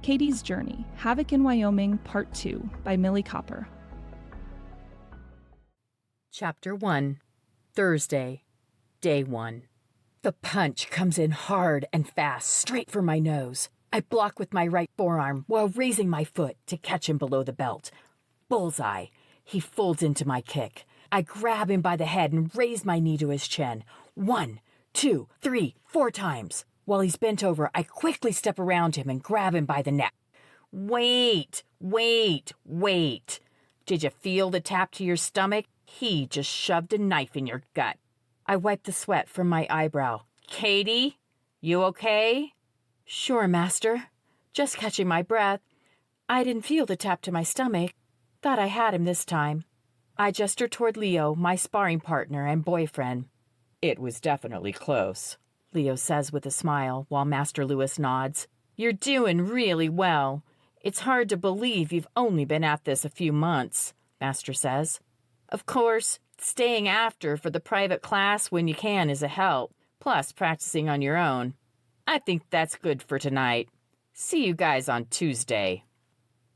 Katie's Journey, Havoc in Wyoming, Part 2 by Millie Copper. Chapter 1, Thursday, Day 1. The punch comes in hard and fast, straight for my nose. I block with my right forearm while raising my foot to catch him below the belt. Bullseye. He folds into my kick. I grab him by the head and raise my knee to his chin. 1, 2, 3, 4 times. While he's bent over, I quickly step around him and grab him by the neck. Wait. Did you feel the tap to your stomach? He just shoved a knife in your gut. I wipe the sweat from my eyebrow. Katie, you okay? Sure, master. Just catching my breath. I didn't feel the tap to my stomach. Thought I had him this time. I gesture toward Leo, my sparring partner and boyfriend. It was definitely close, Leo says with a smile while Master Lewis nods. You're doing really well. It's hard to believe you've only been at this a few months, Master says. Of course, staying after for the private class when you can is a help, plus practicing on your own. I think that's good for tonight. See you guys on Tuesday.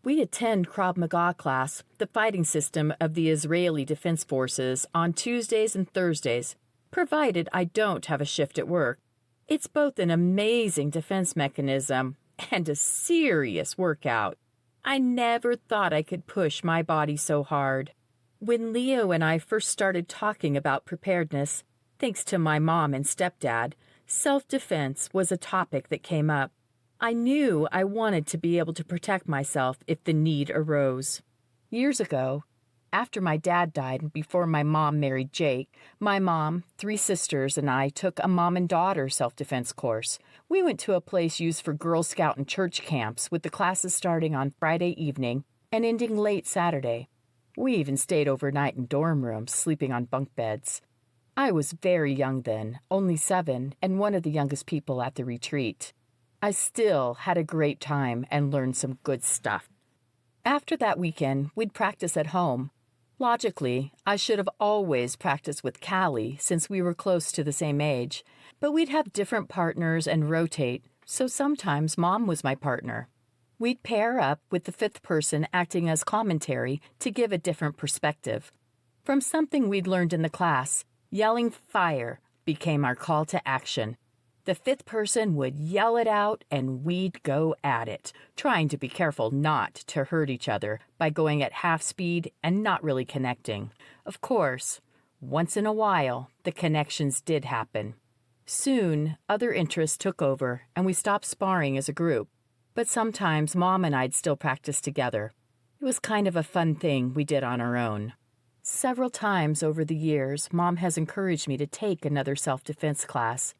We attend Krav Maga class, the fighting system of the Israeli Defense Forces, on Tuesdays and Thursdays, provided I don't have a shift at work. It's both an amazing defense mechanism and a serious workout. I never thought I could push my body so hard. When Leo and I first started talking about preparedness, thanks to my mom and stepdad, self-defense was a topic that came up. I knew I wanted to be able to protect myself if the need arose. Years ago, after my dad died and before my mom married Jake, my mom, 3 sisters, and I took a mom and daughter self-defense course. We went to a place used for Girl Scout and church camps, with the classes starting on Friday evening and ending late Saturday. We even stayed overnight in dorm rooms, sleeping on bunk beds. I was very young then, only 7, and one of the youngest people at the retreat. I still had a great time and learned some good stuff. After that weekend, we'd practice at home. Logically, I should have always practiced with Callie since we were close to the same age, but we'd have different partners and rotate, so sometimes Mom was my partner. We'd pair up with the 5th person acting as commentary to give a different perspective. From something we'd learned in the class, yelling fire became our call to action. The 5th person would yell it out and we'd go at it, trying to be careful not to hurt each other by going at half speed and not really connecting. Of course, once in a while, the connections did happen. Soon, other interests took over and we stopped sparring as a group. But sometimes Mom and I'd still practice together. It was kind of a fun thing we did on our own. Several times over the years, Mom has encouraged me to take another self-defense class.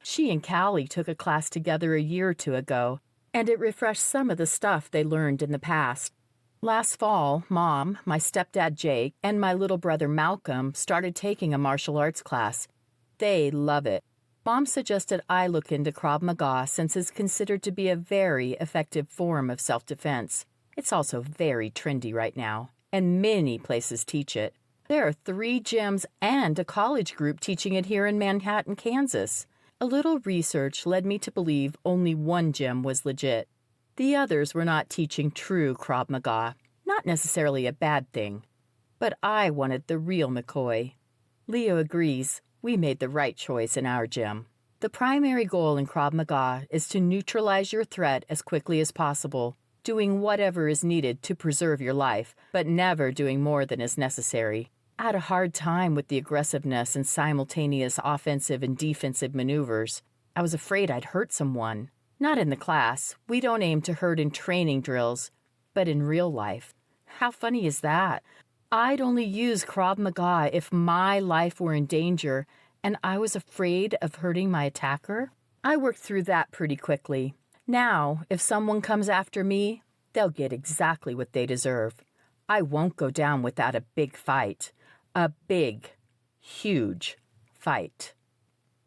She and Callie took a class together a year or 2 ago, and it refreshed some of the stuff they learned in the past. Last fall, Mom, my stepdad Jake, and my little brother Malcolm started taking a martial arts class. They love it. Mom suggested I look into Krav Maga since it's considered to be a very effective form of self-defense. It's also very trendy right now, and many places teach it. There are 3 gyms and a college group teaching it here in Manhattan, Kansas. A little research led me to believe only one gym was legit. The others were not teaching true Krav Maga, not necessarily a bad thing. But I wanted the real McCoy. Leo agrees. We made the right choice in our gym. The primary goal in Krav Maga is to neutralize your threat as quickly as possible, doing whatever is needed to preserve your life, but never doing more than is necessary. I had a hard time with the aggressiveness and simultaneous offensive and defensive maneuvers. I was afraid I'd hurt someone. Not in the class. We don't aim to hurt in training drills, but in real life. How funny is that? I'd only use Krav Maga if my life were in danger and I was afraid of hurting my attacker. I worked through that pretty quickly. Now, if someone comes after me, they'll get exactly what they deserve. I won't go down without a big fight. A big, huge fight.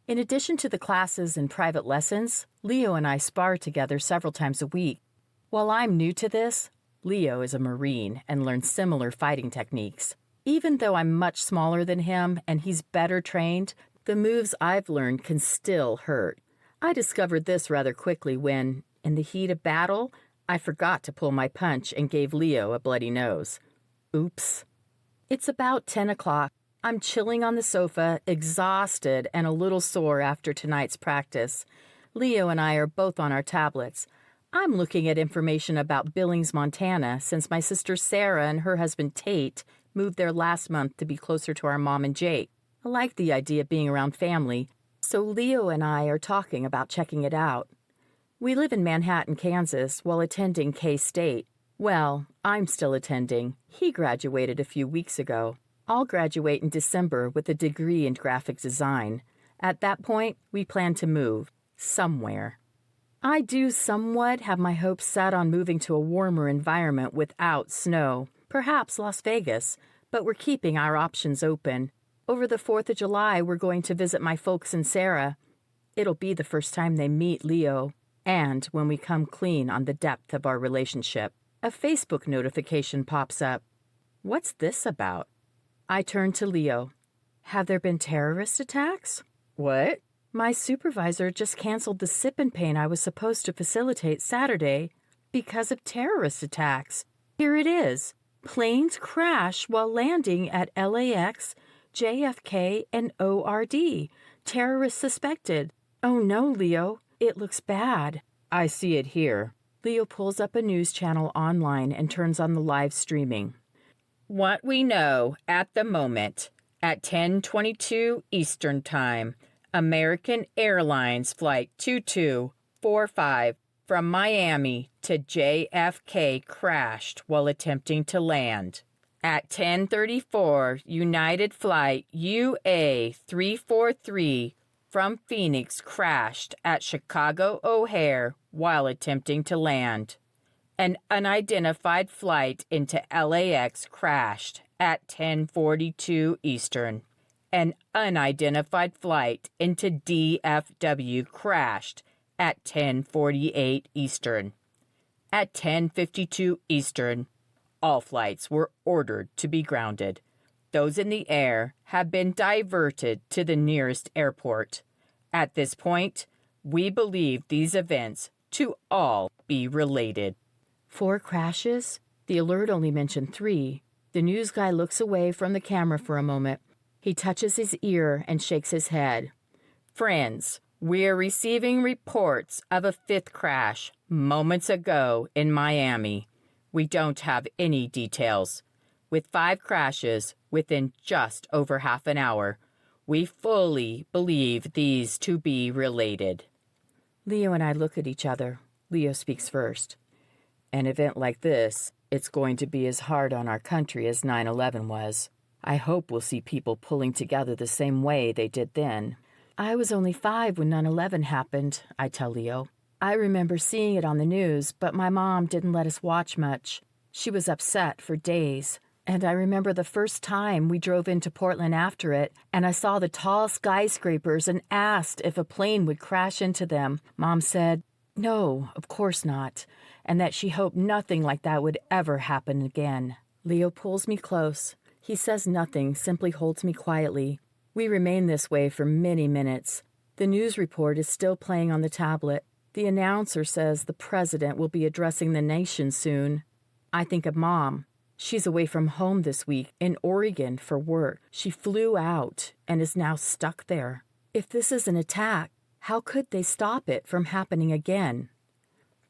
In addition to the classes and private lessons, Leo and I spar together several times a week. While I'm new to this, Leo is a Marine and learns similar fighting techniques. Even though I'm much smaller than him and he's better trained, the moves I've learned can still hurt. I discovered this rather quickly when, in the heat of battle, I forgot to pull my punch and gave Leo a bloody nose. Oops. It's about 10 o'clock. I'm chilling on the sofa, exhausted and a little sore after tonight's practice. Leo and I are both on our tablets. I'm looking at information about Billings, Montana, since my sister Sarah and her husband Tate moved there last month to be closer to our mom and Jake. I like the idea of being around family, so Leo and I are talking about checking it out. We live in Manhattan, Kansas, while attending K-State. Well, I'm still attending. He graduated a few weeks ago. I'll graduate in December with a degree in graphic design. At that point, we plan to move somewhere. I do somewhat have my hopes set on moving to a warmer environment without snow, perhaps Las Vegas, but we're keeping our options open. Over the 4th of July, we're going to visit my folks and Sarah. It'll be the first time they meet Leo, and when we come clean on the depth of our relationship. A Facebook notification pops up. What's this about? I turn to Leo. Have there been terrorist attacks? What? My supervisor just canceled the sip and paint I was supposed to facilitate Saturday because of terrorist attacks. Here it is. Planes crash while landing at LAX, JFK, and ORD. Terrorists suspected. Oh no, Leo. It looks bad. I see it here. Leo pulls up a news channel online and turns on the live streaming. What we know at the moment, at 10:22 Eastern Time, American Airlines Flight 2245 from Miami to JFK crashed while attempting to land. At 10:34, United Flight UA 343 from Phoenix crashed at Chicago O'Hare while attempting to land. An unidentified flight into LAX crashed at 10:42 Eastern. An unidentified flight into DFW crashed at 10:48 Eastern. At 10:52 Eastern, all flights were ordered to be grounded. Those in the air have been diverted to the nearest airport. At this point, we believe these events to all be related. 4 crashes? The alert only mentioned 3. The news guy looks away from the camera for a moment. He touches his ear and shakes his head. Friends, we're receiving reports of a 5th crash moments ago in Miami. We don't have any details. With 5 crashes within just over half an hour, we fully believe these to be related. Leo and I look at each other. Leo speaks first. An event like this, it's going to be as hard on our country as 9/11 was. I hope we'll see people pulling together the same way they did then. I was only 5 when 9/11 happened, I tell Leo. I remember seeing it on the news, but my mom didn't let us watch much. She was upset for days. And I remember the first time we drove into Portland after it, and I saw the tall skyscrapers and asked if a plane would crash into them. Mom said, no, of course not, and that she hoped nothing like that would ever happen again. Leo pulls me close. He says nothing, simply holds me quietly. We remain this way for many minutes. The news report is still playing on the tablet. The announcer says the president will be addressing the nation soon. I think of Mom. She's away from home this week in Oregon for work. She flew out and is now stuck there. If this is an attack, how could they stop it from happening again?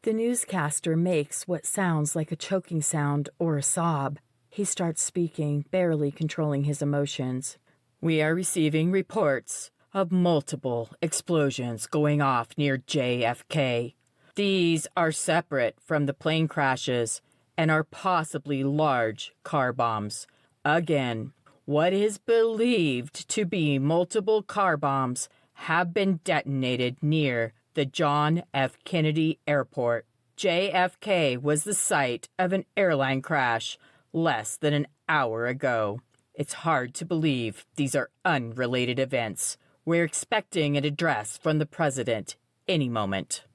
The newscaster makes what sounds like a choking sound or a sob. He starts speaking, barely controlling his emotions. We are receiving reports of multiple explosions going off near JFK. These are separate from the plane crashes and are possibly large car bombs. Again, what is believed to be multiple car bombs have been detonated near the John F. Kennedy Airport. JFK was the site of an airline crash less than an hour ago. It's hard to believe these are unrelated events. We're expecting an address from the president any moment.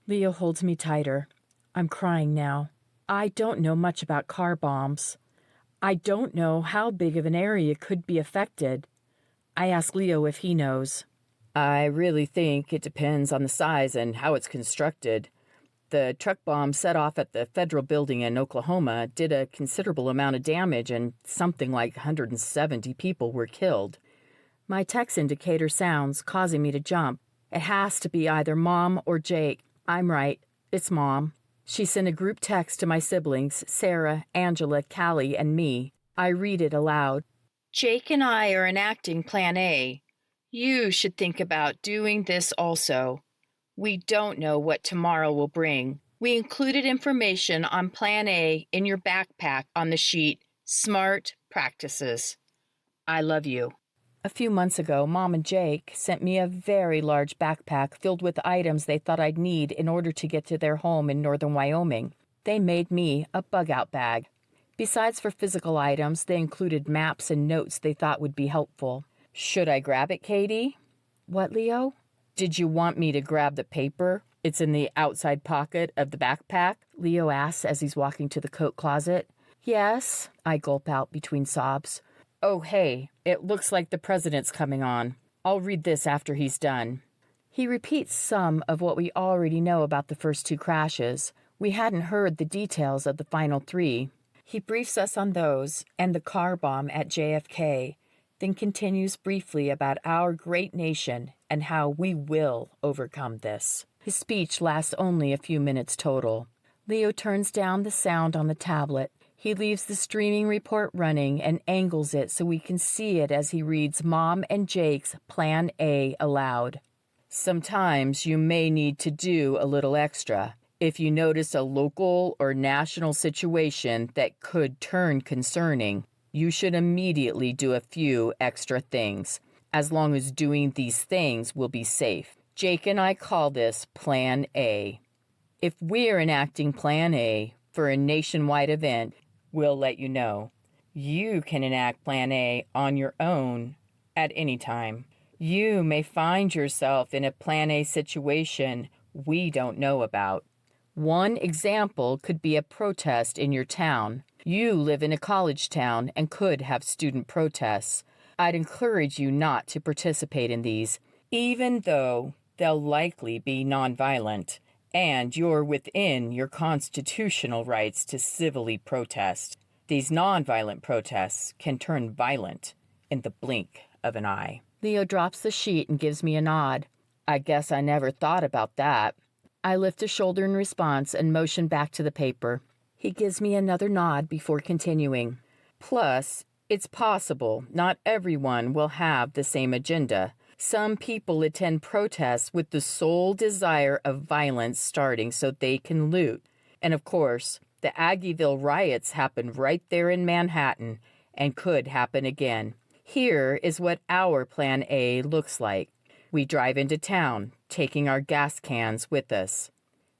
Leo holds me tighter. I'm crying now. I don't know much about car bombs. I don't know how big of an area could be affected. I ask Leo if he knows. I really think it depends on the size and how it's constructed. The truck bomb set off at the federal building in Oklahoma did a considerable amount of damage, and something like 170 people were killed. My text indicator sounds, causing me to jump. It has to be either Mom or Jake. I'm right. It's Mom. She sent a group text to my siblings, Sarah, Angela, Callie, and me. I read it aloud. Jake and I are enacting Plan A. You should think about doing this also. We don't know what tomorrow will bring. We included information on Plan A in your backpack on the sheet, Smart Practices. I love you. A few months ago, Mom and Jake sent me a very large backpack filled with items they thought I'd need in order to get to their home in northern Wyoming. They made me a bug-out bag. Besides for physical items, they included maps and notes they thought would be helpful. Should I grab it, Katie? What, Leo? Did you want me to grab the paper? It's in the outside pocket of the backpack, Leo asks as he's walking to the coat closet. Yes, I gulp out between sobs. Oh, hey, it looks like the president's coming on. I'll read this after he's done. He repeats some of what we already know about the first two crashes. We hadn't heard the details of the final three. He briefs us on those and the car bomb at JFK, then continues briefly about our great nation and how we will overcome this. His speech lasts only a few minutes total. Leo turns down the sound on the tablet. He leaves the streaming report running and angles it so we can see it as he reads Mom and Jake's Plan A aloud. Sometimes you may need to do a little extra. If you notice a local or national situation that could turn concerning, you should immediately do a few extra things, as long as doing these things will be safe. Jake and I call this Plan A. If we're enacting Plan A for a nationwide event, we'll let you know. You can enact Plan A on your own at any time. You may find yourself in a Plan A situation we don't know about. One example could be a protest in your town. You live in a college town and could have student protests. I'd encourage you not to participate in these, even though they'll likely be nonviolent, and you're within your constitutional rights to civilly protest. These nonviolent protests can turn violent in the blink of an eye. Leo drops the sheet and gives me a nod. I guess I never thought about that. I lift a shoulder in response and motion back to the paper. He gives me another nod before continuing. Plus, it's possible not everyone will have the same agenda. Some people attend protests with the sole desire of violence starting so they can loot. And of course, the Aggieville riots happened right there in Manhattan and could happen again. Here is what our Plan A looks like. We drive into town, taking our gas cans with us.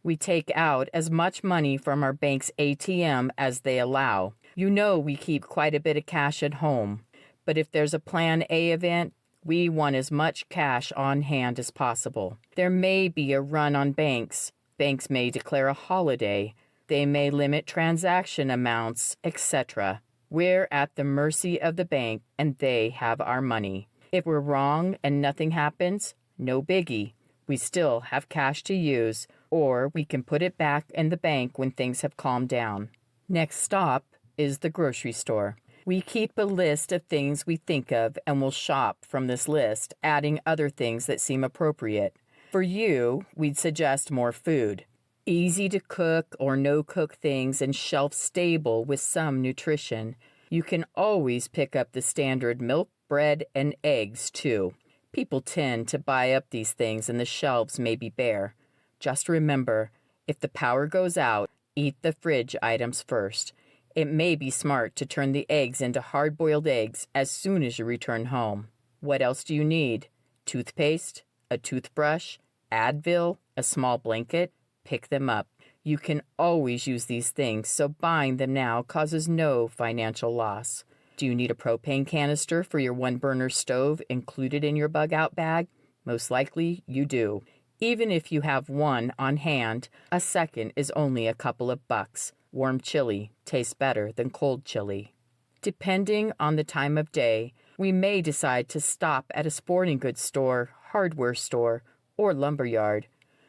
We take out as much money from our bank's ATM as they allow. You know we keep quite a bit of cash at home, but if there's a Plan A event, we want as much cash on hand as possible. There may be a run on banks. Banks may declare a holiday. They may limit transaction amounts, etc. We're at the mercy of the bank, and they have our money. If we're wrong and nothing happens, no biggie. We still have cash to use, or we can put it back in the bank when things have calmed down. Next stop is the grocery store. We keep a list of things we think of and will shop from this list, adding other things that seem appropriate. For you, we'd suggest more food. Easy to cook or no-cook things and shelf-stable with some nutrition. You can always pick up the standard milk, bread, and eggs, too. People tend to buy up these things and the shelves may be bare. Just remember, if the power goes out, eat the fridge items first. It may be smart to turn the eggs into hard-boiled eggs as soon as you return home. What else do you need? Toothpaste, a toothbrush, Advil, a small blanket? Pick them up. You can always use these things, so buying them now causes no financial loss. Do you need a propane canister for your one-burner stove included in your bug-out bag? Most likely you do. Even if you have one on hand, a second is only a couple of bucks. Warm chili tastes better than cold chili. Depending on the time of day, we may decide to stop at a sporting goods store, hardware store, or lumberyard.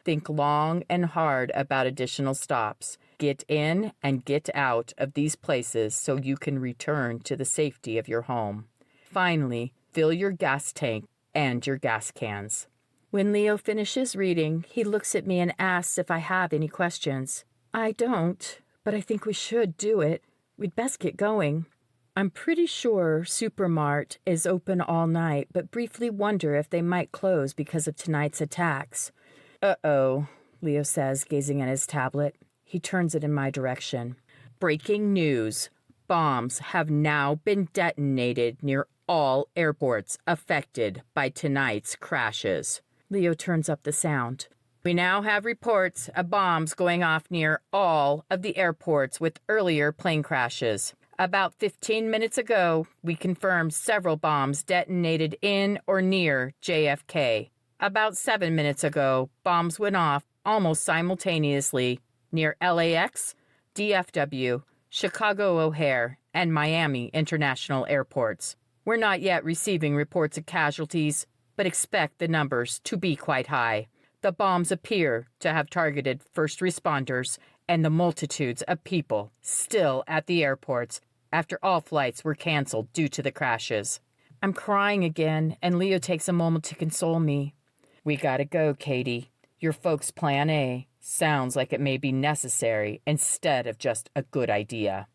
Think long and hard about additional stops. Get in and get out of these places so you can return to the safety of your home. Finally, fill your gas tank and your gas cans. When Leo finishes reading, he looks at me and asks if I have any questions. I don't, but I think we should do it. We'd best get going. I'm pretty sure Supermart is open all night, but briefly wonder if they might close because of tonight's attacks. Uh-oh, Leo says, gazing at his tablet. He turns it in my direction. Breaking news. Bombs have now been detonated near all airports affected by tonight's crashes. Leo turns up the sound. We now have reports of bombs going off near all of the airports with earlier plane crashes. About 15 minutes ago, we confirmed several bombs detonated in or near JFK. About 7 minutes ago, bombs went off almost simultaneously near LAX, DFW, Chicago O'Hare, and Miami International airports. We're not yet receiving reports of casualties, but expect the numbers to be quite high. The bombs appear to have targeted first responders and the multitudes of people still at the airports after all flights were canceled due to the crashes. I'm crying again, and Leo takes a moment to console me. We gotta go, Katie. Your folks' plan A sounds like it may be necessary instead of just a good idea.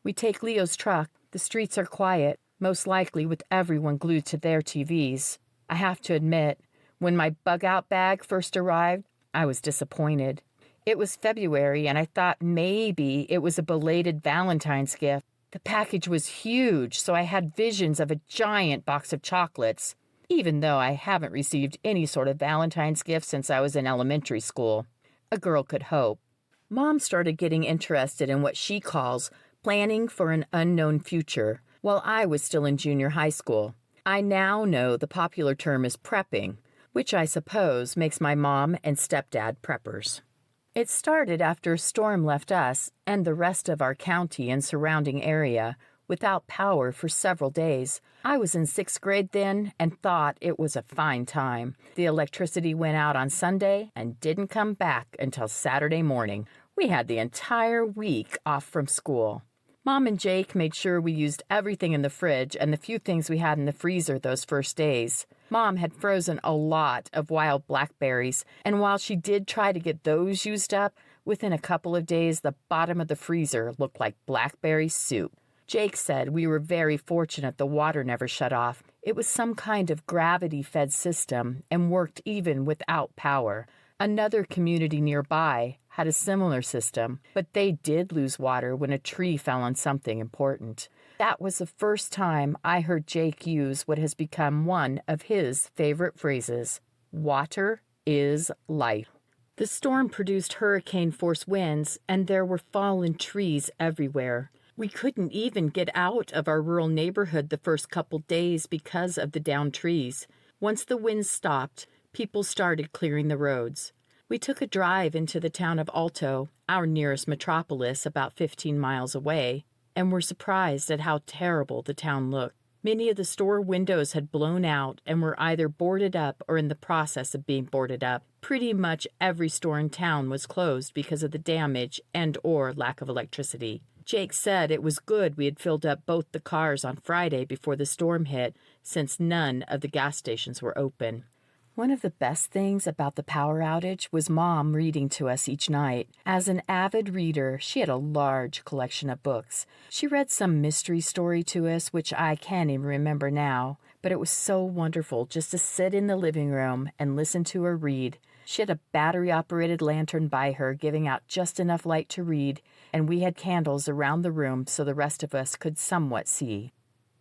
We take Leo's truck. The streets are quiet, most likely with everyone glued to their TVs. I have to admit, when my bug-out bag first arrived, I was disappointed. It was February, and I thought maybe it was a belated Valentine's gift. The package was huge, so I had visions of a giant box of chocolates, even though I haven't received any sort of Valentine's gift since I was in elementary school. A girl could hope. Mom started getting interested in what she calls planning for an unknown future while I was still in junior high school. I now know the popular term is prepping, which I suppose makes my mom and stepdad preppers. It started after a storm left us and the rest of our county and surrounding area without power for several days. I was in 6th grade then and thought it was a fine time. The electricity went out on Sunday and didn't come back until Saturday morning. We had the entire week off from school. Mom and Jake made sure we used everything in the fridge and the few things we had in the freezer those first days. Mom had frozen a lot of wild blackberries, and while she did try to get those used up, within a couple of days the bottom of the freezer looked like blackberry soup. Jake said we were very fortunate the water never shut off. It was some kind of gravity-fed system and worked even without power. Another community nearby had a similar system, but they did lose water when a tree fell on something important. That was the first time I heard Jake use what has become one of his favorite phrases, "Water is life." The storm produced hurricane-force winds, and there were fallen trees everywhere. We couldn't even get out of our rural neighborhood the first couple days because of the downed trees. Once the winds stopped, people started clearing the roads. We took a drive into the town of Alto, our nearest metropolis about 15 miles away, and were surprised at how terrible the town looked. Many of the store windows had blown out and were either boarded up or in the process of being boarded up. Pretty much every store in town was closed because of the damage and or lack of electricity. Jake said it was good we had filled up both the cars on Friday before the storm hit, since none of the gas stations were open. One of the best things about the power outage was Mom reading to us each night. As an avid reader, she had a large collection of books. She read some mystery story to us, which I can't even remember now, but it was so wonderful just to sit in the living room and listen to her read. She had a battery-operated lantern by her, giving out just enough light to read, and we had candles around the room so the rest of us could somewhat see.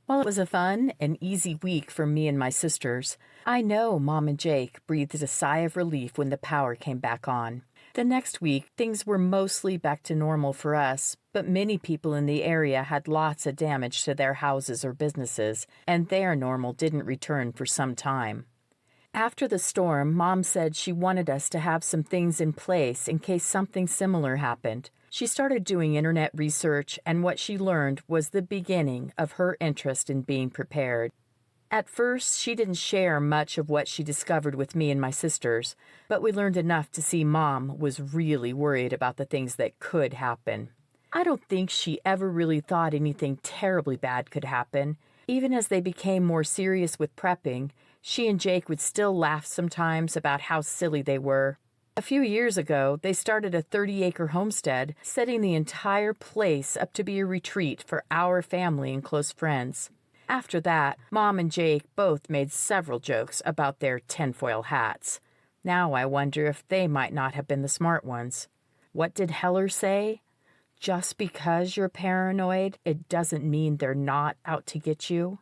While it was a fun and easy week for me and my sisters, I know Mom and Jake breathed a sigh of relief when the power came back on. The next week, things were mostly back to normal for us, but many people in the area had lots of damage to their houses or businesses, and their normal didn't return for some time. After the storm, Mom said she wanted us to have some things in place in case something similar happened. She started doing internet research, and what she learned was the beginning of her interest in being prepared. At first, she didn't share much of what she discovered with me and my sisters, but we learned enough to see Mom was really worried about the things that could happen. I don't think she ever really thought anything terribly bad could happen. Even as they became more serious with prepping, she and Jake would still laugh sometimes about how silly they were. A few years ago, they started a 30-acre homestead, setting the entire place up to be a retreat for our family and close friends. After that, Mom and Jake both made several jokes about their tinfoil hats. Now I wonder if they might not have been the smart ones. What did Heller say? Just because you're paranoid, it doesn't mean they're not out to get you.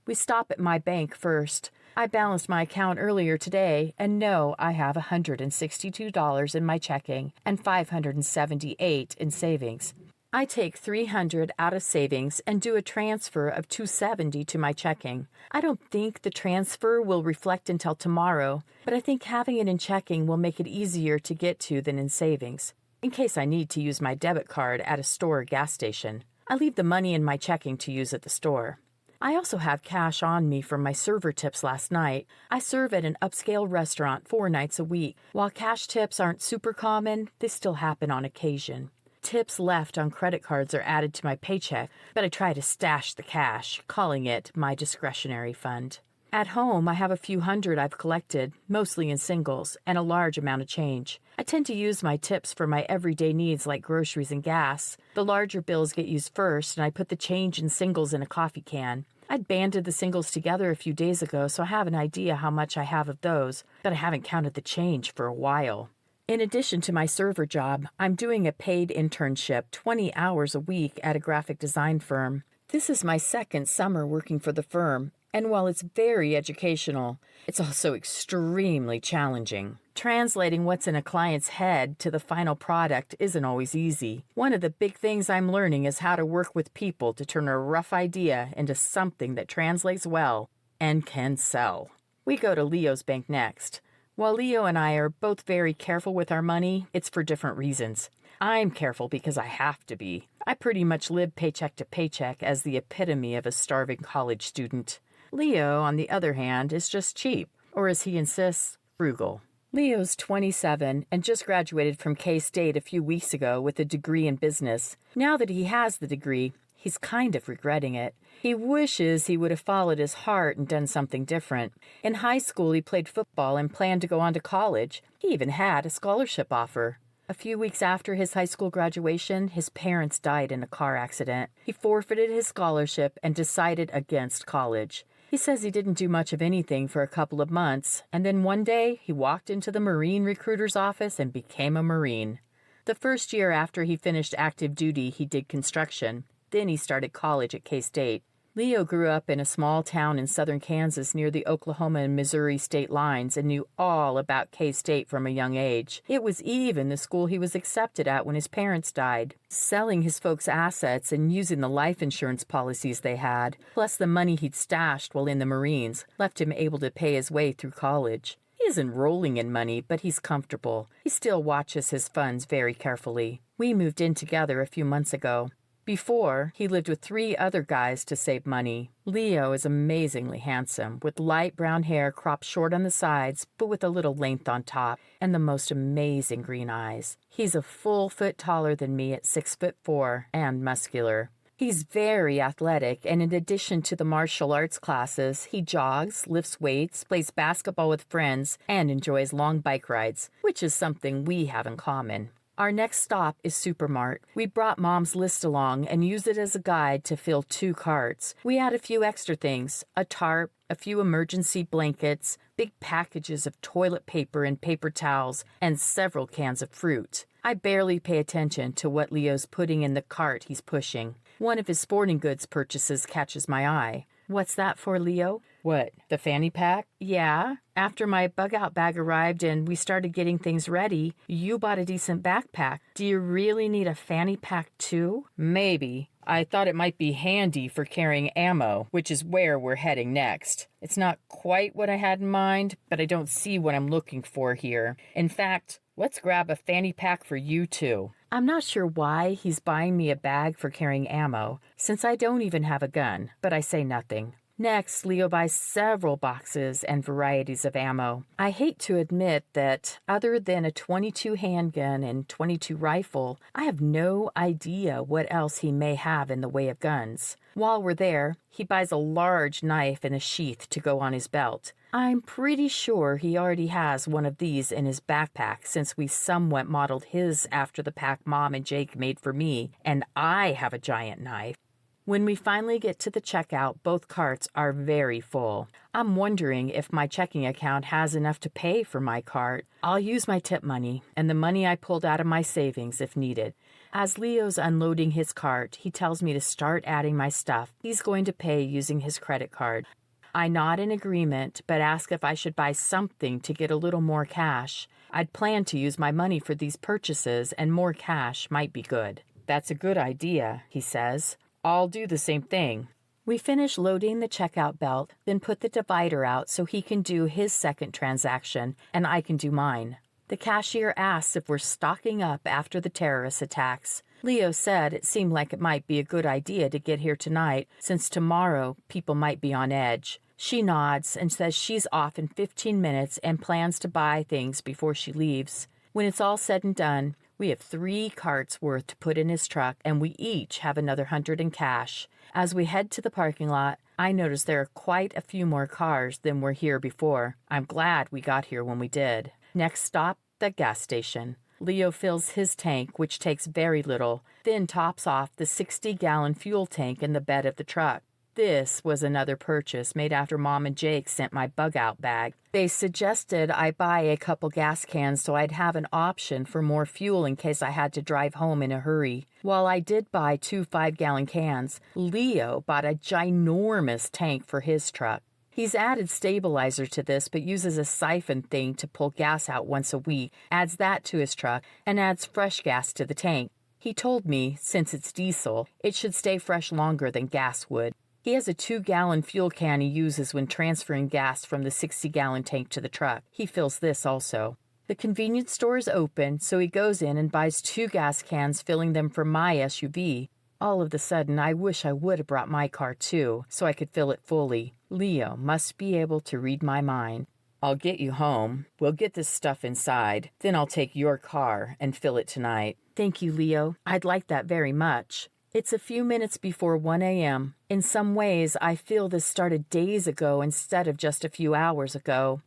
We stop at my bank first. I balanced my account earlier today and know I have $162 in my checking and $578 in savings. I take $300 out of savings and do a transfer of $270 to my checking. I don't think the transfer will reflect until tomorrow, but I think having it in checking will make it easier to get to than in savings, in case I need to use my debit card at a store or gas station. I leave the money in my checking to use at the store. I also have cash on me from my server tips last night. I serve at an upscale restaurant 4 nights a week. While cash tips aren't super common, they still happen on occasion. Tips left on credit cards are added to my paycheck, but I try to stash the cash, calling it my discretionary fund. At home, I have a few hundred I've collected, mostly in singles, and a large amount of change. I tend to use my tips for my everyday needs like groceries and gas. The larger bills get used first, and I put the change in singles in a coffee can. I'd banded the singles together a few days ago, so I have an idea how much I have of those, but I haven't counted the change for a while. In addition to my server job, I'm doing a paid internship 20 hours a week at a graphic design firm. This is my second summer working for the firm, and while it's very educational, it's also extremely challenging. Translating what's in a client's head to the final product isn't always easy. One of the big things I'm learning is how to work with people to turn a rough idea into something that translates well and can sell. We go to Leo's bank next. While Leo and I are both very careful with our money, it's for different reasons. I'm careful because I have to be. I pretty much live paycheck to paycheck as the epitome of a starving college student. Leo, on the other hand, is just cheap, or as he insists, frugal. Leo's 27 and just graduated from K-State a few weeks ago with a degree in business. Now that he has the degree, he's kind of regretting it. He wishes he would have followed his heart and done something different. In high school, he played football and planned to go on to college. He even had a scholarship offer. A few weeks after his high school graduation, his parents died in a car accident. He forfeited his scholarship and decided against college. He says he didn't do much of anything for a couple of months, and then one day he walked into the Marine recruiter's office and became a Marine. The first year after he finished active duty, he did construction. Then he started college at K-State. Leo grew up in a small town in southern Kansas near the Oklahoma and Missouri state lines and knew all about K-State from a young age. It was even the school he was accepted at when his parents died. Selling his folks' assets and using the life insurance policies they had, plus the money he'd stashed while in the Marines, left him able to pay his way through college. He isn't rolling in money, but he's comfortable. He still watches his funds very carefully. We moved in together a few months ago. Before, he lived with 3 other guys to save money. Leo is amazingly handsome, with light brown hair cropped short on the sides, but with a little length on top, and the most amazing green eyes. He's a full foot taller than me at 6'4" and muscular. He's very athletic, and in addition to the martial arts classes, he jogs, lifts weights, plays basketball with friends, and enjoys long bike rides, which is something we have in common. Our next stop is Supermart. We brought Mom's list along and used it as a guide to fill 2 carts. We add a few extra things, a tarp, a few emergency blankets, big packages of toilet paper and paper towels, and several cans of fruit. I barely pay attention to what Leo's putting in the cart he's pushing. One of his sporting goods purchases catches my eye. What's that for, Leo? What, the fanny pack? Yeah. After my bug-out bag arrived and we started getting things ready, you bought a decent backpack. Do you really need a fanny pack too? Maybe. I thought it might be handy for carrying ammo, which is where we're heading next. It's not quite what I had in mind, but I don't see what I'm looking for here. In fact, let's grab a fanny pack for you too. I'm not sure why he's buying me a bag for carrying ammo, since I don't even have a gun, but I say nothing. Next, Leo buys several boxes and varieties of ammo. I hate to admit that other than a .22 handgun and .22 rifle, I have no idea what else he may have in the way of guns. While we're there, he buys a large knife and a sheath to go on his belt. I'm pretty sure he already has one of these in his backpack since we somewhat modeled his after the pack Mom and Jake made for me, and I have a giant knife. When we finally get to the checkout, both carts are very full. I'm wondering if my checking account has enough to pay for my cart. I'll use my tip money and the money I pulled out of my savings if needed. As Leo's unloading his cart, he tells me to start adding my stuff. He's going to pay using his credit card. I nod in agreement, but ask if I should buy something to get a little more cash. I'd planned to use my money for these purchases, and more cash might be good. That's a good idea, he says. I'll do the same thing. We finish loading the checkout belt, then put the divider out so he can do his second transaction and I can do mine. The cashier asks if we're stocking up after the terrorist attacks. Leo said it seemed like it might be a good idea to get here tonight since tomorrow people might be on edge. She nods and says she's off in 15 minutes and plans to buy things before she leaves. When it's all said and done, we have 3 carts worth to put in his truck, and we each have another 100 in cash. As we head to the parking lot, I notice there are quite a few more cars than were here before. I'm glad we got here when we did. Next stop, the gas station. Leo fills his tank, which takes very little, then tops off the 60-gallon fuel tank in the bed of the truck. This was another purchase made after Mom and Jake sent my bug-out bag. They suggested I buy a couple gas cans so I'd have an option for more fuel in case I had to drive home in a hurry. While I did buy 2 5-gallon cans, Leo bought a ginormous tank for his truck. He's added stabilizer to this but uses a siphon thing to pull gas out once a week, adds that to his truck, and adds fresh gas to the tank. He told me, since it's diesel, it should stay fresh longer than gas would. He has a 2-gallon fuel can he uses when transferring gas from the 60-gallon tank to the truck. He fills this also. The convenience store is open, so he goes in and buys 2 gas cans, filling them for my SUV. All of a sudden, I wish I would have brought my car too, so I could fill it fully. Leo must be able to read my mind. I'll get you home. We'll get this stuff inside. Then I'll take your car and fill it tonight. Thank you, Leo. I'd like that very much. It's a few minutes before 1 a.m. In some ways, I feel this started days ago instead of just a few hours ago.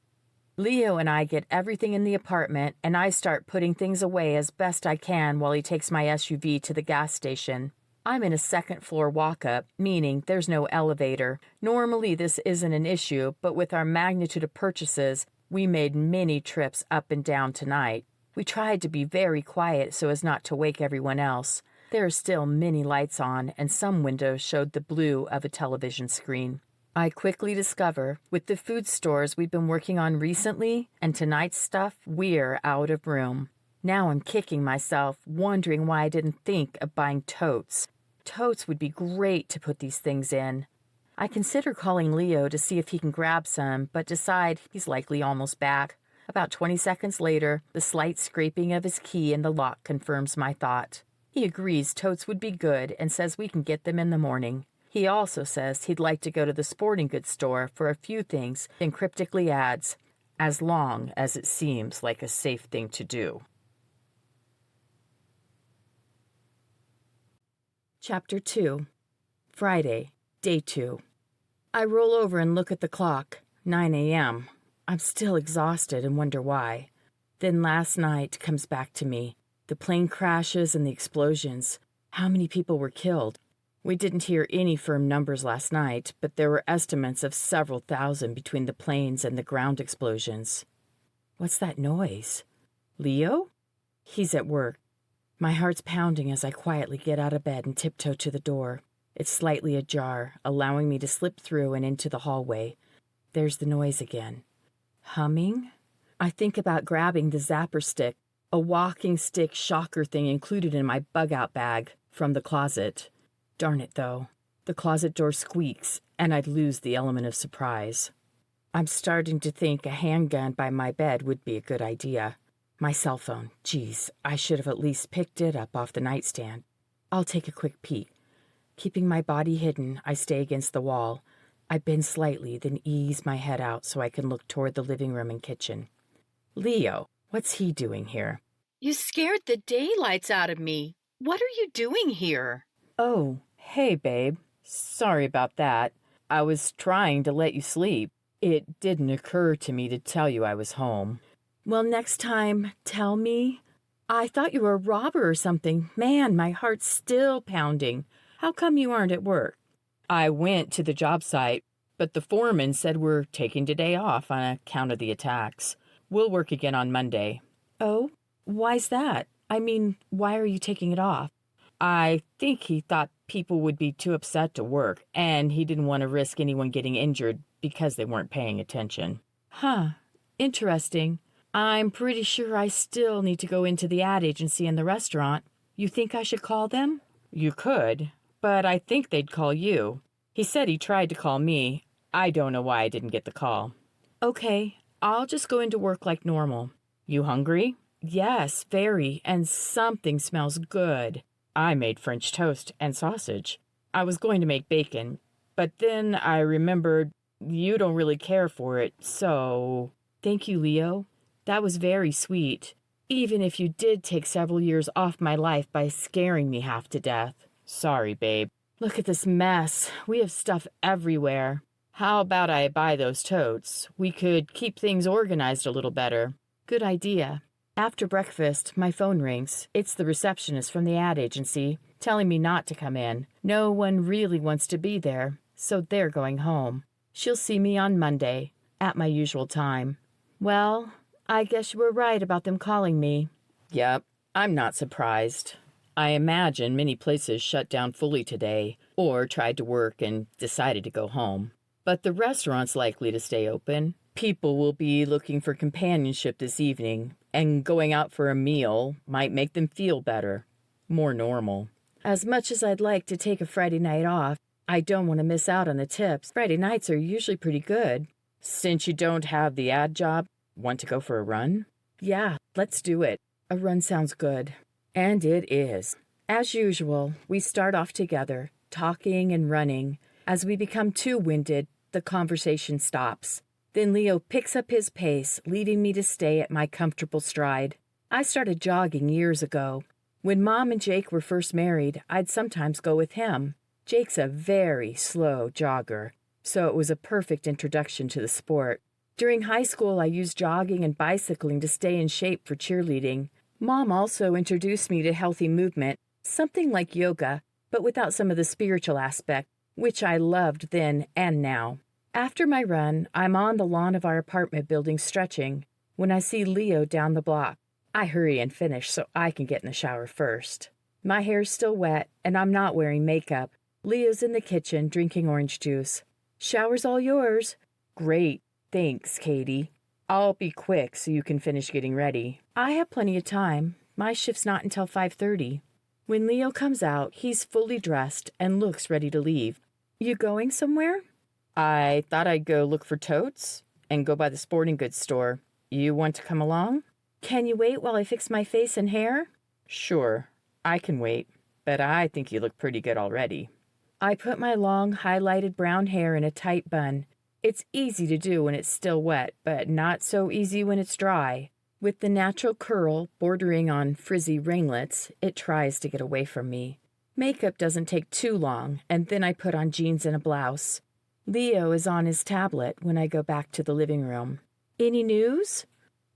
Leo and I get everything in the apartment, and I start putting things away as best I can while he takes my SUV to the gas station. I'm in a second-floor walk-up, meaning there's no elevator. Normally, this isn't an issue, but with our magnitude of purchases, we made many trips up and down tonight. We tried to be very quiet so as not to wake everyone else. There are still many lights on, and some windows showed the blue of a television screen. I quickly discover, with the food stores we've been working on recently and tonight's stuff, we're out of room. Now I'm kicking myself, wondering why I didn't think of buying totes. Totes would be great to put these things in. I consider calling Leo to see if he can grab some, but decide he's likely almost back. About 20 seconds later, the slight scraping of his key in the lock confirms my thought. He agrees totes would be good and says we can get them in the morning. He also says he'd like to go to the sporting goods store for a few things, and cryptically adds, as long as it seems like a safe thing to do. Chapter 2. Friday, Day 2. I roll over and look at the clock, 9 a.m. I'm still exhausted and wonder why. Then last night comes back to me. The plane crashes and the explosions. How many people were killed? We didn't hear any firm numbers last night, but there were estimates of several thousand between the planes and the ground explosions. What's that noise? Leo? He's at work. My heart's pounding as I quietly get out of bed and tiptoe to the door. It's slightly ajar, allowing me to slip through and into the hallway. There's the noise again. Humming? I think about grabbing the zapper stick, a walking stick shocker thing included in my bug-out bag, from the closet. Darn it, though. The closet door squeaks, and I'd lose the element of surprise. I'm starting to think a handgun by my bed would be a good idea. My cell phone. Geez, I should have at least picked it up off the nightstand. I'll take a quick peek. Keeping my body hidden, I stay against the wall. I bend slightly, then ease my head out so I can look toward the living room and kitchen. Leo, what's he doing here? You scared the daylights out of me. What are you doing here? Oh, hey, babe. Sorry about that. I was trying to let you sleep. It didn't occur to me to tell you I was home. Well, next time, tell me. I thought you were a robber or something. Man, my heart's still pounding. How come you aren't at work? I went to the job site, but the foreman said we're taking today off on account of the attacks. We'll work again on Monday. Oh, why's that? I mean, why are you taking it off? I think he thought people would be too upset to work, and he didn't want to risk anyone getting injured because they weren't paying attention. Huh, interesting. I'm pretty sure I still need to go into the ad agency and the restaurant. You think I should call them? You could, but I think they'd call you. He said he tried to call me. I don't know why I didn't get the call. Okay, I'll just go into work like normal. You hungry? Yes, very, and something smells good. I made French toast and sausage. I was going to make bacon, but then I remembered you don't really care for it, so... Thank you, Leo. That was very sweet, even if you did take several years off my life by scaring me half to death. Sorry, babe. Look at this mess. We have stuff everywhere. How about I buy those totes? We could keep things organized a little better. Good idea. After breakfast, my phone rings. It's the receptionist from the ad agency, telling me not to come in. No one really wants to be there, so they're going home. She'll see me on Monday, at my usual time. Well, I guess you were right about them calling me. Yep, I'm not surprised. I imagine many places shut down fully today, or tried to work and decided to go home. But the restaurant's likely to stay open. People will be looking for companionship this evening, and going out for a meal might make them feel better, more normal. As much as I'd like to take a Friday night off, I don't want to miss out on the tips. Friday nights are usually pretty good. Since you don't have the ad job, want to go for a run? Yeah, let's do it. A run sounds good. And it is. As usual, we start off together, talking and running. As we become too winded, the conversation stops. Then Leo picks up his pace, leaving me to stay at my comfortable stride. I started jogging years ago. When Mom and Jake were first married, I'd sometimes go with him. Jake's a very slow jogger, so it was a perfect introduction to the sport. During high school, I used jogging and bicycling to stay in shape for cheerleading. Mom also introduced me to healthy movement, something like yoga, but without some of the spiritual aspect, which I loved then and now. After my run, I'm on the lawn of our apartment building stretching when I see Leo down the block. I hurry and finish so I can get in the shower first. My hair's still wet, and I'm not wearing makeup. Leo's in the kitchen drinking orange juice. Shower's all yours. Great. Thanks, Katie. I'll be quick so you can finish getting ready. I have plenty of time. My shift's not until 5:30. When Leo comes out, he's fully dressed and looks ready to leave. You going somewhere? I thought I'd go look for totes and go by the sporting goods store. You want to come along? Can you wait while I fix my face and hair? Sure, I can wait, but I think you look pretty good already. I put my long, highlighted brown hair in a tight bun. It's easy to do when it's still wet, but not so easy when it's dry. With the natural curl bordering on frizzy ringlets, it tries to get away from me. Makeup doesn't take too long, and then I put on jeans and a blouse. Leo is on his tablet when I go back to the living room. Any news?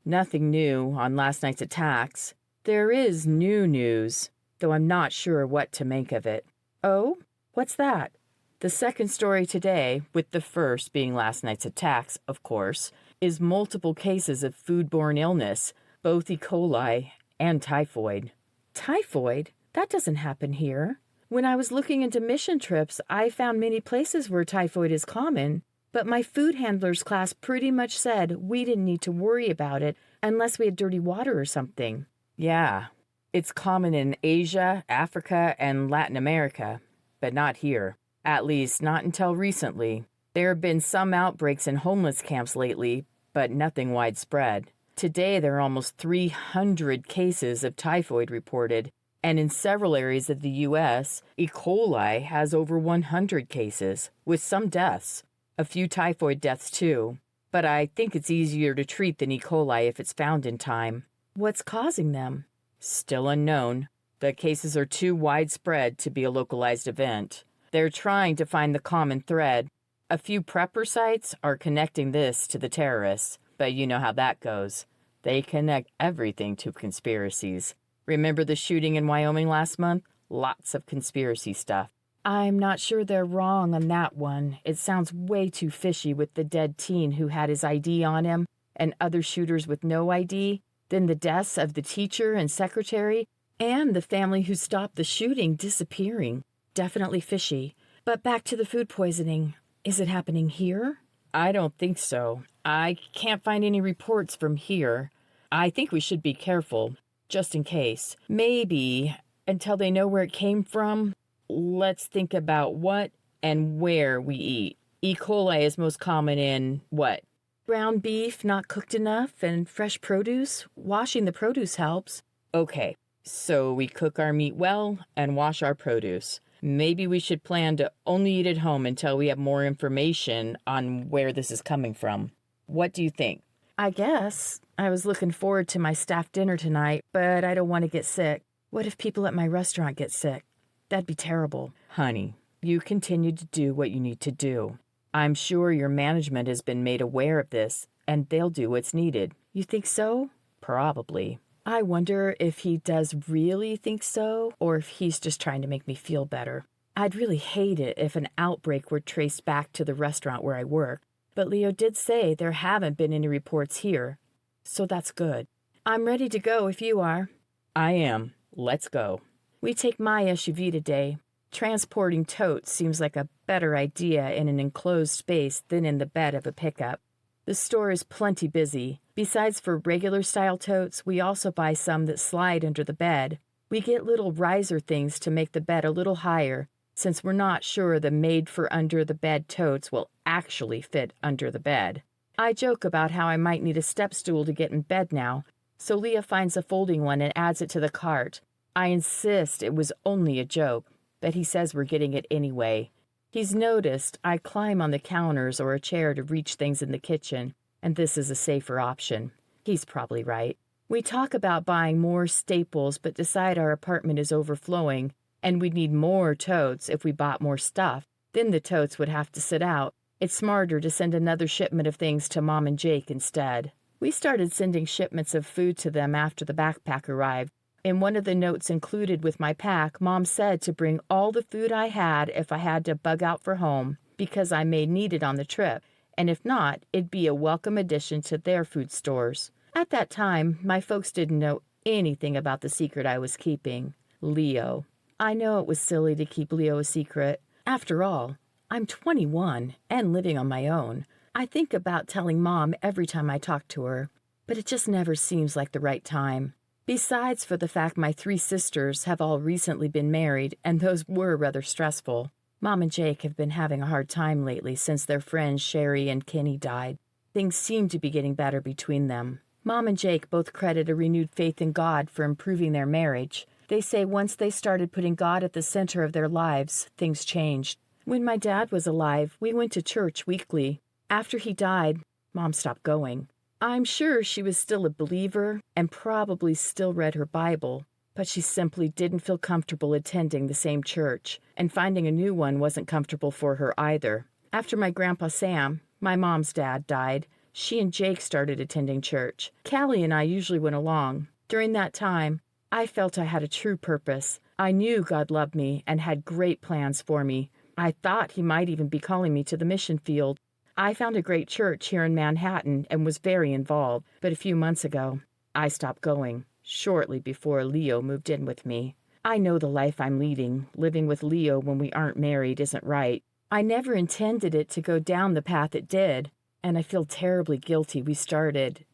Nothing new on last night's attacks. There is new news, though I'm not sure what to make of it. Oh? What's that? The second story today, with the first being last night's attacks, of course, is multiple cases of foodborne illness, both E. coli and typhoid. Typhoid? That doesn't happen here. When I was looking into mission trips, I found many places where typhoid is common, but my food handlers class pretty much said we didn't need to worry about it unless we had dirty water or something. Yeah, it's common in Asia, Africa, and Latin America, but not here. At least not until recently. There have been some outbreaks in homeless camps lately, but nothing widespread. Today there are almost 300 cases of typhoid reported, and in several areas of the U.S., E. coli has over 100 cases, with some deaths. A few typhoid deaths, too. But I think it's easier to treat than E. coli if it's found in time. What's causing them? Still unknown. The cases are too widespread to be a localized event. They're trying to find the common thread. A few prepper sites are connecting this to the terrorists, but you know how that goes. They connect everything to conspiracies. Remember the shooting in Wyoming last month? Lots of conspiracy stuff. I'm not sure they're wrong on that one. It sounds way too fishy with the dead teen who had his ID on him and other shooters with no ID, then the deaths of the teacher and secretary, and the family who stopped the shooting disappearing. Definitely fishy. But back to the food poisoning. Is it happening here? I don't think so. I can't find any reports from here. I think we should be careful, just in case. Maybe, until they know where it came from, let's think about what and where we eat. E. coli is most common in what? Ground beef not cooked enough and fresh produce? Washing the produce helps. Okay, so we cook our meat well and wash our produce. Maybe we should plan to only eat at home until we have more information on where this is coming from. What do you think? I guess. I was looking forward to my staff dinner tonight, but I don't want to get sick. What if people at my restaurant get sick? That'd be terrible. Honey, you continue to do what you need to do. I'm sure your management has been made aware of this, and they'll do what's needed. You think so? Probably. I wonder if he does really think so, or if he's just trying to make me feel better. I'd really hate it if an outbreak were traced back to the restaurant where I work, but Leo did say there haven't been any reports here, so that's good. I'm ready to go if you are. I am. Let's go. We take my SUV today. Transporting totes seems like a better idea in an enclosed space than in the bed of a pickup. The store is plenty busy. Besides for regular-style totes, we also buy some that slide under the bed. We get little riser things to make the bed a little higher, since we're not sure the made-for-under-the-bed totes will actually fit under the bed. I joke about how I might need a step stool to get in bed now, so Leah finds a folding one and adds it to the cart. I insist it was only a joke, but he says we're getting it anyway. He's noticed I climb on the counters or a chair to reach things in the kitchen, and this is a safer option. He's probably right. We talk about buying more staples, but decide our apartment is overflowing, and we'd need more totes if we bought more stuff. Then the totes would have to sit out. It's smarter to send another shipment of things to Mom and Jake instead. We started sending shipments of food to them after the backpack arrived. In one of the notes included with my pack, Mom said to bring all the food I had if I had to bug out for home, because I may need it on the trip, and if not, it'd be a welcome addition to their food stores. At that time, my folks didn't know anything about the secret I was keeping. Leo. I know it was silly to keep Leo a secret. After all, I'm 21 and living on my own. I think about telling Mom every time I talk to her, but it just never seems like the right time. Besides for the fact my 3 sisters have all recently been married, and those were rather stressful. Mom and Jake have been having a hard time lately since their friends Sherry and Kenny died. Things seem to be getting better between them. Mom and Jake both credit a renewed faith in God for improving their marriage. They say once they started putting God at the center of their lives, things changed. When my dad was alive, we went to church weekly. After he died, Mom stopped going. I'm sure she was still a believer and probably still read her Bible, but she simply didn't feel comfortable attending the same church, and finding a new one wasn't comfortable for her either. After my grandpa Sam, my mom's dad, died, she and Jake started attending church. Callie and I usually went along. During that time, I felt I had a true purpose. I knew God loved me and had great plans for me. I thought he might even be calling me to the mission field. I found a great church here in Manhattan and was very involved, but a few months ago, I stopped going, shortly before Leo moved in with me. I know the life I'm leading, living with Leo when we aren't married, isn't right. I never intended it to go down the path it did, and I feel terribly guilty we started,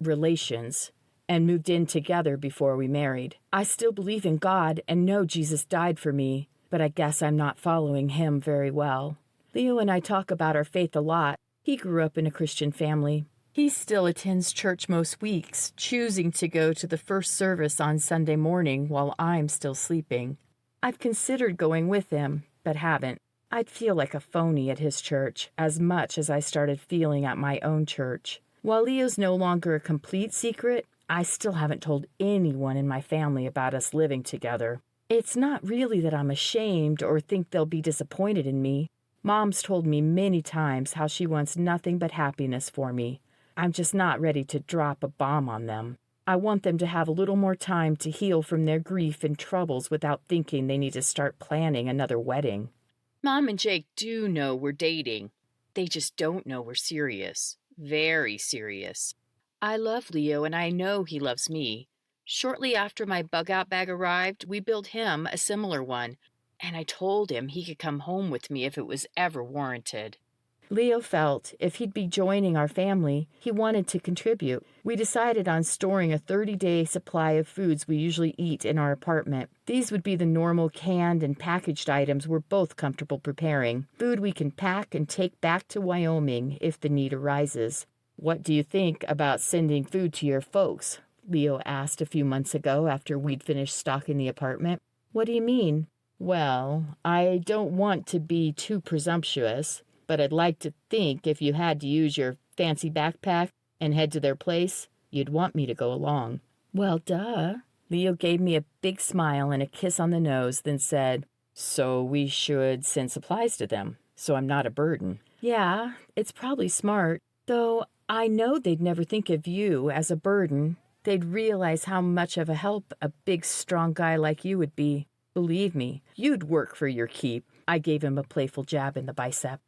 relations, and moved in together before we married. I still believe in God and know Jesus died for me, but I guess I'm not following him very well. Leo and I talk about our faith a lot. He grew up in a Christian family. He still attends church most weeks, choosing to go to the first service on Sunday morning while I'm still sleeping. I've considered going with him, but haven't. I'd feel like a phony at his church as much as I started feeling at my own church. While Leo's no longer a complete secret, I still haven't told anyone in my family about us living together. It's not really that I'm ashamed or think they'll be disappointed in me. Mom's told me many times how she wants nothing but happiness for me. I'm just not ready to drop a bomb on them. I want them to have a little more time to heal from their grief and troubles without thinking they need to start planning another wedding. Mom and Jake do know we're dating. They just don't know we're serious. Very serious. I love Leo and I know he loves me. Shortly after my bug-out bag arrived, we built him a similar one, and I told him he could come home with me if it was ever warranted. Leo felt if he'd be joining our family, he wanted to contribute. We decided on storing a 30-day supply of foods we usually eat in our apartment. These would be the normal canned and packaged items we're both comfortable preparing, food we can pack and take back to Wyoming if the need arises. "What do you think about sending food to your folks?" Leo asked a few months ago after we'd finished stocking the apartment. "What do you mean?" "Well, I don't want to be too presumptuous, but I'd like to think if you had to use your fancy backpack and head to their place, you'd want me to go along." "Well, duh." Leo gave me a big smile and a kiss on the nose, then said, "So we should send supplies to them, so I'm not a burden." "Yeah, it's probably smart, though I know they'd never think of you as a burden. They'd realize how much of a help a big, strong guy like you would be. Believe me, you'd work for your keep." I gave him a playful jab in the bicep.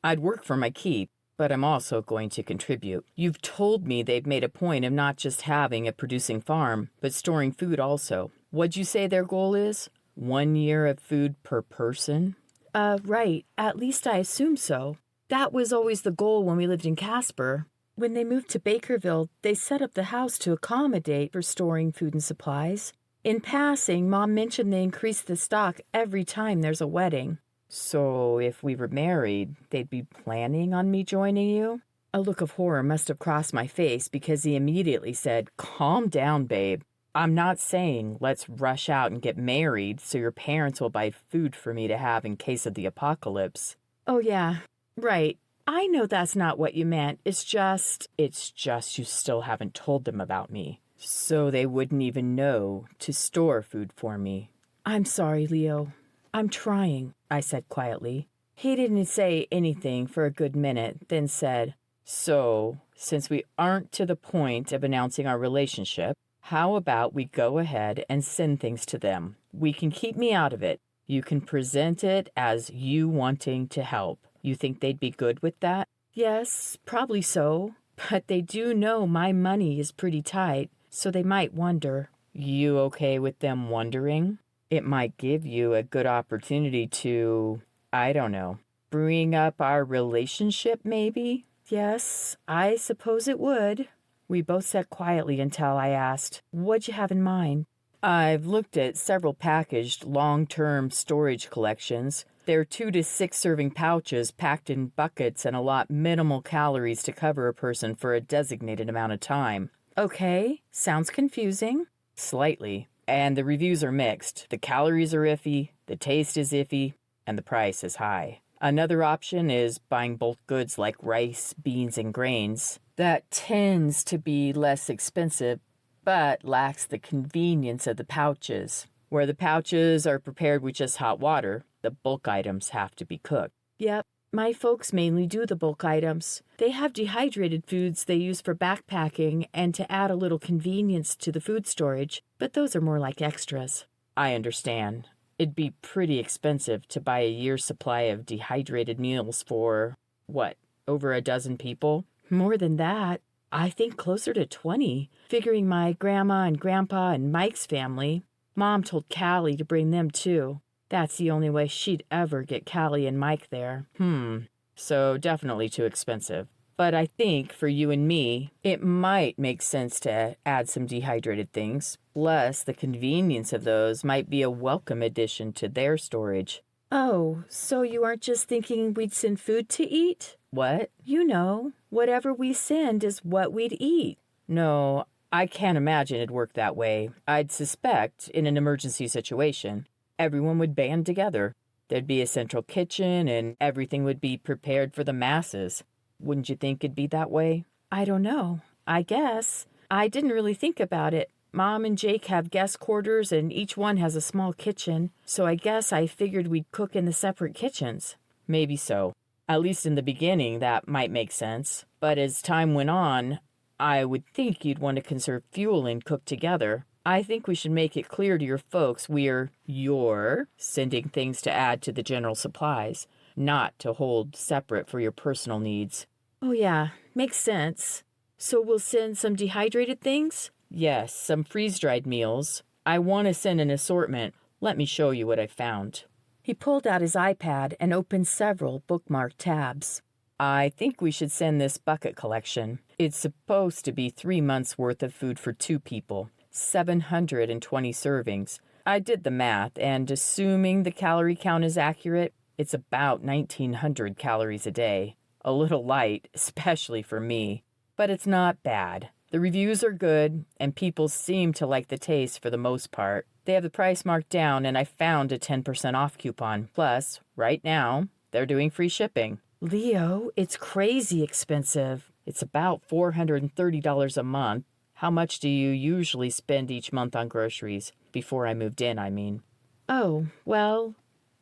I'd work for my keep, but I'm also going to contribute. You've told me they've made a point of not just having a producing farm, but storing food also. What'd you say their goal is? 1 year of food per person? Right. At least I assume so. That was always the goal when we lived in Casper. When they moved to Bakerville, they set up the house to accommodate for storing food and supplies. In passing, Mom mentioned they increase the stock every time there's a wedding. "So if we were married, they'd be planning on me joining you?" A look of horror must have crossed my face because he immediately said, "Calm down, babe. I'm not saying let's rush out and get married so your parents will buy food for me to have in case of the apocalypse." "Oh, yeah, right. I know that's not what you meant. It's just you still haven't told them about me, so they wouldn't even know to store food for me." "I'm sorry, Leo. I'm trying," I said quietly. He didn't say anything for a good minute, then said, "So, since we aren't to the point of announcing our relationship, how about we go ahead and send things to them? We can keep me out of it. You can present it as you wanting to help. You think they'd be good with that?" "Yes, probably so. But they do know my money is pretty tight, so they might wonder." "You okay with them wondering? It might give you a good opportunity to, I don't know, bring up our relationship maybe?" "Yes, I suppose it would." We both sat quietly until I asked, "What'd you have in mind?" "I've looked at several packaged long-term storage collections. They're 2 to 6 serving pouches packed in buckets and allot minimal calories to cover a person for a designated amount of time." "Okay, sounds confusing." "Slightly. And the reviews are mixed. The calories are iffy, the taste is iffy, and the price is high. Another option is buying bulk goods like rice, beans, and grains. That tends to be less expensive, but lacks the convenience of the pouches. Where the pouches are prepared with just hot water, the bulk items have to be cooked." "Yep. My folks mainly do the bulk items. They have dehydrated foods they use for backpacking and to add a little convenience to the food storage, but those are more like extras." "I understand. It'd be pretty expensive to buy a year's supply of dehydrated meals for, what, over a dozen people?" "More than that. I think closer to 20, figuring my grandma and grandpa and Mike's family. Mom told Callie to bring them too. That's the only way she'd ever get Callie and Mike there." So definitely too expensive. But I think for you and me, it might make sense to add some dehydrated things. Plus, the convenience of those might be a welcome addition to their storage." "Oh, so you aren't just thinking we'd send food to eat?" "What?" "You know, whatever we send is what we'd eat." "No, I can't imagine it'd work that way. I'd suspect, in an emergency situation, everyone would band together. There'd be a central kitchen and everything would be prepared for the masses. Wouldn't you think it'd be that way? I don't know. I guess. I didn't really think about it. Mom and Jake have guest quarters and each one has a small kitchen, so I guess I figured we'd cook in the separate kitchens. Maybe so. At least in the beginning, that might make sense. But as time went on, I would think you'd want to conserve fuel and cook together. I think we should make it clear to your folks you're sending things to add to the general supplies, not to hold separate for your personal needs. Oh yeah, makes sense. So we'll send some dehydrated things? Yes, some freeze-dried meals. I want to send an assortment. Let me show you what I found. He pulled out his iPad and opened several bookmarked tabs. I think we should send this bucket collection. It's supposed to be 3 months' worth of food for 2 people, 720 servings. I did the math, and assuming the calorie count is accurate, it's about 1,900 calories a day. A little light, especially for me, but it's not bad. The reviews are good, and people seem to like the taste for the most part. They have the price marked down, and I found a 10% off coupon. Plus, right now, they're doing free shipping. Leo, it's crazy expensive. It's about $430 a month. How much do you usually spend each month on groceries? Before I moved in, I mean. Oh, well,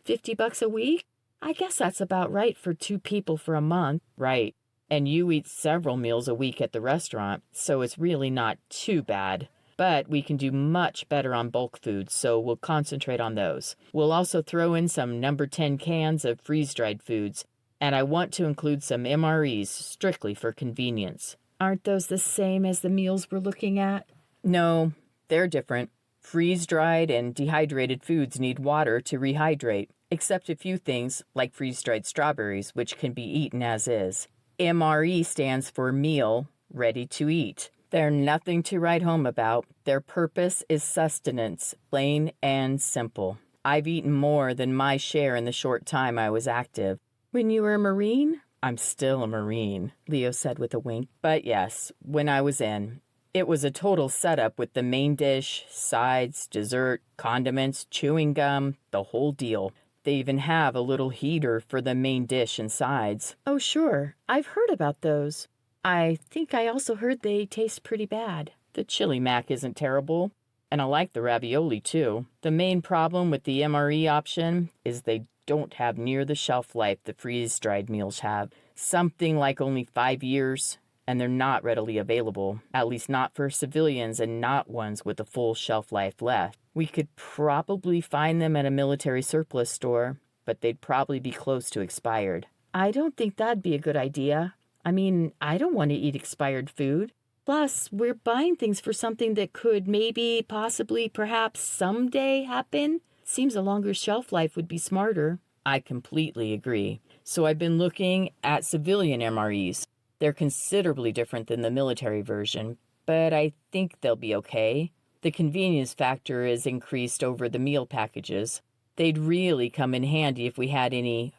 $50 a week? I guess that's about right for 2 people for a month. Right. And you eat several meals a week at the restaurant, so it's really not too bad. But we can do much better on bulk foods, so we'll concentrate on those. We'll also throw in some number 10 cans of freeze-dried foods, and I want to include some MREs strictly for convenience. Aren't those the same as the meals we're looking at? No, they're different. Freeze-dried and dehydrated foods need water to rehydrate, except a few things like freeze-dried strawberries, which can be eaten as is. MRE stands for meal, ready to eat. They're nothing to write home about. Their purpose is sustenance, plain and simple. I've eaten more than my share in the short time I was active. When you were a Marine? I'm still a Marine, Leo said with a wink. But yes, when I was in. It was a total setup with the main dish, sides, dessert, condiments, chewing gum, the whole deal. They even have a little heater for the main dish and sides. Oh, sure. I've heard about those. I think I also heard they taste pretty bad. The chili mac isn't terrible, and I like the ravioli, too. The main problem with the MRE option is they don't have near the shelf life the freeze-dried meals have. Something like only 5 years, and they're not readily available, at least not for civilians and not ones with a full shelf life left. We could probably find them at a military surplus store, but they'd probably be close to expired. I don't think that'd be a good idea. I mean, I don't want to eat expired food. Plus, we're buying things for something that could maybe, possibly, perhaps someday happen. Seems a longer shelf life would be smarter. I completely agree. So I've been looking at civilian MREs. They're considerably different than the military version, but I think they'll be okay. The convenience factor is increased over the meal packages. They'd really come in handy if we had any,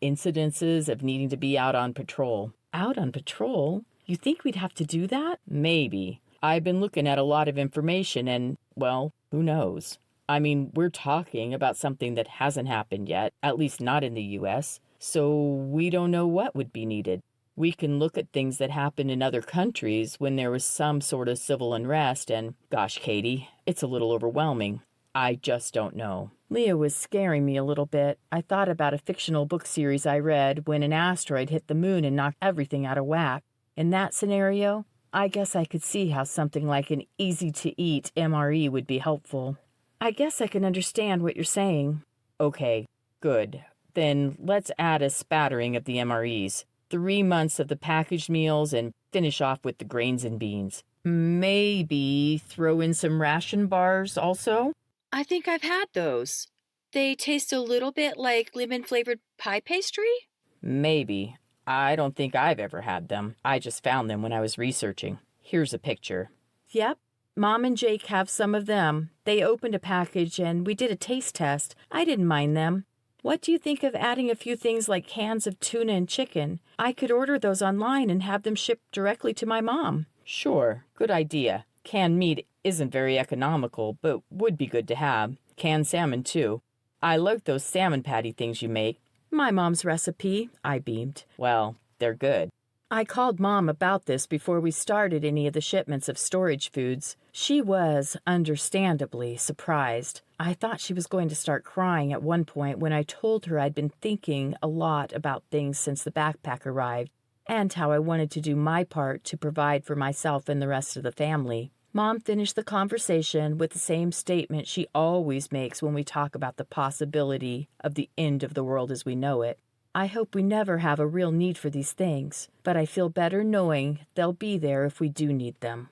incidences of needing to be out on patrol. Out on patrol? You think we'd have to do that? Maybe. I've been looking at a lot of information and, well, who knows? I mean, we're talking about something that hasn't happened yet, at least not in the U.S., so we don't know what would be needed. We can look at things that happened in other countries when there was some sort of civil unrest and, gosh, Katie, it's a little overwhelming. I just don't know. Leo was scaring me a little bit. I thought about a fictional book series I read when an asteroid hit the moon and knocked everything out of whack. In that scenario, I guess I could see how something like an easy-to-eat MRE would be helpful. I guess I can understand what you're saying. Okay, good. Then let's add a spattering of the MREs. 3 months of the packaged meals and finish off with the grains and beans. Maybe throw in some ration bars also? I think I've had those. They taste a little bit like lemon-flavored pie pastry? Maybe. I don't think I've ever had them. I just found them when I was researching. Here's a picture. Yep. Mom and Jake have some of them. They opened a package and we did a taste test. I didn't mind them. What do you think of adding a few things like cans of tuna and chicken? I could order those online and have them shipped directly to my mom. Sure, good idea. Canned meat isn't very economical, but would be good to have. Canned salmon, too. I like those salmon patty things you make. My mom's recipe, I beamed. Well, they're good. I called Mom about this before we started any of the shipments of storage foods. She was, understandably, surprised. I thought she was going to start crying at one point when I told her I'd been thinking a lot about things since the backpack arrived, and how I wanted to do my part to provide for myself and the rest of the family. Mom finished the conversation with the same statement she always makes when we talk about the possibility of the end of the world as we know it. I hope we never have a real need for these things, but I feel better knowing they'll be there if we do need them.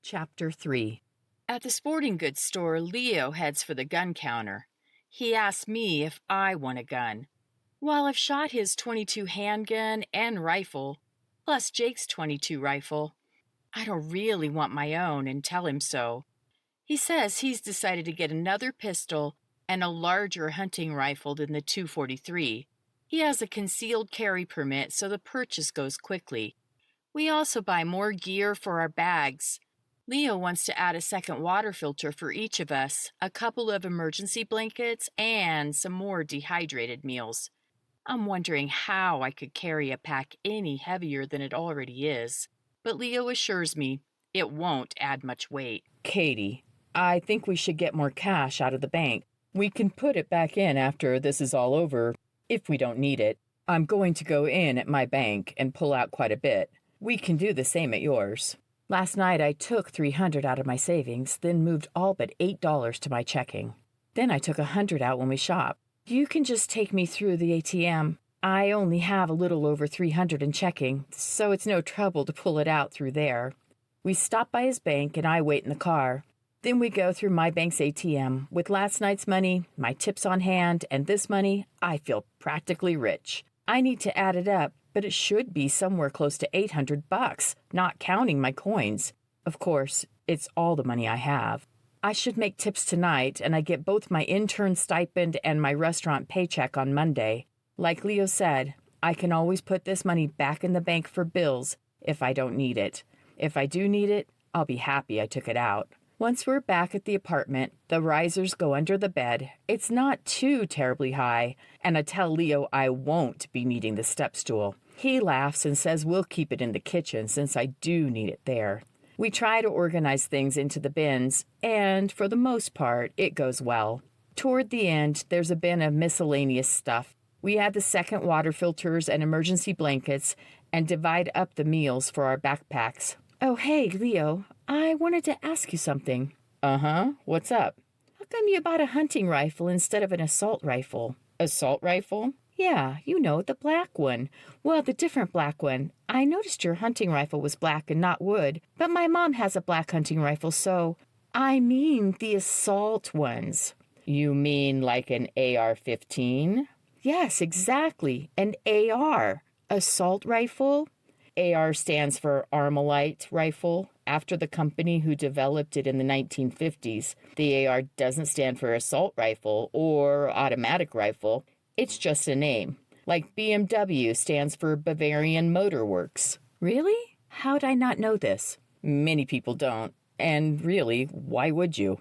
Chapter 3. At the sporting goods store, Leo heads for the gun counter. He asks me if I want a gun. While I've shot his .22 handgun and rifle, plus Jake's .22 rifle, I don't really want my own and tell him so. He says he's decided to get another pistol and a larger hunting rifle than the .243. He has a concealed carry permit, so the purchase goes quickly. We also buy more gear for our bags. Leo wants to add a second water filter for each of us, a couple of emergency blankets, and some more dehydrated meals. I'm wondering how I could carry a pack any heavier than it already is, but Leo assures me it won't add much weight. Katie, I think we should get more cash out of the bank. We can put it back in after this is all over, if we don't need it. I'm going to go in at my bank and pull out quite a bit. We can do the same at yours. Last night I took $300 out of my savings, then moved all but $8 to my checking. Then I took $100 out when we shopped. You can just take me through the ATM. I only have a little over $300 in checking, so it's no trouble to pull it out through there. We stop by his bank and I wait in the car. Then we go through my bank's ATM. With last night's money, my tips on hand, and this money, I feel practically rich. I need to add it up, but it should be somewhere close to $800, not counting my coins. Of course, it's all the money I have. I should make tips tonight, and I get both my intern stipend and my restaurant paycheck on Monday. Like Leo said, I can always put this money back in the bank for bills if I don't need it. If I do need it, I'll be happy I took it out. Once we're back at the apartment, the risers go under the bed. It's not too terribly high, and I tell Leo I won't be needing the step stool. He laughs and says we'll keep it in the kitchen since I do need it there. We try to organize things into the bins, and for the most part, it goes well. Toward the end, there's a bin of miscellaneous stuff. We add the second water filters and emergency blankets and divide up the meals for our backpacks. Oh, hey, Leo, I wanted to ask you something. Uh-huh, what's up? How come you bought a hunting rifle instead of an assault rifle? Assault rifle? Yeah, you know, the black one. Well, the different black one. I noticed your hunting rifle was black and not wood, but my mom has a black hunting rifle, so... I mean the assault ones. You mean like an AR-15? Yes, exactly, an AR. Assault rifle? AR stands for Armalite Rifle, after the company who developed it in the 1950s. The AR doesn't stand for assault rifle or automatic rifle. It's just a name. Like BMW stands for Bavarian Motor Works. Really? How'd I not know this? Many people don't. And really, why would you?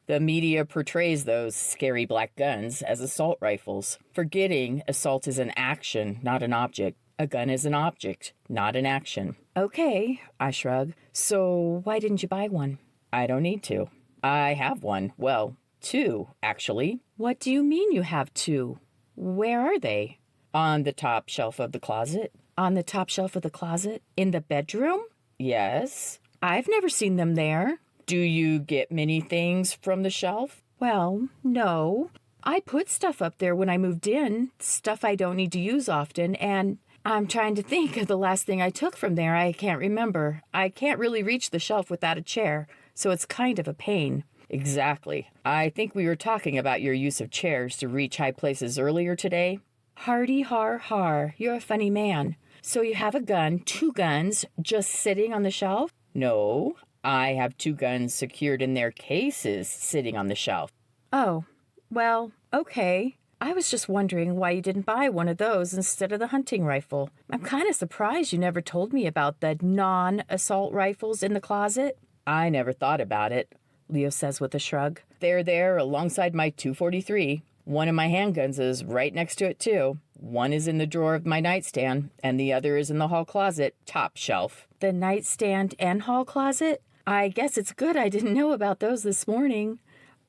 The media portrays those scary black guns as assault rifles, forgetting assault is an action, not an object. A gun is an object, not an action. Okay, I shrug. So why didn't you buy one? I don't need to. I have one. Well, two, actually. What do you mean you have two? Where are they? On the top shelf of the closet. On the top shelf of the closet? In the bedroom? Yes. I've never seen them there. Do you get many things from the shelf? Well, no. I put stuff up there when I moved in, stuff I don't need to use often, and I'm trying to think of the last thing I took from there. I can't remember. I can't really reach the shelf without a chair, so it's kind of a pain. Exactly. I think we were talking about your use of chairs to reach high places earlier today. Hardy har har, you're a funny man. So you have a gun, two guns, just sitting on the shelf? No, I have two guns secured in their cases sitting on the shelf. Oh, well, okay. I was just wondering why you didn't buy one of those instead of the hunting rifle. I'm kind of surprised you never told me about the non-assault rifles in the closet. I never thought about it. Leo says with a shrug. They're there alongside my 243. One of my handguns is right next to it, too. One is in the drawer of my nightstand, and the other is in the hall closet, top shelf. The nightstand and hall closet? I guess it's good I didn't know about those this morning.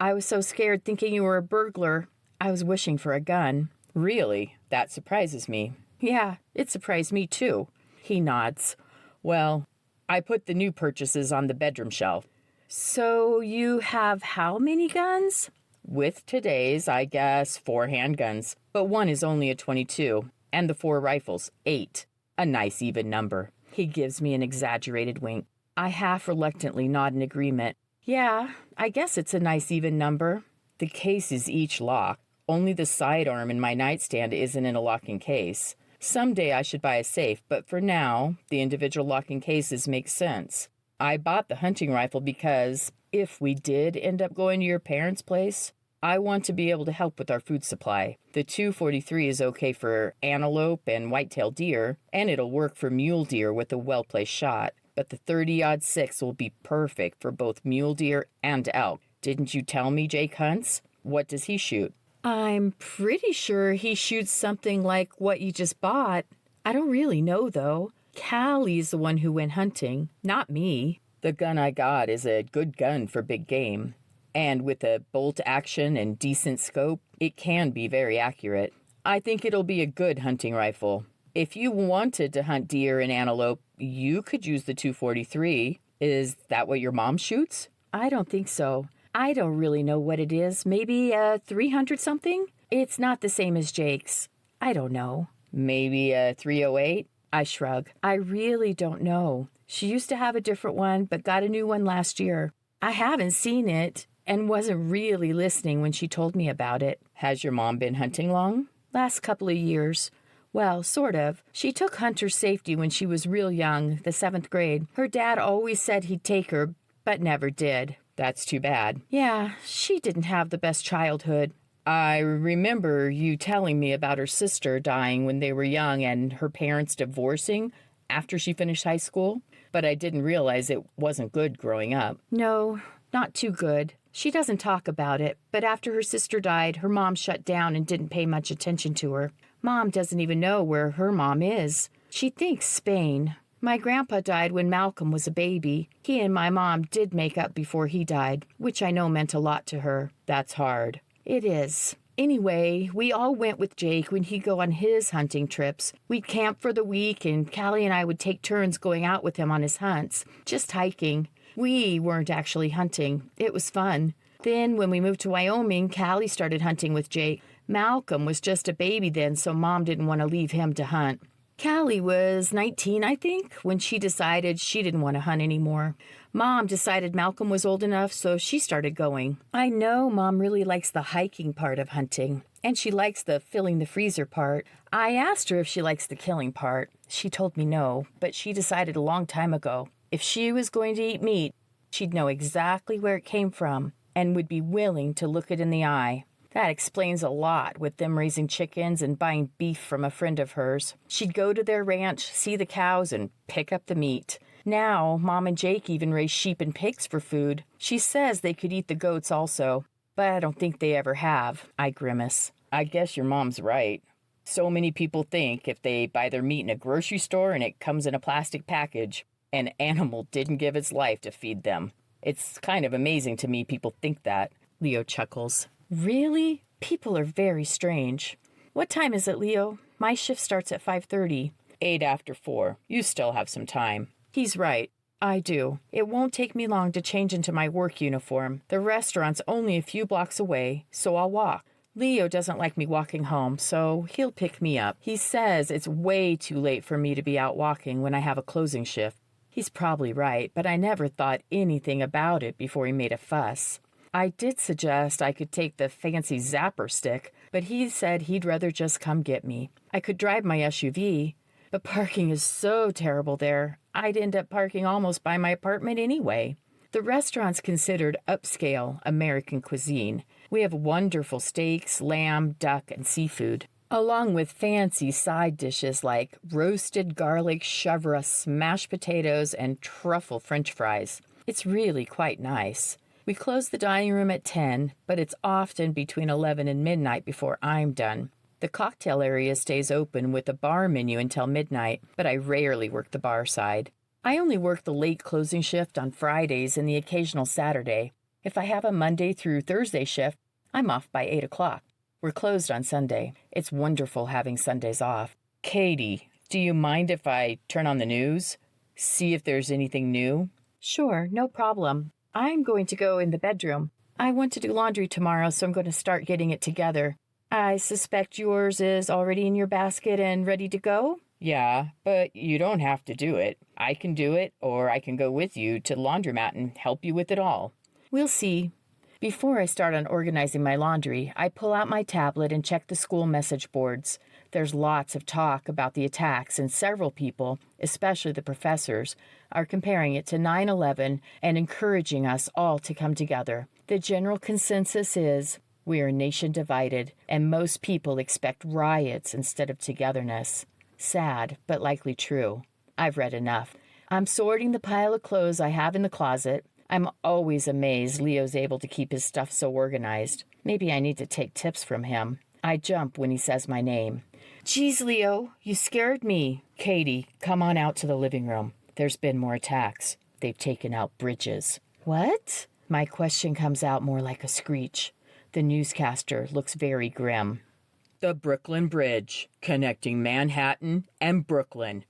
I was so scared thinking you were a burglar. I was wishing for a gun. Really? That surprises me. Yeah, it surprised me, too. He nods. Well, I put the new purchases on the bedroom shelf. So you have how many guns? With today's, I guess, 4 handguns, but one is only a 22, and the 4 rifles, 8. A nice even number. He gives me an exaggerated wink. I half reluctantly nod in agreement. Yeah, I guess it's a nice even number. The case is each locked. Only the sidearm in my nightstand isn't in a locking case. Someday I should buy a safe, but for now, the individual locking cases make sense. I bought the hunting rifle because, if we did end up going to your parents' place, I want to be able to help with our food supply. The 243 is okay for antelope and white-tailed deer, and it'll work for mule deer with a well-placed shot. But the 30-06 will be perfect for both mule deer and elk. Didn't you tell me Jake hunts? What does he shoot? I'm pretty sure he shoots something like what you just bought. I don't really know, though. Callie's the one who went hunting, not me. The gun I got is a good gun for big game. And with a bolt action and decent scope, it can be very accurate. I think it'll be a good hunting rifle. If you wanted to hunt deer and antelope, you could use the 243. Is that what your mom shoots? I don't think so. I don't really know what it is. Maybe a 300 something? It's not the same as Jake's. I don't know. Maybe a 308? I shrug. I really don't know. She used to have a different one, but got a new one last year. I haven't seen it and wasn't really listening when she told me about it. Has your mom been hunting long? Last couple of years. Well, sort of. She took hunter safety when she was real young, the 7th grade. Her dad always said he'd take her, but never did. That's too bad. Yeah, she didn't have the best childhood. I remember you telling me about her sister dying when they were young and her parents divorcing after she finished high school, but I didn't realize it wasn't good growing up. No, not too good. She doesn't talk about it, but after her sister died, her mom shut down and didn't pay much attention to her. Mom doesn't even know where her mom is. She thinks Spain. My grandpa died when Malcolm was a baby. He and my mom did make up before he died, which I know meant a lot to her. That's hard. It is. Anyway, we all went with Jake when he'd go on his hunting trips. We'd camp for the week, and Callie and I would take turns going out with him on his hunts, just hiking. We weren't actually hunting. It was fun. Then, when we moved to Wyoming, Callie started hunting with Jake. Malcolm was just a baby then, so Mom didn't want to leave him to hunt. Callie was 19, I think, when she decided she didn't want to hunt anymore. Mom decided Malcolm was old enough, so she started going. I know Mom really likes the hiking part of hunting, and she likes the filling the freezer part. I asked her if she likes the killing part. She told me no, but she decided a long time ago. If she was going to eat meat, she'd know exactly where it came from and would be willing to look it in the eye. That explains a lot with them raising chickens and buying beef from a friend of hers. She'd go to their ranch, see the cows, and pick up the meat. Now, Mom and Jake even raise sheep and pigs for food. She says they could eat the goats also, but I don't think they ever have. I grimace. I guess your mom's right. So many people think if they buy their meat in a grocery store and it comes in a plastic package, an animal didn't give its life to feed them. It's kind of amazing to me people think that. Leo chuckles. Really? People are very strange. What time is it, Leo? My shift starts at 5:30. 8 after 4. You still have some time. He's right. I do. It won't take me long to change into my work uniform. The restaurant's only a few blocks away, so I'll walk. Leo doesn't like me walking home, so he'll pick me up. He says it's way too late for me to be out walking when I have a closing shift. He's probably right, but I never thought anything about it before he made a fuss. I did suggest I could take the fancy zapper stick, but he said he'd rather just come get me. I could drive my SUV, but parking is so terrible there, I'd end up parking almost by my apartment anyway. The restaurant's considered upscale American cuisine. We have wonderful steaks, lamb, duck, and seafood, along with fancy side dishes like roasted garlic chevre, mashed potatoes, and truffle French fries. It's really quite nice. We close the dining room at 10, but it's often between 11 and midnight before I'm done. The cocktail area stays open with a bar menu until midnight, but I rarely work the bar side. I only work the late closing shift on Fridays and the occasional Saturday. If I have a Monday through Thursday shift, I'm off by 8 o'clock. We're closed on Sunday. It's wonderful having Sundays off. Katie, do you mind if I turn on the news? See if there's anything new? Sure, no problem. I'm going to go in the bedroom. I want to do laundry tomorrow, so I'm going to start getting it together. I suspect yours is already in your basket and ready to go? Yeah, but you don't have to do it. I can do it, or I can go with you to the laundromat and help you with it all. We'll see. Before I start on organizing my laundry, I pull out my tablet and check the school message boards. There's lots of talk about the attacks, and several people, especially the professors, are comparing it to 9/11 and encouraging us all to come together. The general consensus is we are a nation divided, and most people expect riots instead of togetherness. Sad, but likely true. I've read enough. I'm sorting the pile of clothes I have in the closet. I'm always amazed Leo's able to keep his stuff so organized. Maybe I need to take tips from him. I jump when he says my name. Geez, Leo, you scared me. Katie, come on out to the living room. There's been more attacks. They've taken out bridges. What? My question comes out more like a screech. The newscaster looks very grim. The Brooklyn Bridge, connecting Manhattan and Brooklyn.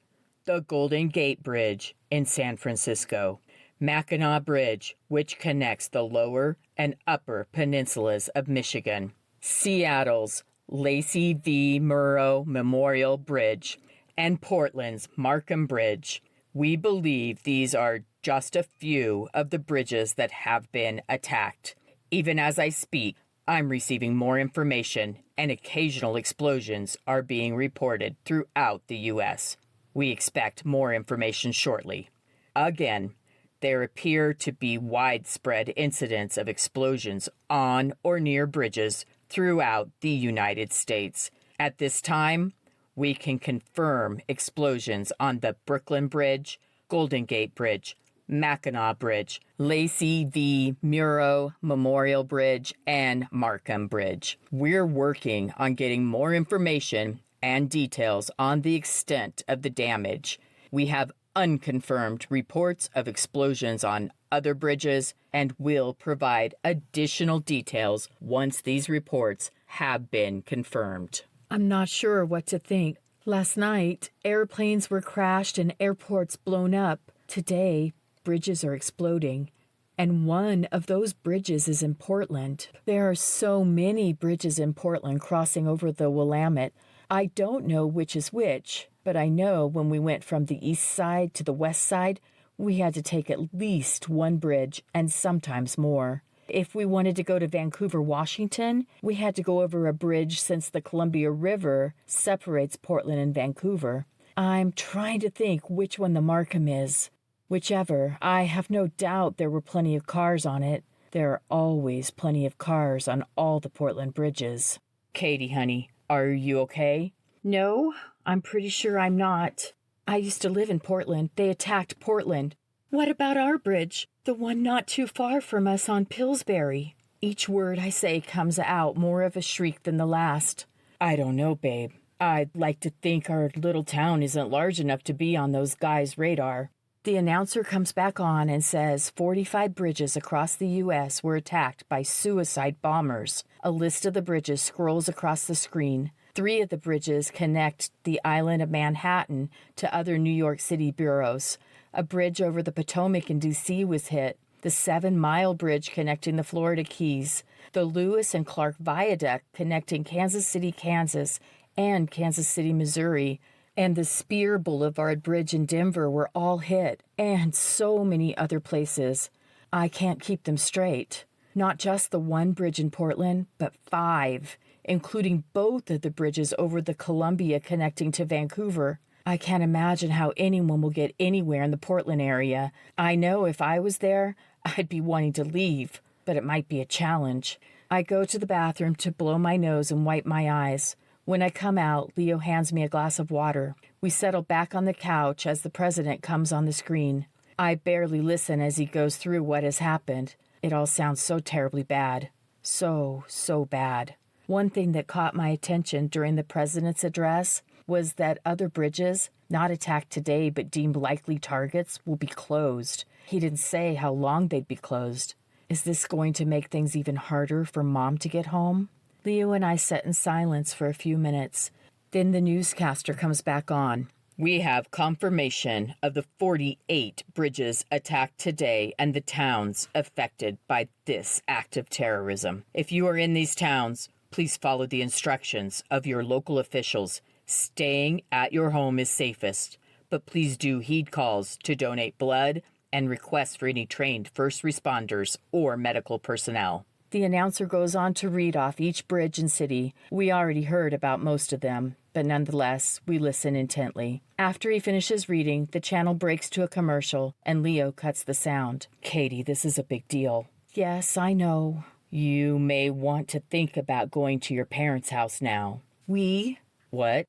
The Golden Gate Bridge in San Francisco. Mackinac Bridge, which connects the lower and upper peninsulas of Michigan. Seattle's Lacey V. Murrow Memorial Bridge. And Portland's Markham Bridge. We believe these are just a few of the bridges that have been attacked. Even as I speak, I'm receiving more information, and occasional explosions are being reported throughout the U.S. We expect more information shortly. Again, there appear to be widespread incidents of explosions on or near bridges throughout the United States. At this time, we can confirm explosions on the Brooklyn Bridge, Golden Gate Bridge, Mackinac Bridge, Lacey V. Murrow Memorial Bridge, and Markham Bridge. We're working on getting more information and details on the extent of the damage. We have unconfirmed reports of explosions on other bridges and will provide additional details once these reports have been confirmed. I'm not sure what to think. Last night, airplanes were crashed and airports blown up. Today, bridges are exploding, and one of those bridges is in Portland. There are so many bridges in Portland crossing over the Willamette. I don't know which is which, but I know when we went from the east side to the west side, we had to take at least one bridge and sometimes more. If we wanted to go to Vancouver, Washington, we had to go over a bridge since the Columbia River separates Portland and Vancouver. I'm trying to think which one the Markham is. Whichever, I have no doubt there were plenty of cars on it. There are always plenty of cars on all the Portland bridges. Katie, honey, are you okay? No, I'm pretty sure I'm not. I used to live in Portland. They attacked Portland. What about our bridge? The one not too far from us on Pillsbury. Each word I say comes out more of a shriek than the last. I don't know, babe. I'd like to think our little town isn't large enough to be on those guys' radar. The announcer comes back on and says 45 bridges across the U.S. were attacked by suicide bombers. A list of the bridges scrolls across the screen. 3 of the bridges connect the island of Manhattan to other New York City boroughs. A bridge over the Potomac in D.C. was hit. The 7-mile bridge connecting the Florida Keys. The Lewis and Clark Viaduct connecting Kansas City, Kansas, and Kansas City, Missouri. And the Spear Boulevard Bridge in Denver were all hit, and so many other places. I can't keep them straight. Not just the one bridge in Portland, but 5, including both of the bridges over the Columbia connecting to Vancouver. I can't imagine how anyone will get anywhere in the Portland area. I know if I was there, I'd be wanting to leave, but it might be a challenge. I go to the bathroom to blow my nose and wipe my eyes. When I come out, Leo hands me a glass of water. We settle back on the couch as the president comes on the screen. I barely listen as he goes through what has happened. It all sounds so terribly bad. So bad. One thing that caught my attention during the president's address was that other bridges, not attacked today but deemed likely targets, will be closed. He didn't say how long they'd be closed. Is this going to make things even harder for Mom to get home? Leo and I sat in silence for a few minutes. Then the newscaster comes back on. We have confirmation of the 48 bridges attacked today and the towns affected by this act of terrorism. If you are in these towns, please follow the instructions of your local officials. Staying at your home is safest, but please do heed calls to donate blood and requests for any trained first responders or medical personnel. The announcer goes on to read off each bridge and city. We already heard about most of them, but nonetheless, we listen intently. After he finishes reading, the channel breaks to a commercial, and Leo cuts the sound. Katie, this is a big deal. Yes, I know. You may want to think about going to your parents' house now. We? What?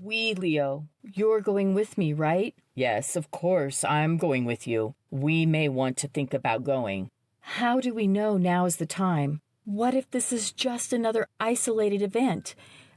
We, Leo. You're going with me, right? Yes, of course, I'm going with you. We may want to think about going. How do we know now is the time? What if this is just another isolated event?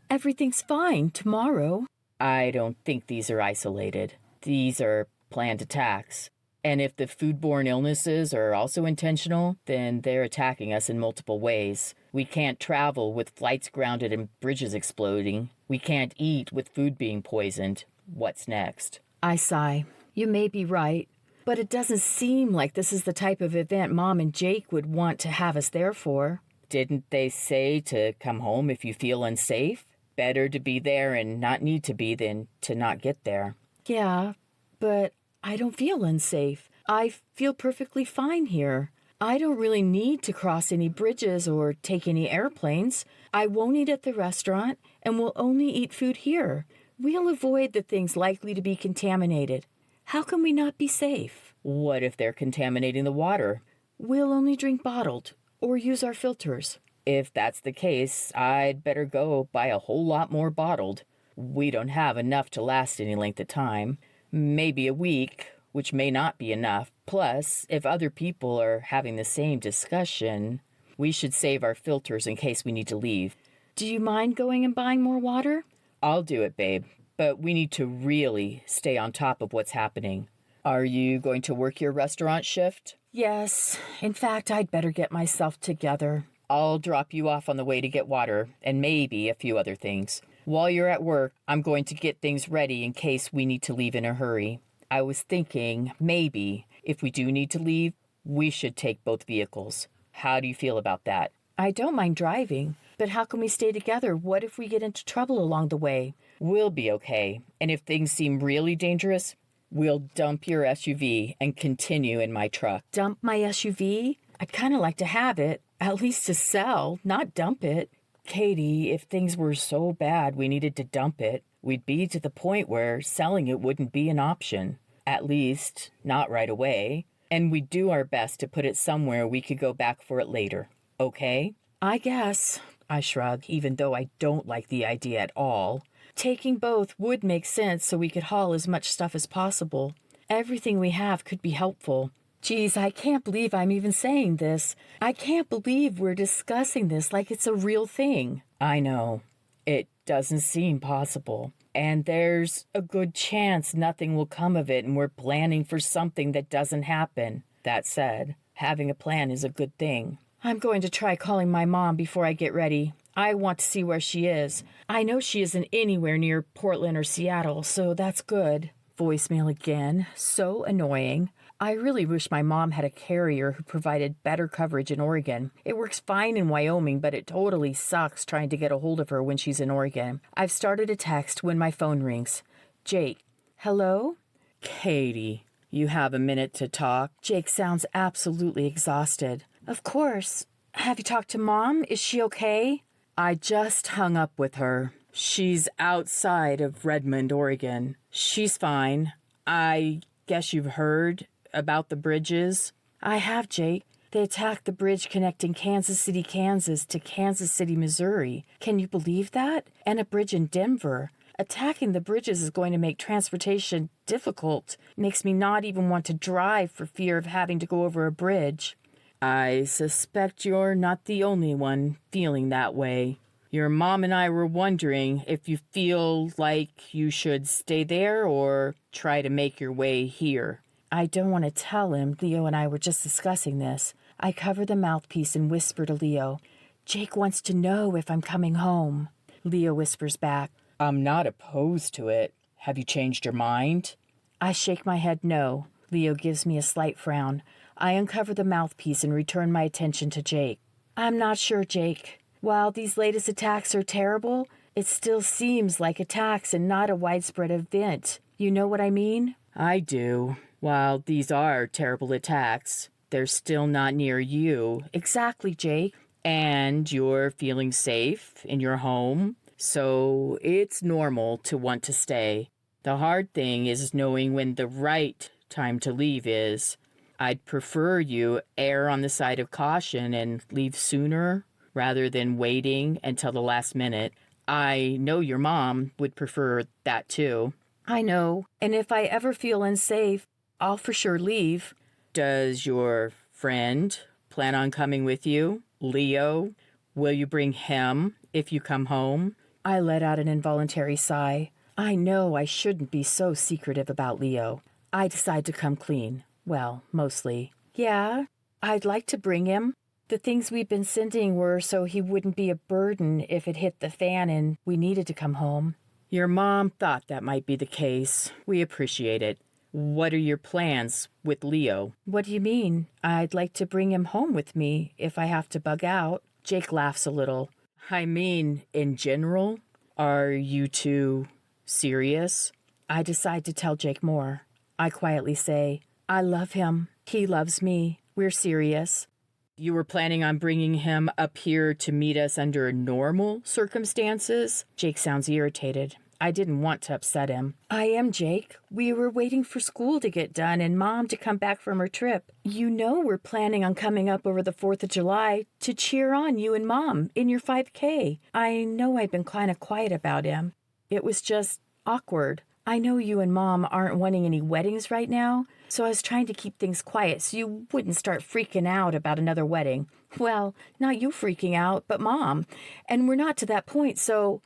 Everything's fine tomorrow. I don't think these are isolated. These are planned attacks. And if the foodborne illnesses are also intentional, then they're attacking us in multiple ways. We can't travel with flights grounded and bridges exploding. We can't eat with food being poisoned. What's next? I sigh. You may be right, but it doesn't seem like this is the type of event Mom and Jake would want to have us there for. Didn't they say to come home if you feel unsafe? Better to be there and not need to be than to not get there. Yeah, but I don't feel unsafe. I feel perfectly fine here. I don't really need to cross any bridges or take any airplanes. I won't eat at the restaurant and will only eat food here. We'll avoid the things likely to be contaminated. How can we not be safe? What if they're contaminating the water? We'll only drink bottled or use our filters. If that's the case, I'd better go buy a whole lot more bottled. We don't have enough to last any length of time. Maybe a week, which may not be enough. Plus, if other people are having the same discussion, we should save our filters in case we need to leave. Do you mind going and buying more water? I'll do it, babe. But we need to really stay on top of what's happening. Are you going to work your restaurant shift? Yes. In fact, I'd better get myself together. I'll drop you off on the way to get water and maybe a few other things. While you're at work, I'm going to get things ready in case we need to leave in a hurry. I was thinking maybe if we do need to leave, we should take both vehicles. How do you feel about that? I don't mind driving, but how can we stay together? What if we get into trouble along the way? We'll be okay. And if things seem really dangerous, we'll dump your SUV and continue in my truck. Dump my SUV? I'd kind of like to have it, at least to sell, not dump it. Katie, if things were so bad we needed to dump it, we'd be to the point where selling it wouldn't be an option. At least, not right away. And we'd do our best to put it somewhere we could go back for it later. Okay? I guess. I shrug, even though I don't like the idea at all. Taking both would make sense so we could haul as much stuff as possible. Everything we have could be helpful. Geez, I can't believe I'm even saying this. I can't believe we're discussing this like it's a real thing. I know. It doesn't seem possible. And there's a good chance nothing will come of it and we're planning for something that doesn't happen. That said, having a plan is a good thing. I'm going to try calling my mom before I get ready. I want to see where she is. I know she isn't anywhere near Portland or Seattle, so that's good. Voicemail again. So annoying. I really wish my mom had a carrier who provided better coverage in Oregon. It works fine in Wyoming, but it totally sucks trying to get a hold of her when she's in Oregon. I've started a text when my phone rings. Jake. Hello? Katie. You have a minute to talk? Jake sounds absolutely exhausted. Of course. Have you talked to Mom? Is she okay? I just hung up with her. She's outside of Redmond, Oregon. She's fine. I guess you've heard about the bridges? I have, Jake. They attacked the bridge connecting Kansas City, Kansas to Kansas City, Missouri. Can you believe that? And a bridge in Denver. Attacking the bridges is going to make transportation difficult. Makes me not even want to drive for fear of having to go over a bridge. I suspect you're not the only one feeling that way. Your mom and I were wondering if you feel like you should stay there or try to make your way here. I don't want to tell him. Leo and I were just discussing this. I cover the mouthpiece and whisper to Leo, Jake wants to know if I'm coming home. Leo whispers back, I'm not opposed to it. Have you changed your mind? I shake my head no. Leo gives me a slight frown. I uncover the mouthpiece and return my attention to Jake. I'm not sure, Jake. While these latest attacks are terrible, it still seems like attacks and not a widespread event. You know what I mean? I do. While these are terrible attacks, they're still not near you. Exactly, Jake. And you're feeling safe in your home, so it's normal to want to stay. The hard thing is knowing when the right time to leave is. I'd prefer you err on the side of caution and leave sooner rather than waiting until the last minute. I know your mom would prefer that too. I know, and if I ever feel unsafe, I'll for sure leave. Does your friend plan on coming with you? Leo, will you bring him if you come home? I let out an involuntary sigh. I know I shouldn't be so secretive about Leo. I decide to come clean. Well, mostly. Yeah, I'd like to bring him. The things we've been sending were so he wouldn't be a burden if it hit the fan and we needed to come home. Your mom thought that might be the case. We appreciate it. What are your plans with Leo? What do you mean? I'd like to bring him home with me if I have to bug out. Jake laughs a little. I mean, in general? Are you two serious? I decide to tell Jake more. I quietly say, I love him. He loves me. We're serious. You were planning on bringing him up here to meet us under normal circumstances? Jake sounds irritated. I didn't want to upset him. I am, Jake. We were waiting for school to get done and Mom to come back from her trip. You know we're planning on coming up over the 4th of July to cheer on you and Mom in your 5K. I know I've been kind of quiet about him. It was just awkward. I know you and Mom aren't wanting any weddings right now, so I was trying to keep things quiet so you wouldn't start freaking out about another wedding. Well, not you freaking out, but Mom. And we're not to that point, so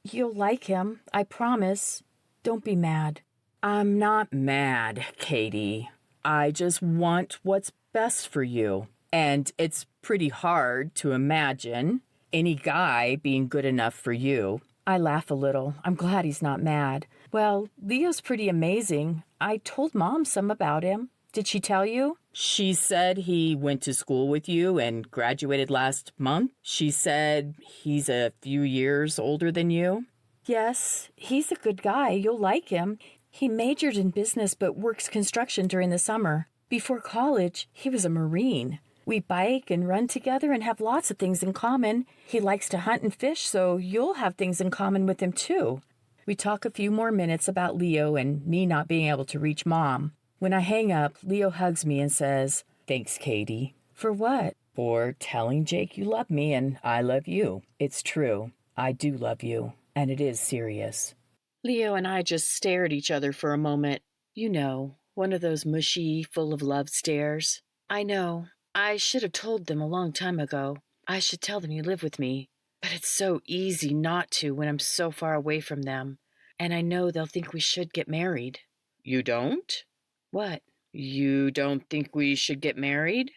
you'll like him, I promise. Don't be mad. I'm not mad, Katie. I just want what's best for you. And it's pretty hard to imagine any guy being good enough for you. I laugh a little. I'm glad he's not mad. Well, Leo's pretty amazing. I told Mom some about him. Did she tell you? She said he went to school with you and graduated last month. She said he's a few years older than you. Yes, he's a good guy. You'll like him. He majored in business but works construction during the summer. Before college, he was a Marine. We bike and run together and have lots of things in common. He likes to hunt and fish, so you'll have things in common with him too. We talk a few more minutes about Leo and me not being able to reach Mom. When I hang up, Leo hugs me and says, Thanks, Katie. For what? For telling Jake you love me and I love you. It's true. I do love you, and it is serious. Leo and I just stare at each other for a moment. You know, one of those mushy, full of love stares. I know. I should have told them a long time ago. I should tell them you live with me. But it's so easy not to when I'm so far away from them. And I know they'll think we should get married. You don't? What? You don't think we should get married?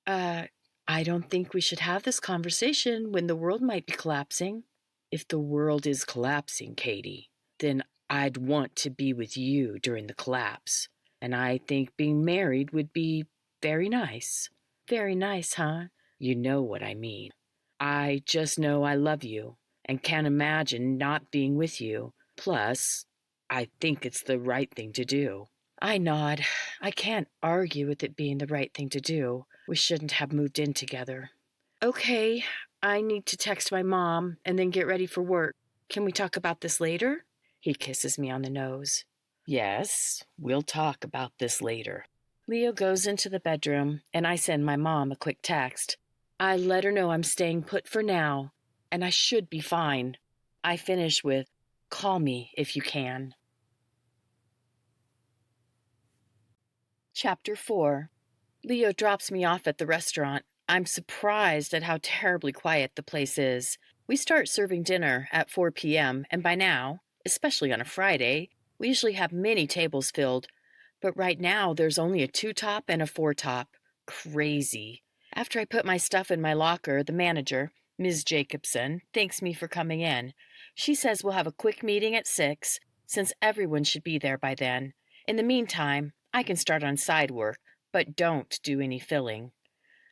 I don't think we should have this conversation when the world might be collapsing. If the world is collapsing, Katie, then I'd want to be with you during the collapse. And I think being married would be very nice. Very nice, huh? You know what I mean. I just know I love you and can't imagine not being with you. Plus, I think it's the right thing to do. I nod. I can't argue with it being the right thing to do. We shouldn't have moved in together. Okay, I need to text my mom and then get ready for work. Can we talk about this later? He kisses me on the nose. Yes, we'll talk about this later. Leo goes into the bedroom and I send my mom a quick text. I let her know I'm staying put for now and I should be fine. I finish with, call me if you can. Chapter 4. Leo drops me off at the restaurant. I'm surprised at how terribly quiet the place is. We start serving dinner at 4 p.m., and by now, especially on a Friday, we usually have many tables filled. But right now, there's only a 2-top and a 4-top. Crazy. After I put my stuff in my locker, the manager, Ms. Jacobson, thanks me for coming in. She says we'll have a quick meeting at 6, since everyone should be there by then. In the meantime, I can start on side work, but don't do any filling.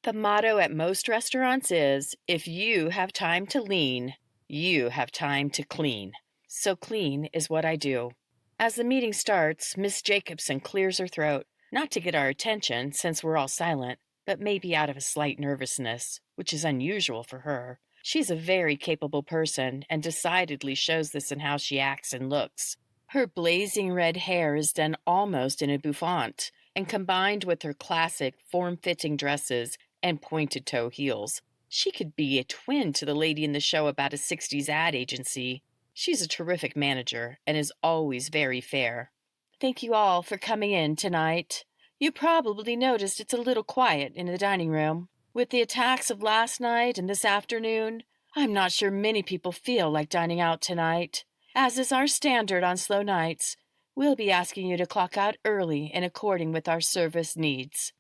The motto at most restaurants is, if you have time to lean, you have time to clean. So clean is what I do. As the meeting starts, Miss Jacobson clears her throat, not to get our attention since we're all silent, but maybe out of a slight nervousness, which is unusual for her. She's a very capable person and decidedly shows this in how she acts and looks. Her blazing red hair is done almost in a bouffant, and combined with her classic form-fitting dresses and pointed-toe heels, she could be a twin to the lady in the show about a 60s ad agency. She's a terrific manager and is always very fair. Thank you all for coming in tonight. You probably noticed it's a little quiet in the dining room. With the attacks of last night and this afternoon, I'm not sure many people feel like dining out tonight. As is our standard on slow nights, we'll be asking you to clock out early in according with our service needs.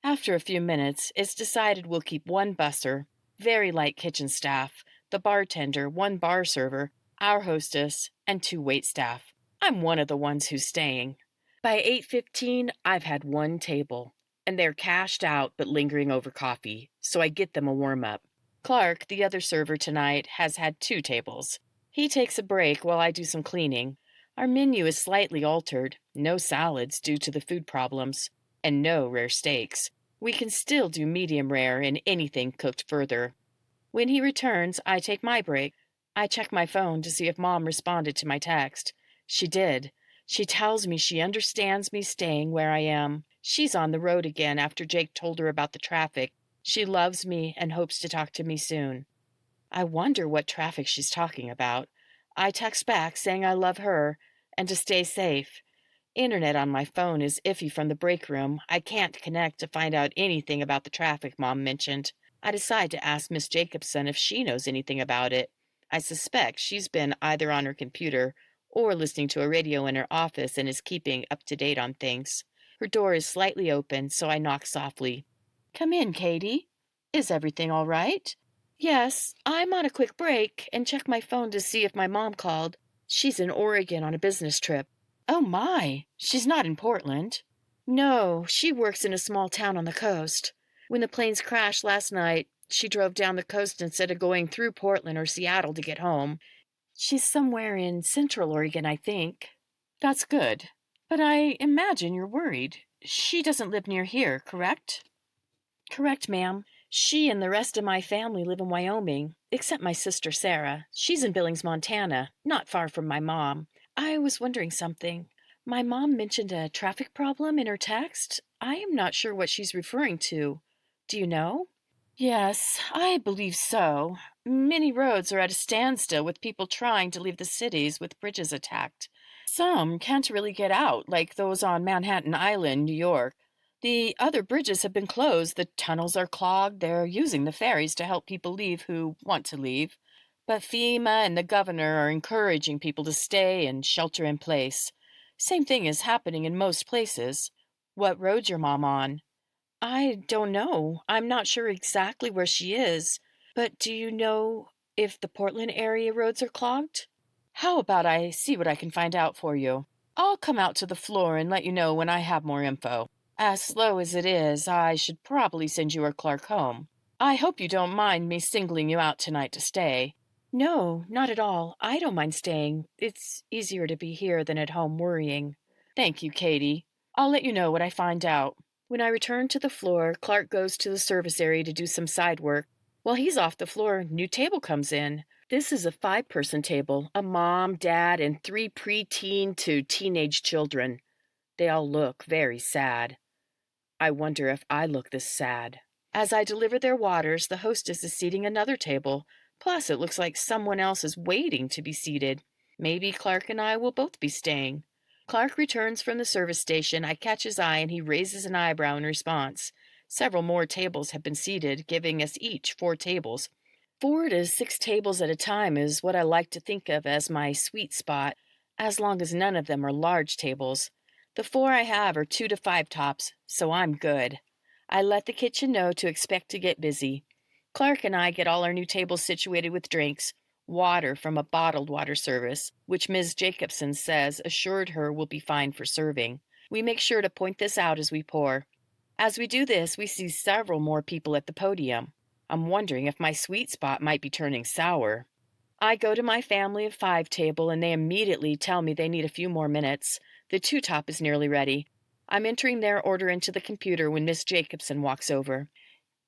After a few minutes, it's decided we'll keep one busser, very light kitchen staff, the bartender, one bar server, our hostess, and 2 waitstaff. I'm one of the ones who's staying. By 8:15, I've had 1 table, and they're cashed out but lingering over coffee, so I get them a warm-up. Clark, the other server tonight, has had 2 tables. He takes a break while I do some cleaning. Our menu is slightly altered, no salads due to the food problems, and no rare steaks. We can still do medium rare and anything cooked further. When he returns, I take my break. I check my phone to see if Mom responded to my text. She did. She tells me she understands me staying where I am. She's on the road again after Jake told her about the traffic. She loves me and hopes to talk to me soon. I wonder what traffic she's talking about. I text back saying I love her and to stay safe. Internet on my phone is iffy from the break room. I can't connect to find out anything about the traffic Mom mentioned. I decide to ask Miss Jacobson if she knows anything about it. I suspect she's been either on her computer or listening to a radio in her office and is keeping up to date on things. Her door is slightly open, so I knock softly. Come in, Katie. Is everything all right? Yes, I'm on a quick break and check my phone to see if my mom called. She's in Oregon on a business trip. Oh my, she's not in Portland. No, she works in a small town on the coast. When the planes crashed last night, she drove down the coast instead of going through Portland or Seattle to get home. She's somewhere in Central Oregon, I think. That's good. But I imagine you're worried. She doesn't live near here, correct? Correct, ma'am. She and the rest of my family live in Wyoming, except my sister Sarah. She's in Billings, Montana, not far from my mom. I was wondering something. My mom mentioned a traffic problem in her text. I am not sure what she's referring to. Do you know? Yes, I believe so. Many roads are at a standstill with people trying to leave the cities with bridges attacked. Some can't really get out, like those on Manhattan Island, New York. The other bridges have been closed, the tunnels are clogged, they're using the ferries to help people leave who want to leave. But FEMA and the governor are encouraging people to stay and shelter in place. Same thing is happening in most places. What road's your mom on? I don't know. I'm not sure exactly where she is. But do you know if the Portland area roads are clogged? How about I see what I can find out for you? I'll come out to the floor and let you know when I have more info. As slow as it is, I should probably send you or Clark home. I hope you don't mind me singling you out tonight to stay. No, not at all. I don't mind staying. It's easier to be here than at home worrying. Thank you, Katie. I'll let you know what I find out. When I return to the floor, Clark goes to the service area to do some side work. While he's off the floor, a new table comes in. This is a 5-person table, a mom, dad, and 3 preteen to teenage children. They all look very sad. I wonder if I look this sad. As I deliver their waters, the hostess is seating another table. Plus, it looks like someone else is waiting to be seated. Maybe Clark and I will both be staying. Clark returns from the service station. I catch his eye and he raises an eyebrow in response. Several more tables have been seated, giving us each 4 tables. 4 to 6 tables at a time is what I like to think of as my sweet spot, as long as none of them are large tables. The 4 I have are 2 to 5 tops, so I'm good. I let the kitchen know to expect to get busy. Clark and I get all our new tables situated with drinks, water from a bottled water service, which Ms. Jacobson says assured her will be fine for serving. We make sure to point this out as we pour. As we do this, we see several more people at the podium. I'm wondering if my sweet spot might be turning sour. I go to my family of 5 table, and they immediately tell me they need a few more minutes. The 2 top is nearly ready. I'm entering their order into the computer when Miss Jacobson walks over.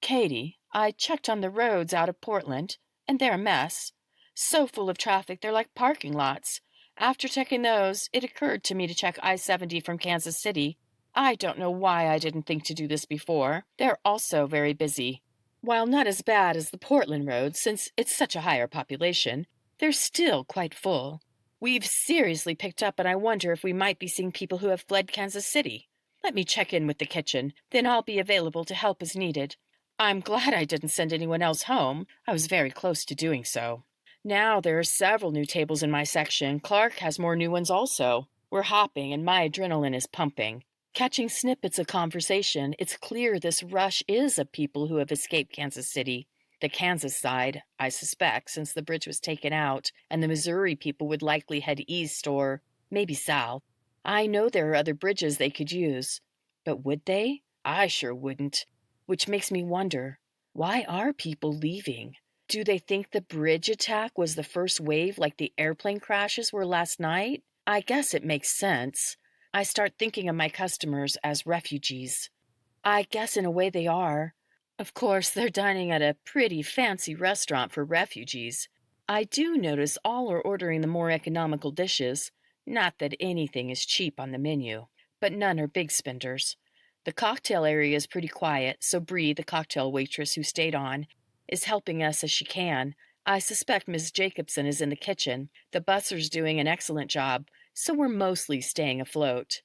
Katie, I checked on the roads out of Portland, and they're a mess. So full of traffic, they're like parking lots. After checking those, it occurred to me to check I-70 from Kansas City. I don't know why I didn't think to do this before. They're also very busy. While not as bad as the Portland road, since it's such a higher population, they're still quite full. We've seriously picked up, and I wonder if we might be seeing people who have fled Kansas City. Let me check in with the kitchen, then I'll be available to help as needed. I'm glad I didn't send anyone else home. I was very close to doing so. Now there are several new tables in my section. Clark has more new ones also. We're hopping, and my adrenaline is pumping. Catching snippets of conversation, it's clear this rush is of people who have escaped Kansas City. The Kansas side, I suspect, since the bridge was taken out, and the Missouri people would likely head east or maybe south. I know there are other bridges they could use. But would they? I sure wouldn't. Which makes me wonder, why are people leaving? Do they think the bridge attack was the first wave like the airplane crashes were last night? I guess it makes sense. I start thinking of my customers as refugees. I guess in a way they are. Of course, they're dining at a pretty fancy restaurant for refugees. I do notice all are ordering the more economical dishes. Not that anything is cheap on the menu, but none are big spenders. The cocktail area is pretty quiet, so Bree, the cocktail waitress who stayed on, is helping us as she can. I suspect Miss Jacobson is in the kitchen. The busser's doing an excellent job, so we're mostly staying afloat.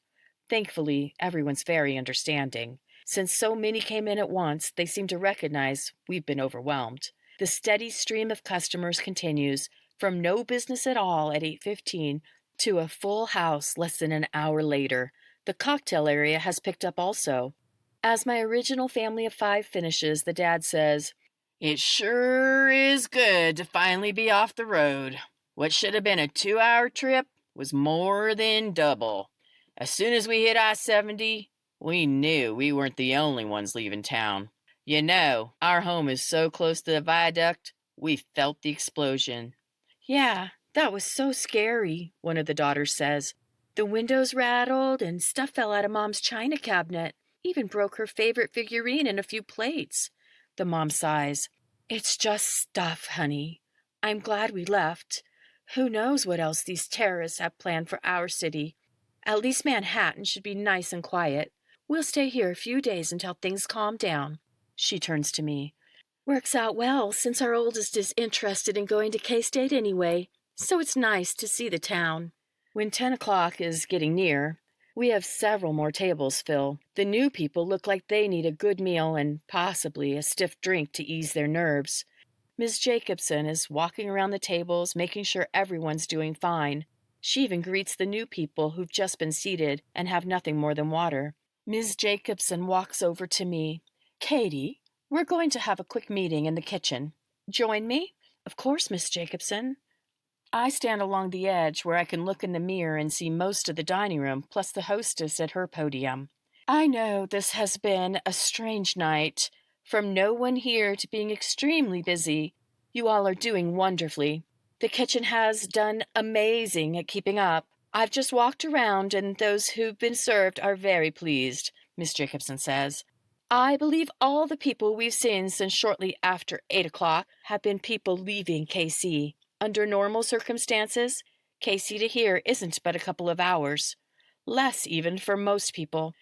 Thankfully, everyone's very understanding. Since so many came in at once, they seem to recognize we've been overwhelmed. The steady stream of customers continues, from no business at all at 8:15 to a full house less than an hour later. The cocktail area has picked up also. As my original family of 5 finishes, the dad says, "It sure is good to finally be off the road. What should have been a 2-hour trip was more than double. As soon as we hit I-70, we knew we weren't the only ones leaving town. You know, our home is so close to the viaduct, we felt the explosion." "Yeah, that was so scary," one of the daughters says. "The windows rattled and stuff fell out of Mom's china cabinet. Even broke her favorite figurine and a few plates." The mom sighs. "It's just stuff, honey. I'm glad we left. Who knows what else these terrorists have planned for our city. At least Manhattan should be nice and quiet. We'll stay here a few days until things calm down." She turns to me. "Works out well since our oldest is interested in going to K-State anyway, so it's nice to see the town." When 10 o'clock is getting near, we have several more tables fill. The new people look like they need a good meal and possibly a stiff drink to ease their nerves. Ms. Jacobson is walking around the tables, making sure everyone's doing fine. She even greets the new people who've just been seated and have nothing more than water. Ms. Jacobson walks over to me. "Katie, we're going to have a quick meeting in the kitchen. Join me?" "Of course, Miss Jacobson." I stand along the edge where I can look in the mirror and see most of the dining room, plus the hostess at her podium. "I know this has been a strange night. From no one here to being extremely busy. You all are doing wonderfully. The kitchen has done amazing at keeping up. I've just walked around, and those who've been served are very pleased," Miss Jacobson says. "I believe all the people we've seen since shortly after 8 o'clock have been people leaving KC. Under normal circumstances, KC to here isn't but a couple of hours. Less even for most people.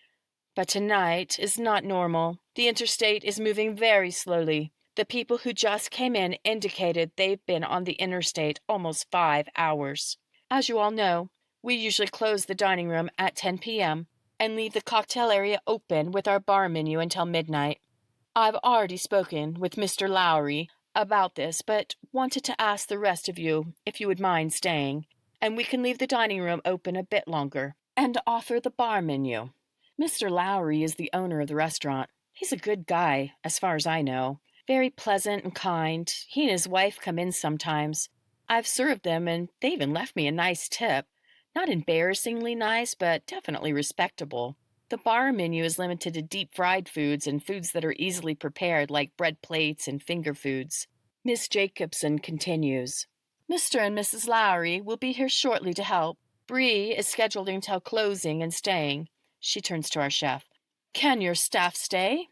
But tonight is not normal. The interstate is moving very slowly. The people who just came in indicated they've been on the interstate almost 5 hours. As you all know, we usually close the dining room at 10 p.m., and leave the cocktail area open with our bar menu until midnight. I've already spoken with Mr. Lowry about this, but wanted to ask the rest of you if you would mind staying, and we can leave the dining room open a bit longer and offer the bar menu. Mr. Lowry is the owner of the restaurant. He's a good guy, as far as I know. Very pleasant and kind. He and his wife come in sometimes. I've served them, and they even left me a nice tip. Not embarrassingly nice, but definitely respectable. The bar menu is limited to deep-fried foods and foods that are easily prepared, like bread plates and finger foods. Miss Jacobson continues. Mr. and Mrs. Lowry will be here shortly to help. Bree is scheduled until closing and staying. She turns to our chef. Can your staff stay?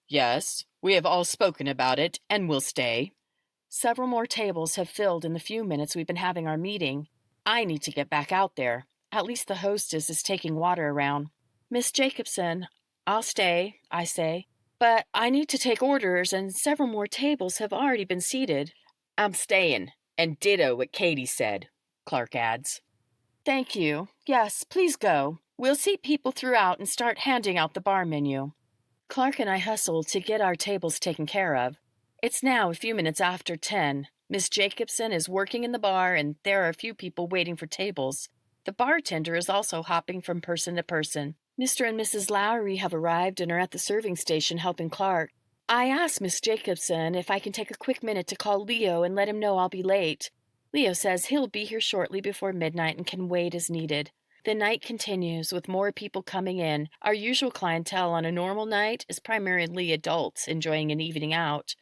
Yes, we have all spoken about it and will stay. Several more tables have filled in the few minutes we've been having our meeting. I need to get back out there. At least the hostess is taking water around. Miss Jacobson, I'll stay, I say. But I need to take orders, and several more tables have already been seated. I'm staying, and ditto what Katie said, Clark adds. Thank you. Yes, please go. We'll seat people throughout and start handing out the bar menu. Clark and I hustle to get our tables taken care of. It's now a few minutes after 10. Miss Jacobson is working in the bar, and there are a few people waiting for tables. The bartender is also hopping from person to person. Mr. and Mrs. Lowry have arrived and are at the serving station helping Clark. I asked Miss Jacobson if I can take a quick minute to call Leo and let him know I'll be late. Leo says he'll be here shortly before midnight and can wait as needed. The night continues, with more people coming in. Our usual clientele on a normal night is primarily adults enjoying an evening out.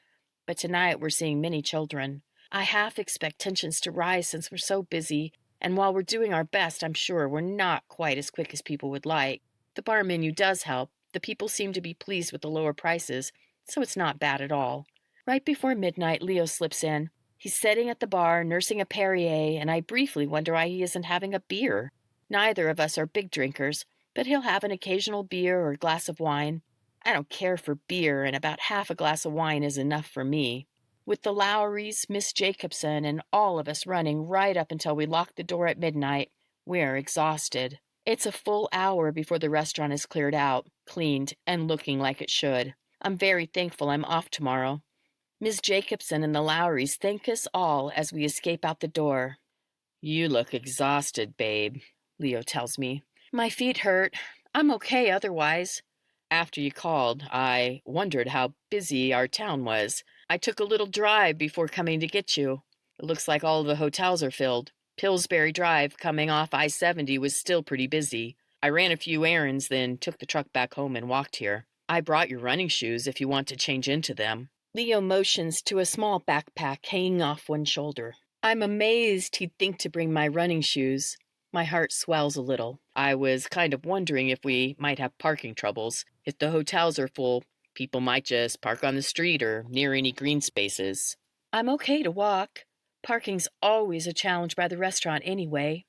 But tonight we're seeing many children. I half expect tensions to rise since we're so busy, and while we're doing our best, I'm sure we're not quite as quick as people would like. The bar menu does help. The people seem to be pleased with the lower prices, so it's not bad at all. Right before midnight, Leo slips in. He's sitting at the bar, nursing a Perrier, and I briefly wonder why he isn't having a beer. Neither of us are big drinkers, but he'll have an occasional beer or glass of wine. I don't care for beer, and about half a glass of wine is enough for me. With the Lowrys, Miss Jacobson, and all of us running right up until we lock the door at midnight, we're exhausted. It's a full hour before the restaurant is cleared out, cleaned, and looking like it should. I'm very thankful I'm off tomorrow. Miss Jacobson and the Lowrys thank us all as we escape out the door. You look exhausted, babe, Leo tells me. My feet hurt. I'm okay otherwise. After you called, I wondered how busy our town was. I took a little drive before coming to get you. It looks like all the hotels are filled. Pillsbury Drive, coming off I-70, was still pretty busy. I ran a few errands, then took the truck back home and walked here. I brought your running shoes if you want to change into them. Leo motions to a small backpack hanging off one shoulder. I'm amazed he'd think to bring my running shoes. My heart swells a little. I was kind of wondering if we might have parking troubles. If the hotels are full, people might just park on the street or near any green spaces. I'm okay to walk. Parking's always a challenge by the restaurant anyway.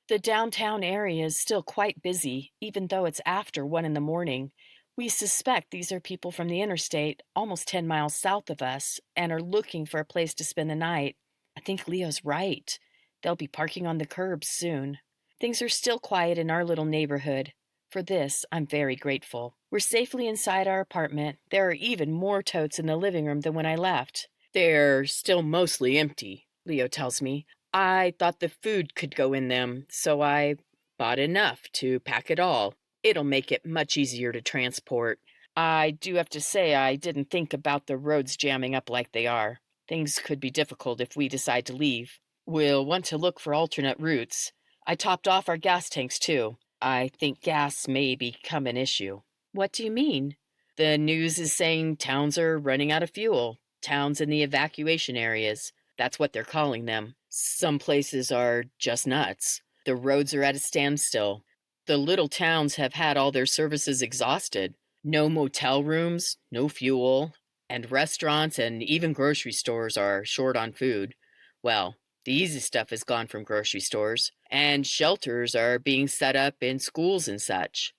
The downtown area is still quite busy, even though it's after 1 a.m. We suspect these are people from the interstate, almost 10 miles south of us, and are looking for a place to spend the night. I think Leo's right. They'll be parking on the curbs soon. Things are still quiet in our little neighborhood. For this, I'm very grateful. We're safely inside our apartment. There are even more totes in the living room than when I left. They're still mostly empty, Leo tells me. I thought the food could go in them, so I bought enough to pack it all. It'll make it much easier to transport. I do have to say I didn't think about the roads jamming up like they are. Things could be difficult if we decide to leave. We'll want to look for alternate routes. I topped off our gas tanks, too. I think gas may become an issue. What do you mean? The news is saying towns are running out of fuel. Towns in the evacuation areas. That's what they're calling them. Some places are just nuts. The roads are at a standstill. The little towns have had all their services exhausted. No motel rooms, no fuel, and restaurants and even grocery stores are short on food. Well, the easy stuff is gone from grocery stores, and shelters are being set up in schools and such.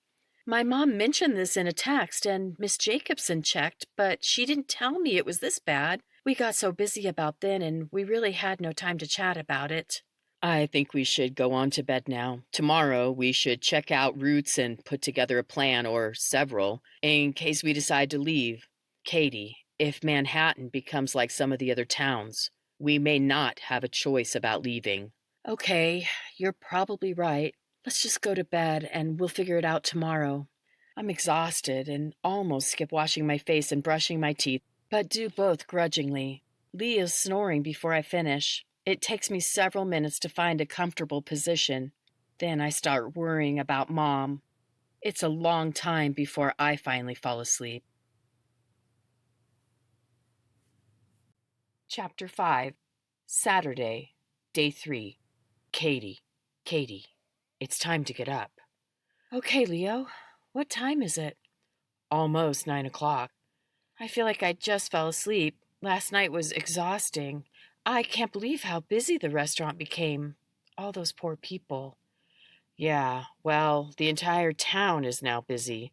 My mom mentioned this in a text, and Miss Jacobson checked, but she didn't tell me it was this bad. We got so busy about then, and we really had no time to chat about it. I think we should go on to bed now. Tomorrow, we should check out routes and put together a plan, or several, in case we decide to leave. Katie, if Manhattan becomes like some of the other towns, we may not have a choice about leaving. Okay, you're probably right. Let's just go to bed and we'll figure it out tomorrow. I'm exhausted and almost skip washing my face and brushing my teeth, but do both grudgingly. Lee is snoring before I finish. It takes me several minutes to find a comfortable position. Then I start worrying about Mom. It's a long time before I finally fall asleep. Chapter 5, Saturday, Day 3. Katie, it's time to get up. Okay, Leo. What time is it? Almost 9 o'clock. I feel like I just fell asleep. Last night was exhausting. I can't believe how busy the restaurant became. All those poor people. Yeah, well, the entire town is now busy.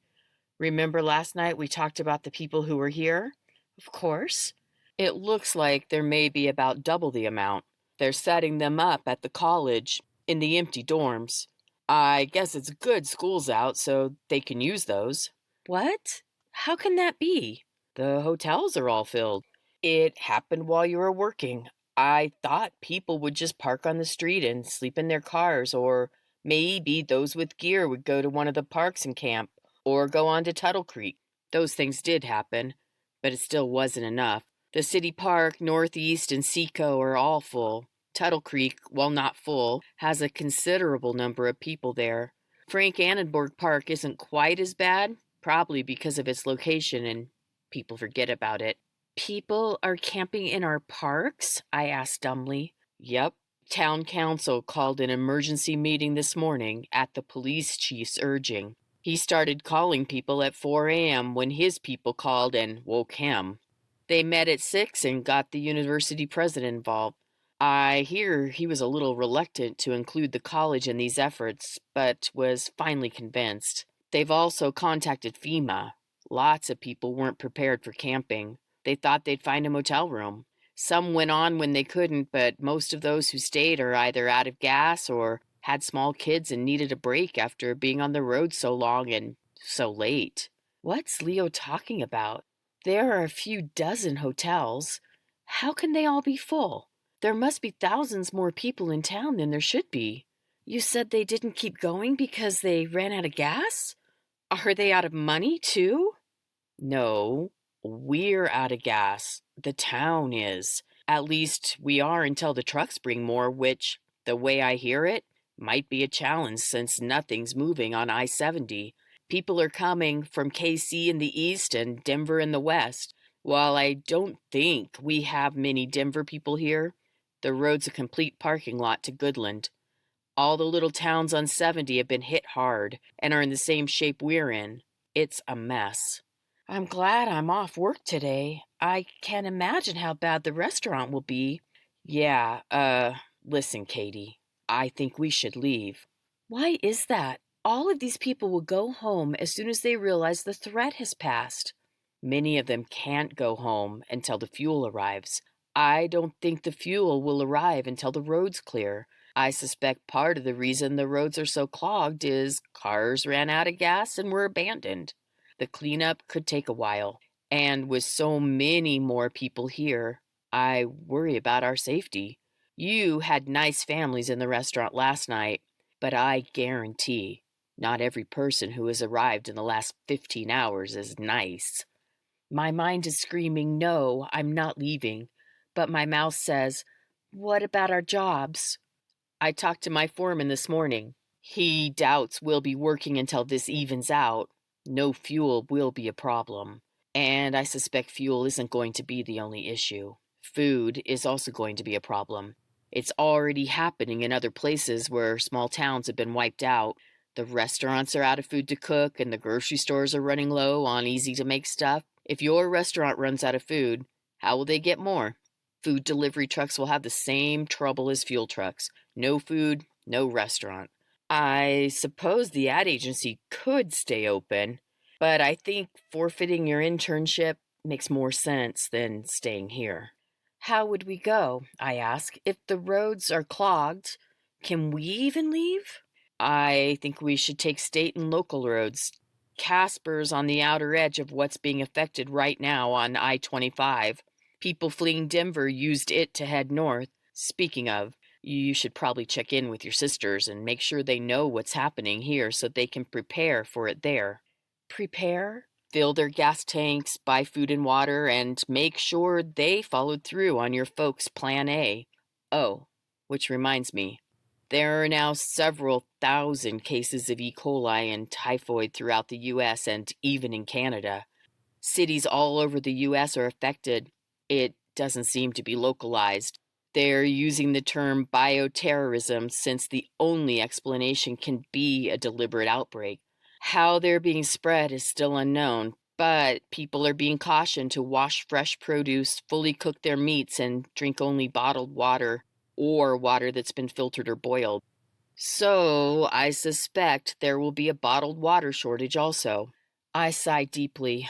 Remember last night we talked about the people who were here? Of course. It looks like there may be about double the amount. They're setting them up at the college, in the empty dorms. I guess it's good school's out, so they can use those. What? How can that be? The hotels are all filled. It happened while you were working. I thought people would just park on the street and sleep in their cars, or maybe those with gear would go to one of the parks and camp, or go on to Tuttle Creek. Those things did happen, but it still wasn't enough. The city park, Northeast, and Seco are all full. Tuttle Creek, while not full, has a considerable number of people there. Frank Annenberg Park isn't quite as bad, probably because of its location and people forget about it. People are camping in our parks? I asked dumbly. Yep. Town council called an emergency meeting this morning at the police chief's urging. He started calling people at 4 a.m. when his people called and woke him. They met at 6 and got the university president involved. I hear he was a little reluctant to include the college in these efforts, but was finally convinced. They've also contacted FEMA. Lots of people weren't prepared for camping. They thought they'd find a motel room. Some went on when they couldn't, but most of those who stayed are either out of gas or had small kids and needed a break after being on the road so long and so late. What's Leo talking about? There are a few dozen hotels. How can they all be full? There must be thousands more people in town than there should be. You said they didn't keep going because they ran out of gas? Are they out of money, too? No, we're out of gas. The town is. At least we are until the trucks bring more, which, the way I hear it, might be a challenge since nothing's moving on I-70. People are coming from KC in the east and Denver in the west. While I don't think we have many Denver people here, the road's a complete parking lot to Goodland. All the little towns on 70 have been hit hard and are in the same shape we're in. It's a mess. I'm glad I'm off work today. I can't imagine how bad the restaurant will be. Yeah, listen, Katie. I think we should leave. Why is that? All of these people will go home as soon as they realize the threat has passed. Many of them can't go home until the fuel arrives. I don't think the fuel will arrive until the road's clear. I suspect part of the reason the roads are so clogged is cars ran out of gas and were abandoned. The cleanup could take a while, and with so many more people here, I worry about our safety. You had nice families in the restaurant last night, but I guarantee not every person who has arrived in the last 15 hours is nice. My mind is screaming, no, I'm not leaving, but my mouth says, what about our jobs? I talked to my foreman this morning. He doubts we'll be working until this evens out. No fuel will be a problem. And I suspect fuel isn't going to be the only issue. Food is also going to be a problem. It's already happening in other places where small towns have been wiped out. The restaurants are out of food to cook, and the grocery stores are running low on easy-to-make stuff. If your restaurant runs out of food, how will they get more? Food delivery trucks will have the same trouble as fuel trucks. No food, no restaurant. I suppose the ad agency could stay open, but I think forfeiting your internship makes more sense than staying here. How would we go, I ask, if the roads are clogged? Can we even leave? I think we should take state and local roads. Casper's on the outer edge of what's being affected right now on I-25. People fleeing Denver used it to head north. Speaking of, you should probably check in with your sisters and make sure they know what's happening here so they can prepare for it there. Prepare? Fill their gas tanks, buy food and water, and make sure they followed through on your folks' Plan A. Oh, which reminds me, there are now several thousand cases of E. coli and typhoid throughout the U.S. and even in Canada. Cities all over the U.S. are affected. It doesn't seem to be localized. They're using the term bioterrorism since the only explanation can be a deliberate outbreak. How they're being spread is still unknown, but people are being cautioned to wash fresh produce, fully cook their meats, and drink only bottled water or water that's been filtered or boiled. So I suspect there will be a bottled water shortage also. I sigh deeply.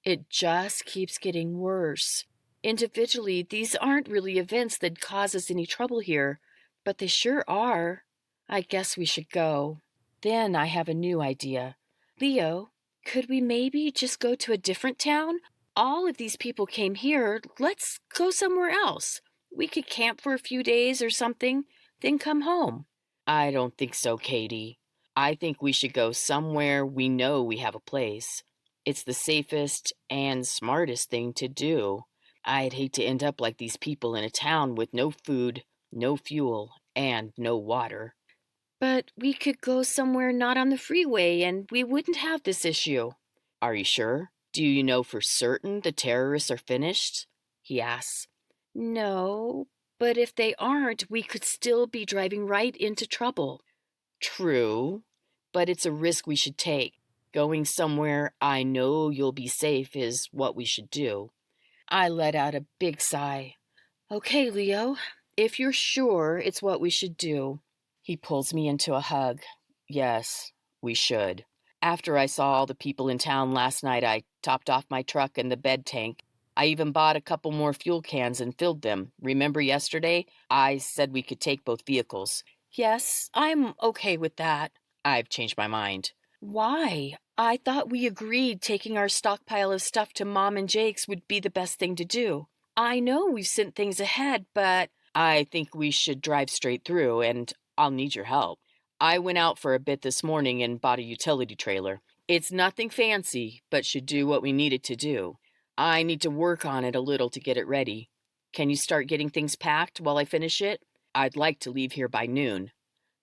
It just keeps getting worse. Individually, these aren't really events that cause us any trouble here, but they sure are. I guess we should go. Then I have a new idea. Leo, could we maybe just go to a different town? All of these people came here. Let's go somewhere else. We could camp for a few days or something, then come home. I don't think so, Katie. I think we should go somewhere we know we have a place. It's the safest and smartest thing to do. I'd hate to end up like these people in a town with no food, no fuel, and no water. But we could go somewhere not on the freeway and we wouldn't have this issue. Are you sure? Do you know for certain the terrorists are finished? He asks. No, but if they aren't, we could still be driving right into trouble. True, but it's a risk we should take. Going somewhere I know you'll be safe is what we should do. I let out a big sigh. Okay, Leo, if you're sure it's what we should do. He pulls me into a hug. Yes, we should. After I saw all the people in town last night, I topped off my truck and the bed tank. I even bought a couple more fuel cans and filled them. Remember yesterday? I said we could take both vehicles. Yes, I'm okay with that. I've changed my mind. Why? I thought we agreed taking our stockpile of stuff to Mom and Jake's would be the best thing to do. I know we've sent things ahead, but I think we should drive straight through, and I'll need your help. I went out for a bit this morning and bought a utility trailer. It's nothing fancy, but should do what we need it to do. I need to work on it a little to get it ready. Can you start getting things packed while I finish it? I'd like to leave here by noon.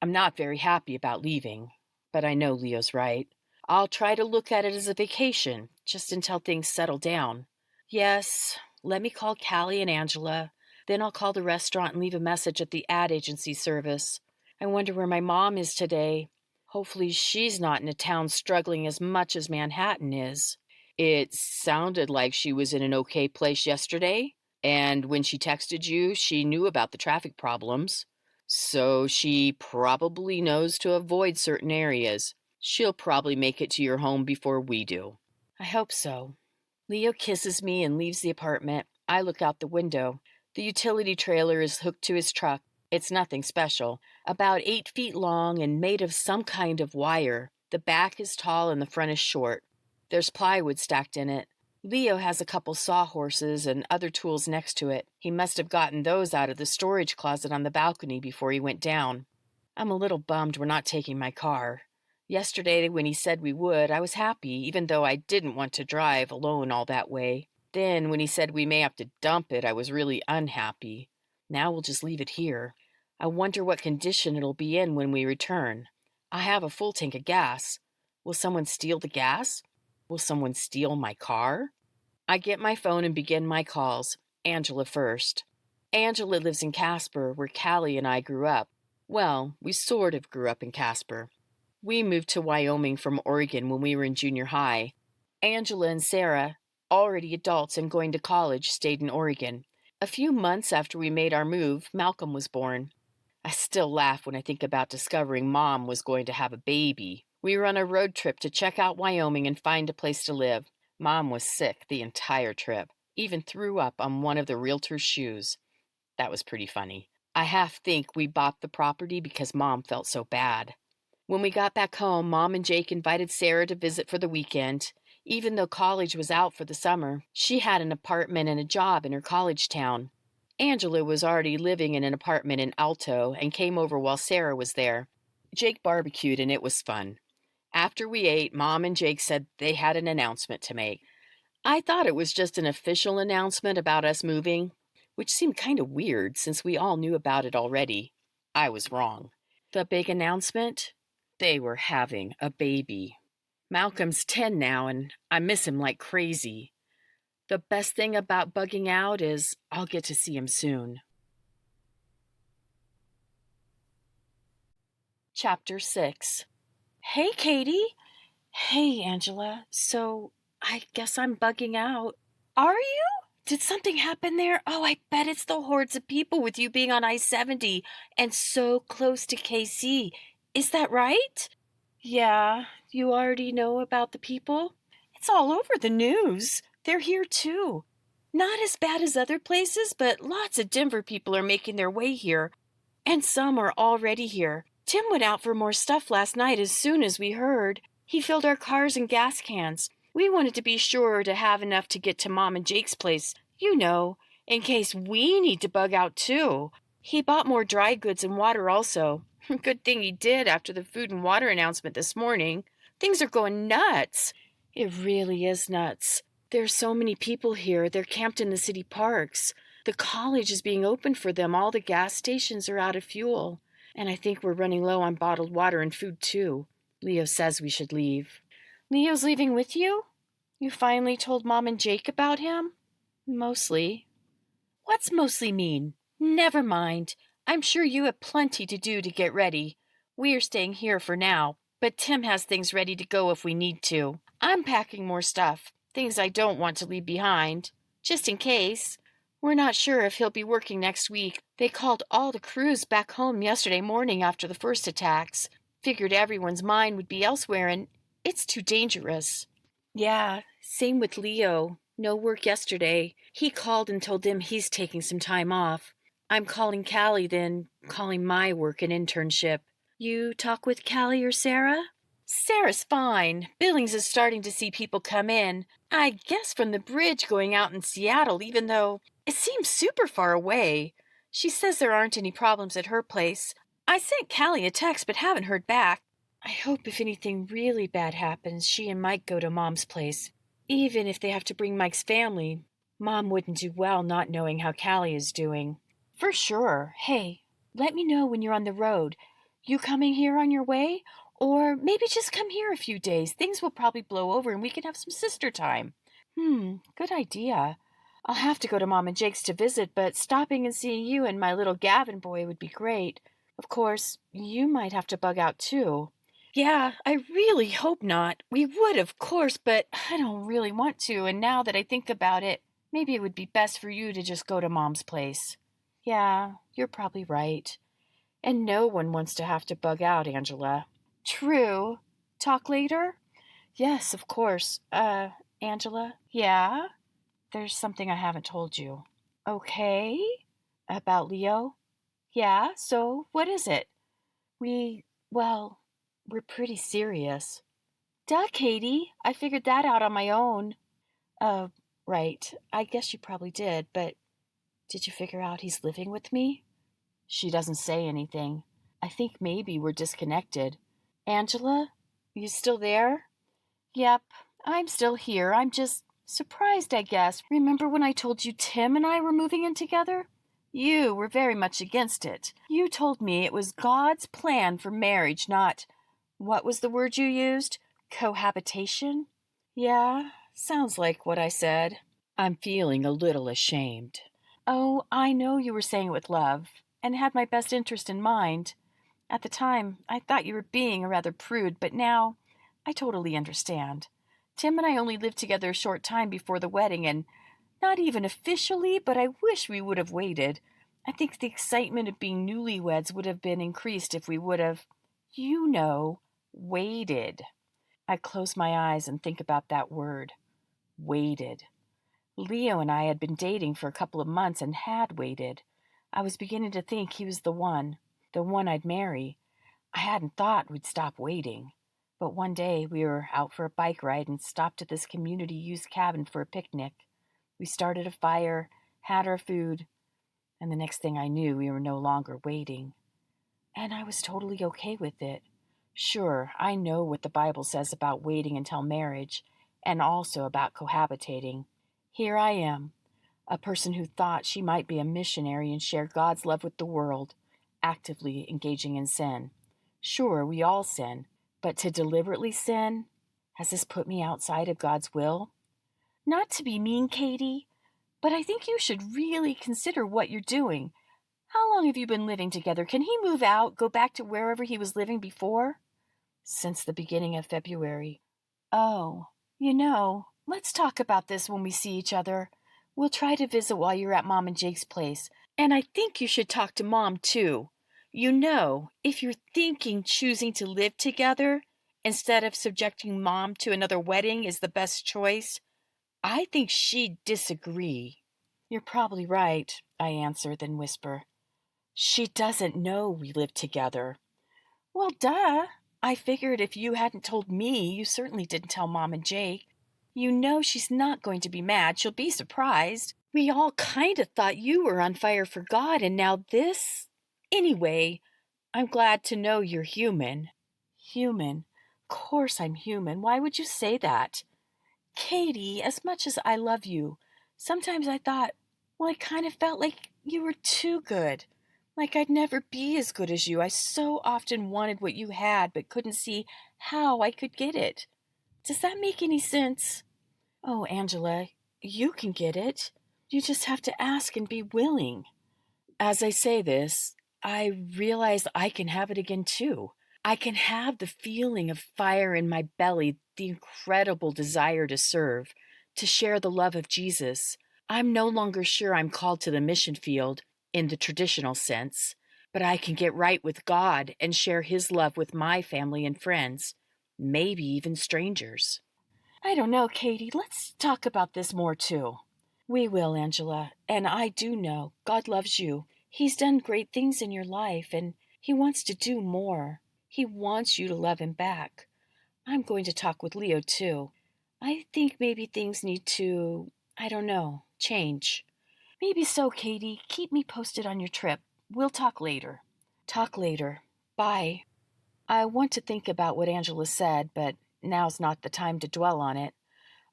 I'm not very happy about leaving, but I know Leo's right. I'll try to look at it as a vacation, just until things settle down. Yes, let me call Callie and Angela. Then I'll call the restaurant and leave a message at the ad agency service. I wonder where my mom is today. Hopefully she's not in a town struggling as much as Manhattan is. It sounded like she was in an okay place yesterday, and when she texted you, she knew about the traffic problems. So she probably knows to avoid certain areas. She'll probably make it to your home before we do. I hope so. Leo kisses me and leaves the apartment. I look out the window. The utility trailer is hooked to his truck. It's nothing special. About 8 feet long and made of some kind of wire. The back is tall and the front is short. There's plywood stacked in it. Leo has a couple sawhorses and other tools next to it. He must have gotten those out of the storage closet on the balcony before he went down. I'm a little bummed we're not taking my car. Yesterday, when he said we would, I was happy, even though I didn't want to drive alone all that way. Then, when he said we may have to dump it, I was really unhappy. Now we'll just leave it here. I wonder what condition it'll be in when we return. I have a full tank of gas. Will someone steal the gas? Will someone steal my car? I get my phone and begin my calls. Angela first. Angela lives in Casper, where Callie and I grew up. Well, we sort of grew up in Casper. We moved to Wyoming from Oregon when we were in junior high. Angela and Sarah, already adults and going to college, stayed in Oregon. A few months after we made our move, Malcolm was born. I still laugh when I think about discovering Mom was going to have a baby. We were on a road trip to check out Wyoming and find a place to live. Mom was sick the entire trip, even threw up on one of the realtor's shoes. That was pretty funny. I half think we bought the property because Mom felt so bad. When we got back home, Mom and Jake invited Sarah to visit for the weekend. Even though college was out for the summer, she had an apartment and a job in her college town. Angela was already living in an apartment in Alto and came over while Sarah was there. Jake barbecued and it was fun. After we ate, Mom and Jake said they had an announcement to make. I thought it was just an official announcement about us moving, which seemed kind of weird since we all knew about it already. I was wrong. The big announcement? They were having a baby. Malcolm's 10 now, and I miss him like crazy. The best thing about bugging out is I'll get to see him soon. Chapter 6. Hey, Katie. Hey, Angela. So, I guess I'm bugging out. Are you? Did something happen there? Oh, I bet it's the hordes of people with you being on I-70 and so close to KC. Is that right? Yeah, you already know about the people? It's all over the news. They're here too. Not as bad as other places, but lots of Denver people are making their way here. And some are already here. Tim went out for more stuff last night as soon as we heard. He filled our cars and gas cans. We wanted to be sure to have enough to get to Mom and Jake's place, you know, in case we need to bug out too. He bought more dry goods and water also. Good thing he did after the food and water announcement this morning. Things are going nuts. It really is nuts. There's so many people here. They're camped in the city parks. The college is being opened for them. All the gas stations are out of fuel. And I think we're running low on bottled water and food too. Leo says we should leave. Leo's leaving with you? You finally told Mom and Jake about him? Mostly. What's mostly mean? Never mind. I'm sure you have plenty to do to get ready. We're staying here for now, but Tim has things ready to go if we need to. I'm packing more stuff, things I don't want to leave behind, just in case. We're not sure if he'll be working next week. They called all the crews back home yesterday morning after the first attacks. Figured everyone's mind would be elsewhere, and it's too dangerous. Yeah, same with Leo. No work yesterday. He called and told them he's taking some time off. I'm calling Callie, then calling my work and internship. You talk with Callie or Sarah? Sarah's fine. Billings is starting to see people come in. I guess from the bridge going out in Seattle, even though it seems super far away. She says there aren't any problems at her place. I sent Callie a text but haven't heard back. I hope if anything really bad happens, she and Mike go to Mom's place. Even if they have to bring Mike's family, Mom wouldn't do well not knowing how Callie is doing. For sure. Hey, let me know when you're on the road. You coming here on your way? Or maybe just come here a few days. Things will probably blow over and we can have some sister time. Good idea. I'll have to go to Mom and Jake's to visit, but stopping and seeing you and my little Gavin boy would be great. Of course, you might have to bug out too. Yeah, I really hope not. We would, of course, but I don't really want to, and now that I think about it, maybe it would be best for you to just go to Mom's place. Yeah, you're probably right. And no one wants to have to bug out, Angela. True. Talk later? Yes, of course. Angela? Yeah? There's something I haven't told you. Okay. About Leo? Yeah, so what is it? We're pretty serious. Duh, Katie. I figured that out on my own. Right. I guess you probably did, but did you figure out he's living with me? She doesn't say anything. I think maybe we're disconnected. Angela, you still there? Yep, I'm still here. I'm just surprised, I guess. Remember when I told you Tim and I were moving in together? You were very much against it. You told me it was God's plan for marriage, not, what was the word you used? Cohabitation? Yeah, sounds like what I said. I'm feeling a little ashamed. Oh, I know you were saying it with love, and had my best interest in mind. At the time, I thought you were being a rather prude, but now I totally understand. Tim and I only lived together a short time before the wedding, and not even officially, but I wish we would have waited. I think the excitement of being newlyweds would have been increased if we would have, waited. I close my eyes and think about that word, waited. Leo and I had been dating for a couple of months and had waited. I was beginning to think he was the one I'd marry. I hadn't thought we'd stop waiting. But one day we were out for a bike ride and stopped at this community use cabin for a picnic. We started a fire, had our food, and the next thing I knew, we were no longer waiting. And I was totally okay with it. Sure, I know what the Bible says about waiting until marriage, and also about cohabitating. Here I am, a person who thought she might be a missionary and share God's love with the world, actively engaging in sin. Sure, we all sin, but to deliberately sin? Has this put me outside of God's will? Not to be mean, Katie, but I think you should really consider what you're doing. How long have you been living together? Can he move out, go back to wherever he was living before? Since the beginning of February. Oh, let's talk about this when we see each other. We'll try to visit while you're at Mom and Jake's place. And I think you should talk to Mom, too. If you're choosing to live together instead of subjecting Mom to another wedding is the best choice, I think she'd disagree. You're probably right, I answer, then whisper. She doesn't know we live together. Well, duh. I figured if you hadn't told me, you certainly didn't tell Mom and Jake. She's not going to be mad. She'll be surprised. We all kind of thought you were on fire for God, and now this? Anyway, I'm glad to know you're human. Human? Of course I'm human. Why would you say that? Katie, as much as I love you, sometimes I thought, I kind of felt like you were too good. Like I'd never be as good as you. I so often wanted what you had, but couldn't see how I could get it. Does that make any sense? Oh, Angela, you can get it. You just have to ask and be willing. As I say this, I realize I can have it again too. I can have the feeling of fire in my belly, the incredible desire to serve, to share the love of Jesus. I'm no longer sure I'm called to the mission field in the traditional sense, but I can get right with God and share His love with my family and friends, maybe even strangers. I don't know, Katie. Let's talk about this more too. We will, Angela, and I do know God loves you. He's done great things in your life, and He wants to do more. He wants you to love Him back. I'm going to talk with Leo too. I think maybe things need to, change. Maybe so, Katie. Keep me posted on your trip. We'll talk later. Talk later. Bye. I want to think about what Angela said, but now's not the time to dwell on it.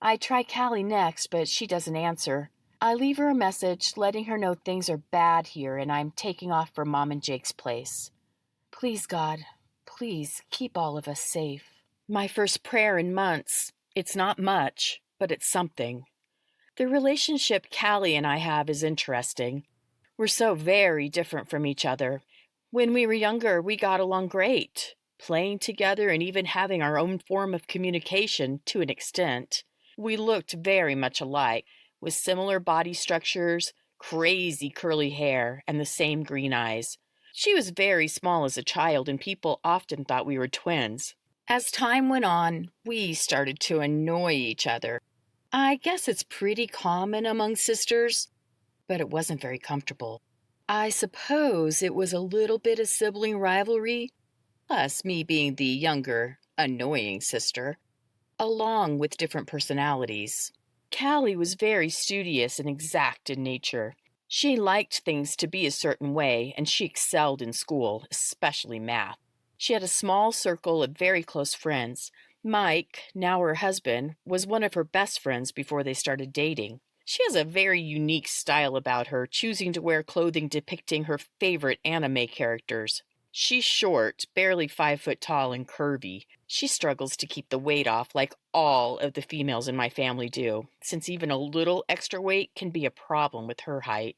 I try Callie next, but she doesn't answer. I leave her a message letting her know things are bad here and I'm taking off for Mom and Jake's place. Please, God, please keep all of us safe. My first prayer in months. It's not much, but it's something. The relationship Callie and I have is interesting. We're so very different from each other. When we were younger, we got along great, playing together and even having our own form of communication to an extent. We looked very much alike, with similar body structures, crazy curly hair, and the same green eyes. She was very small as a child, and people often thought we were twins. As time went on, we started to annoy each other. I guess it's pretty common among sisters, but it wasn't very comfortable. I suppose it was a little bit of sibling rivalry, plus me being the younger, annoying sister, along with different personalities. Callie was very studious and exact in nature. She liked things to be a certain way, and she excelled in school, especially math. She had a small circle of very close friends. Mike, now her husband, was one of her best friends before they started dating. She has a very unique style about her, choosing to wear clothing depicting her favorite anime characters. She's short, barely 5 foot tall and curvy. She struggles to keep the weight off like all of the females in my family do, since even a little extra weight can be a problem with her height.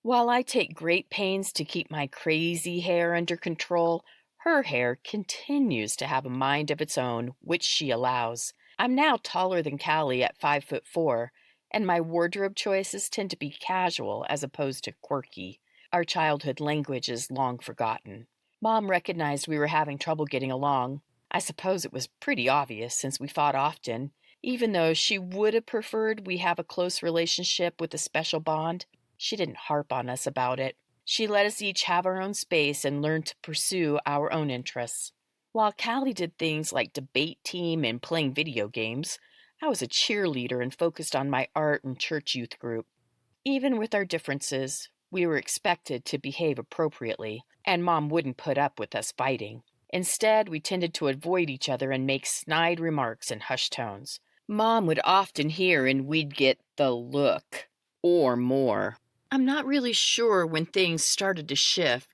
While I take great pains to keep my crazy hair under control, her hair continues to have a mind of its own, which she allows. I'm now taller than Callie at 5'4", and my wardrobe choices tend to be casual as opposed to quirky. Our childhood language is long forgotten. Mom recognized we were having trouble getting along. I suppose it was pretty obvious since we fought often, even though she would have preferred we have a close relationship with a special bond. She didn't harp on us about it. She let us each have our own space and learn to pursue our own interests. While Callie did things like debate team and playing video games, I was a cheerleader and focused on my art and church youth group. Even with our differences, we were expected to behave appropriately, and Mom wouldn't put up with us fighting. Instead, we tended to avoid each other and make snide remarks in hushed tones. Mom would often hear and we'd get the look, or more. I'm not really sure when things started to shift.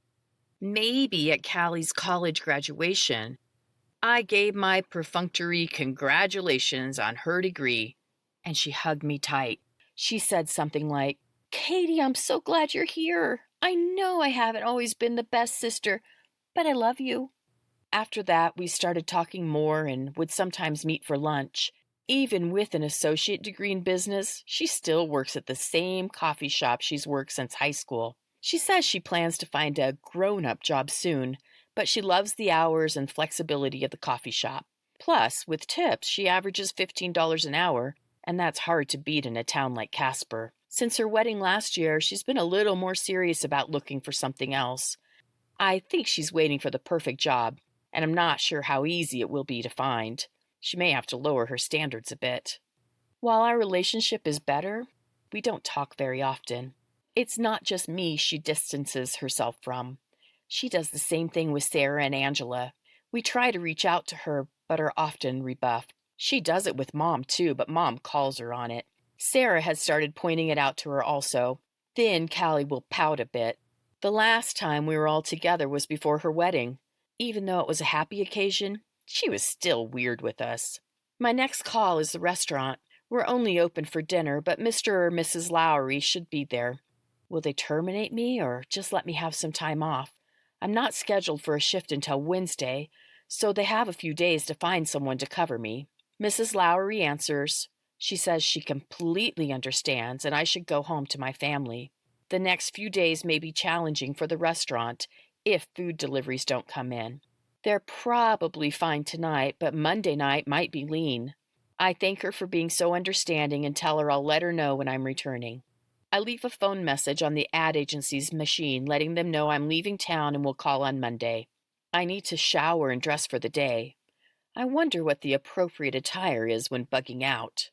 Maybe at Callie's college graduation. I gave my perfunctory congratulations on her degree, and she hugged me tight. She said something like, "Katie, I'm so glad you're here. I know I haven't always been the best sister, but I love you." After that, we started talking more and would sometimes meet for lunch. Even with an associate degree in business, she still works at the same coffee shop she's worked since high school. She says she plans to find a grown-up job soon, but she loves the hours and flexibility of the coffee shop. Plus, with tips, she averages $15 an hour, and that's hard to beat in a town like Casper. Since her wedding last year, she's been a little more serious about looking for something else. I think she's waiting for the perfect job, and I'm not sure how easy it will be to find. She may have to lower her standards a bit. While our relationship is better, we don't talk very often. It's not just me she distances herself from. She does the same thing with Sarah and Angela. We try to reach out to her, but are often rebuffed. She does it with Mom too, but Mom calls her on it. Sarah has started pointing it out to her also. Then Callie will pout a bit. The last time we were all together was before her wedding. Even though it was a happy occasion, she was still weird with us. My next call is the restaurant. We're only open for dinner, but Mr. or Mrs. Lowry should be there. Will they terminate me or just let me have some time off? I'm not scheduled for a shift until Wednesday, so they have a few days to find someone to cover me. Mrs. Lowry answers. She says she completely understands and I should go home to my family. The next few days may be challenging for the restaurant if food deliveries don't come in. They're probably fine tonight, but Monday night might be lean. I thank her for being so understanding and tell her I'll let her know when I'm returning. I leave a phone message on the ad agency's machine letting them know I'm leaving town and will call on Monday. I need to shower and dress for the day. I wonder what the appropriate attire is when bugging out.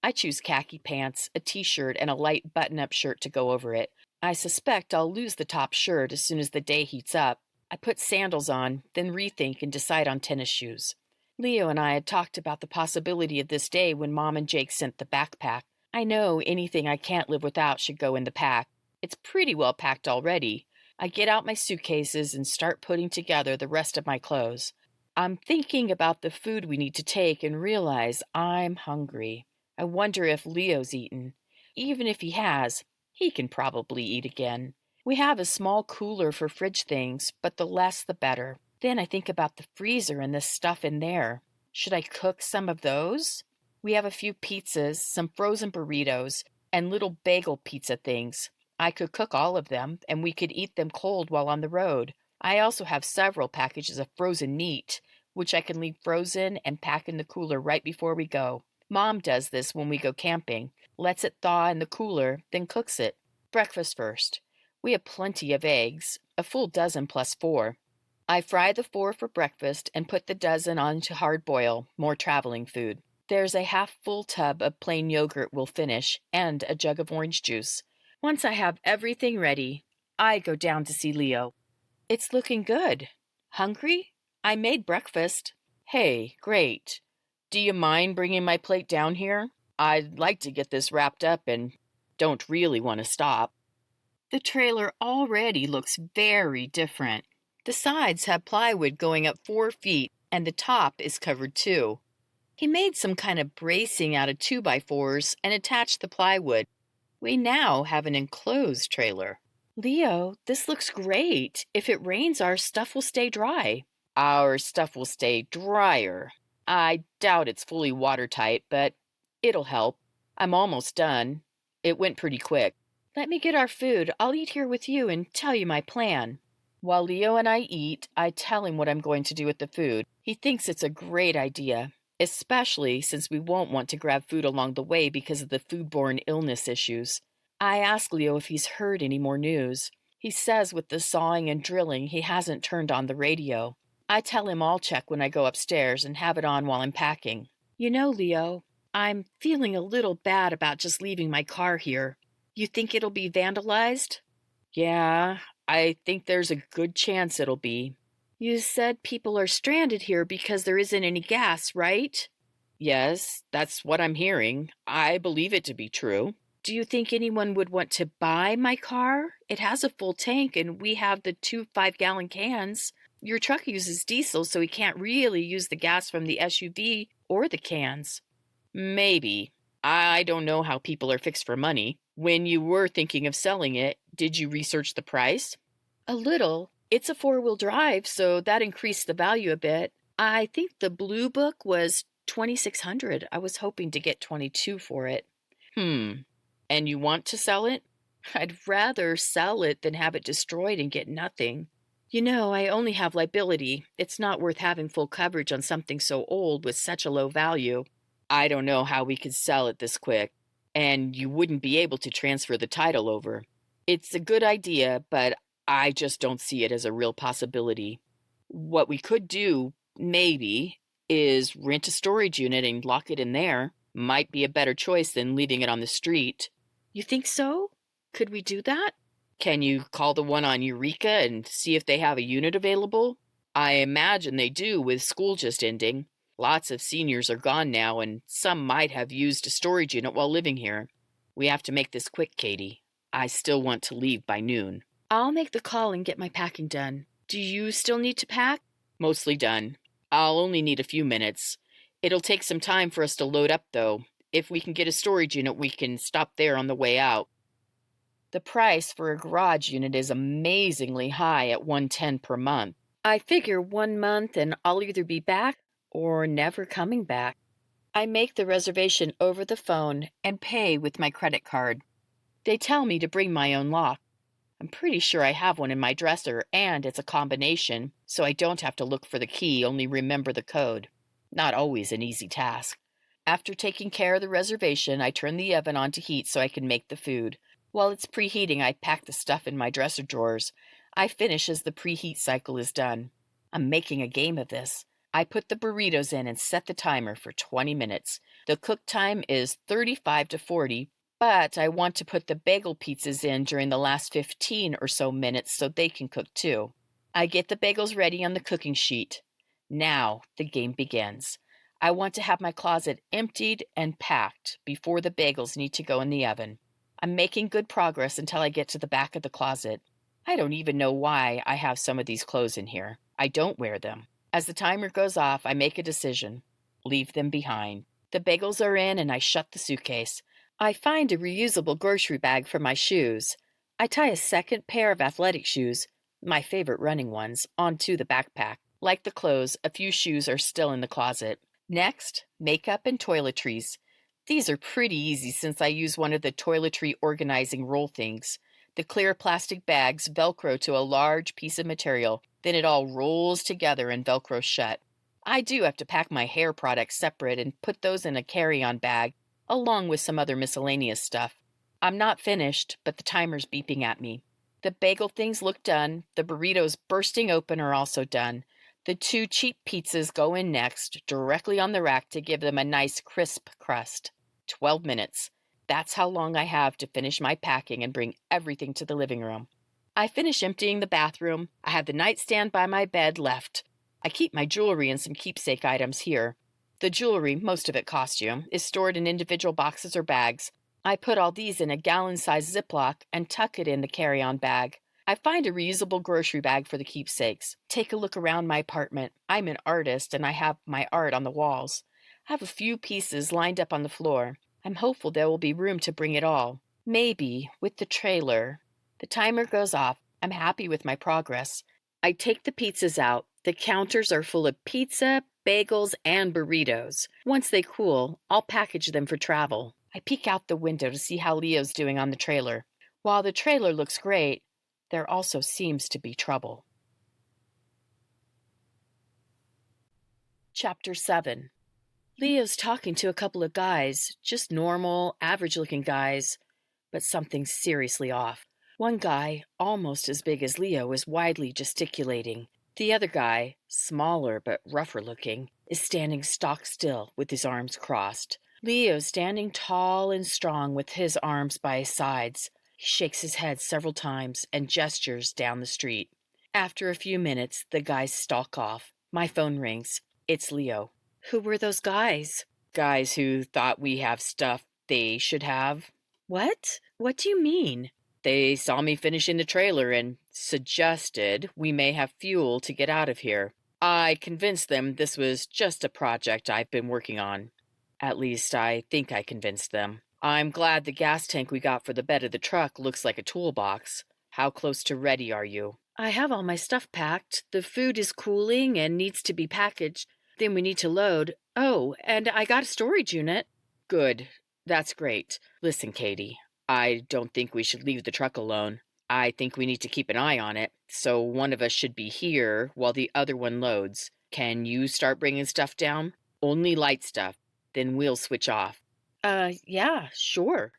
I choose khaki pants, a t-shirt, and a light button-up shirt to go over it. I suspect I'll lose the top shirt as soon as the day heats up. I put sandals on, then rethink and decide on tennis shoes. Leo and I had talked about the possibility of this day when Mom and Jake sent the backpack. I know anything I can't live without should go in the pack. It's pretty well packed already. I get out my suitcases and start putting together the rest of my clothes. I'm thinking about the food we need to take and realize I'm hungry. I wonder if Leo's eaten. Even if he has, he can probably eat again. We have a small cooler for fridge things, but the less the better. Then I think about the freezer and the stuff in there. Should I cook some of those? We have a few pizzas, some frozen burritos, and little bagel pizza things. I could cook all of them, and we could eat them cold while on the road. I also have several packages of frozen meat, which I can leave frozen and pack in the cooler right before we go. Mom does this when we go camping, lets it thaw in the cooler, then cooks it. Breakfast first. We have plenty of eggs, a full dozen plus 4. I fry the 4 for breakfast and put the dozen onto hard boil, more traveling food. There's a half-full tub of plain yogurt we'll finish, and a jug of orange juice. Once I have everything ready, I go down to see Leo. It's looking good. Hungry? I made breakfast. Hey, great. Do you mind bringing my plate down here? I'd like to get this wrapped up and don't really want to stop. The trailer already looks very different. The sides have plywood going up 4 feet, and the top is covered too. He made some kind of bracing out of 2x4s and attached the plywood. We now have an enclosed trailer. Leo, this looks great. If it rains, our stuff will stay dry. Our stuff will stay drier. I doubt it's fully watertight, but it'll help. I'm almost done. It went pretty quick. Let me get our food. I'll eat here with you and tell you my plan. While Leo and I eat, I tell him what I'm going to do with the food. He thinks it's a great idea, especially since we won't want to grab food along the way because of the foodborne illness issues. I ask Leo if he's heard any more news. He says with the sawing and drilling, he hasn't turned on the radio. I tell him I'll check when I go upstairs and have it on while I'm packing. You know, Leo, I'm feeling a little bad about just leaving my car here. You think it'll be vandalized? Yeah, I think there's a good chance it'll be. You said people are stranded here because there isn't any gas, right? Yes, that's what I'm hearing. I believe it to be true. Do you think anyone would want to buy my car? It has a full tank and we have the 2 5-gallon cans. Your truck uses diesel, so we can't really use the gas from the SUV or the cans. Maybe. I don't know how people are fixed for money. When you were thinking of selling it, did you research the price? A little. It's a 4-wheel drive, so that increased the value a bit. I think the blue book was $2,600. I was hoping to get $22 for it. And you want to sell it? I'd rather sell it than have it destroyed and get nothing. You know, I only have liability. It's not worth having full coverage on something so old with such a low value. I don't know how we could sell it this quick, and you wouldn't be able to transfer the title over. It's a good idea, but I just don't see it as a real possibility. What we could do, maybe, is rent a storage unit and lock it in there. Might be a better choice than leaving it on the street. You think so? Could we do that? Can you call the one on Eureka and see if they have a unit available? I imagine they do, with school just ending. Lots of seniors are gone now, and some might have used a storage unit while living here. We have to make this quick, Katie. I still want to leave by noon. I'll make the call and get my packing done. Do you still need to pack? Mostly done. I'll only need a few minutes. It'll take some time for us to load up, though. If we can get a storage unit, we can stop there on the way out. The price for a garage unit is amazingly high at $110 per month. I figure 1 month and I'll either be back or never coming back. I make the reservation over the phone and pay with my credit card. They tell me to bring my own lock. I'm pretty sure I have one in my dresser, and it's a combination, so I don't have to look for the key, only remember the code. Not always an easy task. After taking care of the reservation, I turn the oven on to heat so I can make the food. While it's preheating, I pack the stuff in my dresser drawers. I finish as the preheat cycle is done. I'm making a game of this. I put the burritos in and set the timer for 20 minutes. The cook time is 35 to 40, but I want to put the bagel pizzas in during the last 15 or so minutes so they can cook too. I get the bagels ready on the cooking sheet. Now the game begins. I want to have my closet emptied and packed before the bagels need to go in the oven. I'm making good progress until I get to the back of the closet. I don't even know why I have some of these clothes in here. I don't wear them. As the timer goes off, I make a decision. Leave them behind. The bagels are in and I shut the suitcase. I find a reusable grocery bag for my shoes. I tie a second pair of athletic shoes, my favorite running ones, onto the backpack. Like the clothes, a few shoes are still in the closet. Next, makeup and toiletries. These are pretty easy since I use one of the toiletry organizing roll things. The clear plastic bags Velcro to a large piece of material, then it all rolls together and Velcro shut. I do have to pack my hair products separate and put those in a carry-on bag, along with some other miscellaneous stuff. I'm not finished, but the timer's beeping at me. The bagel things look done. The burritos bursting open are also done. The 2 cheap pizzas go in next, directly on the rack to give them a nice crisp crust. 12 minutes. That's how long I have to finish my packing and bring everything to the living room. I finish emptying the bathroom. I have the nightstand by my bed left. I keep my jewelry and some keepsake items here. The jewelry, most of it costume, is stored in individual boxes or bags. I put all these in a gallon-sized Ziploc and tuck it in the carry-on bag. I find a reusable grocery bag for the keepsakes. Take a look around my apartment. I'm an artist and I have my art on the walls. I have a few pieces lined up on the floor. I'm hopeful there will be room to bring it all. Maybe with the trailer. The timer goes off. I'm happy with my progress. I take the pizzas out. The counters are full of pizza, bagels, and burritos. Once they cool, I'll package them for travel. I peek out the window to see how Leo's doing on the trailer. While the trailer looks great, there also seems to be trouble. Chapter 7. Leo's talking to a couple of guys, just normal, average-looking guys, but something's seriously off. One guy, almost as big as Leo, is widely gesticulating. The other guy, smaller but rougher looking, is standing stock still with his arms crossed. Leo's standing tall and strong with his arms by his sides. He shakes his head several times and gestures down the street. After a few minutes, the guys stalk off. My phone rings. It's Leo. Who were those guys? Guys who thought we have stuff they should have. What? What do you mean? They saw me finishing the trailer and suggested we may have fuel to get out of here. I convinced them this was just a project I've been working on. At least I think I convinced them. I'm glad the gas tank we got for the bed of the truck looks like a toolbox. How close to ready are you? I have all my stuff packed. The food is cooling and needs to be packaged. Then we need to load. Oh, and I got a storage unit. Good. That's great. Listen, Katie, I don't think we should leave the truck alone. I think we need to keep an eye on it, so one of us should be here while the other one loads. Can you start bringing stuff down? Only light stuff. Then we'll switch off. Yeah, sure.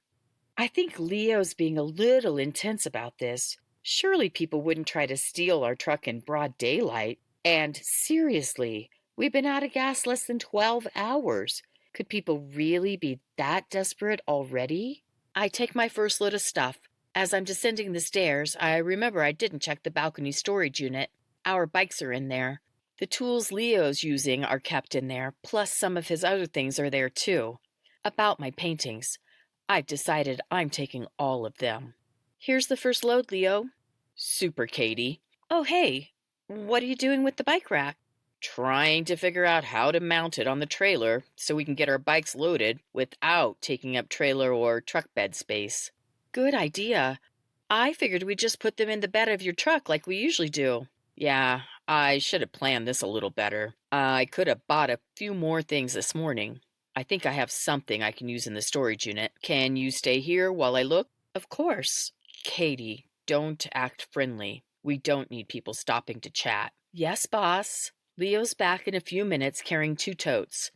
I think Leo's being a little intense about this. Surely people wouldn't try to steal our truck in broad daylight. And seriously, we've been out of gas less than 12 hours. Could people really be that desperate already? I take my first load of stuff. As I'm descending the stairs, I remember I didn't check the balcony storage unit. Our bikes are in there. The tools Leo's using are kept in there, plus some of his other things are there too. About my paintings, I've decided I'm taking all of them. Here's the first load, Leo. Super, Katie. Oh, hey, what are you doing with the bike rack? Trying to figure out how to mount it on the trailer so we can get our bikes loaded without taking up trailer or truck bed space. Good idea. I figured we'd just put them in the bed of your truck like we usually do. Yeah, I should have planned this a little better. I could have bought a few more things this morning. I think I have something I can use in the storage unit. Can you stay here while I look? Of course. Katie, don't act friendly. We don't need people stopping to chat. Yes, boss. Leo's back in a few minutes carrying 2 totes.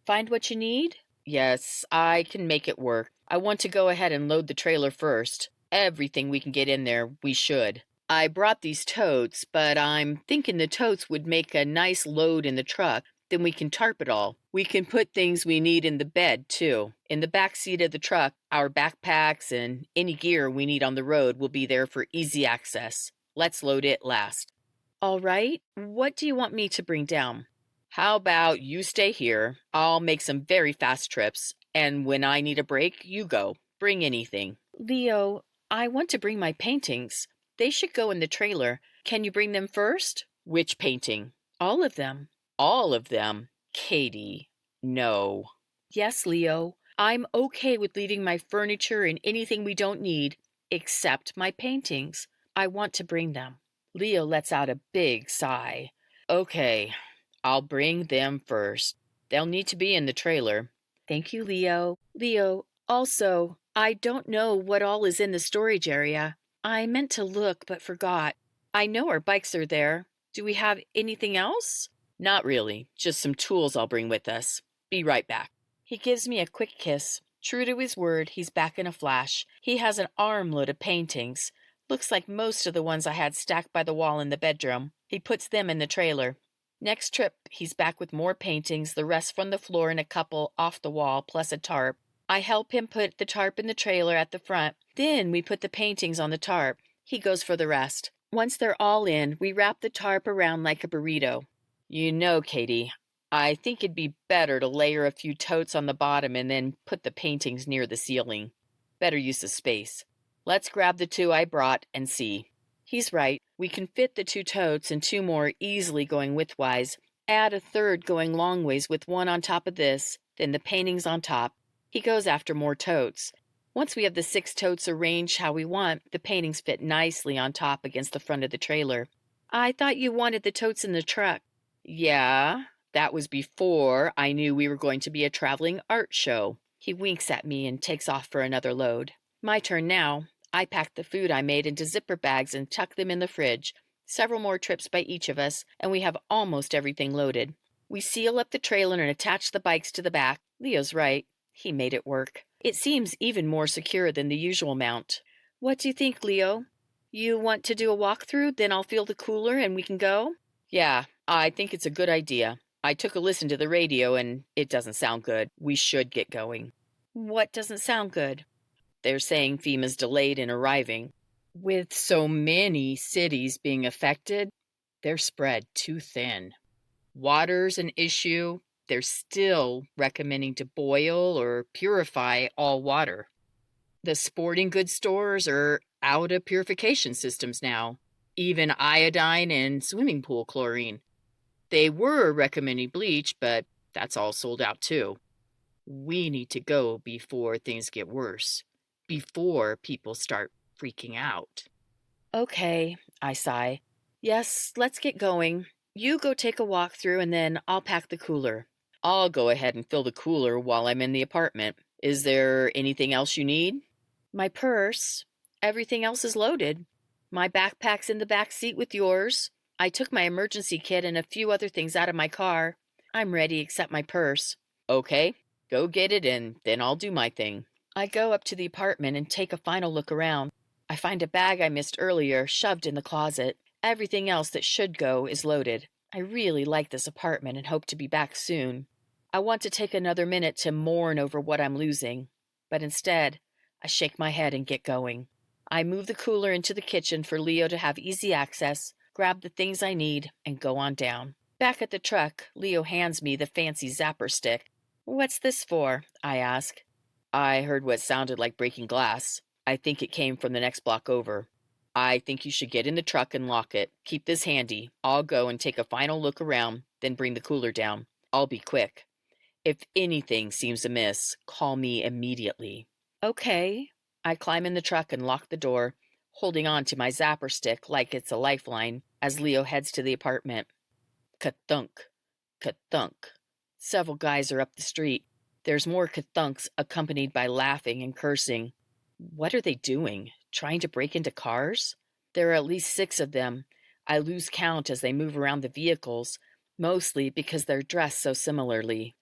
Find what you need? Yes, I can make it work. I want to go ahead and load the trailer first. Everything we can get in there, we should. I brought these totes, but I'm thinking the totes would make a nice load in the truck. Then we can tarp it all. We can put things we need in the bed, too. In the back seat of the truck, our backpacks and any gear we need on the road will be there for easy access. Let's load it last. All right. What do you want me to bring down? How about you stay here? I'll make some very fast trips, and when I need a break, you go. Bring anything. Leo, I want to bring my paintings. They should go in the trailer. Can you bring them first? Which painting? All of them. All of them? Katie, no. Yes, Leo. I'm okay with leaving my furniture and anything we don't need, except my paintings. I want to bring them. Leo lets out a big sigh. Okay, I'll bring them first. They'll need to be in the trailer. Thank you, Leo. Leo, also, I don't know what all is in the storage area. I meant to look, but forgot. I know our bikes are there. Do we have anything else? Not really. Just some tools I'll bring with us. Be right back. He gives me a quick kiss. True to his word, he's back in a flash. He has an armload of paintings. Looks like most of the ones I had stacked by the wall in the bedroom. He puts them in the trailer. Next trip, he's back with more paintings, the rest from the floor and a couple off the wall, plus a tarp. I help him put the tarp in the trailer at the front. Then we put the paintings on the tarp. He goes for the rest. Once they're all in, we wrap the tarp around like a burrito. You know, Katie, I think it'd be better to layer a few totes on the bottom and then put the paintings near the ceiling. Better use of space. Let's grab the 2 I brought and see. He's right. We can fit the 2 totes and 2 more easily going widthwise. Add a third going longways with 1 on top of this, then the paintings on top. He goes after more totes. Once we have the 6 totes arranged how we want, the paintings fit nicely on top against the front of the trailer. I thought you wanted the totes in the truck. Yeah, that was before I knew we were going to be a traveling art show. He winks at me and takes off for another load. My turn now. I pack the food I made into zipper bags and tuck them in the fridge. Several more trips by each of us, and we have almost everything loaded. We seal up the trailer and attach the bikes to the back. Leo's right. He made it work. It seems even more secure than the usual mount. What do you think, Leo? You want to do a walkthrough, then I'll fill the cooler and we can go? Yeah, I think it's a good idea. I took a listen to the radio and it doesn't sound good. We should get going. What doesn't sound good? They're saying FEMA's delayed in arriving. With so many cities being affected, they're spread too thin. Water's an issue. They're still recommending to boil or purify all water. The sporting goods stores are out of purification systems now, even iodine and swimming pool chlorine. They were recommending bleach, but that's all sold out too. We need to go before things get worse, before people start freaking out. Okay, I sigh. Yes, let's get going. You go take a walk through and then I'll pack the cooler. I'll go ahead and fill the cooler while I'm in the apartment. Is there anything else you need? My purse. Everything else is loaded. My backpack's in the back seat with yours. I took my emergency kit and a few other things out of my car. I'm ready except my purse. Okay, go get it and then I'll do my thing. I go up to the apartment and take a final look around. I find a bag I missed earlier shoved in the closet. Everything else that should go is loaded. I really like this apartment and hope to be back soon. I want to take another minute to mourn over what I'm losing, but instead, I shake my head and get going. I move the cooler into the kitchen for Leo to have easy access, grab the things I need, and go on down. Back at the truck, Leo hands me the fancy zapper stick. What's this for? I ask. I heard what sounded like breaking glass. I think it came from the next block over. I think you should get in the truck and lock it. Keep this handy. I'll go and take a final look around, then bring the cooler down. I'll be quick. If anything seems amiss, call me immediately. Okay. I climb in the truck and lock the door, holding on to my zapper stick like it's a lifeline as Leo heads to the apartment. Ka-thunk, ka-thunk. Several guys are up the street. There's more ka-thunks accompanied by laughing and cursing. What are they doing? Trying to break into cars? There are at least 6 of them. I lose count as they move around the vehicles, mostly because they're dressed so similarly.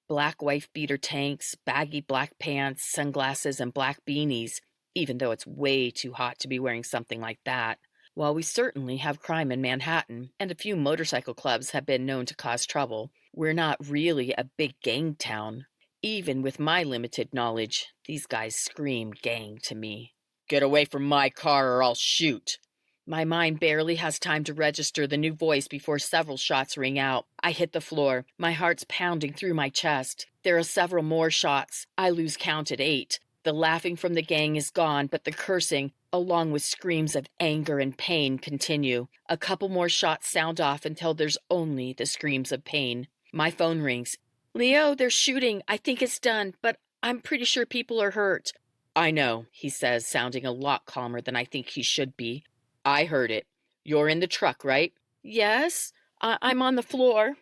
Black wife-beater tanks, baggy black pants, sunglasses, and black beanies, even though it's way too hot to be wearing something like that. While we certainly have crime in Manhattan, and a few motorcycle clubs have been known to cause trouble, we're not really a big gang town. Even with my limited knowledge, these guys scream gang to me. Get away from my car or I'll shoot. My mind barely has time to register the new voice before several shots ring out. I hit the floor, my heart's pounding through my chest. There are several more shots. I lose count at 8. The laughing from the gang is gone, but the cursing, along with screams of anger and pain, continue. A couple more shots sound off until there's only the screams of pain. My phone rings. Leo, they're shooting. I think it's done, but I'm pretty sure people are hurt. I know, he says, sounding a lot calmer than I think he should be. I heard it. You're in the truck, right? Yes, I'm on the floor.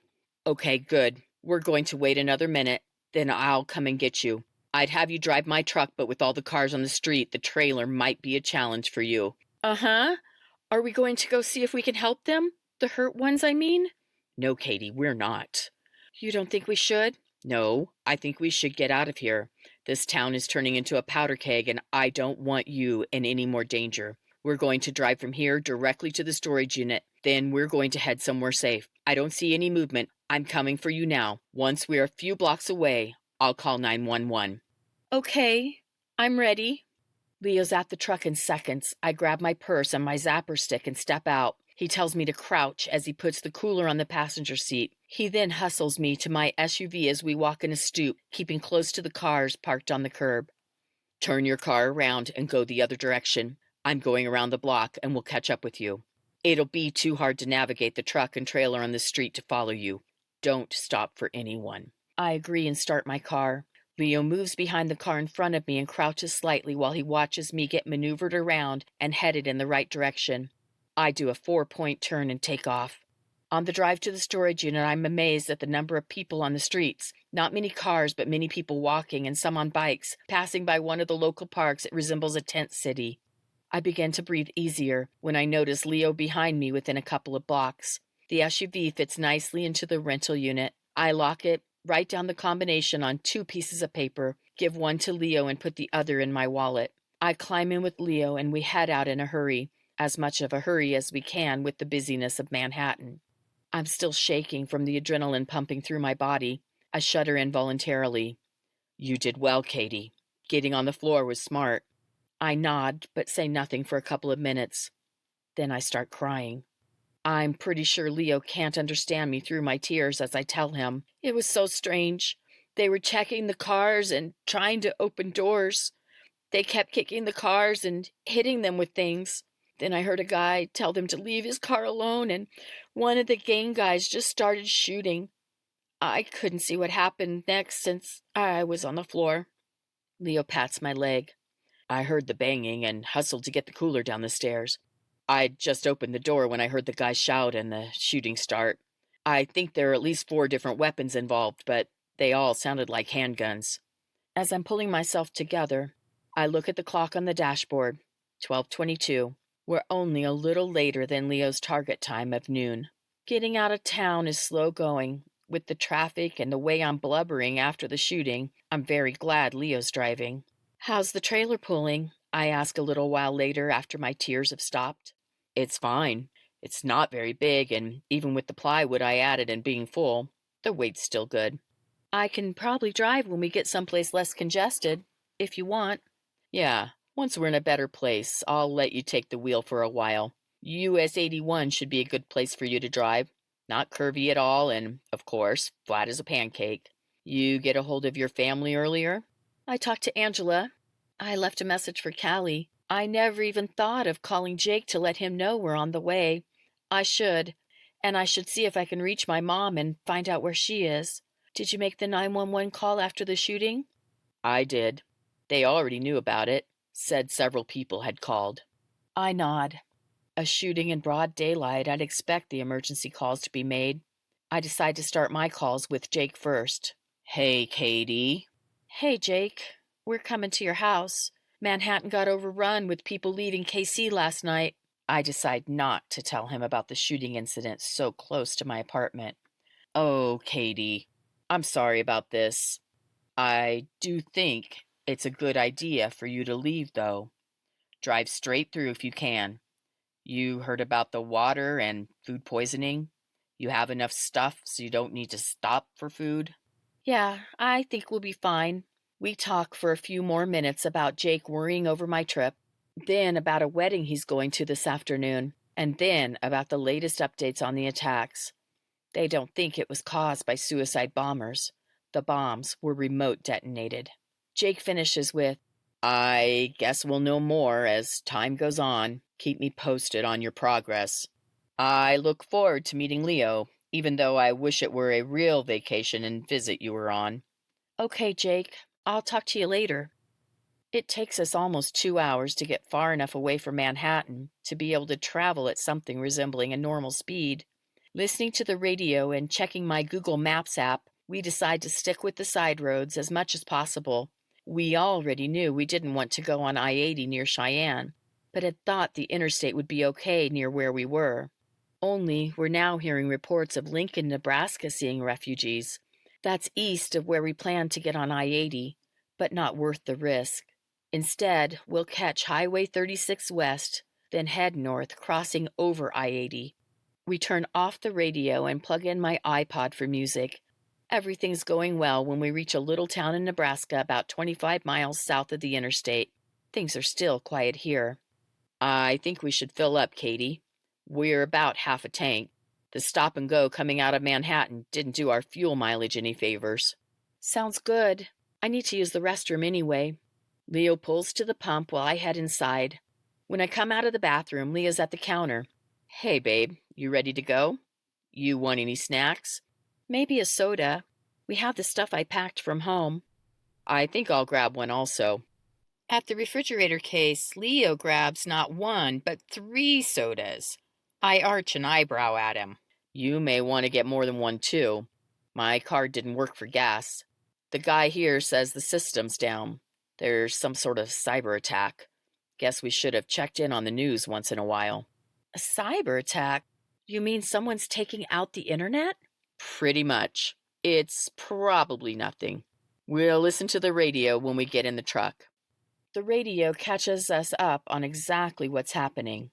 Okay, good. We're going to wait another minute, then I'll come and get you. I'd have you drive my truck, but with all the cars on the street, the trailer might be a challenge for you. Uh-huh. Are we going to go see if we can help them? The hurt ones, I mean? No, Katie, we're not. You don't think we should? No, I think we should get out of here. This town is turning into a powder keg, and I don't want you in any more danger. We're going to drive from here directly to the storage unit. Then we're going to head somewhere safe. I don't see any movement. I'm coming for you now. Once we're a few blocks away, I'll call 911. Okay, I'm ready. Leo's at the truck in seconds. I grab my purse and my zapper stick and step out. He tells me to crouch as he puts the cooler on the passenger seat. He then hustles me to my SUV as we walk in a stoop, keeping close to the cars parked on the curb. Turn your car around and go the other direction. I'm going around the block and we'll catch up with you. It'll be too hard to navigate the truck and trailer on the street to follow you. Don't stop for anyone. I agree and start my car. Leo moves behind the car in front of me and crouches slightly while he watches me get maneuvered around and headed in the right direction. I do a 4-point turn and take off. On the drive to the storage unit, I'm amazed at the number of people on the streets. Not many cars, but many people walking and some on bikes. Passing by one of the local parks, it resembles a tent city. I begin to breathe easier when I notice Leo behind me within a couple of blocks. The SUV fits nicely into the rental unit. I lock it, write down the combination on 2 pieces of paper, give one to Leo and put the other in my wallet. I climb in with Leo and we head out in a hurry, as much of a hurry as we can with the busyness of Manhattan. I'm still shaking from the adrenaline pumping through my body. I shudder involuntarily. You did well, Katie. Getting on the floor was smart. I nod, but say nothing for a couple of minutes. Then I start crying. I'm pretty sure Leo can't understand me through my tears as I tell him. It was so strange. They were checking the cars and trying to open doors. They kept kicking the cars and hitting them with things. Then I heard a guy tell them to leave his car alone, and one of the gang guys just started shooting. I couldn't see what happened next since I was on the floor. Leo pats my leg. I heard the banging and hustled to get the cooler down the stairs. I just opened the door when I heard the guy shout and the shooting start. I think there are at least 4 different weapons involved, but they all sounded like handguns. As I'm pulling myself together, I look at the clock on the dashboard, 12:22. We're only a little later than Leo's target time of noon. Getting out of town is slow going. With the traffic and the way I'm blubbering after the shooting, I'm very glad Leo's driving. How's the trailer pulling? I ask a little while later after my tears have stopped. It's fine. It's not very big, and even with the plywood I added and being full, the weight's still good. I can probably drive when we get someplace less congested, if you want. Yeah, once we're in a better place, I'll let you take the wheel for a while. US 81 should be a good place for you to drive. Not curvy at all, and, of course, flat as a pancake. You get a hold of your family earlier? I talked to Angela. I left a message for Callie. I never even thought of calling Jake to let him know we're on the way. I should, and I should see if I can reach my mom and find out where she is. Did you make the 911 call after the shooting? I did. They already knew about it. Said several people had called. I nod. A shooting in broad daylight, I'd expect the emergency calls to be made. I decide to start my calls with Jake first. Hey, Katie. Hey, Jake. We're coming to your house. Manhattan got overrun with people leaving KC last night. I decide not to tell him about the shooting incident so close to my apartment. Oh, Katie. I'm sorry about this. I do think it's a good idea for you to leave, though. Drive straight through if you can. You heard about the water and food poisoning? You have enough stuff so you don't need to stop for food? Yeah, I think we'll be fine. We talk for a few more minutes about Jake worrying over my trip, then about a wedding he's going to this afternoon, and then about the latest updates on the attacks. They don't think it was caused by suicide bombers. The bombs were remote detonated. Jake finishes with, I guess we'll know more as time goes on. Keep me posted on your progress. I look forward to meeting Leo, even though I wish it were a real vacation and visit you were on. Okay, Jake. I'll talk to you later. It takes us almost 2 hours to get far enough away from Manhattan to be able to travel at something resembling a normal speed. Listening to the radio and checking my Google Maps app, we decide to stick with the side roads as much as possible. We already knew we didn't want to go on I-80 near Cheyenne, but had thought the interstate would be okay near where we were. Only we're now hearing reports of Lincoln, Nebraska seeing refugees. That's east of where we plan to get on I-80, but not worth the risk. Instead, we'll catch Highway 36 west, then head north, crossing over I-80. We turn off the radio and plug in my iPod for music. Everything's going well when we reach a little town in Nebraska about 25 miles south of the interstate. Things are still quiet here. I think we should fill up, Katie. We're about half a tank. The stop and go coming out of Manhattan didn't do our fuel mileage any favors. Sounds good. I need to use the restroom anyway. Leo pulls to the pump while I head inside. When I come out of the bathroom, Leo's at the counter. Hey, babe, you ready to go? You want any snacks? Maybe a soda. We have the stuff I packed from home. I think I'll grab one also. At the refrigerator case, Leo grabs not 1, but 3 sodas. I arch an eyebrow at him. You may want to get more than 1, too. My card didn't work for gas. The guy here says the system's down. There's some sort of cyber attack. Guess we should have checked in on the news once in a while. A cyber attack? You mean someone's taking out the internet? Pretty much. It's probably nothing. We'll listen to the radio when we get in the truck. The radio catches us up on exactly what's happening.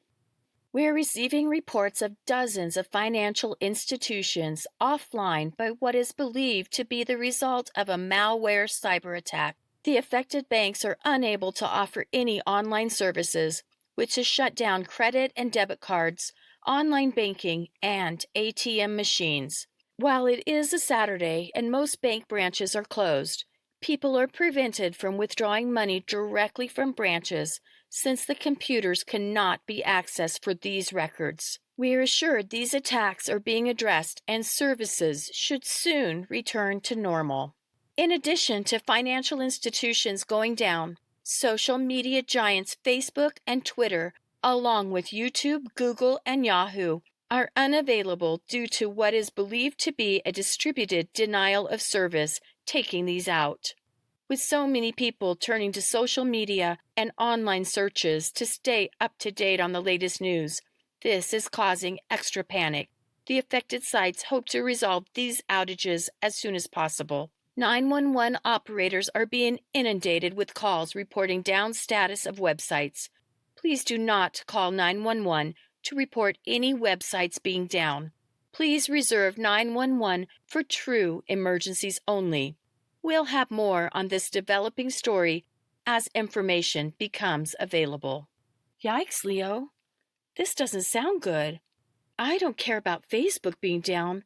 We're receiving reports of dozens of financial institutions offline by what is believed to be the result of a malware cyber attack. The affected banks are unable to offer any online services, which has shut down credit and debit cards, online banking, and ATM machines. While it is a Saturday and most bank branches are closed, people are prevented from withdrawing money directly from branches since the computers cannot be accessed for these records. We are assured these attacks are being addressed and services should soon return to normal. In addition to financial institutions going down, social media giants Facebook and Twitter, along with YouTube, Google, and Yahoo, are unavailable due to what is believed to be a distributed denial of service taking these out. With so many people turning to social media and online searches to stay up to date on the latest news, this is causing extra panic. The affected sites hope to resolve these outages as soon as possible. 911 operators are being inundated with calls reporting down status of websites. Please do not call 911 to report any websites being down. Please reserve 911 for true emergencies only. We'll have more on this developing story as information becomes available. Yikes, Leo. This doesn't sound good. I don't care about Facebook being down,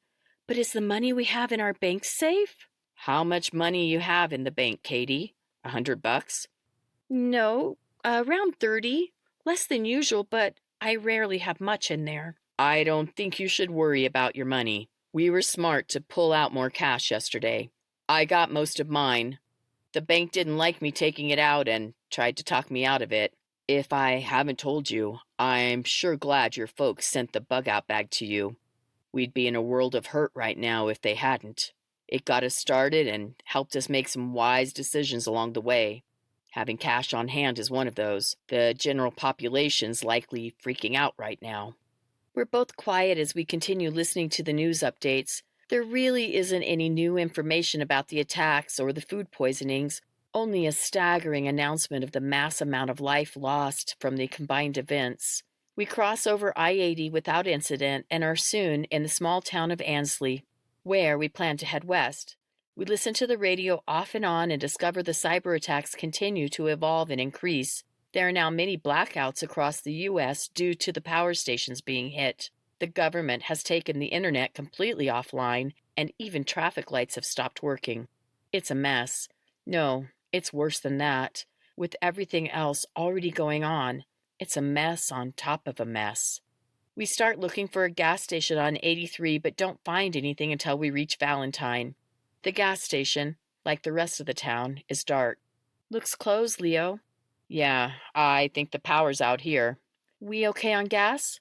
but is the money we have in our bank safe? How much money you have in the bank, Katie? $100? No, around 30. Less than usual, but I rarely have much in there. I don't think you should worry about your money. We were smart to pull out more cash yesterday. I got most of mine. The bank didn't like me taking it out and tried to talk me out of it. If I haven't told you, I'm sure glad your folks sent the bug-out bag to you. We'd be in a world of hurt right now if they hadn't. It got us started and helped us make some wise decisions along the way. Having cash on hand is one of those. The general population's likely freaking out right now. We're both quiet as we continue listening to the news updates. There really isn't any new information about the attacks or the food poisonings, only a staggering announcement of the mass amount of life lost from the combined events. We cross over I-80 without incident and are soon in the small town of Ansley, where we plan to head west. We listen to the radio off and on and discover the cyber attacks continue to evolve and increase. There are now many blackouts across the U.S. due to the power stations being hit. The government has taken the internet completely offline, and even traffic lights have stopped working. It's a mess. No, it's worse than that. With everything else already going on, it's a mess on top of a mess. We start looking for a gas station on 83, but don't find anything until we reach Valentine. The gas station, like the rest of the town, is dark. Looks closed, Leo. Yeah, I think the power's out here. We okay on gas?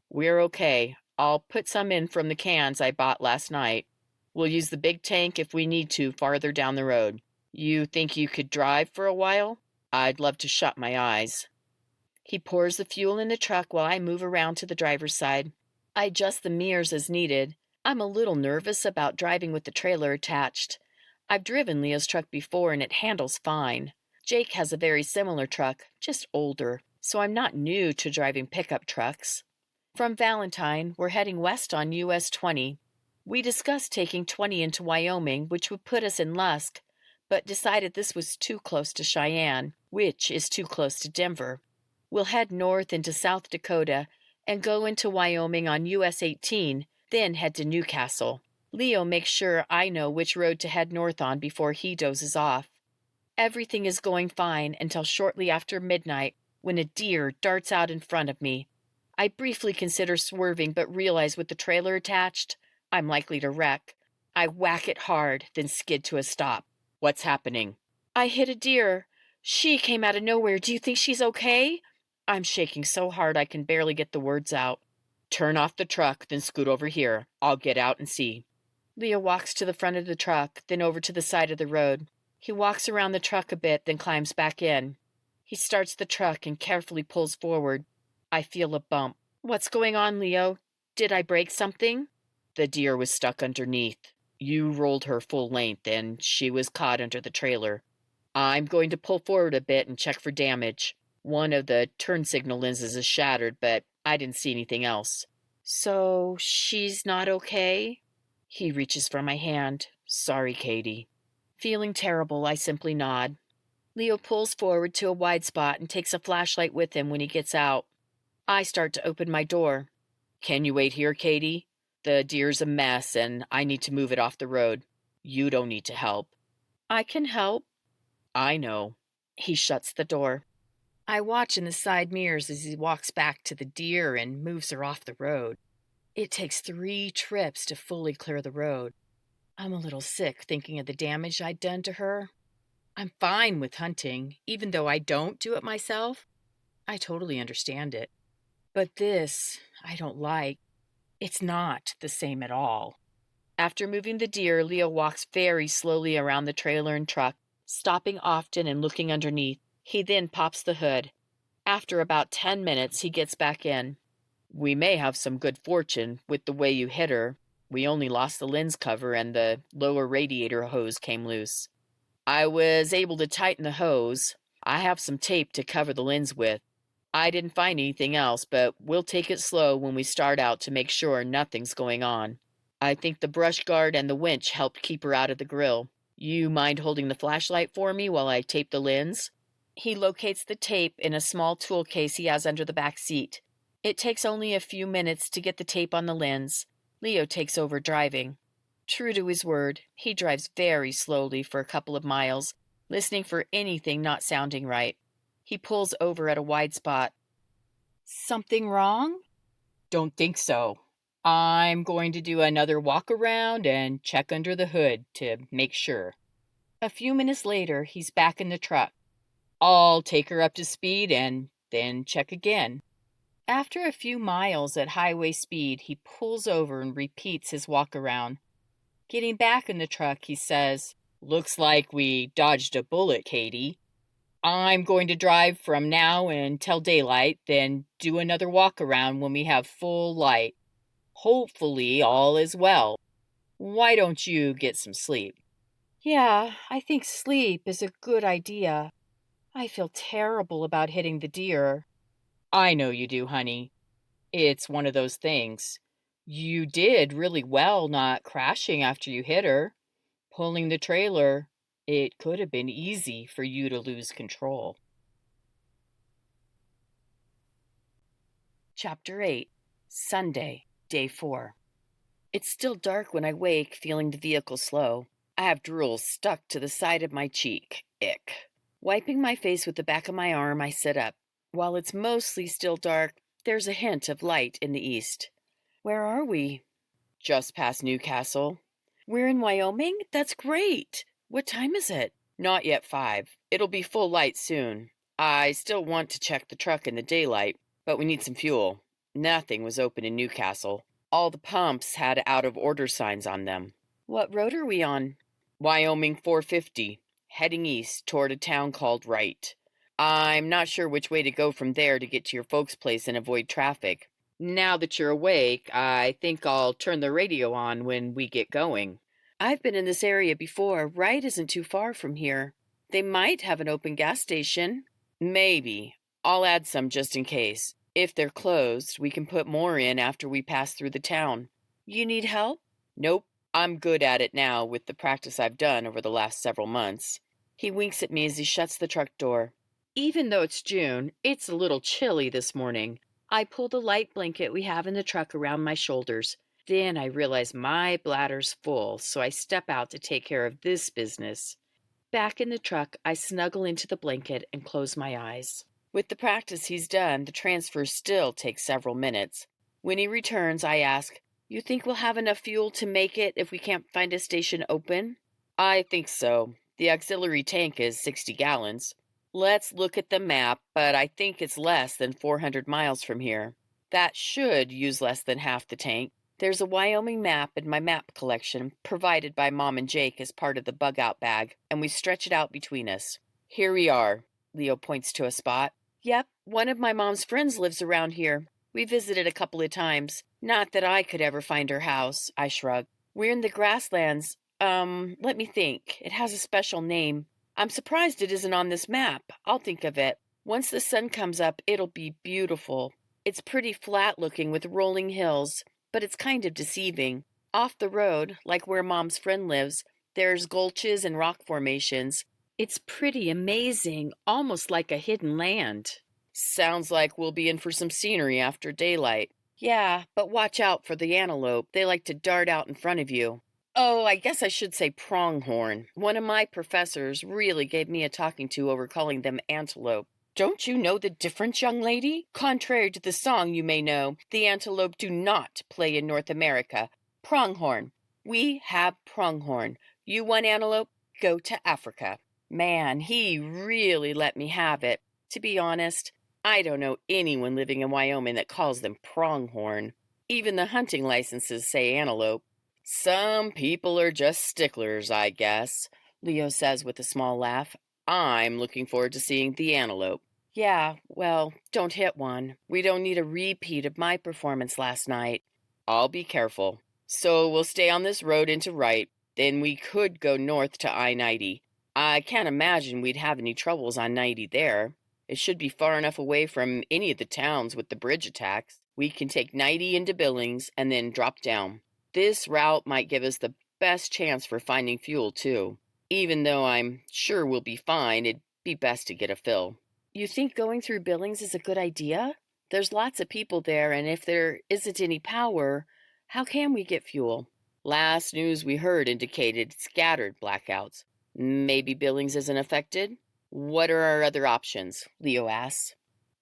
We're okay. I'll put some in from the cans I bought last night. We'll use the big tank if we need to farther down the road. You think you could drive for a while? I'd love to shut my eyes. He pours the fuel in the truck while I move around to the driver's side. I adjust the mirrors as needed. I'm a little nervous about driving with the trailer attached. I've driven Leo's truck before and it handles fine. Jake has a very similar truck, just older, so I'm not new to driving pickup trucks. From Valentine, we're heading west on US 20. We discussed taking 20 into Wyoming, which would put us in Lusk, but decided this was too close to Cheyenne, which is too close to Denver. We'll head north into South Dakota and go into Wyoming on US 18, then head to Newcastle. Leo makes sure I know which road to head north on before he dozes off. Everything is going fine until shortly after midnight when a deer darts out in front of me. I briefly consider swerving but realize with the trailer attached, I'm likely to wreck. I whack it hard, then skid to a stop. What's happening? I hit a deer. She came out of nowhere. Do you think she's okay? I'm shaking so hard I can barely get the words out. Turn off the truck, then scoot over here. I'll get out and see. Leo walks to the front of the truck, then over to the side of the road. He walks around the truck a bit, then climbs back in. He starts the truck and carefully pulls forward. I feel a bump. What's going on, Leo? Did I break something? The deer was stuck underneath. You rolled her full length, and she was caught under the trailer. I'm going to pull forward a bit and check for damage. One of the turn signal lenses is shattered, but I didn't see anything else. So she's not okay? He reaches for my hand. Sorry, Katie. Feeling terrible, I simply nod. Leo pulls forward to a wide spot and takes a flashlight with him when he gets out. I start to open my door. Can you wait here, Katie? The deer's a mess and I need to move it off the road. You don't need to help. I can help. I know. He shuts the door. I watch in the side mirrors as he walks back to the deer and moves her off the road. It takes 3 trips to fully clear the road. I'm a little sick thinking of the damage I'd done to her. I'm fine with hunting, even though I don't do it myself. I totally understand it. But this, I don't like. It's not the same at all. After moving the deer, Leo walks very slowly around the trailer and truck, stopping often and looking underneath. He then pops the hood. After about 10 minutes, he gets back in. We may have some good fortune with the way you hit her. We only lost the lens cover and the lower radiator hose came loose. I was able to tighten the hose. I have some tape to cover the lens with. I didn't find anything else, but we'll take it slow when we start out to make sure nothing's going on. I think the brush guard and the winch helped keep her out of the grill. You mind holding the flashlight for me while I tape the lens? He locates the tape in a small tool case he has under the back seat. It takes only a few minutes to get the tape on the lens. Leo takes over driving. True to his word, he drives very slowly for a couple of miles, listening for anything not sounding right. He pulls over at a wide spot. Something wrong? Don't think so. I'm going to do another walk around and check under the hood to make sure. A few minutes later, he's back in the truck. I'll take her up to speed and then check again. After a few miles at highway speed, he pulls over and repeats his walk around. Getting back in the truck, he says, Looks like we dodged a bullet, Katie. I'm going to drive from now until daylight, then do another walk around when we have full light. Hopefully all is well. Why don't you get some sleep? Yeah, I think sleep is a good idea. I feel terrible about hitting the deer. I know you do, honey. It's one of those things. You did really well not crashing after you hit her. Pulling the trailer, it could have been easy for you to lose control. Chapter 8, Sunday, Day 4. It's still dark when I wake, feeling the vehicle slow. I have drool stuck to the side of my cheek. Ick. Wiping my face with the back of my arm, I sit up. While it's mostly still dark, there's a hint of light in the east. Where are we? Just past Newcastle. We're in Wyoming? That's great. What time is it? Not yet 5. It'll be full light soon. I still want to check the truck in the daylight, but we need some fuel. Nothing was open in Newcastle. All the pumps had out-of-order signs on them. What road are we on? Wyoming 450, heading east toward a town called Wright. I'm not sure which way to go from there to get to your folks' place and avoid traffic. Now that you're awake, I think I'll turn the radio on when we get going. I've been in this area before. Wright isn't too far from here. They might have an open gas station. Maybe. I'll add some just in case. If they're closed, we can put more in after we pass through the town. You need help? Nope. I'm good at it now with the practice I've done over the last several months. He winks at me as he shuts the truck door. Even though it's June, it's a little chilly this morning. I pull the light blanket we have in the truck around my shoulders. Then I realize my bladder's full, so I step out to take care of this business. Back in the truck, I snuggle into the blanket and close my eyes. With the practice he's done, the transfer still takes several minutes. When he returns, I ask, You think we'll have enough fuel to make it if we can't find a station open? I think so. The auxiliary tank is 60 gallons. Let's look at the map, but I think it's less than 400 miles from here. That should use less than half the tank. There's a Wyoming map in my map collection, provided by Mom and Jake as part of the bug-out bag, and we stretch it out between us. Here we are. Leo points to a spot. Yep, one of my mom's friends lives around here. We visited a couple of times. Not that I could ever find her house, I shrug. We're in the grasslands. Let me think. It has a special name. I'm surprised it isn't on this map. I'll think of it. Once the sun comes up, it'll be beautiful. It's pretty flat looking with rolling hills, but it's kind of deceiving. Off the road, like where Mom's friend lives, there's gulches and rock formations. It's pretty amazing, almost like a hidden land. Sounds like we'll be in for some scenery after daylight. Yeah, but watch out for the antelope. They like to dart out in front of you. Oh, I guess I should say pronghorn. One of my professors really gave me a talking to over calling them antelope. Don't you know the difference, young lady? Contrary to the song you may know, the antelope do not play in North America. Pronghorn. We have pronghorn. You want antelope? Go to Africa. Man, he really let me have it. To be honest, I don't know anyone living in Wyoming that calls them pronghorn. Even the hunting licenses say antelope. Some people are just sticklers, I guess, Leo says with a small laugh. I'm looking forward to seeing the antelope. Yeah, well, don't hit one. We don't need a repeat of my performance last night. I'll be careful. So we'll stay on this road into Wright. Then we could go north to I-90. I can't imagine we'd have any troubles on 90 there. It should be far enough away from any of the towns with the bridge attacks. We can take 90 into Billings and then drop down. This route might give us the best chance for finding fuel, too. Even though I'm sure we'll be fine, it'd be best to get a fill. You think going through Billings is a good idea? There's lots of people there, and if there isn't any power, how can we get fuel? Last news we heard indicated scattered blackouts. Maybe Billings isn't affected? What are our other options? Leo asks.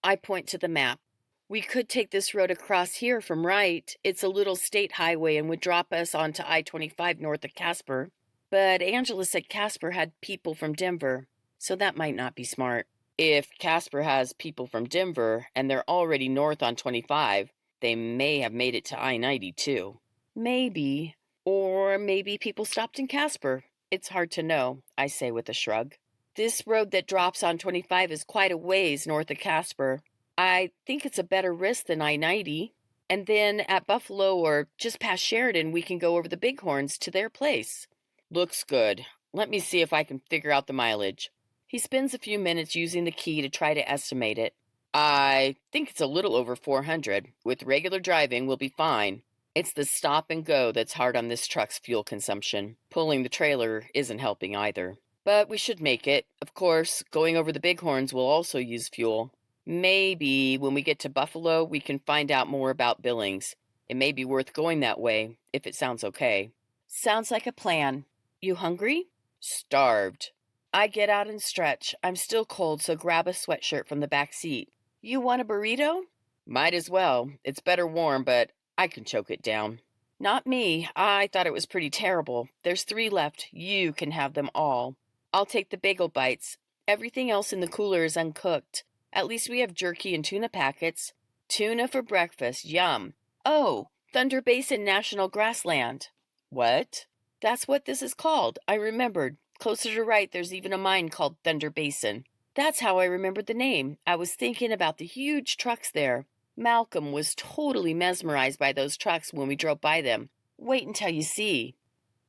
I point to the map. We could take this road across here from Wright. It's a little state highway and would drop us onto I-25 north of Casper. But Angela said Casper had people from Denver, so that might not be smart. If Casper has people from Denver and they're already north on 25, they may have made it to I-90 too. Maybe. Or maybe people stopped in Casper. It's hard to know, I say with a shrug. This road that drops on 25 is quite a ways north of Casper. I think it's a better risk than I-90. And then at Buffalo or just past Sheridan, we can go over the Bighorns to their place. Looks good. Let me see if I can figure out the mileage. He spends a few minutes using the key to try to estimate it. I think it's a little over 400. With regular driving, we'll be fine. It's the stop and go that's hard on this truck's fuel consumption. Pulling the trailer isn't helping either. But we should make it. Of course, going over the Bighorns will also use fuel. Maybe when we get to Buffalo, we can find out more about Billings. It may be worth going that way, if it sounds okay. Sounds like a plan. You hungry? Starved. I get out and stretch. I'm still cold, so grab a sweatshirt from the back seat. You want a burrito? Might as well. It's better warm, but I can choke it down. Not me. I thought it was pretty terrible. There's 3 left. You can have them all. I'll take the bagel bites. Everything else in the cooler is uncooked. At least we have jerky and tuna packets. Tuna for breakfast. Yum. Oh, Thunder Basin National Grassland. What? That's what this is called. I remembered. Closer to Wright, there's even a mine called Thunder Basin. That's how I remembered the name. I was thinking about the huge trucks there. Malcolm was totally mesmerized by those trucks when we drove by them. Wait until you see.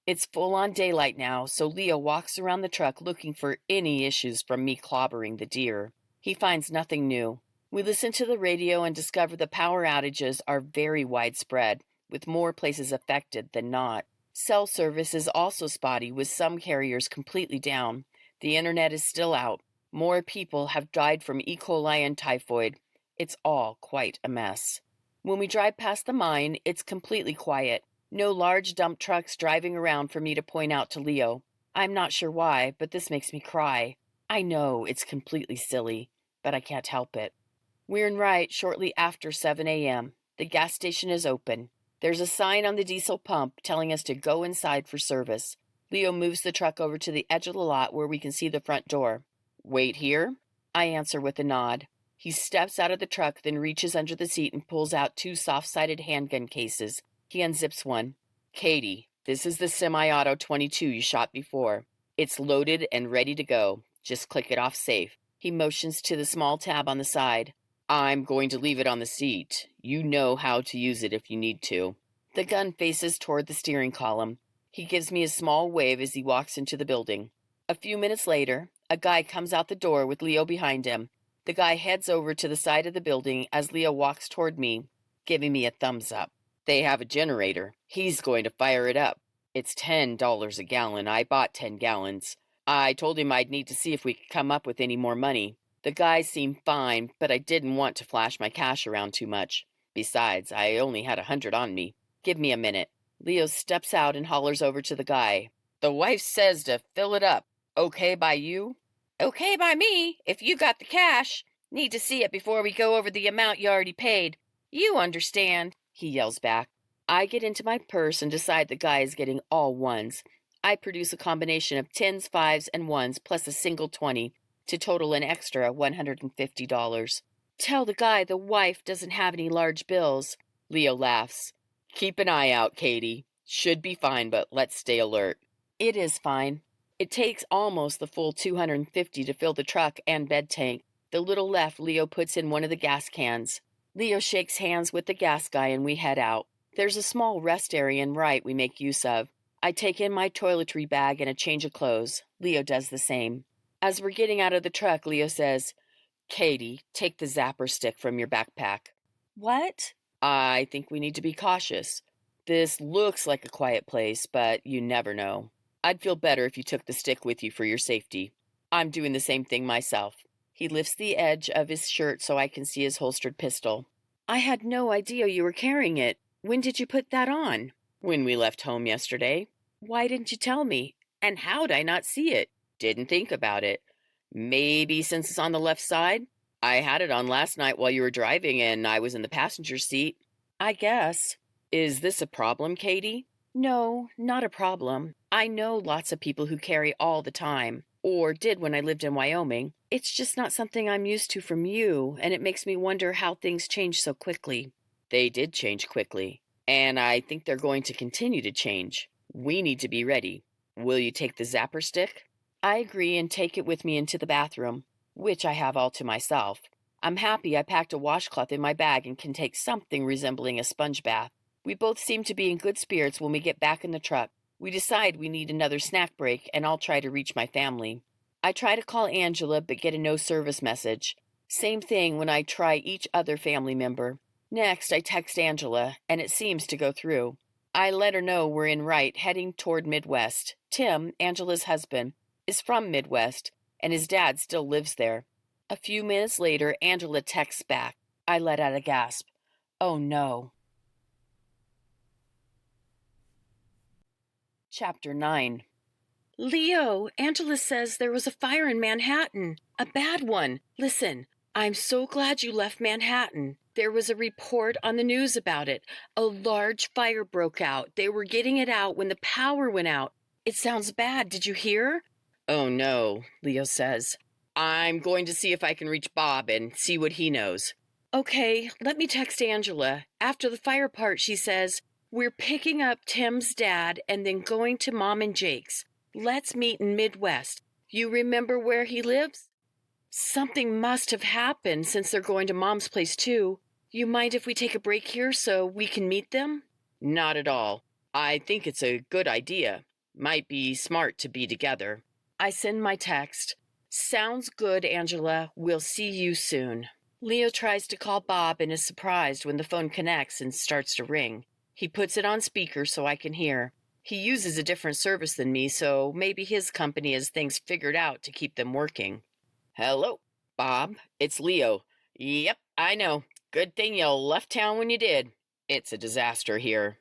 It's full-on daylight now, so Leo walks around the truck looking for any issues from me clobbering the deer. He finds nothing new. We listen to the radio and discover the power outages are very widespread, with more places affected than not. Cell service is also spotty, with some carriers completely down. The internet is still out. More people have died from E. coli and typhoid. It's all quite a mess. When we drive past the mine, it's completely quiet. No large dump trucks driving around for me to point out to Leo. I'm not sure why, but this makes me cry. I know it's completely silly, but I can't help it. We're in Wright shortly after 7 a.m. The gas station is open. There's a sign on the diesel pump telling us to go inside for service. Leo moves the truck over to the edge of the lot where we can see the front door. Wait here? I answer with a nod. He steps out of the truck, then reaches under the seat and pulls out 2 soft-sided handgun cases. He unzips one. Katie, this is the semi-auto 22 you shot before. It's loaded and ready to go. Just click it off safe. He motions to the small tab on the side. I'm going to leave it on the seat. You know how to use it if you need to. The gun faces toward the steering column. He gives me a small wave as he walks into the building. A few minutes later, a guy comes out the door with Leo behind him. The guy heads over to the side of the building as Leo walks toward me, giving me a thumbs up. They have a generator. He's going to fire it up. It's $10 a gallon. I bought 10 gallons. I told him I'd need to see if we could come up with any more money. The guy seemed fine, but I didn't want to flash my cash around too much. Besides, I only had 100 on me. Give me a minute. Leo steps out and hollers over to the guy. The wife says to fill it up. Okay by you? Okay by me, if you got the cash. Need to see it before we go over the amount you already paid. You understand, he yells back. I get into my purse and decide the guy is getting all ones. I produce a combination of 10s, 5s, and 1s plus a single 20 to total an extra $150. Tell the guy the wife doesn't have any large bills. Leo laughs. Keep an eye out, Katie. Should be fine, but let's stay alert. It is fine. It takes almost the full $250 to fill the truck and bed tank. The little left Leo puts in one of the gas cans. Leo shakes hands with the gas guy and we head out. There's a small rest area in right we make use of. I take in my toiletry bag and a change of clothes. Leo does the same. As we're getting out of the truck, Leo says, Katie, take the zapper stick from your backpack. What? I think we need to be cautious. This looks like a quiet place, but you never know. I'd feel better if you took the stick with you for your safety. I'm doing the same thing myself. He lifts the edge of his shirt so I can see his holstered pistol. I had no idea you were carrying it. When did you put that on? When we left home yesterday. Why didn't you tell me? And how'd I not see it? Didn't think about it. Maybe since it's on the left side? I had it on last night while you were driving and I was in the passenger seat. I guess. Is this a problem, Katie? No, not a problem. I know lots of people who carry all the time, or did when I lived in Wyoming. It's just not something I'm used to from you, and it makes me wonder how things change so quickly. They did change quickly, and I think they're going to continue to change. We need to be ready. Will you take the zapper stick? I agree and take it with me into the bathroom, which I have all to myself. I'm happy I packed a washcloth in my bag and can take something resembling a sponge bath. We both seem to be in good spirits when we get back in the truck. We decide we need another snack break, and I'll try to reach my family. I try to call Angela, but get a no service message. Same thing when I try each other family member. Next, I text Angela, and it seems to go through. I let her know we're in Wright, heading toward Midwest. Tim, Angela's husband, is from Midwest, and his dad still lives there. A few minutes later, Angela texts back. I let out a gasp. Oh no. Chapter 9. Leo, Angela says there was a fire in Manhattan. A bad one. Listen, I'm so glad you left Manhattan. There was a report on the news about it. A large fire broke out. They were getting it out when the power went out. It sounds bad. Did you hear? Oh no, Leo says. I'm going to see if I can reach Bob and see what he knows. Okay, let me text Angela. After the fire part, she says, we're picking up Tim's dad and then going to Mom and Jake's. Let's meet in Midwest. You remember where he lives? Something must have happened since they're going to Mom's place too. You mind if we take a break here so we can meet them? Not at all. I think it's a good idea. Might be smart to be together. I send my text. Sounds good, Angela. We'll see you soon. Leo tries to call Bob and is surprised when the phone connects and starts to ring. He puts it on speaker so I can hear. He uses a different service than me, so maybe his company has things figured out to keep them working. Hello, Bob. It's Leo. Yep, I know. Good thing you left town when you did. It's a disaster here.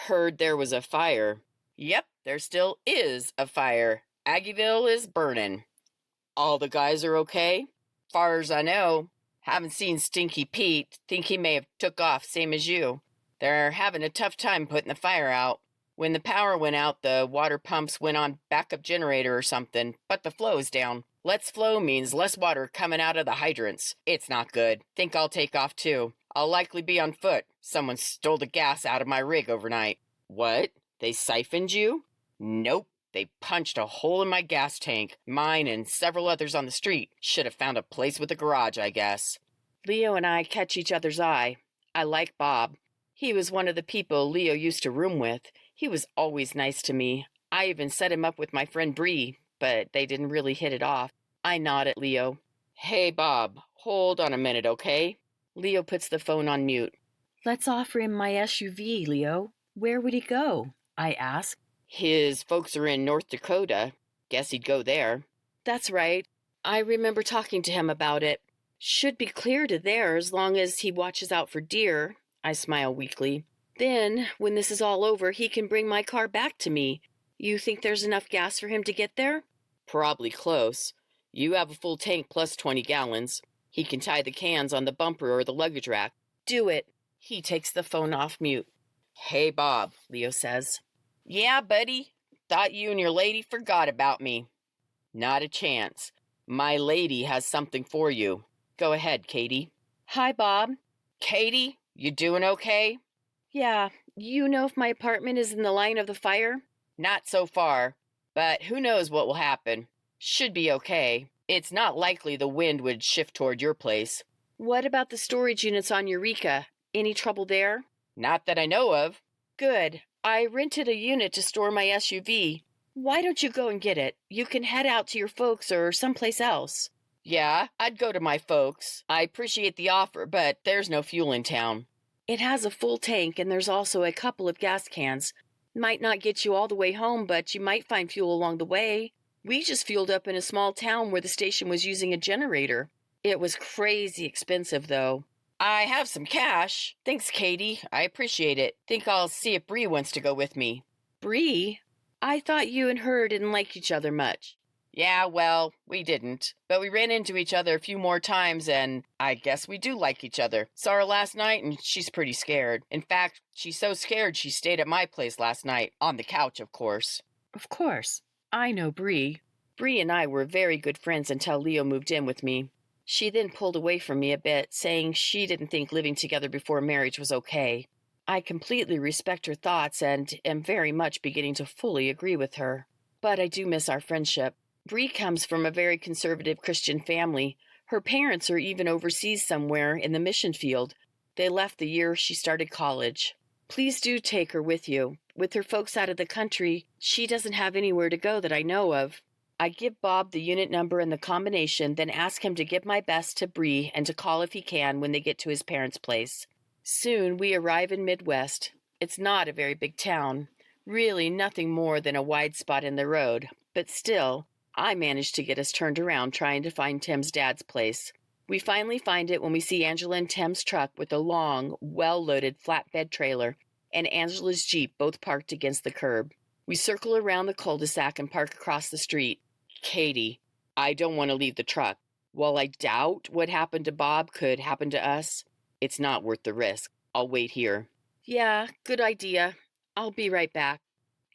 Heard there was a fire. Yep, there still is a fire. Aggieville is burning. All the guys are okay? Far as I know. Haven't seen Stinky Pete. Think he may have took off, same as you. They're having a tough time putting the fire out. When the power went out, the water pumps went on backup generator or something, but the flow is down. Less flow means less water coming out of the hydrants. It's not good. Think I'll take off too. I'll likely be on foot. Someone stole the gas out of my rig overnight. What? They siphoned you? Nope. They punched a hole in my gas tank. Mine and several others on the street. Should have found a place with a garage, I guess. Leo and I catch each other's eye. I like Bob. He was one of the people Leo used to room with. He was always nice to me. I even set him up with my friend Bree, but they didn't really hit it off. I nod at Leo. Hey, Bob, hold on a minute, okay? Leo puts the phone on mute. Let's offer him my SUV, Leo. Where would he go? I ask. His folks are in North Dakota. Guess he'd go there. That's right. I remember talking to him about it. Should be clear to there as long as he watches out for deer. I smile weakly. Then, when this is all over, he can bring my car back to me. You think there's enough gas for him to get there? Probably close. You have a full tank plus 20 gallons. He can tie the cans on the bumper or the luggage rack. Do it. He takes the phone off mute. Hey, Bob, Leo says. Yeah, buddy. Thought you and your lady forgot about me. Not a chance. My lady has something for you. Go ahead, Katie. Hi, Bob. Katie, you doing okay? Yeah. You know if my apartment is in the line of the fire? Not so far, but who knows what will happen. Should be okay. It's not likely the wind would shift toward your place. What about the storage units on Eureka? Any trouble there? Not that I know of. Good. I rented a unit to store my SUV. Why don't you go and get it? You can head out to your folks or someplace else. Yeah, I'd go to my folks. I appreciate the offer, but there's no fuel in town. It has a full tank and there's also a couple of gas cans. Might not get you all the way home, but you might find fuel along the way. We just fueled up in a small town where the station was using a generator. It was crazy expensive, though. I have some cash. Thanks, Katie. I appreciate it. Think I'll see if Bree wants to go with me. Bree? I thought you and her didn't like each other much. Yeah, well, we didn't. But we ran into each other a few more times, and I guess we do like each other. Saw her last night, and she's pretty scared. In fact, she's so scared she stayed at my place last night. On the couch, of course. Of course. I know Bree. Bree and I were very good friends until Leo moved in with me. She then pulled away from me a bit, saying she didn't think living together before marriage was okay. I completely respect her thoughts and am very much beginning to fully agree with her. But I do miss our friendship. Bree comes from a very conservative Christian family. Her parents are even overseas somewhere in the mission field. They left the year she started college. Please do take her with you. With her folks out of the country, she doesn't have anywhere to go that I know of. I give Bob the unit number and the combination, then ask him to give my best to Bree and to call if he can when they get to his parents' place. Soon we arrive in Midwest. It's not a very big town. Really nothing more than a wide spot in the road. But still, I managed to get us turned around trying to find Tim's dad's place. We finally find it when we see Angela and Tim's truck with a long, well-loaded flatbed trailer and Angela's Jeep both parked against the curb. We circle around the cul-de-sac and park across the street. Katie, I don't want to leave the truck. While I doubt what happened to Bob could happen to us, it's not worth the risk. I'll wait here. Yeah, good idea. I'll be right back.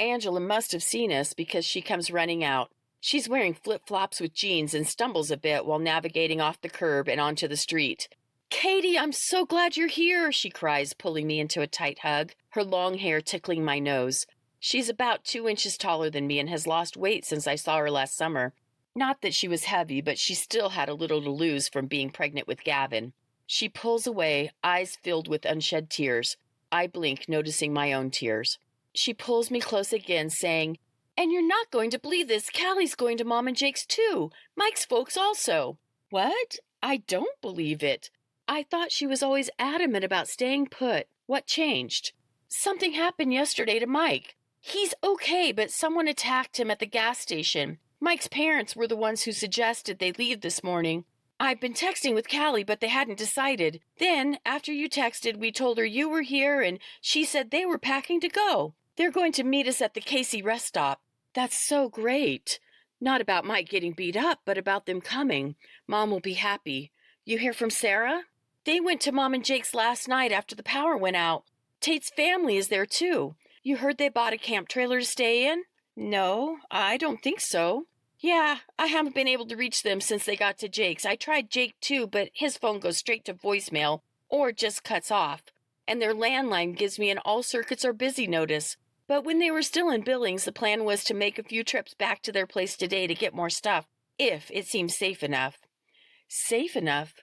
Angela must have seen us because she comes running out. She's wearing flip-flops with jeans and stumbles a bit while navigating off the curb and onto the street. Katie, I'm so glad you're here, she cries, pulling me into a tight hug, her long hair tickling my nose. She's about 2 inches taller than me and has lost weight since I saw her last summer. Not that she was heavy, but she still had a little to lose from being pregnant with Gavin. She pulls away, eyes filled with unshed tears. I blink, noticing my own tears. She pulls me close again, saying, "And you're not going to believe this. Callie's going to Mom and Jake's too. Mike's folks also." What? I don't believe it. I thought she was always adamant about staying put. What changed? Something happened yesterday to Mike. He's okay, but someone attacked him at the gas station. Mike's parents were the ones who suggested they leave this morning. I've been texting with Callie, but they hadn't decided. Then, after you texted, we told her you were here, and she said they were packing to go. They're going to meet us at the Casey rest stop. That's so great. Not about Mike getting beat up, but about them coming. Mom will be happy. You hear from Sarah? They went to Mom and Jake's last night after the power went out. Tate's family is there, too. You heard they bought a camp trailer to stay in? No, I don't think so. Yeah, I haven't been able to reach them since they got to Jake's. I tried Jake too, but his phone goes straight to voicemail or just cuts off. And their landline gives me an all circuits are busy notice. But when they were still in Billings, the plan was to make a few trips back to their place today to get more stuff, if it seems safe enough. Safe enough?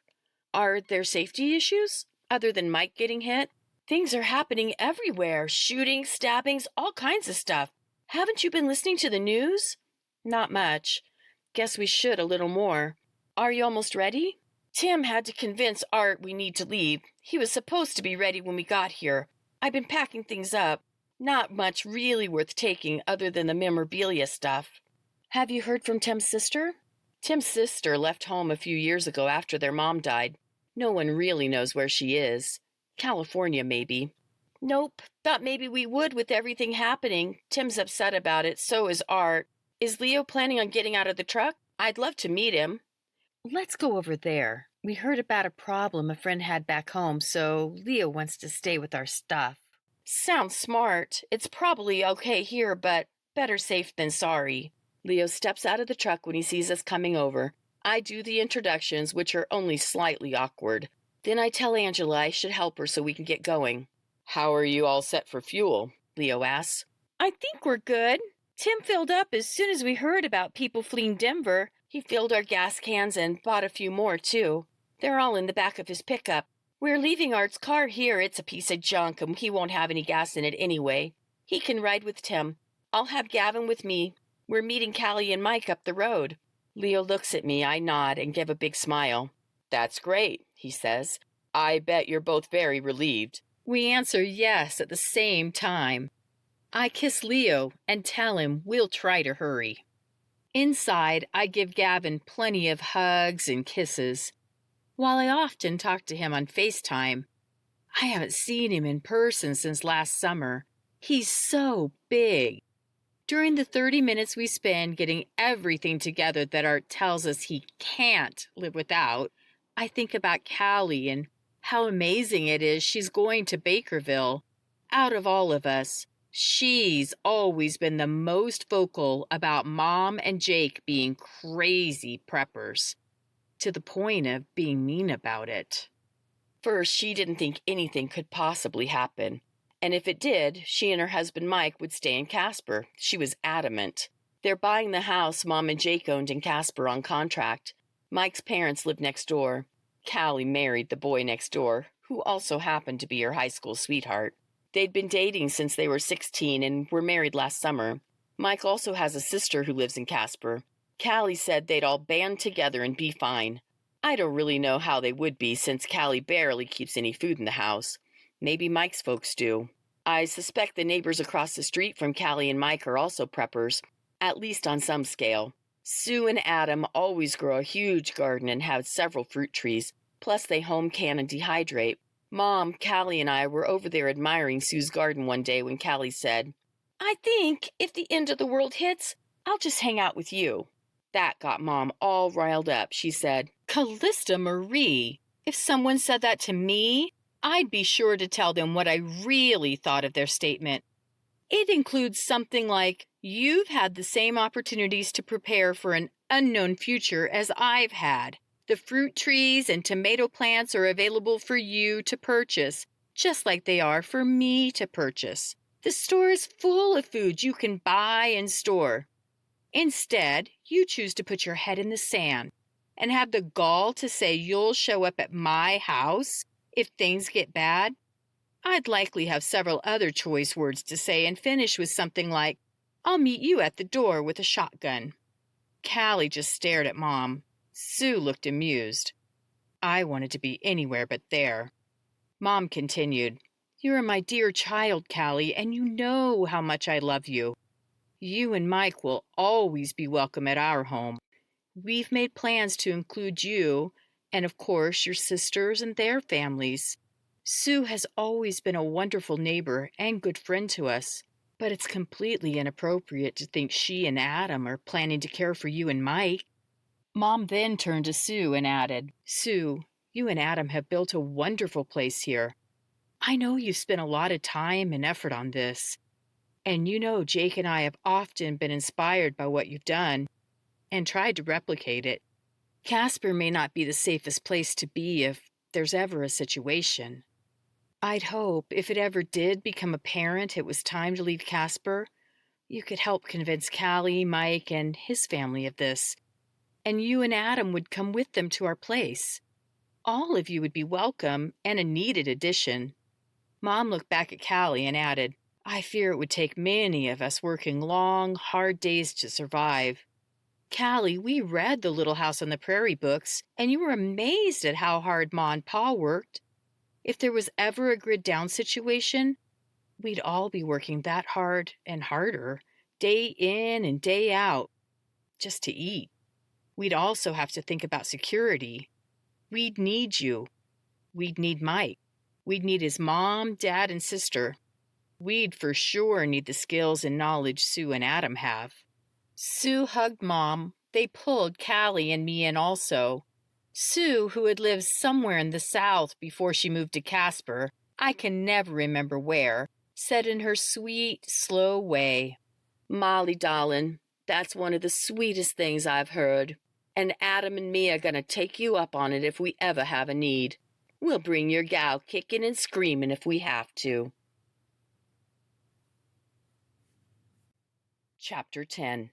Are there safety issues? Other than Mike getting hit? Things are happening everywhere. Shootings, stabbings, all kinds of stuff. Haven't you been listening to the news? Not much. Guess we should a little more. Are you almost ready? Tim had to convince Art we need to leave. He was supposed to be ready when we got here. I've been packing things up. Not much really worth taking other than the memorabilia stuff. Have you heard from Tim's sister? Tim's sister left home a few years ago after their mom died. No one really knows where she is. California, maybe. Nope. Thought maybe we would with everything happening. Tim's upset about it, so is Art. Is Leo planning on getting out of the truck? I'd love to meet him. Let's go over there. We heard about a problem a friend had back home, so Leo wants to stay with our stuff. Sounds smart. It's probably okay here, but better safe than sorry. Leo steps out of the truck when he sees us coming over. I do the introductions, which are only slightly awkward. Then I tell Angela I should help her so we can get going. How are you all set for fuel? Leo asks. I think we're good. Tim filled up as soon as we heard about people fleeing Denver. He filled our gas cans and bought a few more, too. They're all in the back of his pickup. We're leaving Art's car here. It's a piece of junk, and he won't have any gas in it anyway. He can ride with Tim. I'll have Gavin with me. We're meeting Callie and Mike up the road. Leo looks at me. I nod and give a big smile. That's great, he says. I bet you're both very relieved. We answer yes at the same time. I kiss Leo and tell him we'll try to hurry. Inside, I give Gavin plenty of hugs and kisses. While I often talk to him on FaceTime, I haven't seen him in person since last summer. He's so big. During the 30 minutes we spend getting everything together that Art tells us he can't live without, I think about Callie and how amazing it is she's going to Bakerville. Out of all of us, she's always been the most vocal about Mom and Jake being crazy preppers, to the point of being mean about it. First, she didn't think anything could possibly happen. And if it did, she and her husband Mike would stay in Casper. She was adamant. They're buying the house Mom and Jake owned in Casper on contract. Mike's parents lived next door. Callie married the boy next door, who also happened to be her high school sweetheart. They'd been dating since they were 16 and were married last summer. Mike also has a sister who lives in Casper. Callie said they'd all band together and be fine. I don't really know how they would be since Callie barely keeps any food in the house. Maybe Mike's folks do. I suspect the neighbors across the street from Callie and Mike are also preppers, at least on some scale. Sue and Adam always grow a huge garden and have several fruit trees, plus they home can and dehydrate. Mom, Callie, and I were over there admiring Sue's garden one day when Callie said, I think if the end of the world hits, I'll just hang out with you. That got Mom all riled up. She said, Callista Marie, if someone said that to me, I'd be sure to tell them what I really thought of their statement. It includes something like, you've had the same opportunities to prepare for an unknown future as I've had. The fruit trees and tomato plants are available for you to purchase, just like they are for me to purchase. The store is full of food you can buy and store. Instead, you choose to put your head in the sand and have the gall to say you'll show up at my house if things get bad. I'd likely have several other choice words to say and finish with something like, I'll meet you at the door with a shotgun. Callie just stared at Mom. Sue looked amused. I wanted to be anywhere but there. Mom continued, You're my dear child, Callie, and you know how much I love you. You and Mike will always be welcome at our home. We've made plans to include you, and of course your sisters and their families. Sue has always been a wonderful neighbor and good friend to us, but it's completely inappropriate to think she and Adam are planning to care for you and Mike. Mom then turned to Sue and added, Sue, you and Adam have built a wonderful place here. I know you've spent a lot of time and effort on this, and you know Jake and I have often been inspired by what you've done and tried to replicate it. Casper may not be the safest place to be if there's ever a situation. I'd hope if it ever did become apparent it was time to leave Casper, you could help convince Callie, Mike, and his family of this, and you and Adam would come with them to our place. All of you would be welcome and a needed addition. Mom looked back at Callie and added, I fear it would take many of us working long, hard days to survive. Callie, we read the Little House on the Prairie books, and you were amazed at how hard Ma and Pa worked. If there was ever a grid down situation, we'd all be working that hard and harder, day in and day out, just to eat. We'd also have to think about security. We'd need you. We'd need Mike. We'd need his mom, dad, and sister. We'd for sure need the skills and knowledge Sue and Adam have. Sue hugged Mom. They pulled Callie and me in also. Sue, who had lived somewhere in the South before she moved to Casper, I can never remember where, said in her sweet, slow way, "Molly, darling, that's one of the sweetest things I've heard. And Adam and me are going to take you up on it if we ever have a need. We'll bring your gal kicking and screaming if we have to." Chapter 10.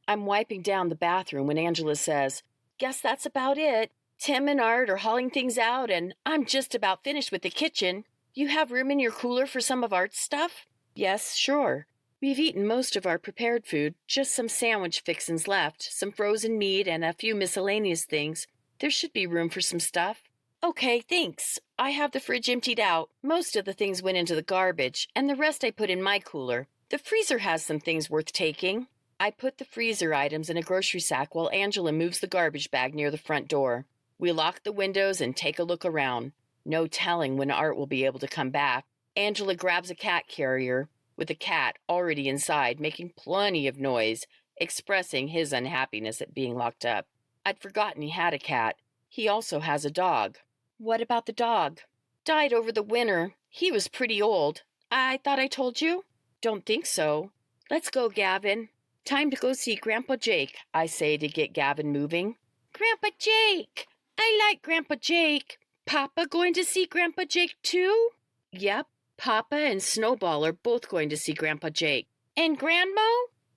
I'm wiping down the bathroom when Angela says, "Guess that's about it. Tim and Art are hauling things out, and I'm just about finished with the kitchen. You have room in your cooler for some of Art's stuff?" "Yes, sure. We've eaten most of our prepared food, just some sandwich fixins left, some frozen meat, and a few miscellaneous things. There should be room for some stuff." "Okay, thanks. I have the fridge emptied out. Most of the things went into the garbage, and the rest I put in my cooler. The freezer has some things worth taking." I put the freezer items in a grocery sack while Angela moves the garbage bag near the front door. We lock the windows and take a look around. No telling when Art will be able to come back. Angela grabs a cat carrier, with the cat already inside, making plenty of noise, expressing his unhappiness at being locked up. I'd forgotten he had a cat. He also has a dog. "What about the dog?" "Died over the winter. He was pretty old. I thought I told you?" "Don't think so. Let's go, Gavin." "Time to go see Grandpa Jake," I say to get Gavin moving. "Grandpa Jake! I like Grandpa Jake. Papa going to see Grandpa Jake too?" "Yep. Papa and Snowball are both going to see Grandpa Jake." "And Grandma?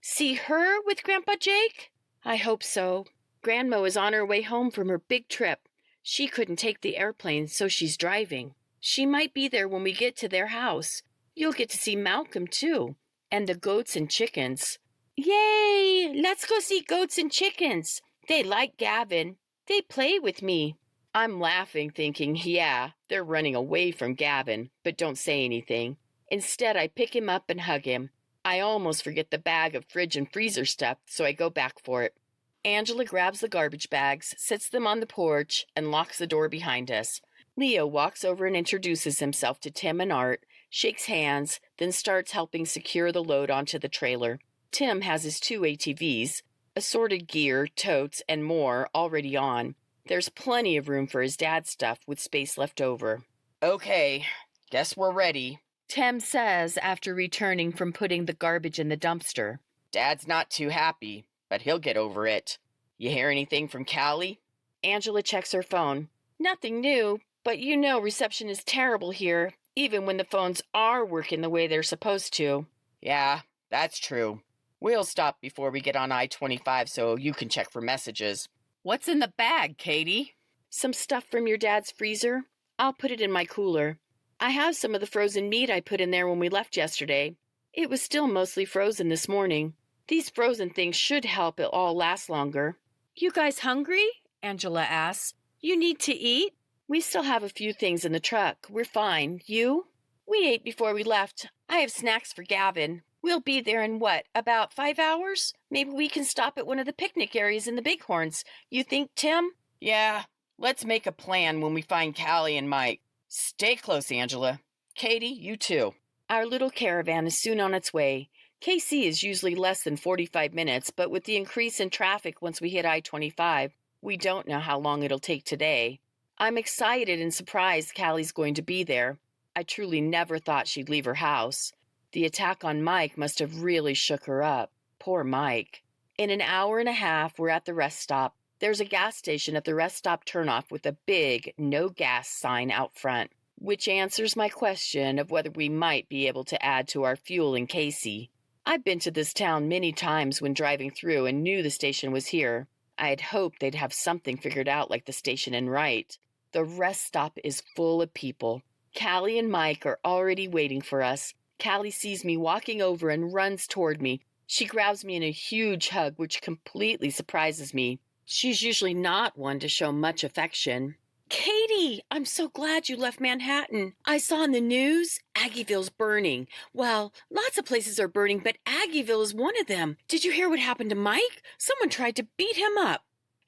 See her with Grandpa Jake?" "I hope so. Grandma is on her way home from her big trip. She couldn't take the airplane, so she's driving. She might be there when we get to their house. You'll get to see Malcolm, too, and the goats and chickens." "Yay! Let's go see goats and chickens. They like Gavin. They play with me." I'm laughing, thinking, yeah, they're running away from Gavin, but don't say anything. Instead, I pick him up and hug him. I almost forget the bag of fridge and freezer stuff, so I go back for it. Angela grabs the garbage bags, sets them on the porch, and locks the door behind us. Leo walks over and introduces himself to Tim and Art, shakes hands, then starts helping secure the load onto the trailer. Tim has his 2 ATVs, assorted gear, totes, and more already on. There's plenty of room for his dad's stuff with space left over. "Okay, guess we're ready," Tim says after returning from putting the garbage in the dumpster. "Dad's not too happy, but he'll get over it. You hear anything from Callie?" Angela checks her phone. "Nothing new, but you know reception is terrible here, even when the phones are working the way they're supposed to." "Yeah, that's true. We'll stop before we get on I-25 so you can check for messages." "What's in the bag, Katie?" "Some stuff from your dad's freezer. I'll put it in my cooler. I have some of the frozen meat I put in there when we left yesterday. It was still mostly frozen this morning. These frozen things should help it all last longer." "You guys hungry?" Angela asks. "You need to eat?" "We still have a few things in the truck. We're fine. You?" "We ate before we left. I have snacks for Gavin. We'll be there in about 5 hours? Maybe we can stop at one of the picnic areas in the Bighorns. You think, Tim?" "Yeah, let's make a plan when we find Callie and Mike. Stay close, Angela. Katie, you too." Our little caravan is soon on its way. KC is usually less than 45 minutes, but with the increase in traffic once we hit I-25, we don't know how long it'll take today. I'm excited and surprised Callie's going to be there. I truly never thought she'd leave her house. The attack on Mike must have really shook her up. Poor Mike. In an hour and a half, we're at the rest stop. There's a gas station at the rest stop turnoff with a big no gas sign out front, which answers my question of whether we might be able to add to our fuel in Casey. I've been to this town many times when driving through and knew the station was here. I had hoped they'd have something figured out like the station in Wright. The rest stop is full of people. Callie and Mike are already waiting for us. Callie sees me walking over and runs toward me. She grabs me in a huge hug, which completely surprises me. She's usually not one to show much affection. Katie, I'm so glad you left Manhattan. I saw in the news, Aggieville's burning. Well, lots of places are burning, but Aggieville is one of them. Did you hear what happened to Mike? Someone tried to beat him up.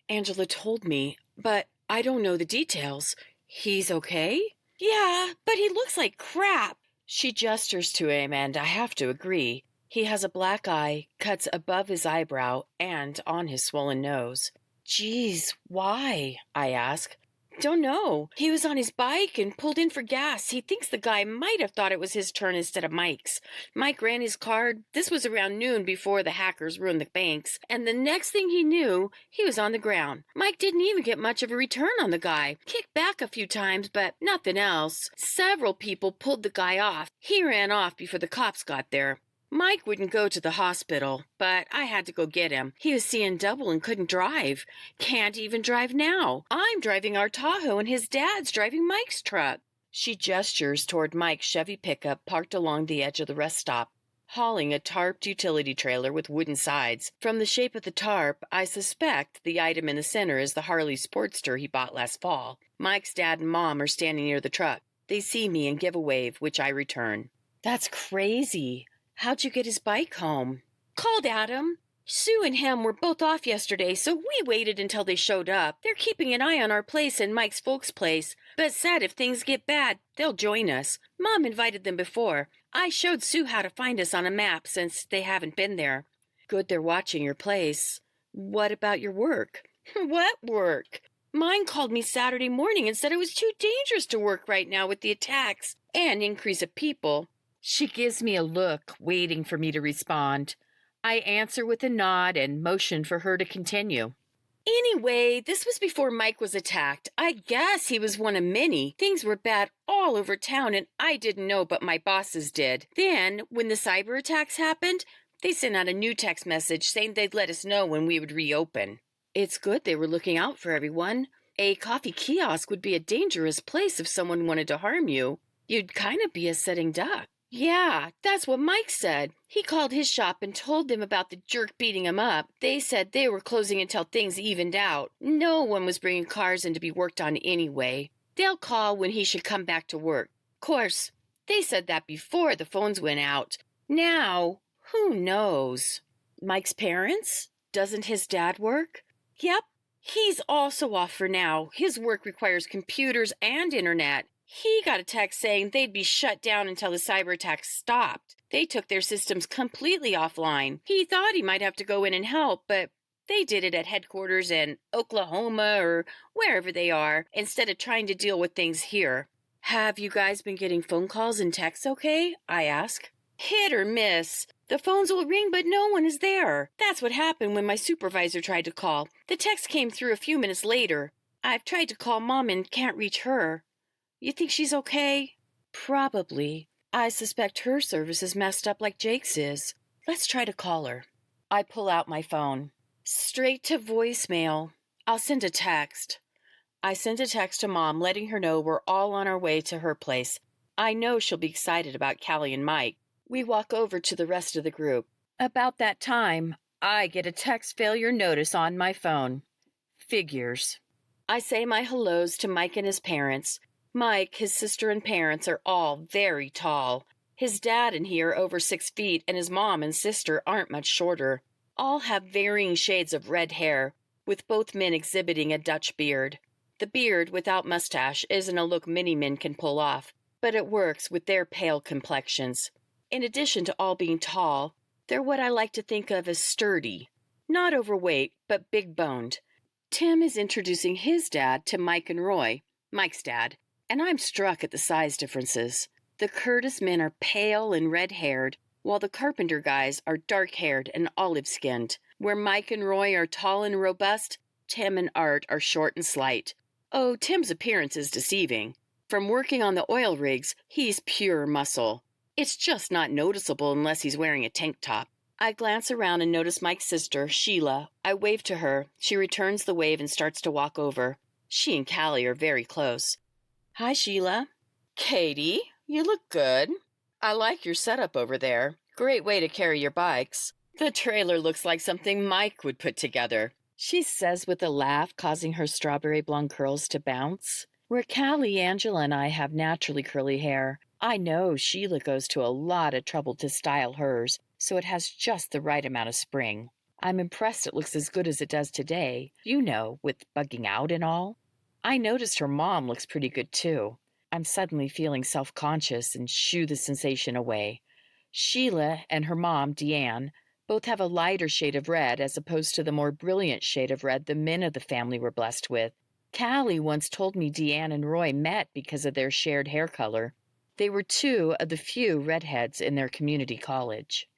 Angela told me, but I don't know the details. He's okay? Yeah, but he looks like crap. She gestures to him, and I have to agree. He has a black eye, cuts above his eyebrow, and on his swollen nose. Geez, why? I ask. Don't know. He was on his bike and pulled in for gas. He thinks the guy might have thought it was his turn instead of Mike's. Mike ran his card. This was around noon before the hackers ruined the banks. And the next thing he knew, he was on the ground. Mike didn't even get much of a return on the guy. Kicked back a few times, but nothing else. Several people pulled the guy off. He ran off before the cops got there. Mike wouldn't go to the hospital, but I had to go get him. He was seeing double and couldn't drive. Can't even drive now. I'm driving our Tahoe and his dad's driving Mike's truck. She gestures toward Mike's Chevy pickup parked along the edge of the rest stop, hauling a tarped utility trailer with wooden sides. From the shape of the tarp, I suspect the item in the center is the Harley Sportster he bought last fall. Mike's dad and mom are standing near the truck. They see me and give a wave, which I return. That's crazy. How'd you get his bike home? Called Adam. Sue and him were both off yesterday, so we waited until they showed up. They're keeping an eye on our place and Mike's folks' place, but said if things get bad, they'll join us. Mom invited them before. I showed Sue how to find us on a map since they haven't been there. Good they're watching your place. What about your work? What work? Mine called me Saturday morning and said it was too dangerous to work right now with the attacks and increase of people. She gives me a look, waiting for me to respond. I answer with a nod and motion for her to continue. Anyway, this was before Mike was attacked. I guess he was one of many. Things were bad all over town, and I didn't know, but my bosses did. Then, when the cyber attacks happened, they sent out a new text message saying they'd let us know when we would reopen. It's good they were looking out for everyone. A coffee kiosk would be a dangerous place if someone wanted to harm you. You'd kind of be a sitting duck. Yeah, that's what Mike said. He called his shop and told them about the jerk beating him up. They said they were closing until things evened out. No one was bringing cars in to be worked on anyway. They'll call when he should come back to work. Course, they said that before the phones went out. Now, who knows? Mike's parents? Doesn't his dad work? Yep, he's also off for now. His work requires computers and internet. He got a text saying they'd be shut down until the cyber attacks stopped. They took their systems completely offline. He thought he might have to go in and help, but they did it at headquarters in Oklahoma or wherever they are, instead of trying to deal with things here. Have you guys been getting phone calls and texts okay? I ask. Hit or miss. The phones will ring, but no one is there. That's what happened when my supervisor tried to call. The text came through a few minutes later. I've tried to call Mom and can't reach her. You think she's okay? Probably. I suspect her service is messed up like Jake's is. Let's try to call her. I pull out my phone. Straight to voicemail. I'll send a text. I send a text to Mom letting her know we're all on our way to her place. I know she'll be excited about Callie and Mike. We walk over to the rest of the group. About that time, I get a text failure notice on my phone. Figures. I say my hellos to Mike and his parents. Mike, his sister, and parents are all very tall. His dad and he are over 6 feet, and his mom and sister aren't much shorter. All have varying shades of red hair, with both men exhibiting a Dutch beard. The beard, without mustache, isn't a look many men can pull off, but it works with their pale complexions. In addition to all being tall, they're what I like to think of as sturdy. Not overweight, but big-boned. Tim is introducing his dad to Mike and Roy, Mike's dad, and I'm struck at the size differences. The Curtis men are pale and red-haired, while the Carpenter guys are dark-haired and olive-skinned. Where Mike and Roy are tall and robust, Tim and Art are short and slight. Oh, Tim's appearance is deceiving. From working on the oil rigs, he's pure muscle. It's just not noticeable unless he's wearing a tank top. I glance around and notice Mike's sister, Sheila. I wave to her. She returns the wave and starts to walk over. She and Callie are very close. Hi, Sheila. Katie, you look good. I like your setup over there. Great way to carry your bikes. The trailer looks like something Mike would put together, she says with a laugh, causing her strawberry blonde curls to bounce. Where Callie, Angela, and I have naturally curly hair, I know Sheila goes to a lot of trouble to style hers, so it has just the right amount of spring. I'm impressed it looks as good as it does today, with bugging out and all. I noticed her mom looks pretty good too. I'm suddenly feeling self-conscious and shoo the sensation away. Sheila and her mom, Deanne, both have a lighter shade of red as opposed to the more brilliant shade of red the men of the family were blessed with. Callie once told me Deanne and Roy met because of their shared hair color. They were two of the few redheads in their community college.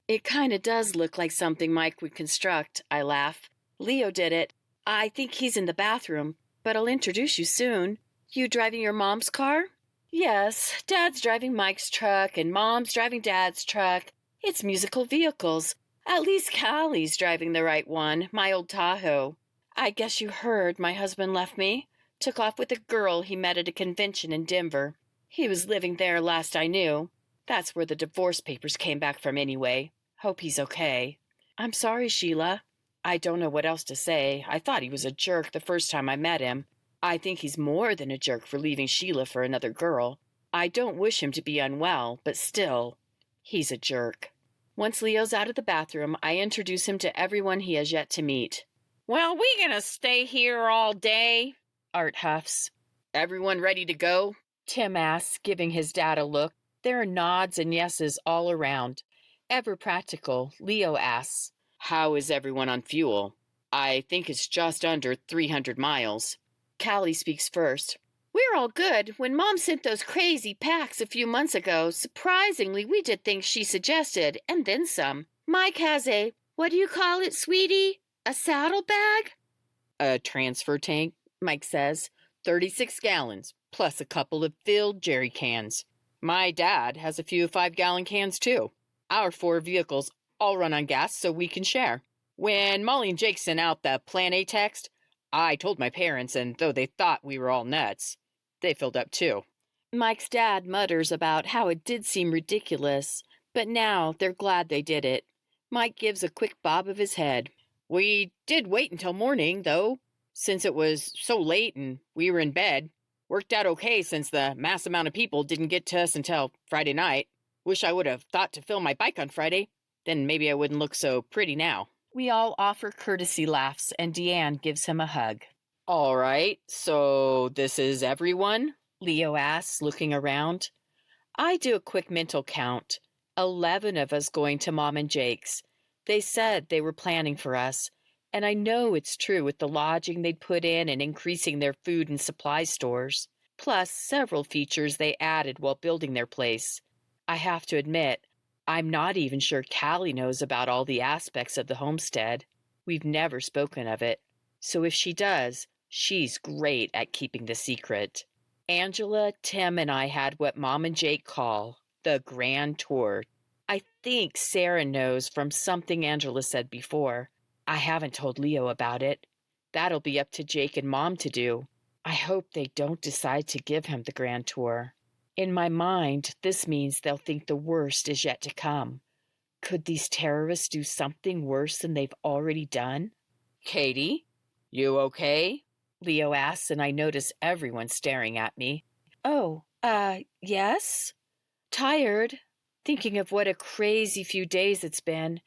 It kind of does look like something Mike would construct, I laugh. Leo did it. I think he's in the bathroom, but I'll introduce you soon. You driving your mom's car? Yes, Dad's driving Mike's truck and Mom's driving Dad's truck. It's musical vehicles. At least Callie's driving the right one, my old Tahoe. I guess you heard my husband left me. Took off with a girl he met at a convention in Denver. He was living there last I knew. That's where the divorce papers came back from anyway. Hope he's okay. I'm sorry, Sheila. I don't know what else to say. I thought he was a jerk the first time I met him. I think he's more than a jerk for leaving Sheila for another girl. I don't wish him to be unwell, but still, he's a jerk. Once Leo's out of the bathroom, I introduce him to everyone he has yet to meet. Well, we gonna stay here all day? Art huffs. Everyone ready to go? Tim asks, giving his dad a look. There are nods and yeses all around. Ever practical, Leo asks, how is everyone on fuel? I think it's just under 300 miles. Callie speaks first. We're all good. When Mom sent those crazy packs a few months ago, surprisingly, we did things she suggested, and then some. Mike has a, what do you call it, sweetie? A saddlebag? A transfer tank, Mike says. 36 gallons, plus a couple of filled jerry cans. My dad has a few 5-gallon cans, too. Our 4 vehicles all run on gas so we can share. When Molly and Jake sent out the Plan A text, I told my parents, and though they thought we were all nuts, they filled up too. Mike's dad mutters about how it did seem ridiculous, but now they're glad they did it. Mike gives a quick bob of his head. We did wait until morning, though, since it was so late and we were in bed. Worked out okay since the mass amount of people didn't get to us until Friday night. Wish I would have thought to fill my bike on Friday. Then maybe I wouldn't look so pretty now. We all offer courtesy laughs, and Deanne gives him a hug. All right, so this is everyone? Leo asks, looking around. I do a quick mental count. 11 of us going to Mom and Jake's. They said they were planning for us, and I know it's true with the lodging they'd put in and increasing their food and supply stores, plus several features they added while building their place. I have to admit, I'm not even sure Callie knows about all the aspects of the homestead. We've never spoken of it, so if she does, she's great at keeping the secret. Angela, Tim, and I had what Mom and Jake call the grand tour. I think Sarah knows from something Angela said before. I haven't told Leo about it. That'll be up to Jake and Mom to do. I hope they don't decide to give him the grand tour. In my mind, this means they'll think the worst is yet to come. Could these terrorists do something worse than they've already done? Katie, you okay? Leo asks, and I notice everyone staring at me. Oh, yes? Tired, thinking of what a crazy few days it's been.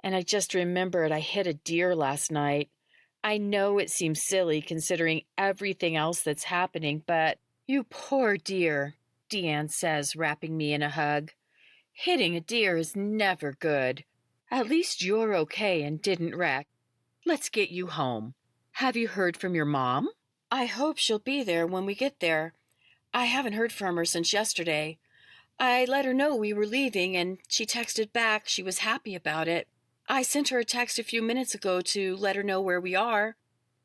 And I just remembered I hit a deer last night. I know it seems silly considering everything else that's happening, but you poor dear, Deanne says, wrapping me in a hug. Hitting a deer is never good. At least you're okay and didn't wreck. Let's get you home. Have you heard from your mom? I hope she'll be there when we get there. I haven't heard from her since yesterday. I let her know we were leaving, and she texted back she was happy about it. I sent her a text a few minutes ago to let her know where we are.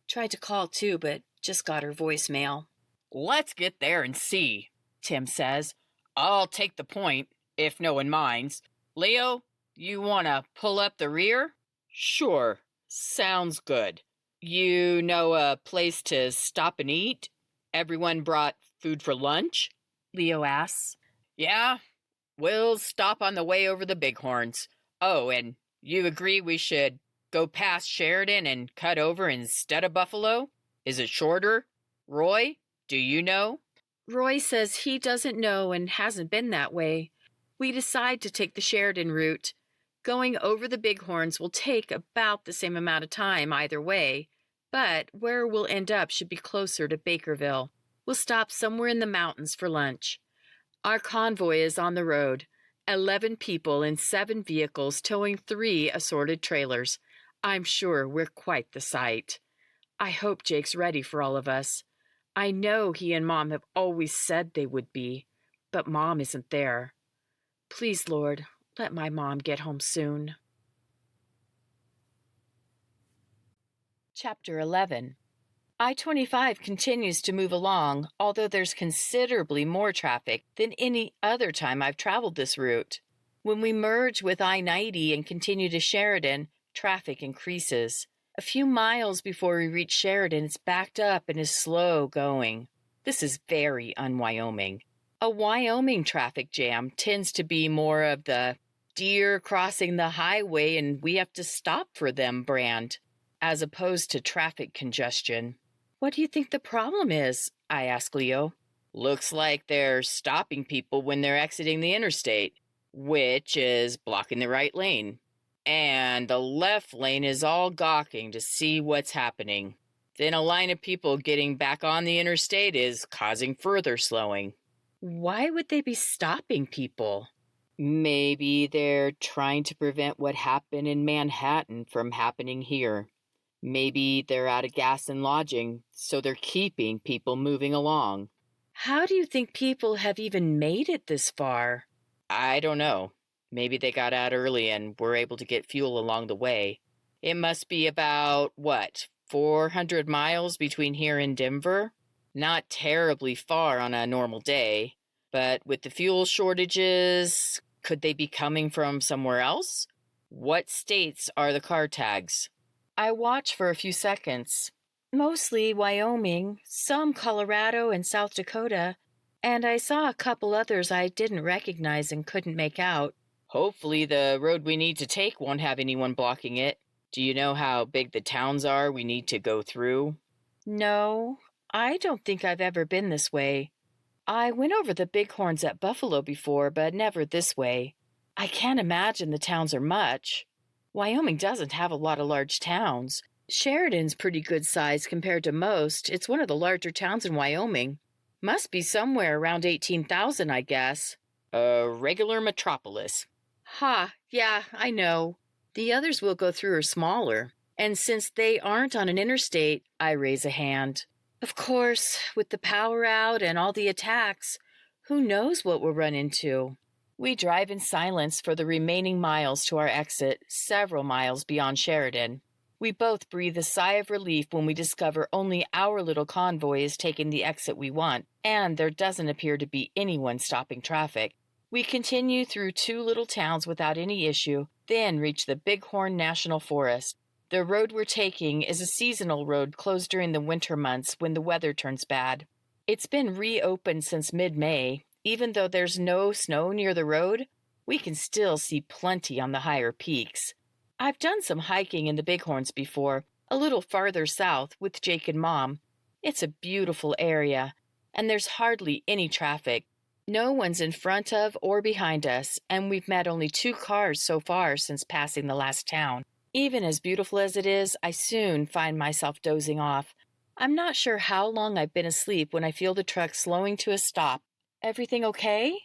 Tried to call too, but just got her voicemail. Let's get there and see, Tim says. I'll take the point, if no one minds. Leo, you want to pull up the rear? Sure, sounds good. You know a place to stop and eat? Everyone brought food for lunch? Leo asks. Yeah, we'll stop on the way over the Bighorns. Oh, and You agree we should go past Sheridan and cut over instead of Buffalo? Is it shorter? Roy, do you know? Roy says he doesn't know and hasn't been that way. We decide to take the Sheridan route. Going over the Bighorns will take about the same amount of time either way, but where we'll end up should be closer to Bakerville. We'll stop somewhere in the mountains for lunch. Our convoy is on the road. 11 people in 7 vehicles towing 3 assorted trailers. I'm sure we're quite the sight. I hope Jake's ready for all of us. I know he and Mom have always said they would be, but Mom isn't there. Please, Lord, let my mom get home soon. Chapter 11. I-25 continues to move along, although there's considerably more traffic than any other time I've traveled this route. When we merge with I-90 and continue to Sheridan, traffic increases. A few miles before we reach Sheridan, it's backed up and is slow going. This is very un-Wyoming. A Wyoming traffic jam tends to be more of the deer crossing the highway and we have to stop for them brand, as opposed to traffic congestion. What do you think the problem is? I asked Leo. Looks like they're stopping people when they're exiting the interstate, which is blocking the right lane. And the left lane is all gawking to see what's happening. Then a line of people getting back on the interstate is causing further slowing. Why would they be stopping people? Maybe they're trying to prevent what happened in Manhattan from happening here. Maybe they're out of gas and lodging, so they're keeping people moving along. How do you think people have even made it this far? I don't know. Maybe they got out early and were able to get fuel along the way. It must be about, 400 miles between here and Denver? Not terribly far on a normal day, but with the fuel shortages, could they be coming from somewhere else? What states are the car tags? I watch for a few seconds. Mostly Wyoming, some Colorado and South Dakota, and I saw a couple others I didn't recognize and couldn't make out. Hopefully the road we need to take won't have anyone blocking it. Do you know how big the towns are we need to go through? No, I don't think I've ever been this way. I went over the Bighorns at Buffalo before, but never this way. I can't imagine the towns are much. Wyoming doesn't have a lot of large towns. Sheridan's pretty good size compared to most. It's one of the larger towns in Wyoming. Must be somewhere around 18,000, I guess. A regular metropolis. Yeah, I know. The others we'll go through are smaller. And since they aren't on an interstate, I raise a hand. Of course, with the power out and all the attacks, who knows what we'll run into? We drive in silence for the remaining miles to our exit, several miles beyond Sheridan. We both breathe a sigh of relief when we discover only our little convoy is taking the exit we want, and there doesn't appear to be anyone stopping traffic. We continue through 2 little towns without any issue, then reach the Bighorn National Forest. The road we're taking is a seasonal road closed during the winter months when the weather turns bad. It's been reopened since mid-May. Even though there's no snow near the road, we can still see plenty on the higher peaks. I've done some hiking in the Bighorns before, a little farther south with Jake and Mom. It's a beautiful area, and there's hardly any traffic. No one's in front of or behind us, and we've met only 2 cars so far since passing the last town. Even as beautiful as it is, I soon find myself dozing off. I'm not sure how long I've been asleep when I feel the truck slowing to a stop. Everything okay?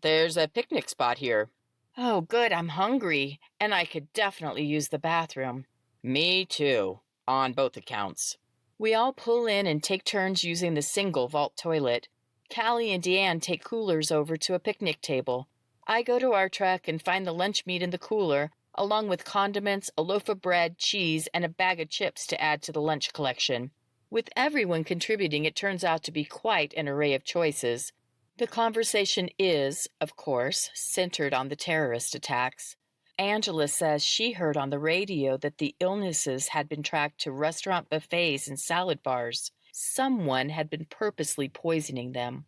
There's a picnic spot here. Oh, good, I'm hungry, and I could definitely use the bathroom. Me too, on both accounts. We all pull in and take turns using the single vault toilet. Callie and Deanne take coolers over to a picnic table. I go to our truck and find the lunch meat in the cooler, along with condiments, a loaf of bread, cheese, and a bag of chips to add to the lunch collection. With everyone contributing, it turns out to be quite an array of choices. The conversation is, of course, centered on the terrorist attacks. Angela says she heard on the radio that the illnesses had been tracked to restaurant buffets and salad bars. Someone had been purposely poisoning them.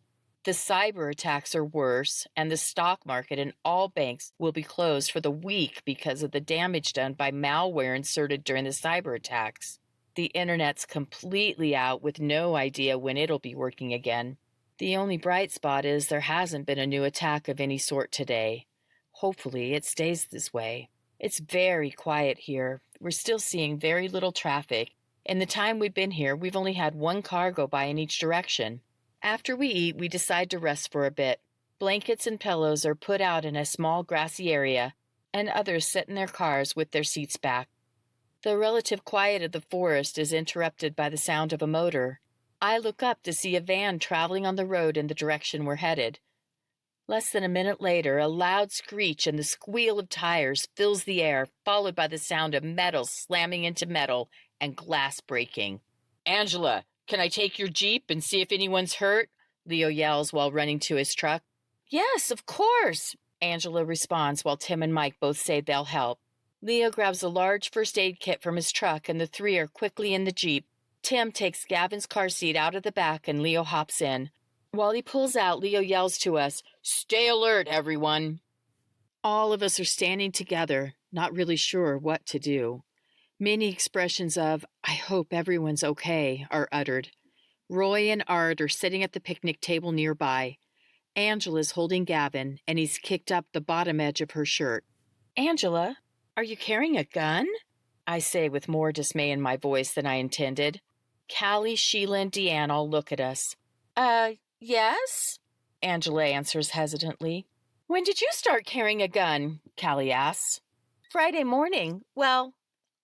The cyber attacks are worse, and the stock market and all banks will be closed for the week because of the damage done by malware inserted during the cyber attacks. The internet's completely out with no idea when it'll be working again. The only bright spot is there hasn't been a new attack of any sort today. Hopefully it stays this way. It's very quiet here. We're still seeing very little traffic. In the time we've been here, we've only had one car go by in each direction. After we eat, we decide to rest for a bit. Blankets and pillows are put out in a small grassy area, and others sit in their cars with their seats back. The relative quiet of the forest is interrupted by the sound of a motor. I look up to see a van traveling on the road in the direction we're headed. Less than a minute later, a loud screech and the squeal of tires fills the air, followed by the sound of metal slamming into metal and glass breaking. "Angela, can I take your Jeep and see if anyone's hurt?" Leo yells while running to his truck. "Yes, of course," Angela responds while Tim and Mike both say they'll help. Leo grabs a large first aid kit from his truck and the three are quickly in the Jeep. Tim takes Gavin's car seat out of the back and Leo hops in. While he pulls out, Leo yells to us, "Stay alert, everyone." All of us are standing together, not really sure what to do. Many expressions of, "I hope everyone's okay," are uttered. Roy and Art are sitting at the picnic table nearby. Angela's holding Gavin, and he's kicked up the bottom edge of her shirt. "Angela, are you carrying a gun?" I say with more dismay in my voice than I intended. Callie, Sheila, and Deanne all look at us. Yes?" Angela answers hesitantly. "When did you start carrying a gun?" Callie asks. "Friday morning. Well,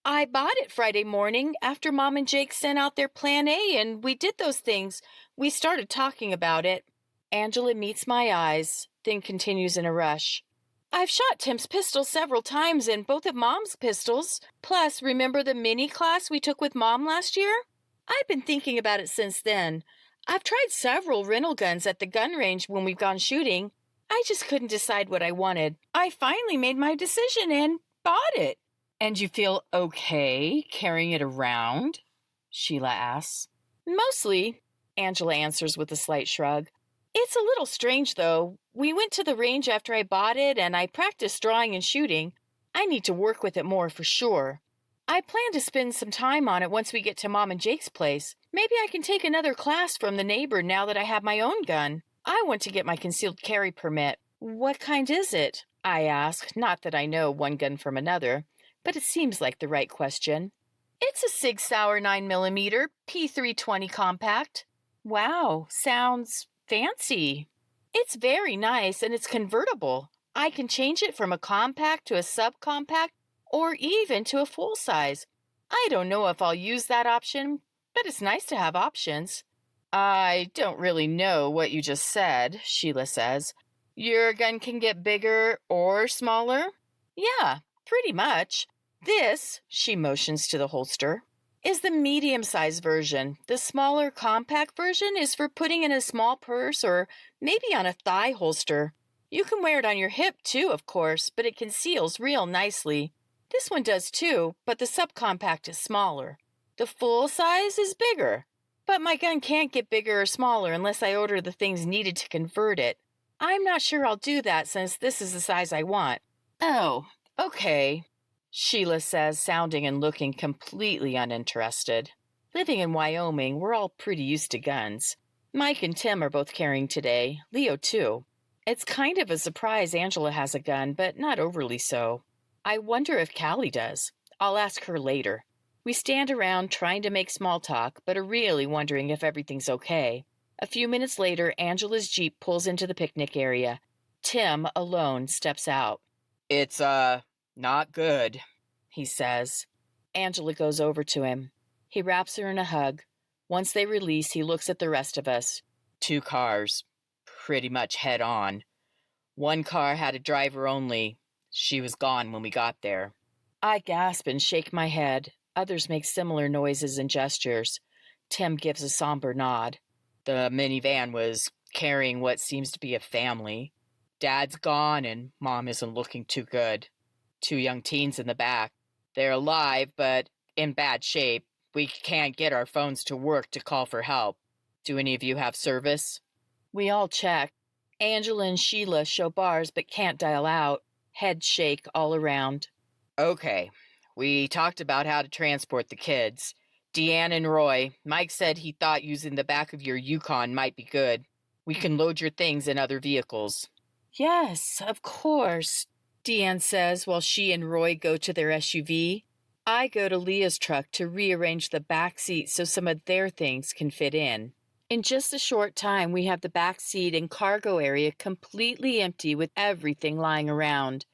I bought it Friday morning after Mom and Jake sent out their Plan A and we did those things. We started talking about it." Angela meets my eyes, then continues in a rush. "I've shot Tim's pistol several times and both of Mom's pistols. Plus, remember the mini class we took with Mom last year? I've been thinking about it since then. I've tried several rental guns at the gun range when we've gone shooting. I just couldn't decide what I wanted. I finally made my decision and bought it." "And you feel okay carrying it around?" Sheila asks. "Mostly," Angela answers with a slight shrug. "It's a little strange, though. We went to the range after I bought it, and I practiced drawing and shooting. I need to work with it more for sure. I plan to spend some time on it once we get to Mom and Jake's place. Maybe I can take another class from the neighbor now that I have my own gun. I want to get my concealed carry permit." "What kind is it?" I ask, not that I know one gun from another, but it seems like the right question. "It's a Sig Sauer 9mm P320 compact." "Wow, sounds fancy." "It's very nice and it's convertible. I can change it from a compact to a subcompact or even to a full size. I don't know if I'll use that option, but it's nice to have options." "I don't really know what you just said," Sheila says. "Your gun can get bigger or smaller?" "Yeah, pretty much. This," she motions to the holster, "is the medium-sized version. The smaller compact version is for putting in a small purse or maybe on a thigh holster. You can wear it on your hip too, of course, but it conceals real nicely. This one does too, but the subcompact is smaller. The full size is bigger, but my gun can't get bigger or smaller unless I order the things needed to convert it. I'm not sure I'll do that since this is the size I want." "Oh, okay," Sheila says, sounding and looking completely uninterested. Living in Wyoming, we're all pretty used to guns. Mike and Tim are both carrying today, Leo too. It's kind of a surprise Angela has a gun, but not overly so. I wonder if Callie does. I'll ask her later. We stand around trying to make small talk, but are really wondering if everything's okay. A few minutes later, Angela's Jeep pulls into the picnic area. Tim, alone, steps out. "It's, not good," he says. Angela goes over to him. He wraps her in a hug. Once they release, he looks at the rest of us. "2 cars, pretty much head on. One car had a driver only. She was gone when we got there." I gasp and shake my head. Others make similar noises and gestures. Tim gives a somber nod. "The minivan was carrying what seems to be a family. Dad's gone and Mom isn't looking too good. 2 young teens in the back. They're alive, but in bad shape. We can't get our phones to work to call for help. Do any of you have service?" We all check. Angela and Sheila show bars but can't dial out. Head shake all around. Okay, we talked about how to transport the kids. Deanne and Roy, Mike said he thought using the back of your Yukon might be good. We can load your things in other vehicles. Yes, of course, Deanne says while she and Roy go to their SUV. I go to Leah's truck to rearrange the back seat so some of their things can fit in. In just a short time, we have the back seat and cargo area completely empty with everything lying around.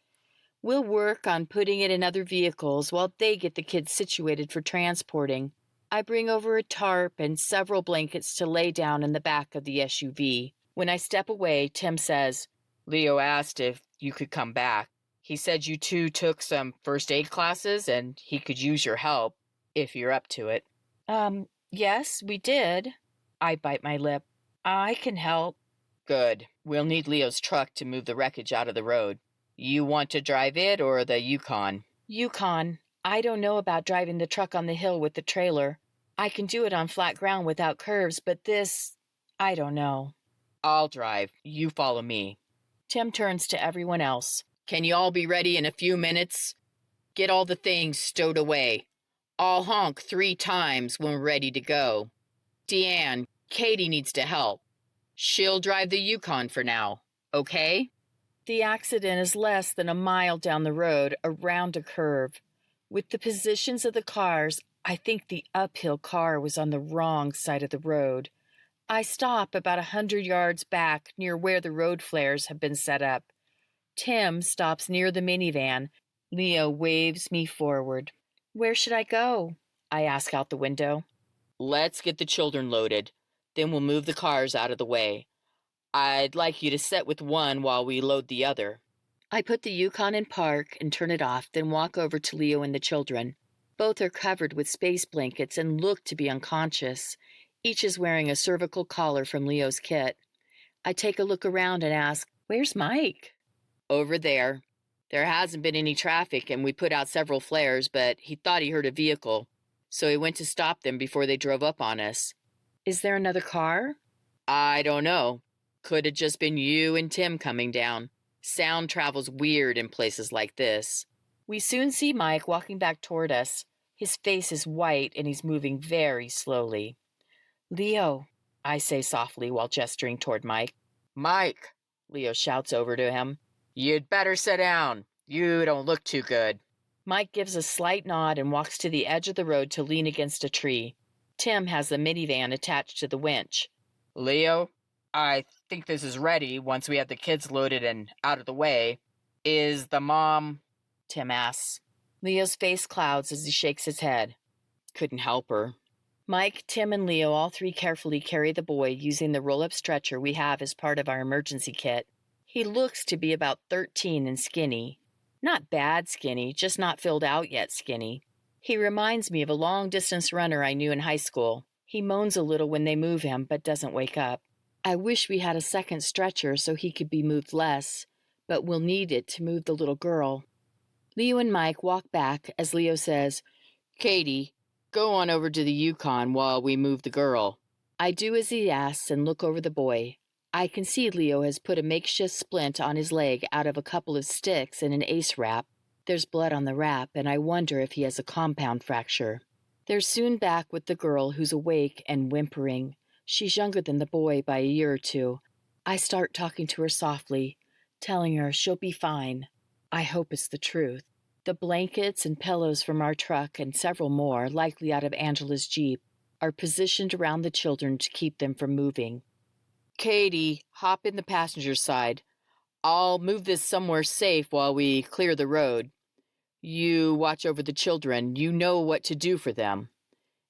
We'll work on putting it in other vehicles while they get the kids situated for transporting. I bring over a tarp and several blankets to lay down in the back of the SUV. When I step away, Tim says, Leo asked if you could come back. He said you two took some first aid classes and he could use your help, if you're up to it. Yes, we did. I bite my lip. I can help. Good. We'll need Leo's truck to move the wreckage out of the road. You want to drive it or the Yukon? Yukon. I don't know about driving the truck on the hill with the trailer. I can do it on flat ground without curves, but this, I don't know. I'll drive. You follow me. Tim turns to everyone else. Can you all be ready in a few minutes? Get all the things stowed away. I'll honk 3 times when we're ready to go. Deanne, Katie needs to help. She'll drive the Yukon for now, okay? The accident is less than a mile down the road, around a curve. With the positions of the cars, I think the uphill car was on the wrong side of the road. I stop about 100 yards back near where the road flares have been set up. Tim stops near the minivan. Leo waves me forward. Where should I go? I ask out the window. Let's get the children loaded. Then we'll move the cars out of the way. I'd like you to sit with one while we load the other. I put the Yukon in park and turn it off, then walk over to Leo and the children. Both are covered with space blankets and look to be unconscious. Each is wearing a cervical collar from Leo's kit. I take a look around and ask, "Where's Mike?" Over there. There hasn't been any traffic and we put out several flares, but he thought he heard a vehicle. So he went to stop them before they drove up on us. Is there another car? I don't know. Could have just been you and Tim coming down. Sound travels weird in places like this. We soon see Mike walking back toward us. His face is white and he's moving very slowly. Leo, I say softly while gesturing toward Mike. Mike, Leo shouts over to him. You'd better sit down. You don't look too good. Mike gives a slight nod and walks to the edge of the road to lean against a tree. Tim has the minivan attached to the winch. Leo, I think this is ready once we have the kids loaded and out of the way. Is the mom? Tim asks. Leo's face clouds as he shakes his head. Couldn't help her. Mike, Tim, and Leo all three carefully carry the boy using the roll-up stretcher we have as part of our emergency kit. He looks to be about 13 and skinny. Not bad skinny, just not filled out yet skinny. He reminds me of a long-distance runner I knew in high school. He moans a little when they move him, but doesn't wake up. I wish we had a second stretcher so he could be moved less, but we'll need it to move the little girl. Leo and Mike walk back as Leo says, Katie, go on over to the Yukon while we move the girl. I do as he asks and look over the boy. I can see Leo has put a makeshift splint on his leg out of a couple of sticks and an ace wrap. There's blood on the wrap, and I wonder if he has a compound fracture. They're soon back with the girl who's awake and whimpering. She's younger than the boy by a year or two. I start talking to her softly, telling her she'll be fine. I hope it's the truth. The blankets and pillows from our truck and several more, likely out of Angela's Jeep, are positioned around the children to keep them from moving. Katie, hop in the passenger side. I'll move this somewhere safe while we clear the road. You watch over the children. You know what to do for them.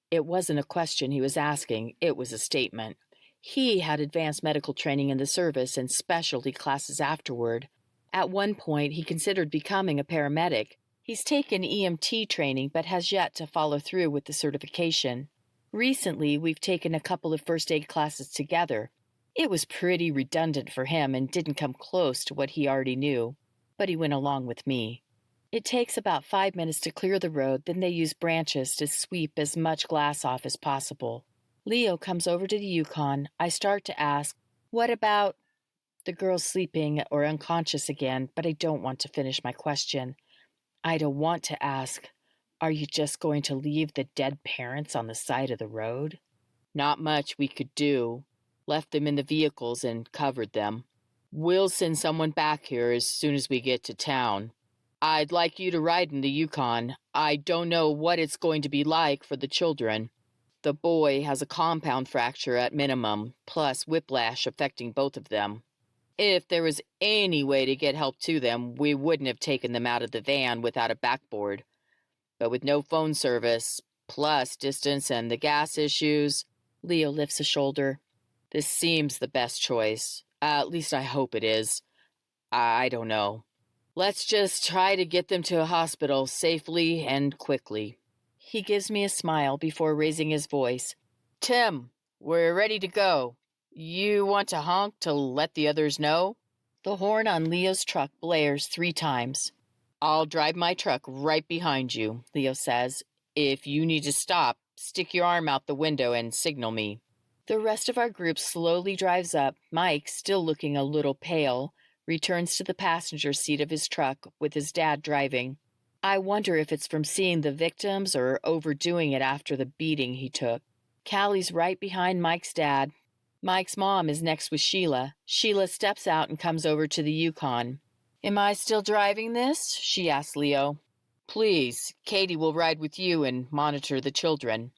It wasn't a question he was asking. It was a statement. He had advanced medical training in the service and specialty classes afterward. At one point, he considered becoming a paramedic. He's taken EMT training but has yet to follow through with the certification. Recently, we've taken a couple of first aid classes together. It was pretty redundant for him and didn't come close to what he already knew, but he went along with me. It takes about 5 minutes to clear the road, then they use branches to sweep as much glass off as possible. Leo comes over to the Yukon. I start to ask, What about the girl's sleeping or unconscious again, but I don't want to finish my question. I don't want to ask, are you just going to leave the dead parents on the side of the road? Not much we could do. Left them in the vehicles and covered them. We'll send someone back here as soon as we get to town. I'd like you to ride in the Yukon. I don't know what it's going to be like for the children. The boy has a compound fracture at minimum, plus whiplash affecting both of them. If there was any way to get help to them, we wouldn't have taken them out of the van without a backboard. But with no phone service, plus distance and the gas issues, Leo lifts a shoulder. This seems the best choice. At least I hope it is. I don't know. Let's just try to get them to a hospital safely and quickly. He gives me a smile before raising his voice. Tim, we're ready to go. You want to honk to let the others know? The horn on Leo's truck blares 3 times. I'll drive my truck right behind you, Leo says. If you need to stop, stick your arm out the window and signal me. The rest of our group slowly drives up. Mike, still looking a little pale, returns to the passenger seat of his truck with his dad driving. I wonder if it's from seeing the victims or overdoing it after the beating he took. Callie's right behind Mike's dad. Mike's mom is next with Sheila. Sheila steps out and comes over to the Yukon. Am I still driving this? She asks Leo. Please, Katie will ride with you and monitor the children.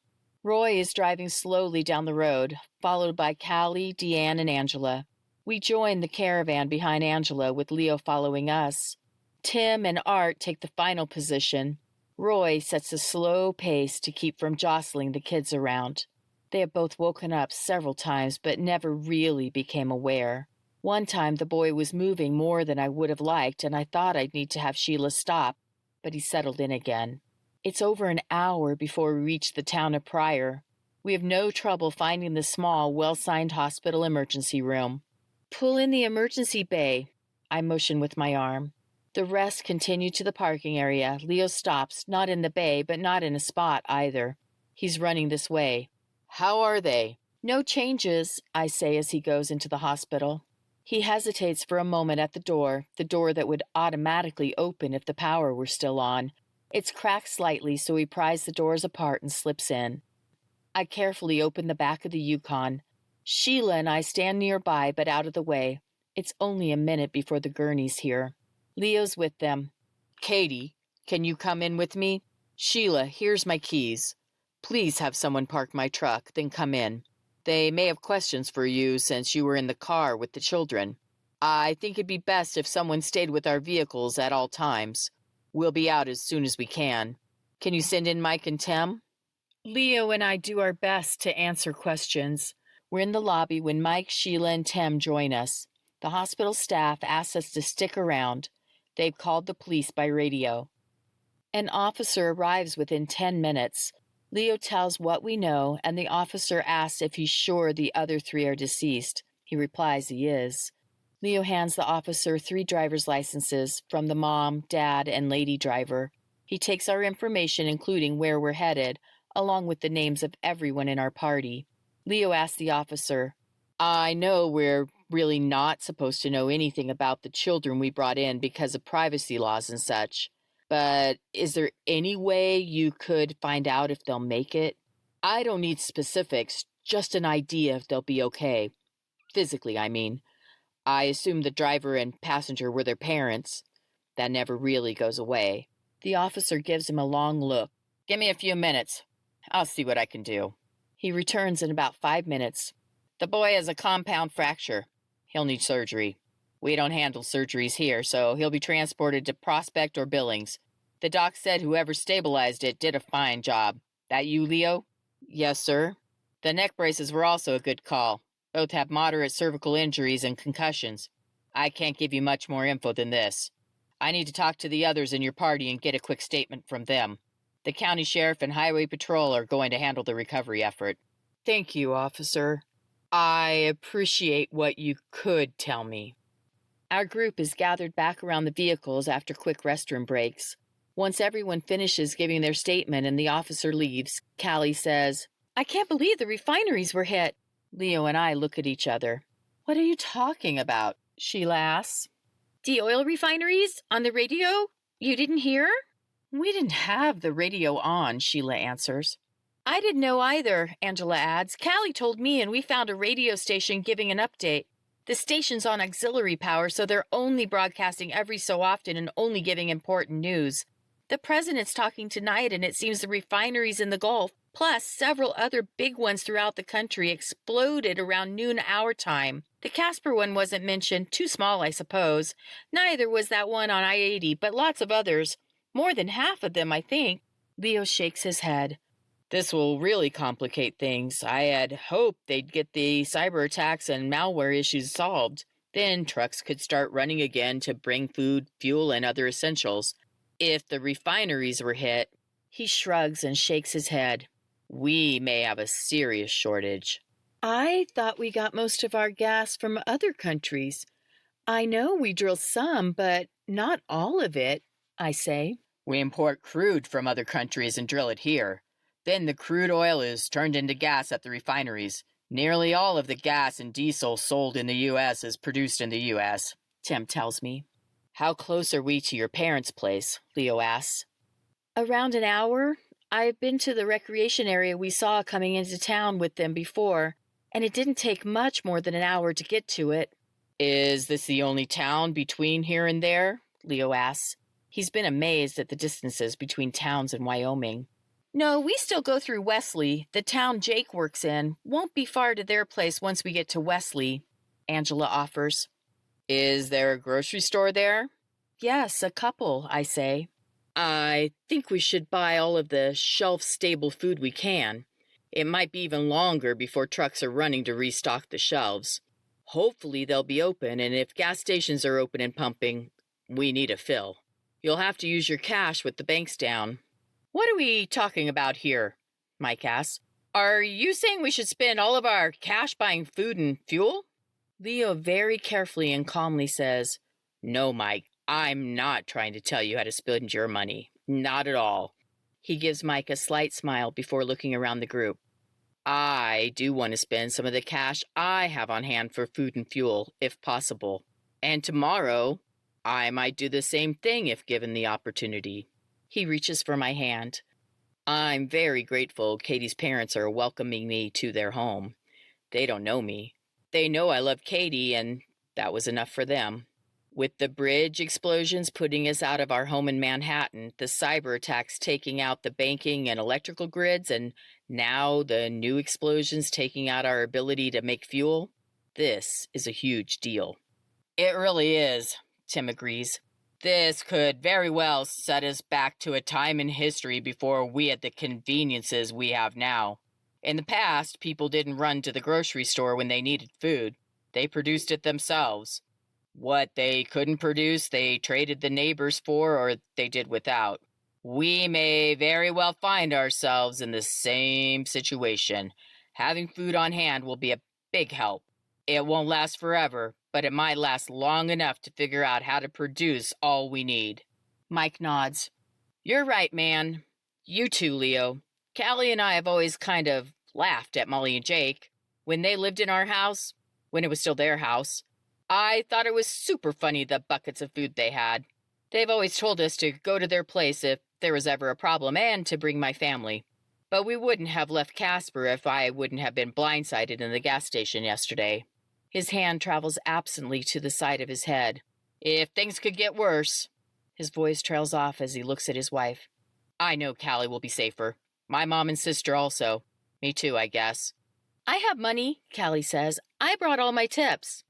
Roy is driving slowly down the road, followed by Callie, Deanne, and Angela. We join the caravan behind Angela, with Leo following us. Tim and Art take the final position. Roy sets a slow pace to keep from jostling the kids around. They have both woken up several times, but never really became aware. One time the boy was moving more than I would have liked, and I thought I'd need to have Sheila stop, but he settled in again. It's over an hour before we reach the town of Pryor. We have no trouble finding the small, well-signed hospital emergency room. Pull in the emergency bay, I motion with my arm. The rest continue to the parking area. Leo stops, not in the bay, but not in a spot either. He's running this way. How are they? No changes, I say as he goes into the hospital. He hesitates for a moment at the door that would automatically open if the power were still on. It's cracked slightly, so he pries the doors apart and slips in. I carefully open the back of the Yukon. Sheila and I stand nearby, but out of the way. It's only a minute before the gurney's here. Leo's with them. Katie, can you come in with me? Sheila, here's my keys. Please have someone park my truck, then come in. They may have questions for you since you were in the car with the children. I think it'd be best if someone stayed with our vehicles at all times. We'll be out as soon as we can. Can you send in Mike and Tim? Leo and I do our best to answer questions. We're in the lobby when Mike, Sheila, and Tim join us. The hospital staff asks us to stick around. They've called the police by radio. An officer arrives within 10 minutes. Leo tells what we know, and the officer asks if he's sure the other 3 are deceased. He replies he is. Leo hands the officer 3 driver's licenses from the mom, dad, and lady driver. He takes our information, including where we're headed, along with the names of everyone in our party. Leo asks the officer, I know we're really not supposed to know anything about the children we brought in because of privacy laws and such, but is there any way you could find out if they'll make it? I don't need specifics, just an idea if they'll be okay. Physically, I mean. I assume the driver and passenger were their parents. That never really goes away. The officer gives him a long look. Give me a few minutes. I'll see what I can do. He returns in about 5 minutes. The boy has a compound fracture. He'll need surgery. We don't handle surgeries here, so he'll be transported to Prospect or Billings. The doc said whoever stabilized it did a fine job. That you, Leo? Yes, sir. The neck braces were also a good call. Both have moderate cervical injuries and concussions. I can't give you much more info than this. I need to talk to the others in your party and get a quick statement from them. The county sheriff and highway patrol are going to handle the recovery effort. Thank you, officer. I appreciate what you could tell me. Our group is gathered back around the vehicles after quick restroom breaks. Once everyone finishes giving their statement and the officer leaves, Callie says, I can't believe the refineries were hit. Leo and I look at each other. What are you talking about? Sheila asks. The oil refineries on the radio? You didn't hear? We didn't have the radio on, Sheila answers. I didn't know either, Angela adds. Callie told me and we found a radio station giving an update. The station's on auxiliary power, so they're only broadcasting every so often and only giving important news. The president's talking tonight, and it seems the refineries in the Gulf, plus several other big ones throughout the country, exploded around noon our time. The Casper one wasn't mentioned, too small, I suppose. Neither was that one on I-80, but lots of others. More than half of them, I think. Leo shakes his head. This will really complicate things. I had hoped they'd get the cyber attacks and malware issues solved. Then trucks could start running again to bring food, fuel, and other essentials. If the refineries were hit, he shrugs and shakes his head. We may have a serious shortage. I thought we got most of our gas from other countries. I know we drill some, but not all of it, I say. We import crude from other countries and drill it here. Then the crude oil is turned into gas at the refineries. Nearly all of the gas and diesel sold in the U.S. is produced in the U.S., Tim tells me. How close are we to your parents' place? Leo asks. Around an hour. I've been to the recreation area we saw coming into town with them before, and it didn't take much more than an hour to get to it. Is this the only town between here and there? Leo asks. He's been amazed at the distances between towns in Wyoming. No, we still go through Wesley. The town Jake works in won't be far to their place once we get to Wesley, Angela offers. Is there a grocery store there? Yes, a couple, I say. I think we should buy all of the shelf-stable food we can. It might be even longer before trucks are running to restock the shelves. Hopefully they'll be open, and if gas stations are open and pumping, we need a fill. You'll have to use your cash with the banks down. What are we talking about here? Mike asks. Are you saying we should spend all of our cash buying food and fuel? Leo very carefully and calmly says, No, Mike, I'm not trying to tell you how to spend your money. Not at all. He gives Mike a slight smile before looking around the group. I do want to spend some of the cash I have on hand for food and fuel, if possible. And tomorrow, I might do the same thing if given the opportunity. He reaches for my hand. I'm very grateful Katie's parents are welcoming me to their home. They don't know me. They know I love Katie, and that was enough for them. With the bridge explosions putting us out of our home in Manhattan, the cyber attacks taking out the banking and electrical grids, and now the new explosions taking out our ability to make fuel, this is a huge deal. It really is, Tim agrees. This could very well set us back to a time in history before we had the conveniences we have now. In the past, people didn't run to the grocery store when they needed food. They produced it themselves. What they couldn't produce, they traded the neighbors for, or they did without. We may very well find ourselves in the same situation. Having food on hand will be a big help. It won't last forever, but it might last long enough to figure out how to produce all we need. Mike nods. You're right, man. You too, Leo. Callie and I have always kind of laughed at Molly and Jake. When they lived in our house, when it was still their house, I thought it was super funny the buckets of food they had. They've always told us to go to their place if there was ever a problem and to bring my family. But we wouldn't have left Casper if I wouldn't have been blindsided in the gas station yesterday. His hand travels absently to the side of his head. If things could get worse. His voice trails off as he looks at his wife. I know Callie will be safer. My mom and sister also. Me too, I guess. I have money, Callie says. I brought all my tips.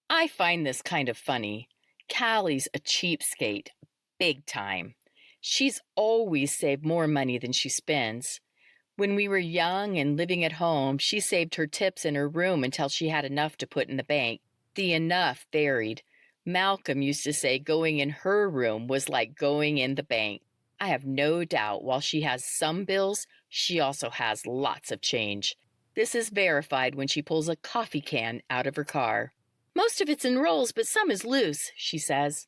I find this kind of funny. Callie's a cheapskate. Big time. She's always saved more money than she spends. When we were young and living at home, she saved her tips in her room until she had enough to put in the bank. The enough varied. Malcolm used to say going in her room was like going in the bank. I have no doubt while she has some bills, she also has lots of change. This is verified when she pulls a coffee can out of her car. Most of it's in rolls, but some is loose, she says.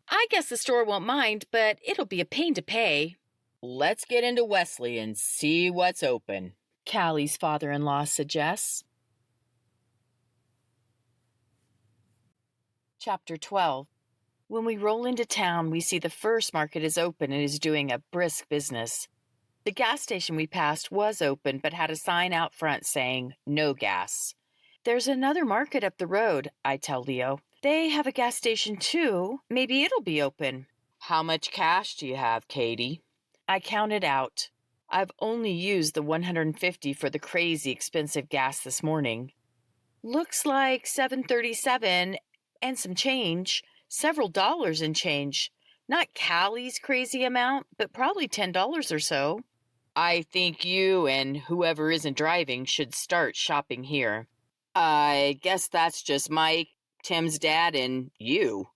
I guess the store won't mind, but it'll be a pain to pay. Let's get into Wesley and see what's open, Callie's father-in-law suggests. Chapter 12. When we roll into town, we see the first market is open and is doing a brisk business. The gas station we passed was open but had a sign out front saying, "No gas." "There's another market up the road," I tell Leo. "They have a gas station too. Maybe it'll be open." "How much cash do you have, Katie?" I count it out. I've only used the $150 for the crazy expensive gas this morning. "Looks like $737 and some change. Several dollars in change. Not Callie's crazy amount, but probably $10 or so." "I think you and whoever isn't driving should start shopping here. I guess that's just Mike, Tim's dad, and you.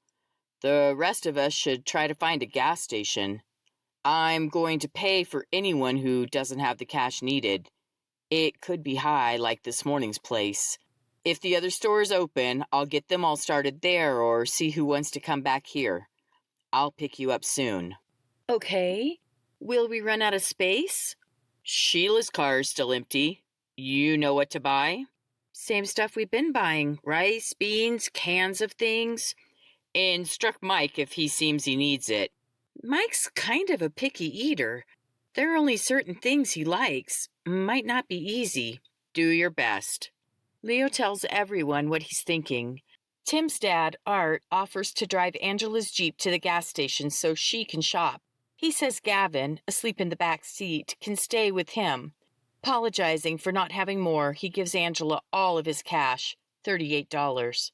The rest of us should try to find a gas station. I'm going to pay for anyone who doesn't have the cash needed. It could be high, like this morning's place. If the other store is open, I'll get them all started there or see who wants to come back here. I'll pick you up soon." "Okay. Will we run out of space?" "Sheila's car is still empty. You know what to buy?" "Same stuff we've been buying. Rice, beans, cans of things." "Instruct Mike if he seems he needs it." "Mike's kind of a picky eater. There are only certain things he likes. Might not be easy." "Do your best." Leo tells everyone what he's thinking. Tim's dad, Art, offers to drive Angela's Jeep to the gas station so she can shop. He says Gavin, asleep in the back seat, can stay with him. Apologizing for not having more, he gives Angela all of his cash, $38.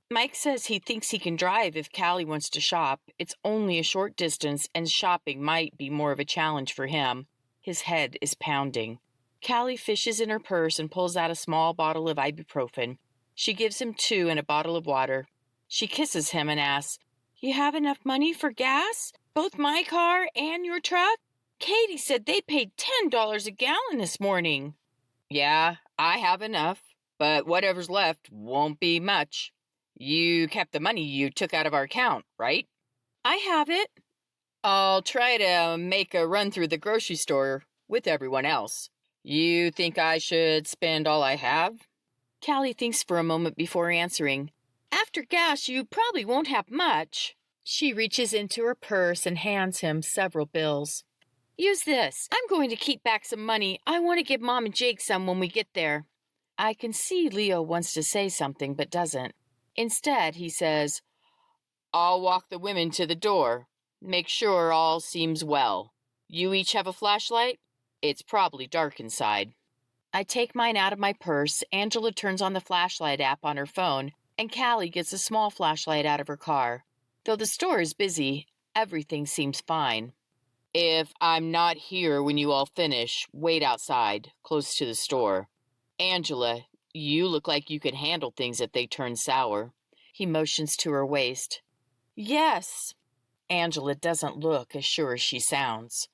Mike says he thinks he can drive if Callie wants to shop. It's only a short distance, and shopping might be more of a challenge for him. His head is pounding. Callie fishes in her purse and pulls out a small bottle of ibuprofen. She gives him 2 and a bottle of water. She kisses him and asks, "You have enough money for gas? Both my car and your truck? Katie said they paid $10 a gallon this morning." "Yeah, I have enough, but whatever's left won't be much. You kept the money you took out of our account, right?" "I have it." "I'll try to make a run through the grocery store with everyone else. You think I should spend all I have?" Callie thinks for a moment before answering. "After gas, you probably won't have much." She reaches into her purse and hands him several bills. "Use this. I'm going to keep back some money. I want to give Mom and Jake some when we get there." I can see Leo wants to say something but doesn't. Instead, he says, "I'll walk the women to the door. Make sure all seems well. You each have a flashlight? It's probably dark inside." I take mine out of my purse, Angela turns on the flashlight app on her phone, and Callie gets a small flashlight out of her car. Though the store is busy, everything seems fine. "If I'm not here when you all finish, wait outside, close to the store. Angela, you look like you can handle things if they turn sour." He motions to her waist. "Yes." Angela doesn't look as sure as she sounds.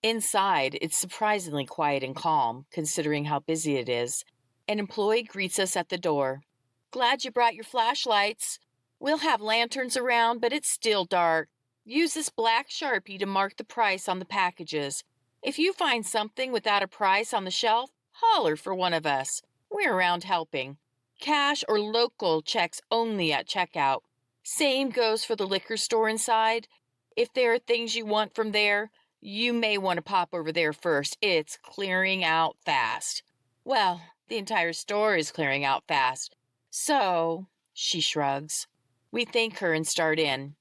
Inside, it's surprisingly quiet and calm, considering how busy it is. An employee greets us at the door. "Glad you brought your flashlights. We'll have lanterns around, but it's still dark. Use this black Sharpie to mark the price on the packages. If you find something without a price on the shelf, holler for one of us. We're around helping. Cash or local checks only at checkout. Same goes for the liquor store inside. If there are things you want from there, you may want to pop over there first. It's clearing out fast." "Well, the entire store is clearing out fast. So," she shrugs. We thank her and start in.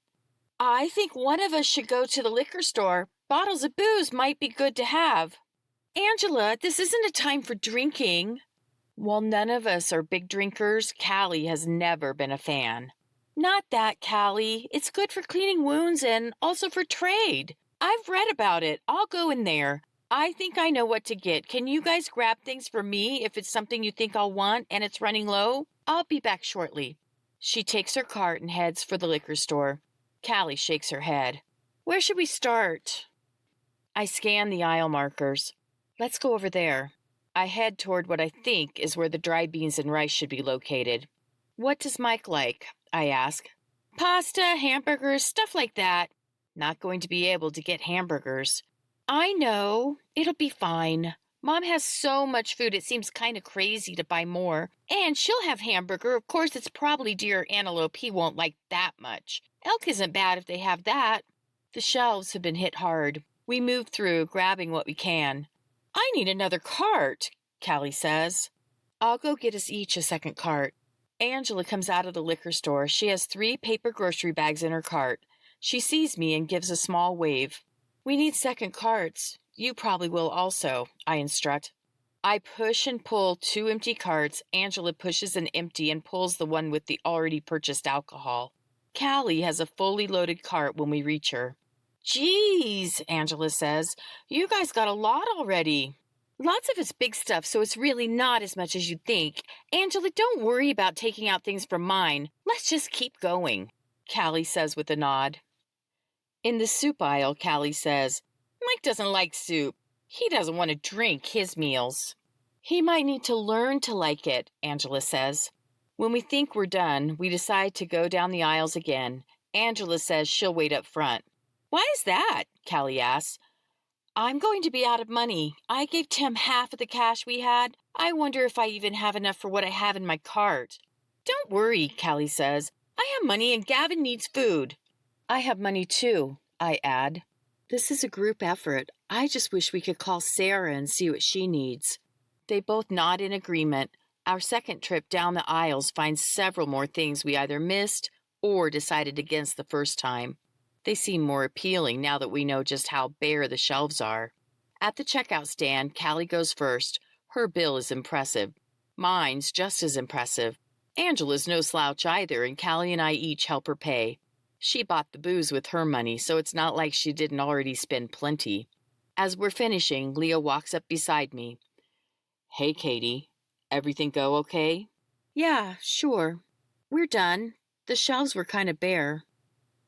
"I think one of us should go to the liquor store. Bottles of booze might be good to have." "Angela, this isn't a time for drinking." While none of us are big drinkers, Callie has never been a fan. "Not that, Callie. It's good for cleaning wounds and also for trade. I've read about it. I'll go in there. I think I know what to get. Can you guys grab things for me if it's something you think I'll want and it's running low? I'll be back shortly." She takes her cart and heads for the liquor store. Callie shakes her head. "Where should we start?" I scan the aisle markers. "Let's go over there." I head toward what I think is where the dry beans and rice should be located. "What does Mike like?" I ask. "Pasta, hamburgers, stuff like that." "Not going to be able to get hamburgers." "I know. It'll be fine." Mom has so much food, it seems kind of crazy to buy more. And she'll have hamburger. Of course, it's probably deer or antelope. He won't like that much. Elk isn't bad if they have that. The shelves have been hit hard. We move through, grabbing what we can. I need another cart, Callie says. I'll go get us each a second cart. Angela comes out of the liquor store. She has 3 paper grocery bags in her cart. She sees me and gives a small wave. We need second carts. You probably will also, I instruct. I push and pull 2 empty carts. Angela pushes an empty and pulls the one with the already purchased alcohol. Callie has a fully loaded cart when we reach her. Geez, Angela says, you guys got a lot already. Lots of it's big stuff, so it's really not as much as you'd think. Angela, don't worry about taking out things from mine. Let's just keep going, Callie says with a nod. In the soup aisle, Callie says, Mike doesn't like soup. He doesn't want to drink his meals. He might need to learn to like it, Angela says. When we think we're done, we decide to go down the aisles again. Angela says she'll wait up front. Why is that? Callie asks. I'm going to be out of money. I gave Tim half of the cash we had. I wonder if I even have enough for what I have in my cart. Don't worry, Callie says. I have money and Gavin needs food. I have money too, I add. This is a group effort. I just wish we could call Sarah and see what she needs. They both nod in agreement. Our second trip down the aisles finds several more things we either missed or decided against the first time. They seem more appealing now that we know just how bare the shelves are. At the checkout stand, Callie goes first. Her bill is impressive. Mine's just as impressive. Angela's no slouch either, and Callie and I each help her pay. She bought the booze with her money, so it's not like she didn't already spend plenty. As we're finishing, Leo walks up beside me. Hey, Katie. Everything go okay? Yeah, sure. We're done. The shelves were kind of bare.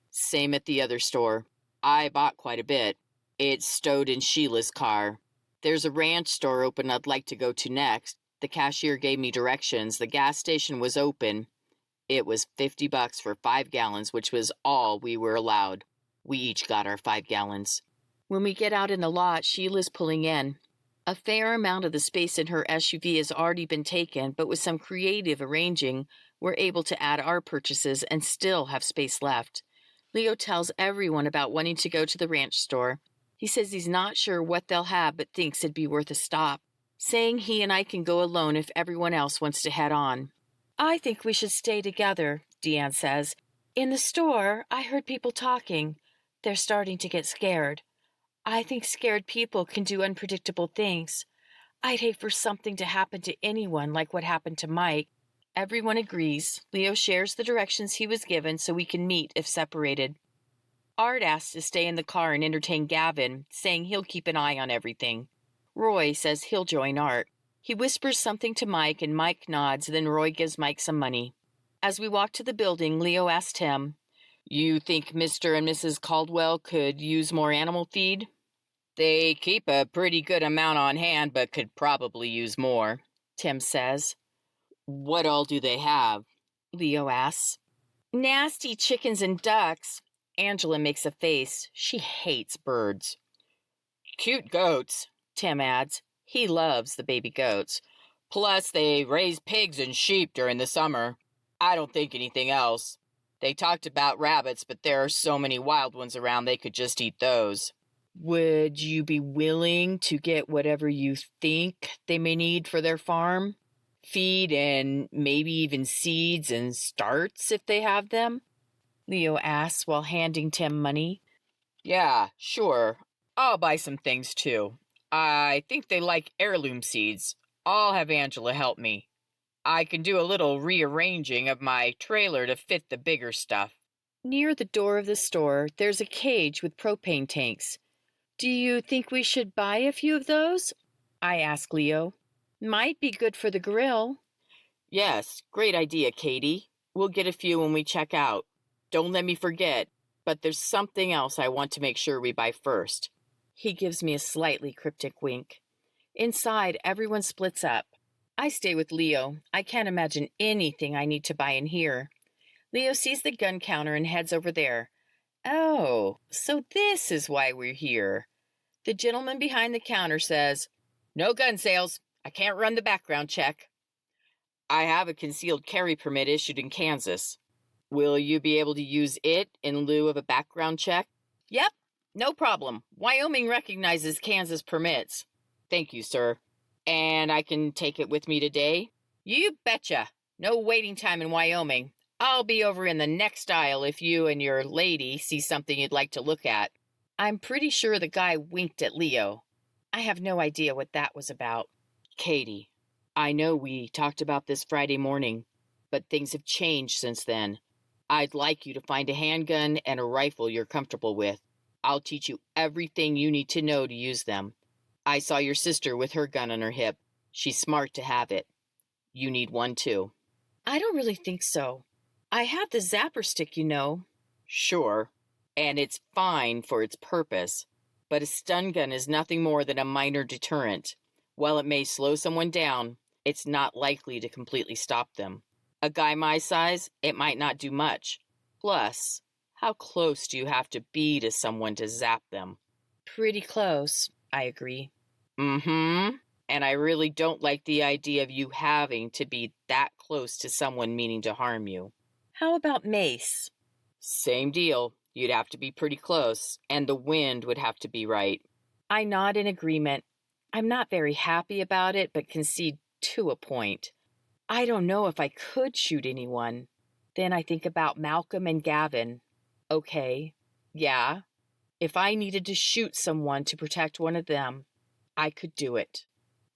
Same at the other store. I bought quite a bit. It's stowed in Sheila's car. There's a ranch store open I'd like to go to next. The cashier gave me directions. The gas station was open. It was $50 for 5 gallons, which was all we were allowed. We each got our 5 gallons. When we get out in the lot, Sheila's pulling in. A fair amount of the space in her SUV has already been taken, but with some creative arranging, we're able to add our purchases and still have space left. Leo tells everyone about wanting to go to the ranch store. He says he's not sure what they'll have, but thinks it'd be worth a stop, saying he and I can go alone if everyone else wants to head on. I think we should stay together, Deanne says. In the store, I heard people talking. They're starting to get scared. I think scared people can do unpredictable things. I'd hate for something to happen to anyone like what happened to Mike. Everyone agrees. Leo shares the directions he was given so we can meet if separated. Art asks to stay in the car and entertain Gavin, saying he'll keep an eye on everything. Roy says he'll join Art. He whispers something to Mike and Mike nods, then Roy gives Mike some money. As we walk to the building, Leo asks Tim, You think Mr. and Mrs. Caldwell could use more animal feed? They keep a pretty good amount on hand, but could probably use more, Tim says. What all do they have? Leo asks. Nasty chickens and ducks. Angela makes a face. She hates birds. Cute goats, Tim adds. He loves the baby goats. Plus, they raise pigs and sheep during the summer. I don't think anything else. They talked about rabbits, but there are so many wild ones around they could just eat those. Would you be willing to get whatever you think they may need for their farm? Feed and maybe even seeds and starts if they have them? Leo asks while handing Tim money. Yeah, sure. I'll buy some things too. I think they like heirloom seeds. I'll have Angela help me. I can do a little rearranging of my trailer to fit the bigger stuff. Near the door of the store, there's a cage with propane tanks. Do you think we should buy a few of those? I ask Leo. Might be good for the grill. Yes, great idea, Katie. We'll get a few when we check out. Don't let me forget, but there's something else I want to make sure we buy first. He gives me a slightly cryptic wink. Inside, everyone splits up. I stay with Leo. I can't imagine anything I need to buy in here. Leo sees the gun counter and heads over there. Oh, so this is why we're here. The gentleman behind the counter says, No gun sales. I can't run the background check. I have a concealed carry permit issued in Kansas. Will you be able to use it in lieu of a background check? Yep, no problem. Wyoming recognizes Kansas permits. Thank you, sir. And I can take it with me today? You betcha. No waiting time in Wyoming. I'll be over in the next aisle if you and your lady see something you'd like to look at. I'm pretty sure the guy winked at Leo. I have no idea what that was about. Katie, I know we talked about this Friday morning, but things have changed since then. I'd like you to find a handgun and a rifle you're comfortable with. I'll teach you everything you need to know to use them. I saw your sister with her gun on her hip. She's smart to have it. You need one too. I don't really think so. I have the zapper stick, you know. Sure, and it's fine for its purpose, but a stun gun is nothing more than a minor deterrent. While it may slow someone down, it's not likely to completely stop them. A guy my size, it might not do much. Plus, how close do you have to be to someone to zap them? Pretty close, I agree. Mm-hmm. And I really don't like the idea of you having to be that close to someone meaning to harm you. How about mace? Same deal. You'd have to be pretty close, and the wind would have to be right. I nod in agreement. I'm not very happy about it, but concede to a point. I don't know if I could shoot anyone. Then I think about Malcolm and Gavin. Okay, yeah. If I needed to shoot someone to protect one of them, I could do it.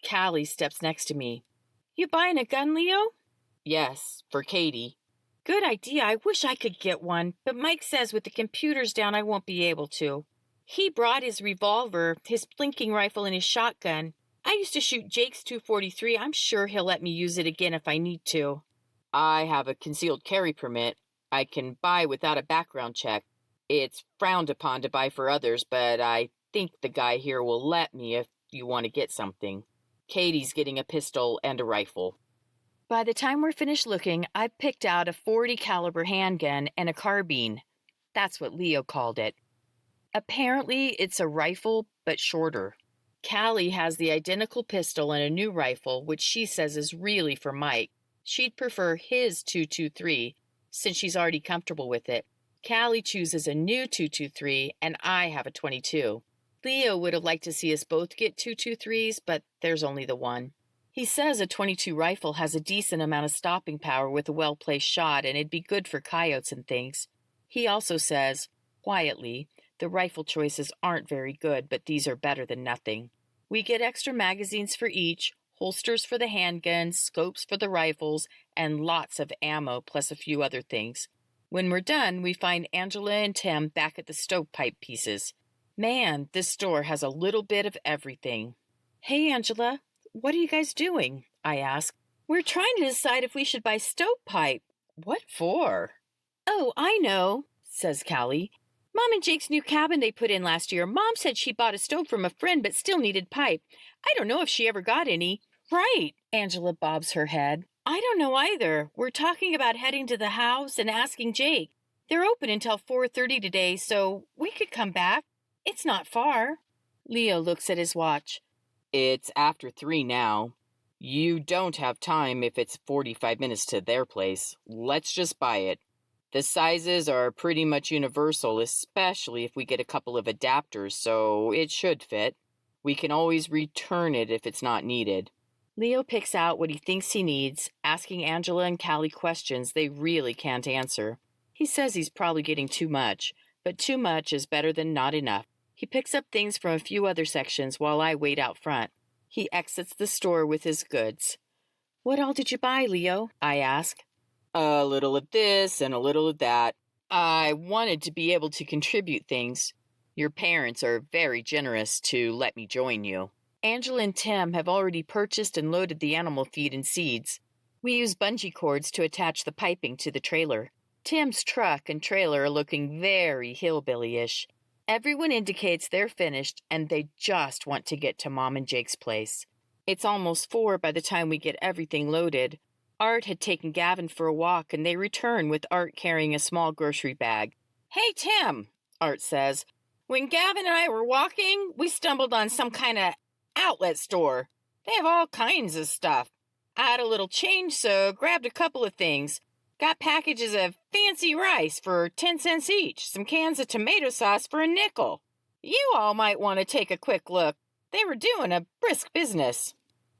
Callie steps next to me. You buying a gun, Leo? Yes, for Katie. Good idea. I wish I could get one, but Mike says with the computers down I won't be able to. He brought his revolver, his blinking rifle, and his shotgun. I used to shoot Jake's .243. I'm sure he'll let me use it again if I need to. I have a concealed carry permit. I can buy without a background check. It's frowned upon to buy for others, but I think the guy here will let me if you want to get something. Katie's getting a pistol and a rifle. By the time we're finished looking, I've picked out a .40 caliber handgun and a carbine. That's what Leo called it. Apparently, it's a rifle, but shorter. Callie has the identical pistol and a new rifle, which she says is really for Mike. She'd prefer his .223, since she's already comfortable with it. Callie chooses a new .223, and I have a .22. Leo would have liked to see us both get .223s, but there's only the one. He says a .22 rifle has a decent amount of stopping power with a well-placed shot, and it'd be good for coyotes and things. He also says, quietly, the rifle choices aren't very good, but these are better than nothing. We get extra magazines for each, holsters for the handguns, scopes for the rifles, and lots of ammo plus a few other things. When we're done, we find Angela and Tim back at the stovepipe pieces. Man, this store has a little bit of everything. Hey, Angela, what are you guys doing? I ask. We're trying to decide if we should buy stovepipe. What for? Oh, I know, says Callie. Mom and Jake's new cabin they put in last year. Mom said she bought a stove from a friend but still needed pipe. I don't know if she ever got any. Right, Angela bobs her head. I don't know either. We're talking about heading to the house and asking Jake. They're open until 4:30 today, so we could come back. It's not far. Leo looks at his watch. It's after 3 now. You don't have time if it's 45 minutes to their place. Let's just buy it. The sizes are pretty much universal, especially if we get a couple of adapters, so it should fit. We can always return it if it's not needed. Leo picks out what he thinks he needs, asking Angela and Callie questions they really can't answer. He says he's probably getting too much, but too much is better than not enough. He picks up things from a few other sections while I wait out front. He exits the store with his goods. What all did you buy, Leo? I ask. A little of this and a little of that. I wanted to be able to contribute things. Your parents are very generous to let me join you. Angela and Tim have already purchased and loaded the animal feed and seeds. We use bungee cords to attach the piping to the trailer. Tim's truck and trailer are looking very hillbilly-ish. Everyone indicates they're finished and they just want to get to Mom and Jake's place. It's almost 4 by the time we get everything loaded. Art had taken Gavin for a walk and they return with Art carrying a small grocery bag. Hey, Tim, Art says. When Gavin and I were walking, we stumbled on some kind of outlet store. They have all kinds of stuff. I had a little change, so grabbed a couple of things. Got packages of fancy rice for 10 cents each, some cans of tomato sauce for a nickel. You all might want to take a quick look. They were doing a brisk business."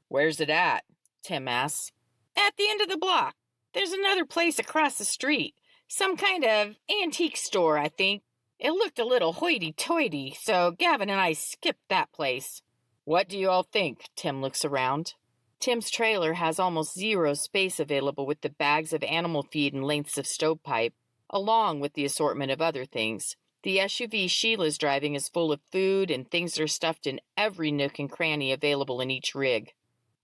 "Where's it at?" Tim asks. "At the end of the block. There's another place across the street. Some kind of antique store, I think. It looked a little hoity-toity, so Gavin and I skipped that place." "What do you all think?" Tim looks around. Tim's trailer has almost zero space available with the bags of animal feed and lengths of stovepipe, along with the assortment of other things. The SUV Sheila's driving is full of food, and things are stuffed in every nook and cranny available in each rig.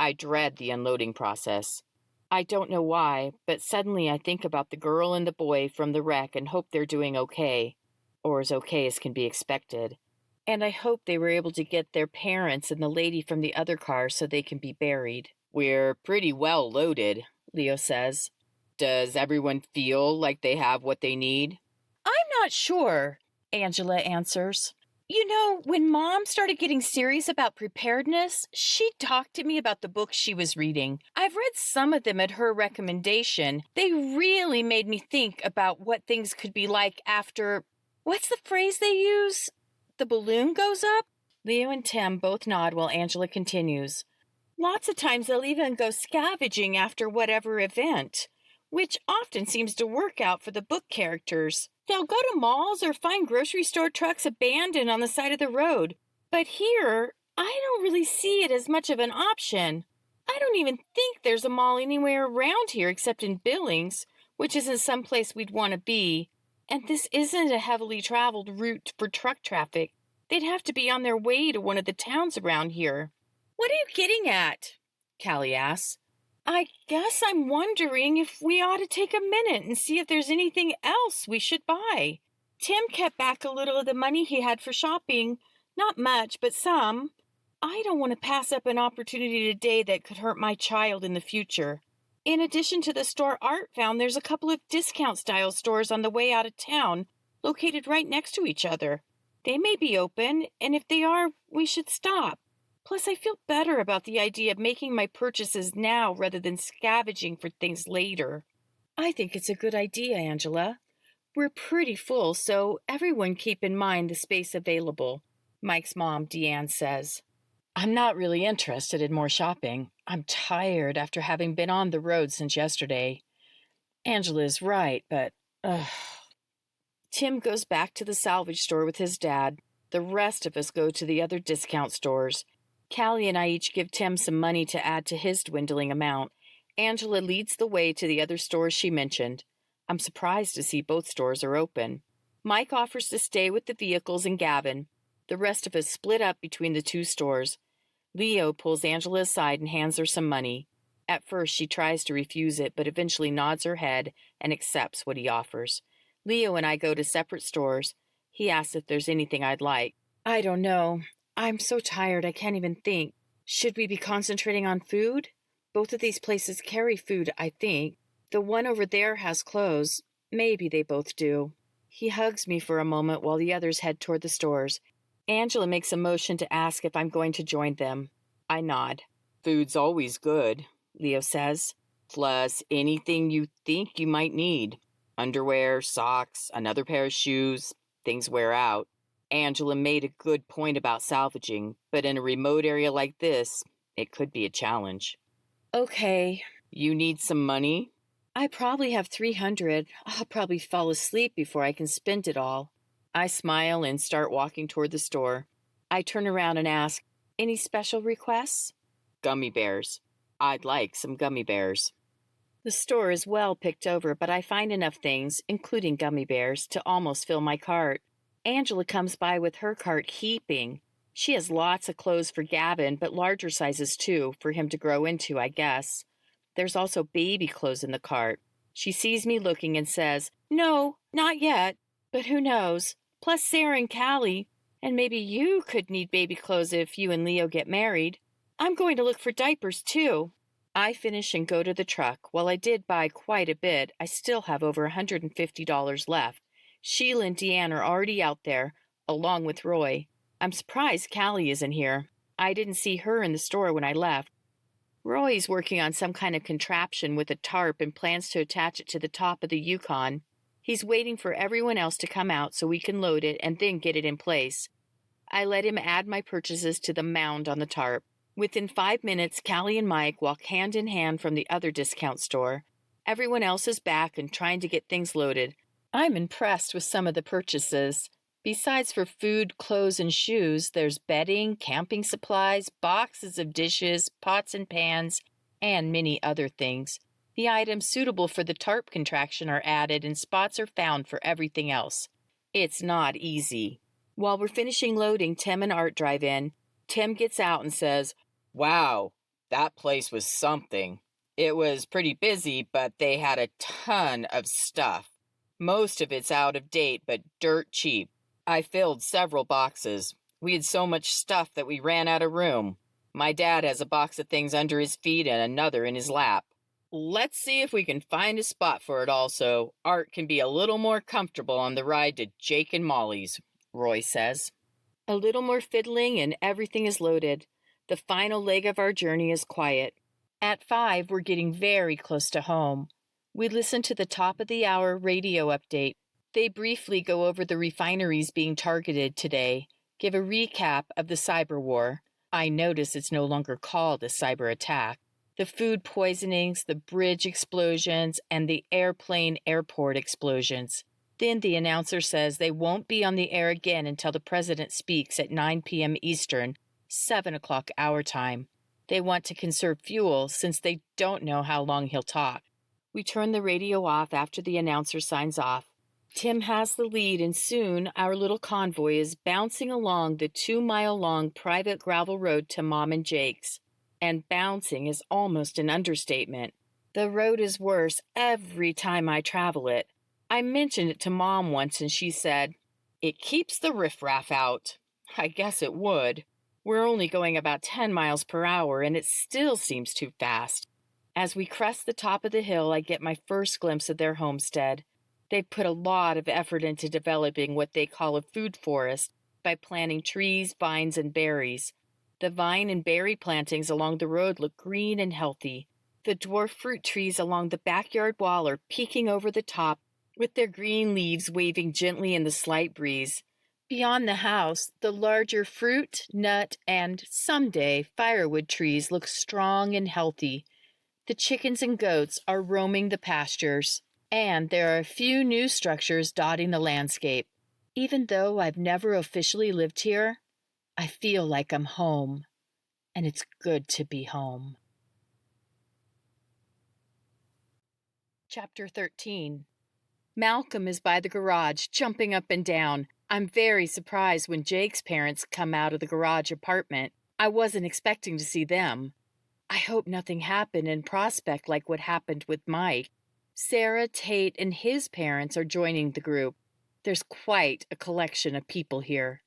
I dread the unloading process. I don't know why, but suddenly I think about the girl and the boy from the wreck and hope they're doing okay, or as okay as can be expected. And I hope they were able to get their parents and the lady from the other car so they can be buried. "We're pretty well loaded," Leo says. "Does everyone feel like they have what they need?" "I'm not sure," Angela answers. "You know, when Mom started getting serious about preparedness, she talked to me about the books she was reading. I've read some of them at her recommendation. They really made me think about what things could be like after, what's the phrase they use? The balloon goes up?" Leo and Tim both nod while Angela continues. "Lots of times they'll even go scavenging after whatever event, which often seems to work out for the book characters. They'll go to malls or find grocery store trucks abandoned on the side of the road. But here, I don't really see it as much of an option. I don't even think there's a mall anywhere around here except in Billings, which isn't someplace we'd want to be. And this isn't a heavily traveled route for truck traffic. They'd have to be on their way to one of the towns around here." "What are you getting at?" Callie asks. "I guess I'm wondering if we ought to take a minute and see if there's anything else we should buy. Tim kept back a little of the money he had for shopping. Not much, but some. I don't want to pass up an opportunity today that could hurt my child in the future. In addition to the store Art found, there's a couple of discount-style stores on the way out of town, located right next to each other. They may be open, and if they are, we should stop. Plus, I feel better about the idea of making my purchases now rather than scavenging for things later." "I think it's a good idea, Angela. We're pretty full, so everyone keep in mind the space available," Mike's mom, Deanne, says. "I'm not really interested in more shopping. I'm tired after having been on the road since yesterday. Angela is right, but Tim goes back to the salvage store with his dad. The rest of us go to the other discount stores. Callie and I each give Tim some money to add to his dwindling amount. Angela leads the way to the other stores she mentioned. I'm surprised to see both stores are open. Mike offers to stay with the vehicles and Gavin. The rest of us split up between the two stores. Leo pulls Angela aside and hands her some money. At first, she tries to refuse it, but eventually nods her head and accepts what he offers. Leo and I go to separate stores. He asks if there's anything I'd like. "I don't know. I'm so tired I can't even think. Should we be concentrating on food? Both of these places carry food, I think. The one over there has clothes. Maybe they both do." He hugs me for a moment while the others head toward the stores. Angela makes a motion to ask if I'm going to join them. I nod. "Food's always good," Leo says. "Plus anything you think you might need. Underwear, socks, another pair of shoes. Things wear out. Angela made a good point about salvaging, but in a remote area like this, it could be a challenge." "Okay." "You need some money?" "I probably have $300. I'll probably fall asleep before I can spend it all." I smile and start walking toward the store. I turn around and ask, "Any special requests?" "Gummy bears. I'd like some gummy bears." The store is well picked over, but I find enough things, including gummy bears, to almost fill my cart. Angela comes by with her cart heaping. She has lots of clothes for Gavin, but larger sizes too, for him to grow into, I guess. There's also baby clothes in the cart. She sees me looking and says, "No, not yet, but who knows? Plus Sarah and Callie, and maybe you could need baby clothes if you and Leo get married. I'm going to look for diapers too." I finish and go to the truck. While I did buy quite a bit, I still have over $150 left. Sheila and Deanne are already out there, along with Roy. I'm surprised Callie isn't here. I didn't see her in the store when I left. Roy's working on some kind of contraption with a tarp and plans to attach it to the top of the Yukon. He's waiting for everyone else to come out so we can load it and then get it in place. I let him add my purchases to the mound on the tarp. Within 5 minutes, Callie and Mike walk hand in hand from the other discount store. Everyone else is back and trying to get things loaded. I'm impressed with some of the purchases. Besides for food, clothes, and shoes, there's bedding, camping supplies, boxes of dishes, pots and pans, and many other things. The items suitable for the tarp contraction are added and spots are found for everything else. It's not easy. While we're finishing loading, Tim and Art drive in. Tim gets out and says, Wow, that place was something. It was pretty busy, but they had a ton of stuff. Most of it's out of date, but dirt cheap. I filled several boxes. We had so much stuff that we ran out of room. My dad has a box of things under his feet and another in his lap. Let's see if we can find a spot for it all so Art can be a little more comfortable on the ride to Jake and Molly's, Roy says. A little more fiddling and everything is loaded. The final leg of our journey is quiet. At 5, we're getting very close to home. We listen to the top of the hour radio update. They briefly go over the refineries being targeted today, give a recap of the cyber war. I notice it's no longer called a cyber attack. The food poisonings, the bridge explosions, and the airport explosions. Then the announcer says they won't be on the air again until the president speaks at 9 p.m. Eastern, 7 o'clock our time. They want to conserve fuel since they don't know how long he'll talk. We turn the radio off after the announcer signs off. Tim has the lead, and soon our little convoy is bouncing along the 2-mile-long private gravel road to Mom and Jake's. And bouncing is almost an understatement. The road is worse every time I travel it. I mentioned it to Mom once, and she said, "It keeps the riffraff out." I guess it would. We're only going about 10 miles per hour, and it still seems too fast. As we crest the top of the hill, I get my first glimpse of their homestead. They've put a lot of effort into developing what they call a food forest by planting trees, vines, and berries. The vine and berry plantings along the road look green and healthy. The dwarf fruit trees along the backyard wall are peeking over the top, with their green leaves waving gently in the slight breeze. Beyond the house, the larger fruit, nut, and, someday, firewood trees look strong and healthy. The chickens and goats are roaming the pastures. And there are a few new structures dotting the landscape. Even though I've never officially lived here, I feel like I'm home, and it's good to be home. Chapter 13. Malcolm is by the garage, jumping up and down. I'm very surprised when Jake's parents come out of the garage apartment. I wasn't expecting to see them. I hope nothing happened in Prospect like what happened with Mike. Sarah, Tate, and his parents are joining the group. There's quite a collection of people here.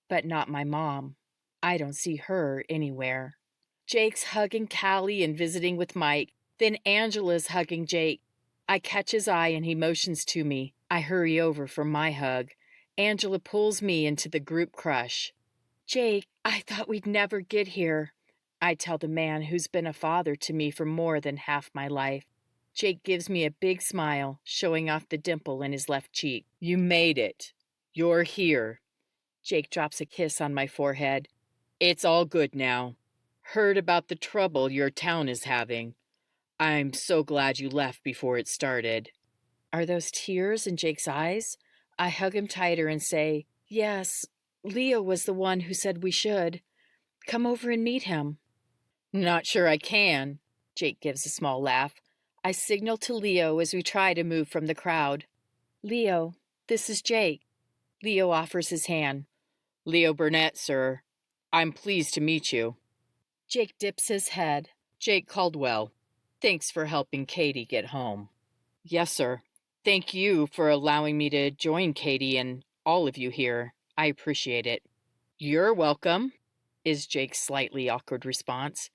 But not my mom. I don't see her anywhere. Jake's hugging Callie and visiting with Mike. Then Angela's hugging Jake. I catch his eye and he motions to me. I hurry over for my hug. Angela pulls me into the group crush. "Jake, I thought we'd never get here," I tell the man who's been a father to me for more than half my life. Jake gives me a big smile, showing off the dimple in his left cheek. "You made it. You're here." Jake drops a kiss on my forehead. "It's all good now. Heard about the trouble your town is having. I'm so glad you left before it started." Are those tears in Jake's eyes? I hug him tighter and say, "Yes, Leo was the one who said we should. Come over and meet him." "Not sure I can." Jake gives a small laugh. I signal to Leo as we try to move from the crowd. "Leo, this is Jake." Leo offers his hand. "Leo Burnett, sir. I'm pleased to meet you." Jake dips his head. "Jake Caldwell. Thanks for helping Katie get home." "Yes, sir. Thank you for allowing me to join Katie and all of you here. I appreciate it." "You're welcome," is Jake's slightly awkward response.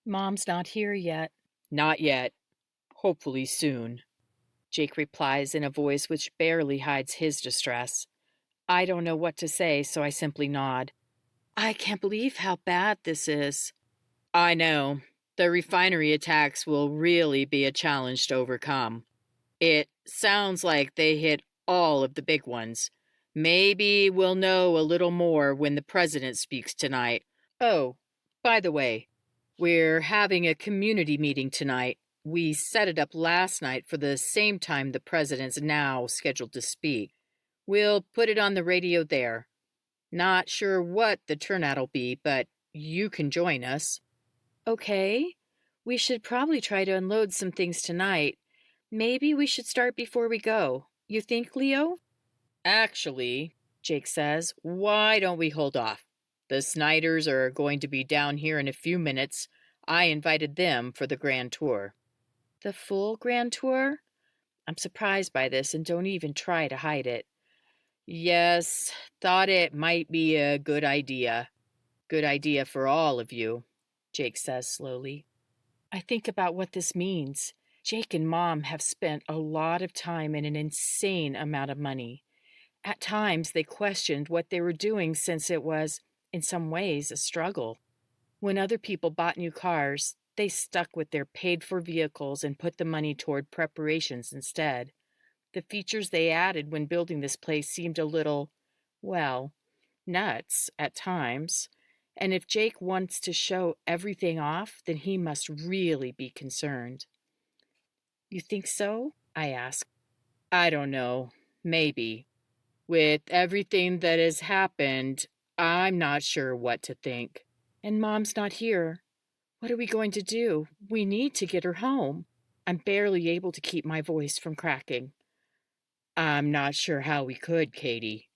"Mom's not here yet." "Not yet. Hopefully soon," Jake replies in a voice which barely hides his distress. I don't know what to say, so I simply nod. I can't believe how bad this is. I know. The refinery attacks will really be a challenge to overcome. It sounds like they hit all of the big ones. Maybe we'll know a little more when the president speaks tonight. Oh, by the way, we're having a community meeting tonight. We set it up last night for the same time the president's now scheduled to speak. We'll put it on the radio there. Not sure what the turnout'll be, but you can join us. Okay. We should probably try to unload some things tonight. Maybe we should start before we go. You think, Leo? Actually, Jake says, why don't we hold off? The Snyders are going to be down here in a few minutes. I invited them for the grand tour. The full grand tour? I'm surprised by this and don't even try to hide it. Yes, thought it might be a good idea. Good idea for all of you, Jake says slowly. I think about what this means. Jake and Mom have spent a lot of time and an insane amount of money. At times, they questioned what they were doing since it was, in some ways, a struggle. When other people bought new cars, they stuck with their paid-for vehicles and put the money toward preparations instead. The features they added when building this place seemed a little, well, nuts at times. And if Jake wants to show everything off, then he must really be concerned. You think so? I ask. I don't know. Maybe. With everything that has happened, I'm not sure what to think. And Mom's not here. What are we going to do? We need to get her home. I'm barely able to keep my voice from cracking. I'm not sure how we could, Katie.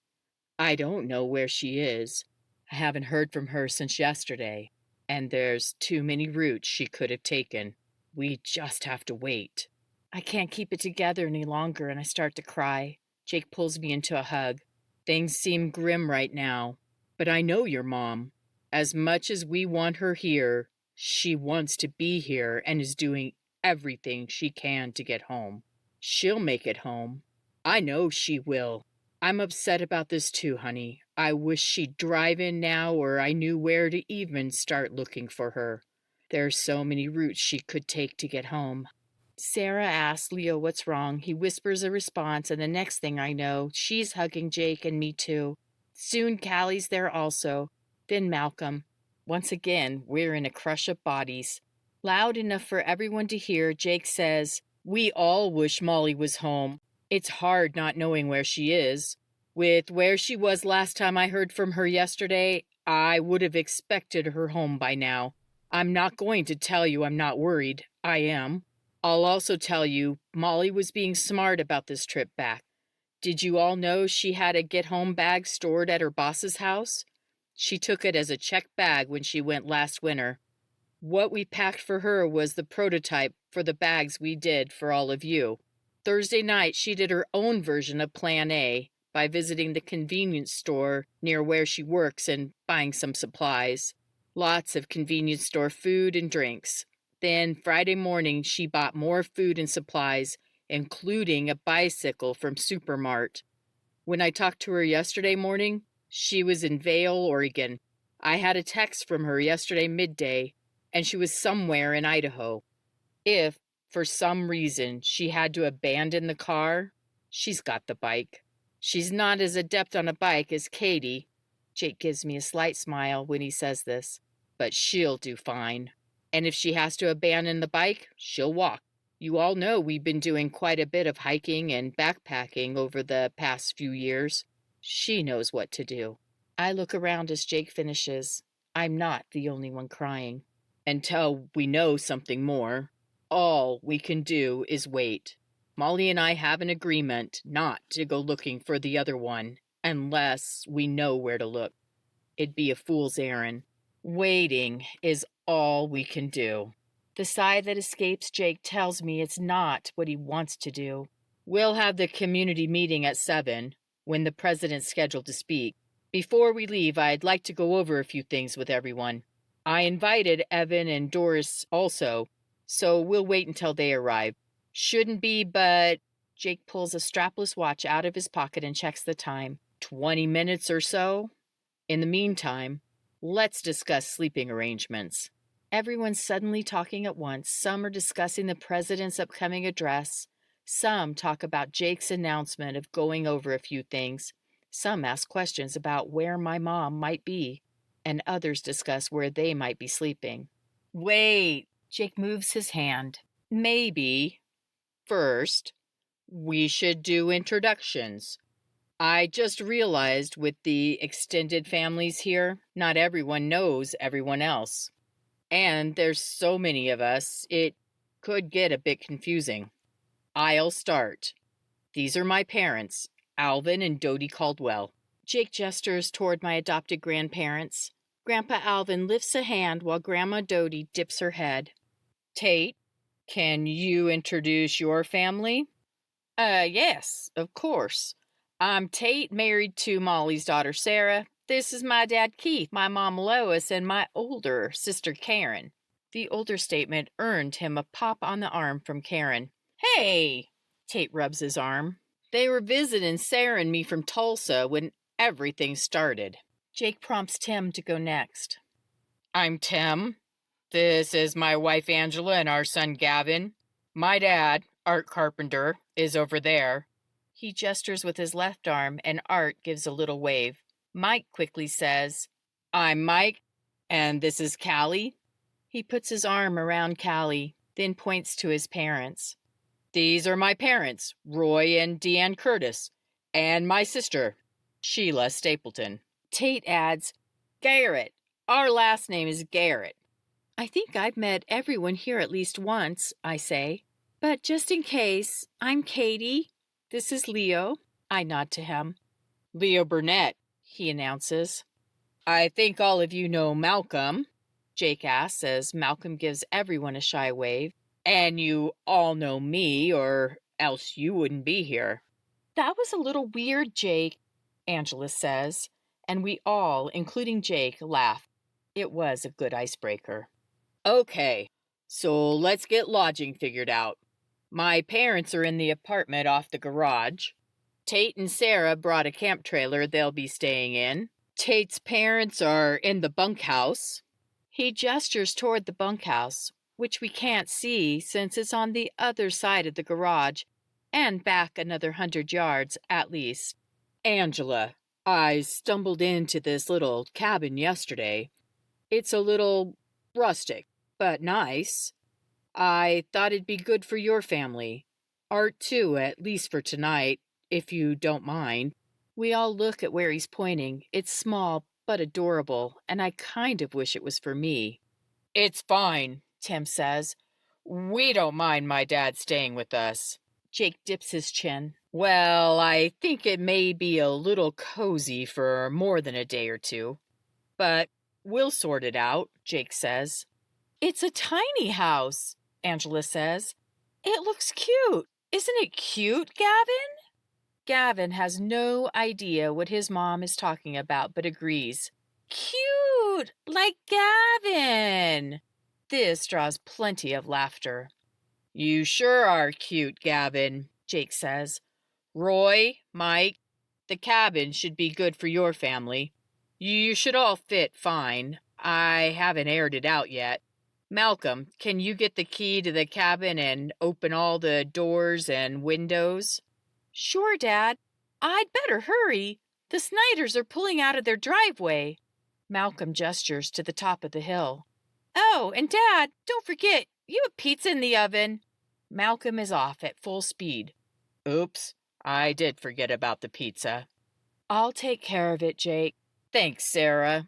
I don't know where she is. I haven't heard from her since yesterday, and there's too many routes she could have taken. We just have to wait. I can't keep it together any longer, and I start to cry. Jake pulls me into a hug. Things seem grim right now, but I know your mom. As much as we want her here, she wants to be here and is doing everything she can to get home. She'll make it home. I know she will. I'm upset about this too, honey. I wish she'd drive in now, or I knew where to even start looking for her. There are so many routes she could take to get home. Sarah asks Leo what's wrong. He whispers a response, and the next thing I know, she's hugging Jake and me too. Soon Callie's there also. Then Malcolm. Once again, we're in a crush of bodies. Loud enough for everyone to hear, Jake says, "We all wish Molly was home. It's hard not knowing where she is. With where she was last time I heard from her yesterday, I would have expected her home by now. I'm not going to tell you I'm not worried. I am. I'll also tell you Molly was being smart about this trip back. Did you all know she had a get-home bag stored at her boss's house? She took it as a checked bag when she went last winter. What we packed for her was the prototype for the bags we did for all of you. Thursday night, she did her own version of Plan A by visiting the convenience store near where she works and buying some supplies. Lots of convenience store food and drinks. Then Friday morning, she bought more food and supplies, including a bicycle from Supermart. When I talked to her yesterday morning, she was in Vail, Oregon. I had a text from her yesterday midday, and she was somewhere in Idaho. If, for some reason, she had to abandon the car, she's got the bike. She's not as adept on a bike as Katie. Jake gives me a slight smile when he says this, but she'll do fine. And if she has to abandon the bike, she'll walk. You all know we've been doing quite a bit of hiking and backpacking over the past few years. She knows what to do. I look around as Jake finishes. I'm not the only one crying. Until we know something more, all we can do is wait. Molly and I have an agreement not to go looking for the other one unless we know where to look. It'd be a fool's errand. Waiting is all we can do. The sigh that escapes Jake tells me it's not what he wants to do. We'll have the community meeting at 7, when the president's scheduled to speak. Before we leave, I'd like to go over a few things with everyone. I invited Evan and Doris also, so we'll wait until they arrive. Shouldn't be, but... Jake pulls a strapless watch out of his pocket and checks the time. 20 minutes or so? In the meantime, Let's discuss sleeping arrangements. Everyone's suddenly talking at once. Some are discussing the president's upcoming address. Some talk about Jake's announcement of going over a few things. Some ask questions about where my mom might be, and others discuss where they might be sleeping. Wait, Jake moves his hand. Maybe, first, we should do introductions. I just realized with the extended families here, not everyone knows everyone else. And there's so many of us, it could get a bit confusing. I'll start. These are my parents, Alvin and Dodie Caldwell. Jake gestures toward my adopted grandparents. Grandpa Alvin lifts a hand while Grandma Dodie dips her head. Tate, can you introduce your family? Yes, of course. I'm Tate, married to Molly's daughter Sarah. This is my dad Keith, my mom Lois, and my older sister Karen. The older statement earned him a pop on the arm from Karen. Hey! Tate rubs his arm. They were visiting Sarah and me from Tulsa when everything started. Jake prompts Tim to go next. I'm Tim. This is my wife Angela and our son Gavin. My dad, Art Carpenter, is over there. He gestures with his left arm and Art gives a little wave. Mike quickly says, I'm Mike, and this is Callie. He puts his arm around Callie, then points to his parents. These are my parents, Roy and Deanne Curtis, and my sister, Sheila Stapleton. Tate adds, Garrett. Our last name is Garrett. I think I've met everyone here at least once, I say. But just in case, I'm Katie. This is Leo. I nod to him. Leo Burnett, he announces. I think all of you know Malcolm, Jake asks as Malcolm gives everyone a shy wave. And you all know me, or else you wouldn't be here. That was a little weird, Jake, Angela says, and we all, including Jake, laugh. It was a good icebreaker. Okay, so let's get lodging figured out. My parents are in the apartment off the garage. Tate and Sarah brought a camp trailer they'll be staying in. Tate's parents are in the bunkhouse. He gestures toward the bunkhouse, which we can't see since it's on the other side of the garage and back another 100 yards at least. Angela, I stumbled into this little cabin yesterday. It's a little rustic, but nice. I thought it'd be good for your family. Art too, at least for tonight, if you don't mind. We all look at where he's pointing. It's small, but adorable, and I kind of wish it was for me. It's fine, Tim says. We don't mind my dad staying with us. Jake dips his chin. Well, I think it may be a little cozy for more than a day or two. But we'll sort it out, Jake says. It's a tiny house, Angela says. It looks cute. Isn't it cute, Gavin? Gavin has no idea what his mom is talking about, but agrees. Cute, like Gavin. This draws plenty of laughter. You sure are cute, Gavin, Jake says. Roy, Mike, the cabin should be good for your family. You should all fit fine. I haven't aired it out yet. Malcolm, can you get the key to the cabin and open all the doors and windows? Sure, Dad. I'd better hurry. The Snyders are pulling out of their driveway. Malcolm gestures to the top of the hill. Oh, and Dad, don't forget, you have pizza in the oven. Malcolm is off at full speed. Oops, I did forget about the pizza. I'll take care of it, Jake. Thanks, Sarah.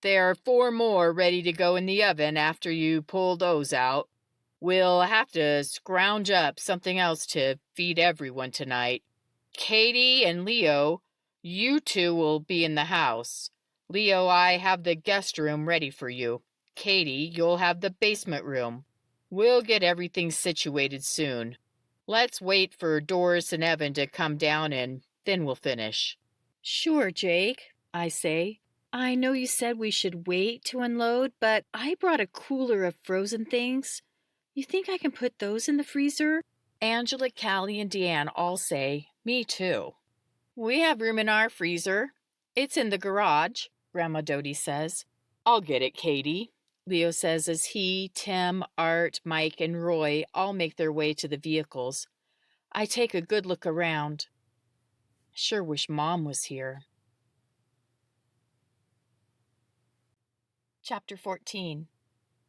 There are 4 more ready to go in the oven after you pull those out. We'll have to scrounge up something else to feed everyone tonight. Katie and Leo, you two will be in the house. Leo, I have the guest room ready for you. Katie, you'll have the basement room. We'll get everything situated soon. Let's wait for Doris and Evan to come down and then we'll finish. Sure, Jake, I say. I know you said we should wait to unload, but I brought a cooler of frozen things. You think I can put those in the freezer? Angela, Callie, and Deanne all say, me too. We have room in our freezer. It's in the garage, Grandma Dodie says. I'll get it, Katie, Leo says as he, Tim, Art, Mike, and Roy all make their way to the vehicles. I take a good look around. Sure wish Mom was here. Chapter 14.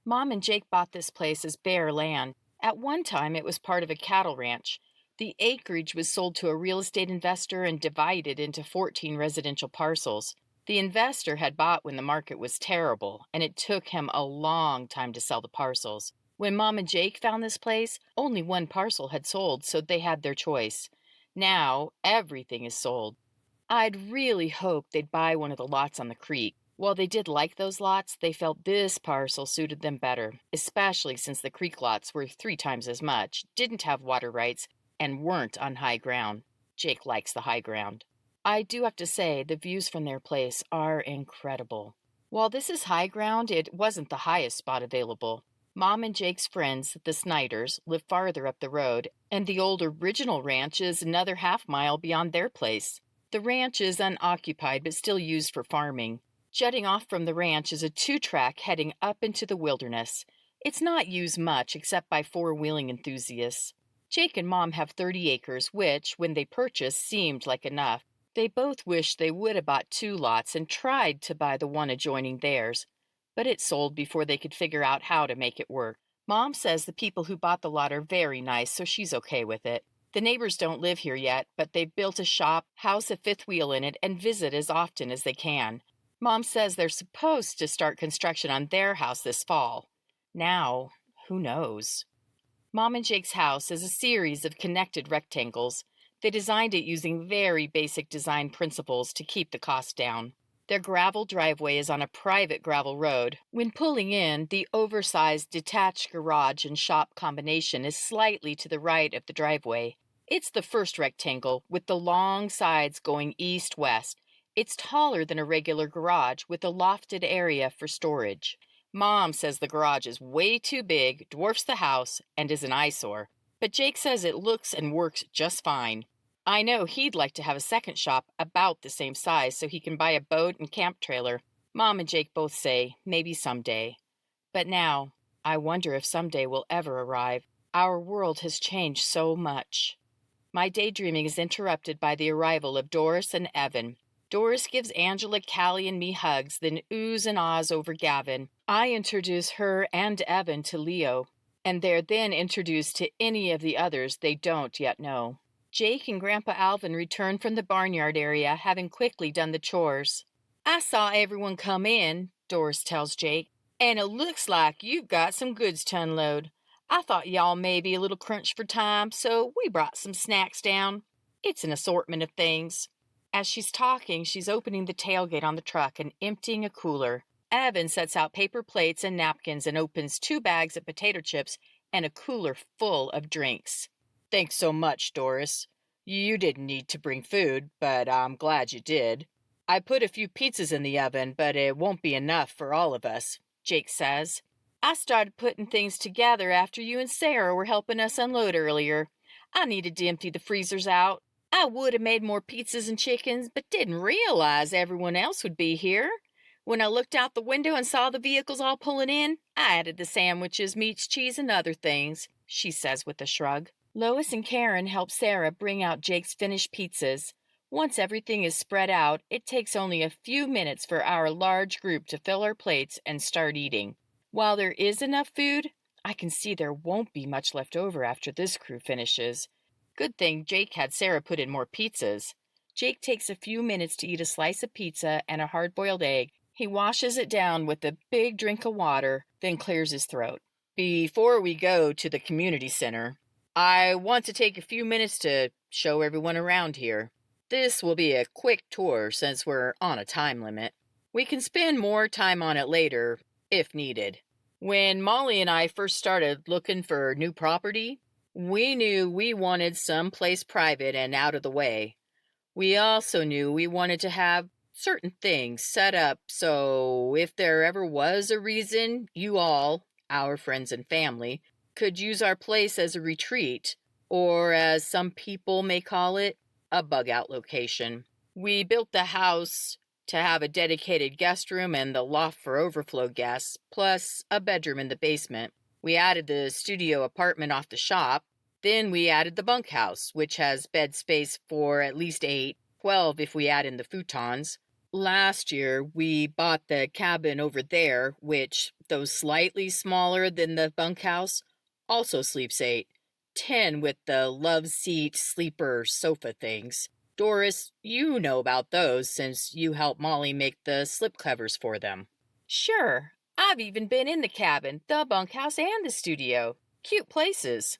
Mom and Jake bought this place as bare land. At one time, it was part of a cattle ranch. The acreage was sold to a real estate investor and divided into 14 residential parcels. The investor had bought when the market was terrible, and it took him a long time to sell the parcels. When Mom and Jake found this place, only one parcel had sold, so they had their choice. Now, everything is sold. I'd really hoped they'd buy one of the lots on the creek. While they did like those lots, they felt this parcel suited them better, especially since the creek lots were 3 times as much, didn't have water rights, and weren't on high ground. Jake likes the high ground. I do have to say, the views from their place are incredible. While this is high ground, it wasn't the highest spot available. Mom and Jake's friends, the Snyders, live farther up the road, and the old original ranch is another half-mile beyond their place. The ranch is unoccupied but still used for farming. Jutting off from the ranch is a 2-track heading up into the wilderness. It's not used much except by 4-wheeling enthusiasts. Jake and Mom have 30 acres, which, when they purchased, seemed like enough. They both wished they would have bought 2 lots and tried to buy the one adjoining theirs, but it sold before they could figure out how to make it work. Mom says the people who bought the lot are very nice, so she's okay with it. The neighbors don't live here yet, but they've built a shop, house a 5th wheel in it, and visit as often as they can. Mom says they're supposed to start construction on their house this fall. Now, who knows? Mom and Jake's house is a series of connected rectangles. They designed it using very basic design principles to keep the cost down. Their gravel driveway is on a private gravel road. When pulling in, the oversized detached garage and shop combination is slightly to the right of the driveway. It's the first rectangle, with the long sides going east-west. It's taller than a regular garage, with a lofted area for storage. Mom says the garage is way too big, dwarfs the house, and is an eyesore. But Jake says it looks and works just fine. I know he'd like to have a second shop about the same size so he can buy a boat and camp trailer. Mom and Jake both say, maybe someday. But now, I wonder if someday will ever arrive. Our world has changed so much. My daydreaming is interrupted by the arrival of Doris and Evan. Doris gives Angela, Callie, and me hugs, then oohs and ahs over Gavin. I introduce her and Evan to Leo, and they're then introduced to any of the others they don't yet know. Jake and Grandpa Alvin return from the barnyard area, having quickly done the chores. I saw everyone come in, Doris tells Jake, and it looks like you've got some goods to unload. I thought y'all may be a little crunched for time, so we brought some snacks down. It's an assortment of things. As she's talking, she's opening the tailgate on the truck and emptying a cooler. Evan sets out paper plates and napkins and opens 2 bags of potato chips and a cooler full of drinks. Thanks so much, Doris. You didn't need to bring food, but I'm glad you did. I put a few pizzas in the oven, but it won't be enough for all of us, Jake says. I started putting things together after you and Sarah were helping us unload earlier. I needed to empty the freezers out. I would have made more pizzas and chickens, but didn't realize everyone else would be here. When I looked out the window and saw the vehicles all pulling in, I added the sandwiches, meats, cheese, and other things, she says with a shrug. Lois and Karen help Sarah bring out Jake's finished pizzas. Once everything is spread out, it takes only a few minutes for our large group to fill our plates and start eating. While there is enough food, I can see there won't be much left over after this crew finishes. Good thing Jake had Sarah put in more pizzas. Jake takes a few minutes to eat a slice of pizza and a hard-boiled egg. He washes it down with a big drink of water, then clears his throat. Before we go to the community center, I want to take a few minutes to show everyone around here. This will be a quick tour since we're on a time limit. We can spend more time on it later, if needed. When Molly and I first started looking for new property, we knew we wanted someplace private and out of the way. We also knew we wanted to have certain things set up so if there ever was a reason you all, our friends and family, could use our place as a retreat, or as some people may call it, a bug-out location. We built the house to have a dedicated guest room and the loft for overflow guests, plus a bedroom in the basement. We added the studio apartment off the shop. Then we added the bunkhouse, which has bed space for at least 8, 12 if we add in the futons. Last year, we bought the cabin over there, which, though slightly smaller than the bunkhouse, also sleeps 8. 10 with the love seat, sleeper, sofa things. Doris, you know about those since you helped Molly make the slipcovers for them. Sure, I've even been in the cabin, the bunkhouse, and the studio. Cute places.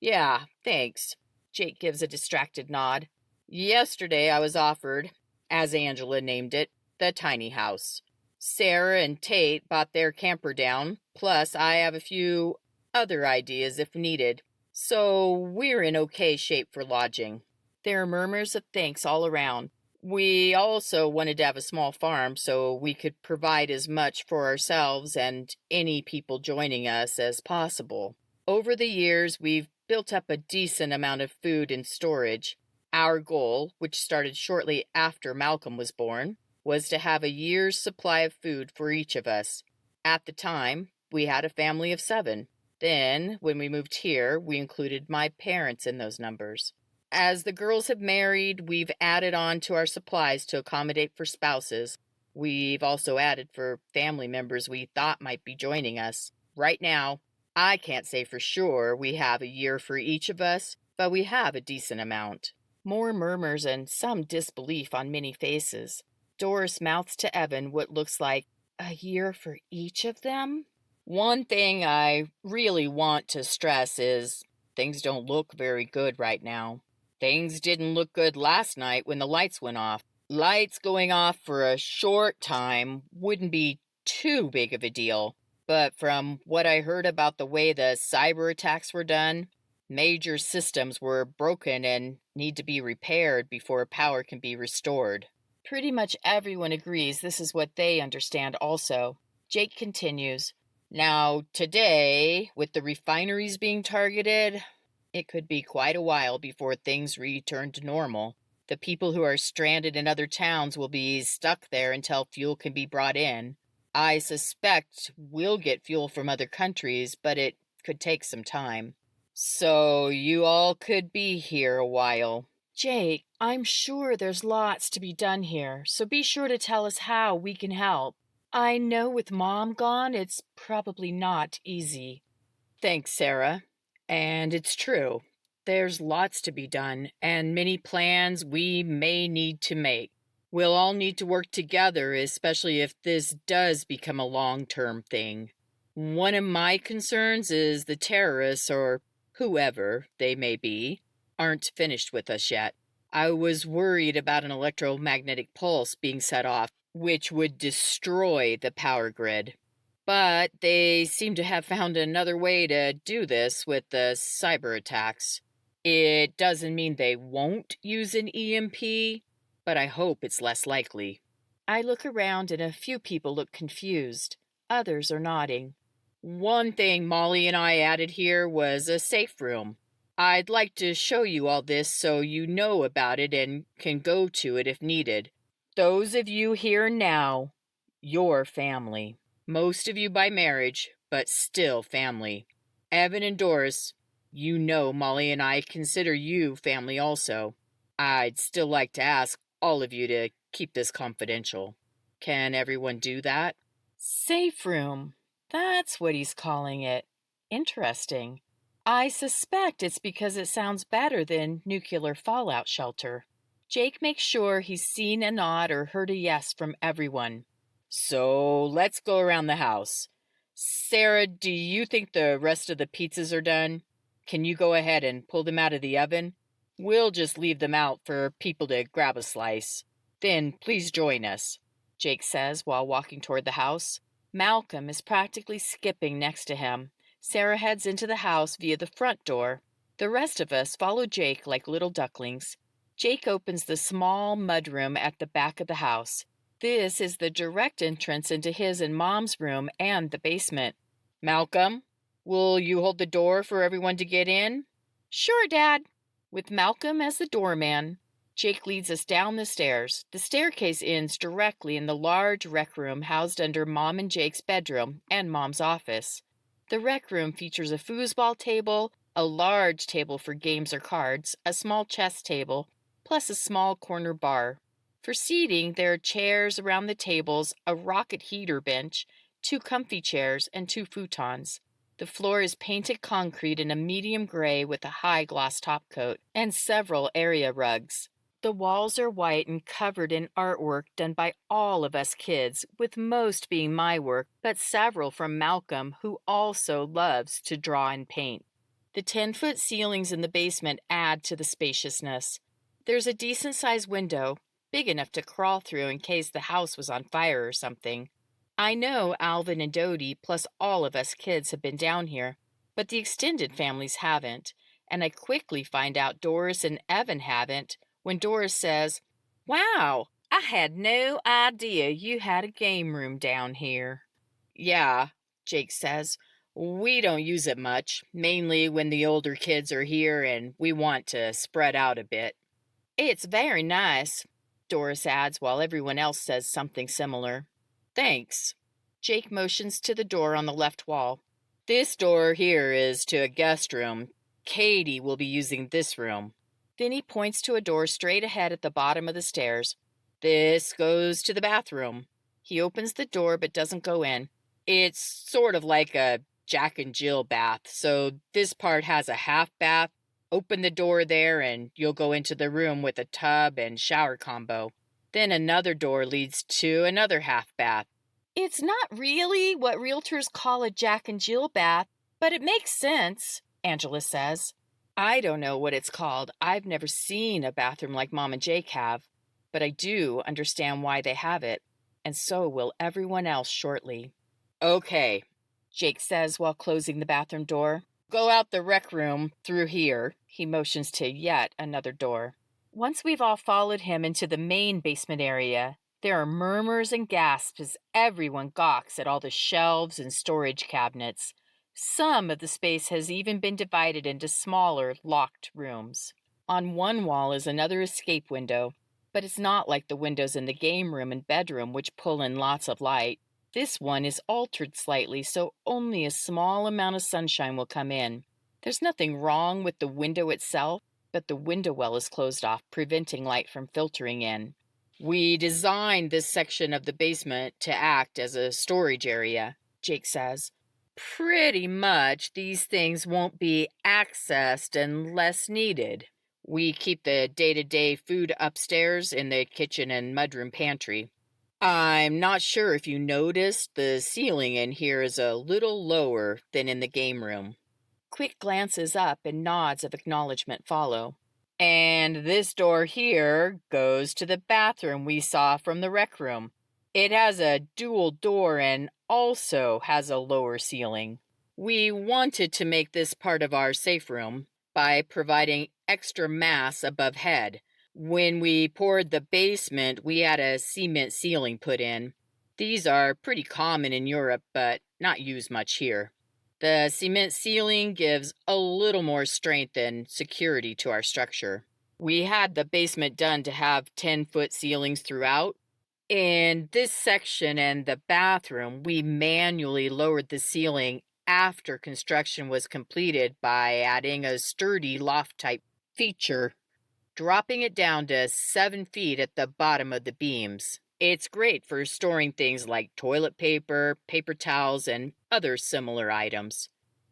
Yeah, thanks. Jake gives a distracted nod. Yesterday I was offered, as Angela named it, the tiny house. Sarah and Tate bought their camper down, plus I have a few other ideas if needed. So we're in okay shape for lodging. There are murmurs of thanks all around. We also wanted to have a small farm so we could provide as much for ourselves and any people joining us as possible. Over the years, we've built up a decent amount of food in storage. Our goal, which started shortly after Malcolm was born, was to have a year's supply of food for each of us. At the time, we had a family of 7. Then, when we moved here, we included my parents in those numbers. As the girls have married, we've added on to our supplies to accommodate for spouses. We've also added for family members we thought might be joining us. Right now, I can't say for sure we have a year for each of us, but we have a decent amount. More murmurs and some disbelief on many faces. Doris mouths to Evan what looks like, a year for each of them? One thing I really want to stress is things don't look very good right now. Things didn't look good last night when the lights went off. Lights going off for a short time wouldn't be too big of a deal. But from what I heard about the way the cyber attacks were done, major systems were broken and need to be repaired before power can be restored. Pretty much everyone agrees this is what they understand also. Jake continues, now today, with the refineries being targeted, it could be quite a while before things return to normal. The people who are stranded in other towns will be stuck there until fuel can be brought in. I suspect we'll get fuel from other countries, but it could take some time. So you all could be here a while. Jake, I'm sure there's lots to be done here, so be sure to tell us how we can help. I know with Mom gone, it's probably not easy. Thanks, Sarah. And it's true. There's lots to be done, and many plans we may need to make. We'll all need to work together, especially if this does become a long-term thing. One of my concerns is the terrorists, or whoever they may be, aren't finished with us yet. I was worried about an electromagnetic pulse being set off, which would destroy the power grid. But they seem to have found another way to do this with the cyber attacks. It doesn't mean they won't use an EMP, but I hope it's less likely. I look around and a few people look confused. Others are nodding. One thing Molly and I added here was a safe room. I'd like to show you all this so you know about it and can go to it if needed. Those of you here now, your family. Most of you by marriage, but still family. Evan and Doris, you know Molly and I consider you family also. I'd still like to ask all of you to keep this confidential. Can everyone do that? Safe room. That's what he's calling it. Interesting. I suspect it's because it sounds better than nuclear fallout shelter. Jake makes sure he's seen a nod or heard a yes from everyone. So let's go around the house. Sarah, do you think the rest of the pizzas are done? Can you go ahead and pull them out of the oven? We'll just leave them out for people to grab a slice. Then please join us, Jake says while walking toward the house. Malcolm is practically skipping next to him. Sarah heads into the house via the front door. The rest of us follow Jake like little ducklings. Jake opens the small mudroom at the back of the house. This is the direct entrance into his and Mom's room and the basement. Malcolm, will you hold the door for everyone to get in? Sure, Dad. With Malcolm as the doorman, Jake leads us down the stairs. The staircase ends directly in the large rec room housed under Mom and Jake's bedroom and Mom's office. The rec room features a foosball table, a large table for games or cards, a small chess table, plus a small corner bar. For seating, there are chairs around the tables, a rocket heater bench, 2 comfy chairs, and 2 futons. The floor is painted concrete in a medium gray with a high gloss top coat, and several area rugs. The walls are white and covered in artwork done by all of us kids, with most being my work, but several from Malcolm, who also loves to draw and paint. The 10-foot ceilings in the basement add to the spaciousness. There's a decent-sized window, big enough to crawl through in case the house was on fire or something. I know Alvin and Dodie, plus all of us kids, have been down here, but the extended families haven't, and I quickly find out Doris and Evan haven't, when Doris says, "Wow, I had no idea you had a game room down here." "Yeah," Jake says, "we don't use it much, mainly when the older kids are here and we want to spread out a bit." "It's very nice," Doris adds while everyone else says something similar. "Thanks." Jake motions to the door on the left wall. "This door here is to a guest room. Katie will be using this room." Then he points to a door straight ahead at the bottom of the stairs. "This goes to the bathroom." He opens the door but doesn't go in. "It's sort of like a Jack and Jill bath, so this part has a half bath. Open the door there and you'll go into the room with a tub and shower combo. Then another door leads to another half bath." "It's not really what realtors call a Jack and Jill bath, but it makes sense," Angela says. "I don't know what it's called. I've never seen a bathroom like Mom and Jake have, but I do understand why they have it, and so will everyone else shortly." "Okay," Jake says while closing the bathroom door. "Go out the rec room through here." He motions to yet another door. Once we've all followed him into the main basement area, there are murmurs and gasps as everyone gawks at all the shelves and storage cabinets. Some of the space has even been divided into smaller, locked rooms. On one wall is another escape window, but it's not like the windows in the game room and bedroom, which pull in lots of light. This one is altered slightly, so only a small amount of sunshine will come in. There's nothing wrong with the window itself, but the window well is closed off, preventing light from filtering in. "We designed this section of the basement to act as a storage area," Jake says. "Pretty much these things won't be accessed unless needed. We keep the day-to-day food upstairs in the kitchen and mudroom pantry. I'm not sure if you noticed, the ceiling in here is a little lower than in the game room." Quick glances up and nods of acknowledgement follow. "And this door here goes to the bathroom we saw from the rec room. It has a dual door and also has a lower ceiling. We wanted to make this part of our safe room by providing extra mass above head. When we poured the basement, we had a cement ceiling put in. These are pretty common in Europe, but not used much here. The cement ceiling gives a little more strength and security to our structure. We had the basement done to have 10-foot ceilings throughout. In this section and the bathroom, we manually lowered the ceiling after construction was completed by adding a sturdy loft-type feature, dropping it down to 7 feet at the bottom of the beams. It's great for storing things like toilet paper, paper towels, and other similar items.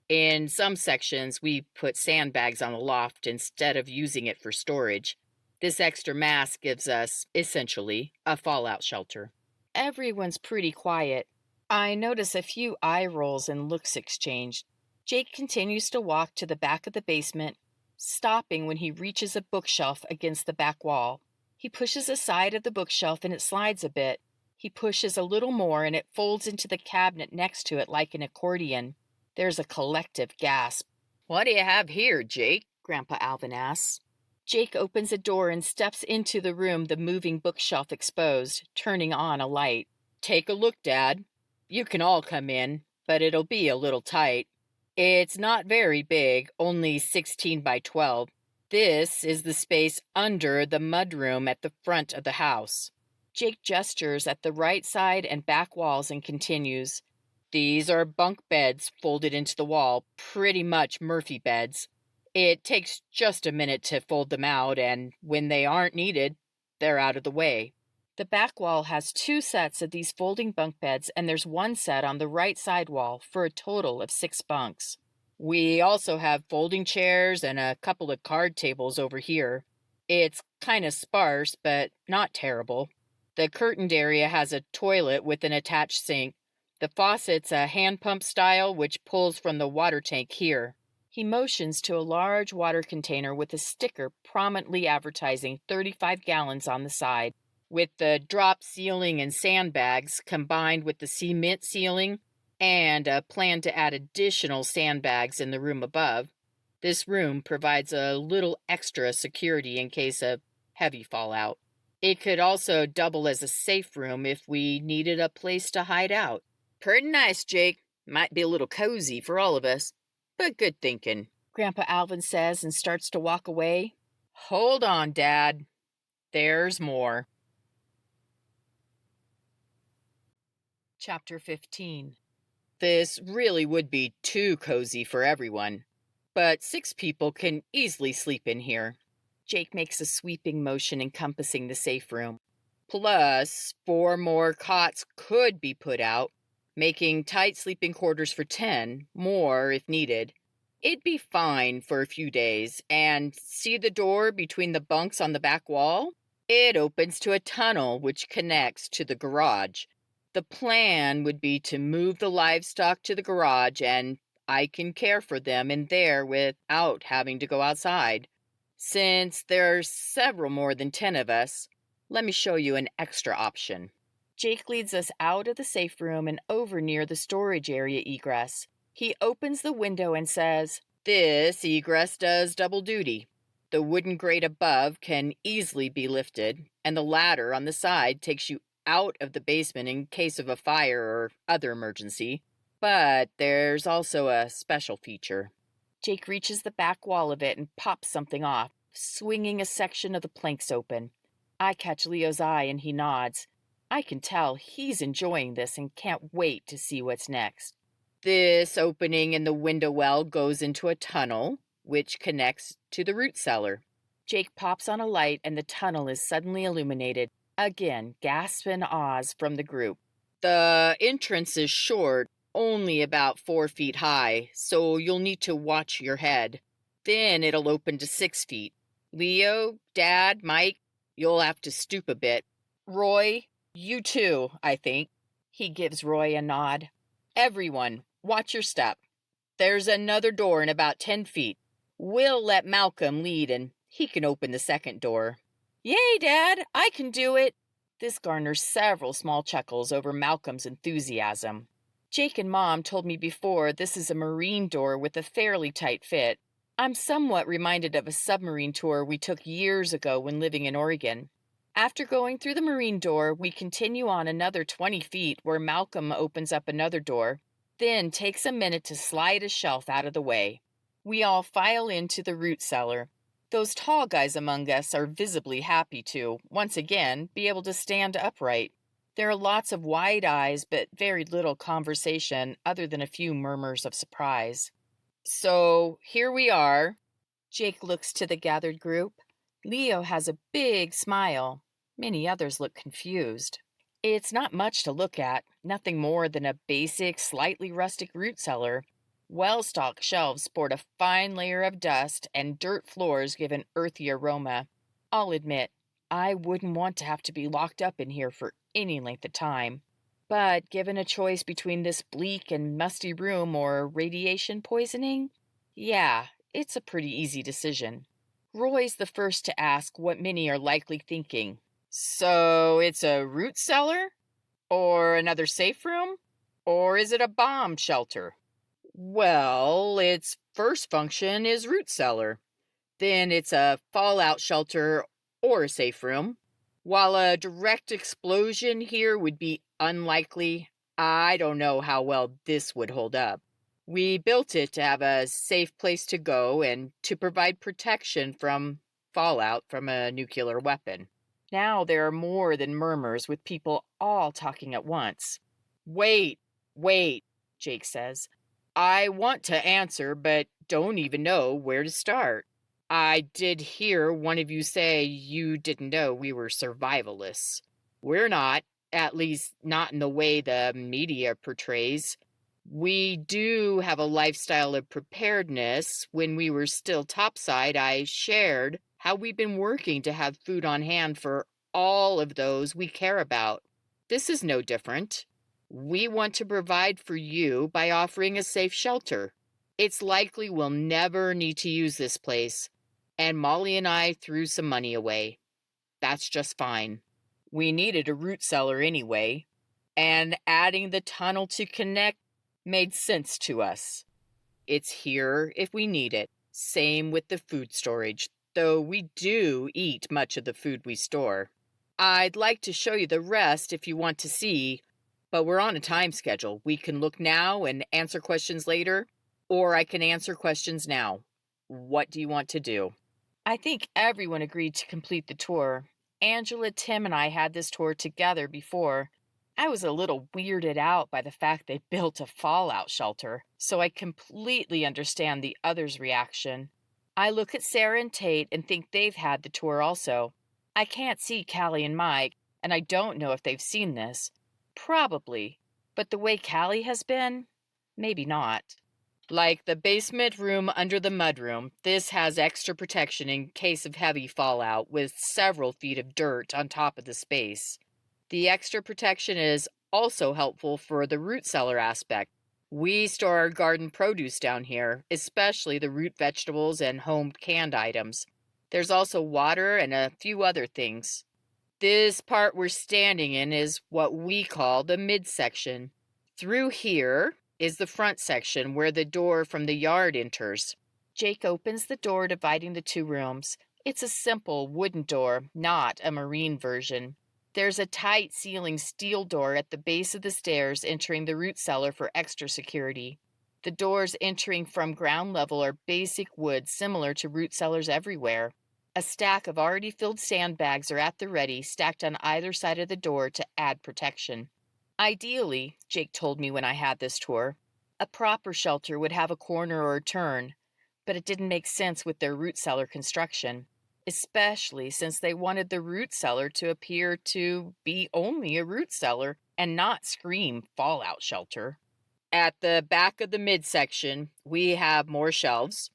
In some sections, we put sandbags on the loft instead of using it for storage. This extra mass gives us, essentially, a fallout shelter." Everyone's pretty quiet. I notice a few eye rolls and looks exchanged. Jake continues to walk to the back of the basement, stopping when he reaches a bookshelf against the back wall. He pushes aside of the bookshelf and it slides a bit. He pushes a little more and it folds into the cabinet next to it like an accordion. There's a collective gasp. "What do you have here, Jake?" Grandpa Alvin asks. Jake opens a door and steps into the room, the moving bookshelf exposed, turning on a light. "Take a look, Dad. You can all come in, but it'll be a little tight. It's not very big, only 16 by 12. This is the space under the mudroom at the front of the house. Jake gestures at the right side and back walls and continues. These are bunk beds folded into the wall, pretty much Murphy beds. It takes just a minute to fold them out, and when they aren't needed, they're out of the way. The back wall has 2 sets of these folding bunk beds, and there's 1 set on the right side wall for a total of 6 bunks. We also have folding chairs and a couple of card tables over here. It's kind of sparse, but not terrible. The curtained area has a toilet with an attached sink. The faucet's a hand pump style, which pulls from the water tank here. He motions to a large water container with a sticker prominently advertising 35 gallons on the side. With the drop ceiling and sandbags combined with the cement ceiling and a plan to add additional sandbags in the room above, this room provides a little extra security in case of heavy fallout. It could also double as a safe room if we needed a place to hide out. Pretty nice, Jake. Might be a little cozy for all of us, but good thinking, Grandpa Alvin says and starts to walk away. Hold on, Dad. There's more. Chapter 15. This really would be too cozy for everyone, but 6 people can easily sleep in here. Jake makes a sweeping motion encompassing the safe room. Plus, 4 more cots could be put out, making tight sleeping quarters for 10, more if needed. It'd be fine for a few days, and see the door between the bunks on the back wall? It opens to a tunnel which connects to the garage. The plan would be to move the livestock to the garage, and I can care for them in there without having to go outside. Since there's several more than 10 of us, let me show you an extra option. Jake leads us out of the safe room and over near the storage area egress. He opens the window and says, "This egress does double duty. The wooden grate above can easily be lifted, and the ladder on the side takes you out of the basement in case of a fire or other emergency. But there's also a special feature." Jake reaches the back wall of it and pops something off, swinging a section of the planks open. I catch Leo's eye and he nods. I can tell he's enjoying this and can't wait to see what's next. This opening in the window well goes into a tunnel, which connects to the root cellar. Jake pops on a light and the tunnel is suddenly illuminated. Again, gasp and ahs from the group. The entrance is short, only about 4 feet high, so you'll need to watch your head. Then it'll open to 6 feet. Leo, Dad, Mike, you'll have to stoop a bit. Roy, you too, I think. He gives Roy a nod. Everyone, watch your step. There's another door in about 10 feet. We'll let Malcolm lead and he can open the second door. Yay, Dad, I can do it. This garners several small chuckles over Malcolm's enthusiasm. Jake and Mom told me before this is a marine door with a fairly tight fit. I'm somewhat reminded of a submarine tour we took years ago when living in Oregon. After going through the marine door, we continue on another 20 feet where Malcolm opens up another door, then takes a minute to slide a shelf out of the way. We all file into the root cellar. Those tall guys among us are visibly happy to, once again, be able to stand upright. There are lots of wide eyes, but very little conversation other than a few murmurs of surprise. So, here we are. Jake looks to the gathered group. Leo has a big smile. Many others look confused. It's not much to look at, nothing more than a basic, slightly rustic root cellar. Well-stocked shelves sport a fine layer of dust, and dirt floors give an earthy aroma. I'll admit, I wouldn't want to have to be locked up in here for any length of time. But given a choice between this bleak and musty room or radiation poisoning, yeah, it's a pretty easy decision. Roy's the first to ask what many are likely thinking. So it's a root cellar? Or another safe room? Or is it a bomb shelter? Well, its first function is root cellar. Then it's a fallout shelter or a safe room. While a direct explosion here would be unlikely, I don't know how well this would hold up. We built it to have a safe place to go and to provide protection from fallout from a nuclear weapon. Now there are more than murmurs with people all talking at once. Wait, wait, Jake says. I want to answer, but don't even know where to start. I did hear one of you say you didn't know we were survivalists. We're not, at least not in the way the media portrays. We do have a lifestyle of preparedness. When we were still topside, I shared how we've been working to have food on hand for all of those we care about. This is no different. We want to provide for you by offering a safe shelter. It's likely we'll never need to use this place, and Molly and I threw some money away. That's just fine. We needed a root cellar anyway, and adding the tunnel to connect made sense to us. It's here if we need it. Same with the food storage, though we do eat much of the food we store. I'd like to show you the rest if you want to see, but we're on a time schedule. We can look now and answer questions later, or I can answer questions now. What do you want to do? I think everyone agreed to complete the tour. Angela, Tim, and I had this tour together before. I was a little weirded out by the fact they built a fallout shelter, so I completely understand the others' reaction. I look at Sarah and Tate and think they've had the tour also. I can't see Callie and Mike, and I don't know if they've seen this. Probably, but the way Callie has been, maybe not. Like the basement room under the mudroom, this has extra protection in case of heavy fallout with several feet of dirt on top of the space. The extra protection is also helpful for the root cellar aspect. We store our garden produce down here, especially the root vegetables and home canned items. There's also water and a few other things. This part we're standing in is what we call the midsection. Through here is the front section where the door from the yard enters. Jake opens the door dividing the two rooms. It's a simple wooden door, not a marine version. There's a tight ceiling steel door at the base of the stairs entering the root cellar for extra security. The doors entering from ground level are basic wood similar to root cellars everywhere. A stack of already filled sandbags are at the ready, stacked on either side of the door to add protection. Ideally, Jake told me when I had this tour, a proper shelter would have a corner or a turn, but it didn't make sense with their root cellar construction, especially since they wanted the root cellar to appear to be only a root cellar and not scream fallout shelter. At the back of the midsection, we have more shelves,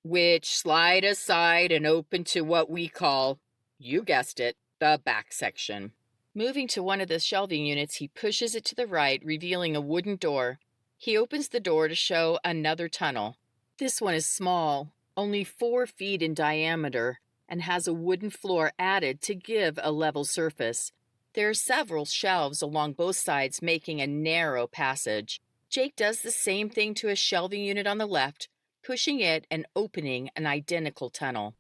which slide aside and open to what we call, you guessed it, the back section. Moving to one of the shelving units, he pushes it to the right, revealing a wooden door. He opens the door to show another tunnel. This one is small, only 4 feet in diameter, and has a wooden floor added to give a level surface. There are several shelves along both sides, making a narrow passage. Jake does the same thing to a shelving unit on the left, pushing it and opening an identical tunnel.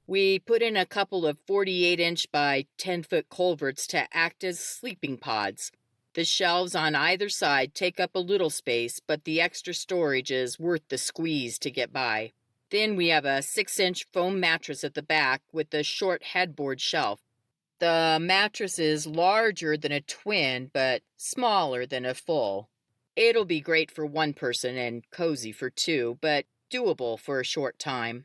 We put in a couple of 48-inch by 10-foot culverts to act as sleeping pods. The shelves on either side take up a little space, but the extra storage is worth the squeeze to get by. Then we have a 6-inch foam mattress at the back with a short headboard shelf. The mattress is larger than a twin, but smaller than a full. It'll be great for one person and cozy for two, but doable for a short time.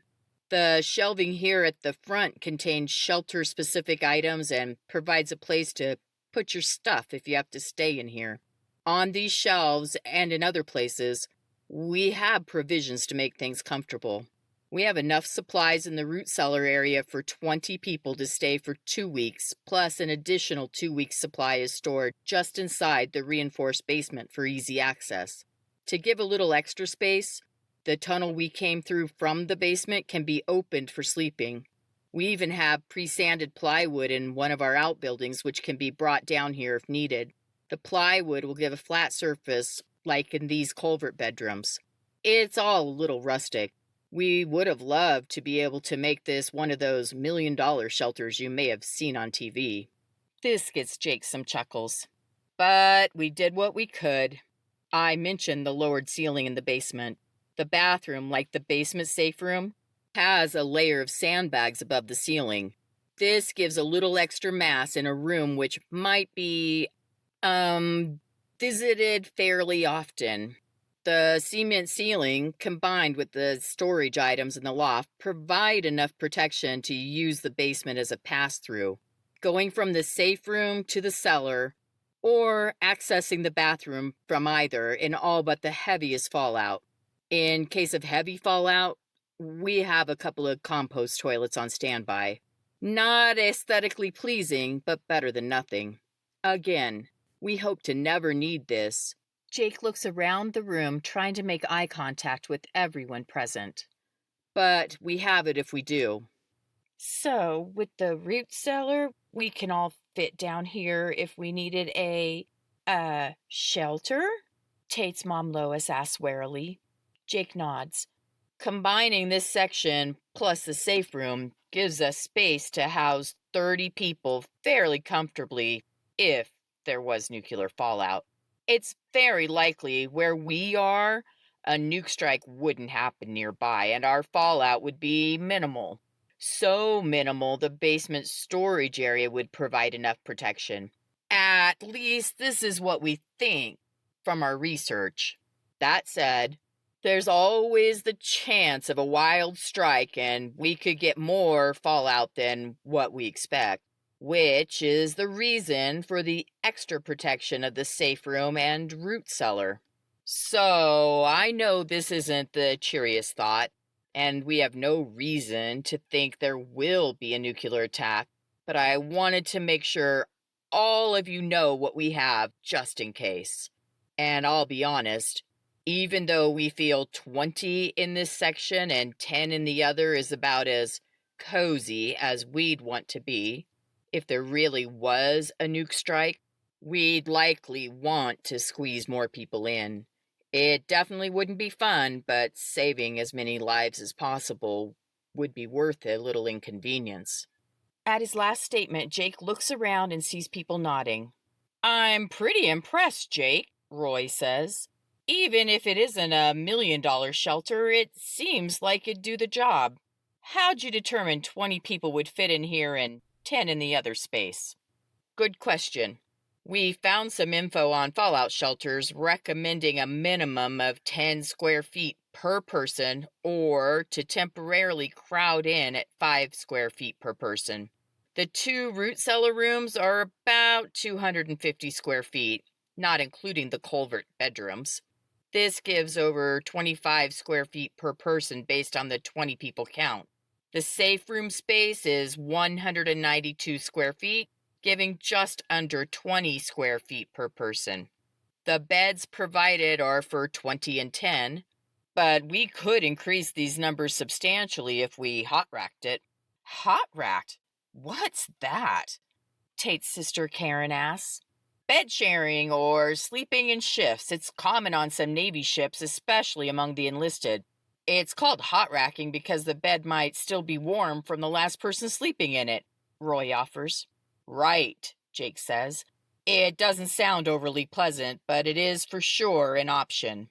The shelving here at the front contains shelter-specific items and provides a place to put your stuff if you have to stay in here. On these shelves and in other places, we have provisions to make things comfortable. We have enough supplies in the root cellar area for 20 people to stay for 2 weeks, plus an additional 2 weeks supply is stored just inside the reinforced basement for easy access. To give a little extra space, the tunnel we came through from the basement can be opened for sleeping. We even have pre-sanded plywood in one of our outbuildings which can be brought down here if needed. The plywood will give a flat surface like in these culvert bedrooms. It's all a little rustic. We would have loved to be able to make this one of those $1 million shelters you may have seen on TV. This gets Jake some chuckles. But we did what we could. I mentioned the lowered ceiling in the basement. The bathroom, like the basement safe room, has a layer of sandbags above the ceiling. This gives a little extra mass in a room which might be, visited fairly often. The cement ceiling, combined with the storage items in the loft, provide enough protection to use the basement as a pass-through, going from the safe room to the cellar, or accessing the bathroom from either in all but the heaviest fallout. In case of heavy fallout, we have a couple of compost toilets on standby. Not aesthetically pleasing, but better than nothing. Again, we hope to never need this. Jake looks around the room, trying to make eye contact with everyone present. But we have it if we do. So, with the root cellar, we can all fit down here if we needed a shelter? Tate's mom Lois asks warily. Jake nods. Combining this section plus the safe room gives us space to house 30 people fairly comfortably if there was nuclear fallout. It's very likely where we are, a nuke strike wouldn't happen nearby, and our fallout would be minimal. So minimal, the basement storage area would provide enough protection. At least this is what we think from our research. That said, there's always the chance of a wild strike, and we could get more fallout than what we expect, which is the reason for the extra protection of the safe room and root cellar. So, I know this isn't the cheeriest thought, and we have no reason to think there will be a nuclear attack, but I wanted to make sure all of you know what we have just in case. And I'll be honest, even though we feel 20 in this section and 10 in the other is about as cozy as we'd want to be, if there really was a nuke strike, we'd likely want to squeeze more people in. It definitely wouldn't be fun, but saving as many lives as possible would be worth a little inconvenience. At his last statement, Jake looks around and sees people nodding. I'm pretty impressed, Jake, Roy says. Even if it isn't a $1 million shelter, it seems like it'd do the job. How'd you determine 20 people would fit in here and 10 in the other space? Good question. We found some info on fallout shelters recommending a minimum of 10 square feet per person or to temporarily crowd in at 5 square feet per person. The 2 root cellar rooms are about 250 square feet, not including the culvert bedrooms. This gives over 25 square feet per person based on the 20 people count. The safe room space is 192 square feet, giving just under 20 square feet per person. The beds provided are for 20 and 10, but we could increase these numbers substantially if we hot-racked it. Hot-racked? What's that? Tate's sister Karen asks. Bed sharing or sleeping in shifts. It's common on some Navy ships, especially among the enlisted. It's called hot racking because the bed might still be warm from the last person sleeping in it, Roy offers. Right, Jake says. It doesn't sound overly pleasant, but it is for sure an option.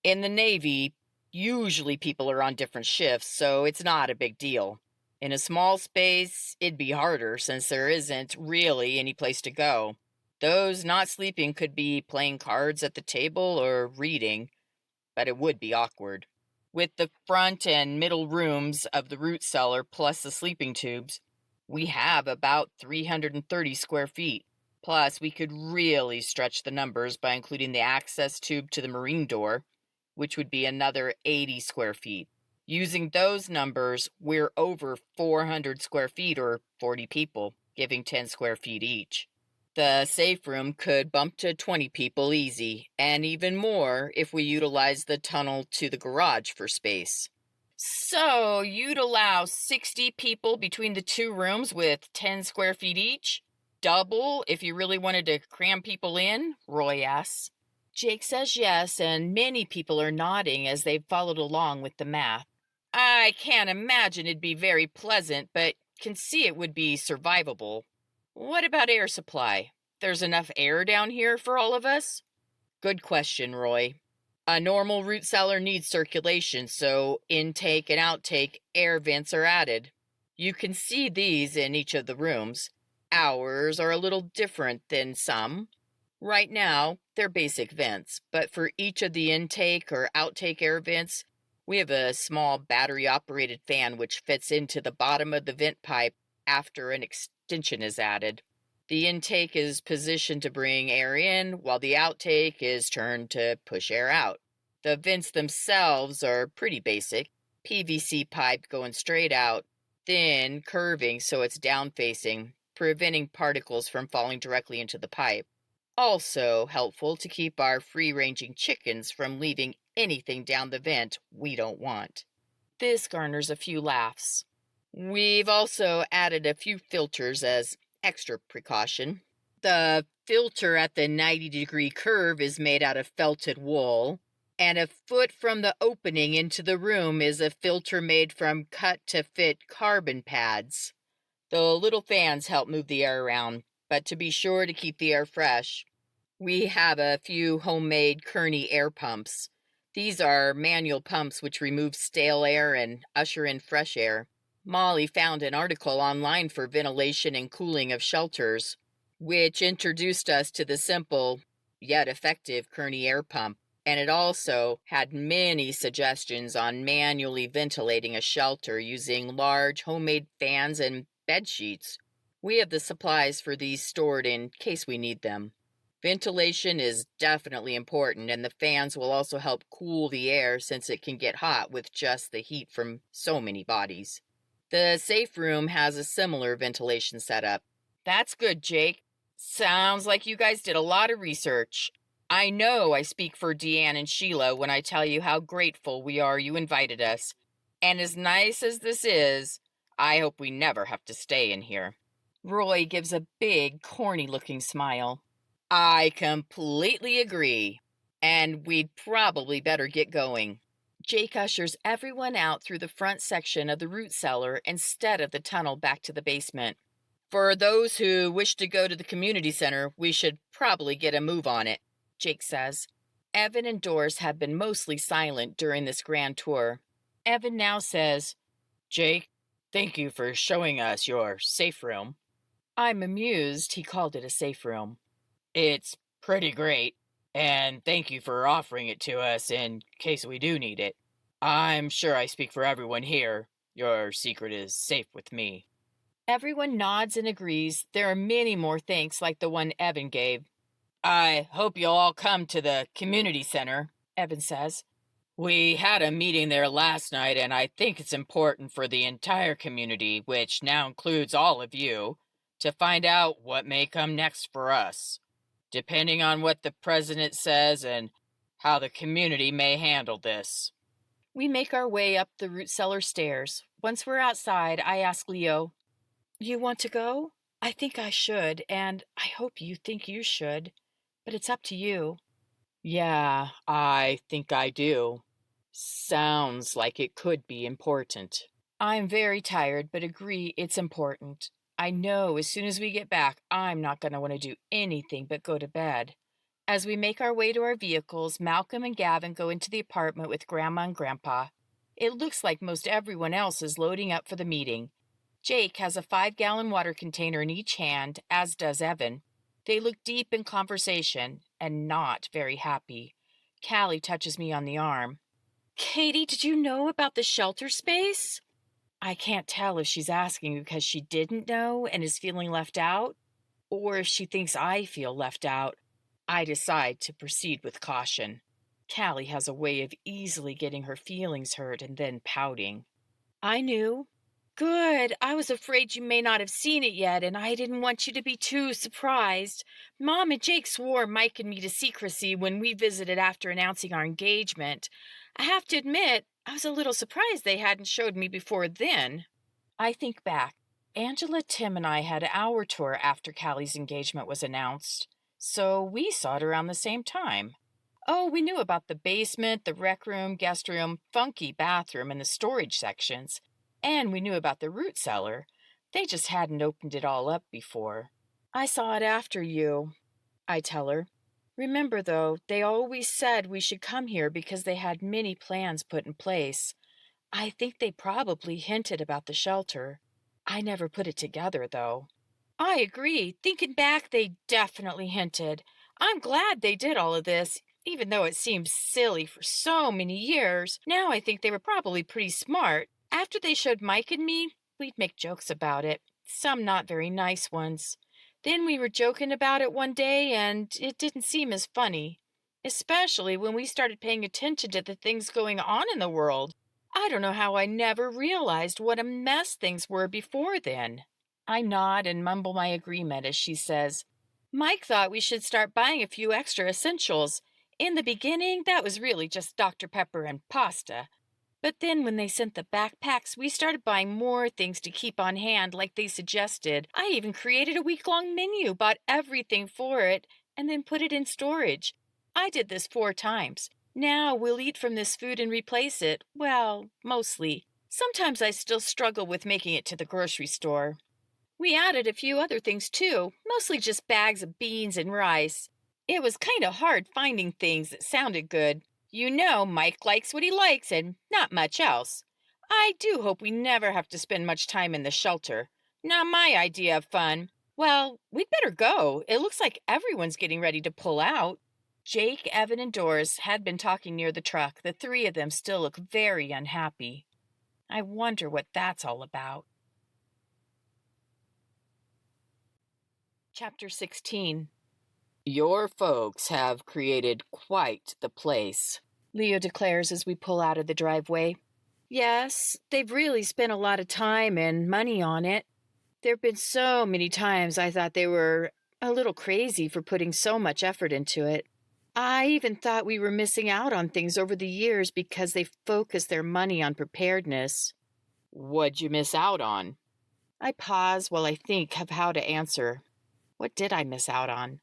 In the Navy, usually people are on different shifts, so it's not a big deal. In a small space, it'd be harder since there isn't really any place to go. Those not sleeping could be playing cards at the table or reading, but it would be awkward. With the front and middle rooms of the root cellar plus the sleeping tubes, we have about 330 square feet. Plus, we could really stretch the numbers by including the access tube to the marine door, which would be another 80 square feet. Using those numbers, we're over 400 square feet or 40 people, giving 10 square feet each. The safe room could bump to 20 people easy, and even more if we utilize the tunnel to the garage for space. So, you'd allow 60 people between the 2 rooms with 10 square feet each? Double if you really wanted to cram people in? Roy asks. Jake says yes, and many people are nodding as they've followed along with the math. I can't imagine it'd be very pleasant, but can see it would be survivable. What about air supply? There's enough air down here for all of us? Good question, Roy. A normal root cellar needs circulation, so intake and outtake air vents are added. You can see these in each of the rooms. Ours are a little different than some. Right now, they're basic vents, but for each of the intake or outtake air vents, we have a small battery-operated fan which fits into the bottom of the vent pipe after an extension is added. The intake is positioned to bring air in, while the outtake is turned to push air out. The vents themselves are pretty basic. PVC pipe going straight out, thin, curving so it's down-facing, preventing particles from falling directly into the pipe. Also helpful to keep our free-ranging chickens from leaving anything down the vent we don't want. This garners a few laughs. We've also added a few filters as extra precaution. The filter at the 90-degree curve is made out of felted wool, and a foot from the opening into the room is a filter made from cut-to-fit carbon pads. The little fans help move the air around, but to be sure to keep the air fresh, we have a few homemade Kearney air pumps. These are manual pumps which remove stale air and usher in fresh air. Molly found an article online for ventilation and cooling of shelters, which introduced us to the simple yet effective Kearney air pump, and it also had many suggestions on manually ventilating a shelter using large homemade fans and bed sheets. We have the supplies for these stored in case we need them. Ventilation is definitely important, and the fans will also help cool the air since it can get hot with just the heat from so many bodies. The safe room has a similar ventilation setup. That's good, Jake. Sounds like you guys did a lot of research. I know I speak for Deanne and Sheila when I tell you how grateful we are you invited us. And as nice as this is, I hope we never have to stay in here. Roy gives a big, corny-looking smile. I completely agree. And we'd probably better get going. Jake ushers everyone out through the front section of the root cellar instead of the tunnel back to the basement. For those who wish to go to the community center, we should probably get a move on it, Jake says. Evan and Doris have been mostly silent during this grand tour. Evan now says, Jake, thank you for showing us your safe room. I'm amused he called it a safe room. It's pretty great, and thank you for offering it to us in case we do need it. I'm sure I speak for everyone here. Your secret is safe with me. Everyone nods and agrees. There are many more thanks like the one Evan gave. I hope you'll all come to the community center, Evan says. We had a meeting there last night, and I think it's important for the entire community, which now includes all of you, to find out what may come next for us, depending on what the president says and how the community may handle this. We make our way up the root cellar stairs. Once we're outside, I ask Leo, You want to go? I think I should, and I hope you think you should, but it's up to you. Yeah, I think I do. Sounds like it could be important. I'm very tired, but agree it's important. I know as soon as we get back, I'm not going to want to do anything but go to bed. As we make our way to our vehicles, Malcolm and Gavin go into the apartment with Grandma and Grandpa. It looks like most everyone else is loading up for the meeting. Jake has a 5-gallon water container in each hand, as does Evan. They look deep in conversation and not very happy. Callie touches me on the arm. Katie, did you know about the shelter space? I can't tell if she's asking because she didn't know and is feeling left out, or if she thinks I feel left out. I decide to proceed with caution. Callie has a way of easily getting her feelings hurt and then pouting. I knew. Good. I was afraid you may not have seen it yet, and I didn't want you to be too surprised. Mom and Jake swore Mike and me to secrecy when we visited after announcing our engagement. I have to admit, I was a little surprised they hadn't showed me before then. I think back. Angela, Tim, and I had our tour after Callie's engagement was announced, so we saw it around the same time. Oh, we knew about the basement, the rec room, guest room, funky bathroom, and the storage sections. And we knew about the root cellar. They just hadn't opened it all up before. I saw it after you, I tell her. Remember, though, they always said we should come here because they had many plans put in place. I think they probably hinted about the shelter. I never put it together, though. I agree. Thinking back, they definitely hinted. I'm glad they did all of this, even though it seems silly for so many years. Now I think they were probably pretty smart. After they showed Mike and me, we'd make jokes about it, some not very nice ones. Then we were joking about it one day, and it didn't seem as funny, especially when we started paying attention to the things going on in the world. I don't know how I never realized what a mess things were before then. I nod and mumble my agreement as she says, Mike thought we should start buying a few extra essentials. In the beginning, that was really just Dr. Pepper and pasta. But then when they sent the backpacks, we started buying more things to keep on hand like they suggested. I even created a week-long menu, bought everything for it, and then put it in storage. I did this 4 times. Now we'll eat from this food and replace it. Well, mostly. Sometimes I still struggle with making it to the grocery store. We added a few other things too, mostly just bags of beans and rice. It was kind of hard finding things that sounded good. You know, Mike likes what he likes and not much else. I do hope we never have to spend much time in the shelter. Not my idea of fun. Well, we'd better go. It looks like everyone's getting ready to pull out. Jake, Evan, and Doris had been talking near the truck. The 3 of them still look very unhappy. I wonder what that's all about. Chapter 16. Your folks have created quite the place, Leo declares as we pull out of the driveway. Yes, they've really spent a lot of time and money on it. There have been so many times I thought they were a little crazy for putting so much effort into it. I even thought we were missing out on things over the years because they focused their money on preparedness. What'd you miss out on? I pause while I think of how to answer. What did I miss out on?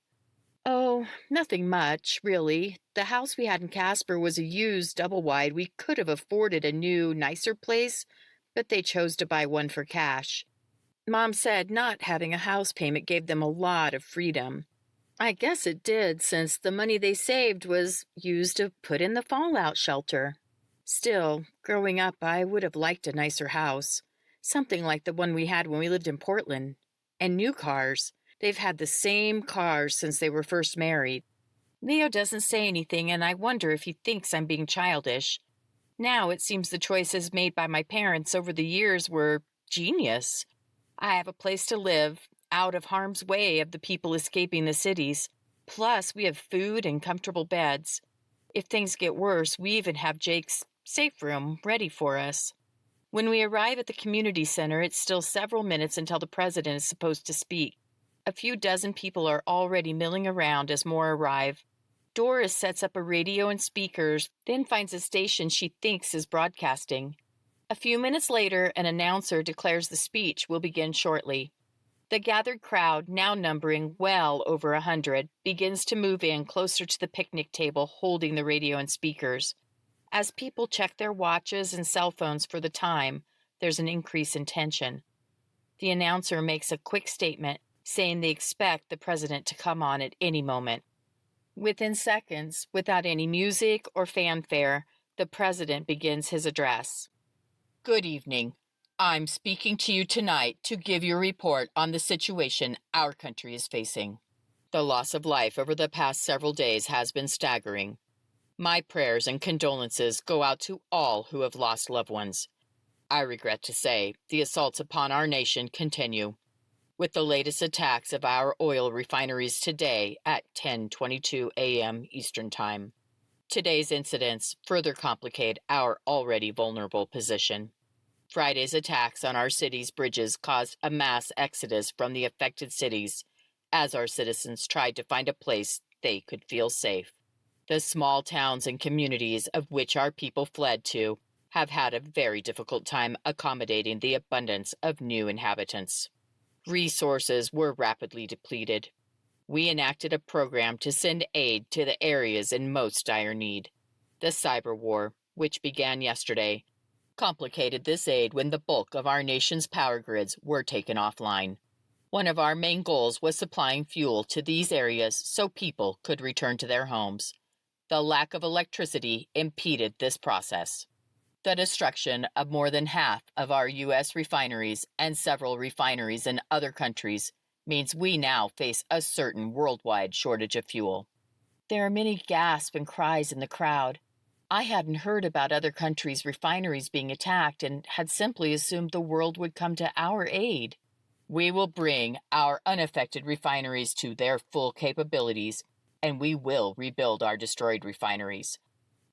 Oh, nothing much, really. The house we had in Casper was a used double-wide. We could have afforded a new, nicer place, but they chose to buy one for cash. Mom said not having a house payment gave them a lot of freedom. I guess it did, since the money they saved was used to put in the fallout shelter. Still, growing up, I would have liked a nicer house. Something like the one we had when we lived in Portland. And new cars. They've had the same cars since they were first married. Leo doesn't say anything, and I wonder if he thinks I'm being childish. Now it seems the choices made by my parents over the years were genius. I have a place to live, out of harm's way of the people escaping the cities. Plus, we have food and comfortable beds. If things get worse, we even have Jake's safe room ready for us. When we arrive at the community center, it's still several minutes until the president is supposed to speak. A few dozen people are already milling around as more arrive. Doris sets up a radio and speakers, then finds a station she thinks is broadcasting. A few minutes later, an announcer declares the speech will begin shortly. The gathered crowd, now numbering well over 100, begins to move in closer to the picnic table holding the radio and speakers. As people check their watches and cell phones for the time, there's an increase in tension. The announcer makes a quick statement, saying they expect the president to come on at any moment. Within seconds, without any music or fanfare, the president begins his address. Good evening. I'm speaking to you tonight to give you a report on the situation our country is facing. The loss of life over the past several days has been staggering. My prayers and condolences go out to all who have lost loved ones. I regret to say the assaults upon our nation continue, with the latest attacks of our oil refineries today at 10:22 a.m. Eastern Time. Today's incidents further complicate our already vulnerable position. Friday's attacks on our city's bridges caused a mass exodus from the affected cities as our citizens tried to find a place they could feel safe. The small towns and communities of which our people fled to have had a very difficult time accommodating the abundance of new inhabitants. Resources were rapidly depleted. We enacted a program to send aid to the areas in most dire need. The cyber war, which began yesterday, complicated this aid when the bulk of our nation's power grids were taken offline. One of our main goals was supplying fuel to these areas so people could return to their homes. The lack of electricity impeded this process. The destruction of more than half of our U.S. refineries and several refineries in other countries means we now face a certain worldwide shortage of fuel. There are many gasps and cries in the crowd. I hadn't heard about other countries' refineries being attacked and had simply assumed the world would come to our aid. We will bring our unaffected refineries to their full capabilities, and we will rebuild our destroyed refineries.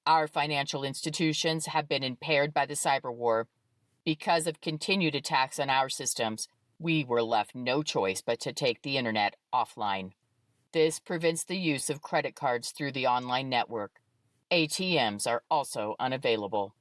Our financial institutions have been impaired by the cyber war. Because of continued attacks on our systems, we were left no choice but to take the internet offline. This prevents the use of credit cards through the online network. ATMs are also unavailable.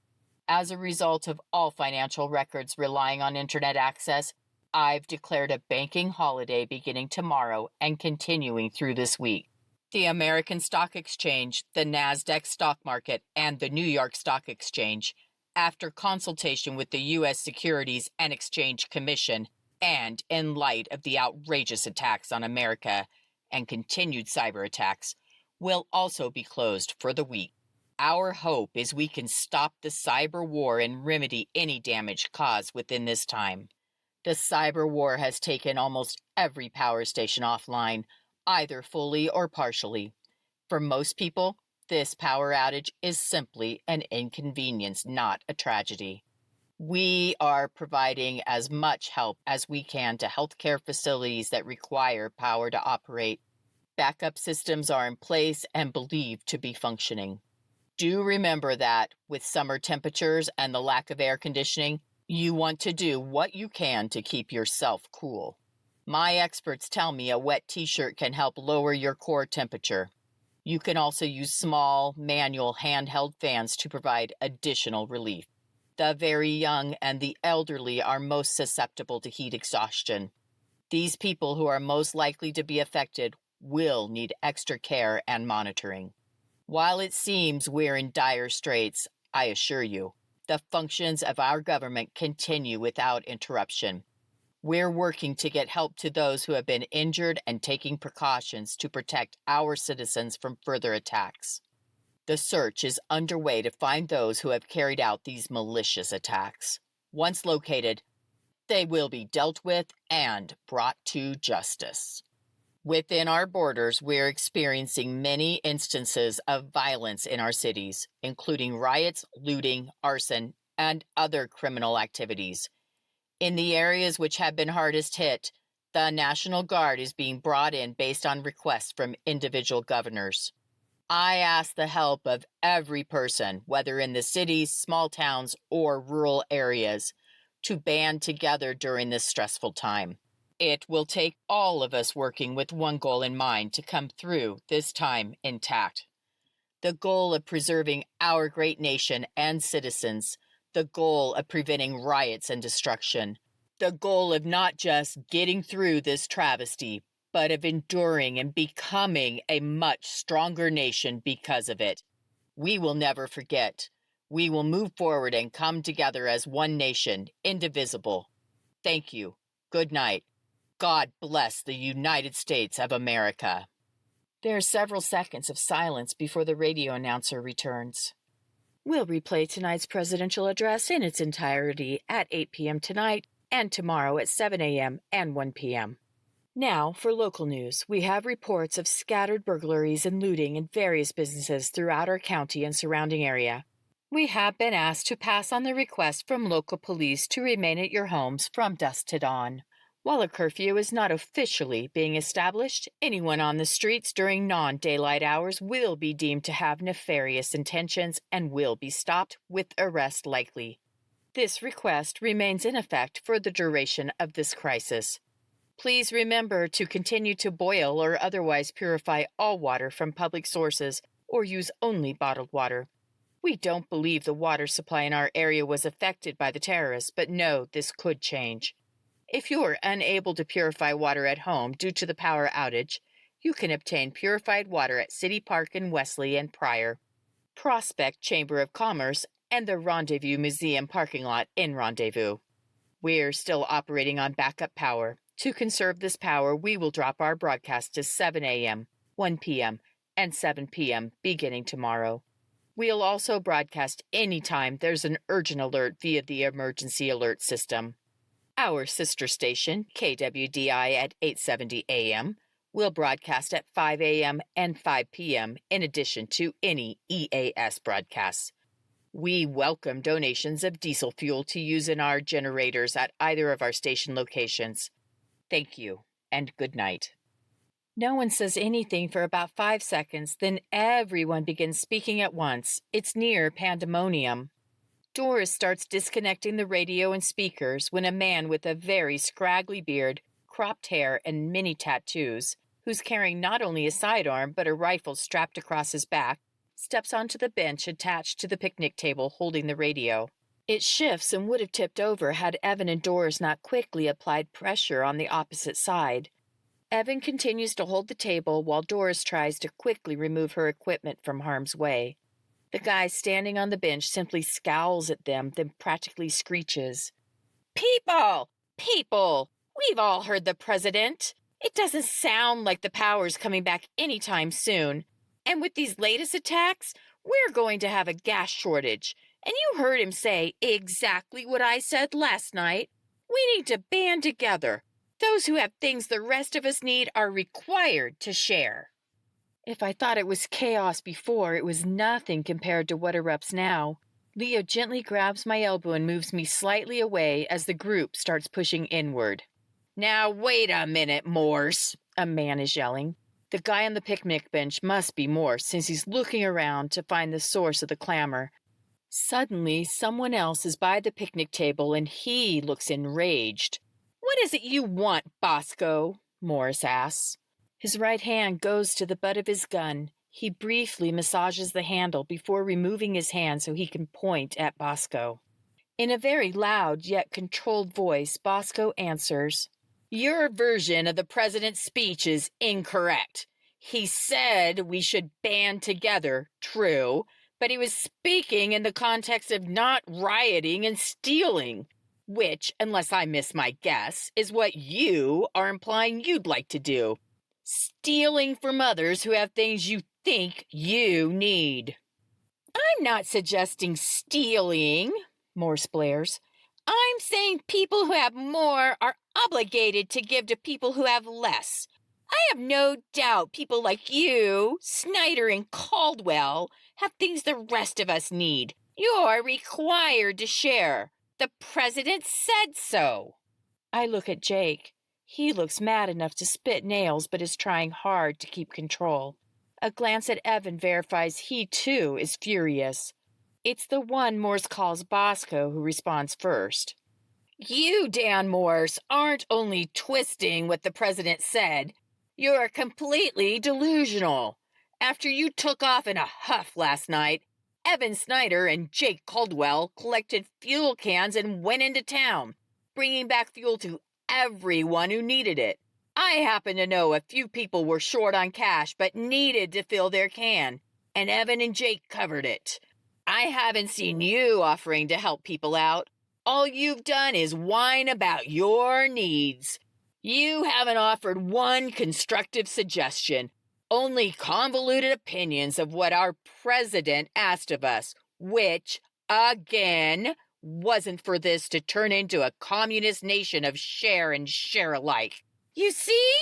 As a result of all financial records relying on internet access, I've declared a banking holiday beginning tomorrow and continuing through this week. The American Stock Exchange, the NASDAQ stock market, and the New York Stock Exchange, after consultation with the U.S. Securities and Exchange Commission, and in light of the outrageous attacks on America and continued cyber attacks, will also be closed for the week. Our hope is we can stop the cyber war and remedy any damage caused within this time. The cyber war has taken almost every power station offline, either fully or partially. For most people, this power outage is simply an inconvenience, not a tragedy. We are providing as much help as we can to healthcare facilities that require power to operate. Backup systems are in place and believed to be functioning. Do remember that, with summer temperatures and the lack of air conditioning, you want to do what you can to keep yourself cool. My experts tell me a wet t-shirt can help lower your core temperature. You can also use small, manual, handheld fans to provide additional relief. The very young and the elderly are most susceptible to heat exhaustion. These people who are most likely to be affected will need extra care and monitoring. While it seems we're in dire straits, I assure you, the functions of our government continue without interruption. We're working to get help to those who have been injured and taking precautions to protect our citizens from further attacks. The search is underway to find those who have carried out these malicious attacks. Once located, they will be dealt with and brought to justice. Within our borders, we're experiencing many instances of violence in our cities, including riots, looting, arson, and other criminal activities. In the areas which have been hardest hit, the National Guard is being brought in based on requests from individual governors. I ask the help of every person, whether in the cities, small towns, or rural areas, to band together during this stressful time. It will take all of us working with one goal in mind to come through this time intact. The goal of preserving our great nation and citizens, the goal of preventing riots and destruction, the goal of not just getting through this travesty, but of enduring and becoming a much stronger nation because of it. We will never forget. We will move forward and come together as one nation, indivisible. Thank you. Good night. God bless the United States of America. There are several seconds of silence before the radio announcer returns. We'll replay tonight's presidential address in its entirety at 8 p.m. tonight and tomorrow at 7 a.m. and 1 p.m. Now, for local news, we have reports of scattered burglaries and looting in various businesses throughout our county and surrounding area. We have been asked to pass on the request from local police to remain at your homes from dusk to dawn. While a curfew is not officially being established, anyone on the streets during non-daylight hours will be deemed to have nefarious intentions and will be stopped with arrest likely. This request remains in effect for the duration of this crisis. Please remember to continue to boil or otherwise purify all water from public sources or use only bottled water. We don't believe the water supply in our area was affected by the terrorists, but know this could change. If you are unable to purify water at home due to the power outage, you can obtain purified water at City Park in Wesley and Pryor, Prospect Chamber of Commerce, and the Rendezvous Museum parking lot in Rendezvous. We're still operating on backup power. To conserve this power, we will drop our broadcast to 7 a.m., 1 p.m., and 7 p.m. beginning tomorrow. We'll also broadcast anytime there's an urgent alert via the emergency alert system. Our sister station, KWDI at 870 a.m., will broadcast at 5 a.m. and 5 p.m. in addition to any EAS broadcasts. We welcome donations of diesel fuel to use in our generators at either of our station locations. Thank you, and good night. No one says anything for about 5 seconds, then everyone begins speaking at once. It's near pandemonium. Doris starts disconnecting the radio and speakers when a man with a very scraggly beard, cropped hair, and many tattoos, who's carrying not only a sidearm but a rifle strapped across his back, steps onto the bench attached to the picnic table holding the radio. It shifts and would have tipped over had Evan and Doris not quickly applied pressure on the opposite side. Evan continues to hold the table while Doris tries to quickly remove her equipment from harm's way. The guy standing on the bench simply scowls at them, then practically screeches, "People! People! We've all heard the president. It doesn't sound like the power's coming back anytime soon. And with these latest attacks, we're going to have a gas shortage. And you heard him say exactly what I said last night. We need to band together. Those who have things the rest of us need are required to share." If I thought it was chaos before, it was nothing compared to what erupts now. Leo gently grabs my elbow and moves me slightly away as the group starts pushing inward. "Now wait a minute, Morse," a man is yelling. The guy on the picnic bench must be Morse, since he's looking around to find the source of the clamor. Suddenly, someone else is by the picnic table and he looks enraged. "What is it you want, Bosco?" Morris asks. His right hand goes to the butt of his gun. He briefly massages the handle before removing his hand so he can point at Bosco. In a very loud yet controlled voice, Bosco answers, "Your version of the president's speech is incorrect. He said we should band together, true, but he was speaking in the context of not rioting and stealing, which, unless I miss my guess, is what you are implying you'd like to do. Stealing from others who have things you think you need." "I'm not suggesting stealing," Morse blares. "I'm saying people who have more are obligated to give to people who have less. I have no doubt people like you, Snyder and Caldwell, have things the rest of us need. You're required to share. The president said so." I look at Jake. He looks mad enough to spit nails, but is trying hard to keep control. A glance at Evan verifies he, too, is furious. It's the one Morse calls Bosco who responds first. "You, Dan Morse, aren't only twisting what the president said. You're completely delusional. After you took off in a huff last night, Evan Snyder and Jake Caldwell collected fuel cans and went into town, bringing back fuel to everyone who needed it. I happen to know a few people were short on cash but needed to fill their can, and Evan and Jake covered it. I haven't seen you offering to help people out. All you've done is whine about your needs. You haven't offered one constructive suggestion, only convoluted opinions of what our president asked of us, which, again, wasn't for this to turn into a communist nation of share and share alike. You see?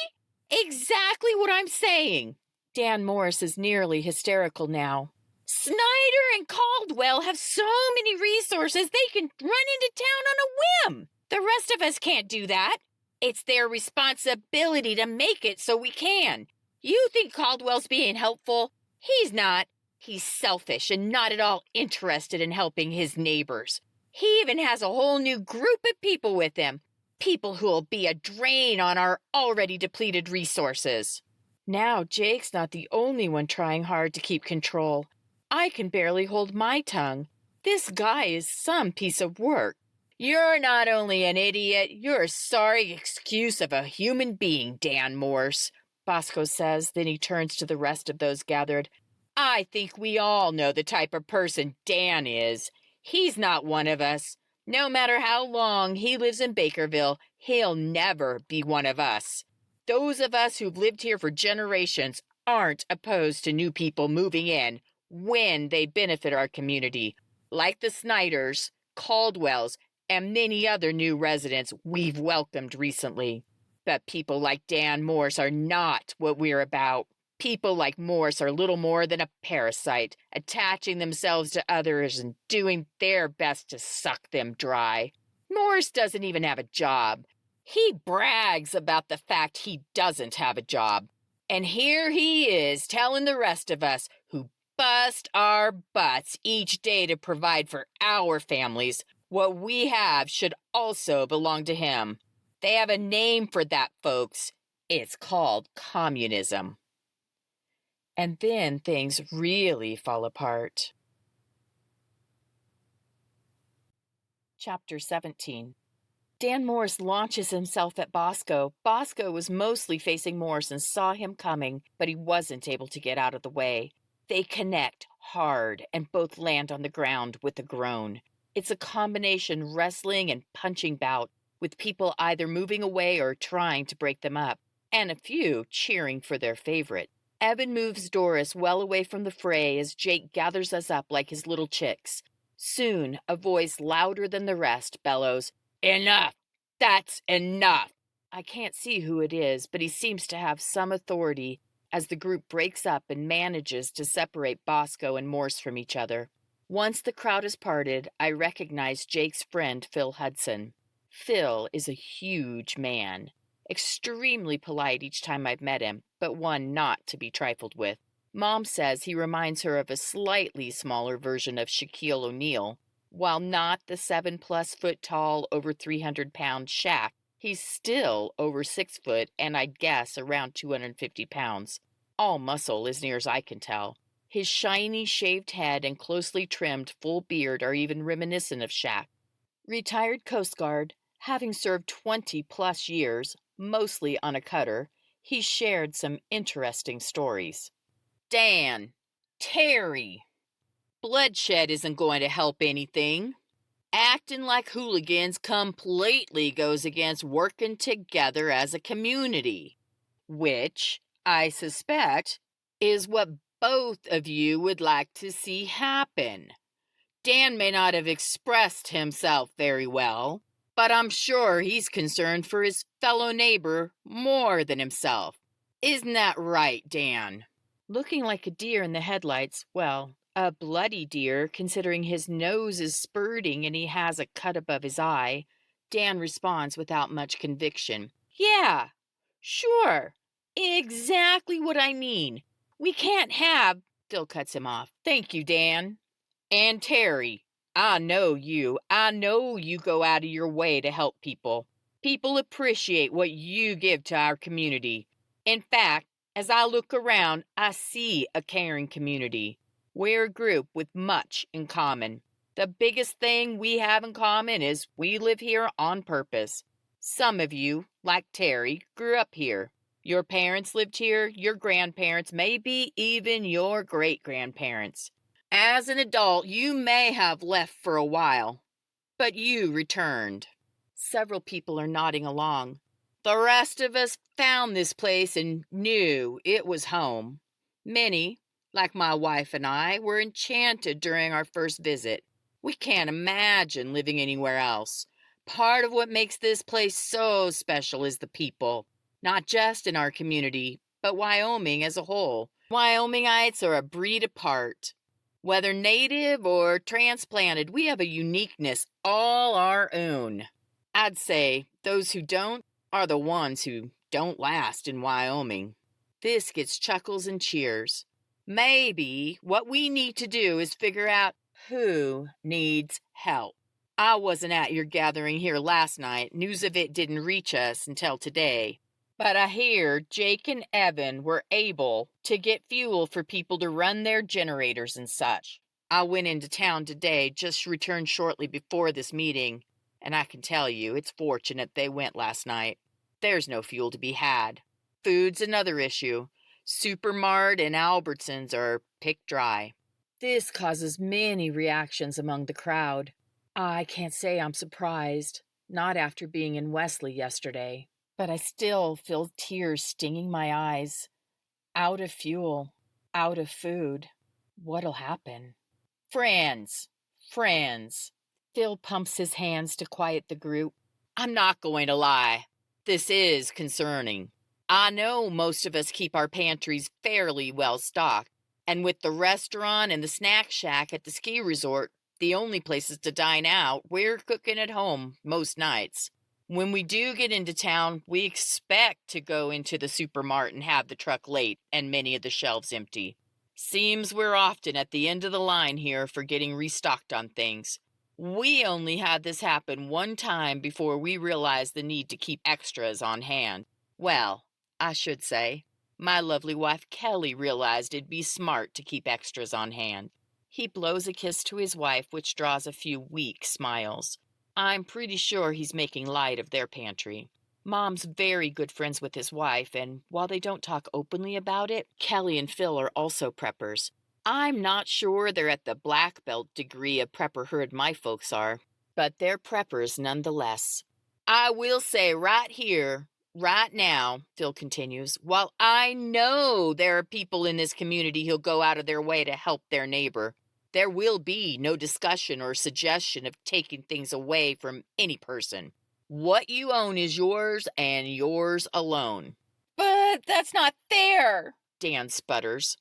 Exactly what I'm saying." Dan Morris is nearly hysterical now. "Snyder and Caldwell have so many resources they can run into town on a whim. The rest of us can't do that. It's their responsibility to make it so we can. You think Caldwell's being helpful? He's not. He's selfish and not at all interested in helping his neighbors. He even has a whole new group of people with him. People who'll be a drain on our already depleted resources." Now Jake's not the only one trying hard to keep control. I can barely hold my tongue. This guy is some piece of work. "You're not only an idiot, you're a sorry excuse of a human being, Dan Morse," Bosco says, then he turns to the rest of those gathered. "I think we all know the type of person Dan is. He's not one of us. No matter how long he lives in Bakerville, he'll never be one of us. Those of us who've lived here for generations aren't opposed to new people moving in when they benefit our community, like the Snyders, Caldwells, and many other new residents we've welcomed recently. But people like Dan Morse are not what we're about. People like Morse are little more than a parasite, attaching themselves to others and doing their best to suck them dry. Morse doesn't even have a job. He brags about the fact he doesn't have a job. And here he is telling the rest of us who bust our butts each day to provide for our families what we have should also belong to him. They have a name for that, folks. It's called communism. And then things really fall apart. Chapter 17. Dan Morse launches himself at Bosco. Bosco was mostly facing Morse and saw him coming, but he wasn't able to get out of the way. They connect hard and both land on the ground with a groan. It's a combination wrestling and punching bout, with people either moving away or trying to break them up, and a few cheering for their favorite. Evan moves Doris well away from the fray as Jake gathers us up like his little chicks. Soon, a voice louder than the rest bellows, "Enough! That's enough!" I can't see who it is, but he seems to have some authority as the group breaks up and manages to separate Bosco and Morse from each other. Once the crowd is parted, I recognize Jake's friend, Phil Hudson. Phil is a huge man, extremely polite each time I've met him, but one not to be trifled with. Mom says he reminds her of a slightly smaller version of Shaquille O'Neal. While not the 7+ foot tall, over 300-pound Shaq, he's still over 6 foot and I'd guess around 250 pounds. All muscle as near as I can tell. His shiny shaved head and closely trimmed full beard are even reminiscent of Shaq. Retired Coast Guard, having served 20+ years, mostly on a cutter, he shared some interesting stories. Dan, Terry, bloodshed isn't going to help anything. Acting like hooligans completely goes against working together as a community, which, I suspect, is what both of you would like to see happen. Dan may not have expressed himself very well, but I'm sure he's concerned for his fellow neighbor more than himself. Isn't that right, Dan? Looking like a deer in the headlights, well, a bloody deer, considering his nose is spurting and he has a cut above his eye, Dan responds without much conviction. Yeah, sure, exactly what I mean. We can't have... Phil cuts him off. Thank you, Dan. And Terry, I know you. I know you go out of your way to help people. People appreciate what you give to our community. In fact, as I look around, I see a caring community. We're a group with much in common. The biggest thing we have in common is we live here on purpose. Some of you, like Terry, grew up here. Your parents lived here, your grandparents, maybe even your great-grandparents. As an adult, you may have left for a while, but you returned. Several people are nodding along. The rest of us found this place and knew it was home. Many, like my wife and I, were enchanted during our first visit. We can't imagine living anywhere else. Part of what makes this place so special is the people, not just in our community, but Wyoming as a whole. Wyomingites are a breed apart. Whether native or transplanted, we have a uniqueness all our own. I'd say those who don't are the ones who don't last in Wyoming. This gets chuckles and cheers. Maybe what we need to do is figure out who needs help. I wasn't at your gathering here last night. News of it didn't reach us until today. But I hear Jake and Evan were able to get fuel for people to run their generators and such. I went into town today, just returned shortly before this meeting, and I can tell you it's fortunate they went last night. There's no fuel to be had. Food's another issue. Supermart and Albertsons are picked dry. This causes many reactions among the crowd. I can't say I'm surprised, not after being in Wesley yesterday, but I still feel tears stinging my eyes. Out of fuel, out of food. What'll happen? Friends, friends. Phil pumps his hands to quiet the group. I'm not going to lie. This is concerning. I know most of us keep our pantries fairly well stocked, and with the restaurant and the snack shack at the ski resort, the only places to dine out, we're cooking at home most nights. When we do get into town, we expect to go into the supermart and have the truck late and many of the shelves empty. Seems we're often at the end of the line here for getting restocked on things. We only had this happen one time before we realized the need to keep extras on hand. Well, I should say, my lovely wife Kelly realized it'd be smart to keep extras on hand. He blows a kiss to his wife, which draws a few weak smiles. I'm pretty sure he's making light of their pantry. Mom's very good friends with his wife, and while they don't talk openly about it, Kelly and Phil are also preppers. I'm not sure they're at the black belt degree of prepper herd my folks are, but they're preppers nonetheless. I will say right here, right now, Phil continues, while I know there are people in this community who'll go out of their way to help their neighbor, there will be no discussion or suggestion of taking things away from any person. What you own is yours and yours alone. But that's not fair, Dan sputters.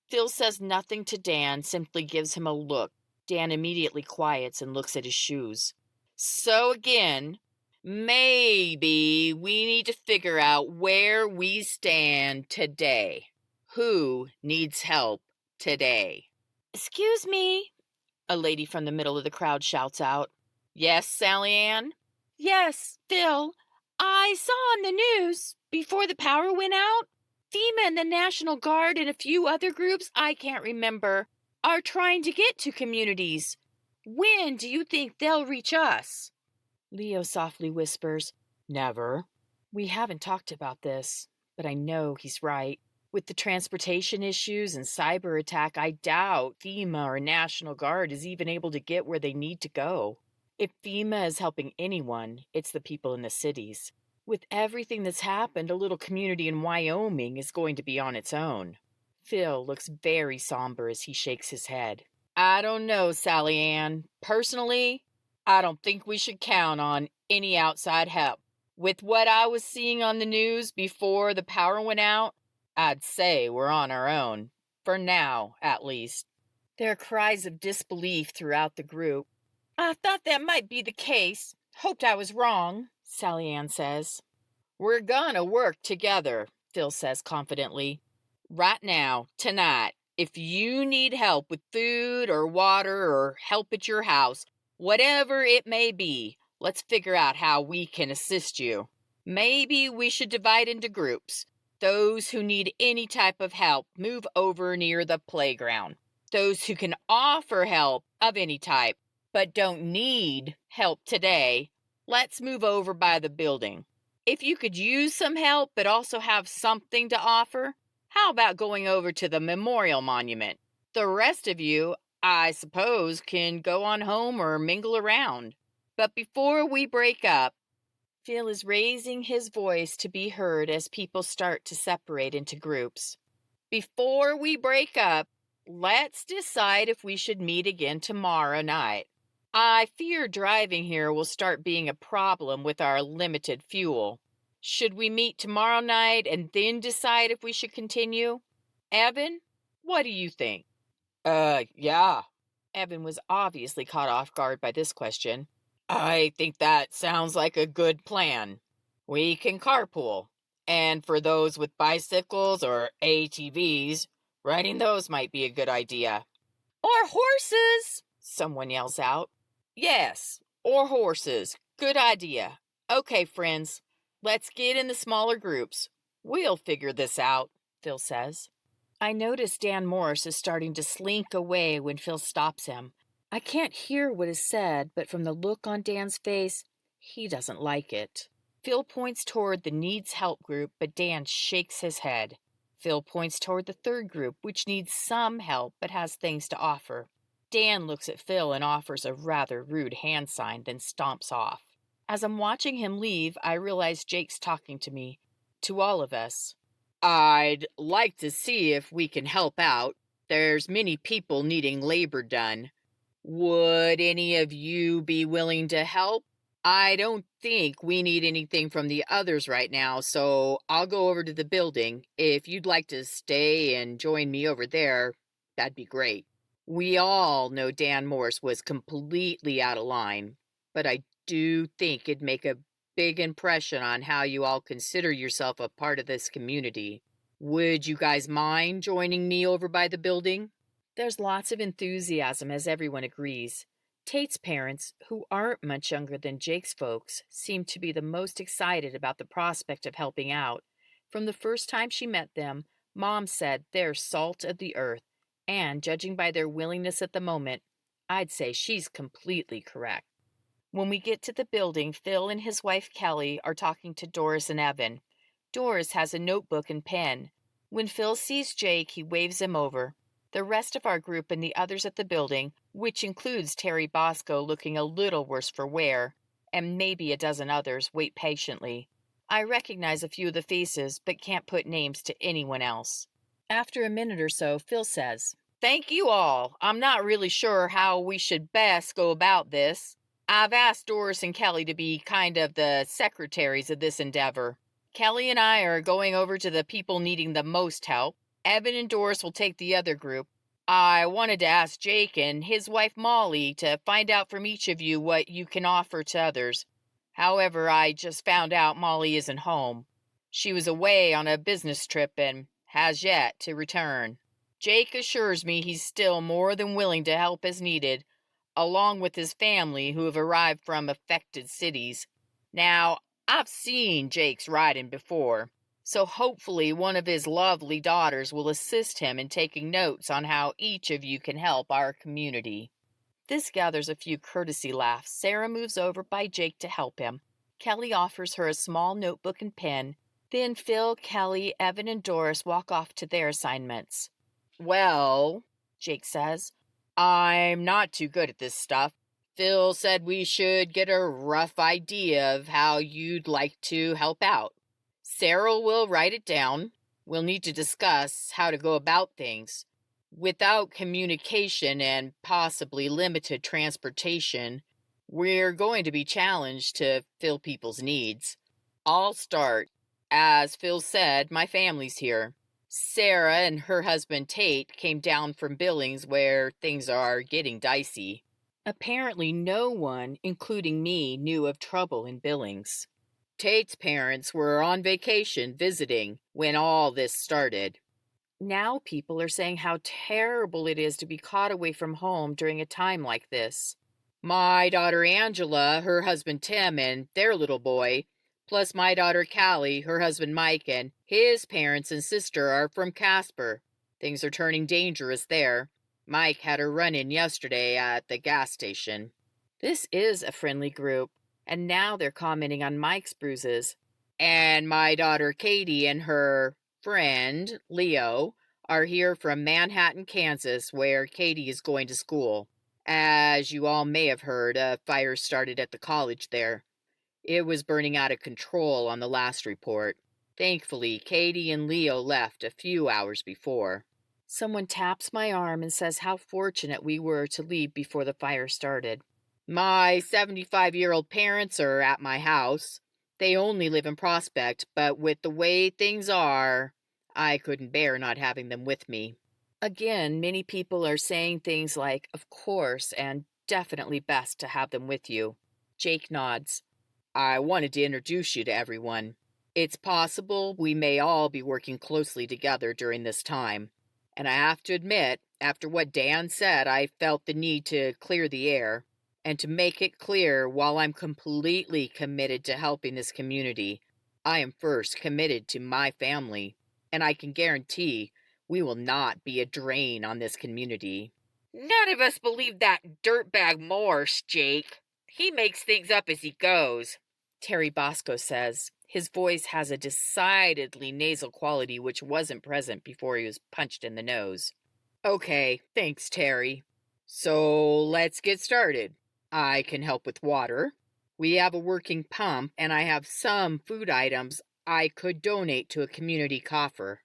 Phil says nothing to Dan, simply gives him a look. Dan immediately quiets and looks at his shoes. So again, maybe we need to figure out where we stand today. Who needs help today? Excuse me, a lady from the middle of the crowd shouts out. Yes, Sally Ann? Yes, Phil. I saw on the news, before the power went out, FEMA and the National Guard and a few other groups I can't remember are trying to get to communities. When do you think they'll reach us? Leo softly whispers, Never. We haven't talked about this, but I know he's right. With the transportation issues and cyber attack, I doubt FEMA or National Guard is even able to get where they need to go. If FEMA is helping anyone, it's the people in the cities. With everything that's happened, a little community in Wyoming is going to be on its own. Phil looks very somber as he shakes his head. I don't know, Sally Ann. Personally, I don't think we should count on any outside help. With what I was seeing on the news before the power went out, I'd say we're on our own. For now, at least. There are cries of disbelief throughout the group. I thought that might be the case. Hoped I was wrong, Sally Ann says. We're gonna work together, Phil says confidently. Right now, tonight, if you need help with food or water or help at your house, whatever it may be, let's figure out how we can assist you. Maybe we should divide into groups. Those who need any type of help move over near the playground. Those who can offer help of any type but don't need help today, let's move over by the building. If you could use some help but also have something to offer, how about going over to the memorial monument? The rest of you, I suppose, can go on home or mingle around. But before we break up, Phil is raising his voice to be heard as people start to separate into groups. Before we break up, let's decide if we should meet again tomorrow night. I fear driving here will start being a problem with our limited fuel. Should we meet tomorrow night and then decide if we should continue? Evan, what do you think? Yeah. Evan was obviously caught off guard by this question. I think that sounds like a good plan. We can carpool. And for those with bicycles or ATVs, riding those might be a good idea. Or horses, someone yells out. Yes, or horses. Good idea. Okay, friends, let's get in the smaller groups. We'll figure this out, Phil says. I notice Dan Morris is starting to slink away when Phil stops him. I can't hear what is said, but from the look on Dan's face, he doesn't like it. Phil points toward the needs help group, but Dan shakes his head. Phil points toward the third group, which needs some help but has things to offer. Dan looks at Phil and offers a rather rude hand sign, then stomps off. As I'm watching him leave, I realize Jake's talking to me, to all of us. I'd like to see if we can help out. There's many people needing labor done. Would any of you be willing to help? I don't think we need anything from the others right now, so I'll go over to the building. If you'd like to stay and join me over there, that'd be great. We all know Dan Morse was completely out of line, but I do think it'd make a big impression on how you all consider yourself a part of this community. Would you guys mind joining me over by the building? There's lots of enthusiasm as everyone agrees. Tate's parents, who aren't much younger than Jake's folks, seem to be the most excited about the prospect of helping out. From the first time she met them, Mom said they're salt of the earth, and judging by their willingness at the moment, I'd say she's completely correct. When we get to the building, Phil and his wife Kelly are talking to Doris and Evan. Doris has a notebook and pen. When Phil sees Jake, he waves him over. The rest of our group and the others at the building, which includes Terry Bosco looking a little worse for wear, and maybe a dozen others, wait patiently. I recognize a few of the faces, but can't put names to anyone else. After a minute or so, Phil says, "Thank you all. I'm not really sure how we should best go about this. I've asked Doris and Kelly to be kind of the secretaries of this endeavor. Kelly and I are going over to the people needing the most help. Evan and Doris will take the other group. I wanted to ask Jake and his wife Molly to find out from each of you what you can offer to others. However, I just found out Molly isn't home. She was away on a business trip and has yet to return. Jake assures me he's still more than willing to help as needed, along with his family who have arrived from affected cities. Now, I've seen Jake's writing before, so hopefully one of his lovely daughters will assist him in taking notes on how each of you can help our community." This gathers a few courtesy laughs. Sarah moves over by Jake to help him. Kelly offers her a small notebook and pen. Then Phil, Kelly, Evan, and Doris walk off to their assignments. "Well," Jake says, "I'm not too good at this stuff. Phil said we should get a rough idea of how you'd like to help out. Sarah will write it down. We'll need to discuss how to go about things. Without communication and possibly limited transportation, we're going to be challenged to fill people's needs. I'll start. As Phil said, my family's here. Sarah and her husband Tate came down from Billings where things are getting dicey. Apparently no one, including me, knew of trouble in Billings. Tate's parents were on vacation visiting when all this started. Now people are saying how terrible it is to be caught away from home during a time like this. My daughter Angela, her husband Tim, and their little boy, plus my daughter Callie, her husband Mike, and his parents and sister are from Casper. Things are turning dangerous there. Mike had a run-in yesterday at the gas station." This is a friendly group, and now they're commenting on Mike's bruises. "And my daughter Katie and her friend, Leo, are here from Manhattan, Kansas, where Katie is going to school. As you all may have heard, a fire started at the college there. It was burning out of control on the last report. Thankfully, Katie and Leo left a few hours before." Someone taps my arm and says how fortunate we were to leave before the fire started. "My 75-year-old parents are at my house. They only live in Prospect, but with the way things are, I couldn't bear not having them with me." Again, many people are saying things like, "Of course," and "definitely best to have them with you." Jake nods. "I wanted to introduce you to everyone. It's possible we may all be working closely together during this time. And I have to admit, after what Dan said, I felt the need to clear the air. And to make it clear, while I'm completely committed to helping this community, I am first committed to my family. And I can guarantee we will not be a drain on this community." "None of us believe that dirtbag Morse, Jake. He makes things up as he goes," Terry Bosco says. His voice has a decidedly nasal quality which wasn't present before he was punched in the nose. "Okay, thanks, Terry. So let's get started. I can help with water. We have a working pump, and I have some food items I could donate to a community coffer.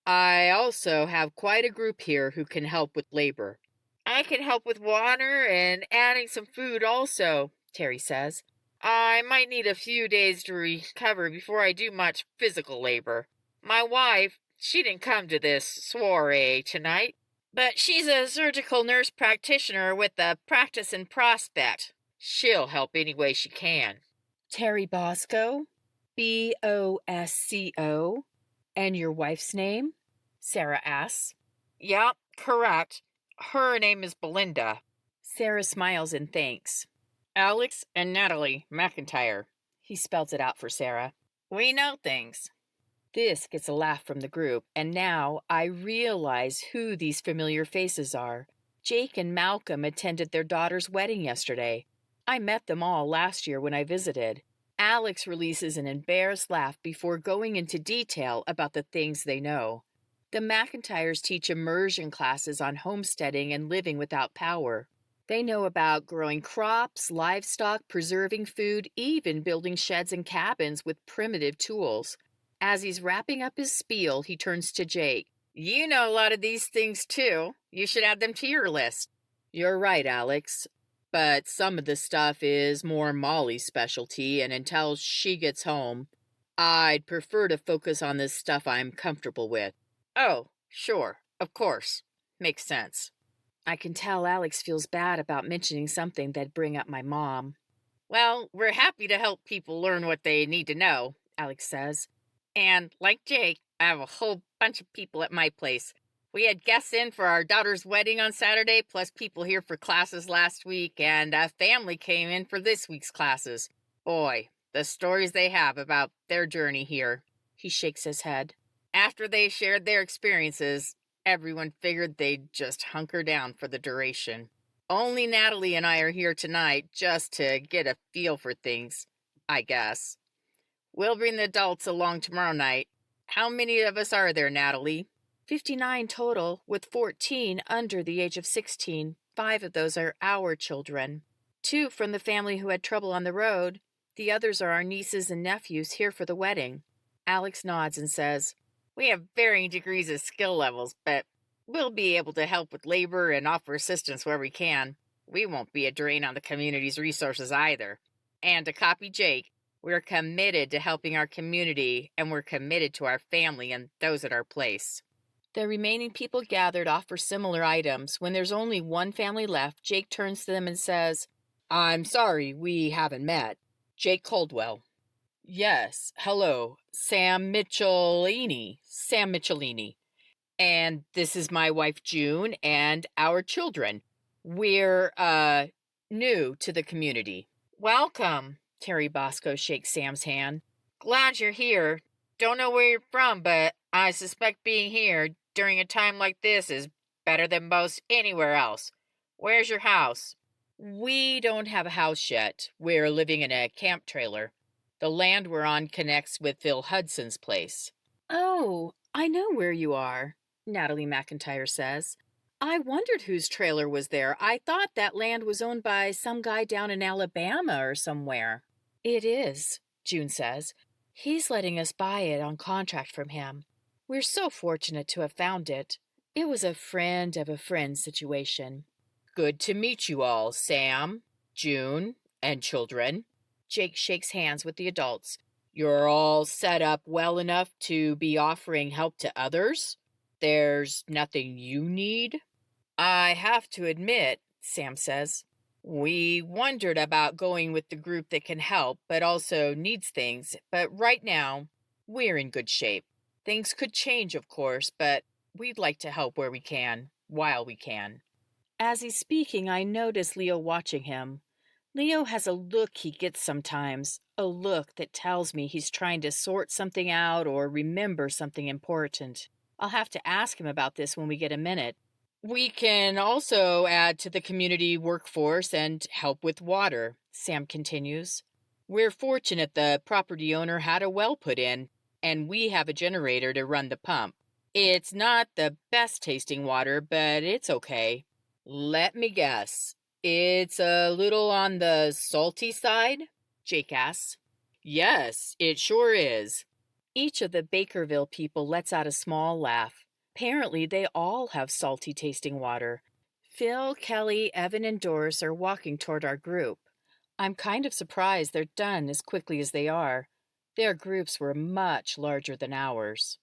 I also have quite a group here who can help with labor. I can help with water and adding some food also, Terry says. I might need a few days to recover before I do much physical labor. My wife, she didn't come to this soiree tonight, but she's a surgical nurse practitioner with a practice in Prospect. She'll help any way she can. Terry Bosco? Bosco? And your wife's name? Sarah asks. Yep, correct. Her name is Belinda. Sarah smiles and thanks. Alex and Natalie McIntyre. He spells it out for Sarah. We know things. This gets a laugh from the group, and now I realize who these familiar faces are. Jake and Malcolm attended their daughter's wedding yesterday. I met them all last year when I visited. Alex releases an embarrassed laugh before going into detail about the things they know. The McIntyres teach immersion classes on homesteading and living without power. They know about growing crops, livestock, preserving food, even building sheds and cabins with primitive tools. As he's wrapping up his spiel, he turns to Jake. You know a lot of these things too. You should add them to your list. You're right, Alex. But some of the stuff is more Molly's specialty, and until she gets home, I'd prefer to focus on this stuff I'm comfortable with. Oh, sure, of course. Makes sense. I can tell Alex feels bad about mentioning something that'd bring up my mom. Well, we're happy to help people learn what they need to know, Alex says. And like Jake, I have a whole bunch of people at my place. We had guests in for our daughter's wedding on Saturday, plus people here for classes last week, and a family came in for this week's classes. Boy, the stories they have about their journey here. He shakes his head. After they shared their experiences, everyone figured they'd just hunker down for the duration. Only Natalie and I are here tonight just to get a feel for things, I guess. We'll bring the adults along tomorrow night. How many of us are there, Natalie? 59 total, with 14 under the age of 16. 5 of those are our children. 2 from the family who had trouble on the road. The others are our nieces and nephews here for the wedding. Alex nods and says, We have varying degrees of skill levels, but we'll be able to help with labor and offer assistance where we can. We won't be a drain on the community's resources either. And to copy Jake, we're committed to helping our community, and we're committed to our family and those at our place. The remaining people gathered offer similar items. When there's only one family left, Jake turns to them and says, I'm sorry, we haven't met. Jake Coldwell. Yes, hello, Sam Michelini. And this is my wife, June, and our children. We're, new to the community. Welcome. Terry Bosco shakes Sam's hand. Glad you're here. Don't know where you're from, but I suspect being here during a time like this is better than most anywhere else. Where's your house? We don't have a house yet. We're living in a camp trailer. The land we're on connects with Phil Hudson's place. Oh, I know where you are, Natalie McIntyre says. I wondered whose trailer was there. I thought that land was owned by some guy down in Alabama or somewhere. It is, June says. He's letting us buy it on contract from him. We're so fortunate to have found it. It was a friend of a friend situation. Good to meet you all, Sam, June, and children. Jake shakes hands with the adults. You're all set up well enough to be offering help to others? There's nothing you need? I have to admit, Sam says, we wondered about going with the group that can help, but also needs things. But right now, we're in good shape. Things could change, of course, but we'd like to help where we can, while we can. As he's speaking, I notice Leo watching him. Leo has a look he gets sometimes, a look that tells me he's trying to sort something out or remember something important. I'll have to ask him about this when we get a minute. We can also add to the community workforce and help with water, Sam continues. We're fortunate the property owner had a well put in, and we have a generator to run the pump. It's not the best tasting water, but it's okay. Let me guess. It's a little on the salty side? Jake asks. Yes, it sure is. Each of the Bakerville people lets out a small laugh. Apparently, they all have salty tasting water. Phil, Kelly, Evan, and Doris are walking toward our group. I'm kind of surprised they're done as quickly as they are. Their groups were much larger than ours.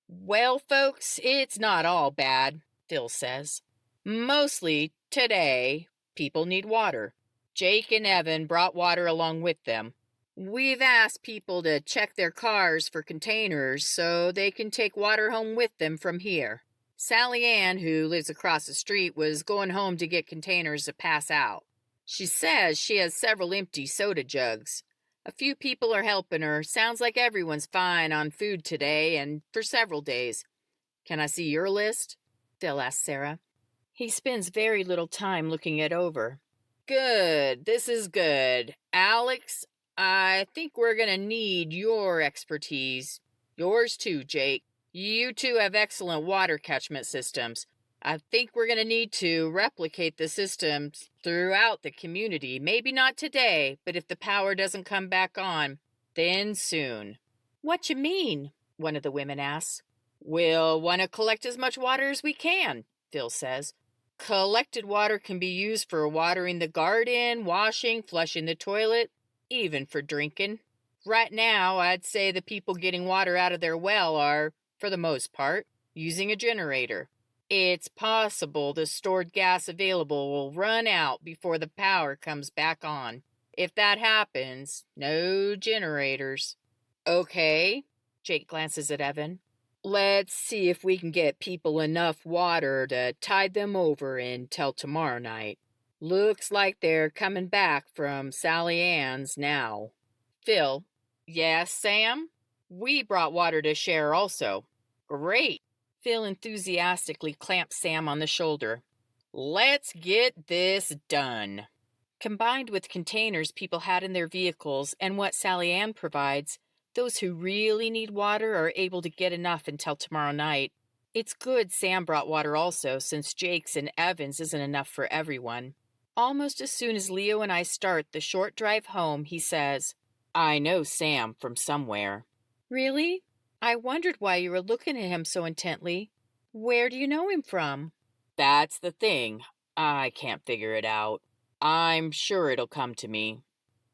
Well, folks, it's not all bad, Phil says. Mostly, today, people need water. Jake and Evan brought water along with them. We've asked people to check their cars for containers so they can take water home with them from here. Sally Ann, who lives across the street, was going home to get containers to pass out. She says she has several empty soda jugs. A few people are helping her. Sounds like everyone's fine on food today and for several days. Can I see your list? Phil asks Sarah. He spends very little time looking it over. Good. This is good. Alex, I think we're going to need your expertise. Yours too, Jake. You two have excellent water catchment systems. I think we're going to need to replicate the systems throughout the community. Maybe not today, but if the power doesn't come back on, then soon. What you mean? One of the women asks. We'll want to collect as much water as we can, Phil says. Collected water can be used for watering the garden, washing, flushing the toilet, even for drinking. Right now, I'd say the people getting water out of their well are, for the most part, using a generator. It's possible the stored gas available will run out before the power comes back on. If that happens, no generators. Okay, Jake glances at Evan. Let's see if we can get people enough water to tide them over until tomorrow night. Looks like they're coming back from Sally Ann's now. Phil. Yes, Sam? We brought water to share also. Great. Phil enthusiastically clamps Sam on the shoulder. Let's get this done. Combined with containers people had in their vehicles and what Sally Ann provides, those who really need water are able to get enough until tomorrow night. It's good Sam brought water also, since Jake's and Evan's isn't enough for everyone. Almost as soon as Leo and I start the short drive home, he says, I know Sam from somewhere. Really? I wondered why you were looking at him so intently. Where do you know him from? That's the thing. I can't figure it out. I'm sure it'll come to me.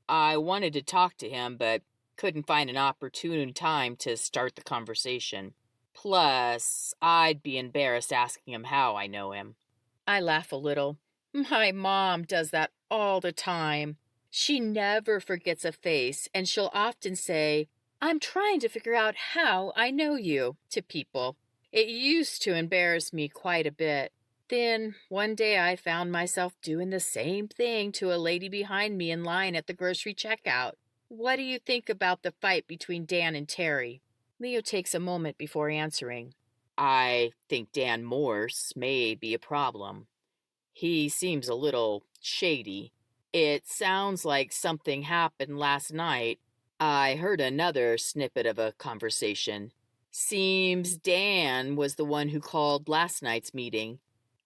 I wanted to talk to him, but couldn't find an opportune time to start the conversation. Plus, I'd be embarrassed asking him how I know him. I laugh a little. My mom does that all the time. She never forgets a face, and she'll often say, I'm trying to figure out how I know you, to people. It used to embarrass me quite a bit. Then, one day I found myself doing the same thing to a lady behind me in line at the grocery checkout. What do you think about the fight between Dan and Terry? Leo takes a moment before answering. I think Dan Morse may be a problem. He seems a little shady. It sounds like something happened last night. I heard another snippet of a conversation. Seems Dan was the one who called last night's meeting.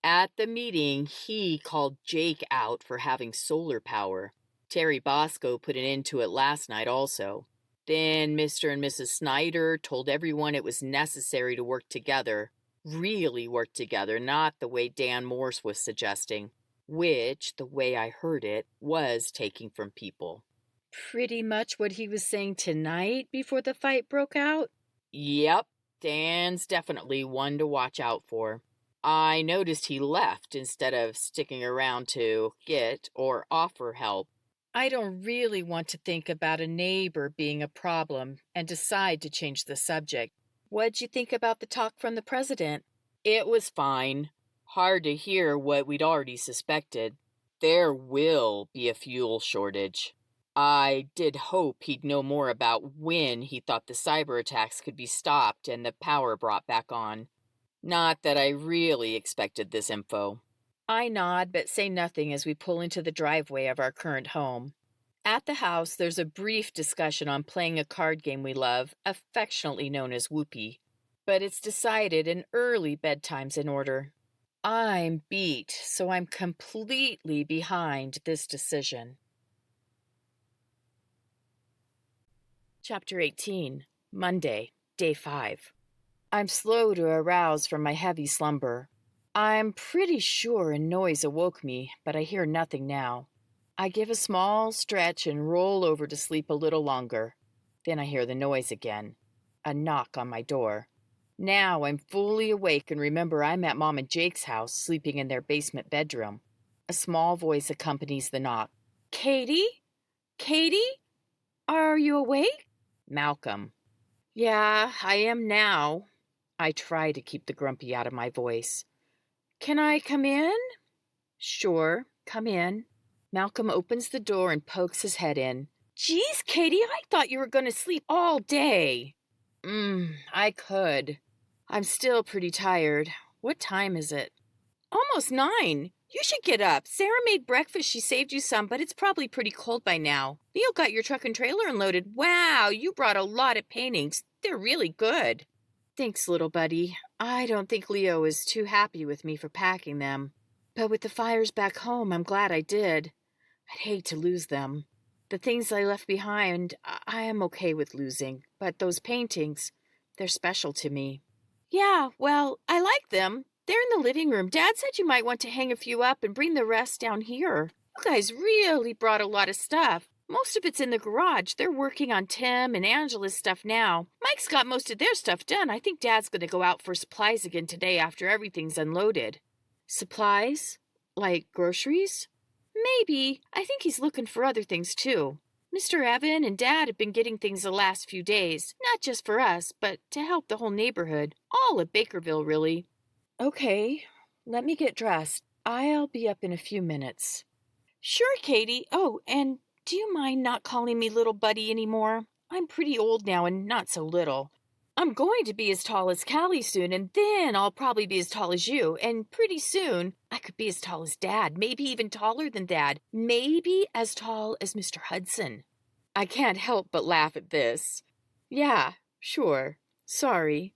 At the meeting, he called Jake out for having solar power. Terry Bosco put an end to it last night also. Then Mr. and Mrs. Snyder told everyone it was necessary to work together. Really work together, not the way Dan Morse was suggesting, which, the way I heard it, was taking from people. Pretty much what he was saying tonight before the fight broke out? Yep, Dan's definitely one to watch out for. I noticed he left instead of sticking around to get or offer help. I don't really want to think about a neighbor being a problem and decide to change the subject. What'd you think about the talk from the president? It was fine. Hard to hear what we'd already suspected. There will be a fuel shortage. I did hope he'd know more about when he thought the cyber attacks could be stopped and the power brought back on. Not that I really expected this info. I nod but say nothing as we pull into the driveway of our current home. At the house, there's a brief discussion on playing a card game we love, affectionately known as Whoopee. But it's decided an early bedtime's in order. I'm beat, so I'm completely behind this decision. Chapter 18, Monday, Day 5. I'm slow to arouse from my heavy slumber. I'm pretty sure a noise awoke me, but I hear nothing now. I give a small stretch and roll over to sleep a little longer. Then I hear the noise again. A knock on my door. Now I'm fully awake and remember I'm at Mom and Jake's house, sleeping in their basement bedroom. A small voice accompanies the knock. Katie? Katie? Are you awake? Malcolm. Yeah, I am now. I try to keep the grumpy out of my voice. Can I come in? Sure, come in. Malcolm opens the door and pokes his head in. Geez, Katie, I thought you were going to sleep all day. I could. I'm still pretty tired. What time is it? Almost 9. You should get up. Sarah made breakfast. She saved you some, but it's probably pretty cold by now. Leo got your truck and trailer unloaded. Wow, you brought a lot of paintings. They're really good. Thanks, little buddy. I don't think Leo is too happy with me for packing them. But with the fires back home, I'm glad I did. I'd hate to lose them. The things I left behind, I am okay with losing. But those paintings, they're special to me. Yeah, well, I like them. They're in the living room. Dad said you might want to hang a few up and bring the rest down here. You guys really brought a lot of stuff. Most of it's in the garage. They're working on Tim and Angela's stuff now. Mike's got most of their stuff done. I think Dad's going to go out for supplies again today after everything's unloaded. Supplies? Like groceries? Maybe. I think he's looking for other things too. Mr. Evan and Dad have been getting things the last few days. Not just for us, but to help the whole neighborhood. All of Bakerville, really. Okay, let me get dressed. I'll be up in a few minutes. Sure, Katie. Oh, and do you mind not calling me little buddy anymore? I'm pretty old now and not so little. I'm going to be as tall as Callie soon, and then I'll probably be as tall as you. And pretty soon, I could be as tall as Dad, maybe even taller than Dad, maybe as tall as Mr. Hudson. I can't help but laugh at this. Yeah, sure. Sorry.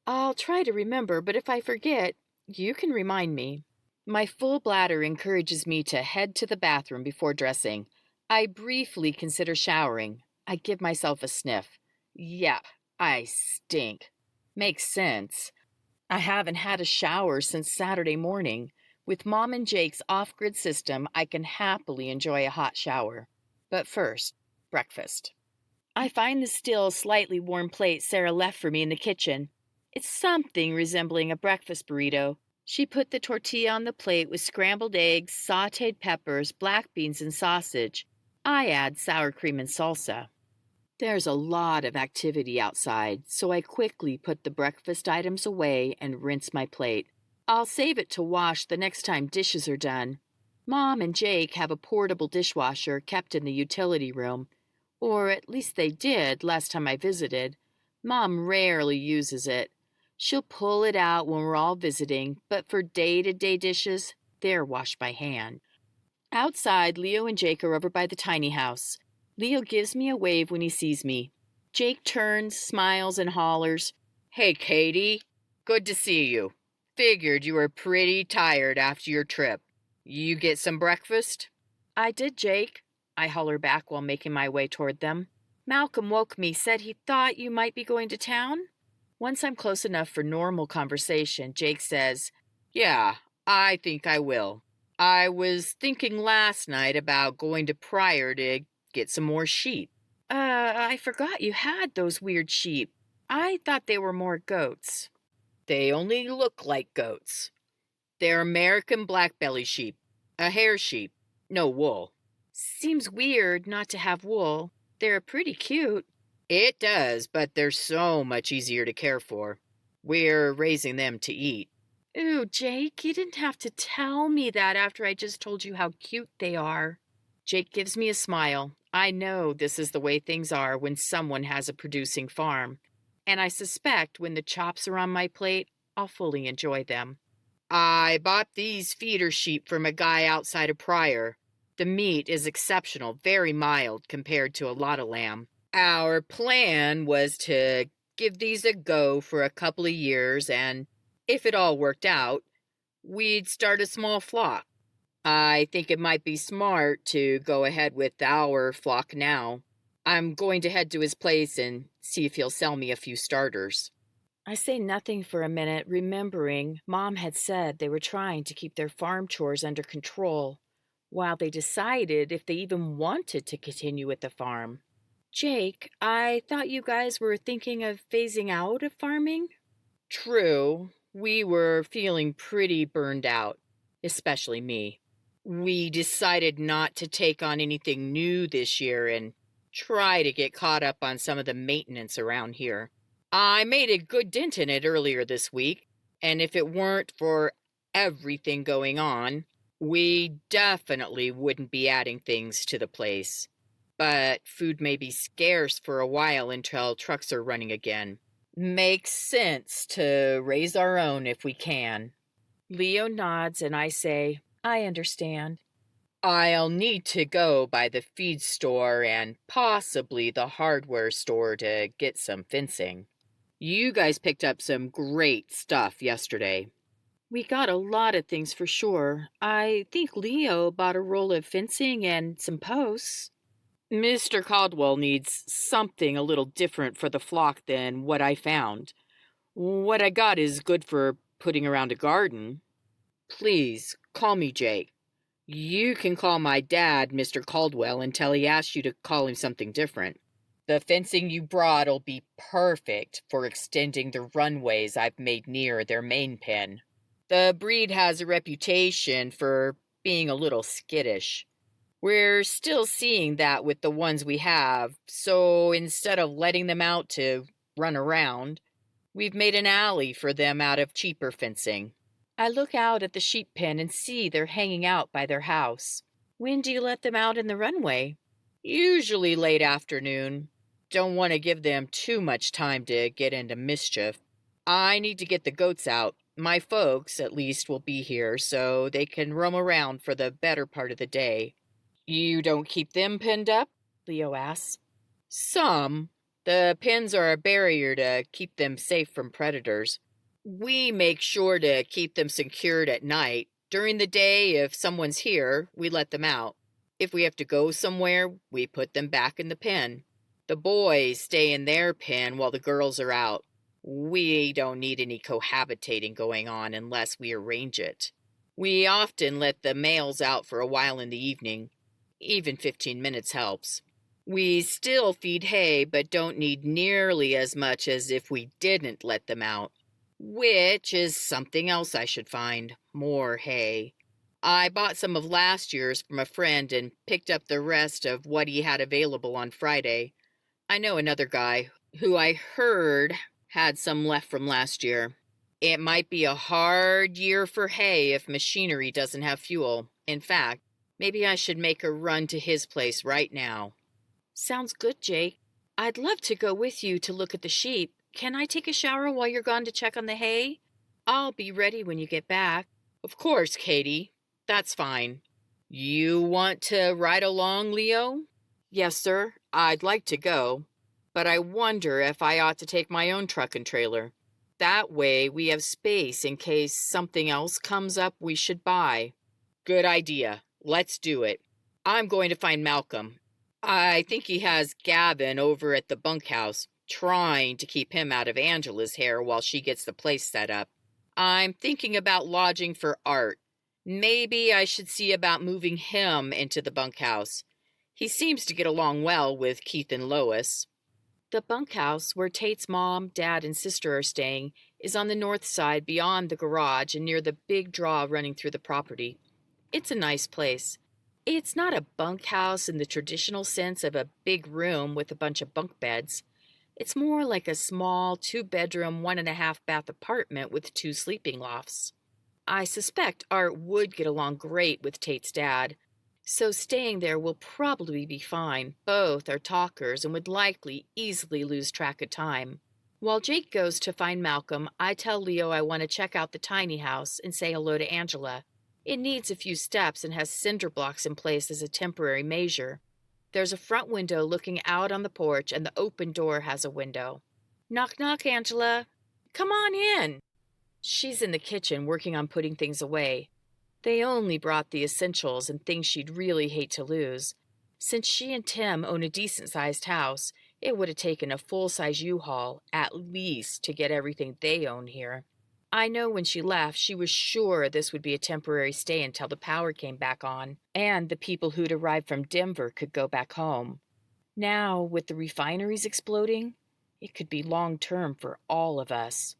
I'll try to remember, but if I forget, you can remind me. My full bladder encourages me to head to the bathroom before dressing. I briefly consider showering. I give myself a sniff. Yep, I stink. Makes sense. I haven't had a shower since Saturday morning. With Mom and Jake's off-grid system, I can happily enjoy a hot shower. But first, breakfast. I find the still slightly warm plate Sarah left for me in the kitchen. It's something resembling a breakfast burrito. She put the tortilla on the plate with scrambled eggs, sautéed peppers, black beans, and sausage. I add sour cream and salsa. There's a lot of activity outside, so I quickly put the breakfast items away and rinse my plate. I'll save it to wash the next time dishes are done. Mom and Jake have a portable dishwasher kept in the utility room, or at least they did last time I visited. Mom rarely uses it. She'll pull it out when we're all visiting, but for day-to-day dishes, they're washed by hand. Outside, Leo and Jake are over by the tiny house. Leo gives me a wave when he sees me. Jake turns, smiles, and hollers, Hey, Katie. Good to see you. Figured you were pretty tired after your trip. You get some breakfast? I did, Jake. I holler back while making my way toward them. Malcolm woke me, said he thought you might be going to town. Once I'm close enough for normal conversation, Jake says, Yeah, I think I will. I was thinking last night about going to Pryor to get some more sheep. I forgot you had those weird sheep. I thought they were more goats. They only look like goats. They're American black-belly sheep, a hair sheep, no wool. Seems weird not to have wool. They're pretty cute. It does, but they're so much easier to care for. We're raising them to eat. Ooh, Jake, you didn't have to tell me that after I just told you how cute they are. Jake gives me a smile. I know this is the way things are when someone has a producing farm. And I suspect when the chops are on my plate, I'll fully enjoy them. I bought these feeder sheep from a guy outside of Pryor. The meat is exceptional, very mild compared to a lot of lamb. Our plan was to give these a go for a couple of years, and if it all worked out, we'd start a small flock. I think it might be smart to go ahead with our flock now. I'm going to head to his place and see if he'll sell me a few starters. I say nothing for a minute, remembering Mom had said they were trying to keep their farm chores under control while they decided if they even wanted to continue with the farm. Jake, I thought you guys were thinking of phasing out of farming? True, we were feeling pretty burned out, especially me. We decided not to take on anything new this year and try to get caught up on some of the maintenance around here. I made a good dent in it earlier this week, and if it weren't for everything going on, we definitely wouldn't be adding things to the place. But food may be scarce for a while until trucks are running again. Makes sense to raise our own if we can. Leo nods and I say, I understand. I'll need to go by the feed store and possibly the hardware store to get some fencing. You guys picked up some great stuff yesterday. We got a lot of things for sure. I think Leo bought a roll of fencing and some posts. Mr. Caldwell needs something a little different for the flock than what I found. What I got is good for putting around a garden. Please, call me Jake. You can call my dad Mr. Caldwell until he asks you to call him something different. The fencing you brought'll be perfect for extending the runways I've made near their main pen. The breed has a reputation for being a little skittish. We're still seeing that with the ones we have, so instead of letting them out to run around, we've made an alley for them out of cheaper fencing. I look out at the sheep pen and see they're hanging out by their house. When do you let them out in the runway? Usually late afternoon. Don't want to give them too much time to get into mischief. I need to get the goats out. My folks, at least, will be here so they can roam around for the better part of the day. You don't keep them penned up? Leo asks. Some. The pens are a barrier to keep them safe from predators. We make sure to keep them secured at night. During the day, if someone's here, we let them out. If we have to go somewhere, we put them back in the pen. The boys stay in their pen while the girls are out. We don't need any cohabitating going on unless we arrange it. We often let the males out for a while in the evening. Even 15 minutes helps. We still feed hay, but don't need nearly as much as if we didn't let them out. Which is something else I should find. More hay. I bought some of last year's from a friend and picked up the rest of what he had available on Friday. I know another guy who I heard had some left from last year. It might be a hard year for hay if machinery doesn't have fuel. In fact, maybe I should make a run to his place right now. Sounds good, Jake. I'd love to go with you to look at the sheep. Can I take a shower while you're gone to check on the hay? I'll be ready when you get back. Of course, Katie. That's fine. You want to ride along, Leo? Yes, sir. I'd like to go, but I wonder if I ought to take my own truck and trailer. That way we have space in case something else comes up we should buy. Good idea. Let's do it. I'm going to find Malcolm. I think he has Gavin over at the bunkhouse, trying to keep him out of Angela's hair while she gets the place set up. I'm thinking about lodging for Art. Maybe I should see about moving him into the bunkhouse. He seems to get along well with Keith and Lois. The bunkhouse, where Tate's mom, dad, and sister are staying, is on the north side beyond the garage and near the big draw running through the property. It's a nice place. It's not a bunkhouse in the traditional sense of a big room with a bunch of bunk beds. It's more like a small 2-bedroom, 1.5-bath apartment with 2 sleeping lofts. I suspect Art would get along great with Tate's dad, so staying there will probably be fine. Both are talkers and would likely easily lose track of time. While Jake goes to find Malcolm, I tell Leo I want to check out the tiny house and say hello to Angela. It needs a few steps and has cinder blocks in place as a temporary measure. There's a front window looking out on the porch, and the open door has a window. Knock, knock, Angela. Come on in. She's in the kitchen working on putting things away. They only brought the essentials and things she'd really hate to lose. Since she and Tim own a decent-sized house, it would have taken a full-size U-Haul, at least, to get everything they own here. I know when she left, she was sure this would be a temporary stay until the power came back on, and the people who'd arrived from Denver could go back home. Now, with the refineries exploding, it could be long-term for all of us.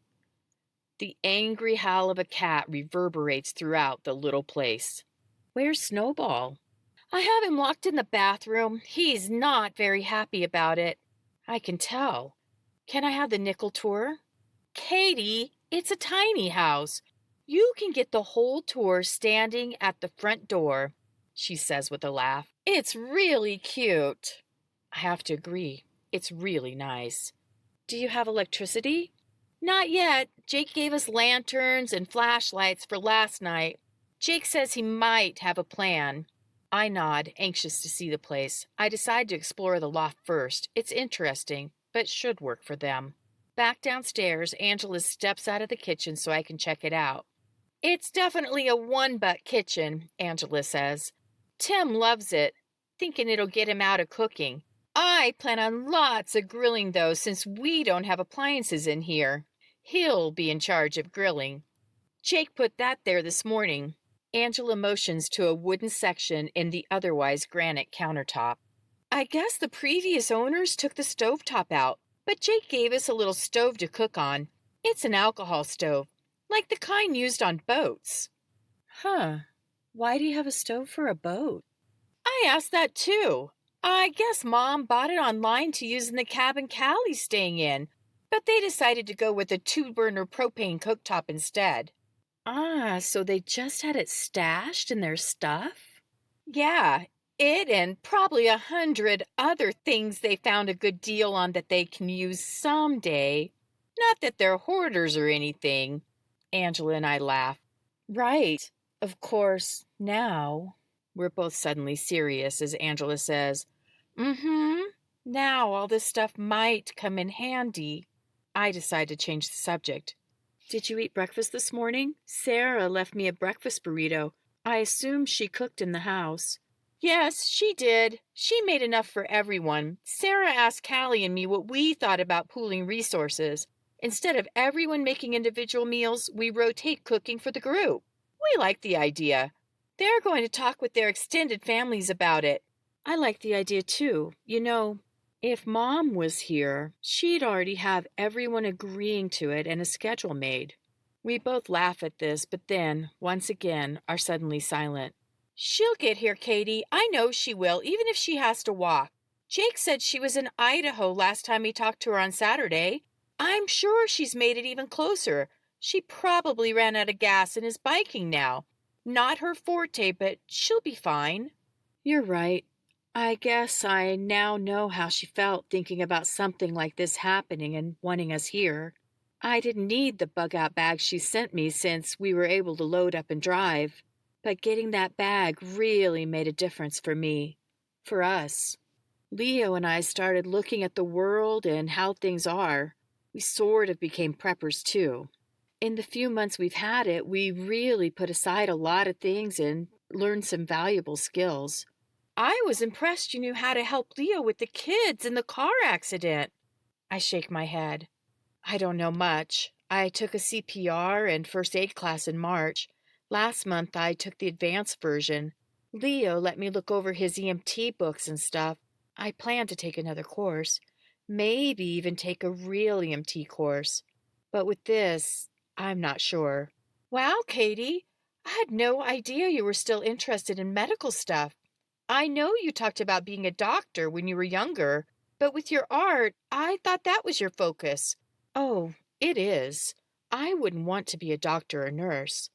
The angry howl of a cat reverberates throughout the little place. Where's Snowball? I have him locked in the bathroom. He's not very happy about it. I can tell. Can I have the nickel tour? Katie, it's a tiny house. You can get the whole tour standing at the front door, she says with a laugh. It's really cute. I have to agree. It's really nice. Do you have electricity? Not yet. Jake gave us lanterns and flashlights for last night. Jake says he might have a plan. I nod, anxious to see the place. I decide to explore the loft first. It's interesting, but should work for them. Back downstairs, Angela steps out of the kitchen so I can check it out. It's definitely a one-butt kitchen, Angela says. Tim loves it, thinking it'll get him out of cooking. I plan on lots of grilling, though, since we don't have appliances in here. He'll be in charge of grilling. Jake put that there this morning. Angela motions to a wooden section in the otherwise granite countertop. I guess the previous owners took the stovetop out, but Jake gave us a little stove to cook on. It's an alcohol stove, like the kind used on boats. Huh. Why do you have a stove for a boat? I asked that too. I guess Mom bought it online to use in the cabin Callie's staying in, but they decided to go with a 2-burner propane cooktop instead. Ah, so they just had it stashed in their stuff? Yeah, it and probably 100 other things they found a good deal on that they can use someday. Not that they're hoarders or anything. Angela and I laugh. Right. Of course, now. We're both suddenly serious as Angela says, Now all this stuff might come in handy. I decide to change the subject. Did you eat breakfast this morning? Sarah left me a breakfast burrito. I assume she cooked in the house. Yes, she did. She made enough for everyone. Sarah asked Callie and me what we thought about pooling resources. Instead of everyone making individual meals, we rotate cooking for the group. We like the idea. They're going to talk with their extended families about it. I like the idea too. You know, if Mom was here, she'd already have everyone agreeing to it and a schedule made. We both laugh at this, but then, once again, are suddenly silent. She'll get here, Katie. I know she will, even if she has to walk. Jake said she was in Idaho last time he talked to her on Saturday. I'm sure she's made it even closer. She probably ran out of gas and is biking now. Not her forte, but she'll be fine. You're right. I guess I now know how she felt thinking about something like this happening and wanting us here. I didn't need the bug-out bag she sent me since we were able to load up and drive. But getting that bag really made a difference for me. For us. Leo and I started looking at the world and how things are. We sort of became preppers too. In the few months we've had it, we really put aside a lot of things and learned some valuable skills. I was impressed you knew how to help Leo with the kids in the car accident. I shake my head. I don't know much. I took a CPR and first aid class in March. Last month I took the advanced version. Leo let me look over his EMT books and stuff. I plan to take another course. Maybe even take a real EMT course. But with this, I'm not sure. Wow, Katie, I had no idea you were still interested in medical stuff. I know you talked about being a doctor when you were younger, but with your art, I thought that was your focus. Oh, it is. I wouldn't want to be a doctor or nurse,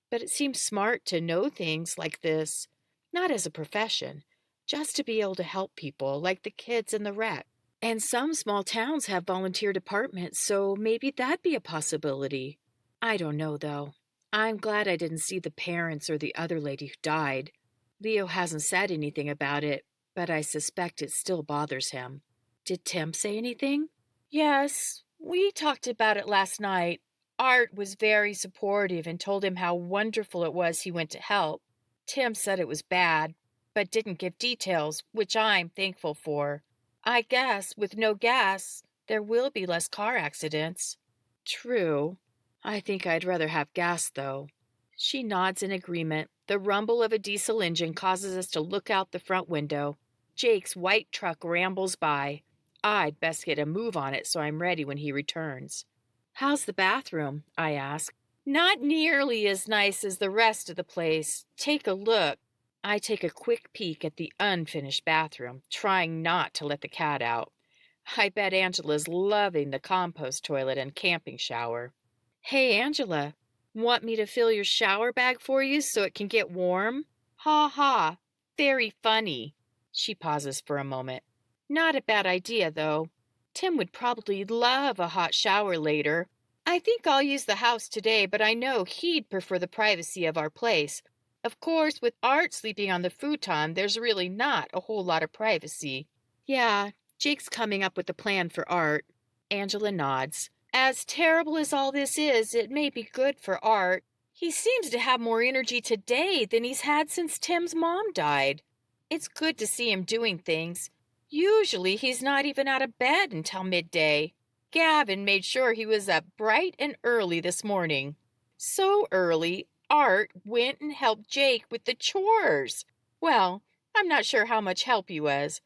but it seems smart to know things like this, not as a profession, just to be able to help people like the kids in the wreck. And some small towns have volunteer departments, so maybe that'd be a possibility. I don't know, though. I'm glad I didn't see the parents or the other lady who died. Leo hasn't said anything about it, but I suspect it still bothers him. Did Tim say anything? Yes, we talked about it last night. Art was very supportive and told him how wonderful it was he went to help. Tim said it was bad, but didn't give details, which I'm thankful for. I guess with no gas, there will be less car accidents. True. I think I'd rather have gas, though. She nods in agreement. The rumble of a diesel engine causes us to look out the front window. Jake's white truck rambles by. I'd best get a move on it so I'm ready when he returns. How's the bathroom? I ask. Not nearly as nice as the rest of the place. Take a look. I take a quick peek at the unfinished bathroom, trying not to let the cat out. I bet Angela's loving the compost toilet and camping shower. Hey, Angela, want me to fill your shower bag for you so it can get warm? Ha ha, very funny. She pauses for a moment. Not a bad idea, though. Tim would probably love a hot shower later. I think I'll use the house today, but I know he'd prefer the privacy of our place. Of course, with Art sleeping on the futon, there's really not a whole lot of privacy. Yeah, Jake's coming up with a plan for Art. Angela nods. As terrible as all this is, it may be good for Art. He seems to have more energy today than he's had since Tim's mom died. It's good to see him doing things. Usually he's not even out of bed until midday. Gavin made sure he was up bright and early this morning. So early, Art went and helped Jake with the chores. Well, I'm not sure how much help he was,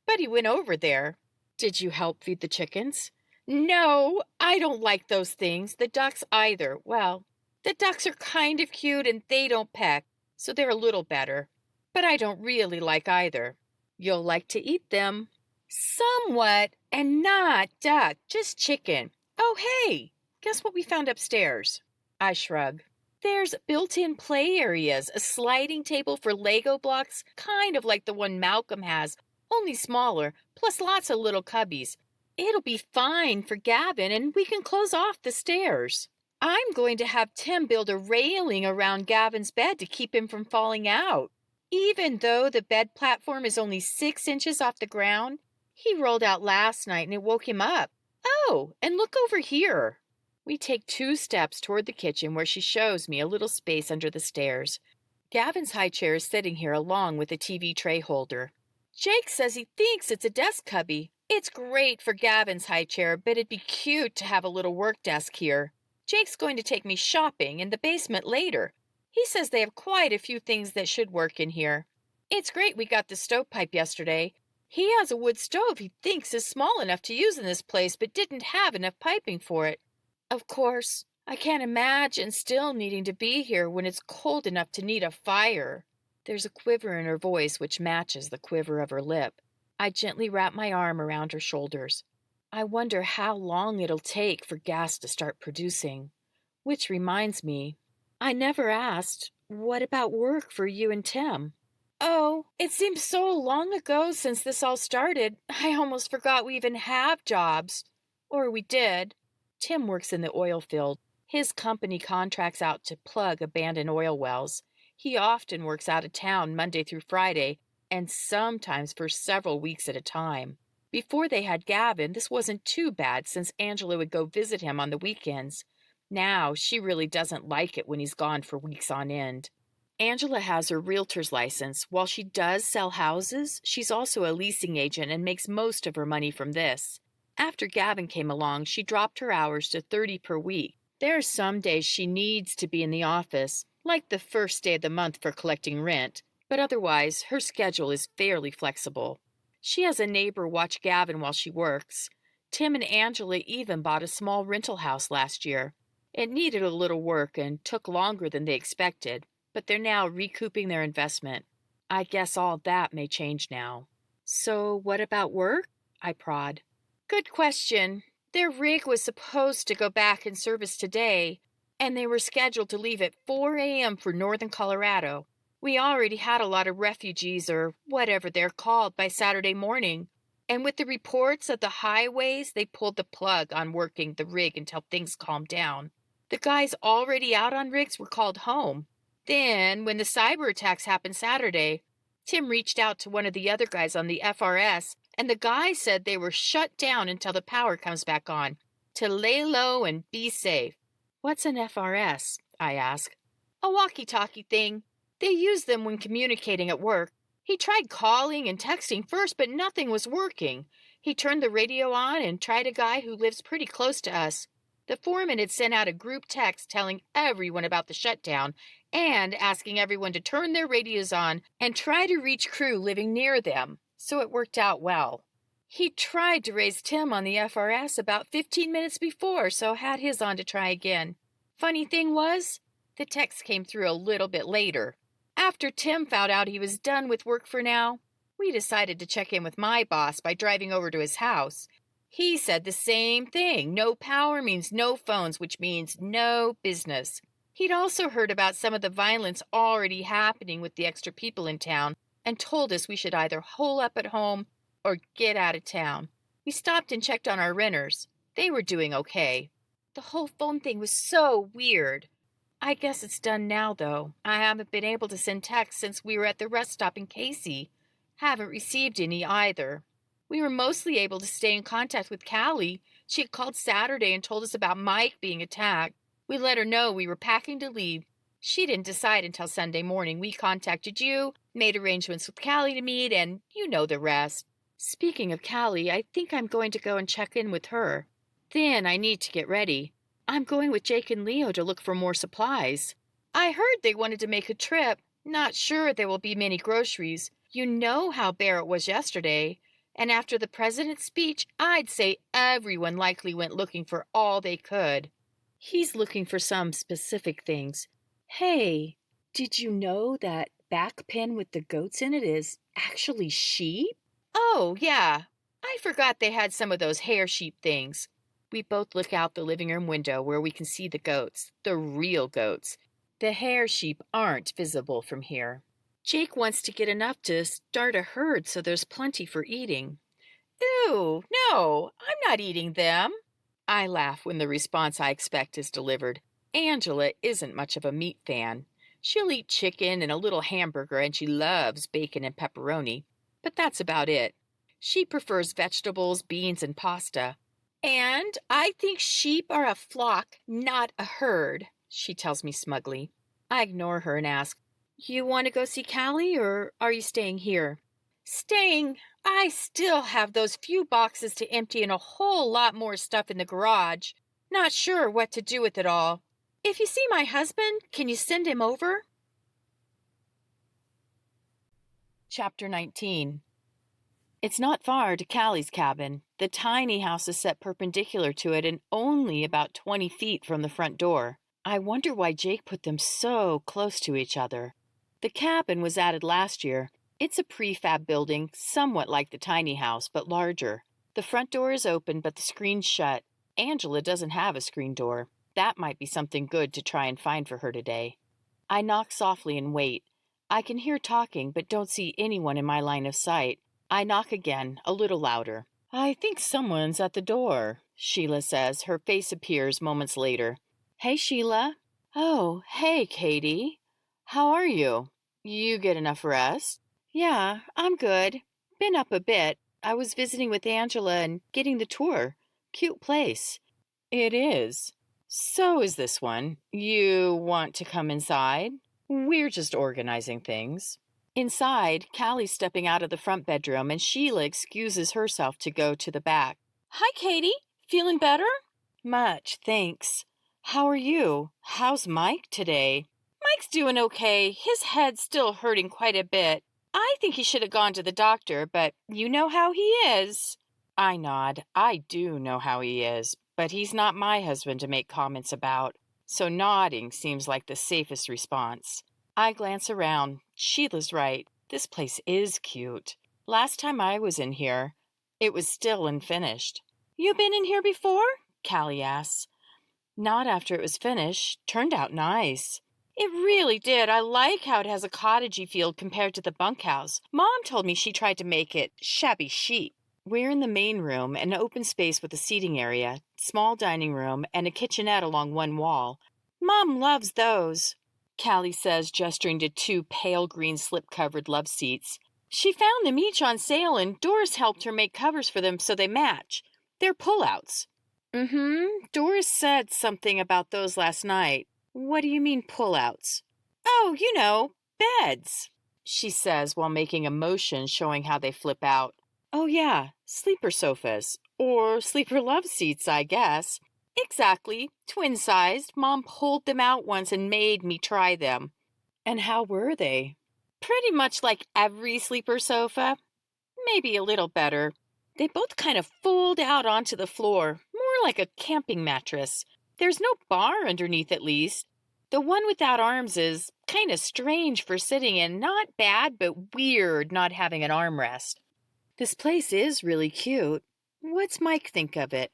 but he went over there. Did you help feed the chickens? No, I don't like those things. The ducks either. Well, the ducks are kind of cute and they don't peck, so they're a little better. But I don't really like either. You'll like to eat them. Somewhat, and not duck, just chicken. Oh, hey, guess what we found upstairs? I shrug. There's built-in play areas, a sliding table for Lego blocks, kind of like the one Malcolm has, only smaller, plus lots of little cubbies. It'll be fine for Gavin, and we can close off the stairs. I'm going to have Tim build a railing around Gavin's bed to keep him from falling out. Even though the bed platform is only 6 inches off the ground, he rolled out last night and it woke him up. Oh, and look over here. We take 2 steps toward the kitchen where she shows me a little space under the stairs. Gavin's high chair is sitting here along with a TV tray holder. Jake says he thinks it's a desk cubby. It's great for Gavin's high chair, but it'd be cute to have a little work desk here. Jake's going to take me shopping in the basement later. He says they have quite a few things that should work in here. It's great we got the stovepipe yesterday. He has a wood stove he thinks is small enough to use in this place, but didn't have enough piping for it. Of course, I can't imagine still needing to be here when it's cold enough to need a fire. There's a quiver in her voice which matches the quiver of her lip. I gently wrap my arm around her shoulders. I wonder how long it'll take for gas to start producing. Which reminds me, I never asked, what about work for you and Tim? Oh, it seems so long ago since this all started. I almost forgot we even have jobs. Or we did. Tim works in the oil field. His company contracts out to plug abandoned oil wells. He often works out of town Monday through Friday, and sometimes for several weeks at a time. Before they had Gavin, this wasn't too bad since Angela would go visit him on the weekends. Now, she really doesn't like it when he's gone for weeks on end. Angela has her realtor's license. While she does sell houses, she's also a leasing agent and makes most of her money from this. After Gavin came along, she dropped her hours to 30 per week. There are some days she needs to be in the office, like the first day of the month for collecting rent, but otherwise, her schedule is fairly flexible. She has a neighbor watch Gavin while she works. Tim and Angela even bought a small rental house last year. It needed a little work and took longer than they expected, but they're now recouping their investment. I guess all that may change now. So what about work? I prod. Good question. Their rig was supposed to go back in service today, and they were scheduled to leave at 4 a.m. for northern Colorado. We already had a lot of refugees, or whatever they're called, by Saturday morning. And with the reports of the highways, they pulled the plug on working the rig until things calmed down. The guys already out on rigs were called home. Then, when the cyber attacks happened Saturday, Tim reached out to one of the other guys on the FRS, and the guy said they were shut down until the power comes back on, to lay low and be safe. What's an FRS? I ask. A walkie-talkie thing. They use them when communicating at work. He tried calling and texting first, but nothing was working. He turned the radio on and tried a guy who lives pretty close to us. The foreman had sent out a group text telling everyone about the shutdown and asking everyone to turn their radios on and try to reach crew living near them, so it worked out well. He tried to raise Tim on the FRS about 15 minutes before, so had his on to try again. Funny thing was, the text came through a little bit later. After Tim found out he was done with work for now, we decided to check in with my boss by driving over to his house. He said the same thing. No power means no phones, which means no business. He'd also heard about some of the violence already happening with the extra people in town and told us we should either hole up at home or get out of town. We stopped and checked on our renters. They were doing okay. The whole phone thing was so weird. I guess it's done now, though. I haven't been able to send texts since we were at the rest stop in Casey. Haven't received any either. We were mostly able to stay in contact with Callie. She had called Saturday and told us about Mike being attacked. We let her know we were packing to leave. She didn't decide until Sunday morning. We contacted you, made arrangements with Callie to meet, and you know the rest. Speaking of Callie, I think I'm going to go and check in with her. Then I need to get ready. I'm going with Jake and Leo to look for more supplies. I heard they wanted to make a trip. Not sure there will be many groceries. You know how bare it was yesterday. And after the president's speech, I'd say everyone likely went looking for all they could. He's looking for some specific things. Hey, did you know that back pen with the goats in it is actually sheep? Oh, yeah. I forgot they had some of those hair sheep things. We both look out the living room window where we can see the goats, the real goats. The hair sheep aren't visible from here. Jake wants to get enough to start a herd so there's plenty for eating. Ew, no, I'm not eating them. I laugh when the response I expect is delivered. Angela isn't much of a meat fan. She'll eat chicken and a little hamburger, and she loves bacon and pepperoni. But that's about it. She prefers vegetables, beans, and pasta. And I think sheep are a flock, not a herd, she tells me smugly. I ignore her and ask, you want to go see Callie, or are you staying here? Staying. I still have those few boxes to empty and a whole lot more stuff in the garage. Not sure what to do with it all. If you see my husband, can you send him over? Chapter 19. It's not far to Callie's cabin. The tiny house is set perpendicular to it and only about 20 feet from the front door. I wonder why Jake put them so close to each other. The cabin was added last year. It's a prefab building, somewhat like the tiny house, but larger. The front door is open, but the screen's shut. Angela doesn't have a screen door. That might be something good to try and find for her today. I knock softly and wait. I can hear talking, but don't see anyone in my line of sight. I knock again, a little louder. I think someone's at the door, Sheila says. Her face appears moments later. Hey, Sheila. Oh, hey, Katie. How are you? You get enough rest? Yeah, I'm good. Been up a bit. I was visiting with Angela and getting the tour. Cute place. It is. So is this one. You want to come inside? We're just organizing things. Inside, Callie's stepping out of the front bedroom and Sheila excuses herself to go to the back. Hi, Katie. Feeling better? Much, thanks. How are you? How's Mike today? Mike's doing okay. His head's still hurting quite a bit. I think he should have gone to the doctor, but you know how he is. I nod. I do know how he is, but he's not my husband to make comments about, so nodding seems like the safest response. I glance around. Sheila's right. This place is cute. Last time I was in here, it was still unfinished. You been in here before? Callie asks. Not after it was finished. Turned out nice. It really did. I like how it has a cottagey feel compared to the bunkhouse. Mom told me she tried to make it shabby chic. We're in the main room, an open space with a seating area, small dining room, and a kitchenette along one wall. Mom loves those, Callie says, gesturing to two pale green slip-covered love seats. She found them each on sale, and Doris helped her make covers for them so they match. They're pull-outs. Doris said something about those last night. What do you mean pullouts? Oh, beds, she says while making a motion showing how they flip out. Oh, yeah, sleeper sofas. Or sleeper love seats, I guess. Exactly, twin-sized. Mom pulled them out once and made me try them. And how were they? Pretty much like every sleeper sofa. Maybe a little better. They both kind of fold out onto the floor, more like a camping mattress. There's no bar underneath, at least. The one without arms is kind of strange for sitting in. Not bad, but weird not having an armrest. This place is really cute. What's Mike think of it?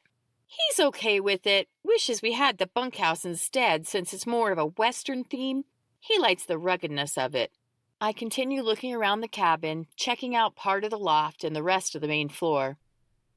He's okay with it. Wishes we had the bunkhouse instead, since it's more of a Western theme. He likes the ruggedness of it. I continue looking around the cabin, checking out part of the loft and the rest of the main floor.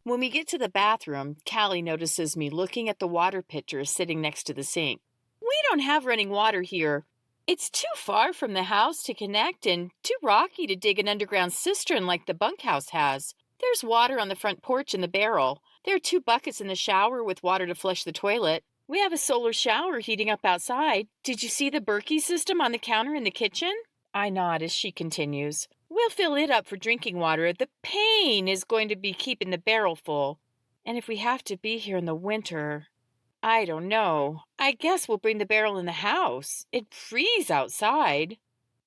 When we get to the bathroom, Callie notices me looking at the water pitcher sitting next to the sink. We don't have running water here. It's too far from the house to connect and too rocky to dig an underground cistern like the bunkhouse has. There's water on the front porch in the barrel. There are 2 buckets in the shower with water to flush the toilet. We have a solar shower heating up outside. Did you see the Berkey system on the counter in the kitchen? I nod as she continues. We'll fill it up for drinking water. The pain is going to be keeping the barrel full. And if we have to be here in the winter, I don't know. I guess we'll bring the barrel in the house. It'd freeze outside.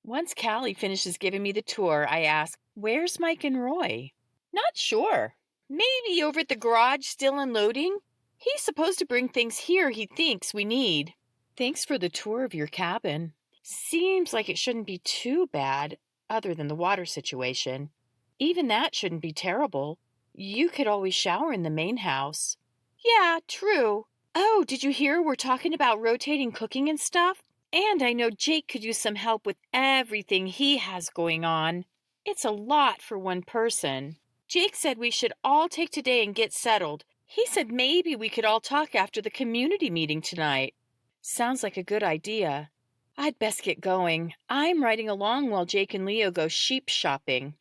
Once Callie finishes giving me the tour, I ask, where's Mike and Roy? Not sure. Maybe over at the garage still unloading? He's supposed to bring things here he thinks we need. Thanks for the tour of your cabin. Seems like it shouldn't be too bad, other than the water situation. Even that shouldn't be terrible. You could always shower in the main house. Yeah, true. Oh, did you hear we're talking about rotating cooking and stuff? And I know Jake could use some help with everything he has going on. It's a lot for one person. Jake said we should all take today and get settled. He said maybe we could all talk after the community meeting tonight. Sounds like a good idea. I'd best get going. I'm riding along while Jake and Leo go sheep shopping.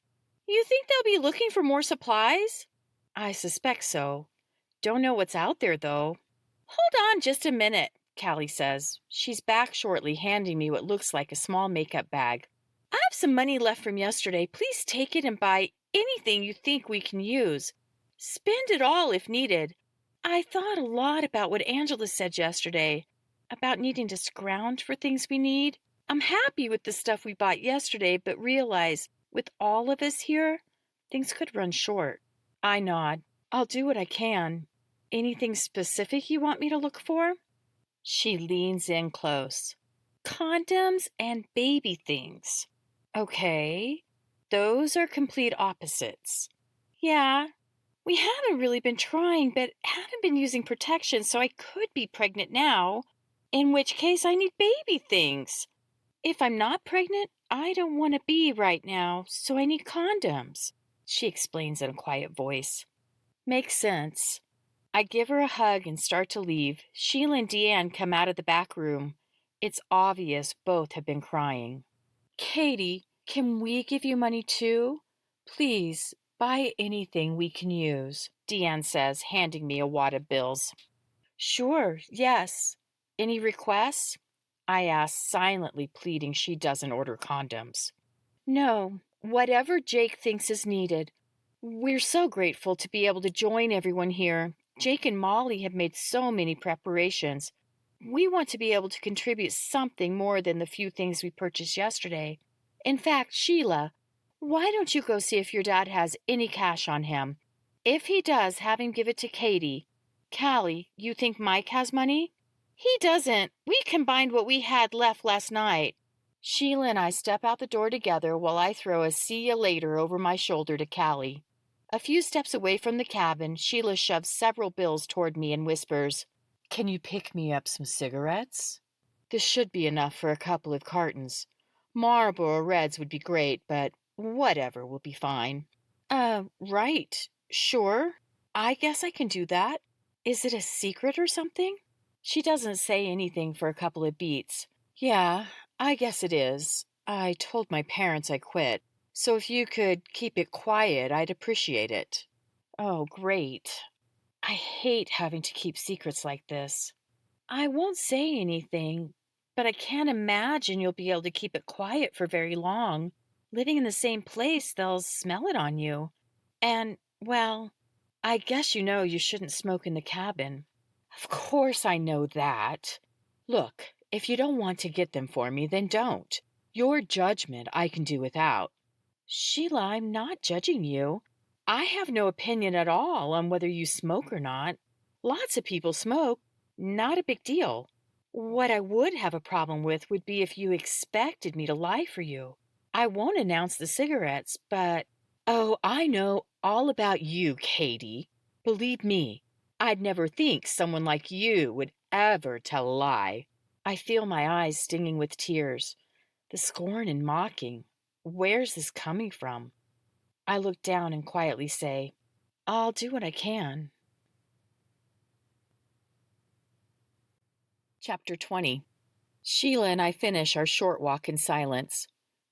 You think they'll be looking for more supplies? I suspect so. Don't know what's out there, though. Hold on just a minute, Callie says. She's back shortly, handing me what looks like a small makeup bag. I have some money left from yesterday. Please take it and buy anything you think we can use. Spend it all if needed. I thought a lot about what Angela said yesterday, about needing to scrounge for things we need. I'm happy with the stuff we bought yesterday, but realize, with all of us here, things could run short. I nod. I'll do what I can. Anything specific you want me to look for? She leans in close. Condoms and baby things. Okay. Those are complete opposites. Yeah. We haven't really been trying, but haven't been using protection, so I could be pregnant now. In which case, I need baby things. If I'm not pregnant, I don't want to be right now, so I need condoms, she explains in a quiet voice. Makes sense. I give her a hug and start to leave. Sheila and Deanne come out of the back room. It's obvious both have been crying. Katie, can we give you money too? Please, buy anything we can use, Deanne says, handing me a wad of bills. Sure, yes. Any requests? I ask, silently pleading she doesn't order condoms. No, whatever Jake thinks is needed. We're so grateful to be able to join everyone here. Jake and Molly have made so many preparations. We want to be able to contribute something more than the few things we purchased yesterday. In fact, Sheila, why don't you go see if your dad has any cash on him? If he does, have him give it to Katie. Callie, you think Mike has money? He doesn't. We combined what we had left last night. Sheila and I step out the door together while I throw a see you later over my shoulder to Callie. A few steps away from the cabin, Sheila shoves several bills toward me and whispers, Can you pick me up some cigarettes? This should be enough for a couple of cartons. Marlboro Reds would be great, but whatever will be fine. Right. Sure. I guess I can do that. Is it a secret or something? She doesn't say anything for a couple of beats. Yeah, I guess it is. I told my parents I quit, so if you could keep it quiet, I'd appreciate it. Oh, great. I hate having to keep secrets like this. I won't say anything, but I can't imagine you'll be able to keep it quiet for very long. Living in the same place, they'll smell it on you. And, well, I guess you know you shouldn't smoke in the cabin. Of course I know that. Look, if you don't want to get them for me, then don't. Your judgment I can do without. Sheila, I'm not judging you. I have no opinion at all on whether you smoke or not. Lots of people smoke. Not a big deal. What I would have a problem with would be if you expected me to lie for you. I won't announce the cigarettes, but... Oh, I know all about you, Katie. Believe me, I'd never think someone like you would ever tell a lie. I feel my eyes stinging with tears. The scorn and mocking. Where's this coming from? I look down and quietly say, I'll do what I can. Chapter 20. Sheila and I finish our short walk in silence.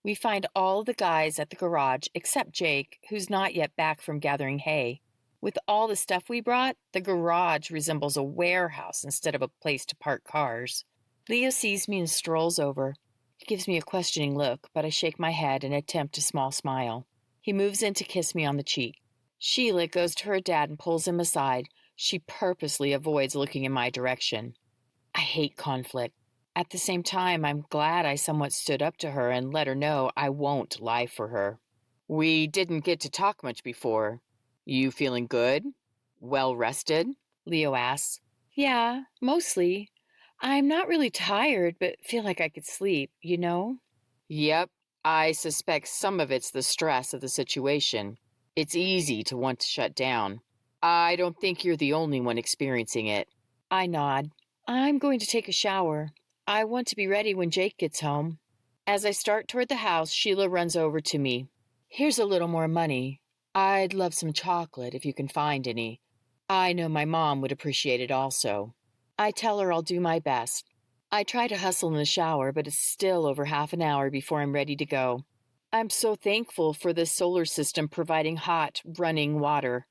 We find all the guys at the garage except Jake, who's not yet back from gathering hay. With all the stuff we brought, the garage resembles a warehouse instead of a place to park cars. Leo sees me and strolls over. He gives me a questioning look, but I shake my head and attempt a small smile. He moves in to kiss me on the cheek. Sheila goes to her dad and pulls him aside. She purposely avoids looking in my direction. I hate conflict. At the same time, I'm glad I somewhat stood up to her and let her know I won't lie for her. We didn't get to talk much before. You feeling good? Well rested? Leo asks. Yeah, mostly. I'm not really tired, but feel like I could sleep, you know? Yep, I suspect some of it's the stress of the situation. It's easy to want to shut down. I don't think you're the only one experiencing it. I nod. I'm going to take a shower. I want to be ready when Jake gets home. As I start toward the house, Sheila runs over to me. Here's a little more money. I'd love some chocolate if you can find any. I know my mom would appreciate it also. I tell her I'll do my best. I try to hustle in the shower, but it's still over half an hour before I'm ready to go. I'm so thankful for the solar system providing hot, running water.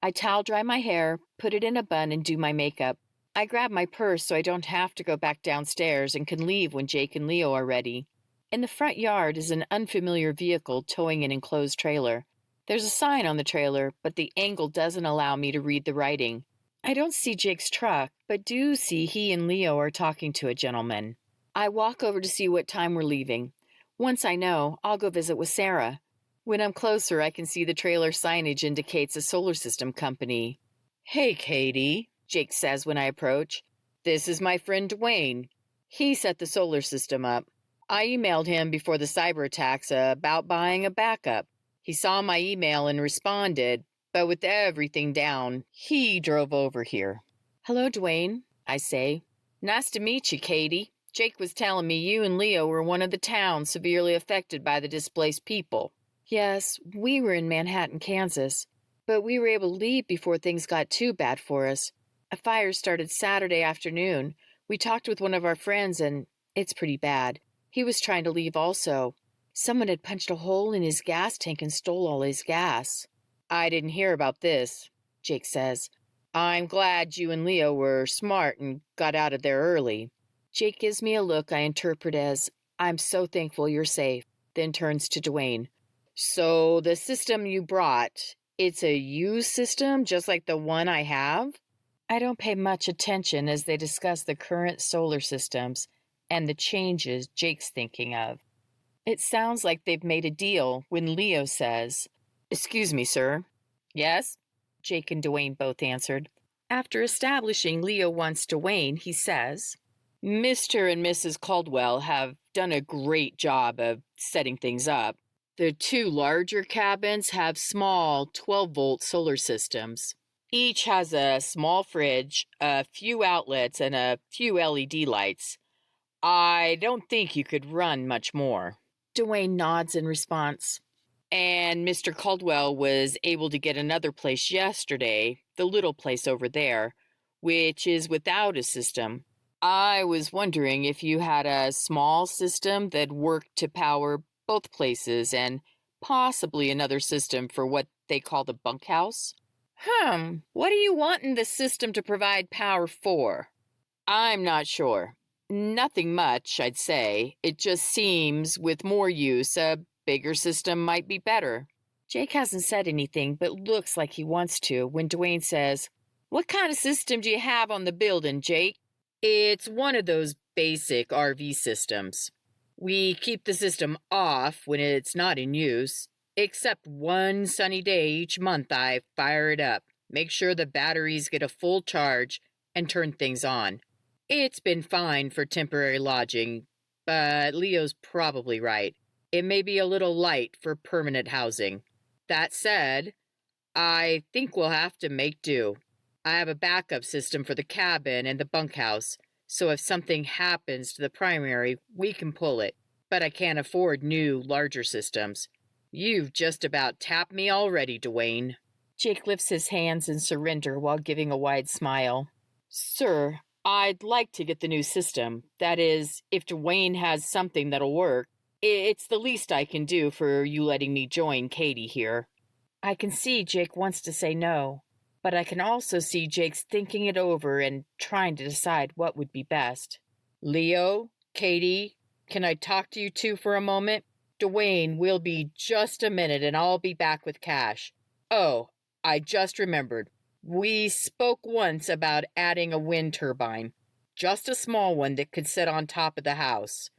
I towel dry my hair, put it in a bun, and do my makeup. I grab my purse so I don't have to go back downstairs and can leave when Jake and Leo are ready. In the front yard is an unfamiliar vehicle towing an enclosed trailer. There's a sign on the trailer, but the angle doesn't allow me to read the writing. I don't see Jake's truck, but do see he and Leo are talking to a gentleman. I walk over to see what time we're leaving. Once I know, I'll go visit with Sarah. When I'm closer, I can see the trailer signage indicates a solar system company. Hey, Katie, Jake says when I approach. This is my friend Dwayne. He set the solar system up. I emailed him before the cyber attacks about buying a backup. He saw my email and responded, but with everything down, he drove over here. Hello, Dwayne, I say. Nice to meet you, Katie. Jake was telling me you and Leo were one of the towns severely affected by the displaced people. Yes, we were in Manhattan, Kansas, but we were able to leave before things got too bad for us. A fire started Saturday afternoon. We talked with one of our friends, and it's pretty bad. He was trying to leave also. Someone had punched a hole in his gas tank and stole all his gas. I didn't hear about this, Jake says. I'm glad you and Leo were smart and got out of there early. Jake gives me a look I interpret as, I'm so thankful you're safe, then turns to Dwayne. So the system you brought, it's a used system just like the one I have? I don't pay much attention as they discuss the current solar systems and the changes Jake's thinking of. It sounds like they've made a deal when Leo says, Excuse me, sir. Yes? Jake and Dwayne both answered. After establishing Leo wants Dwayne, he says, Mr. and Mrs. Caldwell have done a great job of setting things up. The two larger cabins have small 12-volt solar systems. Each has a small fridge, a few outlets, and a few LED lights. I don't think you could run much more. Dwayne nods in response. And Mr. Caldwell was able to get another place yesterday, the little place over there, which is without a system. I was wondering if you had a small system that worked to power both places and possibly another system for what they call the bunkhouse. What are you wanting the system to provide power for? I'm not sure. Nothing much, I'd say. It just seems with more use, a bigger system might be better. Jake hasn't said anything, but looks like he wants to when Dwayne says, "What kind of system do you have on the building, Jake?" It's one of those basic RV systems. We keep the system off when it's not in use. Except one sunny day each month, I fire it up, make sure the batteries get a full charge, and turn things on. It's been fine for temporary lodging, but Leo's probably right. It may be a little light for permanent housing. That said, I think we'll have to make do. I have a backup system for the cabin and the bunkhouse, so if something happens to the primary, we can pull it. But I can't afford new, larger systems. You've just about tapped me already, Dwayne. Jake lifts his hands in surrender while giving a wide smile. Sir, I'd like to get the new system. That is, if Dwayne has something that'll work. It's the least I can do for you letting me join Katie here. I can see Jake wants to say no, but I can also see Jake's thinking it over and trying to decide what would be best. Leo, Katie, can I talk to you two for a moment? Dwayne, will be just a minute and I'll be back with cash. Oh, I just remembered. We spoke once about adding a wind turbine. Just a small one that could sit on top of the house.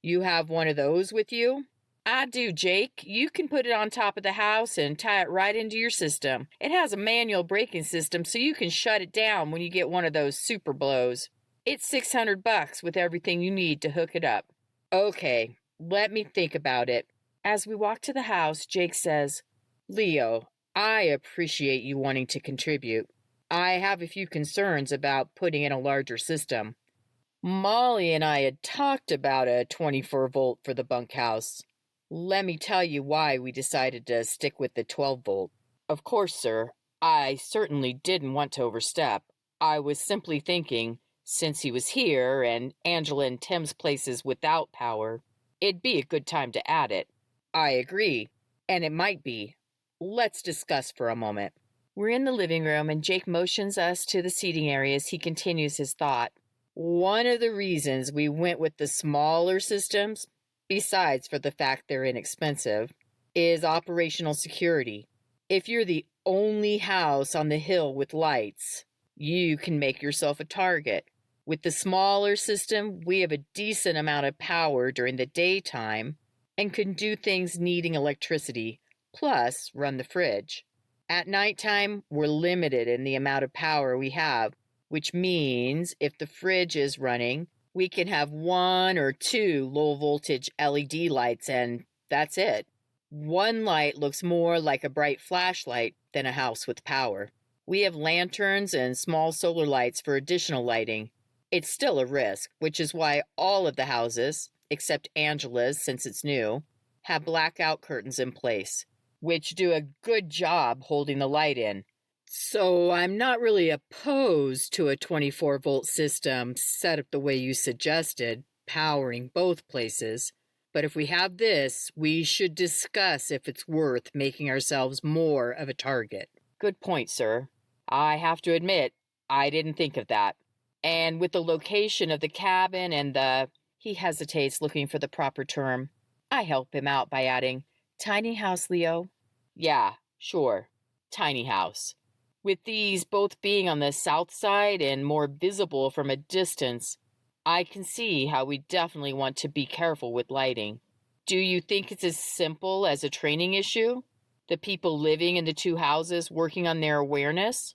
You have one of those with you? I do, Jake. You can put it on top of the house and tie it right into your system. It has a manual braking system, so you can shut it down when you get one of those super blows. It's $600 with everything you need to hook it up. Okay, let me think about it. As we walk to the house, Jake says, Leo, I appreciate you wanting to contribute. I have a few concerns about putting in a larger system. Molly and I had talked about a 24-volt for the bunkhouse. Let me tell you why we decided to stick with the 12-volt. Of course, sir, I certainly didn't want to overstep. I was simply thinking, since he was here and Angela and Tim's places without power, it'd be a good time to add it. I agree, and it might be. Let's discuss for a moment. We're in the living room, and Jake motions us to the seating area as he continues his thought. One of the reasons we went with the smaller systems, besides for the fact they're inexpensive, is operational security. If you're the only house on the hill with lights, you can make yourself a target. With the smaller system, we have a decent amount of power during the daytime and can do things needing electricity, plus run the fridge. At nighttime, we're limited in the amount of power we have, which means if the fridge is running, we can have 1 or 2 low-voltage LED lights, and that's it. One light looks more like a bright flashlight than a house with power. We have lanterns and small solar lights for additional lighting. It's still a risk, which is why all of the houses, except Angela's since it's new, have blackout curtains in place, which do a good job holding the light in. So I'm not really opposed to a 24-volt system set up the way you suggested, powering both places. But if we have this, we should discuss if it's worth making ourselves more of a target. Good point, sir. I have to admit, I didn't think of that. And with the location of the cabin and he hesitates, looking for the proper term. I help him out by adding, tiny house, Leo. Yeah, sure. Tiny house. With these both being on the south side and more visible from a distance, I can see how we definitely want to be careful with lighting. Do you think it's as simple as a training issue? The people living in the 2 houses working on their awareness?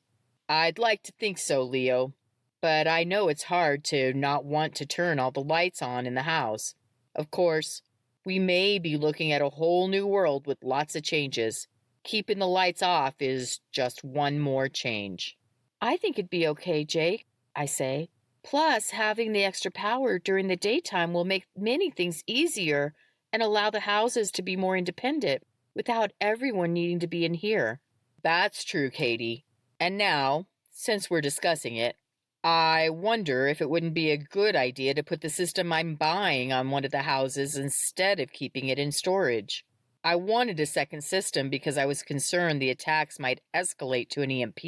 I'd like to think so, Leo. But I know it's hard to not want to turn all the lights on in the house. Of course, we may be looking at a whole new world with lots of changes. Keeping the lights off is just one more change. I think it'd be okay, Jake, I say. Plus, having the extra power during the daytime will make many things easier and allow the houses to be more independent without everyone needing to be in here. That's true, Katie. And now, since we're discussing it, I wonder if it wouldn't be a good idea to put the system I'm buying on one of the houses instead of keeping it in storage. I wanted a second system because I was concerned the attacks might escalate to an EMP.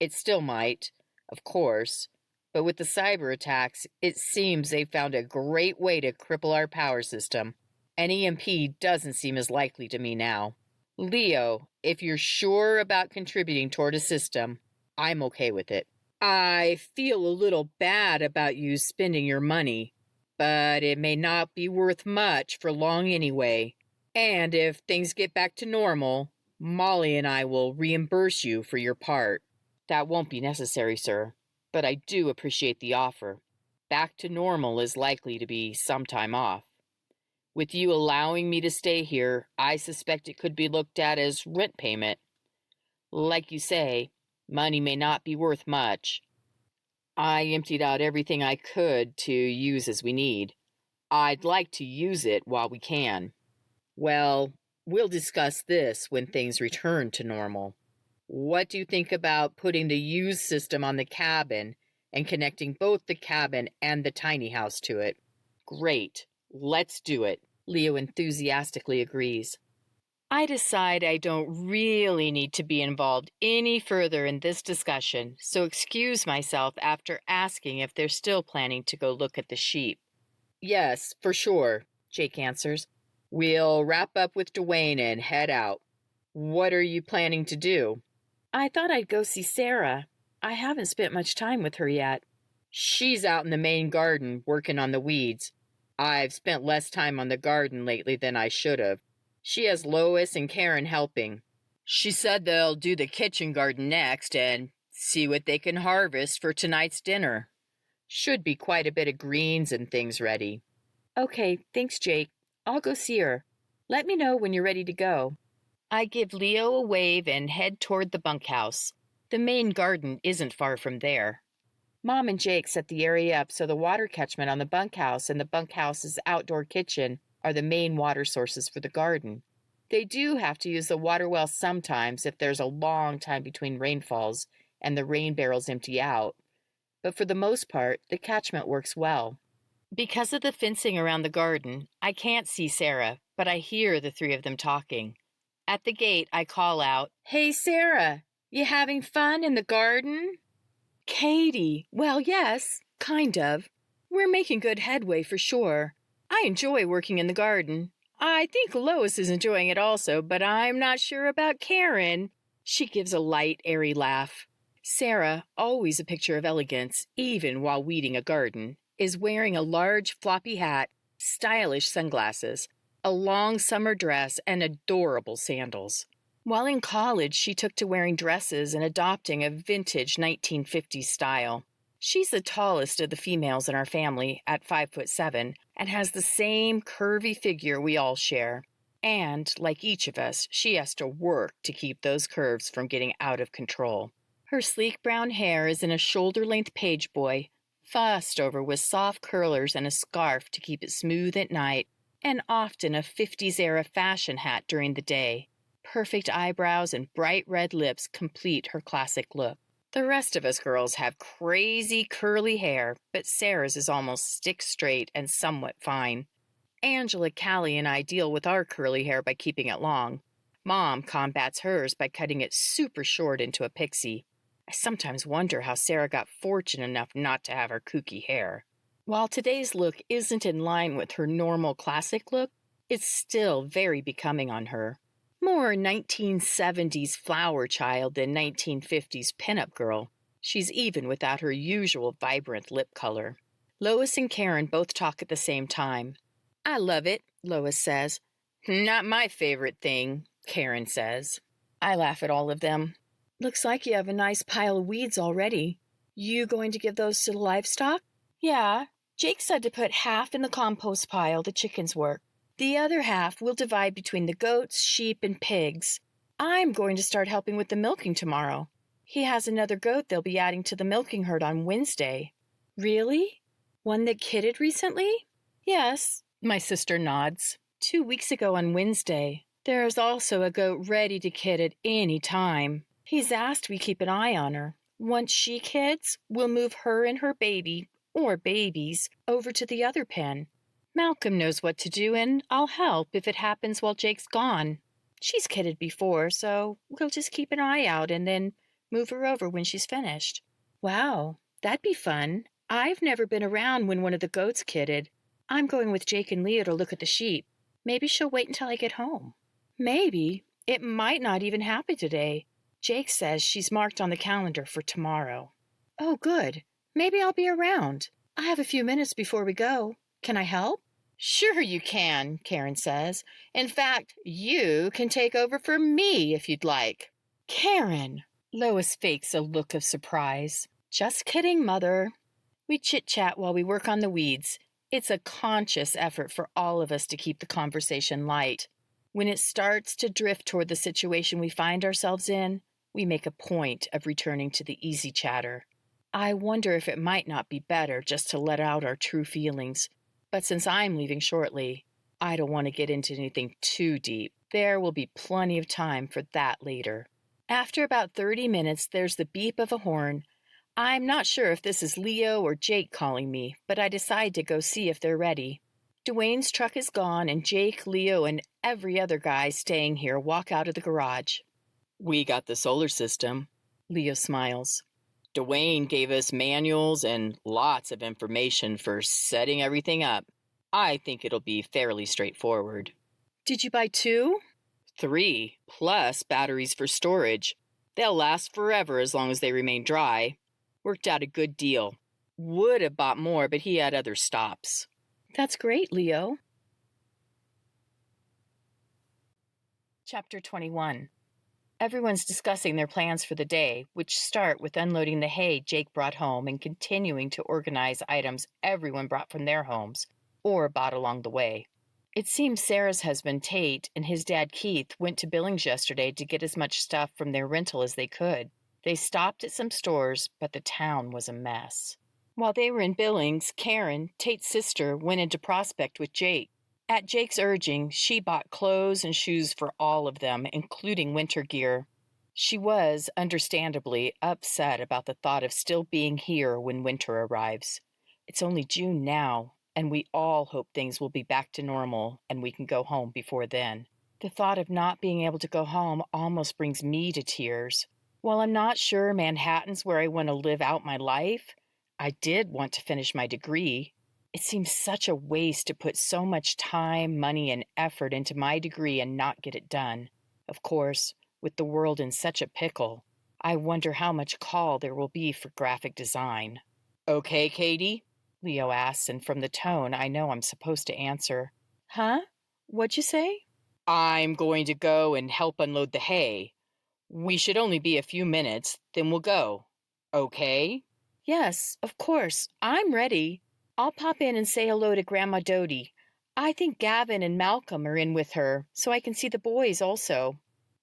It still might, of course, but with the cyber attacks, it seems they found a great way to cripple our power system. An EMP doesn't seem as likely to me now. Leo, if you're sure about contributing toward a system, I'm okay with it. I feel a little bad about you spending your money, but it may not be worth much for long anyway. And if things get back to normal, Molly and I will reimburse you for your part. That won't be necessary, sir, but I do appreciate the offer. Back to normal is likely to be some time off. With you allowing me to stay here, I suspect it could be looked at as rent payment. Like you say, money may not be worth much. I emptied out everything I could to use as we need. I'd like to use it while we can. Well, we'll discuss this when things return to normal. What do you think about putting the used system on the cabin and connecting both the cabin and the tiny house to it? Great. Let's do it. Leo enthusiastically agrees. I decide I don't really need to be involved any further in this discussion, so excuse myself after asking if they're still planning to go look at the sheep. Yes, for sure, Jake answers. We'll wrap up with Dwayne and head out. What are you planning to do? I thought I'd go see Sarah. I haven't spent much time with her yet. She's out in the main garden working on the weeds. I've spent less time on the garden lately than I should have. She has Lois and Karen helping. She said they'll do the kitchen garden next and see what they can harvest for tonight's dinner. Should be quite a bit of greens and things ready. Okay, thanks, Jake. I'll go see her. Let me know when you're ready to go. I give Leo a wave and head toward the bunkhouse. The main garden isn't far from there. Mom and Jake set the area up so the water catchment on the bunkhouse and the bunkhouse's outdoor kitchen are the main water sources for the garden. They do have to use the water well sometimes if there's a long time between rainfalls and the rain barrels empty out, but for the most part, the catchment works well. Because of the fencing around the garden, I can't see Sarah, but I hear the three of them talking. At the gate, I call out, Hey, Sarah, you having fun in the garden? Katie, well, yes, kind of. We're making good headway for sure. I enjoy working in the garden. I think Lois is enjoying it also, but I'm not sure about Karen. She gives a light, airy laugh. Sarah, always a picture of elegance, even while weeding a garden, is wearing a large floppy hat, stylish sunglasses, a long summer dress, and adorable sandals. While in college, she took to wearing dresses and adopting a vintage 1950s style. She's the tallest of the females in our family at 5'7" and has the same curvy figure we all share. And, like each of us, she has to work to keep those curves from getting out of control. Her sleek brown hair is in a shoulder-length page boy, fussed over with soft curlers and a scarf to keep it smooth at night, and often a 50s-era fashion hat during the day. Perfect eyebrows and bright red lips complete her classic look. The rest of us girls have crazy curly hair, but Sarah's is almost stick straight and somewhat fine. Angela, Callie, and I deal with our curly hair by keeping it long. Mom combats hers by cutting it super short into a pixie. I sometimes wonder how Sarah got fortunate enough not to have her kooky hair. While today's look isn't in line with her normal classic look, it's still very becoming on her. More 1970s flower child than 1950s pinup girl. She's even without her usual vibrant lip color. Lois and Karen both talk at the same time. I love it, Lois says. Not my favorite thing, Karen says. I laugh at all of them. Looks like you have a nice pile of weeds already. You going to give those to the livestock? Yeah, Jake said to put half in the compost pile the chickens work. The other half we'll divide between the goats, sheep, and pigs. I'm going to start helping with the milking tomorrow. He has another goat they'll be adding to the milking herd on Wednesday. Really? One that kidded recently? Yes, my sister nods. 2 weeks ago on Wednesday. There's also a goat ready to kid at any time. He's asked we keep an eye on her. Once she kids, we'll move her and her baby, or babies, over to the other pen. Malcolm knows what to do, and I'll help if it happens while Jake's gone. She's kidded before, so we'll just keep an eye out and then move her over when she's finished. Wow, that'd be fun. I've never been around when one of the goats kidded. I'm going with Jake and Leo to look at the sheep. Maybe she'll wait until I get home. Maybe. It might not even happen today. Jake says she's marked on the calendar for tomorrow. Oh, good. Maybe I'll be around. I have a few minutes before we go. Can I help? Sure you can, Karen says. In fact, you can take over for me if you'd like. Karen! Lois fakes a look of surprise. Just kidding, Mother. We chit-chat while we work on the weeds. It's a conscious effort for all of us to keep the conversation light. When it starts to drift toward the situation we find ourselves in, we make a point of returning to the easy chatter. I wonder if it might not be better just to let out our true feelings. But since I'm leaving shortly, I don't want to get into anything too deep. There will be plenty of time for that later. After about 30 minutes, there's the beep of a horn. I'm not sure if this is Leo or Jake calling me, but I decide to go see if they're ready. Dwayne's truck is gone, and Jake, Leo, and every other guy staying here walk out of the garage. We got the solar system. Leo smiles. Dwayne gave us manuals and lots of information for setting everything up. I think it'll be fairly straightforward. Did you buy 2? 3, plus batteries for storage. They'll last forever as long as they remain dry. Worked out a good deal. Would have bought more, but he had other stops. That's great, Leo. Chapter 21. Everyone's discussing their plans for the day, which start with unloading the hay Jake brought home and continuing to organize items everyone brought from their homes or bought along the way. It seems Sarah's husband, Tate, and his dad, Keith, went to Billings yesterday to get as much stuff from their rental as they could. They stopped at some stores, but the town was a mess. While they were in Billings, Karen, Tate's sister, went into Prospect with Jake. At Jake's urging, she bought clothes and shoes for all of them, including winter gear. She was, understandably, upset about the thought of still being here when winter arrives. It's only June now, and we all hope things will be back to normal and we can go home before then. The thought of not being able to go home almost brings me to tears. While I'm not sure Manhattan's where I want to live out my life, I did want to finish my degree. It seems such a waste to put so much time, money, and effort into my degree and not get it done. Of course, with the world in such a pickle, I wonder how much call there will be for graphic design. Okay, Katie? Leo asks, and from the tone, I know I'm supposed to answer. Huh? What'd you say? I'm going to go and help unload the hay. We should only be a few minutes, then we'll go. Okay? Yes, of course. I'm ready. I'll pop in and say hello to Grandma Dodie. I think Gavin and Malcolm are in with her, so I can see the boys also.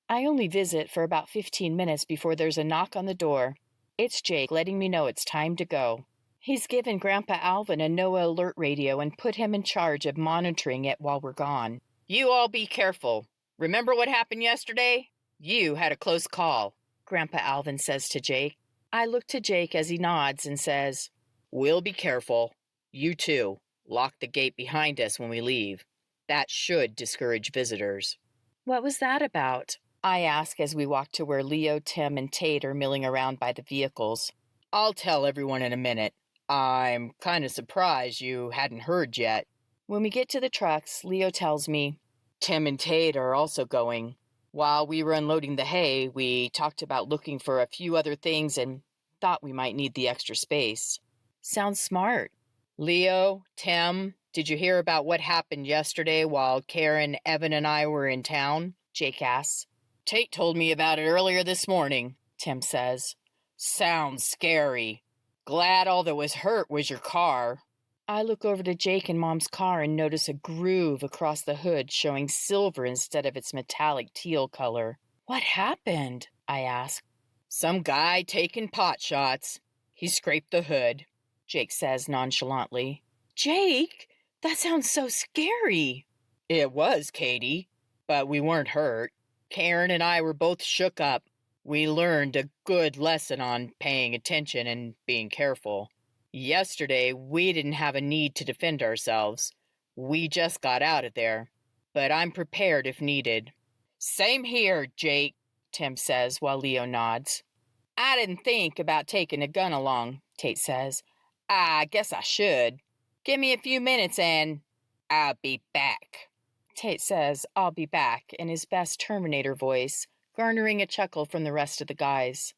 I only visit for about 15 minutes before there's a knock on the door. It's Jake letting me know it's time to go. He's given Grandpa Alvin a NOAA alert radio and put him in charge of monitoring it while we're gone. You all be careful. Remember what happened yesterday? You had a close call, Grandpa Alvin says to Jake. I look to Jake as he nods and says, We'll be careful. You too. Lock the gate behind us when we leave. That should discourage visitors. What was that about? I ask as we walk to where Leo, Tim, and Tate are milling around by the vehicles. I'll tell everyone in a minute. I'm kind of surprised you hadn't heard yet. When we get to the trucks, Leo tells me, Tim and Tate are also going. While we were unloading the hay, we talked about looking for a few other things and thought we might need the extra space. Sounds smart. Leo, Tim, did you hear about what happened yesterday while Karen, Evan, and I were in town? Jake asks. Tate told me about it earlier this morning, Tim says. Sounds scary. Glad all that was hurt was your car. I look over to Jake and Mom's car and notice a groove across the hood showing silver instead of its metallic teal color. What happened? I ask. Some guy taking pot shots. He scraped the hood, Jake says nonchalantly. Jake, that sounds so scary. It was, Katie, but we weren't hurt. Karen and I were both shook up. We learned a good lesson on paying attention and being careful. Yesterday, we didn't have a need to defend ourselves. We just got out of there, but I'm prepared if needed. Same here, Jake, Tim says while Leo nods. I didn't think about taking a gun along, Tate says. I guess I should. Give me a few minutes and I'll be back. Tate says, I'll be back, in his best Terminator voice, garnering a chuckle from the rest of the guys.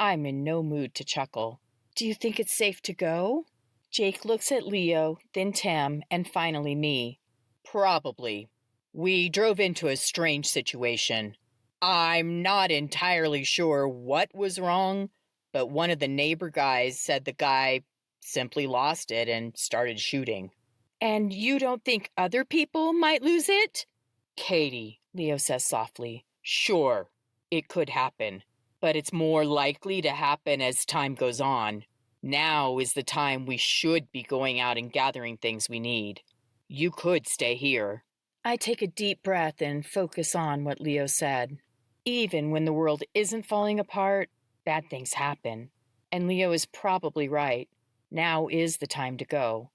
I'm in no mood to chuckle. Do you think it's safe to go? Jake looks at Leo, then Tim, and finally me. Probably. We drove into a strange situation. I'm not entirely sure what was wrong, but one of the neighbor guys said the guy simply lost it and started shooting. And you don't think other people might lose it? Katie, Leo says softly, sure, it could happen, but it's more likely to happen as time goes on. Now is the time we should be going out and gathering things we need. You could stay here. I take a deep breath and focus on what Leo said. Even when the world isn't falling apart, bad things happen. And Leo is probably right. Now is the time to go.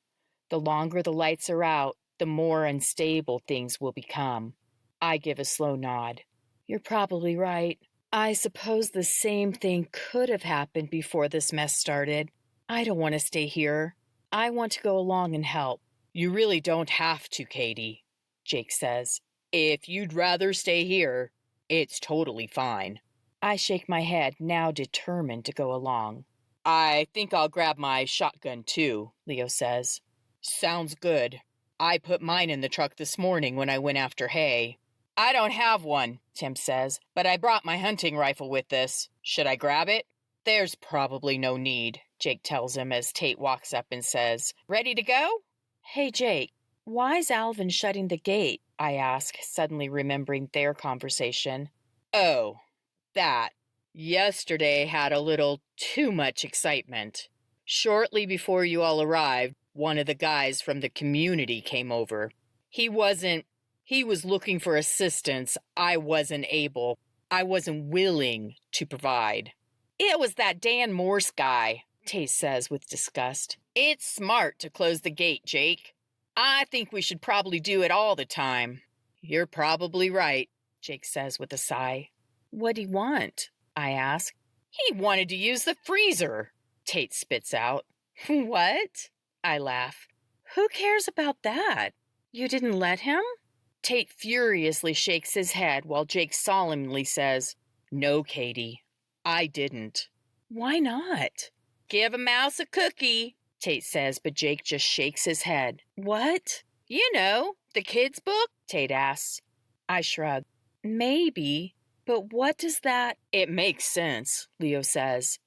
The longer the lights are out, the more unstable things will become. I give a slow nod. You're probably right. I suppose the same thing could have happened before this mess started. I don't want to stay here. I want to go along and help. You really don't have to, Katie, Jake says. If you'd rather stay here, it's totally fine. I shake my head, now determined to go along. I think I'll grab my shotgun too, Leo says. Sounds good. I put mine in the truck this morning when I went after hay. I don't have one, Tim says, but I brought my hunting rifle with this. Should I grab it? There's probably no need, Jake tells him as Tate walks up and says, Ready to go? Hey, Jake, why's Alvin shutting the gate? I ask, suddenly remembering their conversation. Oh, that. Yesterday had a little too much excitement. Shortly before you all arrived, one of the guys from the community came over. He was looking for assistance I wasn't willing to provide. It was that Dan Morse guy, Tate says with disgust. It's smart to close the gate, Jake. I think we should probably do it all the time. You're probably right, Jake says with a sigh. What'd he want? I ask. He wanted to use the freezer, Tate spits out. What? I laugh. Who cares about that? You didn't let him? Tate furiously shakes his head while Jake solemnly says, No, Katie, I didn't. Why not? Give a mouse a cookie, Tate says, but Jake just shakes his head. What? You know, the kids' book, Tate asks. I shrug. Maybe, but what does that... It makes sense, Leo says.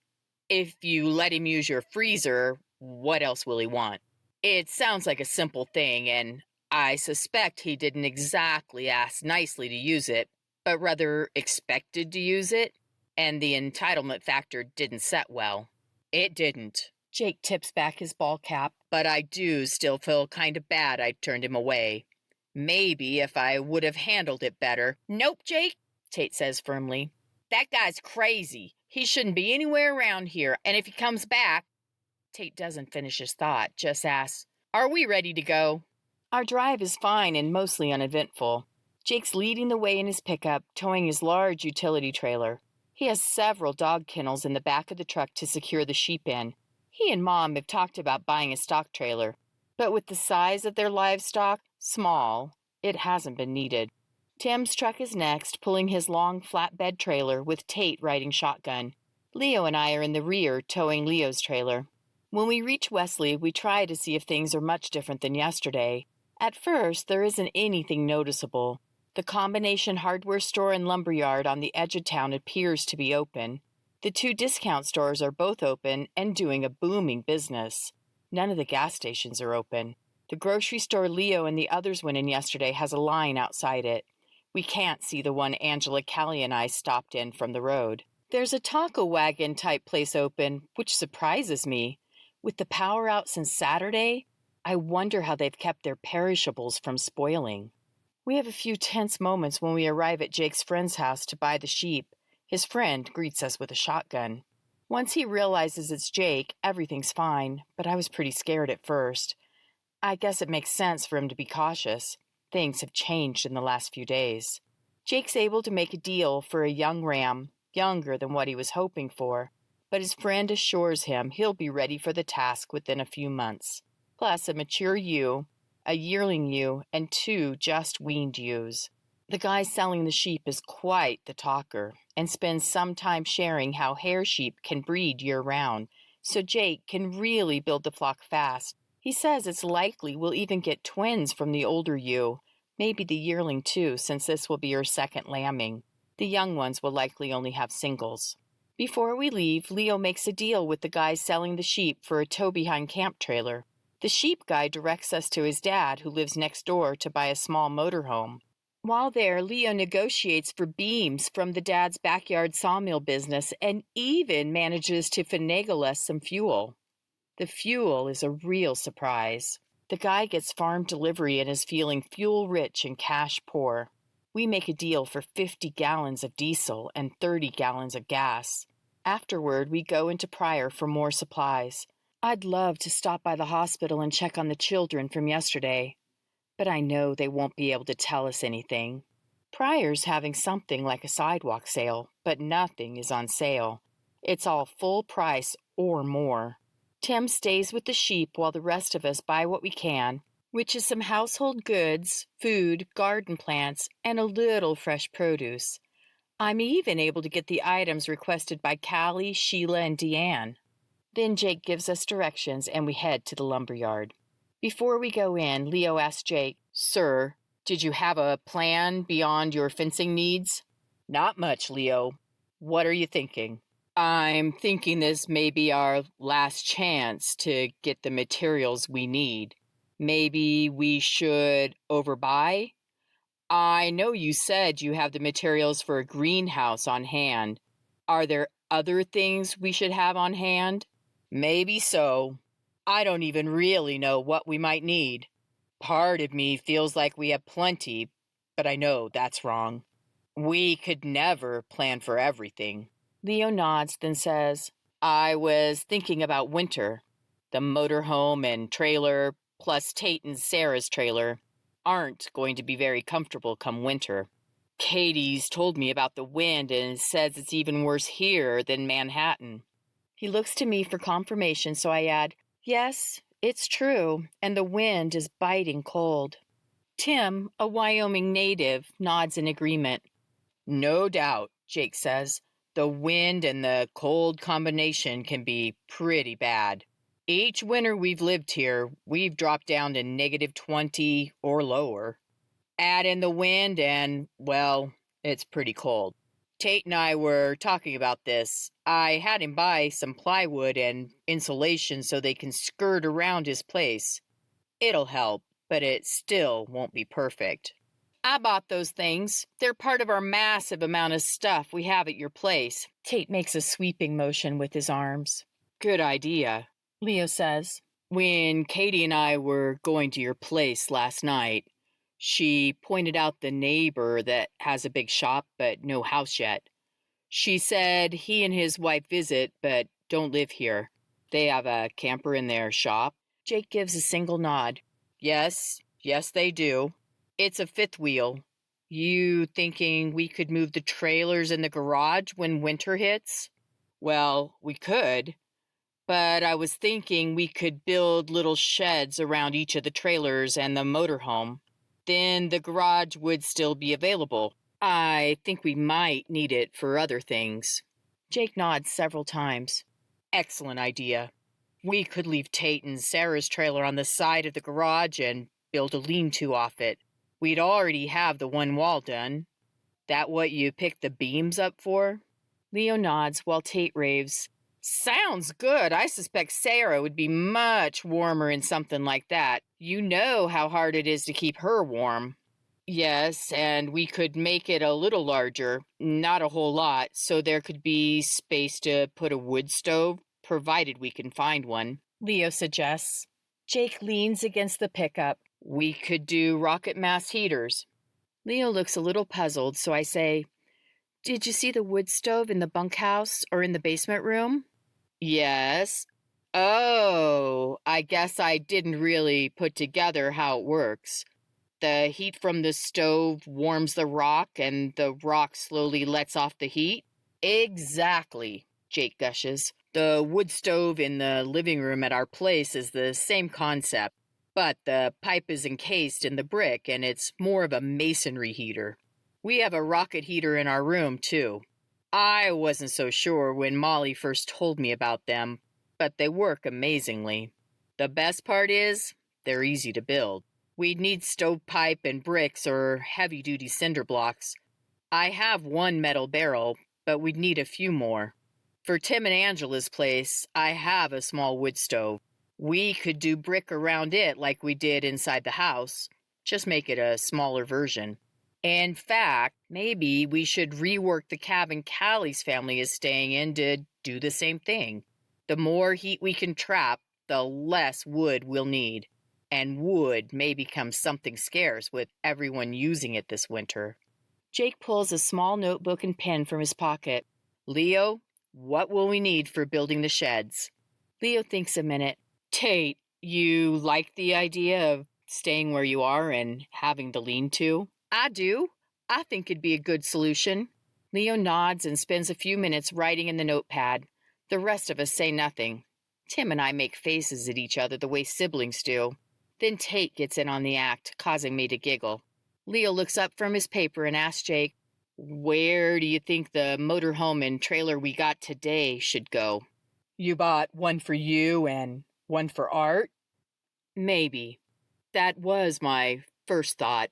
If you let him use your freezer, what else will he want? It sounds like a simple thing, and I suspect he didn't exactly ask nicely to use it, but rather expected to use it, and the entitlement factor didn't set well. It didn't. Jake tips back his ball cap, but I do still feel kind of bad I turned him away. Maybe if I would have handled it better. Nope, Jake, Tate says firmly. That guy's crazy. He shouldn't be anywhere around here, and if he comes back... Tate doesn't finish his thought, just asks, Are we ready to go? Our drive is fine and mostly uneventful. Jake's leading the way in his pickup, towing his large utility trailer. He has several dog kennels in the back of the truck to secure the sheep in. He and Mom have talked about buying a stock trailer, but with the size of their livestock, small, it hasn't been needed. Tim's truck is next, pulling his long flatbed trailer with Tate riding shotgun. Leo and I are in the rear, towing Leo's trailer. When we reach Wesley, we try to see if things are much different than yesterday. At first, there isn't anything noticeable. The combination hardware store and lumberyard on the edge of town appears to be open. The two discount stores are both open and doing a booming business. None of the gas stations are open. The grocery store Leo and the others went in yesterday has a line outside it. We can't see the one Angela, Callie, and I stopped in from the road. There's a taco wagon type place open, which surprises me. With the power out since Saturday, I wonder how they've kept their perishables from spoiling. We have a few tense moments when we arrive at Jake's friend's house to buy the sheep. His friend greets us with a shotgun. Once he realizes it's Jake, everything's fine, but I was pretty scared at first. I guess it makes sense for him to be cautious. Things have changed in the last few days. Jake's able to make a deal for a young ram, younger than what he was hoping for, but his friend assures him he'll be ready for the task within a few months. Plus a mature ewe, a yearling ewe, and 2 just weaned ewes. The guy selling the sheep is quite the talker and spends some time sharing how hair sheep can breed year-round, so Jake can really build the flock fast. He says it's likely we'll even get twins from the older ewe, maybe the yearling too, since this will be her second lambing. The young ones will likely only have singles. Before we leave, Leo makes a deal with the guy selling the sheep for a tow-behind camp trailer. The sheep guy directs us to his dad, who lives next door, to buy a small motorhome. While there, Leo negotiates for beams from the dad's backyard sawmill business and even manages to finagle us some fuel. The fuel is a real surprise. The guy gets farm delivery and is feeling fuel-rich and cash-poor. We make a deal for 50 gallons of diesel and 30 gallons of gas. Afterward, we go into Pryor for more supplies. I'd love to stop by the hospital and check on the children from yesterday, but I know they won't be able to tell us anything. Pryor's having something like a sidewalk sale, but nothing is on sale. It's all full price or more. Tim stays with the sheep while the rest of us buy what we can, which is some household goods, food, garden plants, and a little fresh produce. I'm even able to get the items requested by Callie, Sheila, and Deanne. Then Jake gives us directions and we head to the lumberyard. Before we go in, Leo asks Jake, "Sir, did you have a plan beyond your fencing needs?" "Not much, Leo. What are you thinking?" "I'm thinking this may be our last chance to get the materials we need. Maybe we should overbuy? I know you said you have the materials for a greenhouse on hand. Are there other things we should have on hand?" "Maybe so. I don't even really know what we might need. Part of me feels like we have plenty, but I know that's wrong. We could never plan for everything." Leo nods, then says, "I was thinking about winter. The motorhome and trailer, plus Tate and Sarah's trailer, aren't going to be very comfortable come winter. Katie's told me about the wind and says it's even worse here than Manhattan." He looks to me for confirmation, so I add, "Yes, it's true, and the wind is biting cold." Tim, a Wyoming native, nods in agreement. "No doubt," Jake says. "The wind and the cold combination can be pretty bad. Each winter we've lived here, we've dropped down to -20 or lower. Add in the wind and, well, it's pretty cold. Tate and I were talking about this. I had him buy some plywood and insulation so they can skirt around his place. It'll help, but it still won't be perfect. I bought those things. They're part of our massive amount of stuff we have at your place." Tate makes a sweeping motion with his arms. "Good idea," Leo says. "When Katie and I were going to your place last night, she pointed out the neighbor that has a big shop but no house yet. She said he and his wife visit but don't live here. They have a camper in their shop." Jake gives a single nod. Yes, they do. It's a fifth wheel. You thinking we could move the trailers in the garage when winter hits?" "Well, we could, but I was thinking we could build little sheds around each of the trailers and the motorhome. Then the garage would still be available. I think we might need it for other things." Jake nods several times. "Excellent idea. We could leave Tate and Sarah's trailer on the side of the garage and build a lean-to off it. We'd already have the one wall done. That what you picked the beams up for?" Leo nods while Tate raves, "Sounds good. I suspect Sarah would be much warmer in something like that. You know how hard it is to keep her warm." "Yes, and we could make it a little larger, not a whole lot, so there could be space to put a wood stove, provided we can find one," Leo suggests. Jake leans against the pickup. "We could do rocket mass heaters." Leo looks a little puzzled, so I say, "Did you see the wood stove in the bunkhouse or in the basement room?" "Yes. Oh, So I guess I didn't really put together how it works. The heat from the stove warms the rock, and the rock slowly lets off the heat? Exactly, Jake gushes. The wood stove in the living room at our place is the same concept, but the pipe is encased in the brick, and it's more of a masonry heater. We have a rocket heater in our room, too. I wasn't so sure when Molly first told me about them, but they work amazingly. The best part is, they're easy to build. We'd need stovepipe and bricks or heavy-duty cinder blocks. I have one metal barrel, but we'd need a few more. For Tim and Angela's place, I have a small wood stove. We could do brick around it like we did inside the house, just make it a smaller version. In fact, maybe we should rework the cabin Callie's family is staying in to do the same thing. The more heat we can trap, the less wood we'll need. And wood may become something scarce with everyone using it this winter. Jake pulls a small notebook and pen from his pocket. Leo, what will we need for building the sheds? Leo thinks a minute. Tate, you like the idea of staying where you are and having the lean-to? I do. I think it'd be a good solution. Leo nods and spends a few minutes writing in the notepad. The rest of us say nothing. Tim and I make faces at each other the way siblings do. Then Tate gets in on the act, causing me to giggle. Leo looks up from his paper and asks Jake, where do you think the motorhome and trailer we got today should go? You bought one for you and one for Art? Maybe. That was my first thought.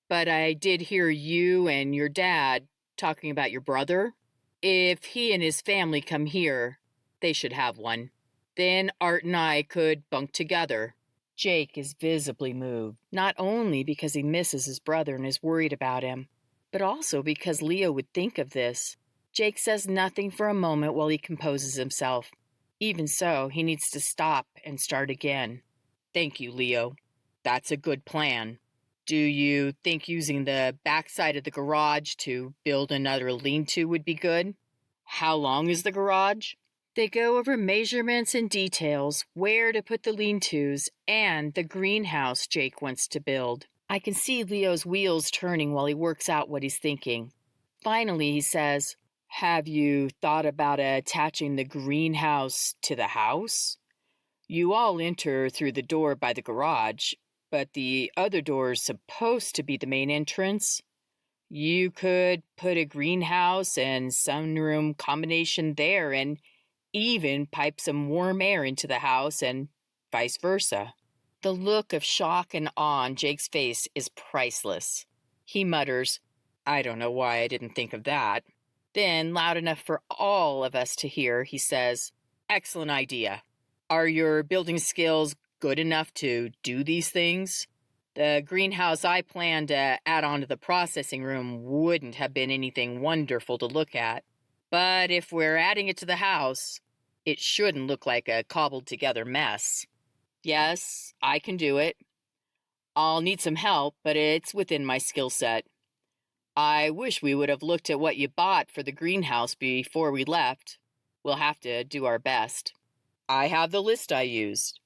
But I did hear you and your dad talking about your brother. If he and his family come here, they should have one. Then Art and I could bunk together. Jake is visibly moved, not only because he misses his brother and is worried about him, but also because Leo would think of this. Jake says nothing for a moment while he composes himself. Even so, he needs to stop and start again. Thank you, Leo. That's a good plan. Do you think using the backside of the garage to build another lean-to would be good? How long is the garage? They go over measurements and details, where to put the lean-tos, and the greenhouse Jake wants to build. I can see Leo's wheels turning while he works out what he's thinking. Finally, he says, have you thought about attaching the greenhouse to the house? You all enter through the door by the garage, but the other door is supposed to be the main entrance. You could put a greenhouse and sunroom combination there and even pipe some warm air into the house and vice versa. The look of shock and awe on Jake's face is priceless. He mutters, I don't know why I didn't think of that. Then, loud enough for all of us to hear, he says, excellent idea. Are your building skills good enough to do these things? The greenhouse I planned to add on to the processing room wouldn't have been anything wonderful to look at. But if we're adding it to the house, it shouldn't look like a cobbled-together mess. Yes, I can do it. I'll need some help, but it's within my skill set. I wish we would have looked at what you bought for the greenhouse before we left. We'll have to do our best. I have the list I used.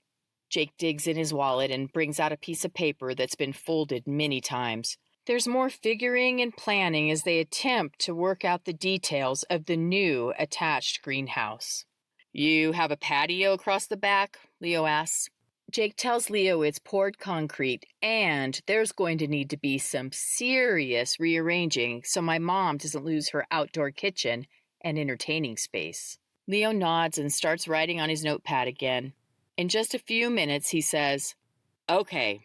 Jake digs in his wallet and brings out a piece of paper that's been folded many times. There's more figuring and planning as they attempt to work out the details of the new attached greenhouse. You have a patio across the back? Leo asks. Jake tells Leo it's poured concrete, and there's going to need to be some serious rearranging so my mom doesn't lose her outdoor kitchen and entertaining space. Leo nods and starts writing on his notepad again. In just a few minutes, he says, okay,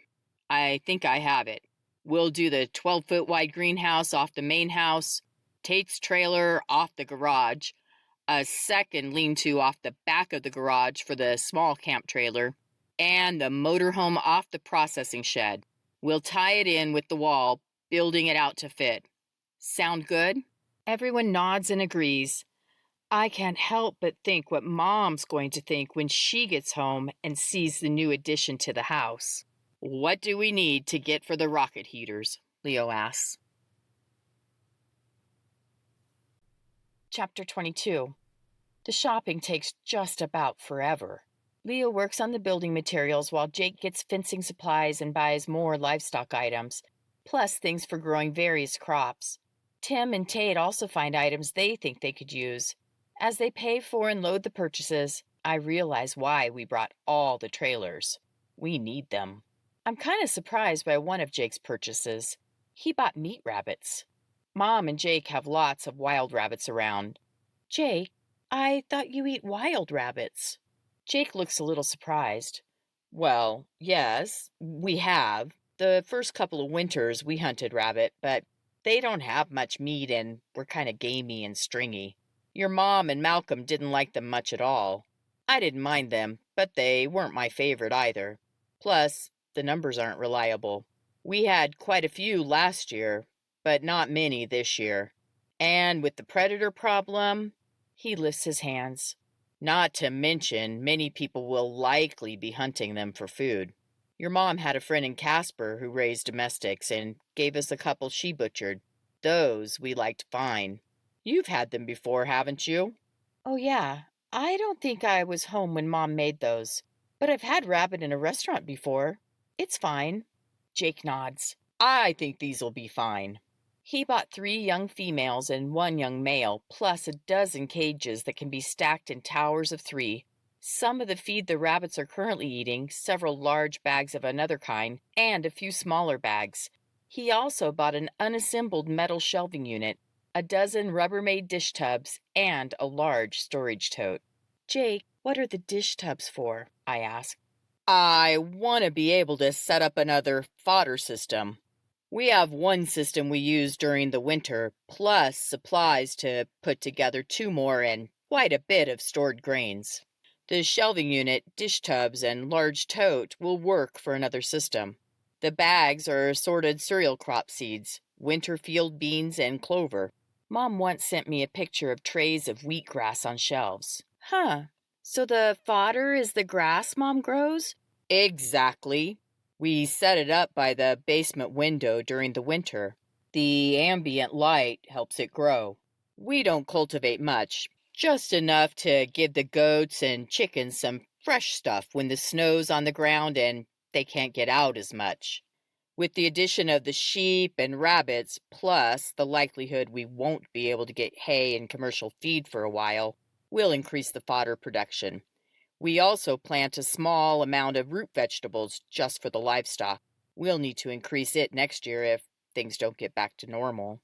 I think I have it. We'll do the 12-foot wide greenhouse off the main house, Tate's trailer off the garage, a second lean-to off the back of the garage for the small camp trailer, and the motorhome off the processing shed. We'll tie it in with the wall, building it out to fit. Sound good? Everyone nods and agrees. I can't help but think what Mom's going to think when she gets home and sees the new addition to the house. What do we need to get for the rocket heaters? Leo asks. Chapter 22. The shopping takes just about forever. Leo works on the building materials while Jake gets fencing supplies and buys more livestock items, plus things for growing various crops. Tim and Tate also find items they think they could use. As they pay for and load the purchases, I realize why we brought all the trailers. We need them. I'm kind of surprised by one of Jake's purchases. He bought meat rabbits. Mom and Jake have lots of wild rabbits around. Jake, I thought you eat wild rabbits. Jake looks a little surprised. Well, yes, we have. The first couple of winters we hunted rabbit, but they don't have much meat and were kind of gamey and stringy. Your mom and Malcolm didn't like them much at all. I didn't mind them, but they weren't my favorite either. Plus, the numbers aren't reliable. We had quite a few last year, but not many this year. And with the predator problem, he lifts his hands. Not to mention, many people will likely be hunting them for food. Your mom had a friend in Casper who raised domestics and gave us a couple she butchered. Those we liked fine. You've had them before, haven't you? Oh, yeah. I don't think I was home when Mom made those, but I've had rabbit in a restaurant before. It's fine. Jake nods. I think these'll be fine. He bought 3 young females and 1 young male, plus a dozen cages that can be stacked in towers of 3. Some of the feed the rabbits are currently eating, several large bags of another kind, and a few smaller bags. He also bought an unassembled metal shelving unit, a dozen Rubbermaid dish tubs, and a large storage tote. Jake, what are the dish tubs for? I asked. I want to be able to set up another fodder system. We have one system we use during the winter, plus supplies to put together 2 more and quite a bit of stored grains. The shelving unit, dish tubs, and large tote will work for another system. The bags are assorted cereal crop seeds, winter field beans, and clover. Mom once sent me a picture of trays of wheatgrass on shelves. Huh, so the fodder is the grass Mom grows? Exactly. We set it up by the basement window during the winter. The ambient light helps it grow. We don't cultivate much, just enough to give the goats and chickens some fresh stuff when the snow's on the ground and they can't get out as much. With the addition of the sheep and rabbits, plus the likelihood we won't be able to get hay and commercial feed for a while, we'll increase the fodder production. We also plant a small amount of root vegetables just for the livestock. We'll need to increase it next year if things don't get back to normal.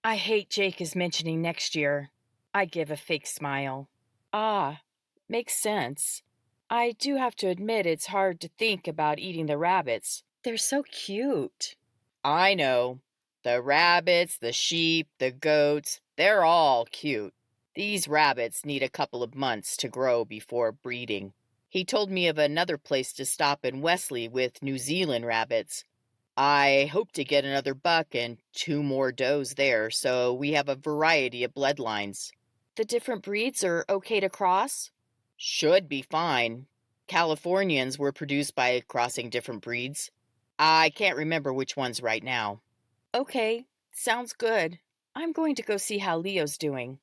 I hate Jake is mentioning next year. I give a fake smile. Ah, makes sense. I do have to admit it's hard to think about eating the rabbits. They're so cute. I know. The rabbits, the sheep, the goats, they're all cute. These rabbits need a couple of months to grow before breeding. He told me of another place to stop in Wesley with New Zealand rabbits. I hope to get another buck and 2 more does there, so we have a variety of bloodlines. The different breeds are okay to cross? Should be fine. Californians were produced by crossing different breeds. I can't remember which ones right now. Okay, sounds good. I'm going to go see how Leo's doing.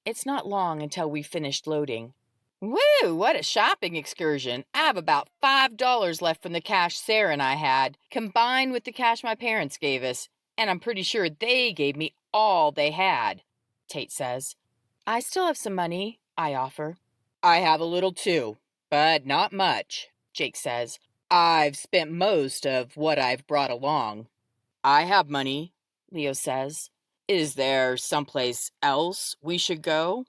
It's not long until we've finished loading. Woo, what a shopping excursion. I have about $5 left from the cash Sarah and I had, combined with the cash my parents gave us, and I'm pretty sure they gave me all they had, Tate says. I still have some money, I offer. I have a little too, but not much, Jake says. I've spent most of what I've brought along. I have money, Leo says. Is there someplace else we should go?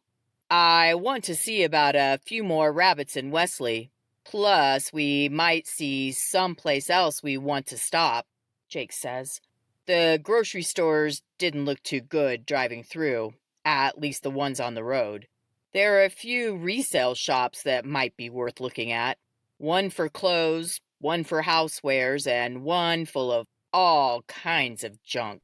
I want to see about a few more rabbits in Wesley. Plus, we might see someplace else we want to stop, Jake says. The grocery stores didn't look too good driving through, at least the ones on the road. There are a few resale shops that might be worth looking at. One for clothes, one for housewares, and one full of all kinds of junk.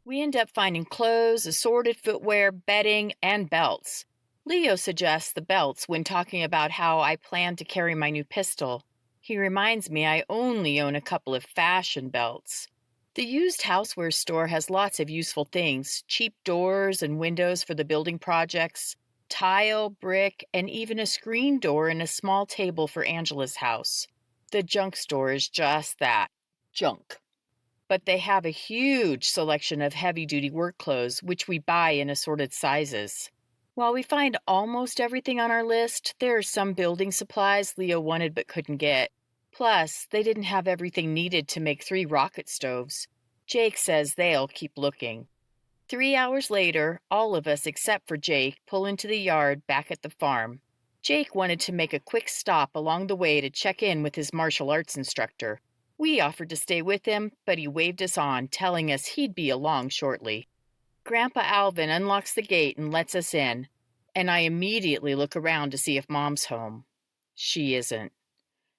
We end up finding clothes, assorted footwear, bedding, and belts. Leo suggests the belts when talking about how I plan to carry my new pistol. He reminds me I only own a couple of fashion belts. The used houseware store has lots of useful things, cheap doors and windows for the building projects. Tile, brick, and even a screen door and a small table for Angela's house. The junk store is just that, junk. But they have a huge selection of heavy-duty work clothes, which we buy in assorted sizes. While we find almost everything on our list, there are some building supplies Leo wanted but couldn't get. Plus, they didn't have everything needed to make 3 rocket stoves. Jake says they'll keep looking. 3 hours later, all of us except for Jake pull into the yard back at the farm. Jake wanted to make a quick stop along the way to check in with his martial arts instructor. We offered to stay with him, but he waved us on, telling us he'd be along shortly. Grandpa Alvin unlocks the gate and lets us in, and I immediately look around to see if Mom's home. She isn't.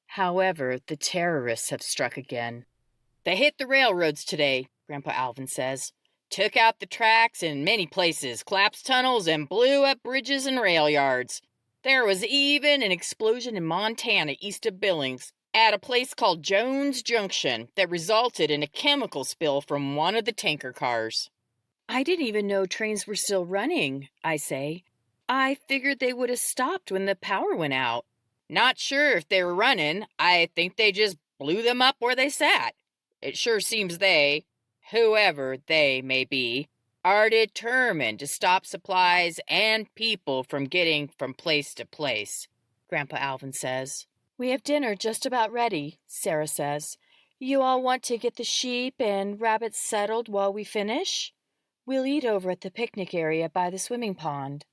However, the terrorists have struck again. They hit the railroads today, Grandpa Alvin says. Took out the tracks in many places, collapsed tunnels, and blew up bridges and rail yards. There was even an explosion in Montana east of Billings at a place called Jones Junction that resulted in a chemical spill from one of the tanker cars. I didn't even know trains were still running, I say. I figured they would have stopped when the power went out. Not sure if they were running. I think they just blew them up where they sat. It sure seems they, whoever they may be, are determined to stop supplies and people from getting from place to place, Grandpa Alvin says. We have dinner just about ready, Sarah says. You all want to get the sheep and rabbits settled while we finish? We'll eat over at the picnic area by the swimming pond.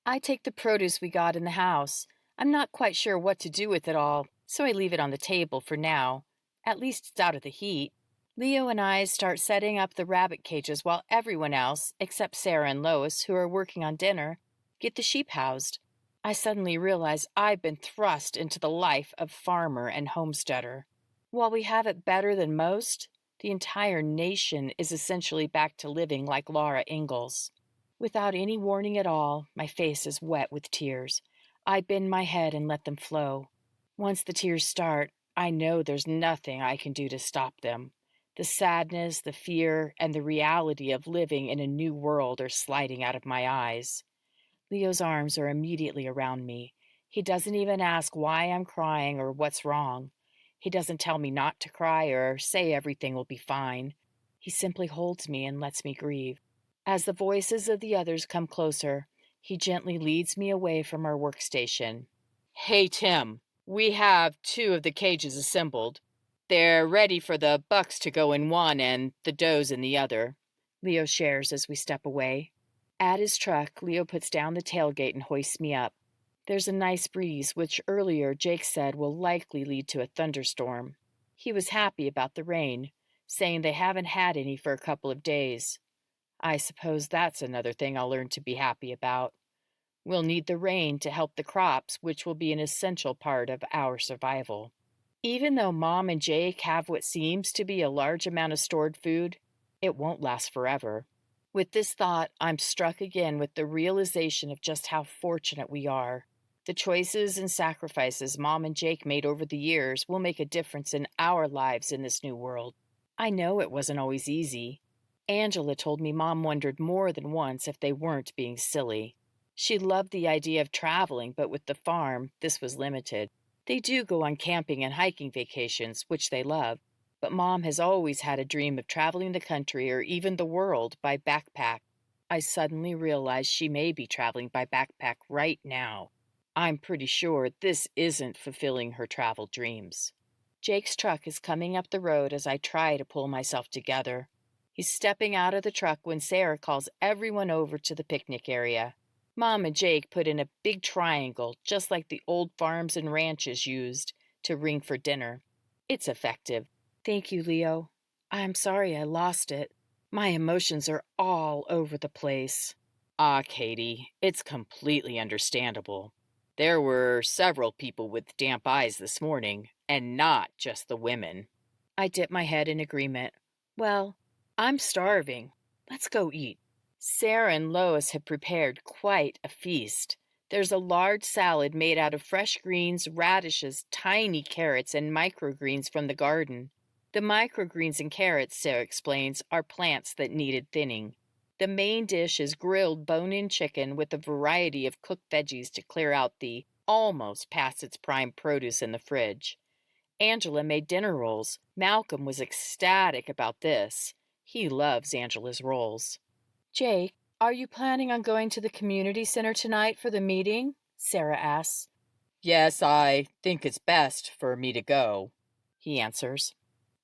I take the produce we got in the house. I'm not quite sure what to do with it all, so I leave it on the table for now. At least it's out of the heat. Leo and I start setting up the rabbit cages while everyone else, except Sarah and Lois, who are working on dinner, get the sheep housed. I suddenly realize I've been thrust into the life of farmer and homesteader. While we have it better than most, the entire nation is essentially back to living like Laura Ingalls. Without any warning at all, my face is wet with tears. I bend my head and let them flow. Once the tears start, I know there's nothing I can do to stop them. The sadness, the fear, and the reality of living in a new world are sliding out of my eyes. Leo's arms are immediately around me. He doesn't even ask why I'm crying or what's wrong. He doesn't tell me not to cry or say everything will be fine. He simply holds me and lets me grieve. As the voices of the others come closer, he gently leads me away from our workstation. Hey, Tim, we have 2 of the cages assembled. They're ready for the bucks to go in one and the does in the other, Leo shares as we step away. At his truck, Leo puts down the tailgate and hoists me up. There's a nice breeze, which earlier Jake said will likely lead to a thunderstorm. He was happy about the rain, saying they haven't had any for a couple of days. I suppose that's another thing I'll learn to be happy about. We'll need the rain to help the crops, which will be an essential part of our survival. Even though Mom and Jake have what seems to be a large amount of stored food, it won't last forever. With this thought, I'm struck again with the realization of just how fortunate we are. The choices and sacrifices Mom and Jake made over the years will make a difference in our lives in this new world. I know it wasn't always easy. Angela told me Mom wondered more than once if they weren't being silly. She loved the idea of traveling, but with the farm, this was limited. They do go on camping and hiking vacations, which they love. But Mom has always had a dream of traveling the country or even the world by backpack. I suddenly realize she may be traveling by backpack right now. I'm pretty sure this isn't fulfilling her travel dreams. Jake's truck is coming up the road as I try to pull myself together. He's stepping out of the truck when Sarah calls everyone over to the picnic area. Mom and Jake put in a big triangle, just like the old farms and ranches used, to ring for dinner. It's effective. Thank you, Leo. I'm sorry I lost it. My emotions are all over the place. Ah, Katie, it's completely understandable. There were several people with damp eyes this morning, and not just the women. I dip my head in agreement. Well, I'm starving. Let's go eat. Sarah and Lois have prepared quite a feast. There's a large salad made out of fresh greens, radishes, tiny carrots, and microgreens from the garden. The microgreens and carrots, Sarah explains, are plants that needed thinning. The main dish is grilled bone-in chicken with a variety of cooked veggies to clear out the almost past its prime produce in the fridge. Angela made dinner rolls. Malcolm was ecstatic about this. He loves Angela's rolls. "Jake, are you planning on going to the community center tonight for the meeting?" Sarah asks. "Yes, I think it's best for me to go," he answers.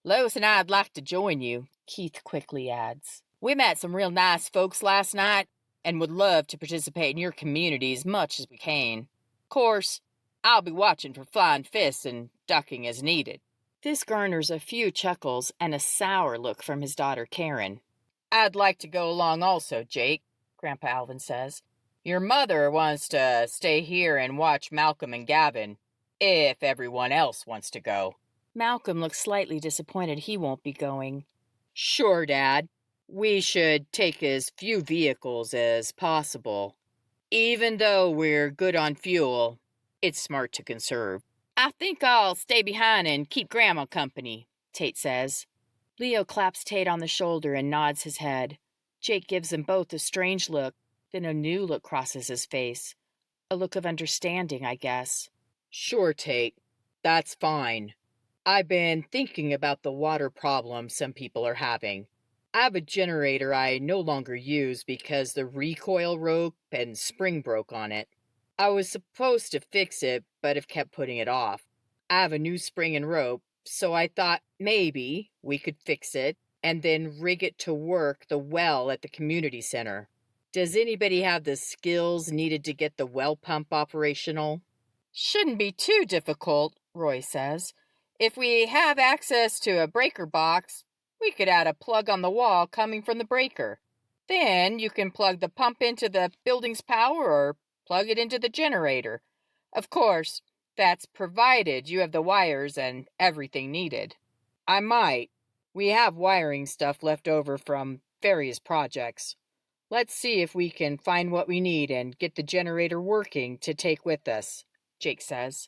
"Lois and I'd like to join you," Keith quickly adds. "We met some real nice folks last night and would love to participate in your community as much as we can. Of course, I'll be watching for flying fists and ducking as needed." This garners a few chuckles and a sour look from his daughter Karen. "I'd like to go along also, Jake," Grandpa Alvin says. "Your mother wants to stay here and watch Malcolm and Gavin, if everyone else wants to go." Malcolm looks slightly disappointed he won't be going. "Sure, Dad. We should take as few vehicles as possible. Even though we're good on fuel, it's smart to conserve." "I think I'll stay behind and keep Grandma company," Tate says. Leo claps Tate on the shoulder and nods his head. Jake gives them both a strange look, then a new look crosses his face. A look of understanding, I guess. "Sure, Tate. That's fine. I've been thinking about the water problem some people are having. I have a generator I no longer use because the recoil rope and spring broke on it. I was supposed to fix it, but have kept putting it off. I have a new spring and rope, so I thought maybe we could fix it and then rig it to work the well at the community center. Does anybody have the skills needed to get the well pump operational?" "Shouldn't be too difficult," Roy says. "If we have access to a breaker box, we could add a plug on the wall coming from the breaker. Then you can plug the pump into the building's power or plug it into the generator. Of course, that's provided you have the wires and everything needed." "I might. We have wiring stuff left over from various projects. Let's see if we can find what we need and get the generator working to take with us," Jake says.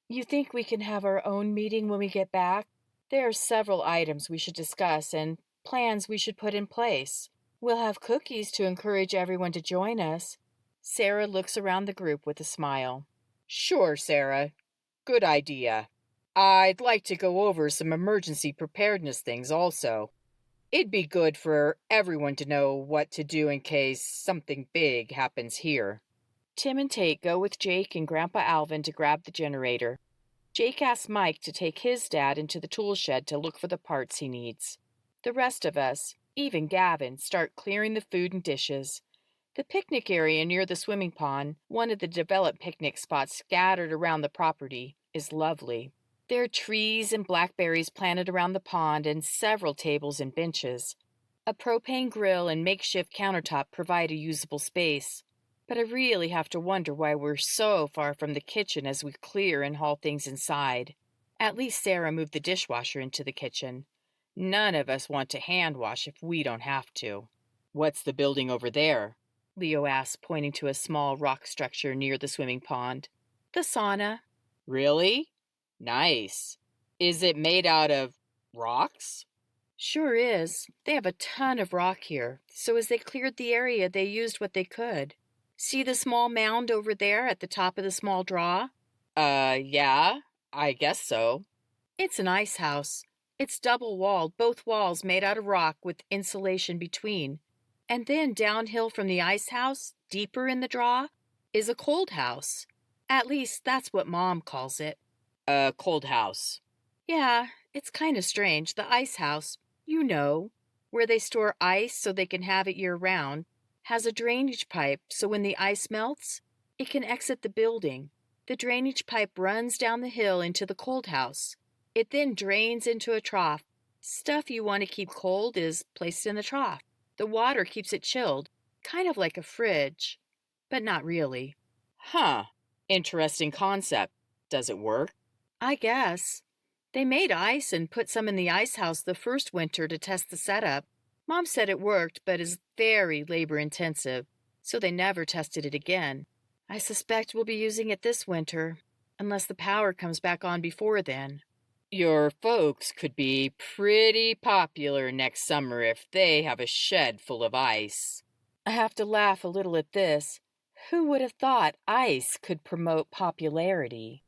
"You think we can have our own meeting when we get back? There are several items we should discuss and plans we should put in place. We'll have cookies to encourage everyone to join us." Sarah looks around the group with a smile. "Sure, Sarah. Good idea. I'd like to go over some emergency preparedness things also. It'd be good for everyone to know what to do in case something big happens here." Tim and Tate go with Jake and Grandpa Alvin to grab the generator. Jake asks Mike to take his dad into the tool shed to look for the parts he needs. The rest of us, even Gavin, start clearing the food and dishes. The picnic area near the swimming pond, one of the developed picnic spots scattered around the property, is lovely. There are trees and blackberries planted around the pond and several tables and benches. A propane grill and makeshift countertop provide a usable space. But I really have to wonder why we're so far from the kitchen as we clear and haul things inside. At least Sarah moved the dishwasher into the kitchen. None of us want to hand wash if we don't have to. "What's the building over there?" Leo asks, pointing to a small rock structure near the swimming pond. "The sauna." "Really? Nice. Is it made out of rocks?" "Sure is. They have a ton of rock here, so as they cleared the area, they used what they could. See the small mound over there at the top of the small draw?" Yeah, I guess so." "It's an ice house. It's double-walled, both walls made out of rock with insulation between. And then downhill from the ice house, deeper in the draw, is a cold house. At least that's what Mom calls it." "A cold house." "Yeah, it's kind of strange. The ice house, you know, where they store ice so they can have it year-round, has a drainage pipe so when the ice melts, it can exit the building. The drainage pipe runs down the hill into the cold house. It then drains into a trough. Stuff you want to keep cold is placed in the trough. The water keeps it chilled, kind of like a fridge, but not really." "Huh. Interesting concept. Does it work?" "I guess. They made ice and put some in the ice house the first winter to test the setup. Mom said it worked, but is very labor-intensive, so they never tested it again. I suspect we'll be using it this winter, unless the power comes back on before then." "Your folks could be pretty popular next summer if they have a shed full of ice." I have to laugh a little at this. Who would have thought ice could promote popularity?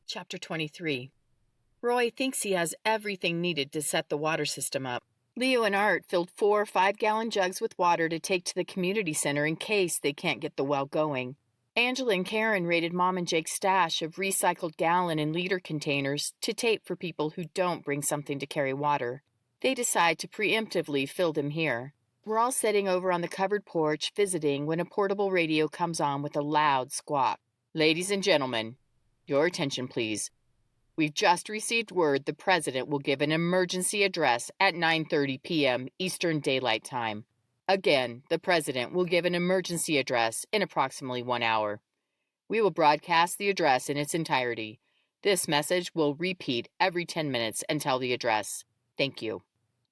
Chapter 23. Roy thinks he has everything needed to set the water system up. Leo and Art filled 4 5-gallon jugs with water to take to the community center in case they can't get the well going. Angela and Karen raided Mom and Jake's stash of recycled gallon and liter containers to tape for people who don't bring something to carry water. They decide to preemptively fill them here. We're all sitting over on the covered porch visiting when a portable radio comes on with a loud squawk. Ladies and gentlemen, your attention please. We've just received word the president will give an emergency address at 9:30 p.m. Eastern Daylight Time. Again, the president will give an emergency address in approximately 1 hour. We will broadcast the address in its entirety. This message will repeat every 10 minutes until the address. Thank you.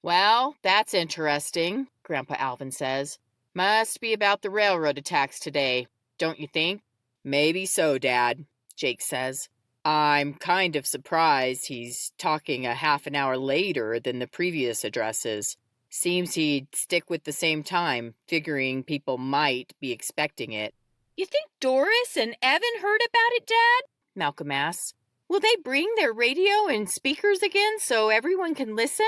Well, that's interesting, Grandpa Alvin says. Must be about the railroad attacks today, don't you think? Maybe so, Dad, Jake says. I'm kind of surprised he's talking a half an hour later than the previous addresses. Seems he'd stick with the same time, figuring people might be expecting it. You think Doris and Evan heard about it, Dad? Malcolm asks. Will they bring their radio and speakers again so everyone can listen?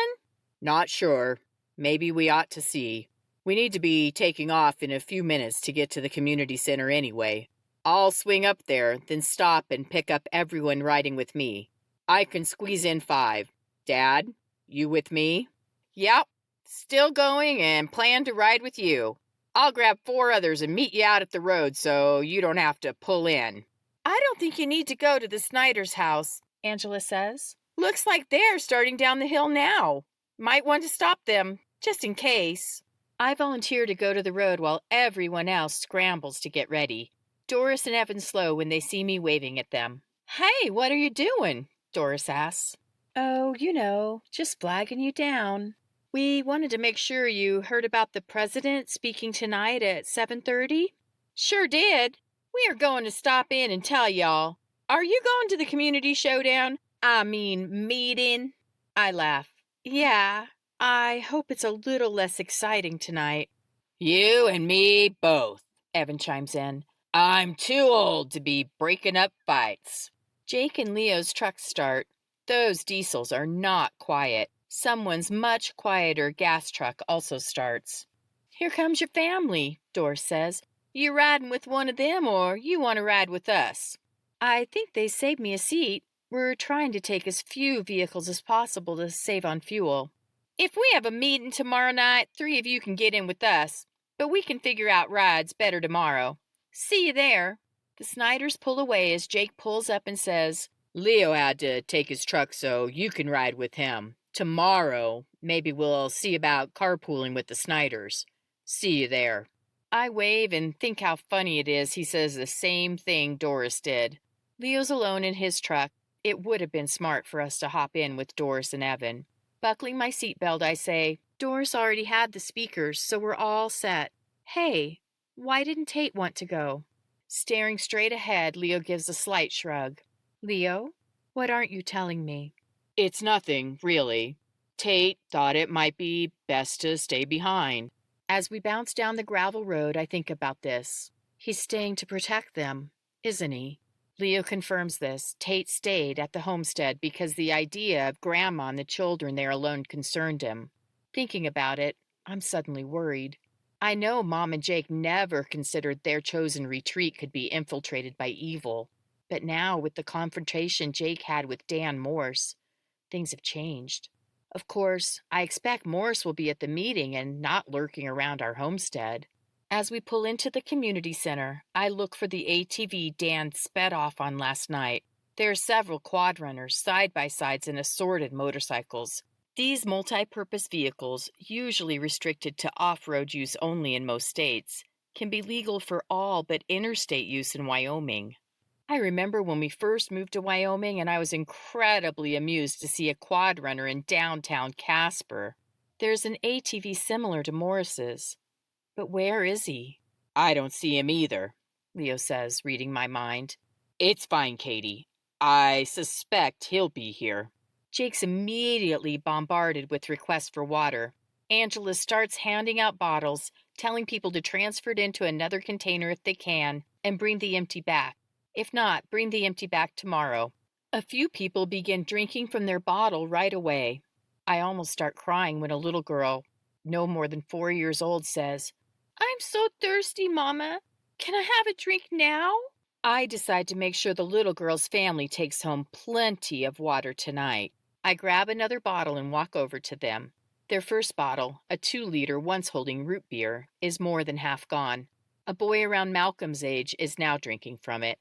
Not sure. Maybe we ought to see. We need to be taking off in a few minutes to get to the community center anyway. I'll swing up there, then stop and pick up everyone riding with me. I can squeeze in 5. Dad, you with me? Yep, still going and plan to ride with you. I'll grab 4 others and meet you out at the road so you don't have to pull in. I don't think you need to go to the Snyder's house, Angela says. Looks like they're starting down the hill now. Might want to stop them, just in case. I volunteer to go to the road while everyone else scrambles to get ready. Doris and Evan slow when they see me waving at them. Hey, what are you doing? Doris asks. Oh, you know, just flagging you down. We wanted to make sure you heard about the president speaking tonight at 7:30. Sure did. We are going to stop in and tell y'all. Are you going to the community showdown? Meeting? I laugh. Yeah, I hope it's a little less exciting tonight. You and me both, Evan chimes in. I'm too old to be breaking up fights. Jake and Leo's trucks start. Those diesels are not quiet. Someone's much quieter gas truck also starts. Here comes your family, Doris says. You riding with one of them or you want to ride with us? I think they saved me a seat. We're trying to take as few vehicles as possible to save on fuel. If we have a meeting tomorrow night, 3 of you can get in with us. But we can figure out rides better tomorrow. See you there. The Snyders pull away as Jake pulls up and says, Leo had to take his truck so you can ride with him. Tomorrow, maybe we'll see about carpooling with the Snyders. See you there. I wave and think how funny it is he says the same thing Doris did. Leo's alone in his truck. It would have been smart for us to hop in with Doris and Evan. Buckling my seatbelt, I say, Doris already had the speakers, so we're all set. Hey, why didn't Tate want to go? Staring straight ahead, Leo gives a slight shrug. Leo, what aren't you telling me? It's nothing, really. Tate thought it might be best to stay behind. As we bounce down the gravel road, I think about this. He's staying to protect them, isn't he? Leo confirms this. Tate stayed at the homestead because the idea of Grandma and the children there alone concerned him. Thinking about it, I'm suddenly worried. I know Mom and Jake never considered their chosen retreat could be infiltrated by evil. But now, with the confrontation Jake had with Dan Morse, things have changed. Of course, I expect Morse will be at the meeting and not lurking around our homestead. As we pull into the community center, I look for the ATV Dan sped off on last night. There are several quad runners, side-by-sides, and assorted motorcycles. These multi-purpose vehicles, usually restricted to off-road use only in most states, can be legal for all but interstate use in Wyoming. I remember when we first moved to Wyoming and I was incredibly amused to see a quad runner in downtown Casper. There's an ATV similar to Morris's. But where is he? I don't see him either, Leo says, reading my mind. It's fine, Katie. I suspect he'll be here. Jake's immediately bombarded with requests for water. Angela starts handing out bottles, telling people to transfer it into another container if they can, and bring the empty back. If not, bring the empty back tomorrow. A few people begin drinking from their bottle right away. I almost start crying when a little girl, no more than 4 years old, says, "I'm so thirsty, Mama. Can I have a drink now?" I decide to make sure the little girl's family takes home plenty of water tonight. I grab another bottle and walk over to them. Their first bottle, a 2-liter once holding root beer, is more than half gone. A boy around Malcolm's age is now drinking from it.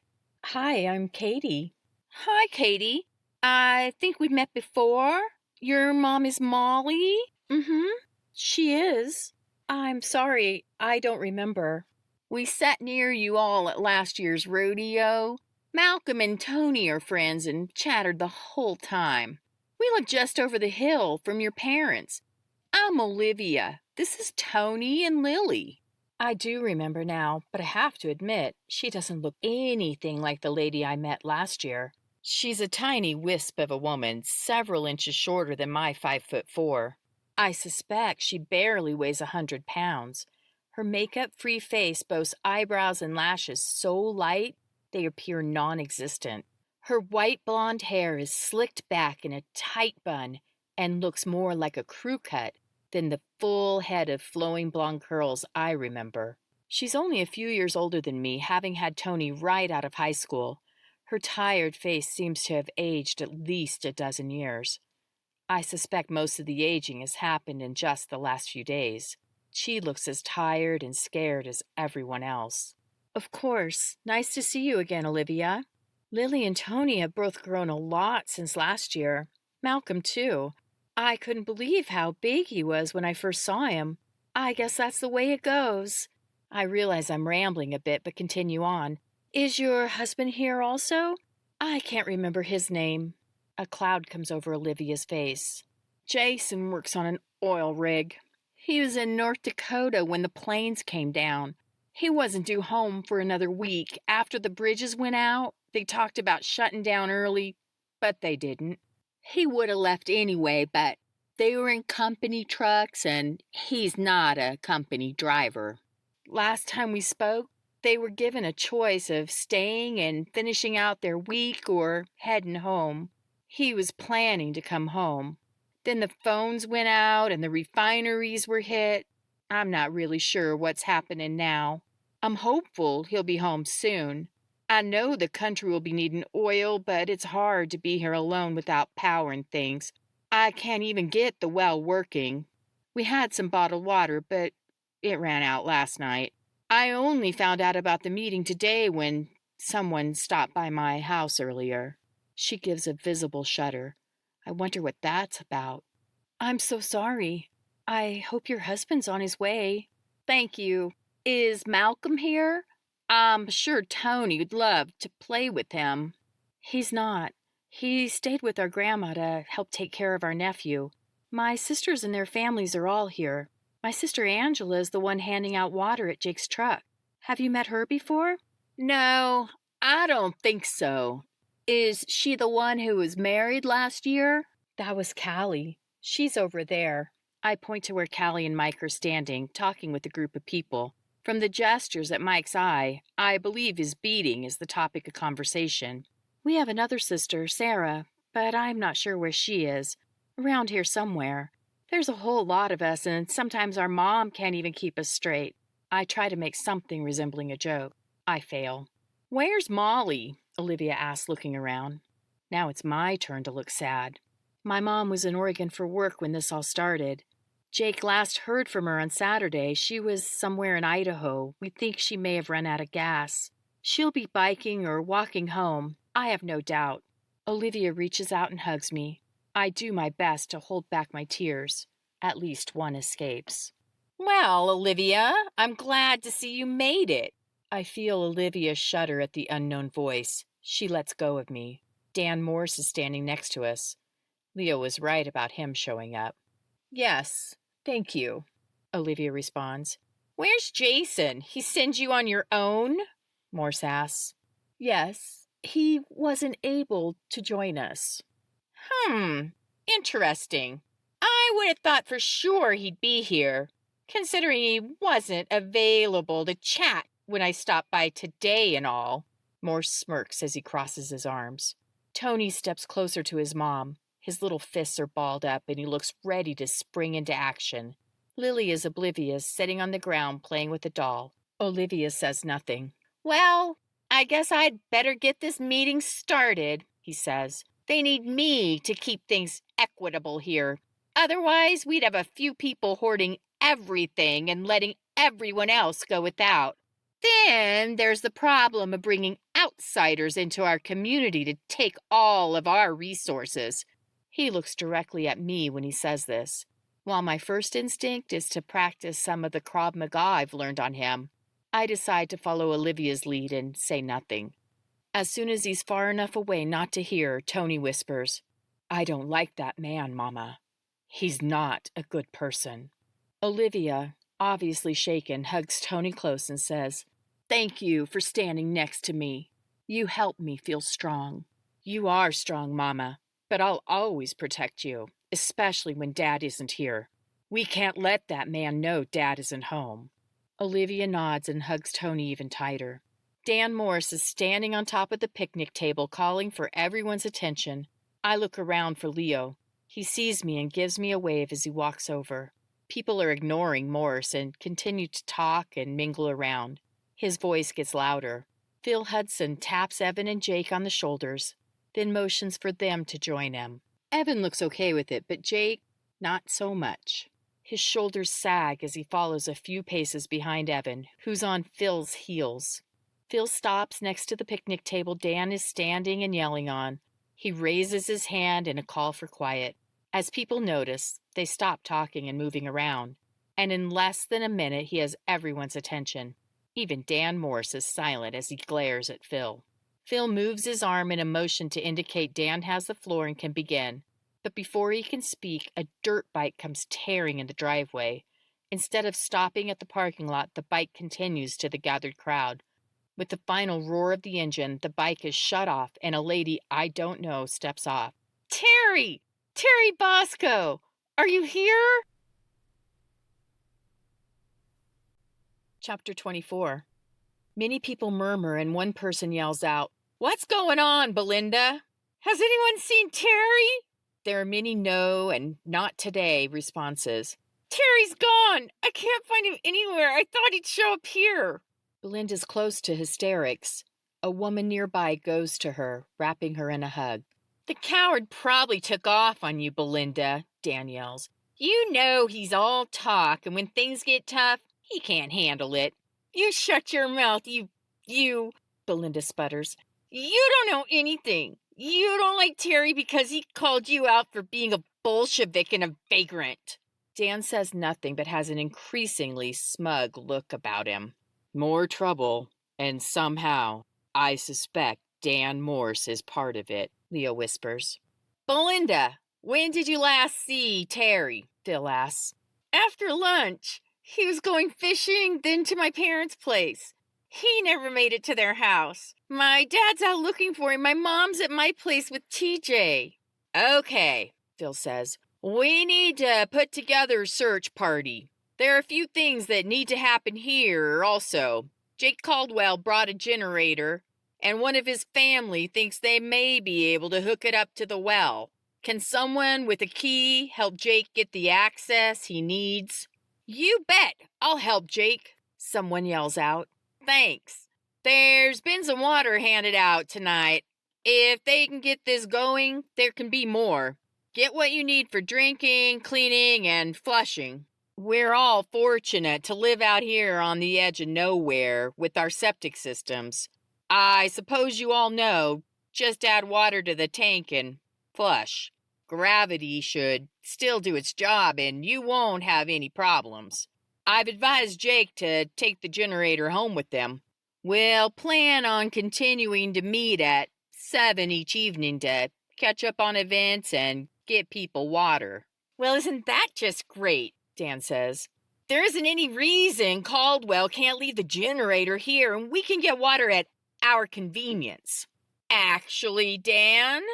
"Hi, I'm Katie." "Hi, Katie. I think we've met before. Your mom is Molly?" "Mm-hmm. She is." "I'm sorry, I don't remember." "We sat near you all at last year's rodeo. Malcolm and Tony are friends and chattered the whole time. We live just over the hill from your parents. I'm Olivia. This is Tony and Lily." I do remember now, but I have to admit, she doesn't look anything like the lady I met last year. She's a tiny wisp of a woman, several inches shorter than my 5'4". I suspect she barely weighs 100 pounds. Her makeup-free face boasts eyebrows and lashes so light they appear non-existent. Her white blonde hair is slicked back in a tight bun and looks more like a crew cut than the full head of flowing blonde curls I remember. She's only a few years older than me, having had Tony right out of high school. Her tired face seems to have aged at least a dozen years. I suspect most of the aging has happened in just the last few days. She looks as tired and scared as everyone else. "Of course. Nice to see you again, Olivia. Lily and Tony have both grown a lot since last year. Malcolm, too. I couldn't believe how big he was when I first saw him. I guess that's the way it goes." I realize I'm rambling a bit, but continue on. "Is your husband here also? I can't remember his name." A cloud comes over Olivia's face. "Jason works on an oil rig. He was in North Dakota when the planes came down. He wasn't due home for another week. After the bridges went out, they talked about shutting down early, but they didn't. He would have left anyway, but they were in company trucks, and he's not a company driver. Last time we spoke, they were given a choice of staying and finishing out their week or heading home. He was planning to come home. Then the phones went out and the refineries were hit. I'm not really sure what's happening now. I'm hopeful he'll be home soon. I know the country will be needing oil, but it's hard to be here alone without power and things. I can't even get the well working. We had some bottled water, but it ran out last night. I only found out about the meeting today when someone stopped by my house earlier." She gives a visible shudder. I wonder what that's about. "I'm so sorry. I hope your husband's on his way." "Thank you. Is Malcolm here? I'm sure Tony would love to play with him." "He's not. He stayed with our grandma to help take care of our nephew. My sisters and their families are all here. My sister Angela is the one handing out water at Jake's truck. Have you met her before?" "No, I don't think so. Is she the one who was married last year?" "That was Callie. She's over there." I point to where Callie and Mike are standing, talking with a group of people. From the gestures at Mike's eye, I believe his beating is the topic of conversation. "We have another sister, Sarah, but I'm not sure where she is. Around here somewhere. There's a whole lot of us, and sometimes our mom can't even keep us straight." I try to make something resembling a joke. I fail. "Where's Molly?" Olivia asks, looking around. Now it's my turn to look sad. My mom was in Oregon for work when this all started. Jake last heard from her on Saturday. She was somewhere in Idaho. We think she may have run out of gas. She'll be biking or walking home. I have no doubt. Olivia reaches out and hugs me. I do my best to hold back my tears. At least one escapes. "Well, Olivia, I'm glad to see you made it." I feel Olivia shudder at the unknown voice. She lets go of me. Dan Morse is standing next to us. Leo was right about him showing up. "Yes, thank you," Olivia responds. "Where's Jason? He sends you on your own?" Morse asks. Yes, he wasn't able to join us. Interesting. I I would have thought for sure he'd be here, considering he wasn't available to chat when I stopped by today and all. Morse smirks as he crosses his arms. Tony steps closer to his mom. His little fists are balled up and he looks ready to spring into action. Lily is oblivious, sitting on the ground playing with a doll. Olivia says nothing. Well, I guess I'd better get this meeting started, he says. They need me to keep things equitable here. Otherwise, we'd have a few people hoarding everything and letting everyone else go without. Then there's the problem of bringing outsiders into our community to take all of our resources. He looks directly at me when he says this. While my first instinct is to practice some of the Krav Maga I've learned on him, I decide to follow Olivia's lead and say nothing. As soon as he's far enough away not to hear, Tony whispers, "I don't like that man, Mama. He's not a good person." Olivia, obviously shaken, hugs Tony close and says, "Thank you for standing next to me. You help me feel strong." "You are strong, Mama, but I'll always protect you, especially when Dad isn't here. We can't let that man know Dad isn't home." Olivia nods and hugs Tony even tighter. Dan Morris is standing on top of the picnic table calling for everyone's attention. I look around for Leo. He sees me and gives me a wave as he walks over. People are ignoring Morris and continue to talk and mingle around. His voice gets louder. Phil Hudson taps Evan and Jake on the shoulders, then motions for them to join him. Evan looks okay with it, but Jake, not so much. His shoulders sag as he follows a few paces behind Evan, who's on Phil's heels. Phil stops next to the picnic table Dan is standing and yelling on. He raises his hand in a call for quiet. As people notice, they stop talking and moving around, and in less than a minute he has everyone's attention. Even Dan Morse is silent as he glares at Phil. Phil moves his arm in a motion to indicate Dan has the floor and can begin, but before he can speak, a dirt bike comes tearing in the driveway. Instead of stopping at the parking lot, the bike continues to the gathered crowd. With the final roar of the engine, the bike is shut off and a lady I don't know steps off. Terry! Terry Bosco! Are you here? Chapter 24. Many people murmur and one person yells out, "What's going on, Belinda? Has anyone seen Terry?" There are many no and not today responses. "Terry's gone! I can't find him anywhere. I thought he'd show up here." Belinda's close to hysterics. A woman nearby goes to her, wrapping her in a hug. "The coward probably took off on you, Belinda," Dan yells. "You know he's all talk, and when things get tough, he can't handle it." "You shut your mouth, you, Belinda sputters. "You don't know anything. You don't like Terry because he called you out for being a Bolshevik and a vagrant." Dan says nothing but has an increasingly smug look about him. "More trouble, and somehow, I suspect Dan Morse is part of it," Leo whispers. "Belinda, when did you last see Terry?" Phil asks. "After lunch. He was going fishing, then to my parents' place. He never made it to their house. My dad's out looking for him. My mom's at my place with TJ." "Okay," Phil says. "We need to put together a search party. There are a few things that need to happen here also. Jake Caldwell brought a generator, and one of his family thinks they may be able to hook it up to the well. Can someone with a key help Jake get the access he needs?" "You bet! I'll help Jake," someone yells out. "Thanks. There's been some water handed out tonight. If they can get this going, there can be more. Get what you need for drinking, cleaning, and flushing. We're all fortunate to live out here on the edge of nowhere with our septic systems. I suppose you all know, just add water to the tank and flush. Gravity should still do its job and you won't have any problems. I've advised Jake to take the generator home with them. We'll plan on continuing to meet at 7 each evening to catch up on events and get people water." "Well, isn't that just great?" Dan says. "There isn't any reason Caldwell can't leave the generator here and we can get water at our convenience." "Actually, Dan,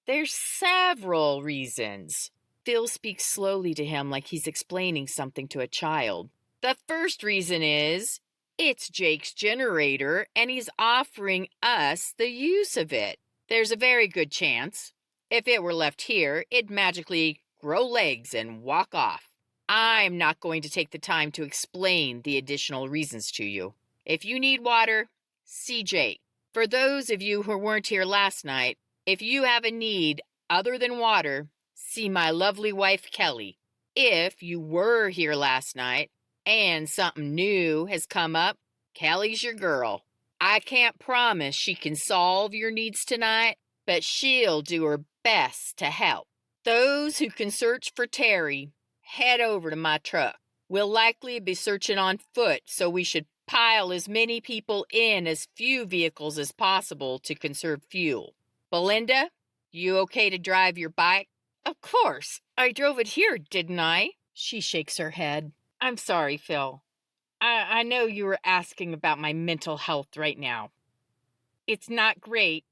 there's several reasons. Phil speaks slowly to him like he's explaining something to a child. The first reason is it's Jake's generator, and he's offering us the use of it. There's a very good chance, if it were left here, it'd magically grow legs and walk off. I'm not going to take the time to explain the additional reasons to you. If you need water, see Jake. For those of you who weren't here last night, if you have a need other than water, see my lovely wife, Kelly. If you were here last night and something new has come up, Kelly's your girl. I can't promise she can solve your needs tonight, but she'll do her best to help. Those who can search for Terry, head over to my truck. We'll likely be searching on foot, so we should pile as many people in as few vehicles as possible to conserve fuel. Belinda, you okay to drive your bike? Of course. I drove it here, didn't I? She shakes her head. I'm sorry, Phil. I know you were asking about my mental health right now. It's not great,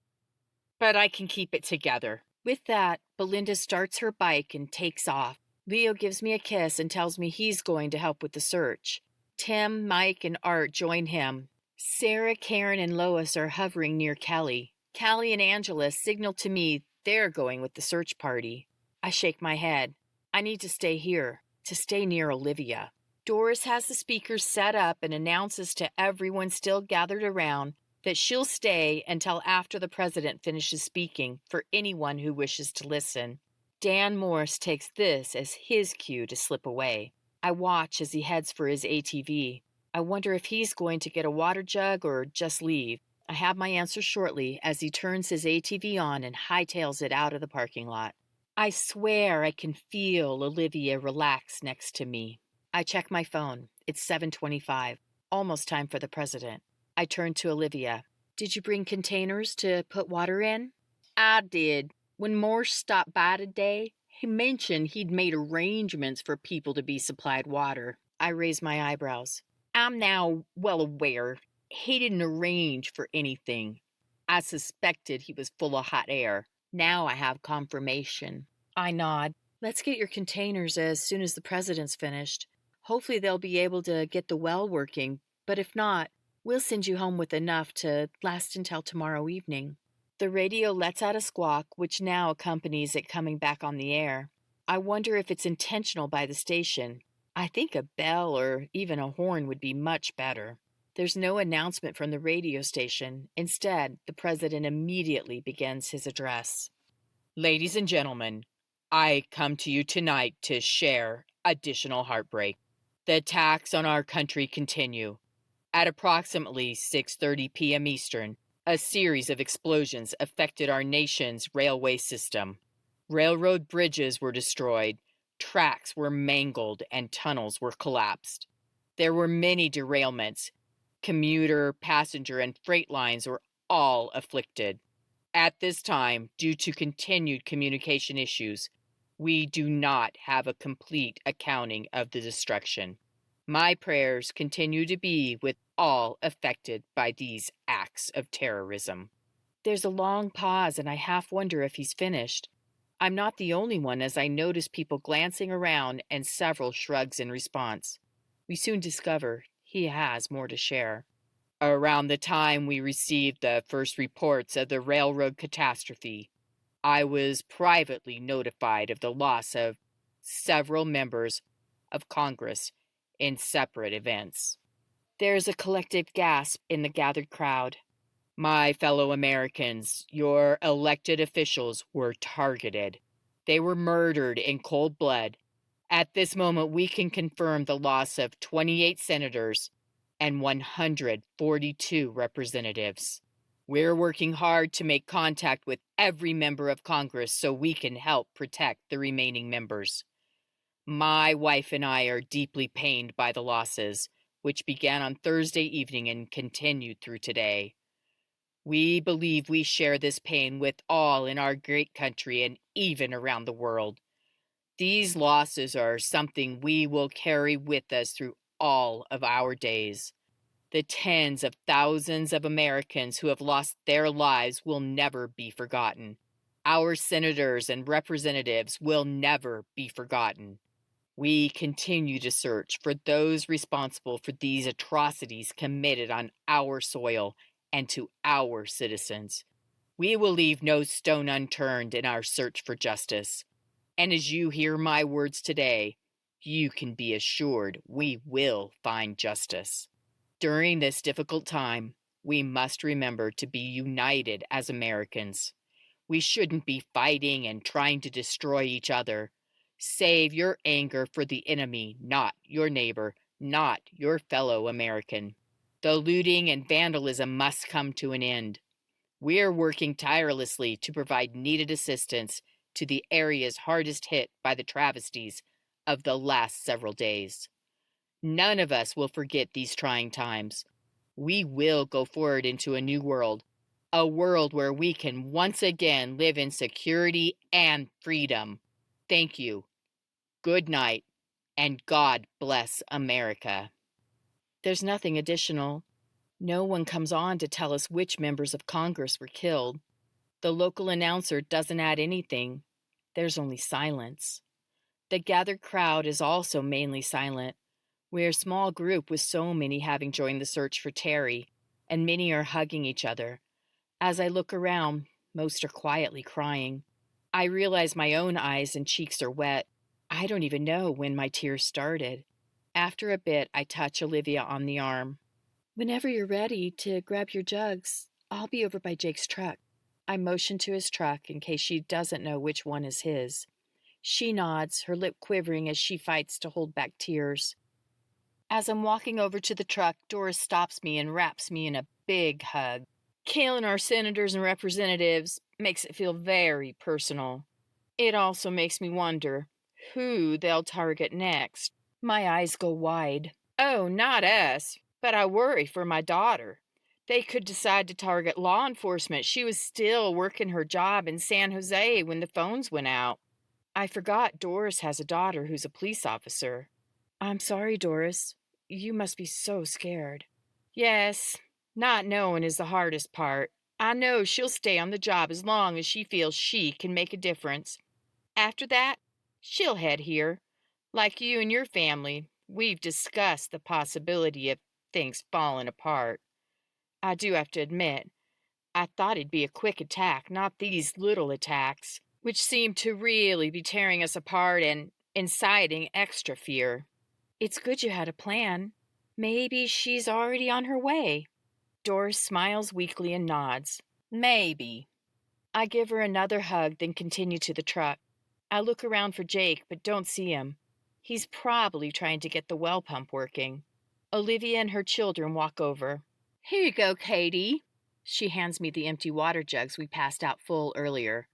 but I can keep it together. With that, Belinda starts her bike and takes off. Leo gives me a kiss and tells me he's going to help with the search. Tim, Mike, and Art join him. Sarah, Karen, and Lois are hovering near Kelly. Callie and Angela signal to me they're going with the search party. I shake my head. I need to stay here, to stay near Olivia. Doris has the speakers set up and announces to everyone still gathered around that she'll stay until after the president finishes speaking for anyone who wishes to listen. Dan Morse takes this as his cue to slip away. I watch as he heads for his ATV. I wonder if he's going to get a water jug or just leave. I have my answer shortly as he turns his ATV on and hightails it out of the parking lot. I swear I can feel Olivia relax next to me. I check my phone. It's 7:25, almost time for the president. I turn to Olivia. Did you bring containers to put water in? I did. When Morse stopped by today, he mentioned he'd made arrangements for people to be supplied water. I raise my eyebrows. I'm now well aware he didn't arrange for anything. I suspected he was full of hot air. Now I have confirmation. I nod. Let's get your containers as soon as the president's finished. Hopefully they'll be able to get the well working, but if not, we'll send you home with enough to last until tomorrow evening. The radio lets out a squawk, which now accompanies it coming back on the air. I wonder if it's intentional by the station. I think a bell or even a horn would be much better. There's no announcement from the radio station. Instead, the president immediately begins his address. Ladies and gentlemen, I come to you tonight to share additional heartbreak. The attacks on our country continue. At approximately 6:30 p.m. Eastern, a series of explosions affected our nation's railway system. Railroad bridges were destroyed, tracks were mangled, and tunnels were collapsed. There were many derailments. Commuter, passenger, and freight lines were all afflicted. At this time, due to continued communication issues, we do not have a complete accounting of the destruction. My prayers continue to be with all affected by these acts of terrorism. There's a long pause, and I half wonder if he's finished. I'm not the only one, as I notice people glancing around and several shrugs in response. We soon discover he has more to share. Around the time we received the first reports of the railroad catastrophe, I was privately notified of the loss of several members of Congress in separate events. There's a collective gasp in the gathered crowd. My fellow Americans, your elected officials were targeted. They were murdered in cold blood. At this moment, we can confirm the loss of 28 senators and 142 representatives. We're working hard to make contact with every member of Congress so we can help protect the remaining members. My wife and I are deeply pained by the losses, which began on Thursday evening and continued through today. We believe we share this pain with all in our great country and even around the world. These losses are something we will carry with us through all of our days. The tens of thousands of Americans who have lost their lives will never be forgotten. Our senators and representatives will never be forgotten. We continue to search for those responsible for these atrocities committed on our soil and to our citizens. We will leave no stone unturned in our search for justice. And as you hear my words today, you can be assured we will find justice. During this difficult time, we must remember to be united as Americans. We shouldn't be fighting and trying to destroy each other. Save your anger for the enemy, not your neighbor, not your fellow American. The looting and vandalism must come to an end. We are working tirelessly to provide needed assistance to the areas hardest hit by the travesties of the last several days. None of us will forget these trying times. We will go forward into a new world, a world where we can once again live in security and freedom. Thank you. Good night, and God bless America. There's nothing additional. No one comes on to tell us which members of Congress were killed. The local announcer doesn't add anything. There's only silence. The gathered crowd is also mainly silent. We're a small group with so many having joined the search for Terry, and many are hugging each other. As I look around, most are quietly crying. I realize my own eyes and cheeks are wet. I don't even know when my tears started. After a bit, I touch Olivia on the arm. Whenever you're ready to grab your jugs, I'll be over by Jake's truck. I motion to his truck in case she doesn't know which one is his. She nods, her lip quivering as she fights to hold back tears. As I'm walking over to the truck, Doris stops me and wraps me in a big hug. Killing our senators and representatives makes it feel very personal. It also makes me wonder who they'll target next. My eyes go wide. Oh, not us, but I worry for my daughter. They could decide to target law enforcement. She was still working her job in San Jose when the phones went out. I forgot Doris has a daughter who's a police officer. I'm sorry, Doris. You must be so scared. Yes, not knowing is the hardest part. I know she'll stay on the job as long as she feels she can make a difference. After that, she'll head here. Like you and your family, we've discussed the possibility of things falling apart. I do have to admit, I thought it'd be a quick attack, not these little attacks, which seem to really be tearing us apart and inciting extra fear. It's good you had a plan. Maybe she's already on her way. Doris smiles weakly and nods. Maybe. I give her another hug, then continue to the truck. I look around for Jake, but don't see him. He's probably trying to get the well pump working. Olivia and her children walk over. Here you go, Katie. She hands me the empty water jugs we passed out full earlier.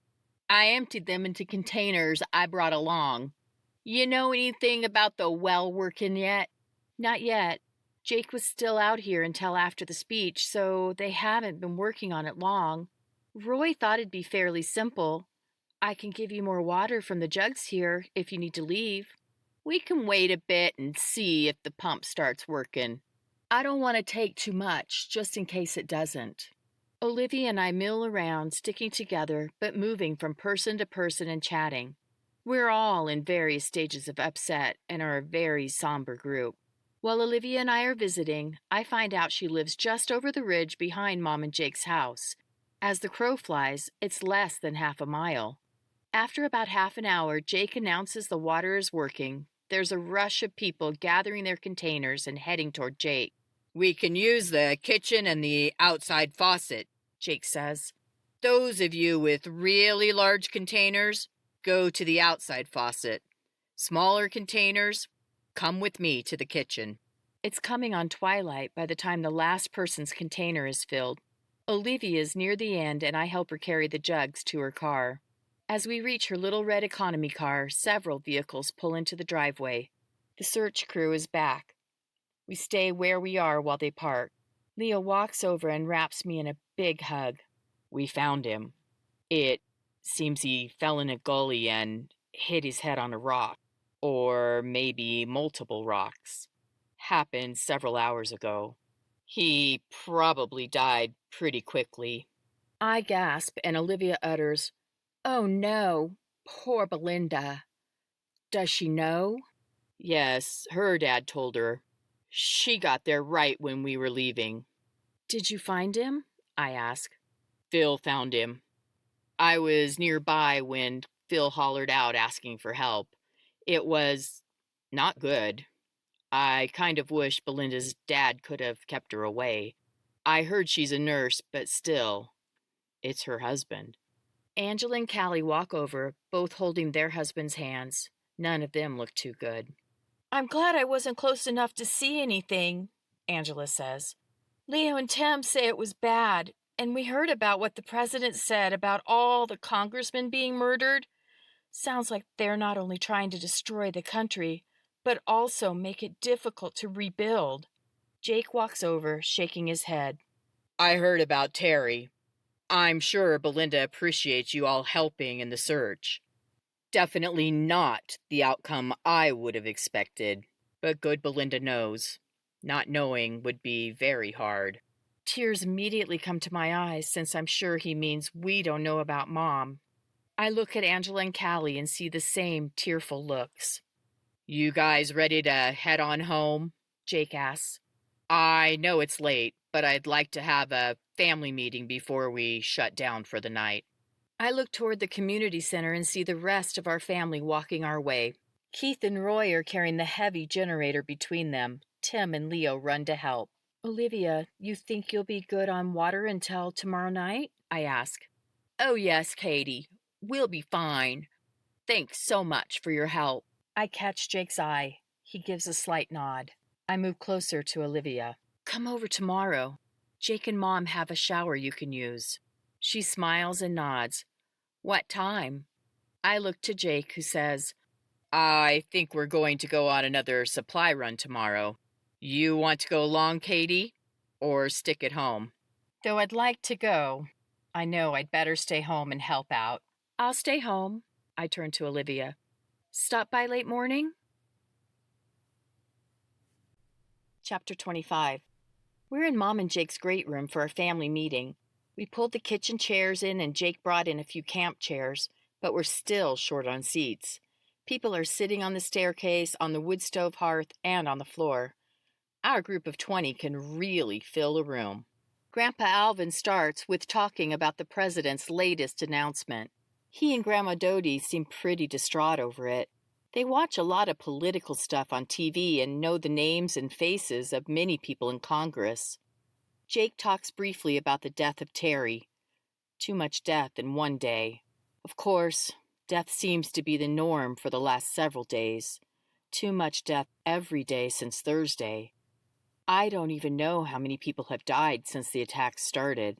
I emptied them into containers I brought along. You know anything about the well working yet? Not yet. Jake was still out here until after the speech, so they haven't been working on it long. Roy thought it'd be fairly simple. I can give you more water from the jugs here if you need to leave. We can wait a bit and see if the pump starts working. I don't want to take too much, just in case it doesn't. Olivia and I mill around, sticking together, but moving from person to person and chatting. We're all in various stages of upset and are a very somber group. While Olivia and I are visiting, I find out she lives just over the ridge behind Mom and Jake's house. As the crow flies, it's less than half a mile. After about half an hour, Jake announces the water is working. There's a rush of people gathering their containers and heading toward Jake. We can use the kitchen and the outside faucet, Jake says. Those of you with really large containers, go to the outside faucet. Smaller containers, come with me to the kitchen. It's coming on twilight by the time the last person's container is filled. Olivia's near the end, and I help her carry the jugs to her car. As we reach her little red economy car, several vehicles pull into the driveway. The search crew is back. We stay where we are while they park. Leah walks over and wraps me in a big hug. We found him. It seems he fell in a gully and hit his head on a rock. Or maybe multiple rocks. Happened several hours ago. He probably died pretty quickly. I gasp, and Olivia utters, Oh no, poor Belinda. Does she know? Yes, her dad told her. She got there right when we were leaving. Did you find him? I asked. Phil found him. I was nearby when Phil hollered out asking for help. It was not good. I kind of wish Belinda's dad could have kept her away. I heard she's a nurse, but still, it's her husband. Angela and Callie walk over, both holding their husbands' hands. None of them look too good. I'm glad I wasn't close enough to see anything, Angela says. Leo and Tim say it was bad, and we heard about what the president said about all the congressmen being murdered. Sounds like they're not only trying to destroy the country, but also make it difficult to rebuild. Jake walks over, shaking his head. I heard about Terry. I'm sure Belinda appreciates you all helping in the search. Definitely not the outcome I would have expected, but good Belinda knows. Not knowing would be very hard. Tears immediately come to my eyes, since I'm sure he means we don't know about Mom. I look at Angela and Callie and see the same tearful looks. You guys ready to head on home? Jake asks. I know it's late, but I'd like to have a family meeting before we shut down for the night. I look toward the community center and see the rest of our family walking our way. Keith and Roy are carrying the heavy generator between them. Tim and Leo run to help. Olivia, you think you'll be good on water until tomorrow night? I ask. Oh, yes, Katie. We'll be fine. Thanks so much for your help. I catch Jake's eye. He gives a slight nod. I move closer to Olivia. Come over tomorrow. Jake and Mom have a shower you can use. She smiles and nods. What time? I look to Jake, who says, I think we're going to go on another supply run tomorrow. You want to go along, Katie? Or stick at home? Though I'd like to go, I know I'd better stay home and help out. I'll stay home. I turn to Olivia. Stop by late morning? Chapter 25. We're in Mom and Jake's great room for our family meeting. We pulled the kitchen chairs in and Jake brought in a few camp chairs, but we're still short on seats. People are sitting on the staircase, on the wood stove hearth, and on the floor. Our group of 20 can really fill a room. Grandpa Alvin starts with talking about the president's latest announcement. He and Grandma Dodie seem pretty distraught over it. They watch a lot of political stuff on TV and know the names and faces of many people in Congress. Jake talks briefly about the death of Terry. Too much death in one day. Of course, death seems to be the norm for the last several days. Too much death every day since Thursday. I don't even know how many people have died since the attack started.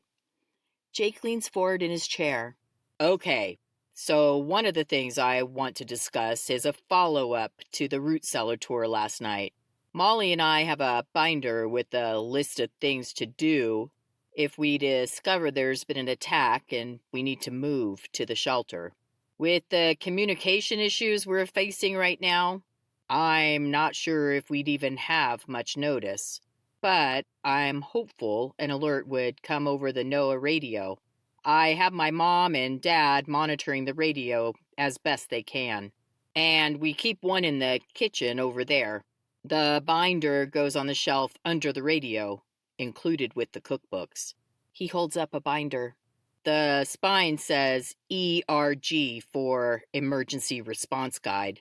Jake leans forward in his chair. Okay, so one of the things I want to discuss is a follow-up to the root cellar tour last night. Molly and I have a binder with a list of things to do if we discover there's been an attack and we need to move to the shelter. With the communication issues we're facing right now, I'm not sure if we'd even have much notice, but I'm hopeful an alert would come over the NOAA radio. I have my mom and dad monitoring the radio as best they can, and we keep one in the kitchen over there. The binder goes on the shelf under the radio, included with the cookbooks. He holds up a binder. The spine says ERG for Emergency Response Guide.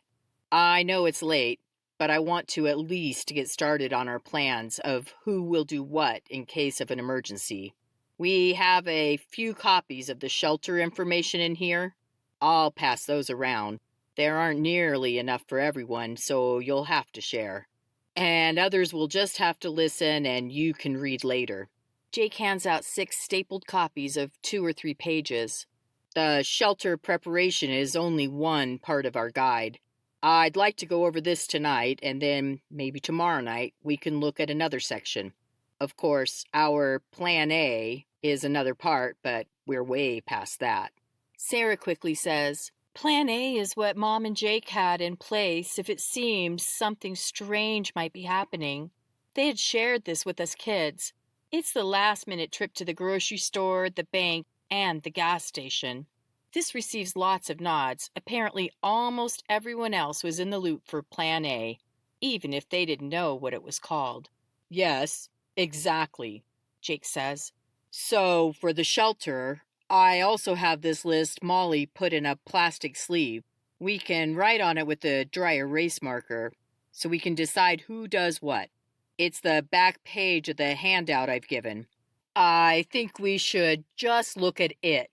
I know it's late, but I want to at least get started on our plans of who will do what in case of an emergency. We have a few copies of the shelter information in here. I'll pass those around. There aren't nearly enough for everyone, so you'll have to share. And others will just have to listen and you can read later. Jake hands out 6 stapled copies of 2 or 3 pages. The shelter preparation is only one part of our guide. I'd like to go over this tonight, and then maybe tomorrow night we can look at another section. Of course, our Plan A is another part, but we're way past that. Sarah quickly says, Plan A is what Mom and Jake had in place if it seems something strange might be happening. They had shared this with us kids. It's the last-minute trip to the grocery store, the bank, and the gas station. This receives lots of nods. Apparently, almost everyone else was in the loop for Plan A, even if they didn't know what it was called. Yes, exactly, Jake says. So, for the shelter, I also have this list Molly put in a plastic sleeve. We can write on it with a dry erase marker, so we can decide who does what. It's the back page of the handout I've given. I think we should just look at it.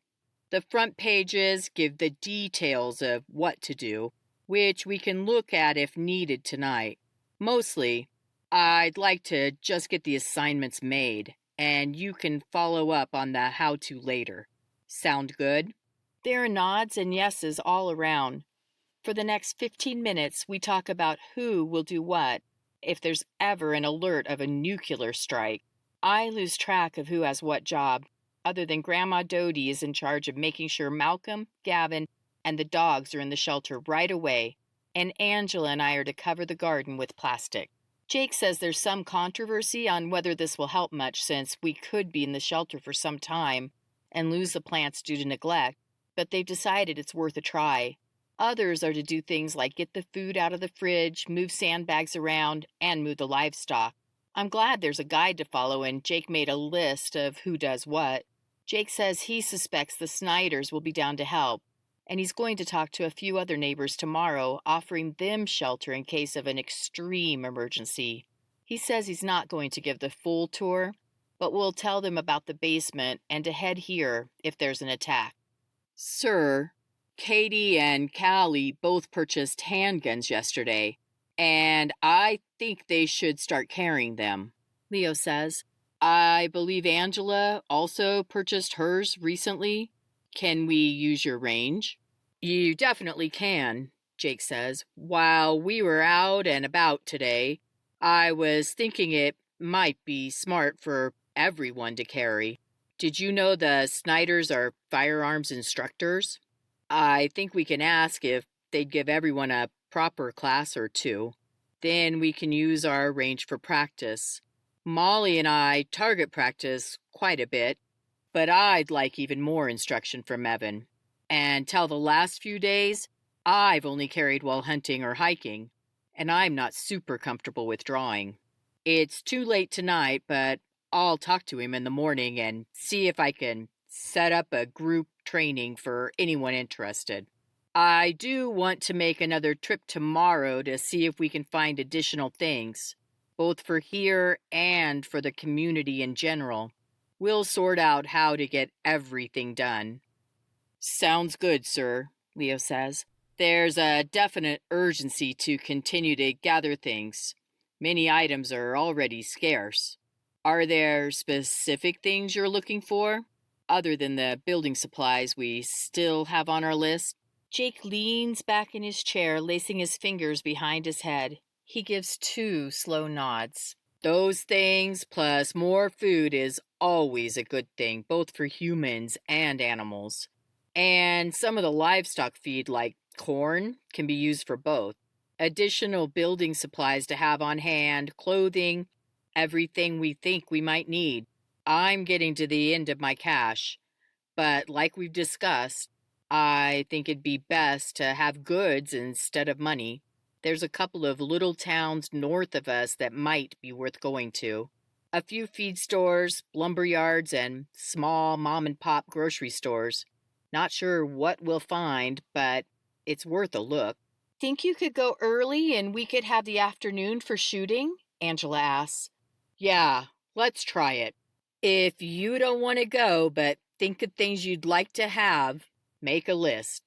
The front pages give the details of what to do, which we can look at if needed tonight. Mostly, I'd like to just get the assignments made, and you can follow up on the how-to later. Sound good? There are nods and yeses all around. For the next 15 minutes, we talk about who will do what if there's ever an alert of a nuclear strike. I lose track of who has what job, other than Grandma Dodie is in charge of making sure Malcolm, Gavin, and the dogs are in the shelter right away, and Angela and I are to cover the garden with plastic. Jake says there's some controversy on whether this will help much since we could be in the shelter for some time and lose the plants due to neglect, but they've decided it's worth a try. Others are to do things like get the food out of the fridge, move sandbags around, and move the livestock. I'm glad there's a guide to follow, and Jake made a list of who does what. Jake says he suspects the Snyders will be down to help, and he's going to talk to a few other neighbors tomorrow, offering them shelter in case of an extreme emergency. He says he's not going to give the full tour, but will tell them about the basement and to head here if there's an attack. Sir, Katie and Callie both purchased handguns yesterday, and I think they should start carrying them, Leo says. I believe Angela also purchased hers recently. Can we use your range? You definitely can, Jake says. While we were out and about today, I was thinking it might be smart for everyone to carry. Did you know the Snyders are firearms instructors? I think we can ask if they'd give everyone a proper class or two. Then we can use our range for practice. Molly and I target practice quite a bit, but I'd like even more instruction from Evan. And till the last few days, I've only carried while hunting or hiking, and I'm not super comfortable with drawing. It's too late tonight, but I'll talk to him in the morning and see if I can set up a group training for anyone interested. I do want to make another trip tomorrow to see if we can find additional things, both for here and for the community in general. We'll sort out how to get everything done. Sounds good, sir, Leo says. There's a definite urgency to continue to gather things. Many items are already scarce. Are there specific things you're looking for, other than the building supplies we still have on our list? Jake leans back in his chair, lacing his fingers behind his head. He gives 2 slow nods. Those things plus more food is always a good thing, both for humans and animals. And some of the livestock feed, like corn, can be used for both. Additional building supplies to have on hand, clothing, everything we think we might need. I'm getting to the end of my cash, but like we've discussed, I think it'd be best to have goods instead of money. There's a couple of little towns north of us that might be worth going to. A few feed stores, lumber yards, and small mom-and-pop grocery stores. Not sure what we'll find, but it's worth a look. Think you could go early and we could have the afternoon for shooting? Angela asks. Yeah, let's try it. If you don't want to go but think of things you'd like to have, make a list.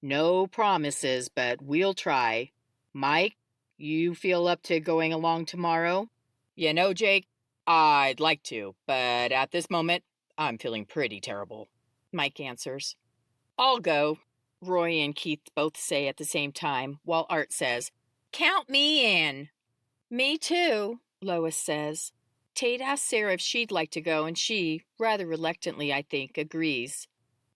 No promises, but we'll try. Mike, you feel up to going along tomorrow? You know, Jake, I'd like to, but at this moment, I'm feeling pretty terrible. Mike answers. I'll go. Roy and Keith both say at the same time, while Art says, "Count me in." "Me too," Lois says. Tate asks Sarah if she'd like to go, and she, rather reluctantly I think, agrees.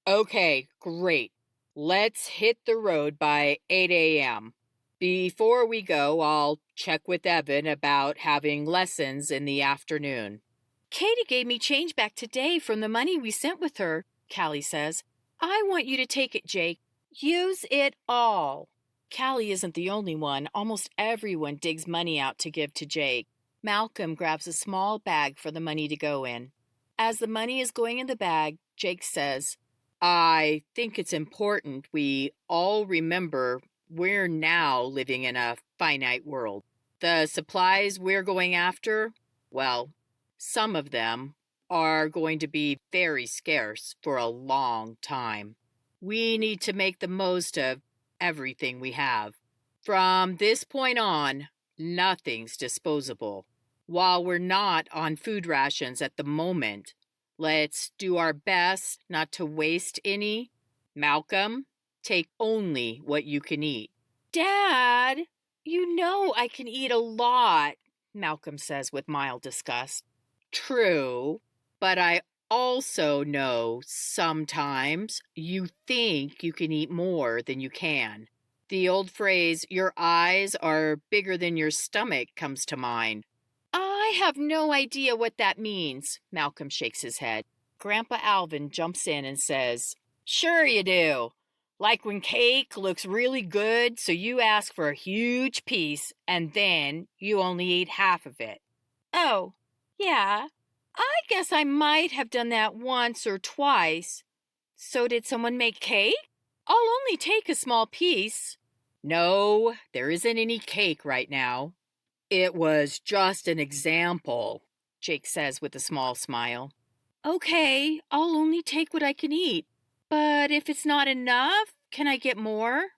Okay, great. Let's hit the road by 8 a.m. Before we go, I'll check with Evan about having lessons in the afternoon. "Katie gave me change back today from the money we sent with her," Callie says. I want you to take it, Jake. Use it all. Callie isn't the only one. Almost everyone digs money out to give to Jake. Malcolm grabs a small bag for the money to go in. As the money is going in the bag, Jake says, I think it's important we all remember we're now living in a finite world. The supplies we're going after, well, some of them are going to be very scarce for a long time. We need to make the most of everything we have. From this point on, nothing's disposable. While we're not on food rations at the moment, let's do our best not to waste any. Malcolm, take only what you can eat. Dad, you know I can eat a lot, Malcolm says with mild disgust. True, but I also know sometimes you think you can eat more than you can. The old phrase, your eyes are bigger than your stomach, comes to mind. I have no idea what that means, Malcolm shakes his head. Grandpa Alvin jumps in and says, Sure you do. Like when cake looks really good, so you ask for a huge piece, and then you only eat half of it. Oh, yeah, I guess I might have done that once or twice. So did someone make cake? I'll only take a small piece. No, there isn't any cake right now. It was just an example, Jake says with a small smile. Okay, I'll only take what I can eat. But if it's not enough, can I get more?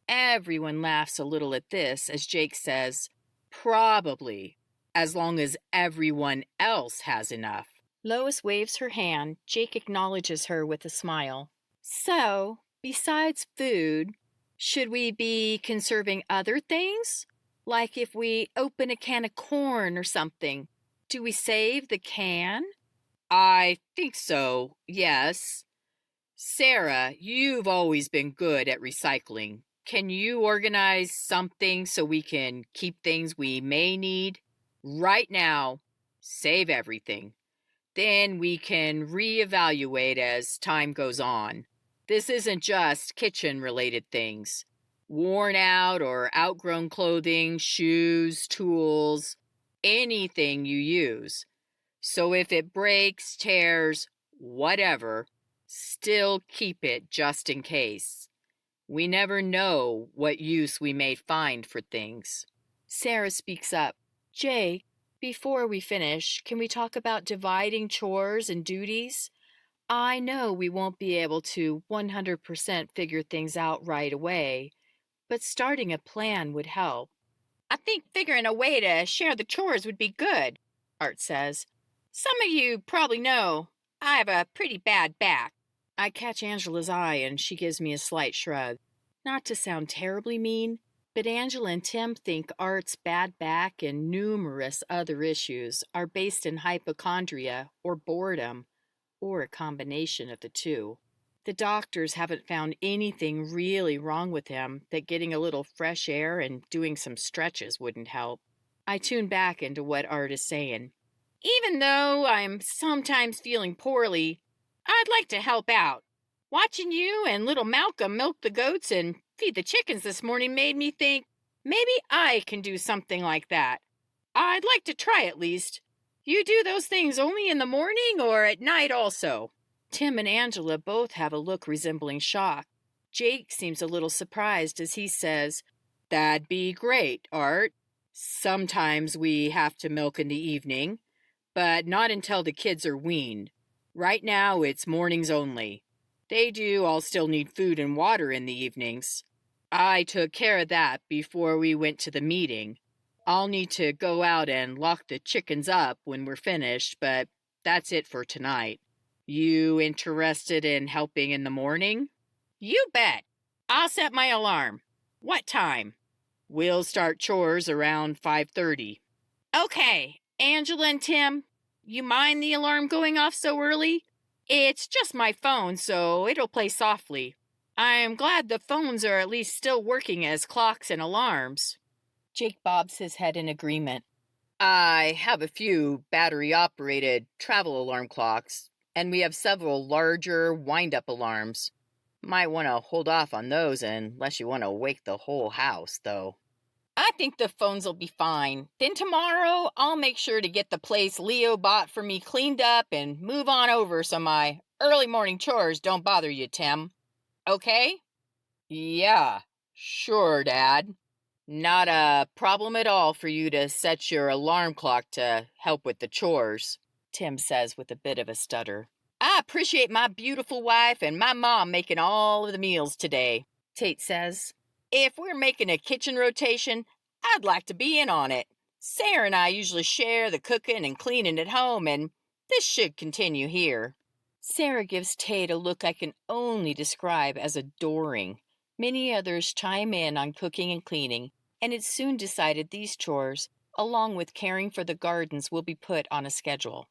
Everyone laughs a little at this as Jake says, probably, as long as everyone else has enough. Lois waves her hand. Jake acknowledges her with a smile. So, besides food, should we be conserving other things? Like if we open a can of corn or something, do we save the can? I think so, yes. Sarah, you've always been good at recycling. Can you organize something so we can keep things we may need? Right now, save everything. Then we can reevaluate as time goes on. This isn't just kitchen-related things. Worn out or outgrown clothing, shoes, tools, anything you use. So if it breaks, tears, whatever, still keep it just in case. We never know what use we may find for things. Sarah speaks up. Jake, before we finish, can we talk about dividing chores and duties? I know we won't be able to 100% figure things out right away, but starting a plan would help. I think figuring a way to share the chores would be good, Art says. Some of you probably know I have a pretty bad back. I catch Angela's eye and she gives me a slight shrug. Not to sound terribly mean, but Angela and Tim think Art's bad back and numerous other issues are based in hypochondria or boredom, or a combination of the two. The doctors haven't found anything really wrong with him that getting a little fresh air and doing some stretches wouldn't help. I tune back into what Art is saying. Even though I'm sometimes feeling poorly, I'd like to help out. Watching you and little Malcolm milk the goats and feed the chickens this morning made me think maybe I can do something like that. I'd like to try at least. You do those things only in the morning or at night also? Tim and Angela both have a look resembling shock. Jake seems a little surprised as he says, That'd be great, Art. Sometimes we have to milk in the evening, but not until the kids are weaned. Right now it's mornings only. They do all still need food and water in the evenings. I took care of that before we went to the meeting. I'll need to go out and lock the chickens up when we're finished, but that's it for tonight. You interested in helping in the morning? You bet. I'll set my alarm. What time? We'll start chores around 5:30. Okay, Angela and Tim, you mind the alarm going off so early? It's just my phone, so it'll play softly. I'm glad the phones are at least still working as clocks and alarms. Jake bobs his head in agreement. I have a few battery-operated travel alarm clocks, and we have several larger wind-up alarms. Might want to hold off on those unless you want to wake the whole house, though. I think the phones will be fine. Then tomorrow, I'll make sure to get the place Leo bought for me cleaned up and move on over so my early morning chores don't bother you, Tim. Okay? Yeah, sure, Dad. Not a problem at all for you to set your alarm clock to help with the chores, Tim says with a bit of a stutter. I appreciate my beautiful wife and my mom making all of the meals today, Tate says. If we're making a kitchen rotation, I'd like to be in on it. Sarah and I usually share the cooking and cleaning at home, and this should continue here. Sarah gives Tate a look I can only describe as adoring. Many others chime in on cooking and cleaning, and it's soon decided these chores, along with caring for the gardens, will be put on a schedule.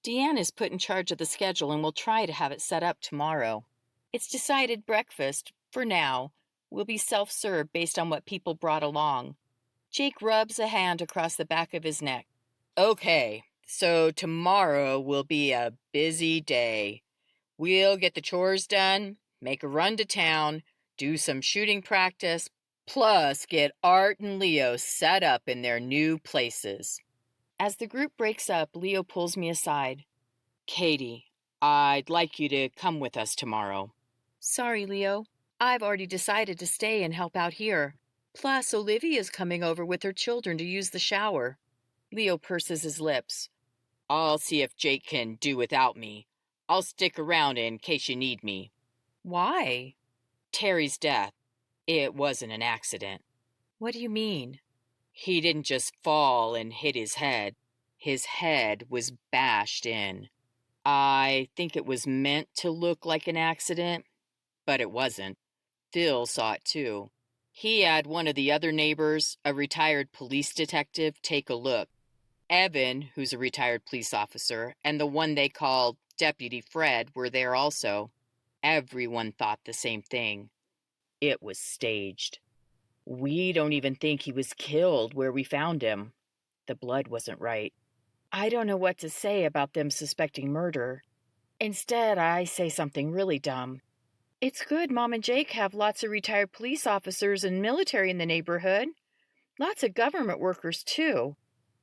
Deanne is put in charge of the schedule and will try to have it set up tomorrow. It's decided breakfast, for now, will be self-served based on what people brought along. Jake rubs a hand across the back of his neck. Okay, so tomorrow will be a busy day. We'll get the chores done, make a run to town, do some shooting practice, plus get Art and Leo set up in their new places. As the group breaks up, Leo pulls me aside. Katie, I'd like you to come with us tomorrow. Sorry, Leo. I've already decided to stay and help out here. Plus, Olivia's coming over with her children to use the shower. Leo purses his lips. I'll see if Jake can do without me. I'll stick around in case you need me. Why? Terry's death. It wasn't an accident. What do you mean? He didn't just fall and hit his head. His head was bashed in. I think it was meant to look like an accident, but it wasn't. Phil saw it too. He had one of the other neighbors, a retired police detective, take a look. Evan, who's a retired police officer, and the one they called Deputy Fred were there also. Everyone thought the same thing. It was staged. We don't even think he was killed where we found him. The blood wasn't right. I don't know what to say about them suspecting murder. Instead, I say something really dumb. It's good Mom and Jake have lots of retired police officers and military in the neighborhood. Lots of government workers, too.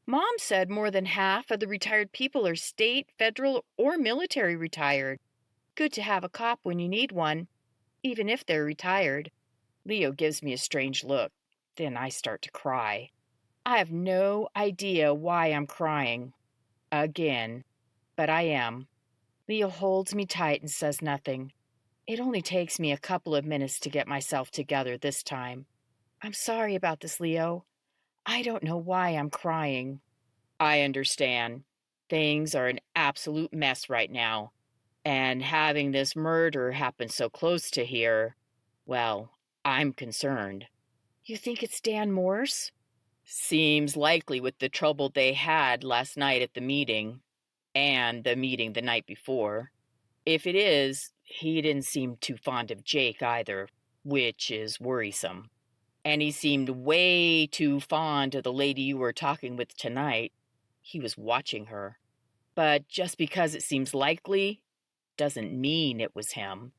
Mom said more than half of the retired people are state, federal, or military retired. Good to have a cop when you need one, even if they're retired. Leo gives me a strange look. Then I start to cry. I have no idea why I'm crying. Again. But I am. Leo holds me tight and says nothing. It only takes me a couple of minutes to get myself together this time. I'm sorry about this, Leo. I don't know why I'm crying. I understand. Things are an absolute mess right now. And having this murder happen so close to here, well, I'm concerned. You think it's Dan Morse? Seems likely with the trouble they had last night at the meeting, and the meeting the night before. If it is, he didn't seem too fond of Jake either, which is worrisome. And he seemed way too fond of the lady you were talking with tonight. He was watching her. But just because it seems likely doesn't mean it was him.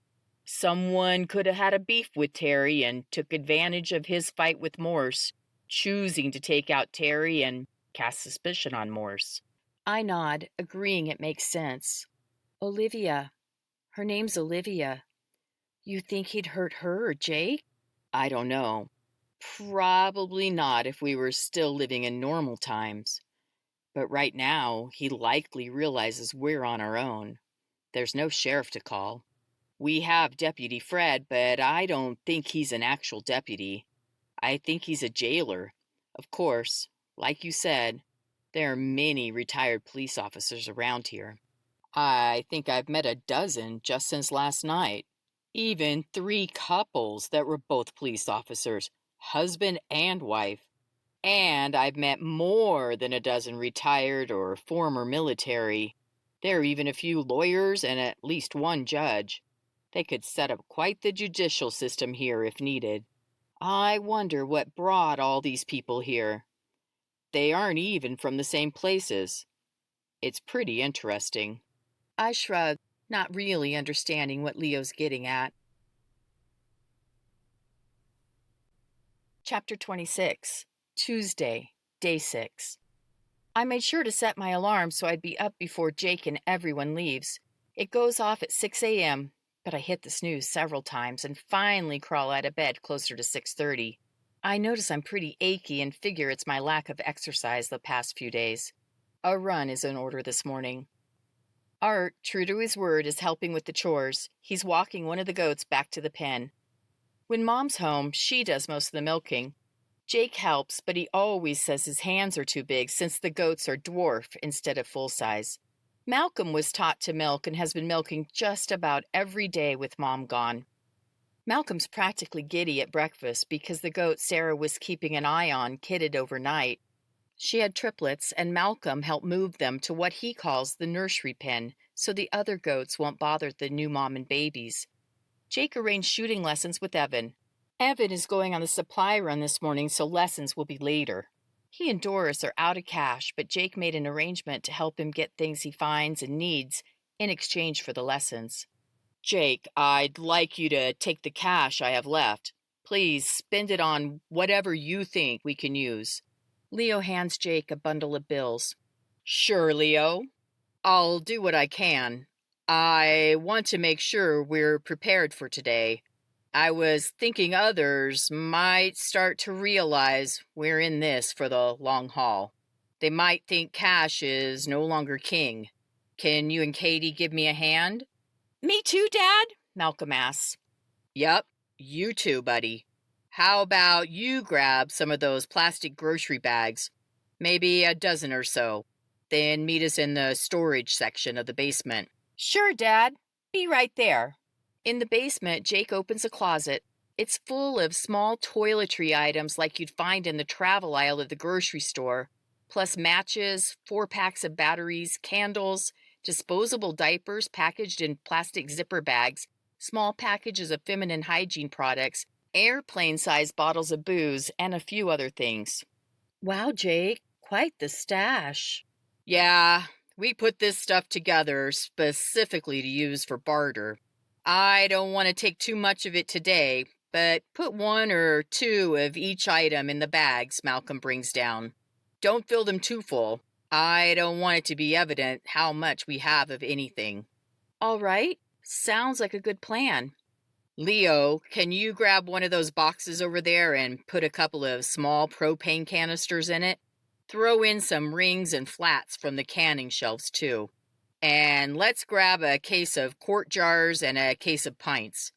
Someone could have had a beef with Terry and took advantage of his fight with Morse, choosing to take out Terry and cast suspicion on Morse. I nod, agreeing it makes sense. Olivia. Her name's Olivia. You think he'd hurt her or Jake? I don't know. Probably not if we were still living in normal times. But right now, he likely realizes we're on our own. There's no sheriff to call. We have Deputy Fred, but I don't think he's an actual deputy. I think he's a jailer. Of course, like you said, there are many retired police officers around here. I think I've met a dozen just since last night. Even 3 couples that were both police officers, husband and wife. And I've met more than a dozen retired or former military. There are even a few lawyers and at least 1 judge. They could set up quite the judicial system here if needed. I wonder what brought all these people here. They aren't even from the same places. It's pretty interesting. I shrug, not really understanding what Leo's getting at. Chapter 26, Tuesday, Day 6. I made sure to set my alarm so I'd be up before Jake and everyone leaves. It goes off at 6 a.m., but I hit the snooze several times and finally crawl out of bed closer to 6:30. I notice I'm pretty achy and figure it's my lack of exercise the past few days. A run is in order this morning. Art, true to his word, is helping with the chores. He's walking one of the goats back to the pen. When Mom's home, she does most of the milking. Jake helps, but he always says his hands are too big since the goats are dwarf instead of full size. Malcolm was taught to milk and has been milking just about every day with Mom gone. Malcolm's practically giddy at breakfast because the goat Sarah was keeping an eye on kidded overnight. She had triplets, and Malcolm helped move them to what he calls the nursery pen so the other goats won't bother the new mom and babies. Jake arranged shooting lessons with Evan. Evan is going on the supply run this morning, so lessons will be later. He and Doris are out of cash, but Jake made an arrangement to help him get things he finds and needs in exchange for the lessons. Jake, I'd like you to take the cash I have left. Please spend it on whatever you think we can use. Leo hands Jake a bundle of bills. Sure, Leo. I'll do what I can. I want to make sure we're prepared for today. I was thinking others might start to realize we're in this for the long haul. They might think cash is no longer king. Can you and Katie give me a hand? Me too, Dad? Malcolm asks. Yup, you too, buddy. How about you grab some of those plastic grocery bags, maybe a dozen or so, then meet us in the storage section of the basement. Sure, Dad. Be right there. In the basement, Jake opens a closet. It's full of small toiletry items like you'd find in the travel aisle of the grocery store, plus matches, 4 packs of batteries, candles, disposable diapers packaged in plastic zipper bags, small packages of feminine hygiene products, airplane-sized bottles of booze, and a few other things. Wow, Jake, quite the stash. Yeah, we put this stuff together specifically to use for barter. I don't want to take too much of it today, but put 1 or 2 of each item in the bags Malcolm brings down. Don't fill them too full. I don't want it to be evident how much we have of anything. All right, sounds like a good plan. Leo, can you grab one of those boxes over there and put a couple of small propane canisters in it? Throw in some rings and flats from the canning shelves, too. And let's grab a case of quart jars and a case of pints.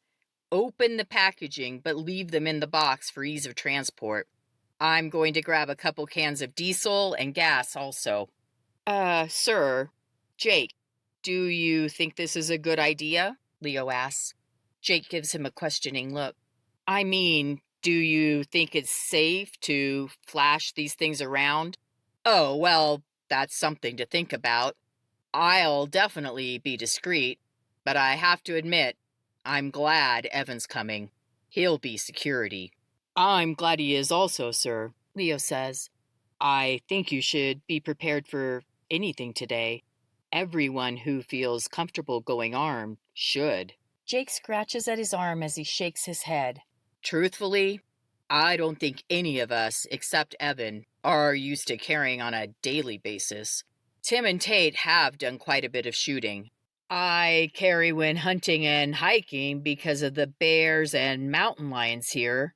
Open the packaging, but leave them in the box for ease of transport. I'm going to grab a couple cans of diesel and gas also. Sir, Jake, do you think this is a good idea? Leo asks. Jake gives him a questioning look. I mean, do you think it's safe to flash these things around? Oh, well, that's something to think about. I'll definitely be discreet, but I have to admit, I'm glad Evan's coming. He'll be security. I'm glad he is also, sir, Leo says. I think you should be prepared for anything today. Everyone who feels comfortable going armed should. Jake scratches at his arm as he shakes his head. Truthfully, I don't think any of us, except Evan, are used to carrying on a daily basis. Tim and Tate have done quite a bit of shooting. I carry when hunting and hiking because of the bears and mountain lions here.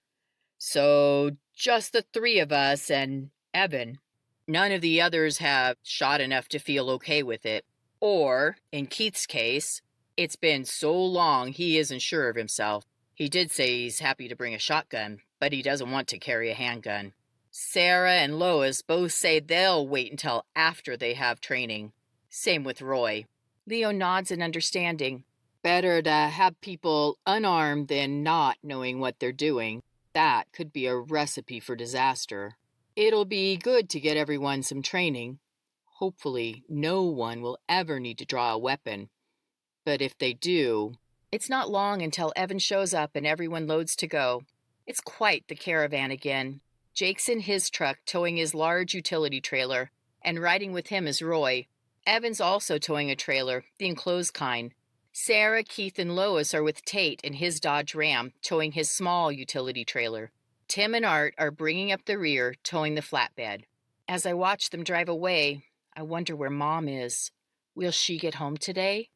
So just the 3 of us and Evan. None of the others have shot enough to feel okay with it. Or, in Keith's case, it's been so long he isn't sure of himself. He did say he's happy to bring a shotgun, but he doesn't want to carry a handgun. Sarah and Lois both say they'll wait until after they have training. Same with Roy. Leo nods in understanding. Better to have people unarmed than not knowing what they're doing. That could be a recipe for disaster. It'll be good to get everyone some training. Hopefully, no one will ever need to draw a weapon. But if they do, it's not long until Evan shows up and everyone loads to go. It's quite the caravan again. Jake's in his truck towing his large utility trailer, and riding with him is Roy. Evan's also towing a trailer, the enclosed kind. Sarah, Keith, and Lois are with Tate in his Dodge Ram, towing his small utility trailer. Tim and Art are bringing up the rear, towing the flatbed. As I watch them drive away, I wonder where Mom is. Will she get home today?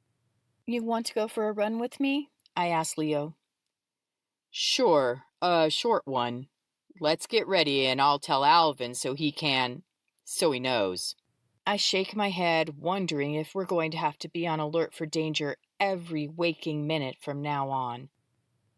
You want to go for a run with me? I asked Leo. Sure, a short one. Let's get ready and I'll tell Alvin so he knows. I shake my head, wondering if we're going to have to be on alert for danger every waking minute from now on.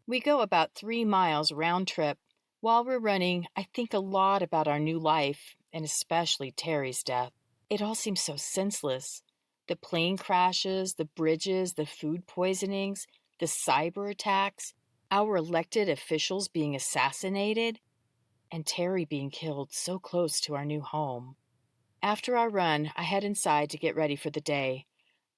We go about 3 miles round trip. While we're running, I think a lot about our new life, and especially Terry's death. It all seems so senseless. The plane crashes, the bridges, the food poisonings, the cyber attacks, our elected officials being assassinated, and Terry being killed so close to our new home. After our run, I head inside to get ready for the day.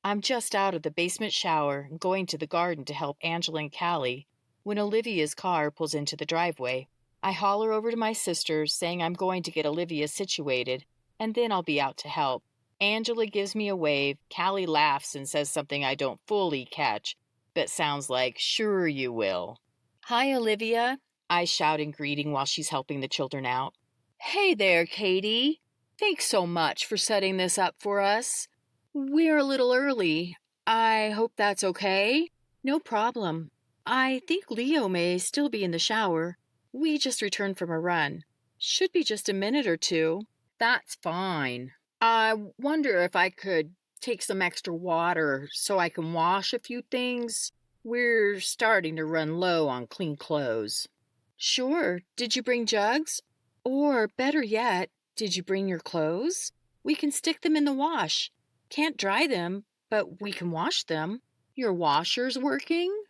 I'm just out of the basement shower and going to the garden to help Angela and Callie when Olivia's car pulls into the driveway. I holler over to my sisters, saying I'm going to get Olivia situated, and then I'll be out to help. Angela gives me a wave, Callie laughs and says something I don't fully catch, but sounds like, "Sure you will." "Hi, Olivia," I shout in greeting while she's helping the children out. "Hey there, Katie. Thanks so much for setting this up for us. We're a little early. I hope that's okay." "No problem. I think Leo may still be in the shower. We just returned from a run. Should be just a minute or two." "That's fine. I wonder if I could take some extra water so I can wash a few things. We're starting to run low on clean clothes." "Sure. Did you bring jugs? Or, better yet, did you bring your clothes? We can stick them in the wash. Can't dry them, but we can wash them." "Your washer's working?"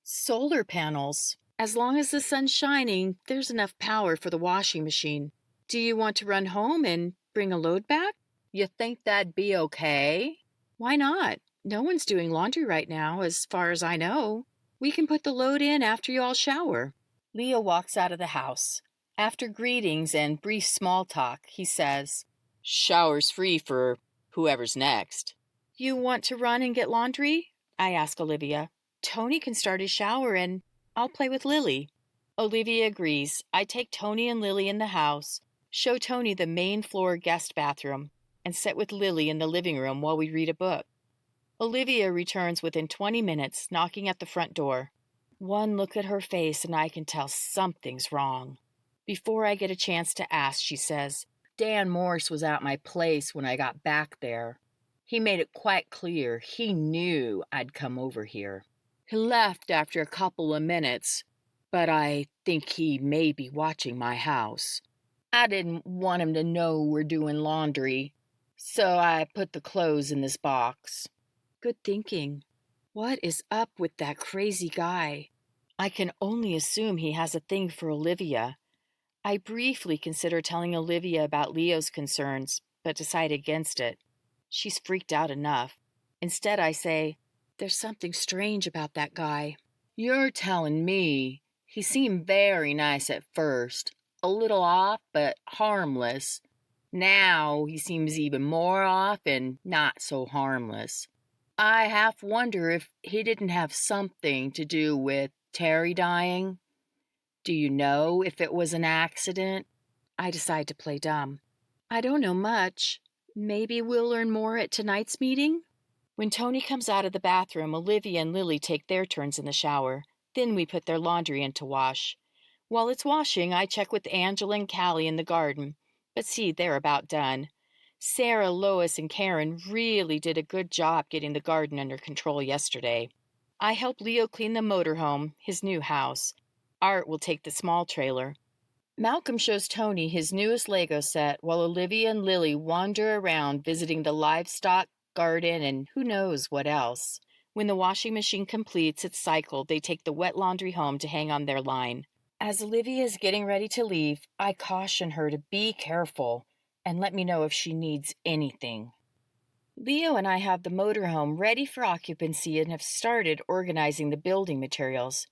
"Solar panels. As long as the sun's shining, there's enough power for the washing machine. Do you want to run home and bring a load back?" "You think that'd be okay?" "Why not? No one's doing laundry right now, as far as I know. We can put the load in after you all shower." Leo walks out of the house. After greetings and brief small talk, he says, "Shower's free for whoever's next." "You want to run and get laundry?" I ask Olivia. "Tony can start his shower and I'll play with Lily." Olivia agrees. I take Tony and Lily in the house, show Tony the main floor guest bathroom, and sit with Lily in the living room while we read a book. Olivia returns within 20 minutes, knocking at the front door. One look at her face and I can tell something's wrong. Before I get a chance to ask, she says, "Dan Morse was at my place when I got back there. He made it quite clear he knew I'd come over here. He left after a couple of minutes, but I think he may be watching my house. I didn't want him to know we're doing laundry, so I put the clothes in this box." Good thinking. What is up with that crazy guy? I can only assume he has a thing for Olivia. I briefly consider telling Olivia about Leo's concerns, but decide against it. She's freaked out enough. Instead, I say, "There's something strange about that guy." "You're telling me. He seemed very nice at first. A little off, but harmless. Now he seems even more off and not so harmless. I half wonder if he didn't have something to do with Terry dying. Do you know if it was an accident?" I decide to play dumb. "I don't know much. Maybe we'll learn more at tonight's meeting?" When Tony comes out of the bathroom, Olivia and Lily take their turns in the shower. Then we put their laundry in to wash. While it's washing, I check with Angela and Callie in the garden, but see, they're about done. Sarah, Lois, and Karen really did a good job getting the garden under control yesterday. I help Leo clean the motorhome, his new house. Art will take the small trailer. Malcolm shows Tony his newest Lego set while Olivia and Lily wander around visiting the livestock, garden, and who knows what else. When the washing machine completes its cycle, they take the wet laundry home to hang on their line. As Olivia is getting ready to leave, I caution her to be careful and let me know if she needs anything. Leo and I have the motorhome ready for occupancy and have started organizing the building materials.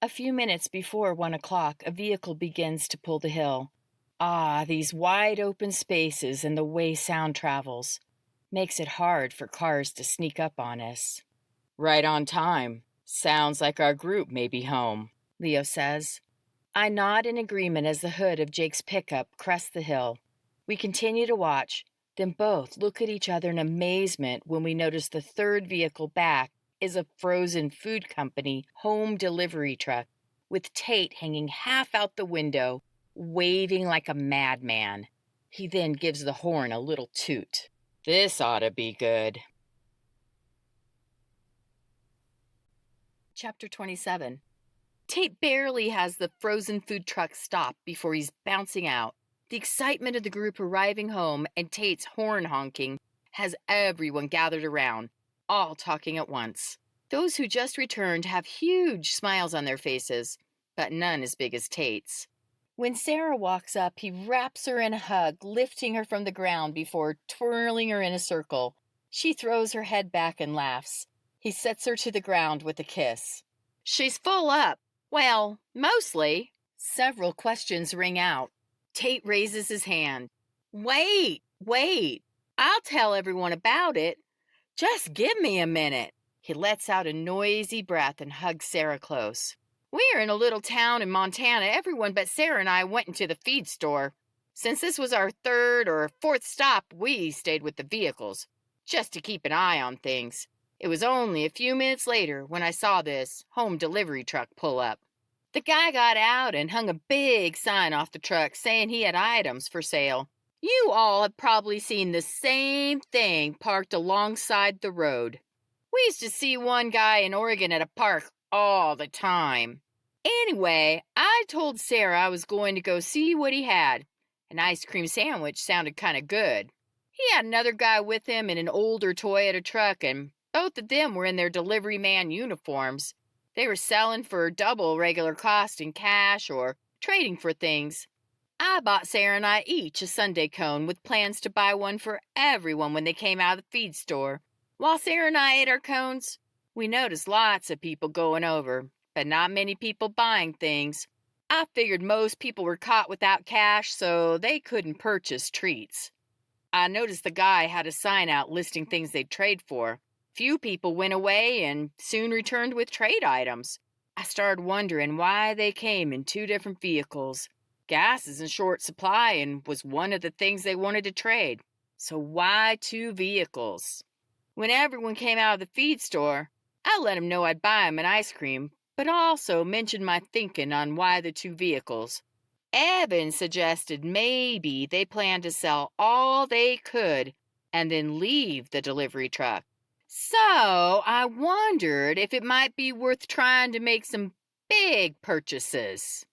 A few minutes before 1 o'clock, a vehicle begins to pull the hill. Ah, these wide open spaces and the way sound travels. Makes it hard for cars to sneak up on us. "Right on time. Sounds like our group may be home," Leo says. I nod in agreement as the hood of Jake's pickup crests the hill. We continue to watch, then both look at each other in amazement when we notice the third vehicle back is a frozen food company home delivery truck with Tate hanging half out the window, waving like a madman. He then gives the horn a little toot. This ought to be good. Chapter 27. Tate barely has the frozen food truck stop before he's bouncing out. The excitement of the group arriving home and Tate's horn honking has everyone gathered around, all talking at once. Those who just returned have huge smiles on their faces, but none as big as Tate's. When Sarah walks up, he wraps her in a hug, lifting her from the ground before twirling her in a circle. She throws her head back and laughs. He sets her to the ground with a kiss. She's full up. Well, mostly. Several questions ring out. Tate raises his hand. Wait. I'll tell everyone about it. Just give me a minute. He lets out a noisy breath and hugs Sarah close. We're in a little town in Montana. Everyone but Sarah and I went into the feed store. Since this was our third or fourth stop, we stayed with the vehicles, just to keep an eye on things. It was only a few minutes later when I saw this home delivery truck pull up. The guy got out and hung a big sign off the truck saying he had items for sale. You all have probably seen the same thing parked alongside the road. We used to see one guy in Oregon at a park all the time. Anyway, I told Sarah I was going to go see what he had. An ice cream sandwich sounded kind of good. He had another guy with him in an older Toyota truck, and both of them were in their delivery man uniforms. They were selling for double regular cost in cash or trading for things. I bought Sarah and I each a sundae cone with plans to buy one for everyone when they came out of the feed store. While Sarah and I ate our cones, we noticed lots of people going over, but not many people buying things. I figured most people were caught without cash, so they couldn't purchase treats. I noticed the guy had a sign out listing things they'd trade for. Few people went away and soon returned with trade items. I started wondering why they came in two different vehicles. Gas is in short supply and was one of the things they wanted to trade. So why two vehicles? When everyone came out of the feed store, I let them know I'd buy them an ice cream, but also mentioned my thinking on why the two vehicles. Evan suggested maybe they planned to sell all they could and then leave the delivery truck. So I wondered if it might be worth trying to make some big purchases.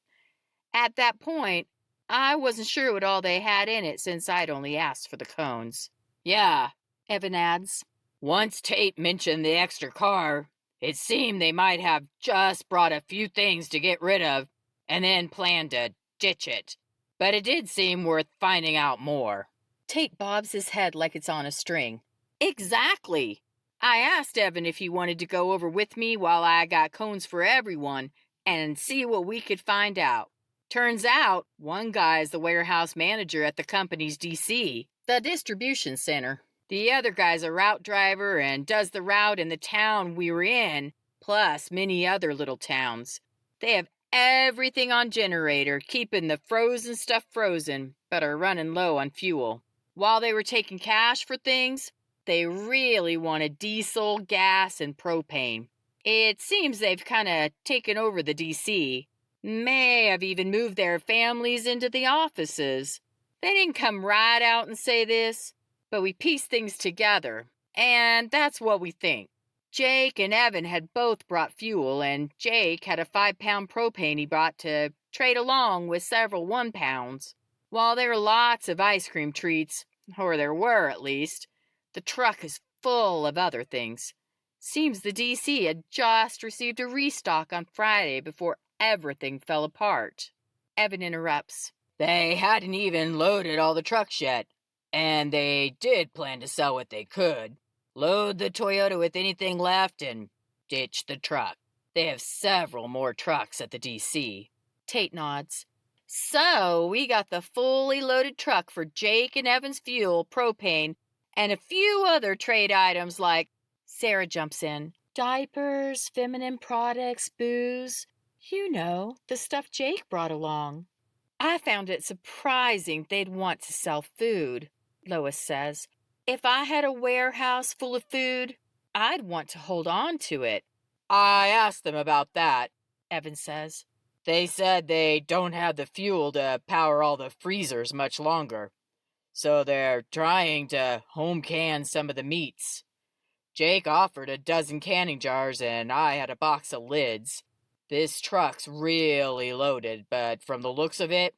At that point, I wasn't sure what all they had in it since I'd only asked for the cones. Yeah, Evan adds. Once Tate mentioned the extra car, it seemed they might have just brought a few things to get rid of and then planned to ditch it. But it did seem worth finding out more. Tate bobs his head like it's on a string. Exactly. I asked Evan if he wanted to go over with me while I got cones for everyone and see what we could find out. Turns out, one guy is the warehouse manager at the company's DC, the distribution center. The other guy's a route driver and does the route in the town we were in, plus many other little towns. They have everything on generator, keeping the frozen stuff frozen, but are running low on fuel. While they were taking cash for things, they really wanted diesel, gas, and propane. It seems they've kind of taken over the DC. May have even moved their families into the offices. They didn't come right out and say this, but we pieced things together, and that's what we think. Jake and Evan had both brought fuel, and Jake had a 5-pound propane he brought to trade along with several 1-pounds. While there are lots of ice cream treats, or there were at least, the truck is full of other things. Seems the DC had just received a restock on Friday before everything fell apart. Evan interrupts. They hadn't even loaded all the trucks yet, and they did plan to sell what they could. Load the Toyota with anything left and ditch the truck. They have several more trucks at the DC. Tate nods. So we got the fully loaded truck for Jake and Evan's fuel, propane, and a few other trade items like, Sarah jumps in, diapers, feminine products, booze. You know, the stuff Jake brought along. I found it surprising they'd want to sell food, Lois says. If I had a warehouse full of food, I'd want to hold on to it. I asked them about that, Evan says. They said they don't have the fuel to power all the freezers much longer, so they're trying to home can some of the meats. Jake offered a dozen canning jars and I had a box of lids. This truck's really loaded, but from the looks of it,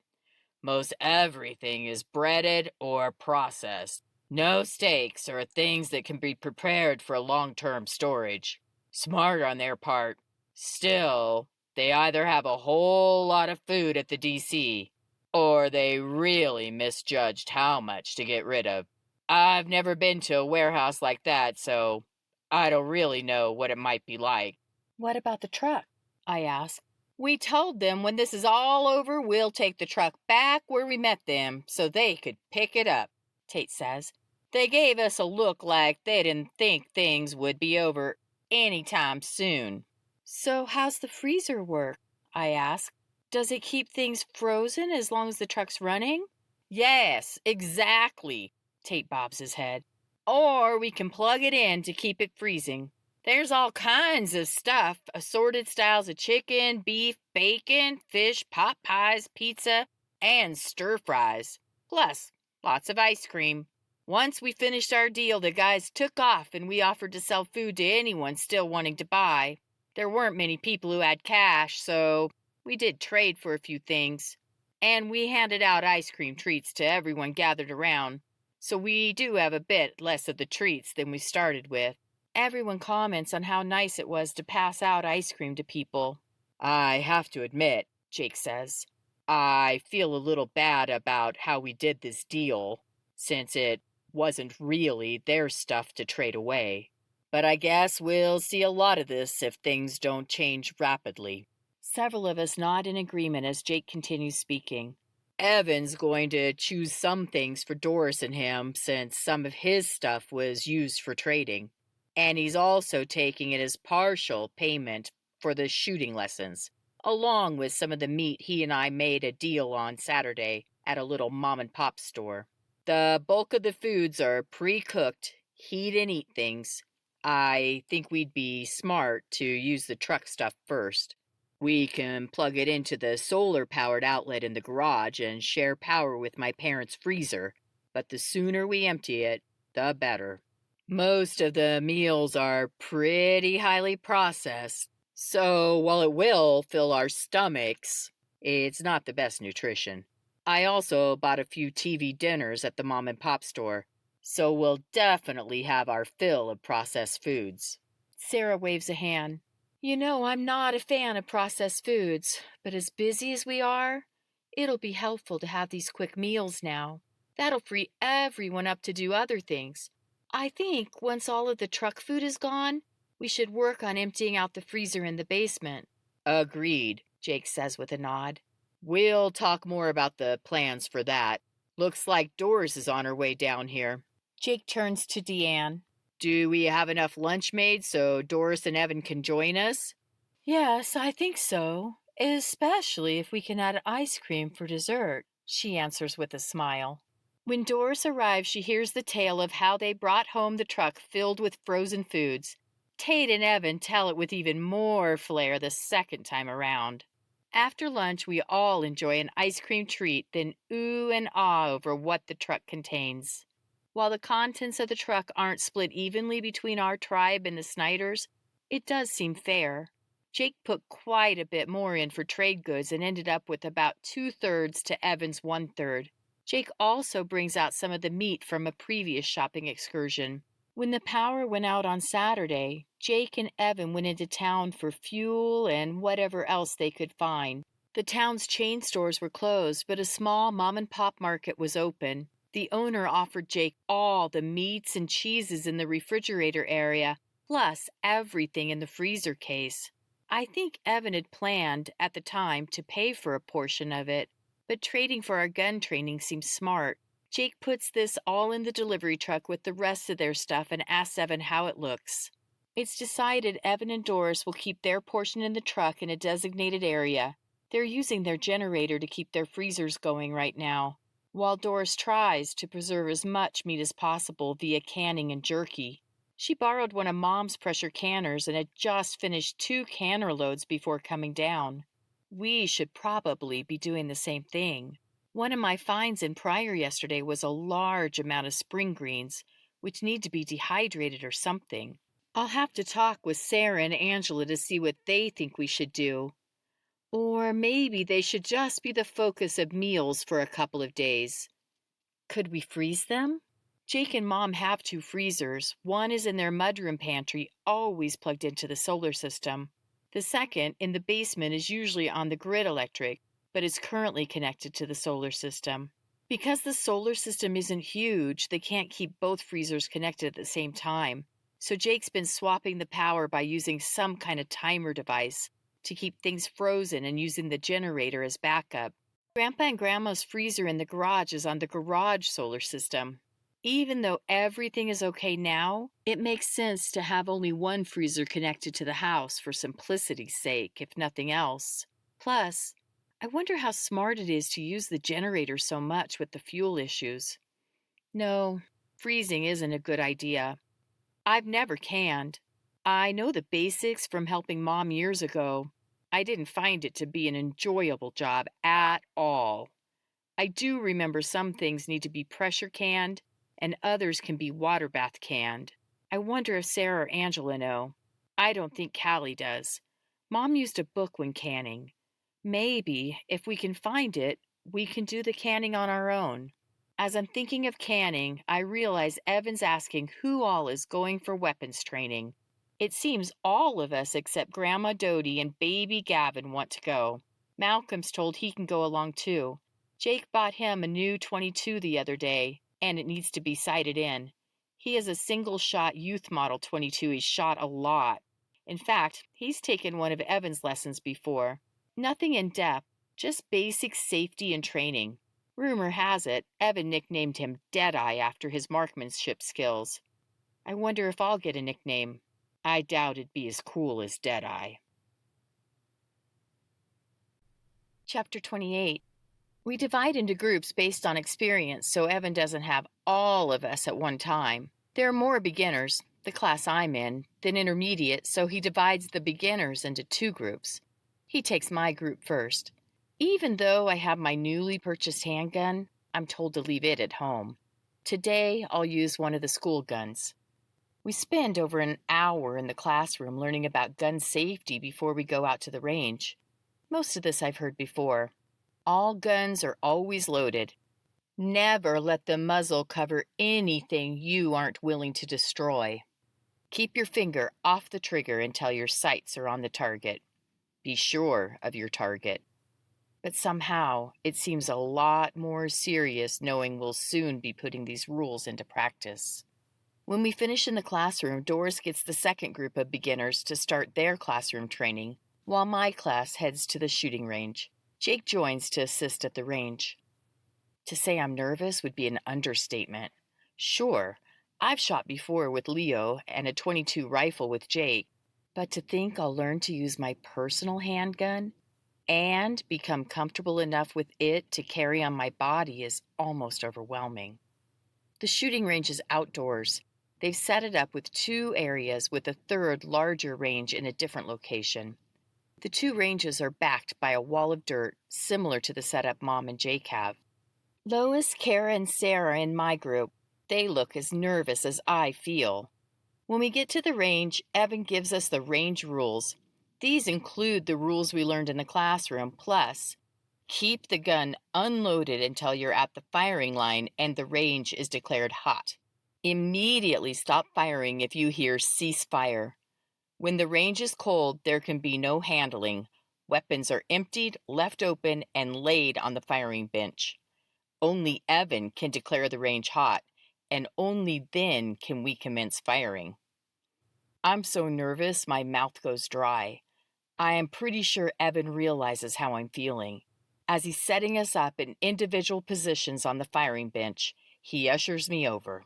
most everything is breaded or processed. No steaks or things that can be prepared for long-term storage. Smart on their part. Still, they either have a whole lot of food at the DC, or they really misjudged how much to get rid of. I've never been to a warehouse like that, so I don't really know what it might be like. What about the truck? I asked. We told them when this is all over, we'll take the truck back where we met them so they could pick it up, Tate says. They gave us a look like they didn't think things would be over anytime soon. So how's the freezer work? I asked. Does it keep things frozen as long as the truck's running? Yes, exactly, Tate bobs his head. Or we can plug it in to keep it freezing. There's all kinds of stuff, assorted styles of chicken, beef, bacon, fish, pot pies, pizza, and stir fries. Plus, lots of ice cream. Once we finished our deal, the guys took off and we offered to sell food to anyone still wanting to buy. There weren't many people who had cash, so we did trade for a few things. And we handed out ice cream treats to everyone gathered around. So we do have a bit less of the treats than we started with. Everyone comments on how nice it was to pass out ice cream to people. I have to admit, Jake says, I feel a little bad about how we did this deal, since it wasn't really their stuff to trade away. But I guess we'll see a lot of this if things don't change rapidly. Several of us nod in agreement as Jake continues speaking. Evan's going to choose some things for Doris and him since some of his stuff was used for trading. And he's also taking it as partial payment for the shooting lessons, along with some of the meat he and I made a deal on Saturday at a little mom-and-pop store. The bulk of the foods are pre-cooked, heat-and-eat things. I think we'd be smart to use the truck stuff first. We can plug it into the solar-powered outlet in the garage and share power with my parents' freezer, but the sooner we empty it, the better. Most of the meals are pretty highly processed, so while it will fill our stomachs, it's not the best nutrition. I also bought a few TV dinners at the mom-and-pop store, so we'll definitely have our fill of processed foods. Sarah waves a hand. You know, I'm not a fan of processed foods, but as busy as we are, it'll be helpful to have these quick meals now. That'll free everyone up to do other things. I think once all of the truck food is gone, we should work on emptying out the freezer in the basement. Agreed, Jake says with a nod. We'll talk more about the plans for that. Looks like Doris is on her way down here. Jake turns to Deanne. Do we have enough lunch made so Doris and Evan can join us? Yes, I think so, especially if we can add ice cream for dessert, she answers with a smile. When Doris arrives, she hears the tale of how they brought home the truck filled with frozen foods. Tate and Evan tell it with even more flair the second time around. After lunch, we all enjoy an ice cream treat, then ooh and ah over what the truck contains. While the contents of the truck aren't split evenly between our tribe and the Snyders, it does seem fair. Jake put quite a bit more in for trade goods and ended up with about 2/3 to Evan's 1/3. Jake also brings out some of the meat from a previous shopping excursion. When the power went out on Saturday, Jake and Evan went into town for fuel and whatever else they could find. The town's chain stores were closed, but a small mom-and-pop market was open. The owner offered Jake all the meats and cheeses in the refrigerator area, plus everything in the freezer case. I think Evan had planned, at the time, to pay for a portion of it, but trading for our gun training seems smart. Jake puts this all in the delivery truck with the rest of their stuff and asks Evan how it looks. It's decided Evan and Doris will keep their portion in the truck in a designated area. They're using their generator to keep their freezers going right now, while Doris tries to preserve as much meat as possible via canning and jerky. She borrowed one of Mom's pressure canners and had just finished 2 canner loads before coming down. We should probably be doing the same thing. One of my finds in Pryor yesterday was a large amount of spring greens, which need to be dehydrated or something. I'll have to talk with Sarah and Angela to see what they think we should do. Or maybe they should just be the focus of meals for a couple of days. Could we freeze them? Jake and Mom have 2 freezers. One is in their mudroom pantry, always plugged into the solar system. The second, in the basement, is usually on the grid electric, but is currently connected to the solar system. Because the solar system isn't huge, they can't keep both freezers connected at the same time. So Jake's been swapping the power by using some kind of timer device to keep things frozen and using the generator as backup. Grandpa and Grandma's freezer in the garage is on the garage solar system. Even though everything is okay now, it makes sense to have only one freezer connected to the house for simplicity's sake, if nothing else. Plus, I wonder how smart it is to use the generator so much with the fuel issues. No, freezing isn't a good idea. I've never canned. I know the basics from helping Mom years ago. I didn't find it to be an enjoyable job at all. I do remember some things need to be pressure canned and others can be water bath canned. I wonder if Sarah or Angela know. I don't think Callie does. Mom used a book when canning. Maybe, if we can find it, we can do the canning on our own. As I'm thinking of canning, I realize Evan's asking who all is going for weapons training. It seems all of us except Grandma Dodie and baby Gavin want to go. Malcolm's told he can go along too. Jake bought him a new .22 the other day, and it needs to be sighted in. He has a single-shot youth model .22 he's shot a lot. In fact, he's taken one of Evan's lessons before. Nothing in depth, just basic safety and training. Rumor has it, Evan nicknamed him Deadeye after his marksmanship skills. I wonder if I'll get a nickname. I doubt it'd be as cool as Deadeye. Chapter 28. We divide into groups based on experience, so Evan doesn't have all of us at one time. There are more beginners, the class I'm in, than intermediate, so he divides the beginners into 2 groups. He takes my group first. Even though I have my newly purchased handgun, I'm told to leave it at home. Today, I'll use one of the school guns. We spend over an hour in the classroom learning about gun safety before we go out to the range. Most of this I've heard before. All guns are always loaded. Never let the muzzle cover anything you aren't willing to destroy. Keep your finger off the trigger until your sights are on the target. Be sure of your target. But somehow, it seems a lot more serious knowing we'll soon be putting these rules into practice. When we finish in the classroom, Doris gets the second group of beginners to start their classroom training, while my class heads to the shooting range. Jake joins to assist at the range. To say I'm nervous would be an understatement. Sure, I've shot before with Leo and a .22 rifle with Jake, but to think I'll learn to use my personal handgun and become comfortable enough with it to carry on my body is almost overwhelming. The shooting range is outdoors. They've set it up with 2 areas with a third larger range in a different location. The 2 ranges are backed by a wall of dirt, similar to the setup Mom and Jake have. Lois, Kara, and Sarah in my group, they look as nervous as I feel. When we get to the range, Evan gives us the range rules. These include the rules we learned in the classroom, plus keep the gun unloaded until you're at the firing line and the range is declared hot. Immediately stop firing if you hear cease fire. When the range is cold, there can be no handling. Weapons are emptied, left open, and laid on the firing bench. Only Evan can declare the range hot, and only then can we commence firing. I'm so nervous my mouth goes dry. I am pretty sure Evan realizes how I'm feeling. As he's setting us up in individual positions on the firing bench, he ushers me over.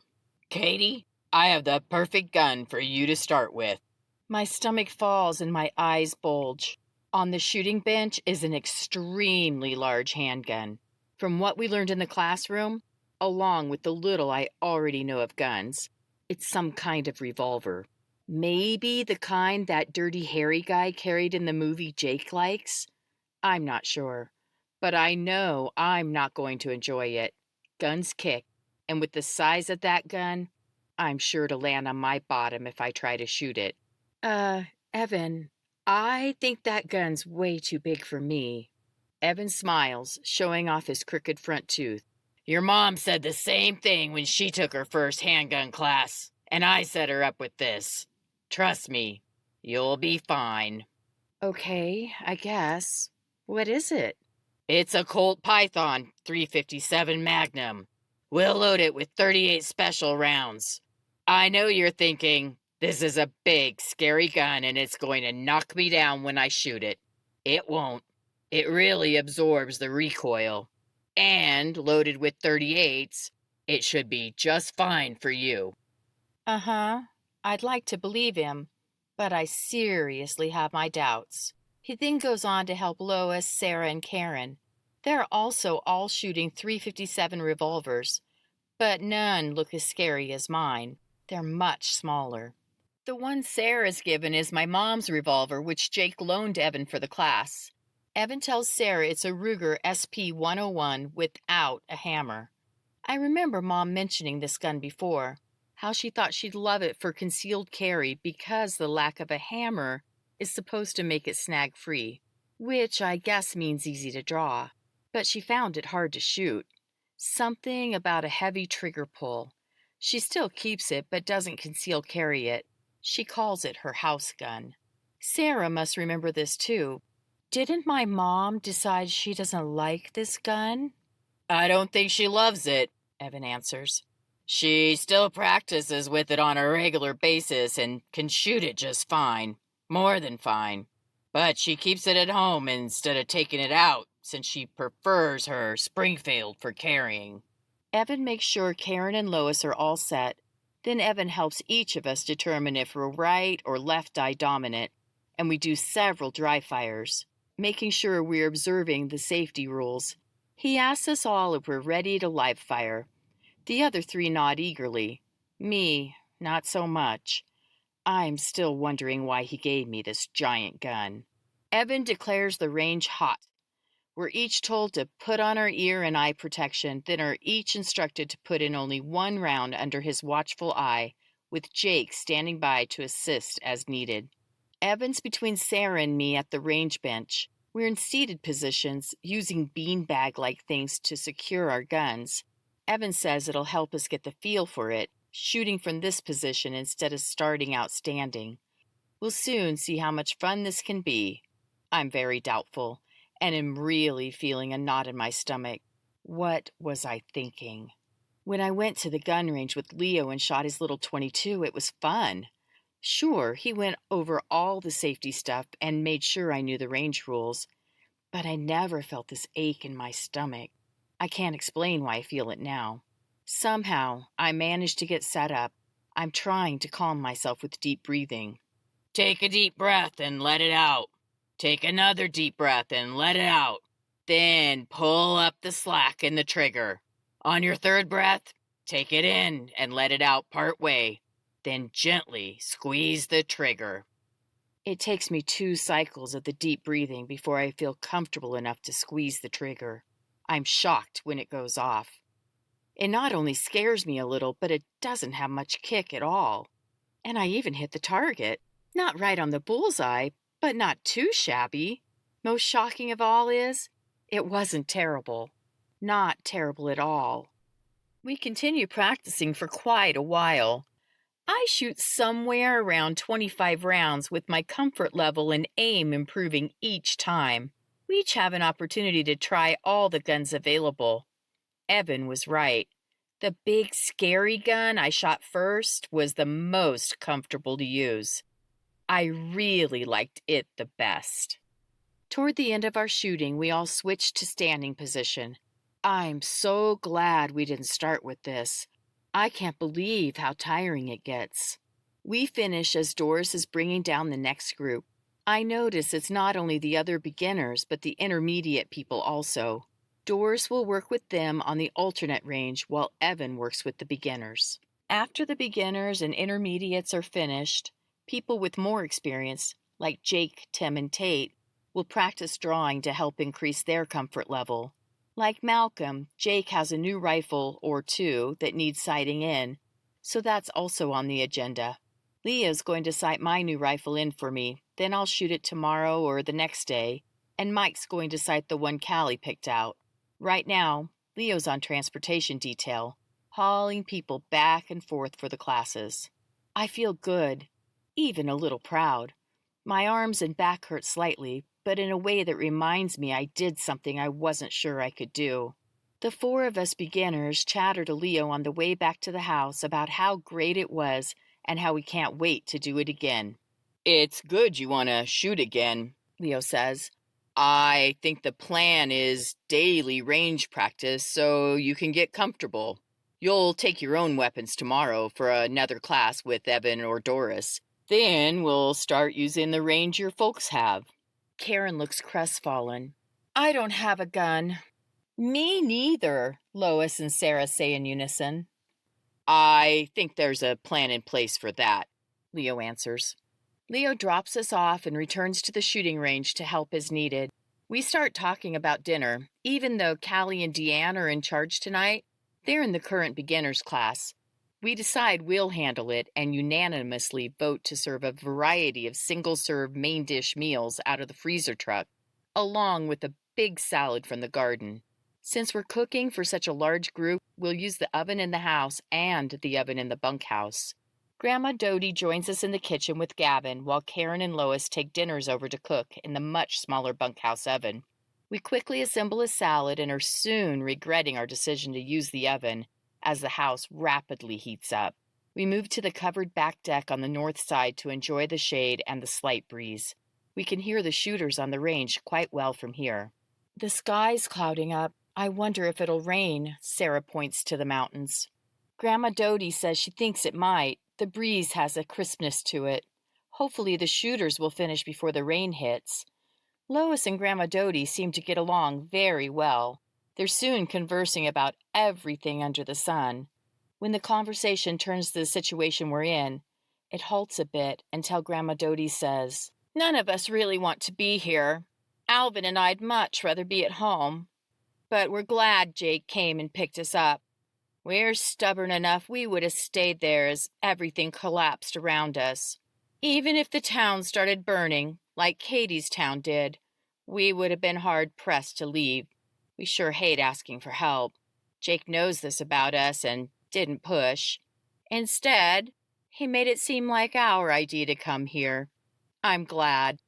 Katie, I have the perfect gun for you to start with. My stomach falls and my eyes bulge. On the shooting bench is an extremely large handgun. From what we learned in the classroom, along with the little I already know of guns, it's some kind of revolver. Maybe the kind that Dirty Harry guy carried in the movie Jake likes? I'm not sure. But I know I'm not going to enjoy it. Guns kick, and with the size of that gun, I'm sure to land on my bottom if I try to shoot it. Evan, I think that gun's way too big for me. Evan smiles, showing off his crooked front tooth. Your mom said the same thing when she took her first handgun class, and I set her up with this. Trust me, you'll be fine. Okay, I guess. What is it? It's a Colt Python 357 Magnum. We'll load it with 38 special rounds. I know you're thinking, this is a big, scary gun and it's going to knock me down when I shoot it. It won't. It really absorbs the recoil. And loaded with 38s, it should be just fine for you. Uh-huh. I'd like to believe him, but I seriously have my doubts. He then goes on to help Lois, Sarah, and Karen. They're also all shooting .357 revolvers, but none look as scary as mine. They're much smaller. The one Sarah's given is my mom's revolver, which Jake loaned Evan for the class. Evan tells Sarah it's a Ruger SP-101 without a hammer. I remember Mom mentioning this gun before, how she thought she'd love it for concealed carry because the lack of a hammer is supposed to make it snag-free, which I guess means easy to draw. But she found it hard to shoot. Something about a heavy trigger pull. She still keeps it but doesn't conceal carry it. She calls it her house gun. Sarah must remember this too. Didn't my mom decide she doesn't like this gun? I don't think she loves it, Evan answers. She still practices with it on a regular basis and can shoot it just fine. More than fine. But she keeps it at home instead of taking it out, since she prefers her Springfield for carrying. Evan makes sure Karen and Lois are all set. Then Evan helps each of us determine if we're right or left eye dominant, and we do several dry fires, making sure we're observing the safety rules. He asks us all if we're ready to live fire. The other three nod eagerly. Me, not so much. I'm still wondering why he gave me this giant gun. Evan declares the range hot. We're each told to put on our ear and eye protection, then are each instructed to put in only one round under his watchful eye, with Jake standing by to assist as needed. Evan's between Sarah and me at the range bench. We're in seated positions, using beanbag-like things to secure our guns. Evan says it'll help us get the feel for it, shooting from this position instead of starting out standing. We'll soon see how much fun this can be. I'm very doubtful, and am really feeling a knot in my stomach. What was I thinking? When I went to the gun range with Leo and shot his little .22, it was fun. Sure, he went over all the safety stuff and made sure I knew the range rules, but I never felt this ache in my stomach. I can't explain why I feel it now. Somehow, I managed to get set up. I'm trying to calm myself with deep breathing. Take a deep breath and let it out. Take another deep breath and let it out. Then pull up the slack in the trigger. On your third breath, take it in and let it out part way. Then gently squeeze the trigger. It takes me 2 cycles of the deep breathing before I feel comfortable enough to squeeze the trigger. I'm shocked when it goes off. It not only scares me a little, but it doesn't have much kick at all. And I even hit the target. Not right on the bullseye, but not too shabby. Most shocking of all is, it wasn't terrible. Not terrible at all. We continue practicing for quite a while. I shoot somewhere around 25 rounds with my comfort level and aim improving each time. We each have an opportunity to try all the guns available. Evan was right. The big scary gun I shot first was the most comfortable to use. I really liked it the best. Toward the end of our shooting, we all switched to standing position. I'm so glad we didn't start with this. I can't believe how tiring it gets. We finish as Doris is bringing down the next group. I notice it's not only the other beginners, but the intermediate people also. Doris will work with them on the alternate range while Evan works with the beginners. After the beginners and intermediates are finished, people with more experience, like Jake, Tim, and Tate, will practice drawing to help increase their comfort level. Like Malcolm, Jake has a new rifle or two that needs sighting in, so that's also on the agenda. Leah's going to sight my new rifle in for me, then I'll shoot it tomorrow or the next day, and Mike's going to sight the one Callie picked out. Right now, Leo's on transportation detail, hauling people back and forth for the classes. I feel good, even a little proud. My arms and back hurt slightly, but in a way that reminds me I did something I wasn't sure I could do. The four of us beginners chatter to Leo on the way back to the house about how great it was and how we can't wait to do it again. It's good you want to shoot again, Leo says. I think the plan is daily range practice so you can get comfortable. You'll take your own weapons tomorrow for another class with Evan or Doris. Then we'll start using the range your folks have. Karen looks crestfallen. I don't have a gun. Me neither, Lois and Sarah say in unison. I think there's a plan in place for that, Leo answers. Leo drops us off and returns to the shooting range to help as needed. We start talking about dinner. Even though Callie and Deanne are in charge tonight, they're in the current beginners class. We decide we'll handle it and unanimously vote to serve a variety of single-serve main dish meals out of the freezer truck, along with a big salad from the garden. Since we're cooking for such a large group, we'll use the oven in the house and the oven in the bunkhouse. Grandma Dodie joins us in the kitchen with Gavin while Karen and Lois take dinners over to cook in the much smaller bunkhouse oven. We quickly assemble a salad and are soon regretting our decision to use the oven as the house rapidly heats up. We move to the covered back deck on the north side to enjoy the shade and the slight breeze. We can hear the shooters on the range quite well from here. The sky's clouding up. I wonder if it'll rain, Sarah points to the mountains. Grandma Dodie says she thinks it might. The breeze has a crispness to it. Hopefully the shooters will finish before the rain hits. Lois and Grandma Dodie seem to get along very well. They're soon conversing about everything under the sun. When the conversation turns to the situation we're in, it halts a bit until Grandma Dodie says, "None of us really want to be here. Alvin and I'd much rather be at home. But we're glad Jake came and picked us up. We're stubborn enough we would have stayed there as everything collapsed around us. Even if the town started burning, like Katie's town did, we would have been hard-pressed to leave. We sure hate asking for help. Jake knows this about us and didn't push. Instead, he made it seem like our idea to come here. I'm glad.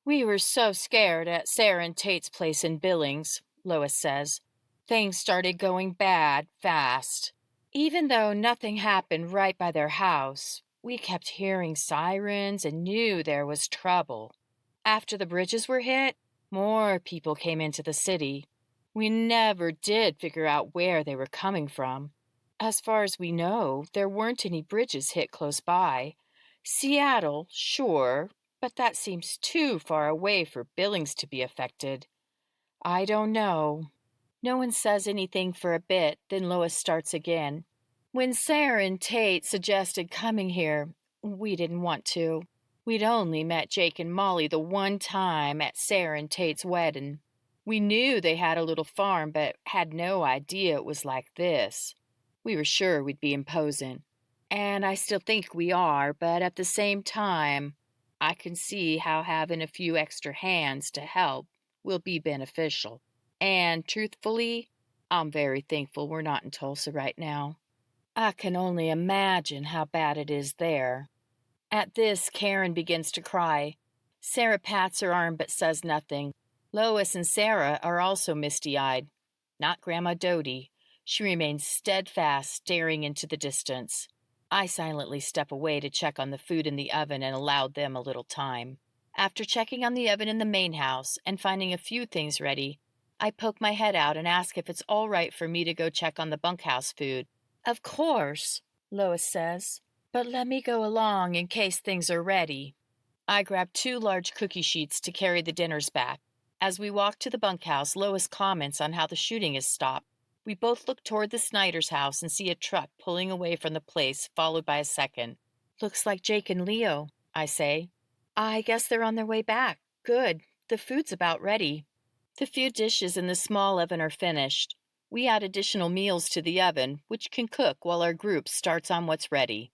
We were so scared at Sarah and Tate's place in Billings," Lois says. "Things started going bad fast. Even though nothing happened right by their house, we kept hearing sirens and knew there was trouble. After the bridges were hit, more people came into the city. We never did figure out where they were coming from. As far as we know, there weren't any bridges hit close by. Seattle, sure, but that seems too far away for Billings to be affected. I don't know." No one says anything for a bit, then Lois starts again. "When Sarah and Tate suggested coming here, we didn't want to. We'd only met Jake and Molly the one time at Sarah and Tate's wedding. We knew they had a little farm, but had no idea it was like this. We were sure we'd be imposing. And I still think we are, but at the same time, I can see how having a few extra hands to help will be beneficial. And truthfully, I'm very thankful we're not in Tulsa right now. I can only imagine how bad it is there." At this, Karen begins to cry. Sarah pats her arm but says nothing. Lois and Sarah are also misty-eyed. Not Grandma Dodie. She remains steadfast, staring into the distance. I silently step away to check on the food in the oven and allow them a little time. After checking on the oven in the main house and finding a few things ready, I poke my head out and ask if it's all right for me to go check on the bunkhouse food. "Of course," Lois says. but let me go along in case things are ready. I grab 2 large cookie sheets to carry the dinners back. As we walk to the bunkhouse, Lois comments on how the shooting has stopped. We both look toward the Snyder's house and see a truck pulling away from the place, followed by a second. Looks like Jake and Leo, I say. I guess they're on their way back. Good. The food's about ready. The few dishes in the small oven are finished. We add additional meals to the oven, which can cook while our group starts on what's ready.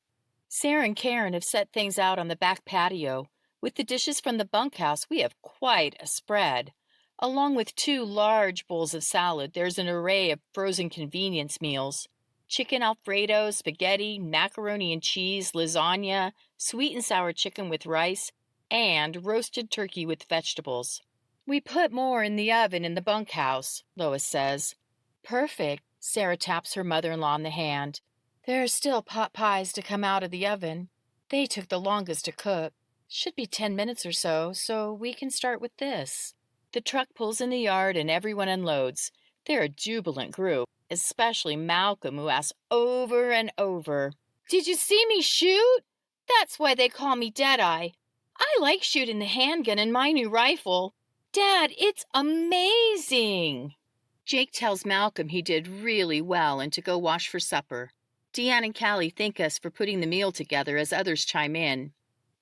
Sarah and Karen have set things out on the back patio. With the dishes from the bunkhouse, we have quite a spread. Along with 2 large bowls of salad, there's an array of frozen convenience meals. Chicken Alfredo, spaghetti, macaroni and cheese, lasagna, sweet and sour chicken with rice, and roasted turkey with vegetables. We put more in the oven in the bunkhouse, Lois says. Perfect, Sarah taps her mother-in-law on the hand. There are still pot pies to come out of the oven. They took the longest to cook. Should be 10 minutes or so, so we can start with this. The truck pulls in the yard and everyone unloads. They're a jubilant group, especially Malcolm, who asks over and over, "Did you see me shoot? That's why they call me Deadeye. I like shooting the handgun in my new rifle. Dad, it's amazing." Jake tells Malcolm he did really well and to go wash for supper. Deanne and Callie thank us for putting the meal together as others chime in.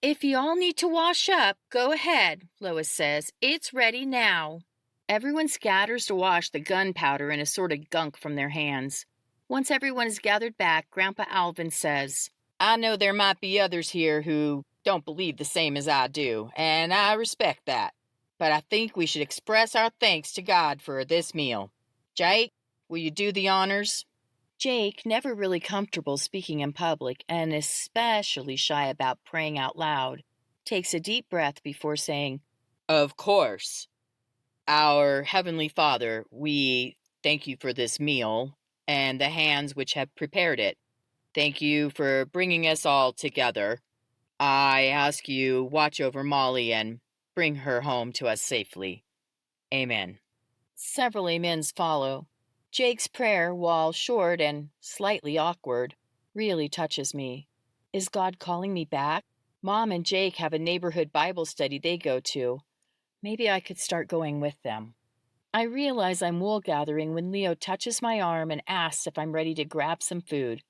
"If you all need to wash up, go ahead," Lois says. "It's ready now." Everyone scatters to wash the gunpowder and assorted gunk from their hands. Once everyone is gathered back, Grandpa Alvin says, I know there might be others here who don't believe the same as I do, and I respect that. But I think we should express our thanks to God for this meal. Jake, will you do the honors? Jake, never really comfortable speaking in public and especially shy about praying out loud, takes a deep breath before saying, Of course. Our Heavenly Father, we thank you for this meal and the hands which have prepared it. Thank you for bringing us all together. I ask you watch over Molly and bring her home to us safely. Amen. Several amens follow. Jake's prayer, while short and slightly awkward, really touches me. Is God calling me back? Mom and Jake have a neighborhood Bible study they go to. Maybe I could start going with them. I realize I'm wool gathering when Leo touches my arm and asks if I'm ready to grab some food.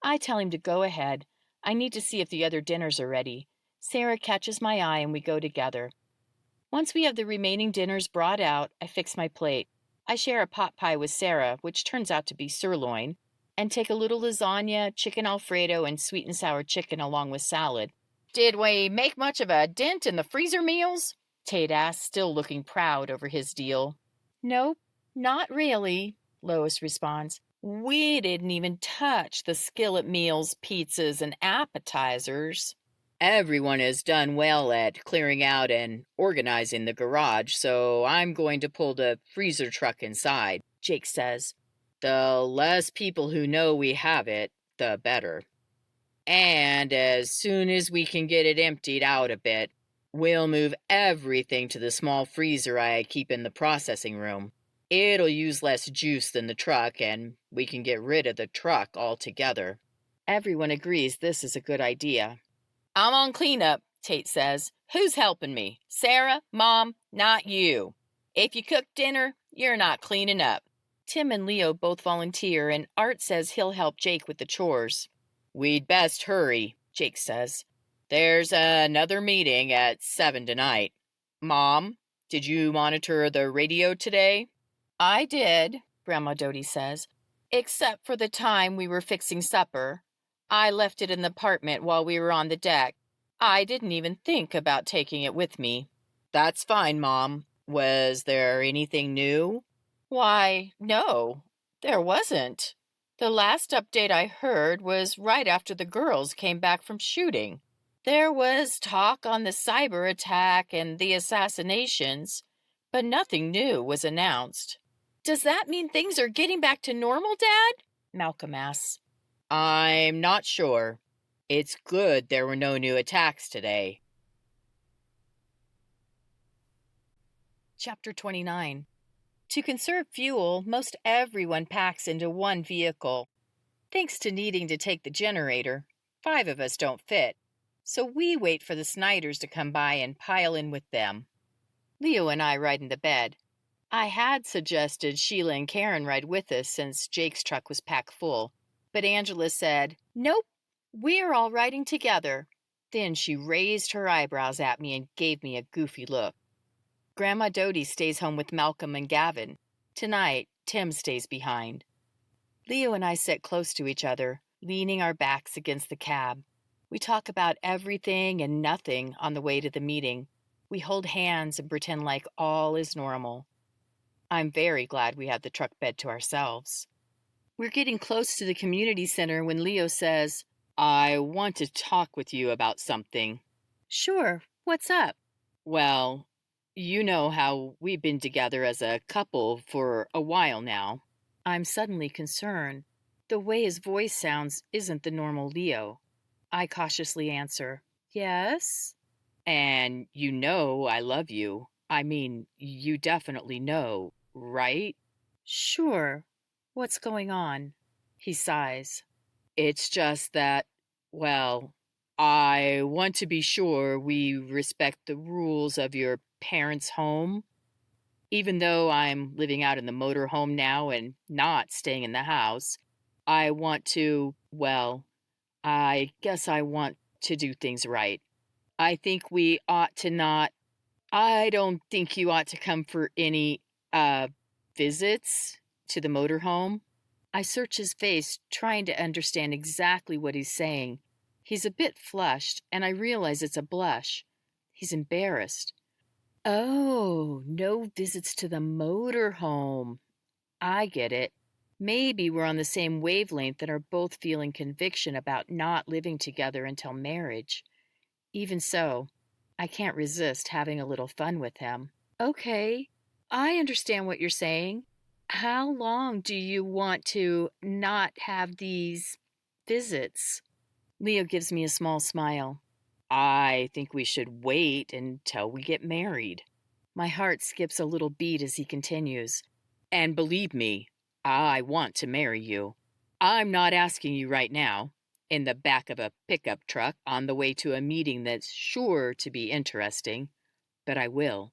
I tell him to go ahead. I need to see if the other dinners are ready. Sarah catches my eye and we go together. Once we have the remaining dinners brought out, I fix my plate. I share a pot pie with Sarah, which turns out to be sirloin, and take a little lasagna, chicken Alfredo, and sweet and sour chicken along with salad. Did we make much of a dent in the freezer meals? Tate asks, still looking proud over his deal. Nope, not really, Lois responds. We didn't even touch the skillet meals, pizzas, and appetizers. Everyone has done well at clearing out and organizing the garage, so I'm going to pull the freezer truck inside, Jake says. The less people who know we have it, the better. And as soon as we can get it emptied out a bit, we'll move everything to the small freezer I keep in the processing room. It'll use less juice than the truck, and we can get rid of the truck altogether. Everyone agrees this is a good idea. I'm on cleanup, Tate says. Who's helping me? Sarah? Mom? Not you. If you cook dinner, you're not cleaning up. Tim and Leo both volunteer, and Art says he'll help Jake with the chores. We'd best hurry, Jake says. There's another meeting at 7 tonight. Mom, did you monitor the radio today? I did, Grandma Doty says, except for the time we were fixing supper. I left it in the apartment while we were on the deck. I didn't even think about taking it with me. That's fine, Mom. Was there anything new? Why, no, there wasn't. The last update I heard was right after the girls came back from shooting. There was talk on the cyber attack and the assassinations, but nothing new was announced. Does that mean things are getting back to normal, Dad? Malcolm asks. I'm not sure. It's good there were no new attacks today. Chapter 29. To conserve fuel, most everyone packs into one vehicle. Thanks to needing to take the generator, 5 of us don't fit, so we wait for the Snyders to come by and pile in with them. Leo and I ride in the bed. I had suggested Sheila and Karen ride with us since Jake's truck was packed full, but Angela said, "Nope, we're all riding together." Then she raised her eyebrows at me and gave me a goofy look. Grandma Dodie stays home with Malcolm and Gavin. Tonight, Tim stays behind. Leo and I sit close to each other, leaning our backs against the cab. We talk about everything and nothing on the way to the meeting. We hold hands and pretend like all is normal. I'm very glad we have the truck bed to ourselves. We're getting close to the community center when Leo says, "I want to talk with you about something." "Sure, what's up?" "Well, you know how we've been together as a couple for a while now." I'm suddenly concerned. The way his voice sounds isn't the normal Leo. I cautiously answer, "Yes?" "And you know I love you. I mean, you definitely know, right?" "Sure. What's going on?" He sighs. "It's just that, well, I want to be sure we respect the rules of your parents' home. Even though I'm living out in the motor home now and not staying in the house, I want to, well, I guess I want to do things right. I think we ought to not, I don't think you ought to come for any, visits to the motorhome." I search his face, trying to understand exactly what he's saying. He's a bit flushed, and I realize it's a blush. He's embarrassed. "Oh, no visits to the motorhome. I get it. Maybe we're on the same wavelength and are both feeling conviction about not living together until marriage. Even so, I can't resist having a little fun with him. Okay, I understand what you're saying. How long do you want to not have these visits?" Leo gives me a small smile. "I think we should wait until we get married." My heart skips a little beat as he continues. "And believe me, I want to marry you. I'm not asking you right now, in the back of a pickup truck on the way to a meeting that's sure to be interesting, but I will.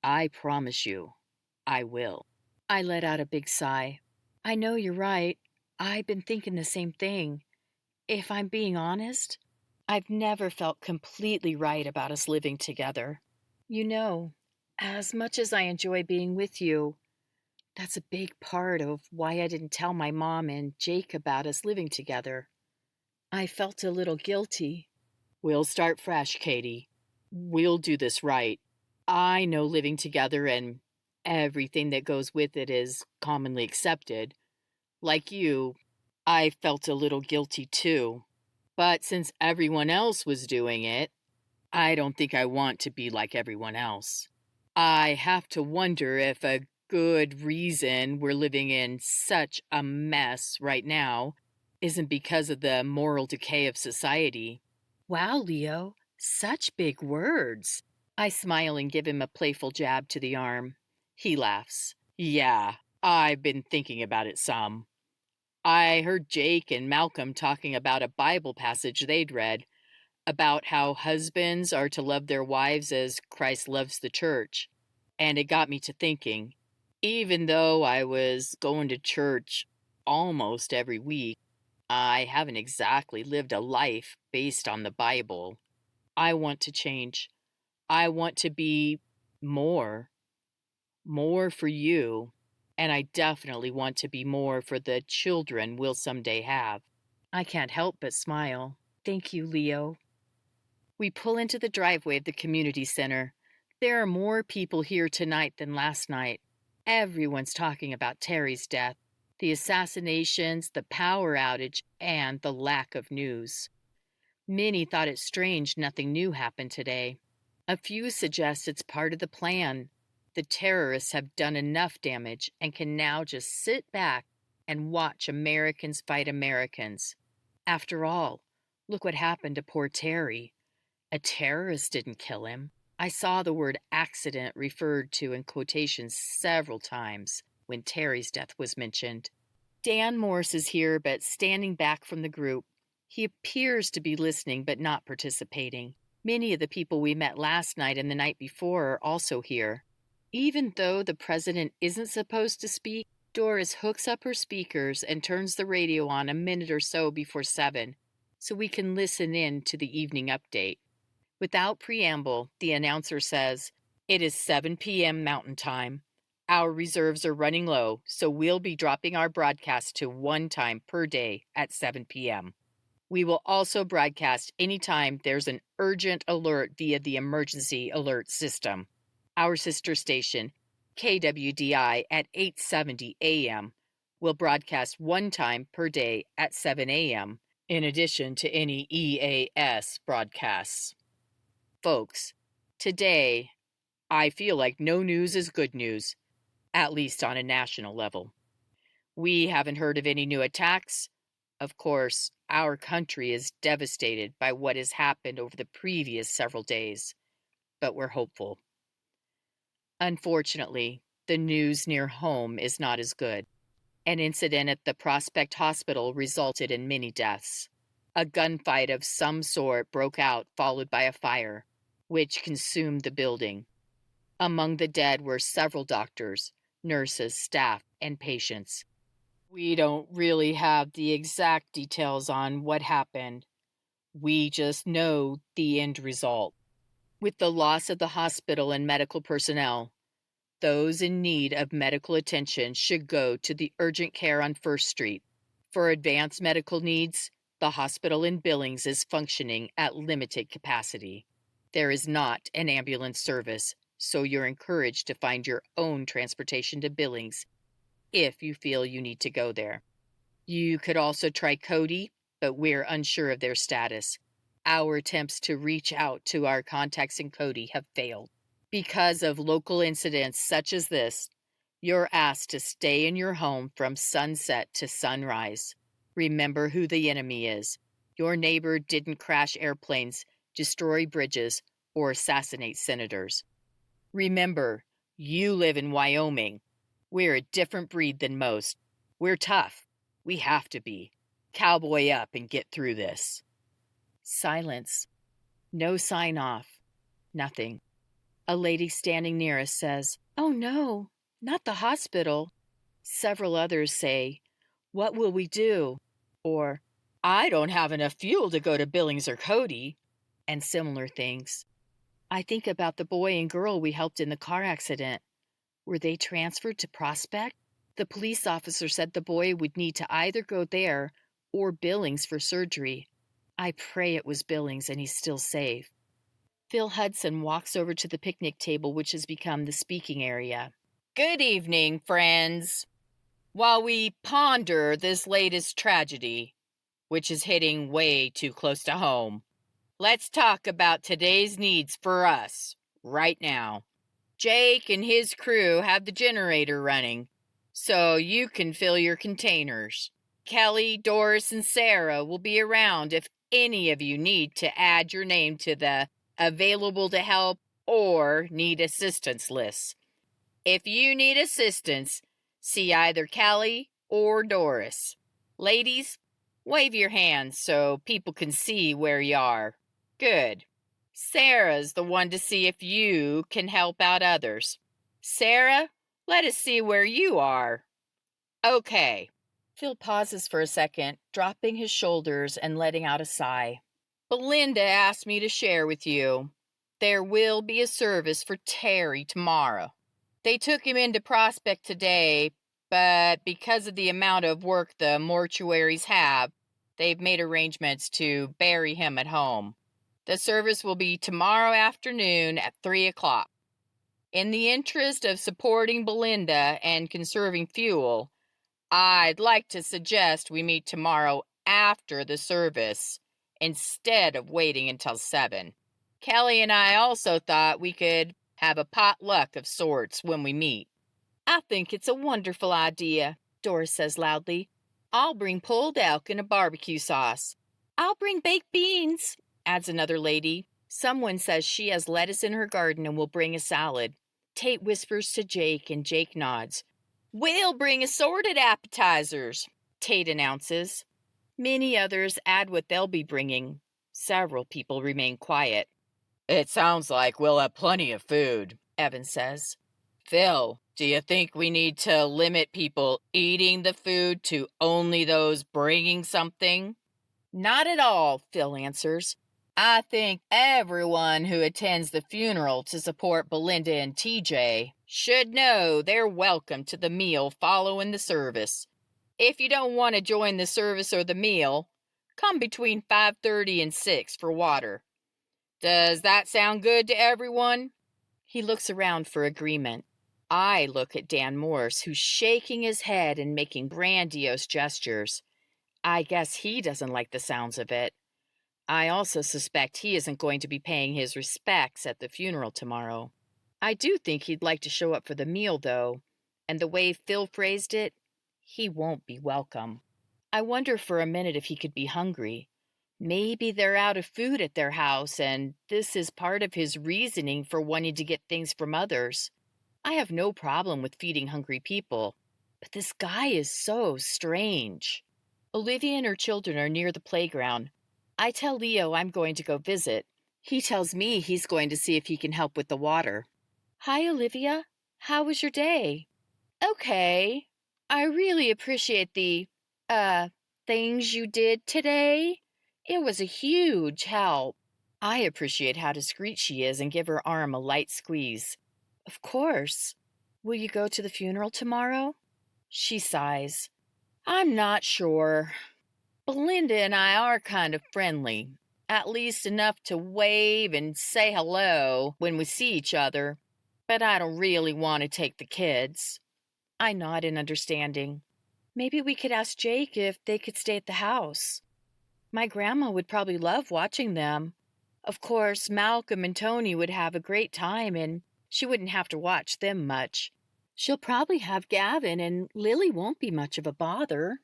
I promise you, I will." I let out a big sigh. I know you're right. I've been thinking the same thing. If I'm being honest, I've never felt completely right about us living together. You know, as much as I enjoy being with you, that's a big part of why I didn't tell my mom and Jake about us living together. I felt a little guilty. "We'll start fresh, Katie. We'll do this right. I know living together and everything that goes with it is commonly accepted. Like you, I felt a little guilty too. But since everyone else was doing it, I don't think I want to be like everyone else. I have to wonder if a good reason we're living in such a mess right now isn't because of the moral decay of society." Wow, Leo, such big words. I smile and give him a playful jab to the arm. He laughs. "Yeah, I've been thinking about it some. I heard Jake and Malcolm talking about a Bible passage they'd read about how husbands are to love their wives as Christ loves the church. And it got me to thinking, even though I was going to church almost every week, I haven't exactly lived a life based on the Bible. I want to change. I want to be more, more for you, and I definitely want to be more for the children we'll someday have." I can't help but smile. Thank you, Leo. We pull into the driveway of the community center. There are more people here tonight than last night. Everyone's talking about Terry's death, the assassinations, the power outage, and the lack of news. Many thought it strange nothing new happened today. A few suggest it's part of the plan. The terrorists have done enough damage and can now just sit back and watch Americans fight Americans. After all, look what happened to poor Terry. A terrorist didn't kill him. I saw the word accident referred to in quotations several times when Terry's death was mentioned. Dan Morse is here, but standing back from the group. He appears to be listening but not participating. Many of the people we met last night and the night before are also here. Even though the president isn't supposed to speak, Doris hooks up her speakers and turns the radio on a minute or so before 7, so we can listen in to the evening update. Without preamble, the announcer says, "It is 7 p.m. Mountain Time. Our reserves are running low, so we'll be dropping our broadcast to 1 time per day at 7 p.m. We will also broadcast anytime there's an urgent alert via the emergency alert system. Our sister station, KWDI at 8:70 a.m., will broadcast 1 time per day at 7 a.m., in addition to any EAS broadcasts. Folks, today, I feel like no news is good news, at least on a national level. We haven't heard of any new attacks. Of course, our country is devastated by what has happened over the previous several days, but we're hopeful. Unfortunately, the news near home is not as good. An incident at the Prospect Hospital resulted in many deaths. A gunfight of some sort broke out, followed by a fire, which consumed the building. Among the dead were several doctors, nurses, staff, and patients. We don't really have the exact details on what happened. We just know the end result. With the loss of the hospital and medical personnel, those in need of medical attention should go to the urgent care on First Street. For advanced medical needs, the hospital in Billings is functioning at limited capacity. There is not an ambulance service, so you're encouraged to find your own transportation to Billings if you feel you need to go there. You could also try Cody, but we're unsure of their status. Our attempts to reach out to our contacts in Cody have failed. Because of local incidents such as this, you're asked to stay in your home from sunset to sunrise. Remember who the enemy is. Your neighbor didn't crash airplanes, destroy bridges, or assassinate senators. Remember, you live in Wyoming. We're a different breed than most. We're tough. We have to be. Cowboy up and get through this. Silence. No sign off. Nothing. A lady standing near us says, "Oh no, not the hospital." Several others say, "What will we do?" Or, "I don't have enough fuel to go to Billings or Cody," and similar things. I think about the boy and girl we helped in the car accident. Were they transferred to Prospect? The police officer said the boy would need to either go there or Billings for surgery. I pray it was Billings and he's still safe. Phil Hudson walks over to the picnic table, which has become the speaking area. Good evening, friends. While we ponder this latest tragedy, which is hitting way too close to home, let's talk about today's needs for us, right now. Jake and his crew have the generator running, so you can fill your containers. Kelly, Doris, and Sarah will be around if any of you need to add your name to the available to help or need assistance list. If you need assistance, see either Kelly or Doris. Ladies, wave your hands so people can see where you are. Good. Sarah's the one to see if you can help out others. Sarah, let us see where you are. Okay. Phil pauses for a second, dropping his shoulders and letting out a sigh. Belinda asked me to share with you. There will be a service for Terry tomorrow. They took him into Prospect today, but because of the amount of work the mortuaries have, they've made arrangements to bury him at home. The service will be tomorrow afternoon at 3 o'clock. In the interest of supporting Belinda and conserving fuel, I'd like to suggest we meet tomorrow after the service, instead of waiting until 7. Kelly and I also thought we could have a potluck of sorts when we meet. I think it's a wonderful idea, Doris says loudly. I'll bring pulled elk and a barbecue sauce. I'll bring baked beans, adds another lady. Someone says she has lettuce in her garden and will bring a salad. Tate whispers to Jake, and Jake nods. We'll bring assorted appetizers, Tate announces. Many others add what they'll be bringing. Several people remain quiet. It sounds like we'll have plenty of food, Evan says. Phil, do you think we need to limit people eating the food to only those bringing something? Not at all, Phil answers. I think everyone who attends the funeral to support Belinda and TJ should know they're welcome to the meal following the service. If you don't want to join the service or the meal, come between 5:30 and 6 for water. Does that sound good to everyone? He looks around for agreement. I look at Dan Morse, who's shaking his head and making grandiose gestures. I guess he doesn't like the sounds of it. I also suspect he isn't going to be paying his respects at the funeral tomorrow. I do think he'd like to show up for the meal, though, and the way Phil phrased it, he won't be welcome. I wonder for a minute if he could be hungry. Maybe they're out of food at their house, and this is part of his reasoning for wanting to get things from others. I have no problem with feeding hungry people, but this guy is so strange. Olivia and her children are near the playground. I tell Leo I'm going to go visit. He tells me he's going to see if he can help with the water. Hi, Olivia. How was your day? Okay. I really appreciate the, things you did today. It was a huge help. I appreciate how discreet she is and give her arm a light squeeze. Of course. Will you go to the funeral tomorrow? She sighs. I'm not sure. Belinda and I are kind of friendly, at least enough to wave and say hello when we see each other, but I don't really want to take the kids. I nod in understanding. Maybe we could ask Jake if they could stay at the house. My grandma would probably love watching them. Of course, Malcolm and Tony would have a great time, and she wouldn't have to watch them much. She'll probably have Gavin, and Lily won't be much of a bother.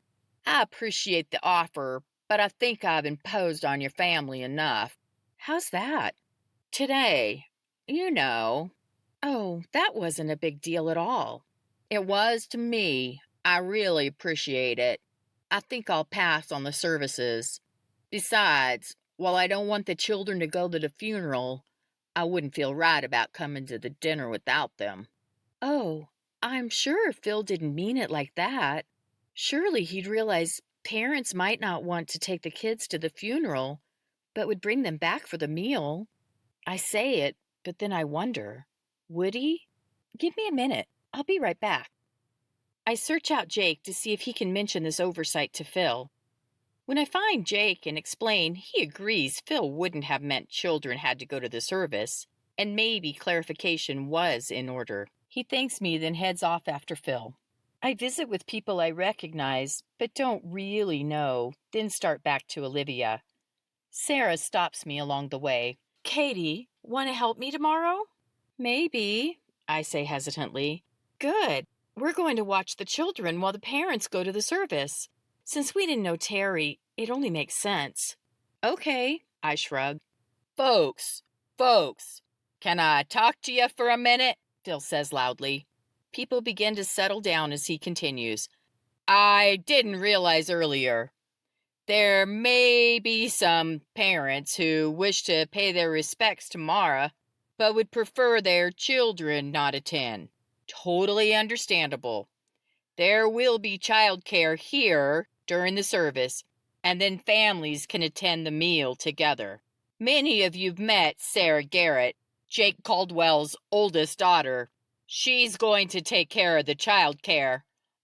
I appreciate the offer, but I think I've imposed on your family enough. How's that? Today, you know. Oh, that wasn't a big deal at all. It was to me. I really appreciate it. I think I'll pass on the services. Besides, while I don't want the children to go to the funeral, I wouldn't feel right about coming to the dinner without them. Oh, I'm sure Phil didn't mean it like that. Surely he'd realize parents might not want to take the kids to the funeral, but would bring them back for the meal. I say it, but then I wonder, would he? Give me a minute. I'll be right back. I search out Jake to see if he can mention this oversight to Phil. When I find Jake and explain, he agrees Phil wouldn't have meant children had to go to the service, and maybe clarification was in order. He thanks me, then heads off after Phil. I visit with people I recognize, but don't really know, then start back to Olivia. Sarah stops me along the way. Katie, want to help me tomorrow? Maybe, I say hesitantly. Good. We're going to watch the children while the parents go to the service. Since we didn't know Terry, it only makes sense. Okay, I shrug. Folks, can I talk to you for a minute? Phil says loudly. People begin to settle down as he continues. I didn't realize earlier. There may be some parents who wish to pay their respects to Mara, but would prefer their children not attend. Totally understandable. There will be childcare here during the service, and then families can attend the meal together. Many of you've met Sarah Garrett, Jake Caldwell's oldest daughter. She's going to take care of the childcare,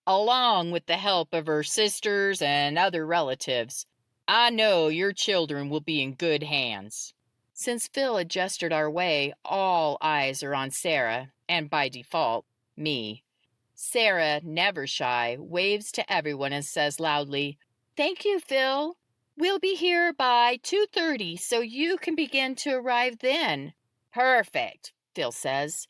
along with the help of her sisters and other relatives. I know your children will be in good hands. Since Phil had gestured our way, all eyes are on Sarah, and by default, me. Sarah, never shy, waves to everyone and says loudly, "Thank you, Phil. We'll be here by 2:30, so you can begin to arrive then." Perfect, Phil says.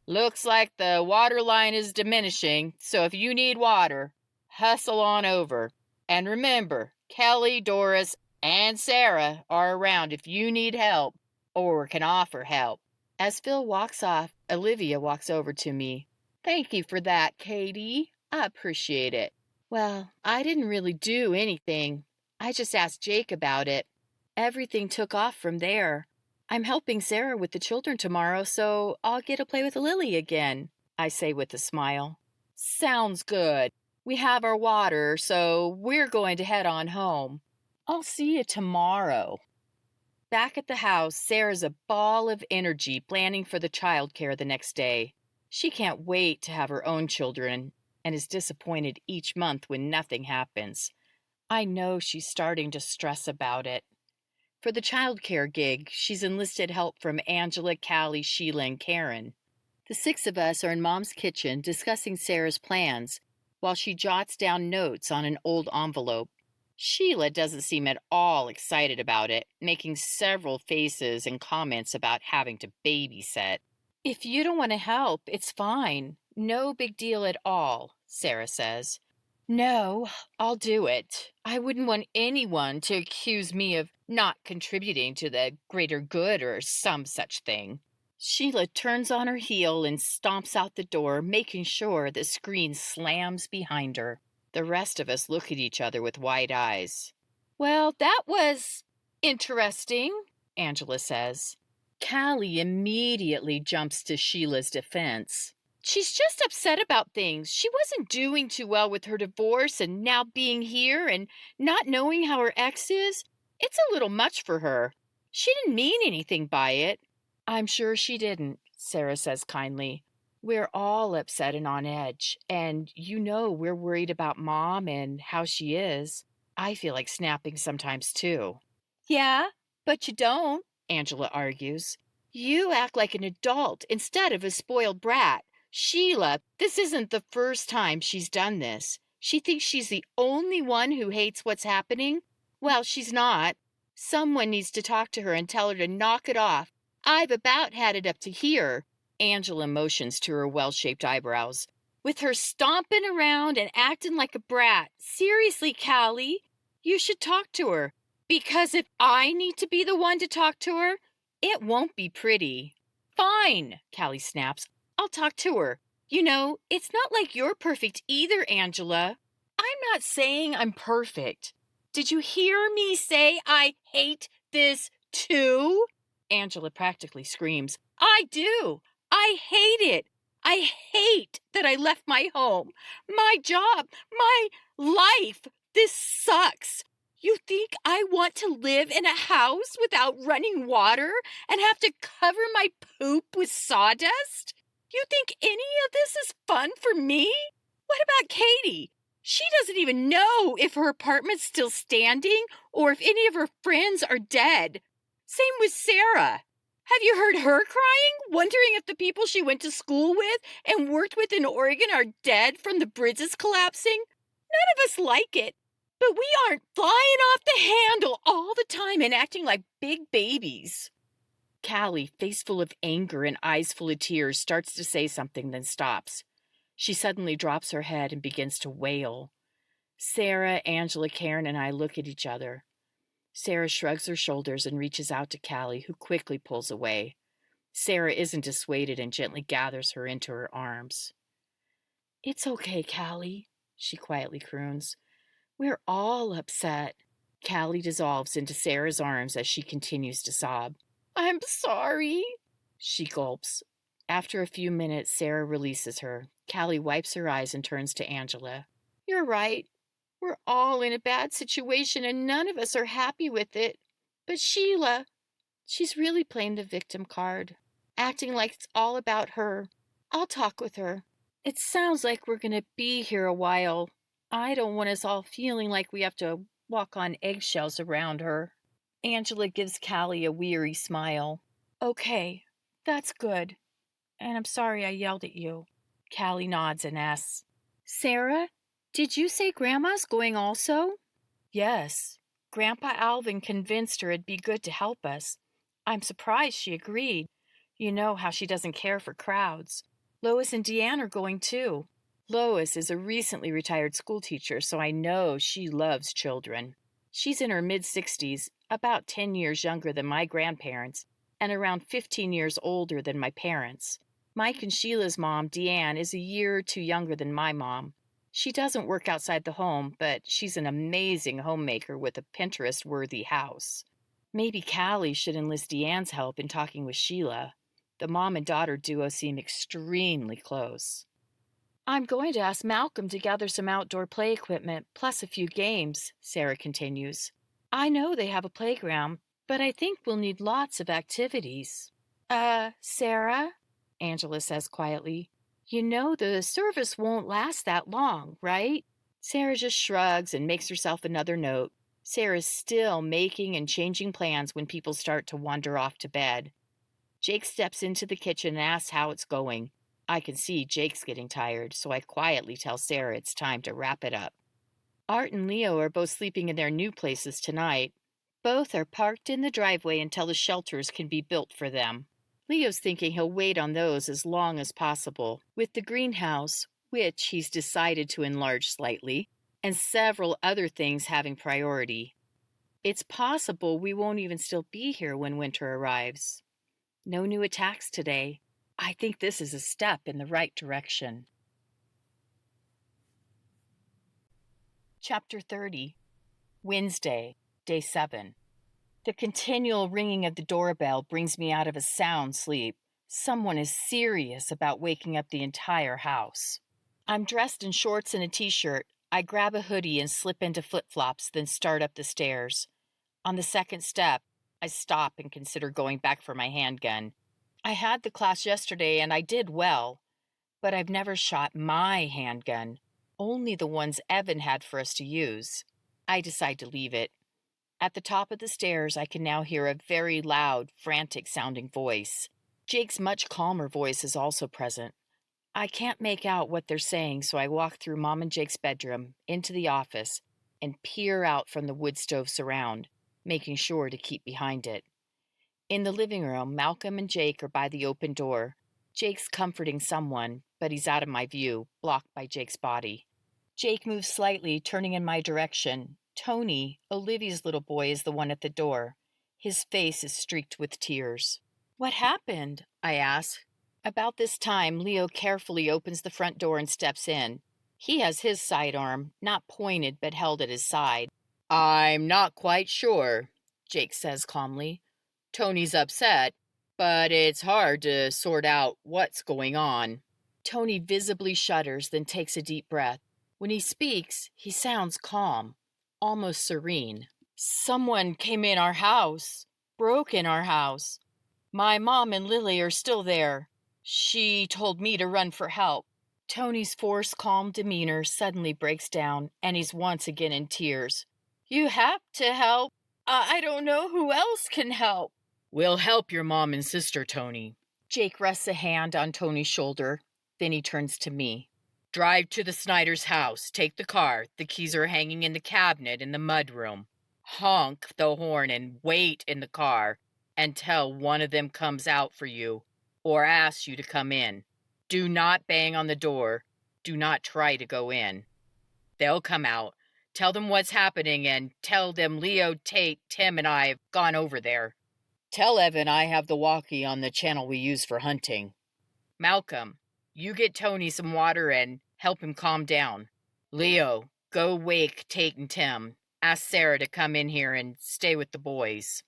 Looks like the water line is diminishing, so if you need water, hustle on over. And remember, Kelly, Doris, and Sarah are around if you need help or can offer help. As Phil walks off, Olivia walks over to me. Thank you for that, Katie. I appreciate it. Well, I didn't really do anything. I just asked Jake about it. Everything took off from there. I'm helping Sarah with the children tomorrow, so I'll get to play with Lily again, I say with a smile. Sounds good. We have our water, so we're going to head on home. I'll see you tomorrow. Back at the house, Sarah's a ball of energy planning for the childcare the next day. She can't wait to have her own children and is disappointed each month when nothing happens. I know she's starting to stress about it. For the childcare gig, she's enlisted help from Angela, Callie, Sheila, and Karen. The 6 of us are in Mom's kitchen discussing Sarah's plans while she jots down notes on an old envelope. Sheila doesn't seem at all excited about it, making several faces and comments about having to babysit. If you don't want to help, it's fine. No big deal at all, Sarah says. No, I'll do it. I wouldn't want anyone to accuse me of not contributing to the greater good or some such thing. Sheila turns on her heel and stomps out the door, making sure the screen slams behind her. The rest of us look at each other with wide eyes. Well, that was interesting, Angela says. Callie immediately jumps to Sheila's defense. She's just upset about things. She wasn't doing too well with her divorce, and now being here and not knowing how her ex is, it's a little much for her. She didn't mean anything by it. I'm sure she didn't, Sarah says kindly. We're all upset and on edge, and we're worried about Mom and how she is. I feel like snapping sometimes too. Yeah, but you don't, Angela argues. You act like an adult instead of a spoiled brat. Sheila, this isn't the first time she's done this. She thinks she's the only one who hates what's happening. Well, she's not. Someone needs to talk to her and tell her to knock it off. I've about had it up to here. Angela motions to her well-shaped eyebrows. With her stomping around and acting like a brat. Seriously, Callie, you should talk to her. Because if I need to be the one to talk to her, it won't be pretty. Fine, Callie snaps. I'll talk to her. It's not like you're perfect either, Angela. I'm not saying I'm perfect. Did you hear me say I hate this too? Angela practically screams. I do. I hate it. I hate that I left my home, my job, my life. This sucks. You think I want to live in a house without running water and have to cover my poop with sawdust? You think any of this is fun for me? What about Katie? She doesn't even know if her apartment's still standing or if any of her friends are dead. Same with Sarah. Have you heard her crying, wondering if the people she went to school with and worked with in Oregon are dead from the bridges collapsing? None of us like it, but we aren't flying off the handle all the time and acting like big babies. Callie, face full of anger and eyes full of tears, starts to say something, then stops. She suddenly drops her head and begins to wail. Sarah, Angela, Karen, and I look at each other. Sarah shrugs her shoulders and reaches out to Callie, who quickly pulls away. Sarah isn't dissuaded and gently gathers her into her arms. It's okay, Callie, she quietly croons. We're all upset. Callie dissolves into Sarah's arms as she continues to sob. I'm sorry, she gulps. After a few minutes, Sarah releases her. Callie wipes her eyes and turns to Angela. You're right. We're all in a bad situation and none of us are happy with it. But Sheila, she's really playing the victim card, acting like it's all about her. I'll talk with her. It sounds like we're going to be here a while. I don't want us all feeling like we have to walk on eggshells around her. Angela gives Callie a weary smile. Okay, that's good. And I'm sorry I yelled at you. Callie nods and asks, Sarah, did you say Grandma's going also? Yes. Grandpa Alvin convinced her it'd be good to help us. I'm surprised she agreed. You know how she doesn't care for crowds. Lois and Deanne are going too. Lois is a recently retired school teacher, so I know she loves children. She's in her mid-60s, about 10 years younger than my grandparents, and around 15 years older than my parents. Mike and Sheila's mom, Deanne, is a year or two younger than my mom. She doesn't work outside the home, but she's an amazing homemaker with a Pinterest-worthy house. Maybe Callie should enlist Deanne's help in talking with Sheila. The mom and daughter duo seem extremely close. I'm going to ask Malcolm to gather some outdoor play equipment, plus a few games, Sarah continues. I know they have a playground, but I think we'll need lots of activities. Sarah, Angela says quietly, you know the service won't last that long, right? Sarah just shrugs and makes herself another note. Sarah's still making and changing plans when people start to wander off to bed. Jake steps into the kitchen and asks how it's going. I can see Jake's getting tired, so I quietly tell Sarah it's time to wrap it up. Art and Leo are both sleeping in their new places tonight. Both are parked in the driveway until the shelters can be built for them. Leo's thinking he'll wait on those as long as possible, with the greenhouse, which he's decided to enlarge slightly, and several other things having priority. It's possible we won't even still be here when winter arrives. No new attacks today. I think this is a step in the right direction. Chapter 30. Wednesday, Day 7. The continual ringing of the doorbell brings me out of a sound sleep. Someone is serious about waking up the entire house. I'm dressed in shorts and a t-shirt. I grab a hoodie and slip into flip-flops, then start up the stairs. On the second step, I stop and consider going back for my handgun. I had the class yesterday and I did well, but I've never shot my handgun, only the ones Evan had for us to use. I decide to leave it. At the top of the stairs, I can now hear a very loud, frantic-sounding voice. Jake's much calmer voice is also present. I can't make out what they're saying, so I walk through Mom and Jake's bedroom, into the office, and peer out from the wood stove surround, making sure to keep behind it. In the living room, Malcolm and Jake are by the open door. Jake's comforting someone, but he's out of my view, blocked by Jake's body. Jake moves slightly, turning in my direction. Tony, Olivia's little boy, is the one at the door. His face is streaked with tears. What happened? I ask. About this time, Leo carefully opens the front door and steps in. He has his sidearm, not pointed but held at his side. I'm not quite sure, Jake says calmly. Tony's upset, but it's hard to sort out what's going on. Tony visibly shudders, then takes a deep breath. When he speaks, he sounds calm, almost serene. Someone came in our house, broke in our house. My mom and Lily are still there. She told me to run for help. Tony's forced calm demeanor suddenly breaks down, and he's once again in tears. You have to help. I don't know who else can help. We'll help your mom and sister, Tony. Jake rests a hand on Tony's shoulder. Then he turns to me. Drive to the Snyder's house. Take the car. The keys are hanging in the cabinet in the mudroom. Honk the horn and wait in the car until one of them comes out for you or asks you to come in. Do not bang on the door. Do not try to go in. They'll come out. Tell them what's happening and tell them Leo, Tate, Tim, and I have gone over there. Tell Evan I have the walkie on the channel we use for hunting. Malcolm, you get Tony some water and help him calm down. Leo, go wake Tate and Tim. Ask Sarah to come in here and stay with the boys.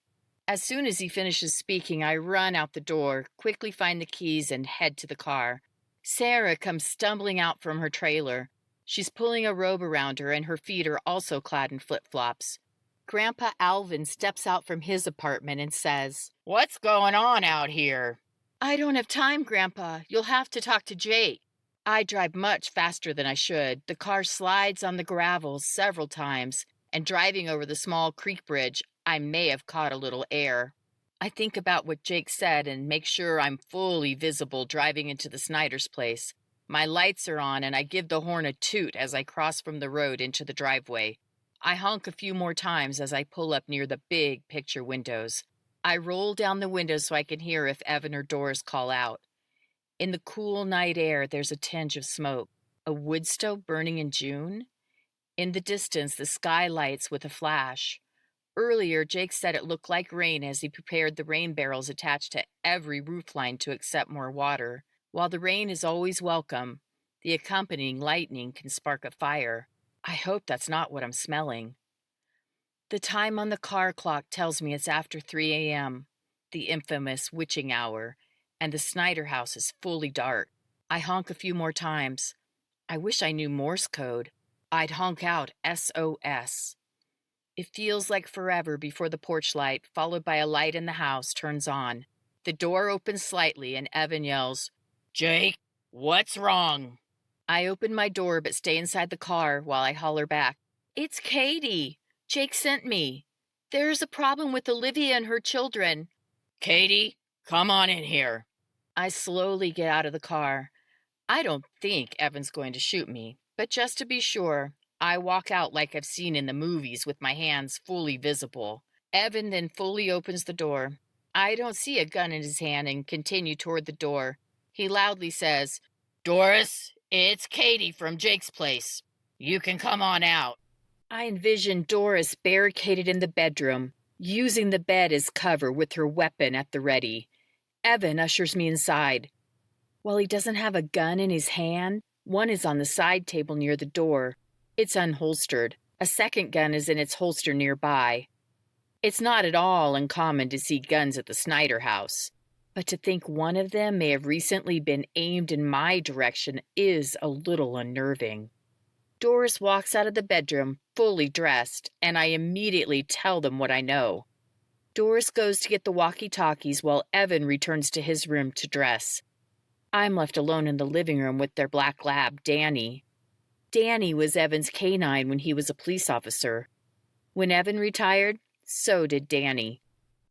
As soon as he finishes speaking, I run out the door, quickly find the keys, and head to the car. Sarah comes stumbling out from her trailer. She's pulling a robe around her, and her feet are also clad in flip-flops. Grandpa Alvin steps out from his apartment and says, What's going on out here? I don't have time, Grandpa. You'll have to talk to Jake. I drive much faster than I should. The car slides on the gravel several times, and driving over the small creek bridge, I may have caught a little air. I think about what Jake said and make sure I'm fully visible driving into the Snyder's place. My lights are on, and I give the horn a toot as I cross from the road into the driveway. I honk a few more times as I pull up near the big picture windows. I roll down the windows so I can hear if Evan or Doris call out. In the cool night air, there's a tinge of smoke. A wood stove burning in June? In the distance, the sky lights with a flash. Earlier, Jake said it looked like rain as he prepared the rain barrels attached to every roofline to accept more water. While the rain is always welcome, The accompanying lightning can spark a fire. I hope that's not what I'm smelling. The time on the car clock tells me it's after 3 a.m., the infamous witching hour, and the Snyder house is fully dark. I honk a few more times. I wish I knew Morse code. I'd honk out SOS. It feels like forever before the porch light, followed by a light in the house, turns on. The door opens slightly and Evan yells, Jake, what's wrong? I open my door but stay inside the car while I holler back, It's Katie. Jake sent me. There's a problem with Olivia and her children. Katie, come on in here. I slowly get out of the car. I don't think Evan's going to shoot me, but just to be sure, I walk out like I've seen in the movies with my hands fully visible. Evan then fully opens the door. I don't see a gun in his hand and continue toward the door. He loudly says, Doris, it's Katie from Jake's place. You can come on out. I envision Doris barricaded in the bedroom, using the bed as cover with her weapon at the ready. Evan ushers me inside. While he doesn't have a gun in his hand, one is on the side table near the door. It's unholstered. A second gun is in its holster nearby. It's not at all uncommon to see guns at the Snyder house, but to think one of them may have recently been aimed in my direction is a little unnerving. Doris walks out of the bedroom, fully dressed, and I immediately tell them what I know. Doris goes to get the walkie-talkies while Evan returns to his room to dress. I'm left alone in the living room with their black lab, Danny. Danny was Evan's canine when he was a police officer. When Evan retired, so did Danny.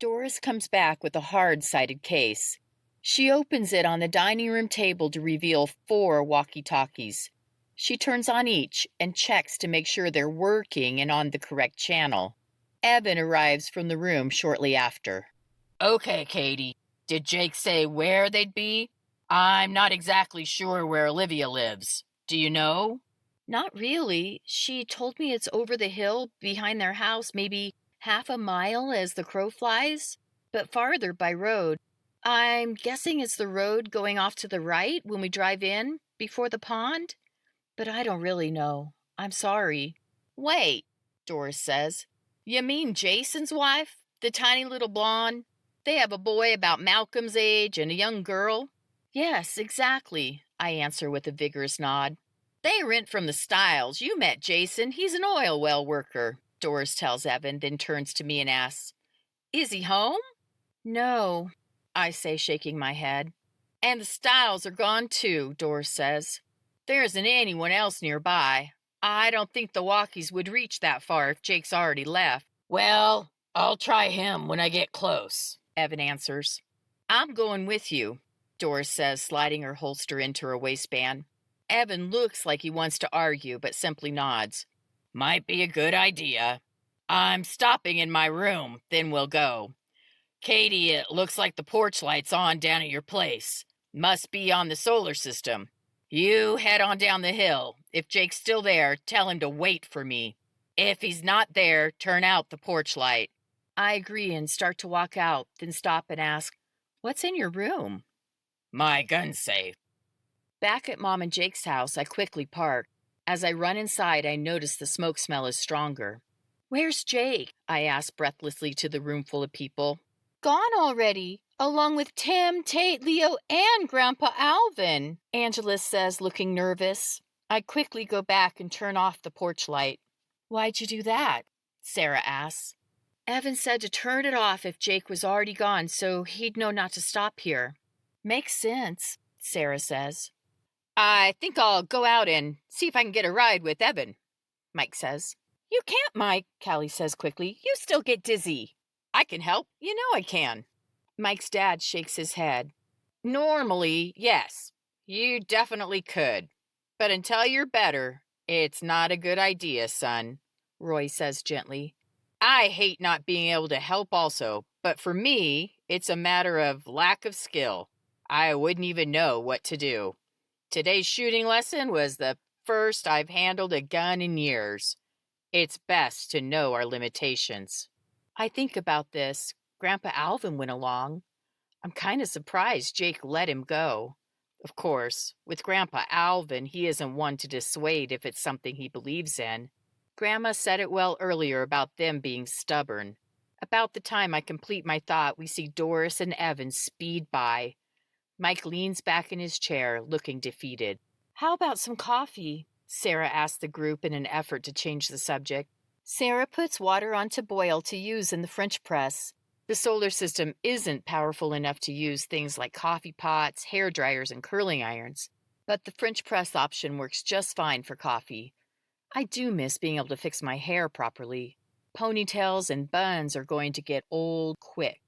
Doris comes back with a hard-sided case. She opens it on the dining room table to reveal 4 walkie-talkies. She turns on each and checks to make sure they're working and on the correct channel. Evan arrives from the room shortly after. Okay, Katie, did Jake say where they'd be? I'm not exactly sure where Olivia lives. Do you know? Not really. She told me it's over the hill behind their house, maybe half a mile as the crow flies, but farther by road. I'm guessing it's the road going off to the right when we drive in before the pond, but I don't really know. I'm sorry. Wait, Doris says. You mean Jason's wife? The tiny little blonde? They have a boy about Malcolm's age and a young girl? Yes, exactly, I answer with a vigorous nod. They rent from the Styles. You met Jason. He's an oil well worker, Doris tells Evan, then turns to me and asks, Is he home? No, I say, shaking my head. And the Styles are gone too, Doris says. There isn't anyone else nearby. I don't think the walkies would reach that far if Jake's already left. Well, I'll try him when I get close, Evan answers. I'm going with you, Doris says, sliding her holster into her waistband. Evan looks like he wants to argue, but simply nods. Might be a good idea. I'm stopping in my room, then we'll go. Katie, it looks like the porch light's on down at your place. Must be on the solar system. You head on down the hill. If Jake's still there, tell him to wait for me. If he's not there, turn out the porch light. I agree and start to walk out, then stop and ask, What's in your room? My gun safe. Back at Mom and Jake's house, I quickly park. As I run inside, I notice the smoke smell is stronger. Where's Jake? I ask breathlessly to the room full of people. Gone already, along with Tim, Tate, Leo, and Grandpa Alvin, Angela says, looking nervous. I quickly go back and turn off the porch light. Why'd you do that? Sarah asks. Evan said to turn it off if Jake was already gone, so he'd know not to stop here. Makes sense, Sarah says. I think I'll go out and see if I can get a ride with Evan, Mike says. You can't, Mike, Callie says quickly. You still get dizzy. I can help. You know I can. Mike's dad shakes his head. Normally, yes, you definitely could. But until you're better, it's not a good idea, son, Roy says gently. I hate not being able to help also, but for me, it's a matter of lack of skill. I wouldn't even know what to do. Today's shooting lesson was the first I've handled a gun in years. It's best to know our limitations. I think about this. Grandpa Alvin went along. I'm kind of surprised Jake let him go. Of course, with Grandpa Alvin, he isn't one to dissuade if it's something he believes in. Grandma said it well earlier about them being stubborn. About the time I complete my thought, we see Doris and Evan speed by. Mike leans back in his chair, looking defeated. "How about some coffee?" Sarah asks the group in an effort to change the subject. Sarah puts water on to boil to use in the French press. The solar system isn't powerful enough to use things like coffee pots, hair dryers, and curling irons, but the French press option works just fine for coffee. I do miss being able to fix my hair properly. Ponytails and buns are going to get old quick.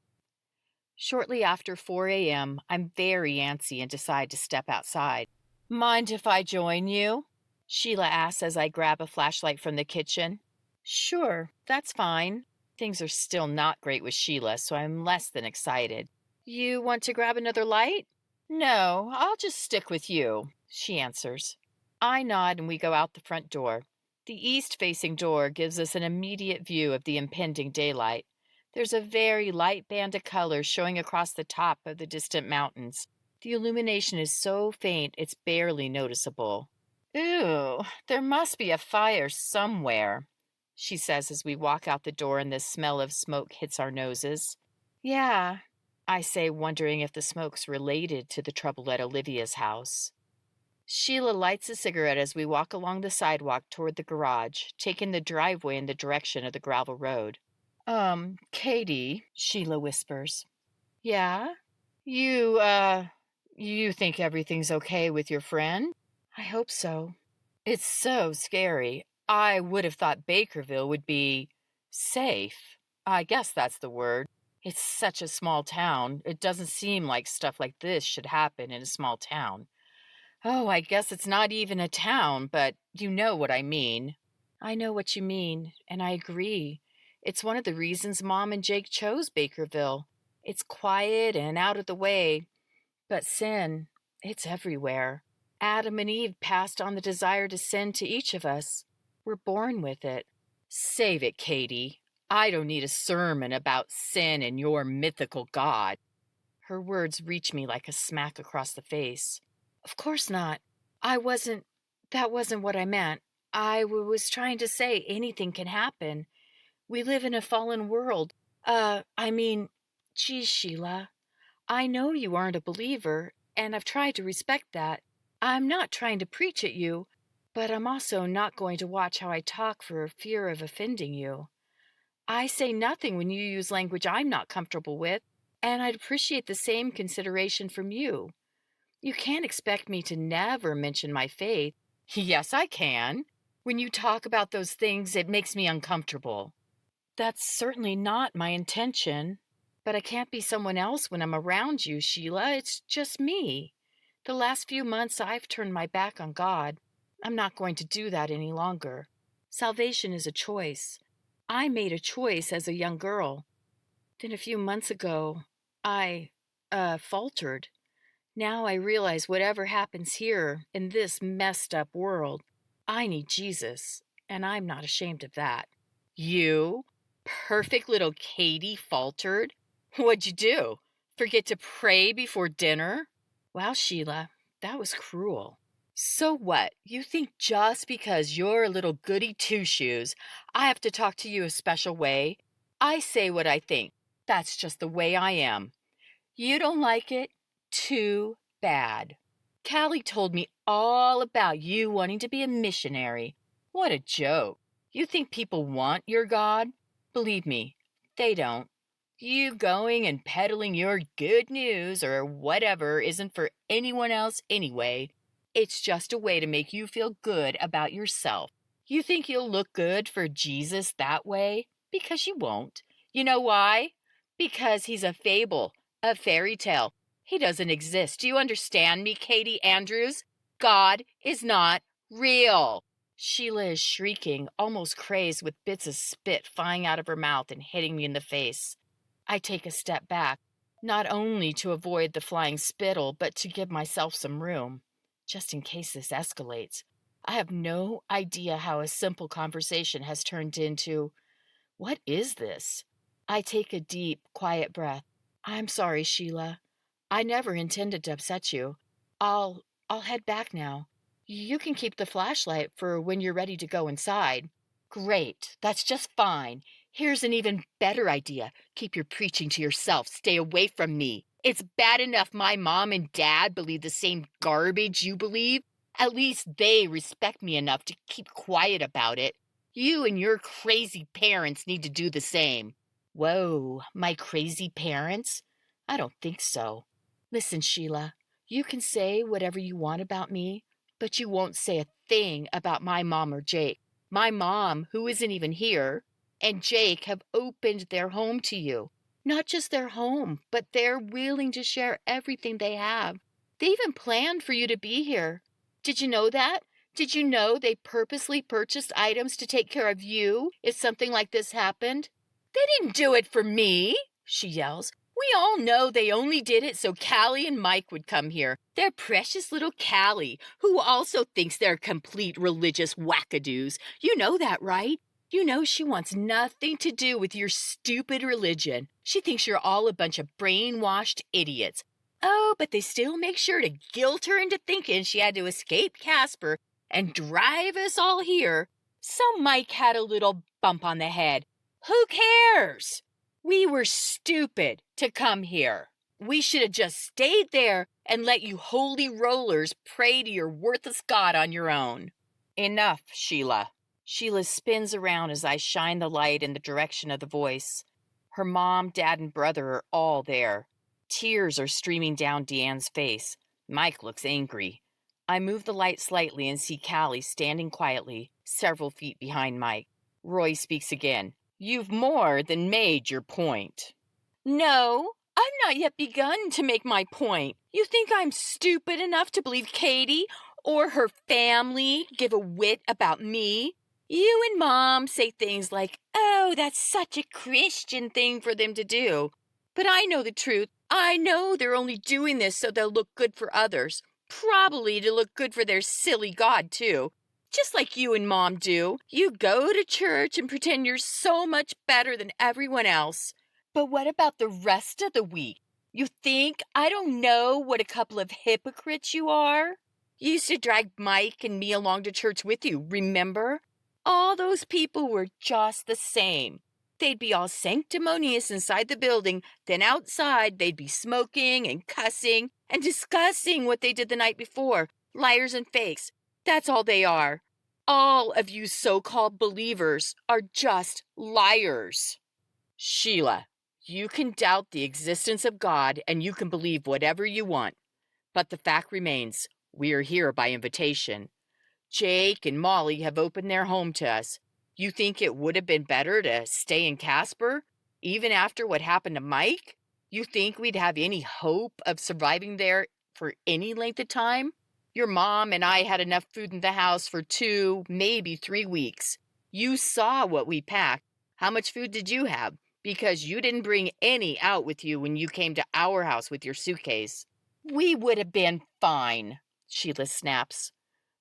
Shortly after 4 a.m., I'm very antsy and decide to step outside. "Mind if I join you?" Sheila asks as I grab a flashlight from the kitchen. "Sure, that's fine." Things are still not great with Sheila, so I'm less than excited. "You want to grab another light?" "No, I'll just stick with you," she answers. I nod and we go out the front door. The east-facing door gives us an immediate view of the impending daylight. There's a very light band of color showing across the top of the distant mountains. The illumination is so faint it's barely noticeable. "Ooh, there must be a fire somewhere," she says as we walk out the door and the smell of smoke hits our noses. "Yeah," I say, wondering if the smoke's related to the trouble at Olivia's house. Sheila lights a cigarette as we walk along the sidewalk toward the garage, taking the driveway in the direction of the gravel road. Katie," Sheila whispers. "Yeah? You think everything's okay with your friend?" "I hope so." "It's so scary. I would have thought Bakerville would be safe. I guess that's the word. It's such a small town. It doesn't seem like stuff like this should happen in a small town. Oh, I guess it's not even a town, but you know what I mean." "I know what you mean, and I agree. It's one of the reasons Mom and Jake chose Bakerville. It's quiet and out of the way, but sin, it's everywhere. Adam and Eve passed on the desire to sin to each of us. We're born with it." "Save it, Katie. I don't need a sermon about sin and your mythical God." Her words reach me like a smack across the face. "Of course not. That wasn't what I meant. I was trying to say anything can happen. We live in a fallen world. Geez, Sheila, I know you aren't a believer, and I've tried to respect that. I'm not trying to preach at you, but I'm also not going to watch how I talk for fear of offending you. I say nothing when you use language I'm not comfortable with, and I'd appreciate the same consideration from you. You can't expect me to never mention my faith." "Yes, I can. When you talk about those things, it makes me uncomfortable." "That's certainly not my intention. But I can't be someone else when I'm around you, Sheila. It's just me. The last few months, I've turned my back on God. I'm not going to do that any longer. Salvation is a choice. I made a choice as a young girl. Then a few months ago, I faltered. Now I realize whatever happens here in this messed up world, I need Jesus, and I'm not ashamed of that." "You, perfect little Katie, faltered? What'd you do? Forget to pray before dinner?" "Wow, Sheila, that was cruel." "So what? You think just because you're a little goody two-shoes, I have to talk to you a special way? I say what I think. That's just the way I am. You don't like it? Too bad. Callie told me all about you wanting to be a missionary. What a joke. You think people want your God? Believe me, they don't. You going and peddling your good news or whatever isn't for anyone else anyway. It's just a way to make you feel good about yourself. You think you'll look good for Jesus that way? Because you won't. You know why? Because he's a fable, a fairy tale. He doesn't exist. Do you understand me, Katie Andrews? God is not real." Sheila is shrieking, almost crazed, with bits of spit flying out of her mouth and hitting me in the face. I take a step back, not only to avoid the flying spittle, but to give myself some room, just in case this escalates. I have no idea how a simple conversation has turned into, what is this? I take a deep, quiet breath. "I'm sorry, Sheila. I never intended to upset you. I'll head back now. You can keep the flashlight for when you're ready to go inside. Great, that's just fine. Here's an even better idea. Keep your preaching to yourself. Stay away from me. It's bad enough my mom and dad believe the same garbage you believe. At least they respect me enough to keep quiet about it. You and your crazy parents need to do the same. Whoa, my crazy parents? I don't think so. Listen, Sheila, you can say whatever you want about me, but you won't say a thing about my mom or Jake. My mom, who isn't even here, and Jake have opened their home to you. Not just their home, but they're willing to share everything they have. They even planned for you to be here. Did you know that? Did you know they purposely purchased items to take care of you if something like this happened? They didn't do it for me, she yells. We all know they only did it so Callie and Mike would come here. Their precious little Callie, who also thinks they're complete religious wackadoos. You know that, right? You know she wants nothing to do with your stupid religion. She thinks you're all a bunch of brainwashed idiots. Oh, but they still make sure to guilt her into thinking she had to escape Casper and drive us all here. So Mike had a little bump on the head. Who cares? We were stupid to come here. We should have just stayed there and let you holy rollers pray to your worthless God on your own. Enough, Sheila. Sheila spins around as I shine the light in the direction of the voice. Her mom, dad, and brother are all there. Tears are streaming down Deanne's face. Mike looks angry. I move the light slightly and see Callie standing quietly, several feet behind Mike. Roy speaks again. You've more than made your point. No, I've not yet begun to make my point. You think I'm stupid enough to believe Katie or her family give a whit about me? You and Mom say things like, oh, that's such a Christian thing for them to do. But I know the truth. I know they're only doing this so they'll look good for others. Probably to look good for their silly God, too. Just like you and Mom do. You go to church and pretend you're so much better than everyone else. But what about the rest of the week? You think I don't know what a couple of hypocrites you are? You used to drag Mike and me along to church with you, remember? All those people were just the same. They'd be all sanctimonious inside the building, then outside they'd be smoking and cussing and discussing what they did the night before. Liars and fakes. That's all they are. All of you so-called believers are just liars. Sheila, you can doubt the existence of God and you can believe whatever you want. But the fact remains, we are here by invitation. Jake and Molly have opened their home to us. You think it would have been better to stay in Casper, even after what happened to Mike? You think we'd have any hope of surviving there for any length of time? Your mom and I had enough food in the house for 2, maybe 3 weeks. You saw what we packed. How much food did you have? Because you didn't bring any out with you when you came to our house with your suitcase. We would have been fine, Sheila snaps.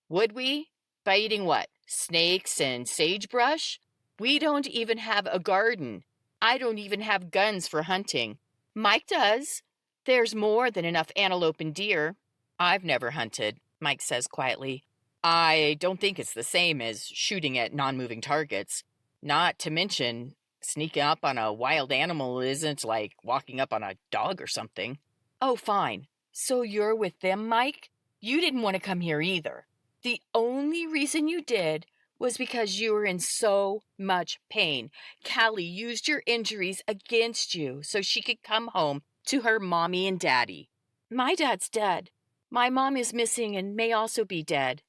Would we? By eating what? Snakes and sagebrush? We don't even have a garden. I don't even have guns for hunting. Mike does. There's more than enough antelope and deer. I've never hunted, Mike says quietly. I don't think it's the same as shooting at non-moving targets. Not to mention, sneaking up on a wild animal isn't like walking up on a dog or something. Oh, fine. So you're with them, Mike? You didn't want to come here either. The only reason you did was because you were in so much pain. Callie used your injuries against you so she could come home to her mommy and daddy. My dad's dead. My mom is missing and may also be dead,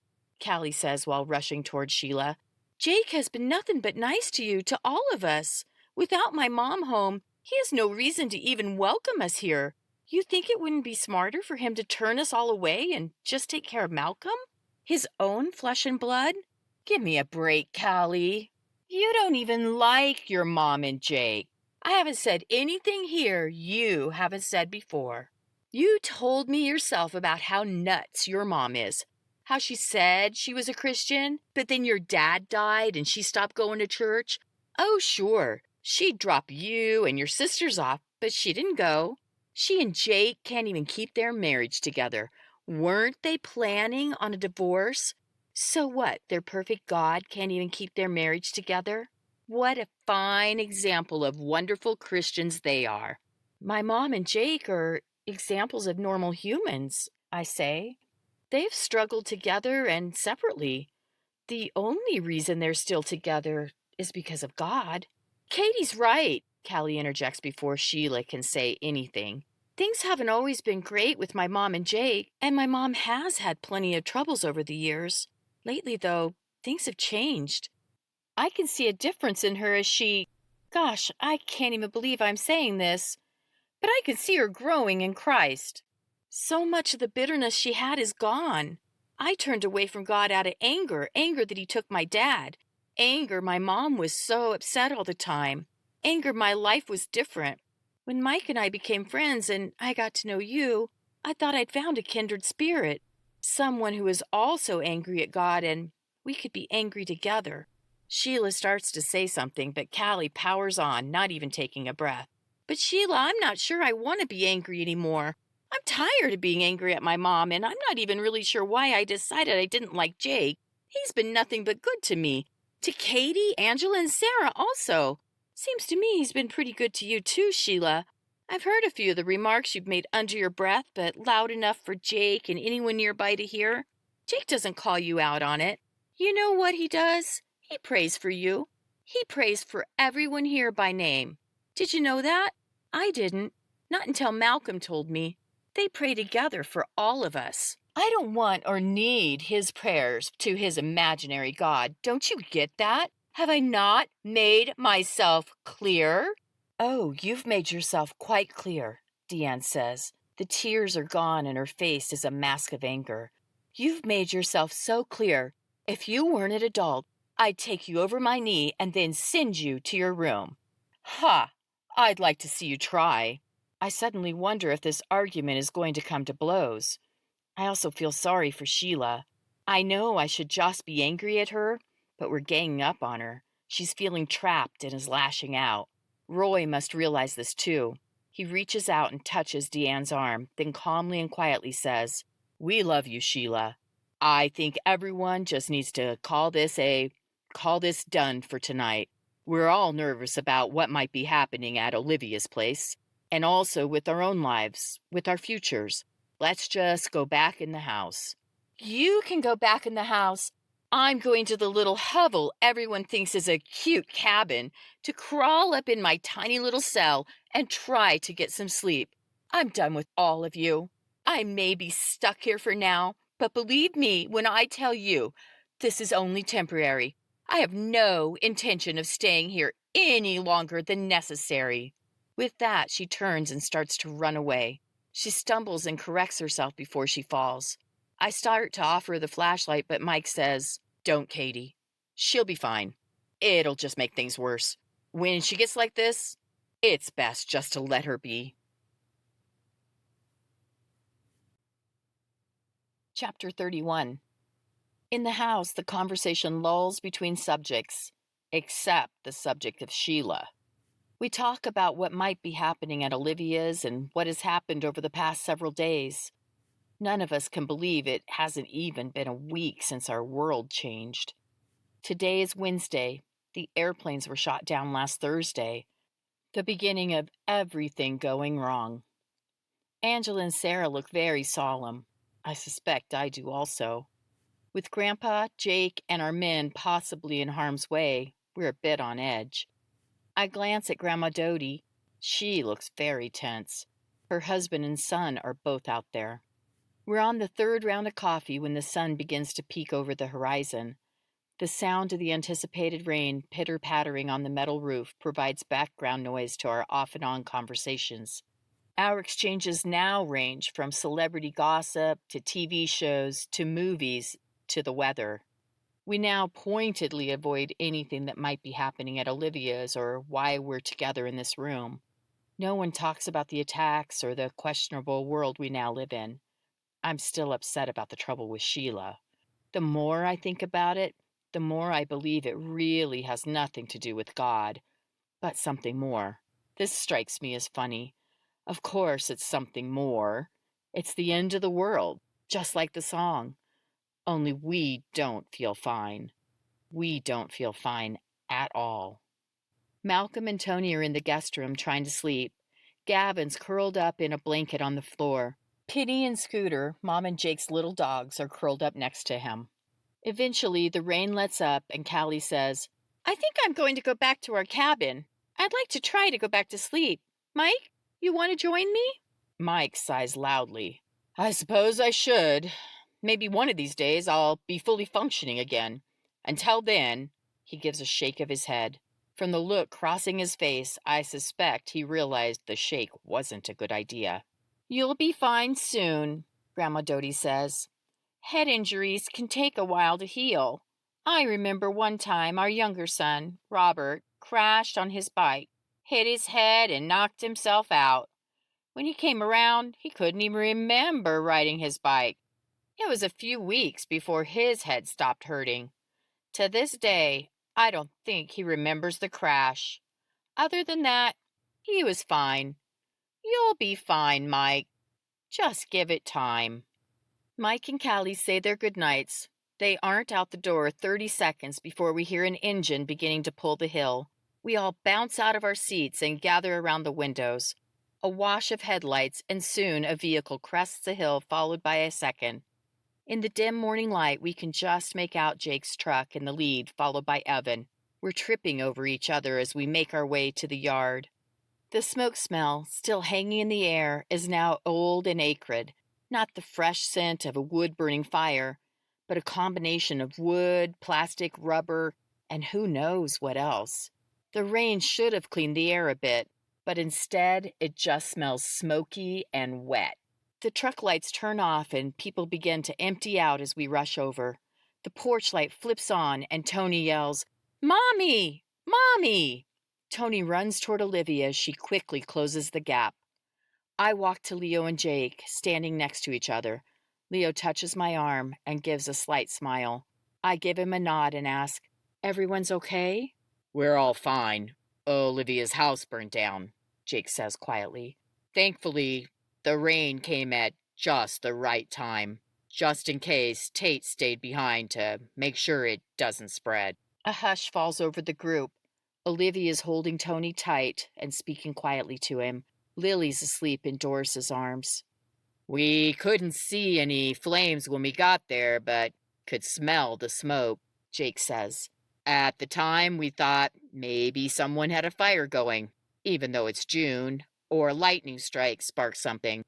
Callie says while rushing toward Sheila. Jake has been nothing but nice to you, to all of us. Without my mom home, he has no reason to even welcome us here. You think it wouldn't be smarter for him to turn us all away and just take care of Malcolm? His own flesh and blood? Give me a break, Callie. You don't even like your mom and Jake. I haven't said anything here you haven't said before. You told me yourself about how nuts your mom is. How she said she was a Christian, but then your dad died and she stopped going to church. Oh, sure, she'd drop you and your sisters off, but she didn't go. She and Jake can't even keep their marriage together. Weren't they planning on a divorce? So what? Their perfect God can't even keep their marriage together? What a fine example of wonderful Christians they are. My mom and Jake are examples of normal humans, I say. They've struggled together and separately. The only reason they're still together is because of God. Katie's right, Callie interjects before Sheila can say anything. Things haven't always been great with my mom and Jake, and my mom has had plenty of troubles over the years. Lately, though, things have changed. I can see a difference in her as gosh, I can't even believe I'm saying this, but I can see her growing in Christ. So much of the bitterness she had is gone. I turned away from God out of anger that he took my dad, anger my mom was so upset all the time, anger my life was different. When Mike and I became friends and I got to know you, I thought I'd found a kindred spirit, someone who was also angry at God, and we could be angry together. Sheila starts to say something, but Callie powers on, not even taking a breath. But Sheila, I'm not sure I want to be angry anymore. I'm tired of being angry at my mom, and I'm not even really sure why I decided I didn't like Jake. He's been nothing but good to me. To Katie, Angela, and Sarah also. Seems to me he's been pretty good to you too, Sheila. I've heard a few of the remarks you've made under your breath, but loud enough for Jake and anyone nearby to hear. Jake doesn't call you out on it. You know what he does? He prays for you. He prays for everyone here by name. Did you know that? I didn't. Not until Malcolm told me. They pray together for all of us. I don't want or need his prayers to his imaginary God. Don't you get that? Have I not made myself clear? Oh, you've made yourself quite clear, Deanne says. The tears are gone and her face is a mask of anger. You've made yourself so clear. If you weren't an adult, I'd take you over my knee and then send you to your room. Ha! I'd like to see you try. I suddenly wonder if this argument is going to come to blows. I also feel sorry for Sheila. I know I should just be angry at her, but we're ganging up on her. She's feeling trapped and is lashing out. Roy must realize this too. He reaches out and touches Deanne's arm, then calmly and quietly says, "We love you, Sheila. I think everyone just needs to call this done for tonight. We're all nervous about what might be happening at Olivia's place, and also with our own lives, with our futures. Let's just go back in the house." You can go back in the house. I'm going to the little hovel everyone thinks is a cute cabin to crawl up in my tiny little cell and try to get some sleep. I'm done with all of you. I may be stuck here for now, but believe me when I tell you, this is only temporary. I have no intention of staying here any longer than necessary. With that, she turns and starts to run away. She stumbles and corrects herself before she falls. I start to offer her the flashlight, but Mike says, "Don't, Katie. She'll be fine. It'll just make things worse. When she gets like this, it's best just to let her be." Chapter 31. In the house, the conversation lulls between subjects, except the subject of Sheila. We talk about what might be happening at Olivia's and what has happened over the past several days. None of us can believe it hasn't even been a week since our world changed. Today is Wednesday. The airplanes were shot down last Thursday. The beginning of everything going wrong. Angela and Sarah look very solemn. I suspect I do also. With Grandpa, Jake, and our men possibly in harm's way, we're a bit on edge. I glance at Grandma Dodie. She looks very tense. Her husband and son are both out there. We're on the third round of coffee when the sun begins to peek over the horizon. The sound of the anticipated rain pitter-pattering on the metal roof provides background noise to our off-and-on conversations. Our exchanges now range from celebrity gossip to TV shows to movies to the weather. We now pointedly avoid anything that might be happening at Olivia's or why we're together in this room. No one talks about the attacks or the questionable world we now live in. I'm still upset about the trouble with Sheila. The more I think about it, the more I believe it really has nothing to do with God, but something more. This strikes me as funny. Of course, it's something more. It's the end of the world. just like the song. Only we don't feel fine. We don't feel fine at all. Malcolm and Tony are in the guest room trying to sleep. Gavin's curled up in a blanket on the floor. Kitty and Scooter, Mom and Jake's little dogs, are curled up next to him. Eventually, the rain lets up and Callie says, "I think I'm going to go back to our cabin. I'd like to try to go back to sleep. Mike, you want to join me?" Mike sighs loudly. "I suppose I should. Maybe one of these days I'll be fully functioning again. Until then," he gives a shake of his head. From the look crossing his face, I suspect he realized the shake wasn't a good idea. "You'll be fine soon," Grandma Doty says. "Head injuries can take a while to heal. I remember one time our younger son, Robert, crashed on his bike, hit his head, and knocked himself out. When he came around, he couldn't even remember riding his bike. It was a few weeks before his head stopped hurting. To this day, I don't think he remembers the crash. Other than that, he was fine. You'll be fine, Mike. Just give it time." Mike and Callie say their goodnights. They aren't out the door 30 seconds before we hear an engine beginning to pull the hill. We all bounce out of our seats and gather around the windows. A wash of headlights, and soon a vehicle crests the hill, followed by a second. In the dim morning light, we can just make out Jake's truck in the lead, followed by Evan. We're tripping over each other as we make our way to the yard. The smoke smell, still hanging in the air, is now old and acrid. Not the fresh scent of a wood-burning fire, but a combination of wood, plastic, rubber, and who knows what else. The rain should have cleaned the air a bit, but instead it just smells smoky and wet. The truck lights turn off and people begin to empty out as we rush over. The porch light flips on and Tony yells, "Mommy! Mommy!" Tony runs toward Olivia as she quickly closes the gap. I walk to Leo and Jake, standing next to each other. Leo touches my arm and gives a slight smile. I give him a nod and ask, "Everyone's okay?" "We're all fine. Olivia's house burned down," Jake says quietly. "Thankfully, the rain came at just the right time, just in case Tate stayed behind to make sure it doesn't spread." A hush falls over the group. Olivia's holding Tony tight and speaking quietly to him. Lily's asleep in Doris's arms. "We couldn't see any flames when we got there, but could smell the smoke," Jake says. "At the time, we thought maybe someone had a fire going, even though it's June, or a lightning strike sparked something.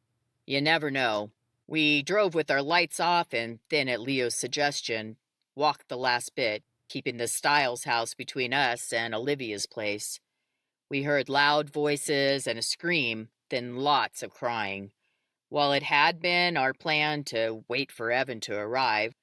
You never know. We drove with our lights off and then, at Leo's suggestion, walked the last bit, keeping the Stiles house between us and Olivia's place. We heard loud voices and a scream, then lots of crying. While it had been our plan to wait for Evan to arrive,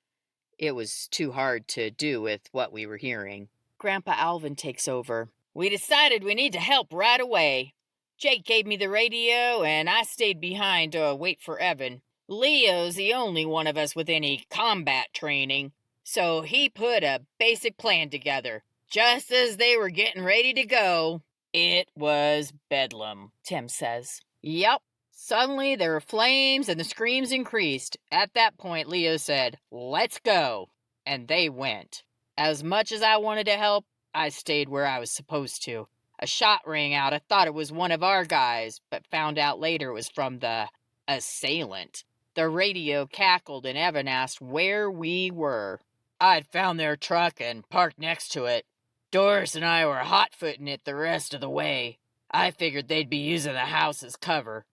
it was too hard to do with what we were hearing." Grandpa Alvin takes over. "We decided we need to help right away. Jake gave me the radio, and I stayed behind to wait for Evan. Leo's the only one of us with any combat training, so he put a basic plan together. Just as they were getting ready to go, it was bedlam," Tim says. "Yep. Suddenly there were flames and the screams increased. At that point, Leo said, 'Let's go.' And they went. As much as I wanted to help, I stayed where I was supposed to. A shot rang out. I thought it was one of our guys, but found out later it was from the assailant. The radio cackled and Evan asked where we were. I'd found their truck and parked next to it. Doris and I were hot-footing it the rest of the way. I figured they'd be using the house as cover.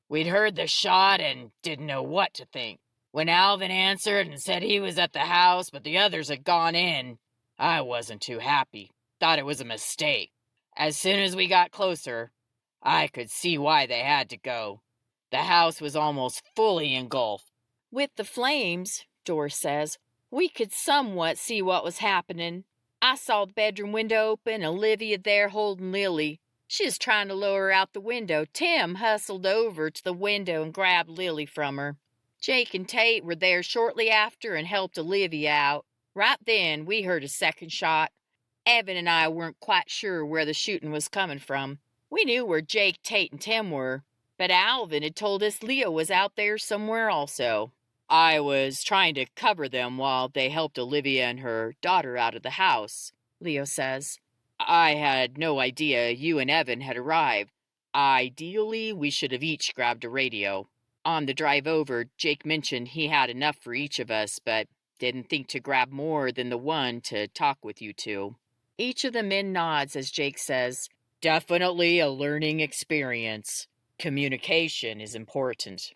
We'd heard the shot and didn't know what to think. When Alvin answered and said he was at the house but the others had gone in, I wasn't too happy. Thought it was a mistake. As soon as we got closer, I could see why they had to go. The house was almost fully engulfed." "With the flames," Doris says, "we could somewhat see what was happening. I saw the bedroom window open, Olivia there holding Lily. She was trying to lower her out the window. Tim hustled over to the window and grabbed Lily from her. Jake and Tate were there shortly after and helped Olivia out. Right then, we heard a second shot. Evan and I weren't quite sure where the shooting was coming from. We knew where Jake, Tate, and Tim were, but Alvin had told us Leo was out there somewhere also." I was trying to cover them while they helped Olivia and her daughter out of the house, Leo says. I had no idea you and Evan had arrived. Ideally, we should have each grabbed a radio. On the drive over, Jake mentioned he had enough for each of us, but didn't think to grab more than the one to talk with you two. Each of the men nods as Jake says, Definitely a learning experience. Communication is important.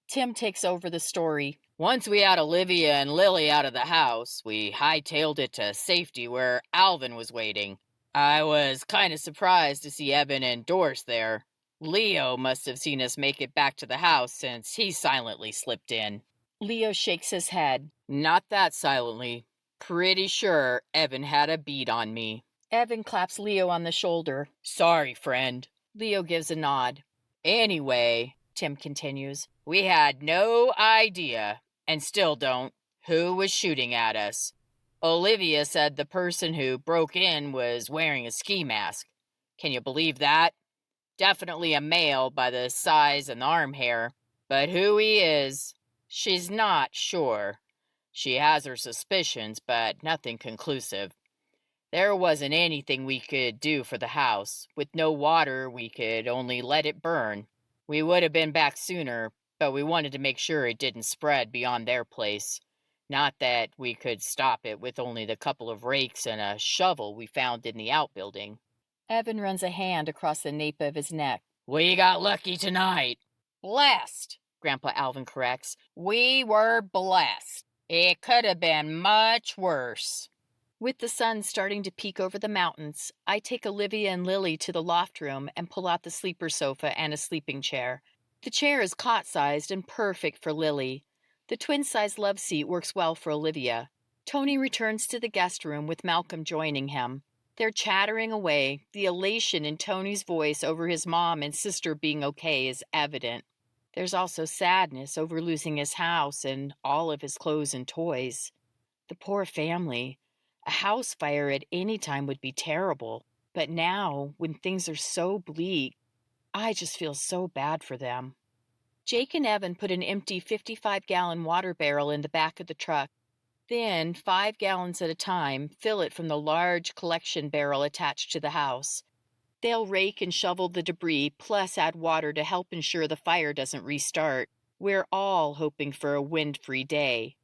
Tim takes over the story. Once we had Olivia and Lily out of the house, we hightailed it to safety where Alvin was waiting. I was kind of surprised to see Evan and Doris there. Leo must have seen us make it back to the house since he silently slipped in. Leo shakes his head. Not that silently. Pretty sure Evan had a bead on me. Evan claps Leo on the shoulder. Sorry, friend. Leo gives a nod. Anyway, Tim continues, we had no idea, and still don't, who was shooting at us. Olivia said the person who broke in was wearing a ski mask. Can you believe that? Definitely a male by the size and the arm hair, but who he is, she's not sure. She has her suspicions, but nothing conclusive. There wasn't anything we could do for the house. With no water, we could only let it burn. We would have been back sooner, but we wanted to make sure it didn't spread beyond their place. Not that we could stop it with only the couple of rakes and a shovel we found in the outbuilding. Evan runs a hand across the nape of his neck. We got lucky tonight. Blessed, Grandpa Alvin corrects. We were blessed. It could have been much worse. With the sun starting to peek over the mountains, I take Olivia and Lily to the loft room and pull out the sleeper sofa and a sleeping chair. The chair is cot-sized and perfect for Lily. The twin-size love seat works well for Olivia. Tony returns to the guest room with Malcolm joining him. They're chattering away. The elation in Tony's voice over his mom and sister being okay is evident. There's also sadness over losing his house and all of his clothes and toys. The poor family. A house fire at any time would be terrible, but now, when things are so bleak, I just feel so bad for them. Jake and Evan put an empty 55-gallon water barrel in the back of the truck. Then, 5 gallons at a time, fill it from the large collection barrel attached to the house. They'll rake and shovel the debris, plus add water to help ensure the fire doesn't restart. We're all hoping for a wind-free day.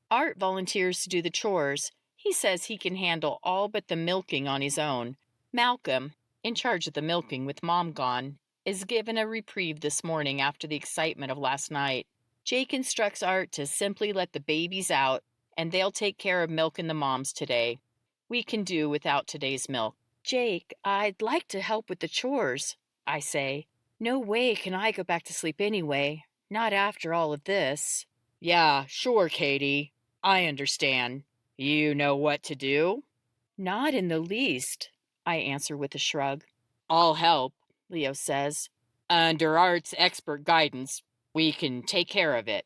Art volunteers to do the chores. He says he can handle all but the milking on his own. Malcolm, in charge of the milking with Mom gone, is given a reprieve this morning after the excitement of last night. Jake instructs Art to simply let the babies out, and they'll take care of milking the moms today. We can do without today's milk. Jake, I'd like to help with the chores, I say. No way can I go back to sleep anyway, not after all of this. Yeah, sure, Katie. I understand. You know what to do? Not in the least, I answer with a shrug. I'll help, Leo says. Under Art's expert guidance, we can take care of it.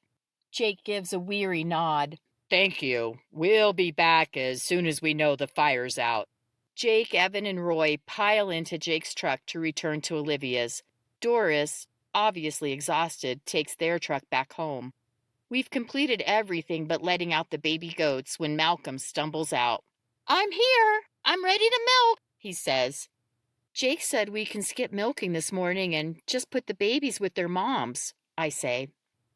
Jake gives a weary nod. Thank you. We'll be back as soon as we know the fire's out. Jake, Evan, and Roy pile into Jake's truck to return to Olivia's. Doris, obviously exhausted, takes their truck back home. We've completed everything but letting out the baby goats when Malcolm stumbles out. I'm here. I'm ready to milk, he says. Jake said we can skip milking this morning and just put the babies with their moms, I say.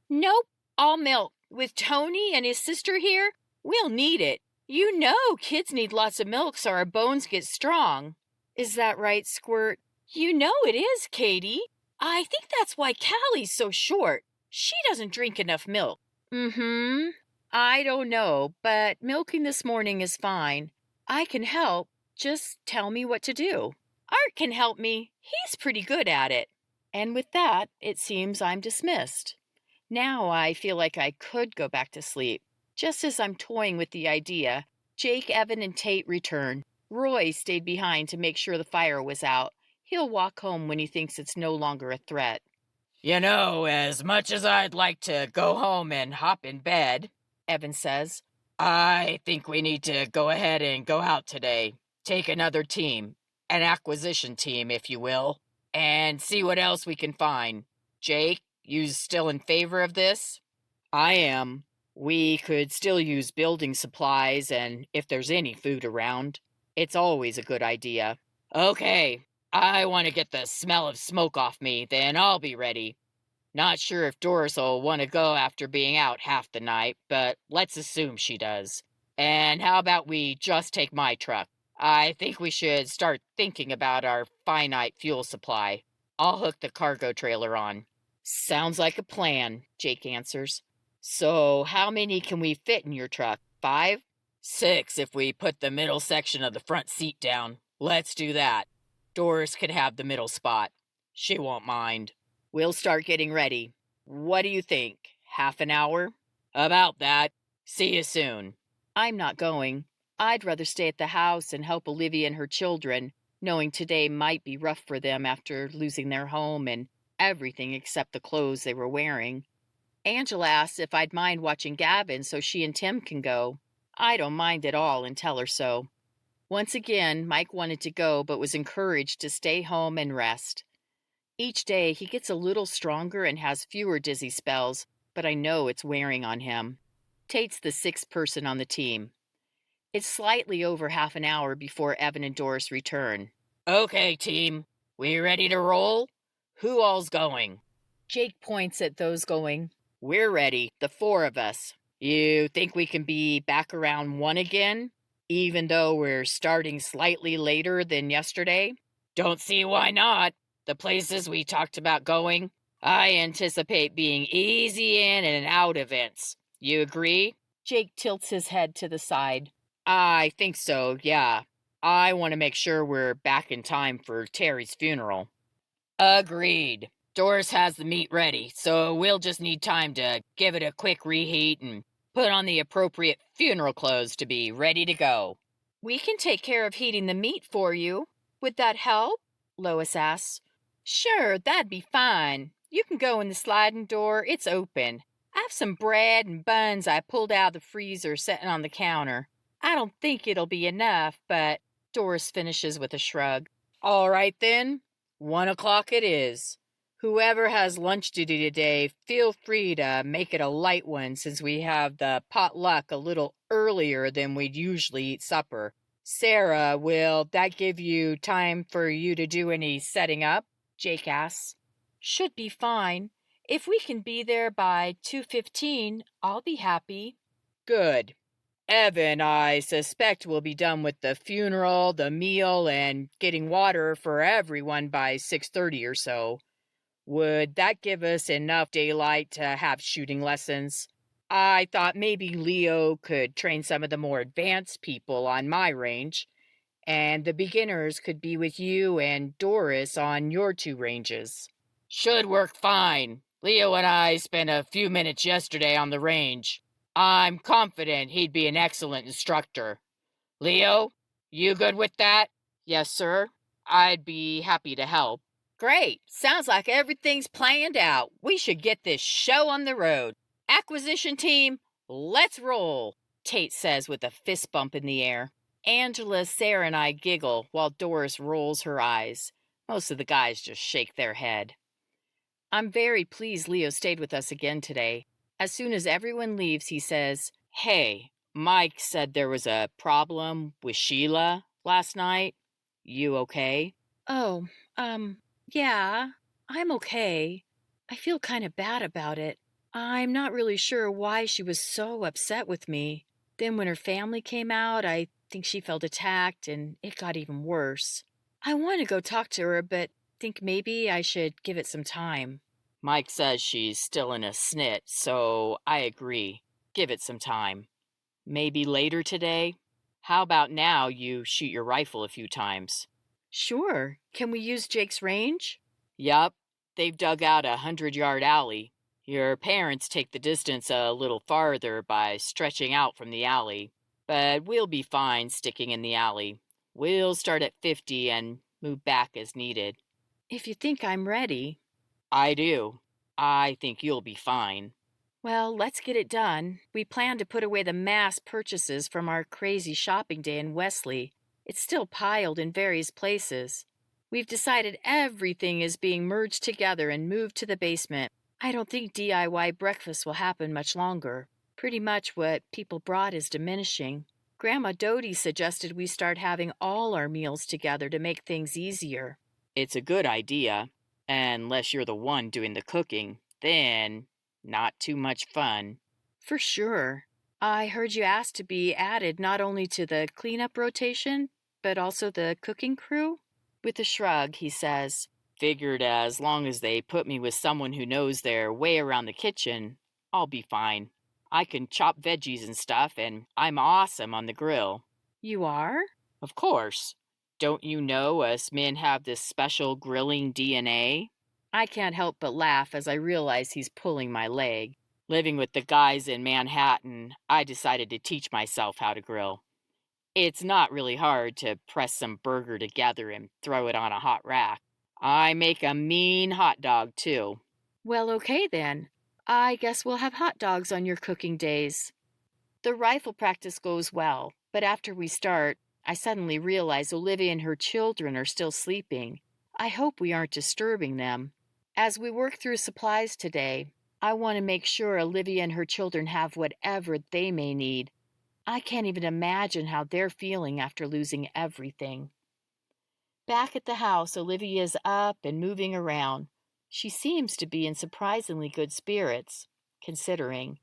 Nope, I'll milk. With Tony and his sister here, we'll need it. You know kids need lots of milk so our bones get strong. Is that right, Squirt? You know it is, Katie. I think that's why Callie's so short. She doesn't drink enough milk. I don't know, but milking this morning is fine. I can help. Just tell me what to do. Art can help me. He's pretty good at it. And with that, it seems I'm dismissed. Now I feel like I could go back to sleep. Just as I'm toying with the idea, Jake, Evan, and Tate return. Roy stayed behind to make sure the fire was out. He'll walk home when he thinks it's no longer a threat. You know, as much as I'd like to go home and hop in bed, Evan says, I think we need to go ahead and go out today. Take another team, an acquisition team, if you will, and see what else we can find. Jake, you still in favor of this? I am. We could still use building supplies, and if there's any food around, it's always a good idea. Okay, I want to get the smell of smoke off me, then I'll be ready. Not sure if Doris will want to go after being out half the night, but let's assume she does. And how about we just take my truck? I think we should start thinking about our finite fuel supply. I'll hook the cargo trailer on. Sounds like a plan, Jake answers. So, how many can we fit in your truck? 5? 6 if we put the middle section of the front seat down. Let's do that. Doris can have the middle spot. She won't mind. We'll start getting ready. What do you think? Half an hour? About that. See you soon. I'm not going. I'd rather stay at the house and help Olivia and her children, knowing today might be rough for them after losing their home and everything except the clothes they were wearing. Angela asked if I'd mind watching Gavin so she and Tim can go. I don't mind at all and tell her so. Once again, Mike wanted to go but was encouraged to stay home and rest. Each day he gets a little stronger and has fewer dizzy spells, but I know it's wearing on him. Tate's the 6th person on the team. It's slightly over half an hour before Evan and Doris return. Okay, team. We ready to roll? Who all's going? Jake points at those going. We're ready, the 4 of us. You think we can be back around 1 again, even though we're starting slightly later than yesterday? Don't see why not. The places we talked about going, I anticipate being easy in and out events. You agree? Jake tilts his head to the side. I think so, yeah. I want to make sure we're back in time for Terry's funeral. Agreed. Doris has the meat ready, so we'll just need time to give it a quick reheat and put on the appropriate funeral clothes to be ready to go. We can take care of heating the meat for you. Would that help? Lois asks. Sure, that'd be fine. You can go in the sliding door. It's open. I have some bread and buns I pulled out of the freezer sitting on the counter. I don't think it'll be enough, but Doris finishes with a shrug. All right then. 1 o'clock it is. Whoever has lunch duty today, feel free to make it a light one since we have the potluck a little earlier than we'd usually eat supper. Sarah, will that give you time for you to do any setting up? Jake asks. Should be fine. If we can be there by 2:15, I'll be happy. Good. Evan, I suspect, will be done with the funeral, the meal, and getting water for everyone by 6:30 or so. Would that give us enough daylight to have shooting lessons? I thought maybe Leo could train some of the more advanced people on my range, and the beginners could be with you and Doris on your 2 ranges. Should work fine. Leo and I spent a few minutes yesterday on the range. I'm confident he'd be an excellent instructor. Leo, you good with that? Yes, sir. I'd be happy to help. Great. Sounds like everything's planned out. We should get this show on the road. Acquisition team, let's roll, Tate says with a fist bump in the air. Angela, Sarah, and I giggle while Doris rolls her eyes. Most of the guys just shake their head. I'm very pleased Leo stayed with us again today. As soon as everyone leaves, he says, Hey, Mike said there was a problem with Sheila last night. You okay? Oh, yeah, I'm okay. I feel kind of bad about it. I'm not really sure why she was so upset with me. Then when her family came out, I think she felt attacked and it got even worse. I want to go talk to her, but think maybe I should give it some time. Mike says she's still in a snit, so I agree. Give it some time. Maybe later today? How about now you shoot your rifle a few times? Sure. Can we use Jake's range? Yup. They've dug out a 100-yard alley. Your parents take the distance a little farther by stretching out from the alley. But we'll be fine sticking in the alley. We'll start at 50 and move back as needed. If you think I'm ready. I do. I think you'll be fine. Well, let's get it done. We plan to put away the mass purchases from our crazy shopping day in Wesley. It's still piled in various places. We've decided everything is being merged together and moved to the basement. I don't think DIY breakfast will happen much longer. Pretty much what people brought is diminishing. Grandma Dodie suggested we start having all our meals together to make things easier. It's a good idea, unless you're the one doing the cooking. Then, not too much fun. For sure. I heard you asked to be added not only to the cleanup rotation, but also the cooking crew? With a shrug, he says, Figured as long as they put me with someone who knows their way around the kitchen, I'll be fine. I can chop veggies and stuff, and I'm awesome on the grill. You are? Of course. Don't you know us men have this special grilling DNA? I can't help but laugh as I realize he's pulling my leg. Living with the guys in Manhattan, I decided to teach myself how to grill. It's not really hard to press some burger together and throw it on a hot rack. I make a mean hot dog, too. Well, okay then. I guess we'll have hot dogs on your cooking days. The rifle practice goes well, but after we start, I suddenly realize Olivia and her children are still sleeping. I hope we aren't disturbing them. As we work through supplies today, I want to make sure Olivia and her children have whatever they may need. I can't even imagine how they're feeling after losing everything. Back at the house, Olivia is up and moving around. She seems to be in surprisingly good spirits, considering.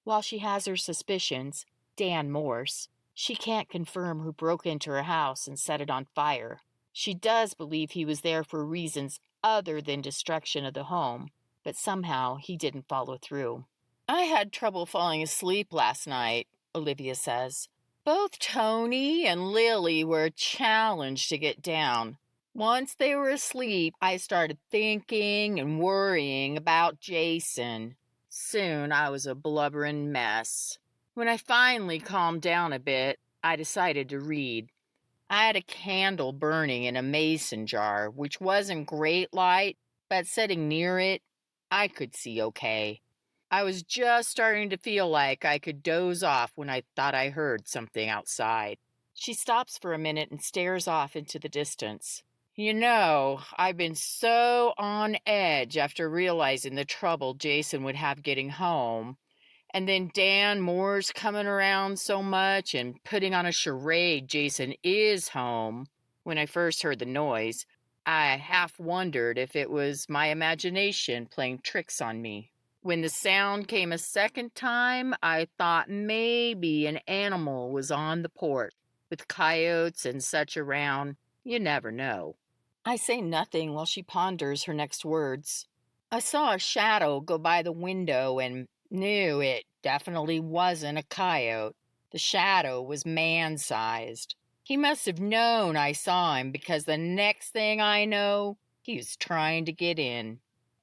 While she has her suspicions, Dan Morse, she can't confirm who broke into her house and set it on fire. She does believe he was there for reasons other than destruction of the home, but somehow he didn't follow through. I had trouble falling asleep last night, Olivia says. Both Tony and Lily were challenged to get down. Once they were asleep, I started thinking and worrying about Jason. Soon I was a blubbering mess. When I finally calmed down a bit, I decided to read. I had a candle burning in a mason jar, which wasn't great light, but sitting near it, I could see okay. I was just starting to feel like I could doze off when I thought I heard something outside. She stops for a minute and stares off into the distance. You know, I've been so on edge after realizing the trouble Jason would have getting home. And then Dan Moore's coming around so much and putting on a charade Jason is home. When I first heard the noise, I half wondered if it was my imagination playing tricks on me. When the sound came a second time, I thought maybe an animal was on the porch. With coyotes and such around, you never know. I say nothing while she ponders her next words. I saw a shadow go by the window and knew it definitely wasn't a coyote. The shadow was man-sized. He must have known I saw him because the next thing I know, he was trying to get in.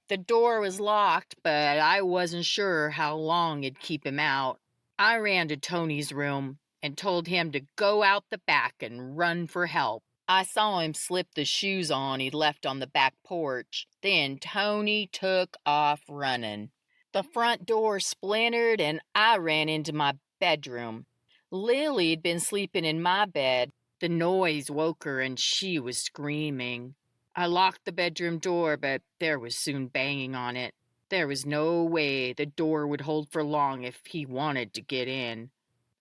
The door was locked, but I wasn't sure how long it'd keep him out. I ran to Tony's room and told him to go out the back and run for help. I saw him slip the shoes on he'd left on the back porch. Then Tony took off running. The front door splintered and I ran into my bedroom. Lily had been sleeping in my bed. The noise woke her and she was screaming. I locked the bedroom door, but there was soon banging on it. There was no way the door would hold for long if he wanted to get in.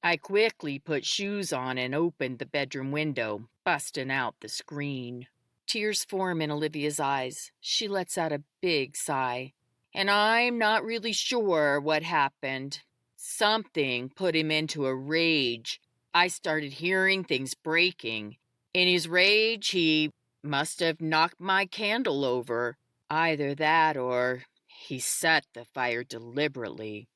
I quickly put shoes on and opened the bedroom window, busting out the screen. Tears form in Olivia's eyes. She lets out a big sigh. And I'm not really sure what happened. Something put him into a rage. I started hearing things breaking. In his rage, he must have knocked my candle over. Either that or he set the fire deliberately.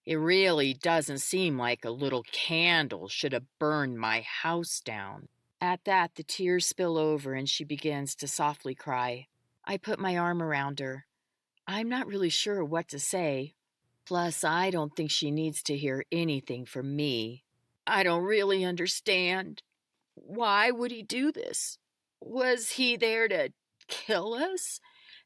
It really doesn't seem like a little candle should have burned my house down. At that, the tears spill over and she begins to softly cry. I put my arm around her. I'm not really sure what to say. Plus, I don't think she needs to hear anything from me. I don't really understand. Why would he do this? Was he there to kill us?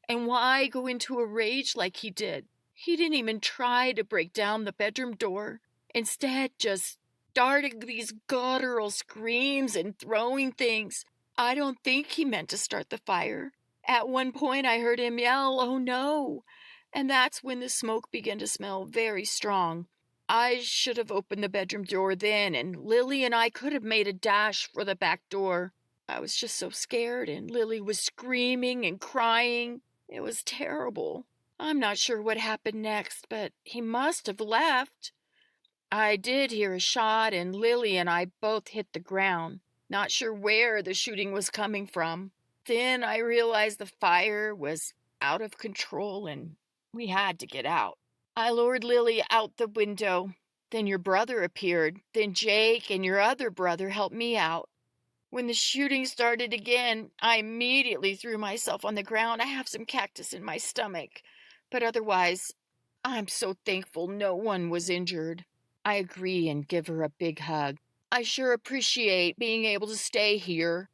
And why go into a rage like he did? He didn't even try to break down the bedroom door. Instead, just started these guttural screams and throwing things. I don't think he meant to start the fire. At one point, I heard him yell, "Oh no!" and that's when the smoke began to smell very strong. I should have opened the bedroom door then, and Lily and I could have made a dash for the back door. I was just so scared, and Lily was screaming and crying. It was terrible. I'm not sure what happened next, but he must have left. I did hear a shot, and Lily and I both hit the ground, not sure where the shooting was coming from. Then I realized the fire was out of control, and we had to get out. I lured Lily out the window. Then your brother appeared. Then Jake and your other brother helped me out. When the shooting started again, I immediately threw myself on the ground. I have some cactus in my stomach. But otherwise, I'm so thankful no one was injured. I agree and give her a big hug. I sure appreciate being able to stay here.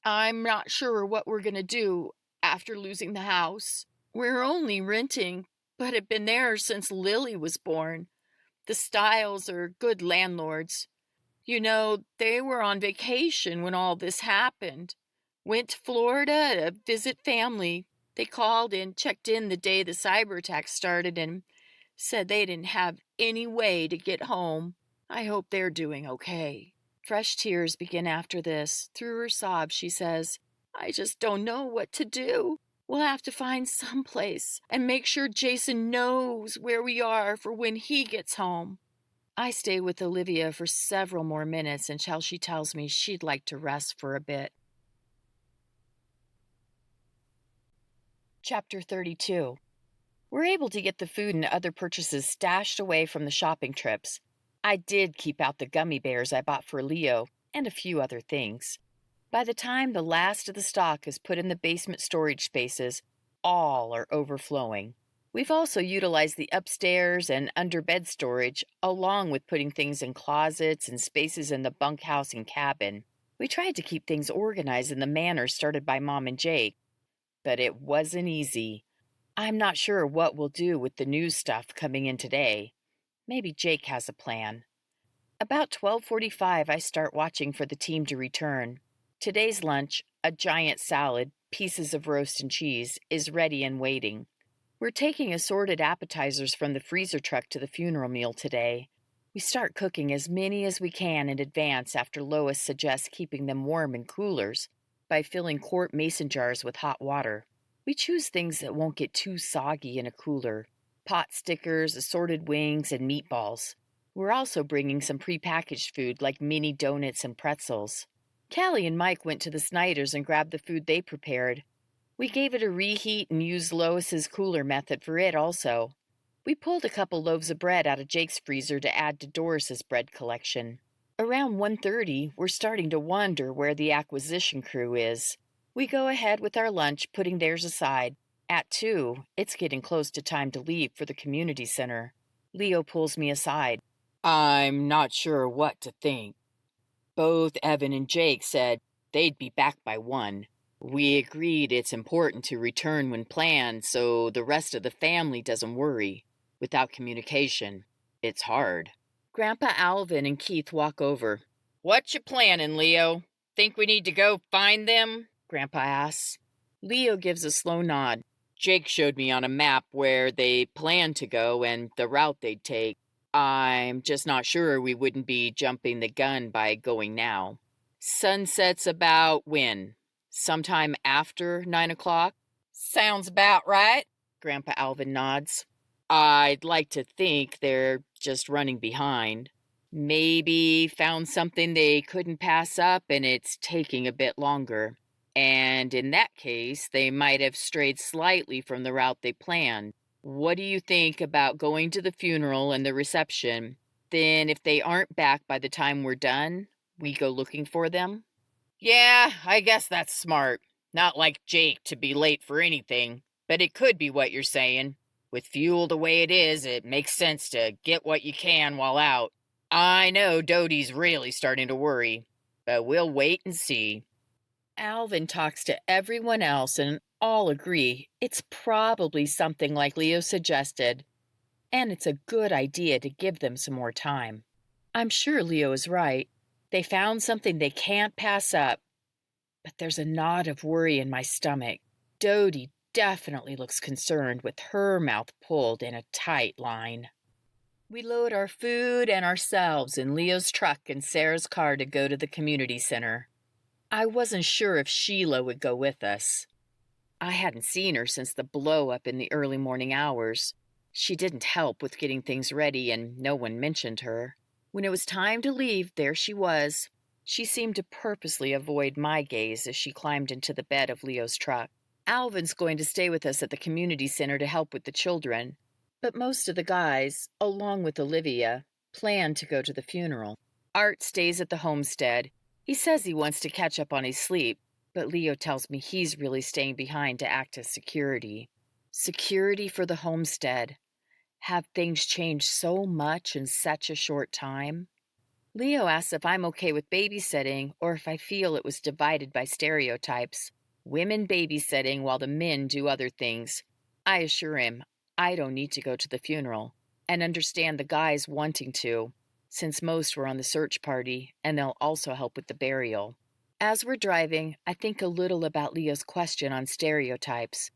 I'm not sure what we're going to do after losing the house. We're only renting, but have been there since Lily was born. The Styles are good landlords. You know, they were on vacation when all this happened. Went to Florida to visit family. They called and checked in the day the cyber attack started and said they didn't have any way to get home. I hope they're doing okay. Fresh tears begin after this. Through her sobs, she says, I just don't know what to do. We'll have to find some place and make sure Jason knows where we are for when he gets home. I stay with Olivia for several more minutes until she tells me she'd like to rest for a bit. Chapter 32. We're able to get the food and other purchases stashed away from the shopping trips. I did keep out the gummy bears I bought for Leo and a few other things. By the time the last of the stock is put in the basement storage spaces, all are overflowing. We've also utilized the upstairs and under-bed storage, along with putting things in closets and spaces in the bunkhouse and cabin. We tried to keep things organized in the manner started by Mom and Jake, but it wasn't easy. I'm not sure what we'll do with the new stuff coming in today. Maybe Jake has a plan. About 12:45, I start watching for the team to return. Today's lunch, a giant salad, pieces of roast and cheese, is ready and waiting. We're taking assorted appetizers from the freezer truck to the funeral meal today. We start cooking as many as we can in advance after Lois suggests keeping them warm in coolers by filling quart mason jars with hot water. We choose things that won't get too soggy in a cooler. Pot stickers, assorted wings, and meatballs. We're also bringing some prepackaged food like mini donuts and pretzels. Callie and Mike went to the Snyders and grabbed the food they prepared. We gave it a reheat and used Lois's cooler method for it also. We pulled a couple loaves of bread out of Jake's freezer to add to Doris's bread collection. Around 1:30, we're starting to wonder where the acquisition crew is. We go ahead with our lunch, putting theirs aside. At 2, it's getting close to time to leave for the community center. Leo pulls me aside. I'm not sure what to think. Both Evan and Jake said they'd be back by 1. We agreed it's important to return when planned so the rest of the family doesn't worry. Without communication, it's hard. Grandpa Alvin and Keith walk over. What you planning, Leo? Think we need to go find them? Grandpa asks. Leo gives a slow nod. Jake showed me on a map where they planned to go and the route they'd take. I'm just not sure we wouldn't be jumping the gun by going now. Sunset's about when? Sometime after 9 o'clock? Sounds about right. Grandpa Alvin nods. I'd like to think they're just running behind. Maybe found something they couldn't pass up and it's taking a bit longer. And in that case, they might have strayed slightly from the route they planned. What do you think about going to the funeral and the reception? Then if they aren't back by the time we're done, we go looking for them? Yeah, I guess that's smart. Not like Jake to be late for anything, but it could be what you're saying. With fuel the way it is, it makes sense to get what you can while out. I know Dodie's really starting to worry, but we'll wait and see. Alvin talks to everyone else and all agree it's probably something like Leo suggested, and it's a good idea to give them some more time. I'm sure Leo is right. They found something they can't pass up, but there's a knot of worry in my stomach. Dodie definitely looks concerned with her mouth pulled in a tight line. We load our food and ourselves in Leo's truck and Sarah's car to go to the community center. I wasn't sure if Sheila would go with us. I hadn't seen her since the blow-up in the early morning hours. She didn't help with getting things ready, and no one mentioned her. When it was time to leave, there she was. She seemed to purposely avoid my gaze as she climbed into the bed of Leo's truck. Alvin's going to stay with us at the community center to help with the children, but most of the guys, along with Olivia, plan to go to the funeral. Art stays at the homestead. He says he wants to catch up on his sleep, but Leo tells me he's really staying behind to act as security. Security for the homestead. Have things changed so much in such a short time? Leo asks if I'm okay with babysitting or if I feel it was divided by stereotypes. Women babysitting while the men do other things. I assure him I don't need to go to the funeral and understand the guys wanting to, since most were on the search party and they'll also help with the burial. As we're driving, I think a little about Leo's question on stereotypes.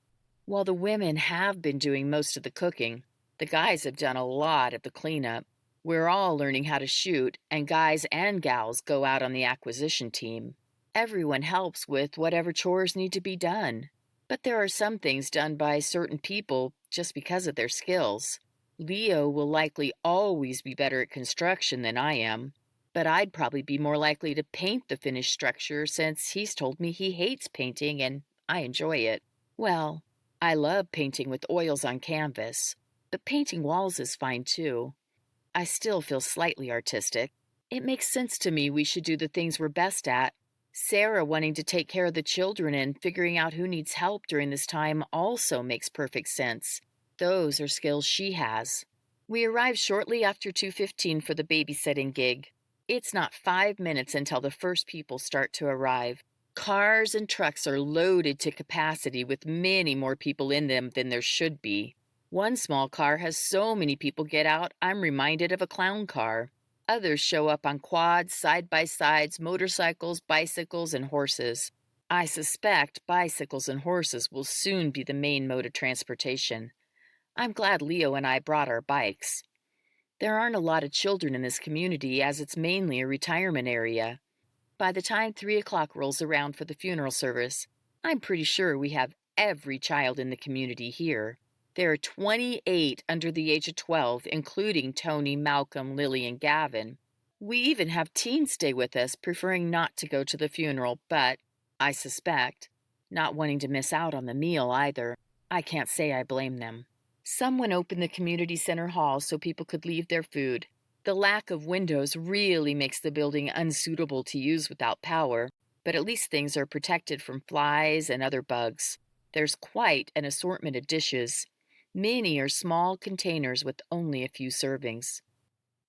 While the women have been doing most of the cooking, the guys have done a lot of the cleanup. We're all learning how to shoot, and guys and gals go out on the acquisition team. Everyone helps with whatever chores need to be done. But there are some things done by certain people just because of their skills. Leo will likely always be better at construction than I am, but I'd probably be more likely to paint the finished structure since he's told me he hates painting and I enjoy it. Well, I love painting with oils on canvas, but painting walls is fine too. I still feel slightly artistic. It makes sense to me we should do the things we're best at. Sarah wanting to take care of the children and figuring out who needs help during this time also makes perfect sense. Those are skills she has. We arrive shortly after 2:15 for the babysitting gig. It's not 5 minutes until the first people start to arrive. Cars and trucks are loaded to capacity with many more people in them than there should be. One small car has so many people get out, I'm reminded of a clown car. Others show up on quads, side-by-sides, motorcycles, bicycles, and horses. I suspect bicycles and horses will soon be the main mode of transportation. I'm glad Leo and I brought our bikes. There aren't a lot of children in this community as it's mainly a retirement area. By the time 3 o'clock rolls around for the funeral service, I'm pretty sure we have every child in the community here. There are 28 under the age of 12, including Tony, Malcolm, Lily, and Gavin. We even have teens stay with us, preferring not to go to the funeral, but, I suspect, not wanting to miss out on the meal either. I can't say I blame them. Someone opened the community center hall so people could leave their food. The lack of windows really makes the building unsuitable to use without power, but at least things are protected from flies and other bugs. There's quite an assortment of dishes. Many are small containers with only a few servings.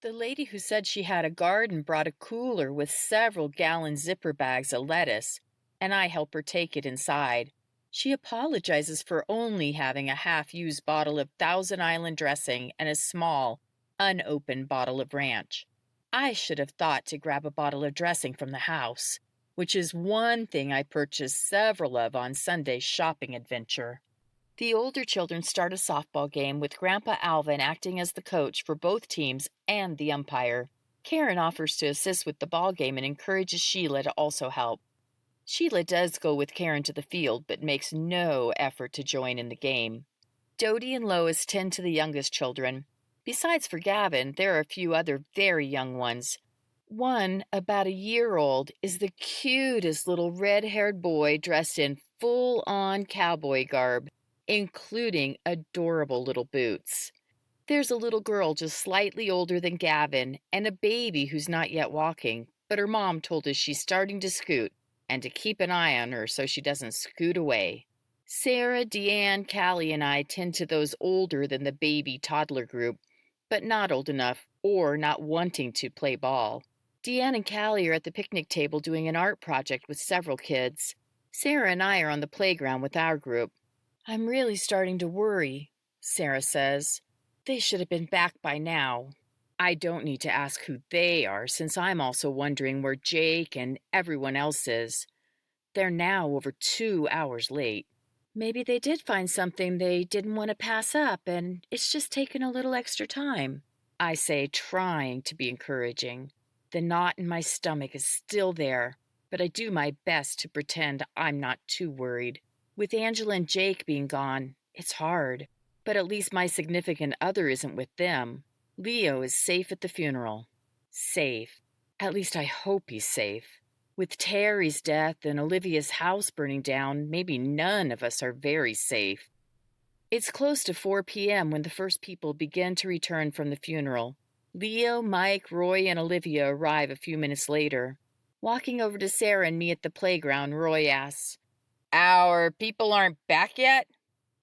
The lady who said she had a garden brought a cooler with several gallon zipper bags of lettuce, and I help her take it inside. She apologizes for only having a half-used bottle of Thousand Island dressing and a small, unopened bottle of ranch. I should have thought to grab a bottle of dressing from the house, which is one thing I purchased several of on Sunday's shopping adventure. The older children start a softball game with Grandpa Alvin acting as the coach for both teams and the umpire. Karen offers to assist with the ball game and encourages Sheila to also help. Sheila does go with Karen to the field, but makes no effort to join in the game. Dodie and Lois tend to the youngest children. Besides for Gavin, there are a few other very young ones. One, about a year old, is the cutest little red-haired boy dressed in full-on cowboy garb, including adorable little boots. There's a little girl just slightly older than Gavin and a baby who's not yet walking, but her mom told us she's starting to scoot and to keep an eye on her so she doesn't scoot away. Sarah, Deanne, Callie, and I tend to those older than the baby toddler group, but not old enough or not wanting to play ball. Deanne and Callie are at the picnic table doing an art project with several kids. Sarah and I are on the playground with our group. I'm really starting to worry, Sarah says. They should have been back by now. I don't need to ask who they are since I'm also wondering where Jake and everyone else is. They're now over 2 hours late. Maybe they did find something they didn't want to pass up, and it's just taken a little extra time, I say, trying to be encouraging. The knot in my stomach is still there, but I do my best to pretend I'm not too worried. With Angela and Jake being gone, it's hard, but at least my significant other isn't with them. Leo is safe at the funeral. Safe. At least I hope he's safe. With Terry's death and Olivia's house burning down, maybe none of us are very safe. It's close to 4 p.m. when the first people begin to return from the funeral. Leo, Mike, Roy, and Olivia arrive a few minutes later. Walking over to Sarah and me at the playground, Roy asks, "Our people aren't back yet?"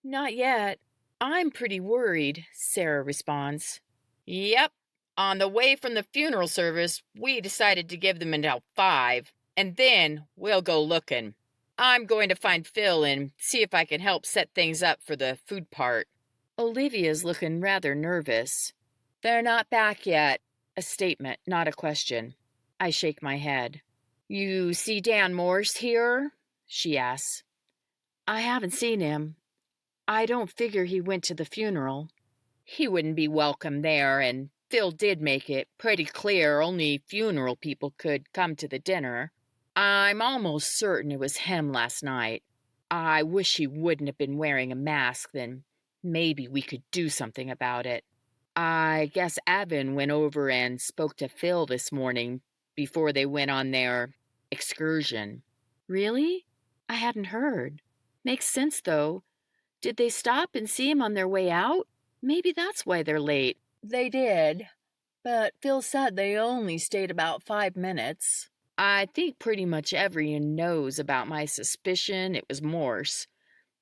"Not yet. I'm pretty worried," Sarah responds. "Yep. On the way from the funeral service, we decided to give them until 5, and then we'll go looking. I'm going to find Phil and see if I can help set things up for the food part." Olivia's looking rather nervous. "They're not back yet." A statement, not a question. I shake my head. "You see Dan Morse here?" she asks. "I haven't seen him. I don't figure he went to the funeral." "He wouldn't be welcome there, and Phil did make it pretty clear only funeral people could come to the dinner. I'm almost certain it was him last night. I wish he wouldn't have been wearing a mask, then maybe we could do something about it. I guess Evan went over and spoke to Phil this morning before they went on their excursion." "Really? I hadn't heard. Makes sense, though. Did they stop and see him on their way out? Maybe that's why they're late." "They did, but Phil said they only stayed about 5 minutes. I think pretty much everyone knows about my suspicion it was Morse,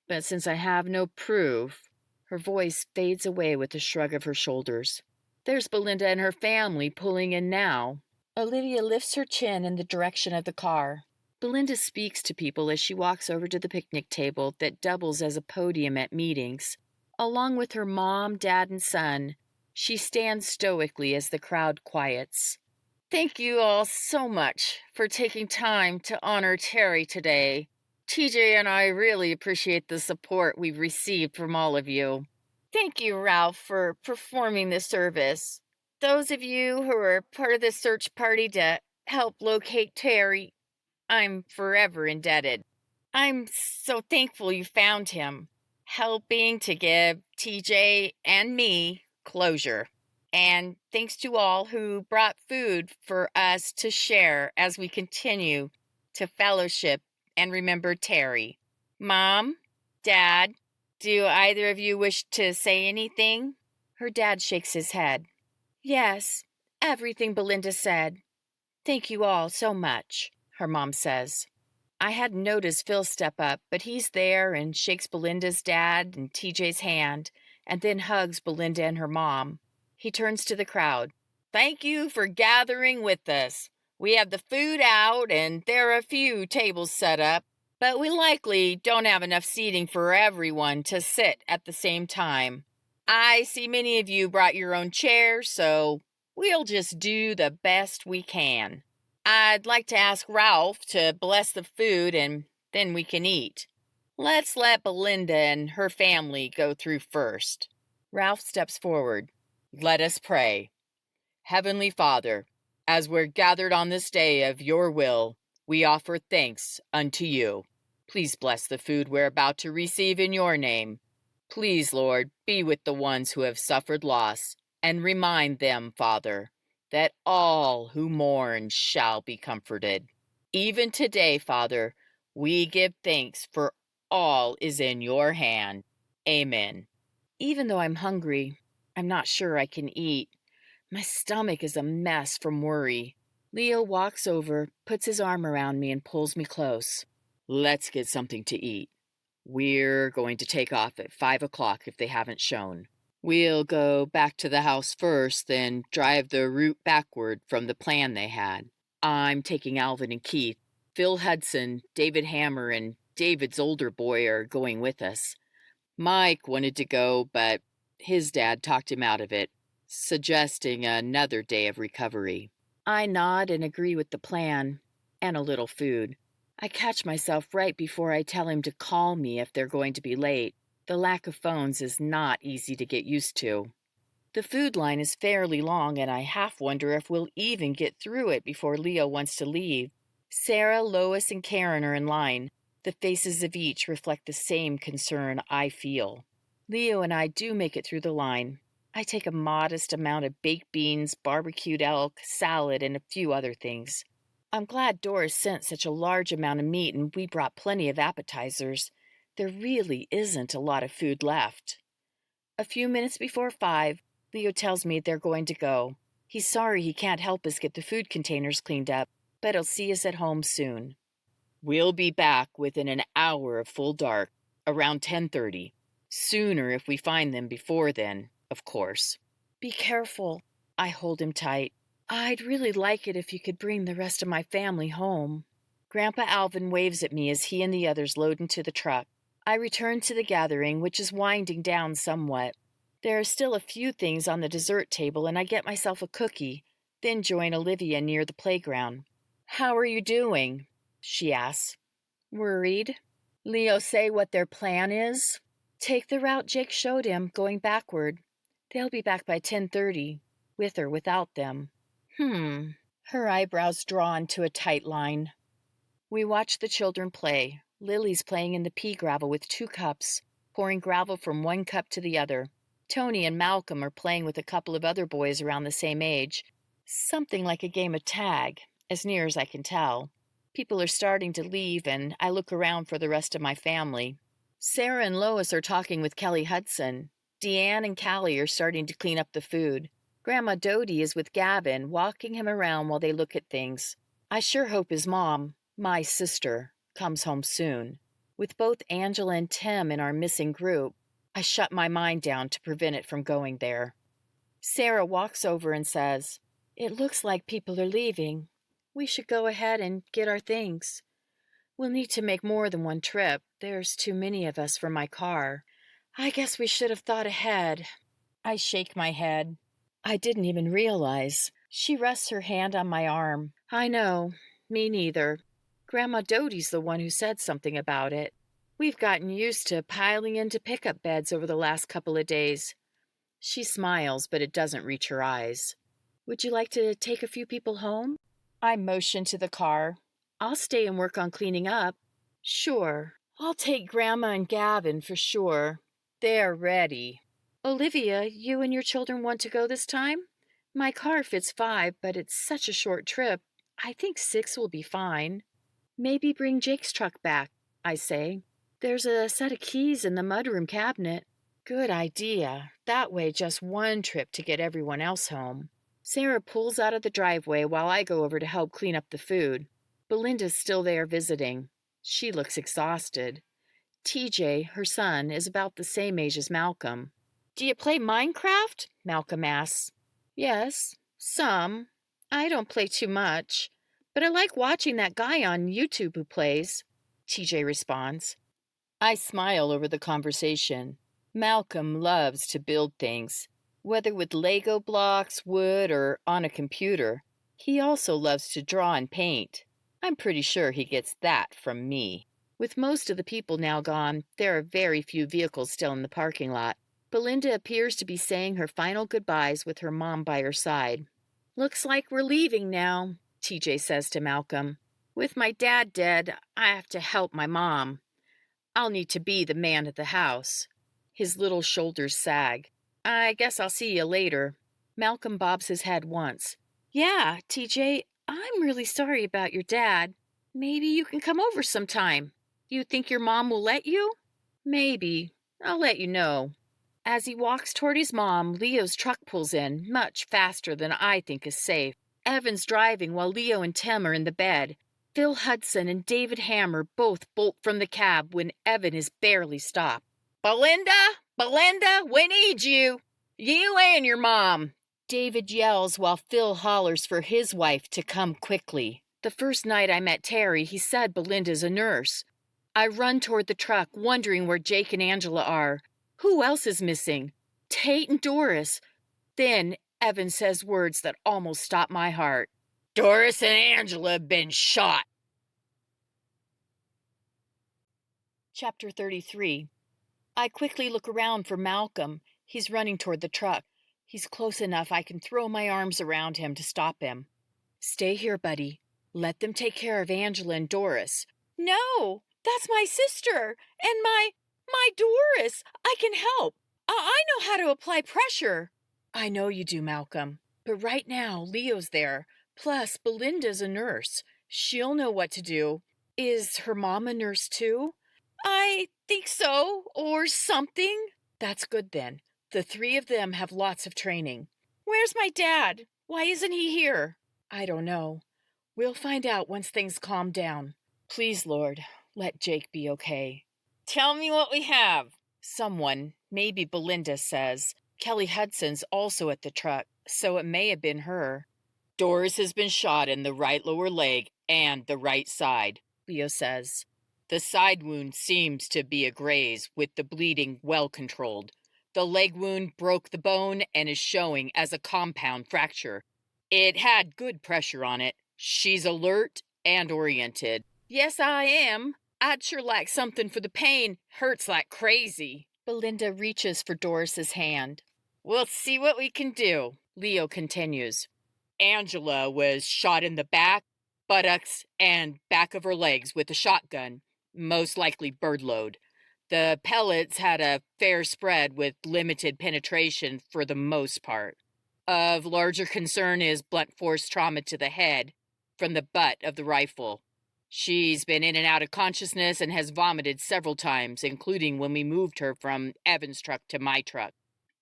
but since I have no proof..." Her voice fades away with a shrug of her shoulders. "There's Belinda and her family pulling in now." Olivia lifts her chin in the direction of the car. Belinda speaks to people as she walks over to the picnic table that doubles as a podium at meetings. Along with her mom, dad, and son, she stands stoically as the crowd quiets. "Thank you all so much for taking time to honor Terry today. TJ and I really appreciate the support we've received from all of you. Thank you, Ralph, for performing the service. Those of you who are part of the search party to help locate Terry, I'm forever indebted. I'm so thankful you found him, helping to give TJ and me closure. And thanks to all who brought food for us to share as we continue to fellowship and remember Terry. Mom, Dad, do either of you wish to say anything?" Her dad shakes his head. "Yes, everything Belinda said. Thank you all so much," her mom says. I hadn't noticed Phil step up, but he's there and shakes Belinda's dad and TJ's hand, and then hugs Belinda and her mom. He turns to the crowd. "Thank you for gathering with us. We have the food out, and there are a few tables set up, but we likely don't have enough seating for everyone to sit at the same time. I see many of you brought your own chairs, so we'll just do the best we can. I'd like to ask Ralph to bless the food, and then we can eat. Let's let Belinda and her family go through first." Ralph steps forward. "Let us pray. Heavenly Father, as we're gathered on this day of your will, we offer thanks unto you. Please bless the food we're about to receive in your name. Please, Lord, be with the ones who have suffered loss, and remind them, Father, that all who mourn shall be comforted. Even today, Father, we give thanks, for all is in your hand. Amen." Even though I'm hungry, I'm not sure I can eat. My stomach is a mess from worry. Leo walks over, puts his arm around me, and pulls me close. "Let's get something to eat. We're going to take off at 5 o'clock if they haven't shown. We'll go back to the house first, then drive the route backward from the plan they had. I'm taking Alvin and Keith. Phil Hudson, David Hammer, and David's older boy are going with us. Mike wanted to go, but his dad talked him out of it, suggesting another day of recovery." I nod and agree with the plan, and a little food. I catch myself right before I tell him to call me if they're going to be late. The lack of phones is not easy to get used to. The food line is fairly long, and I half wonder if we'll even get through it before Leo wants to leave. Sarah, Lois, and Karen are in line. The faces of each reflect the same concern I feel. Leo and I do make it through the line. I take a modest amount of baked beans, barbecued elk, salad, and a few other things. I'm glad Doris sent such a large amount of meat and we brought plenty of appetizers. There really isn't a lot of food left. A few minutes before 5, Leo tells me they're going to go. He's sorry he can't help us get the food containers cleaned up, but he'll see us at home soon. We'll be back within an hour of full dark, around 10:30. Sooner if we find them before then, of course. Be careful. I hold him tight. I'd really like it if you could bring the rest of my family home. Grandpa Alvin waves at me as he and the others load into the truck. I return to the gathering, which is winding down somewhat. There are still a few things on the dessert table, and I get myself a cookie, then join Olivia near the playground. How are you doing? She asks. Worried. Leo say what their plan is? Take the route Jake showed him, going backward. They'll be back by 10:30, with or without them. Her eyebrows drawn to a tight line. We watch the children play. Lily's playing in the pea gravel with 2 cups, pouring gravel from one cup to the other. Tony and Malcolm are playing with a couple of other boys around the same age. Something like a game of tag, as near as I can tell. People are starting to leave, and I look around for the rest of my family. Sarah and Lois are talking with Kelly Hudson. Deanne and Callie are starting to clean up the food. Grandma Dodie is with Gavin, walking him around while they look at things. I sure hope his mom, my sister, comes home soon. With both Angela and Tim in our missing group, I shut my mind down to prevent it from going there. Sarah walks over and says, It looks like people are leaving. We should go ahead and get our things. We'll need to make more than one trip. There's too many of us for my car. I guess we should have thought ahead. I shake my head. I didn't even realize. She rests her hand on my arm. I know. Me neither. Grandma Dodie's the one who said something about it. We've gotten used to piling into pickup beds over the last couple of days. She smiles, but it doesn't reach her eyes. Would you like to take a few people home? I motion to the car. I'll stay and work on cleaning up. Sure. I'll take Grandma and Gavin for sure. They're ready. Olivia, you and your children want to go this time? My car fits 5, but it's such a short trip. I think 6 will be fine. Maybe bring Jake's truck back, I say. There's a set of keys in the mudroom cabinet. Good idea. That way, just one trip to get everyone else home. Sarah pulls out of the driveway while I go over to help clean up the food. Belinda's still there visiting. She looks exhausted. TJ, her son, is about the same age as Malcolm. Do you play Minecraft? Malcolm asks. Yes, some. I don't play too much, but I like watching that guy on YouTube who plays, TJ responds. I smile over the conversation. Malcolm loves to build things, whether with Lego blocks, wood, or on a computer. He also loves to draw and paint. I'm pretty sure he gets that from me. With most of the people now gone, there are very few vehicles still in the parking lot. Belinda appears to be saying her final goodbyes with her mom by her side. Looks like we're leaving now, TJ says to Malcolm. With my dad dead, I have to help my mom. I'll need to be the man at the house. His little shoulders sag. I guess I'll see you later. Malcolm bobs his head once. Yeah, TJ, I'm really sorry about your dad. Maybe you can come over sometime. You think your mom will let you? Maybe. I'll let you know. As he walks toward his mom, Leo's truck pulls in, much faster than I think is safe. Evan's driving while Leo and Tim are in the bed. Phil Hudson and David Hammer both bolt from the cab when Evan is barely stopped. Belinda, we need you. You and your mom. David yells while Phil hollers for his wife to come quickly. The first night I met Terry, he said Belinda's a nurse. I run toward the truck, wondering where Jake and Angela are. Who else is missing? Tate and Doris. Then Evan says words that almost stop my heart. Doris and Angela have been shot. Chapter 33. I quickly look around for Malcolm. He's running toward the truck. He's close enough I can throw my arms around him to stop him. Stay here, buddy. Let them take care of Angela and Doris. No, that's my sister and my Doris. I can help. I know how to apply pressure. I know you do, Malcolm. But right now, Leo's there. Plus, Belinda's a nurse. She'll know what to do. Is her mom a nurse too? I think so, or something. That's good then. The three of them have lots of training. Where's my dad? Why isn't he here? I don't know. We'll find out once things calm down. Please, Lord, let Jake be okay. Tell me what we have. Someone, maybe Belinda, says. Kelly Hudson's also at the truck, so it may have been her. Doris has been shot in the right lower leg and the right side, Leo says. The side wound seems to be a graze, with the bleeding well controlled. The leg wound broke the bone and is showing as a compound fracture. It had good pressure on it. She's alert and oriented. Yes, I am. I'd sure like something for the pain. Hurts like crazy. Belinda reaches for Doris's hand. We'll see what we can do, Leo continues. Angela was shot in the back, buttocks, and back of her legs with a shotgun, most likely birdload. The pellets had a fair spread with limited penetration for the most part. Of larger concern is blunt force trauma to the head from the butt of the rifle. She's been in and out of consciousness and has vomited several times, including when we moved her from Evan's truck to my truck.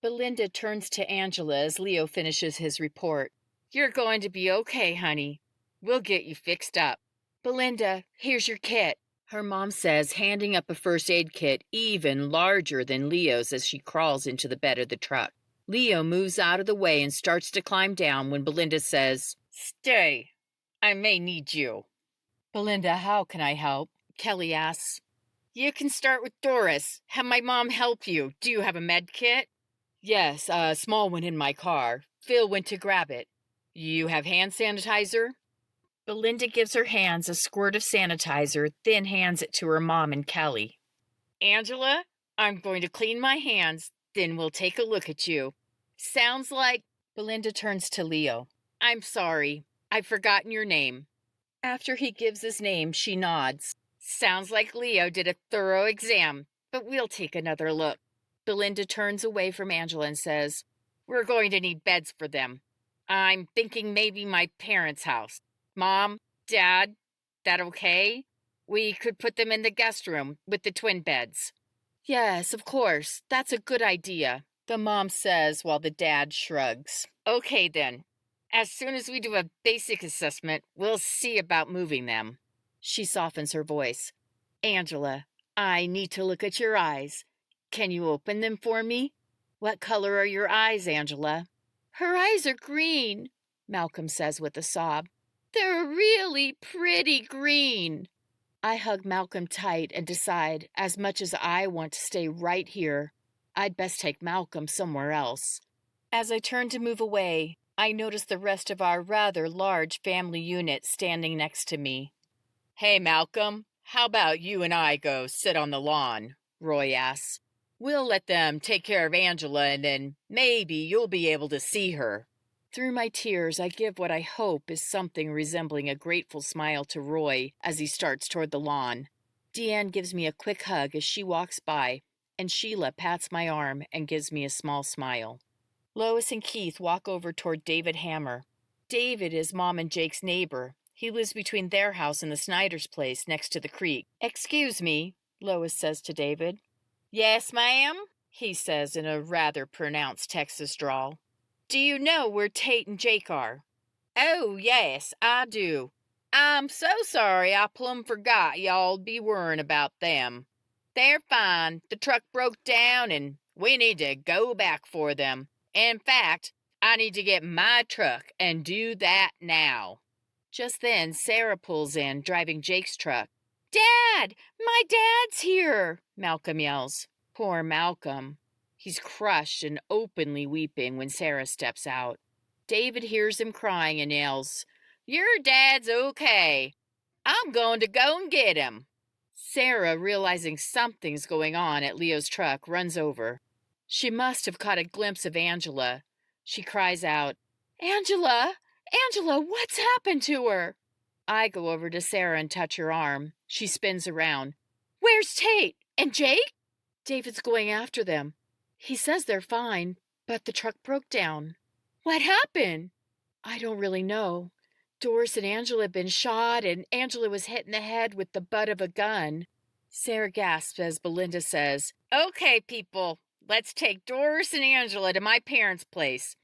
Belinda turns to Angela as Leo finishes his report. You're going to be okay, honey. We'll get you fixed up. Belinda, here's your kit, her mom says, handing up a first aid kit even larger than Leo's as she crawls into the bed of the truck. Leo moves out of the way and starts to climb down when Belinda says, Stay. I may need you. Belinda, how can I help? Kelly asks. You can start with Doris. Have my mom help you. Do you have a med kit? Yes, a small one in my car. Phil went to grab it. You have hand sanitizer? Belinda gives her hands a squirt of sanitizer, then hands it to her mom and Kelly. Angela, I'm going to clean my hands, then we'll take a look at you. Sounds like... Belinda turns to Leo. I'm sorry. I've forgotten your name. After he gives his name, she nods. Sounds like Leo did a thorough exam, but we'll take another look. Belinda turns away from Angela and says, We're going to need beds for them. I'm thinking maybe my parents' house. Mom, Dad, that okay? We could put them in the guest room with the twin beds. Yes, of course. That's a good idea, the mom says while the dad shrugs. Okay then. As soon as we do a basic assessment, we'll see about moving them. She softens her voice. Angela, I need to look at your eyes. Can you open them for me? What color are your eyes, Angela? Her eyes are green, Malcolm says with a sob. They're really pretty green. I hug Malcolm tight and decide, as much as I want to stay right here, I'd best take Malcolm somewhere else. As I turn to move away, I notice the rest of our rather large family unit standing next to me. Hey, Malcolm, how about you and I go sit on the lawn? Roy asks. We'll let them take care of Angela and then maybe you'll be able to see her. Through my tears, I give what I hope is something resembling a grateful smile to Roy as he starts toward the lawn. Deanne gives me a quick hug as she walks by, and Sheila pats my arm and gives me a small smile. Lois and Keith walk over toward David Hammer. David is Mom and Jake's neighbor. He lives between their house and the Snyder's place next to the creek. Excuse me, Lois says to David. Yes, ma'am, he says in a rather pronounced Texas drawl. Do you know where Tate and Jake are? Oh, yes, I do. I'm so sorry I plumb forgot y'all'd be worrying about them. They're fine. The truck broke down and we need to go back for them. In fact, I need to get my truck and do that now. Just then, Sarah pulls in, driving Jake's truck. Dad! My dad's here! Malcolm yells. Poor Malcolm. He's crushed and openly weeping when Sarah steps out. David hears him crying and yells, Your dad's okay. I'm going to go and get him. Sarah, realizing something's going on at Leo's truck, runs over. She must have caught a glimpse of Angela. She cries out, "Angela! Angela, what's happened to her?" I go over to Sarah and touch her arm. She spins around. "Where's Tate? And Jake?" "David's going after them. He says they're fine, but the truck broke down." "What happened?" "I don't really know. Doris and Angela had been shot, and Angela was hit in the head with the butt of a gun." Sarah gasps as Belinda says, "Okay, people, let's take Doris and Angela to my parents' place.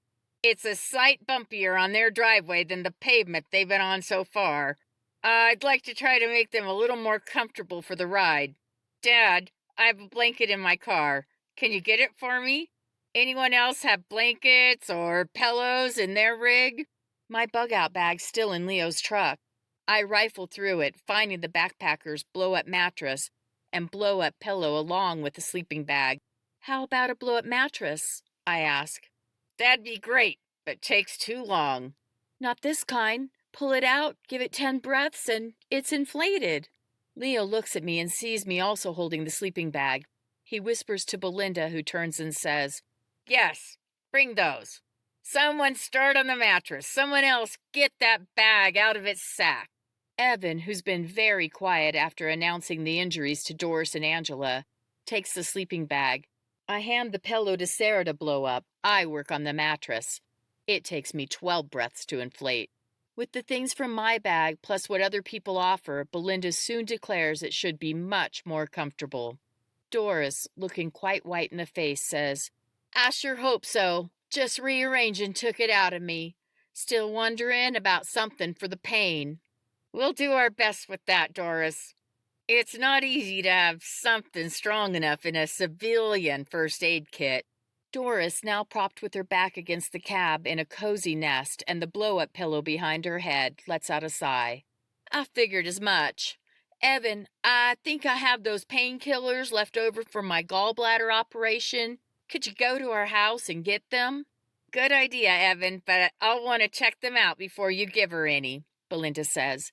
It's a sight bumpier on their driveway than the pavement they've been on so far. I'd like to try to make them a little more comfortable for the ride. Dad, I have a blanket in my car. Can you get it for me? Anyone else have blankets or pillows in their rig?" My bug-out bag's still in Leo's truck. I rifle through it, finding the backpacker's blow-up mattress and blow-up pillow along with the sleeping bag. "How about a blow-up mattress?" I ask. "That'd be great, but takes too long." "Not this kind. Pull it out, give it 10 breaths, and it's inflated." Leo looks at me and sees me also holding the sleeping bag. He whispers to Belinda, who turns and says, "Yes, bring those. Someone start on the mattress. Someone else get that bag out of its sack." Evan, who's been very quiet after announcing the injuries to Doris and Angela, takes the sleeping bag. I hand the pillow to Sarah to blow up. I work on the mattress. It takes me 12 breaths to inflate. With the things from my bag, plus what other people offer, Belinda soon declares it should be much more comfortable. Doris, looking quite white in the face, says, "I sure hope so. Just rearranging took it out of me. Still wondering about something for the pain." "We'll do our best with that, Doris. It's not easy to have something strong enough in a civilian first aid kit." Doris, now propped with her back against the cab in a cozy nest and the blow-up pillow behind her head, lets out a sigh. "I figured as much. Evan, I think I have those painkillers left over from my gallbladder operation. Could you go to our house and get them?" "Good idea, Evan, but I'll want to check them out before you give her any," Belinda says.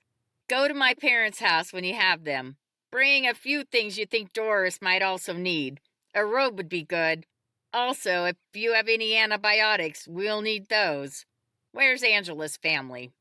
"Go to my parents' house when you have them. Bring a few things you think Doris might also need. A robe would be good. Also, if you have any antibiotics, we'll need those. Where's Angela's family?"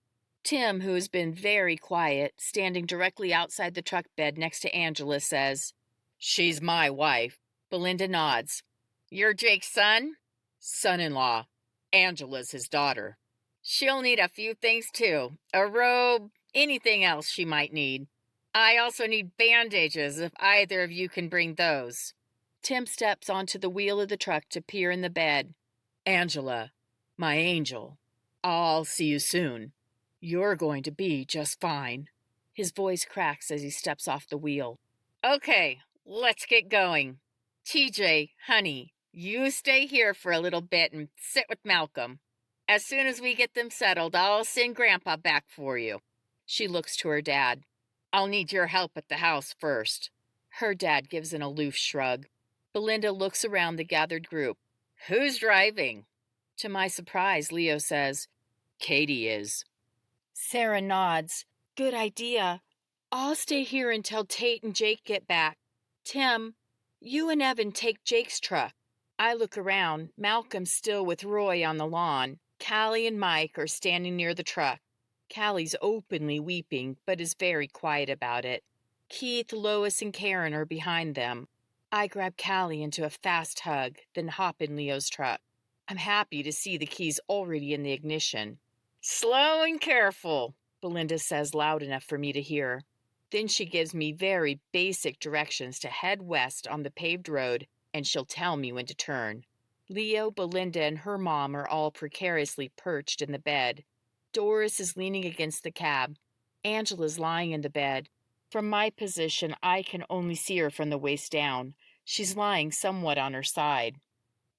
Tim, who has been very quiet, standing directly outside the truck bed next to Angela, says, "She's my wife." Belinda nods. "You're Jake's son?" "Son-in-law. Angela's his daughter." "She'll need a few things too. A robe, anything else she might need. I also need bandages if either of you can bring those." Tim steps onto the wheel of the truck to peer in the bed. "Angela, my angel, I'll see you soon. You're going to be just fine." His voice cracks as he steps off the wheel. "Okay, let's get going. TJ, honey, you stay here for a little bit and sit with Malcolm. As soon as we get them settled, I'll send Grandpa back for you." She looks to her dad. "I'll need your help at the house first." Her dad gives an aloof shrug. Belinda looks around the gathered group. "Who's driving?" To my surprise, Leo says, "Katie is." Sarah nods. "Good idea. I'll stay here until Tate and Jake get back. Tim, you and Evan take Jake's truck." I look around. Malcolm's still with Roy on the lawn. Callie and Mike are standing near the truck. Callie's openly weeping, but is very quiet about it. Keith, Lois, and Karen are behind them. I grab Callie into a fast hug, then hop in Leo's truck. I'm happy to see the keys already in the ignition. "Slow and careful," Belinda says loud enough for me to hear. Then she gives me very basic directions to head west on the paved road, and she'll tell me when to turn. Leo, Belinda, and her mom are all precariously perched in the bed. Doris is leaning against the cab. Angela's lying in the bed. From my position, I can only see her from the waist down. She's lying somewhat on her side.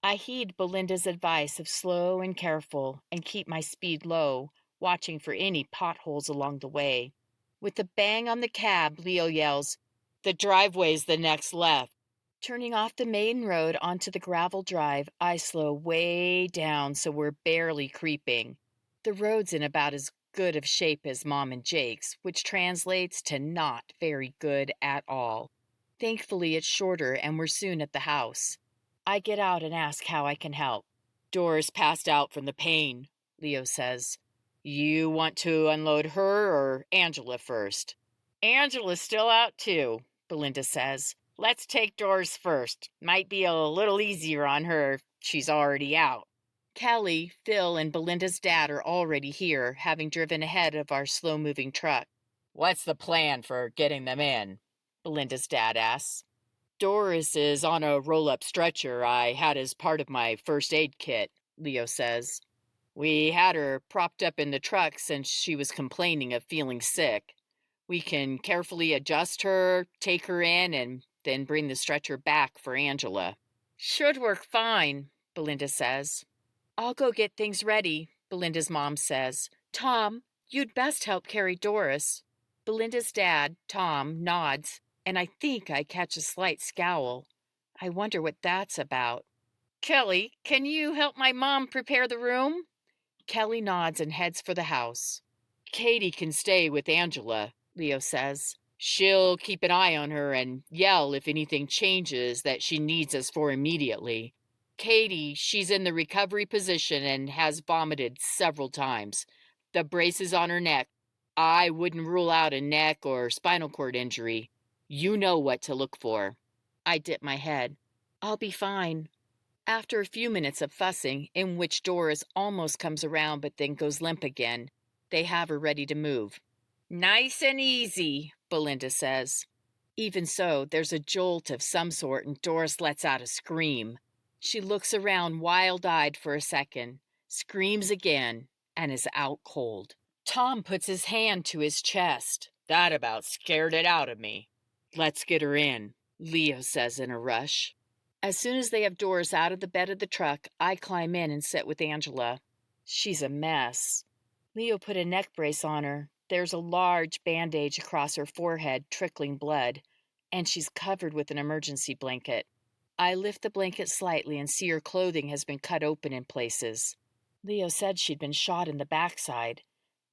I heed Belinda's advice of slow and careful and keep my speed low, watching for any potholes along the way. With a bang on the cab, Leo yells, "The driveway's the next left." Turning off the main road onto the gravel drive, I slow way down so we're barely creeping. The road's in about as good of shape as Mom and Jake's, which translates to not very good at all. Thankfully, it's shorter and we're soon at the house. I get out and ask how I can help. Doris passed out from the pain, Leo says. You want to unload her or Angela first? Angela's still out too, Belinda says. Let's take Doris first. Might be a little easier on her. She's already out. Kelly, Phil, and Belinda's dad are already here, having driven ahead of our slow-moving truck. What's the plan for getting them in? Belinda's dad asks. Doris is on a roll-up stretcher I had as part of my first aid kit, Leo says. We had her propped up in the truck since she was complaining of feeling sick. We can carefully adjust her, take her in, and then bring the stretcher back for Angela. Should work fine, Belinda says. I'll go get things ready, Belinda's mom says. Tom, you'd best help carry Doris. Belinda's dad, Tom, nods, and I think I catch a slight scowl. I wonder what that's about. Kelly, can you help my mom prepare the room? Kelly nods and heads for the house. Katie can stay with Angela, Leo says. She'll keep an eye on her and yell if anything changes that she needs us for immediately. Katie, she's in the recovery position and has vomited several times. The brace is on her neck. I wouldn't rule out a neck or spinal cord injury. You know what to look for. I dip my head. I'll be fine. After a few minutes of fussing, in which Doris almost comes around but then goes limp again, they have her ready to move. Nice and easy, Belinda says. Even so, there's a jolt of some sort and Doris lets out a scream. She looks around wild-eyed for a second, screams again, and is out cold. Tom puts his hand to his chest. That about scared it out of me. Let's get her in, Leo says in a rush. As soon as they have Doris out of the bed of the truck, I climb in and sit with Angela. She's a mess. Leo put a neck brace on her. There's a large bandage across her forehead, trickling blood, and she's covered with an emergency blanket. I lift the blanket slightly and see her clothing has been cut open in places. Leo said she'd been shot in the backside.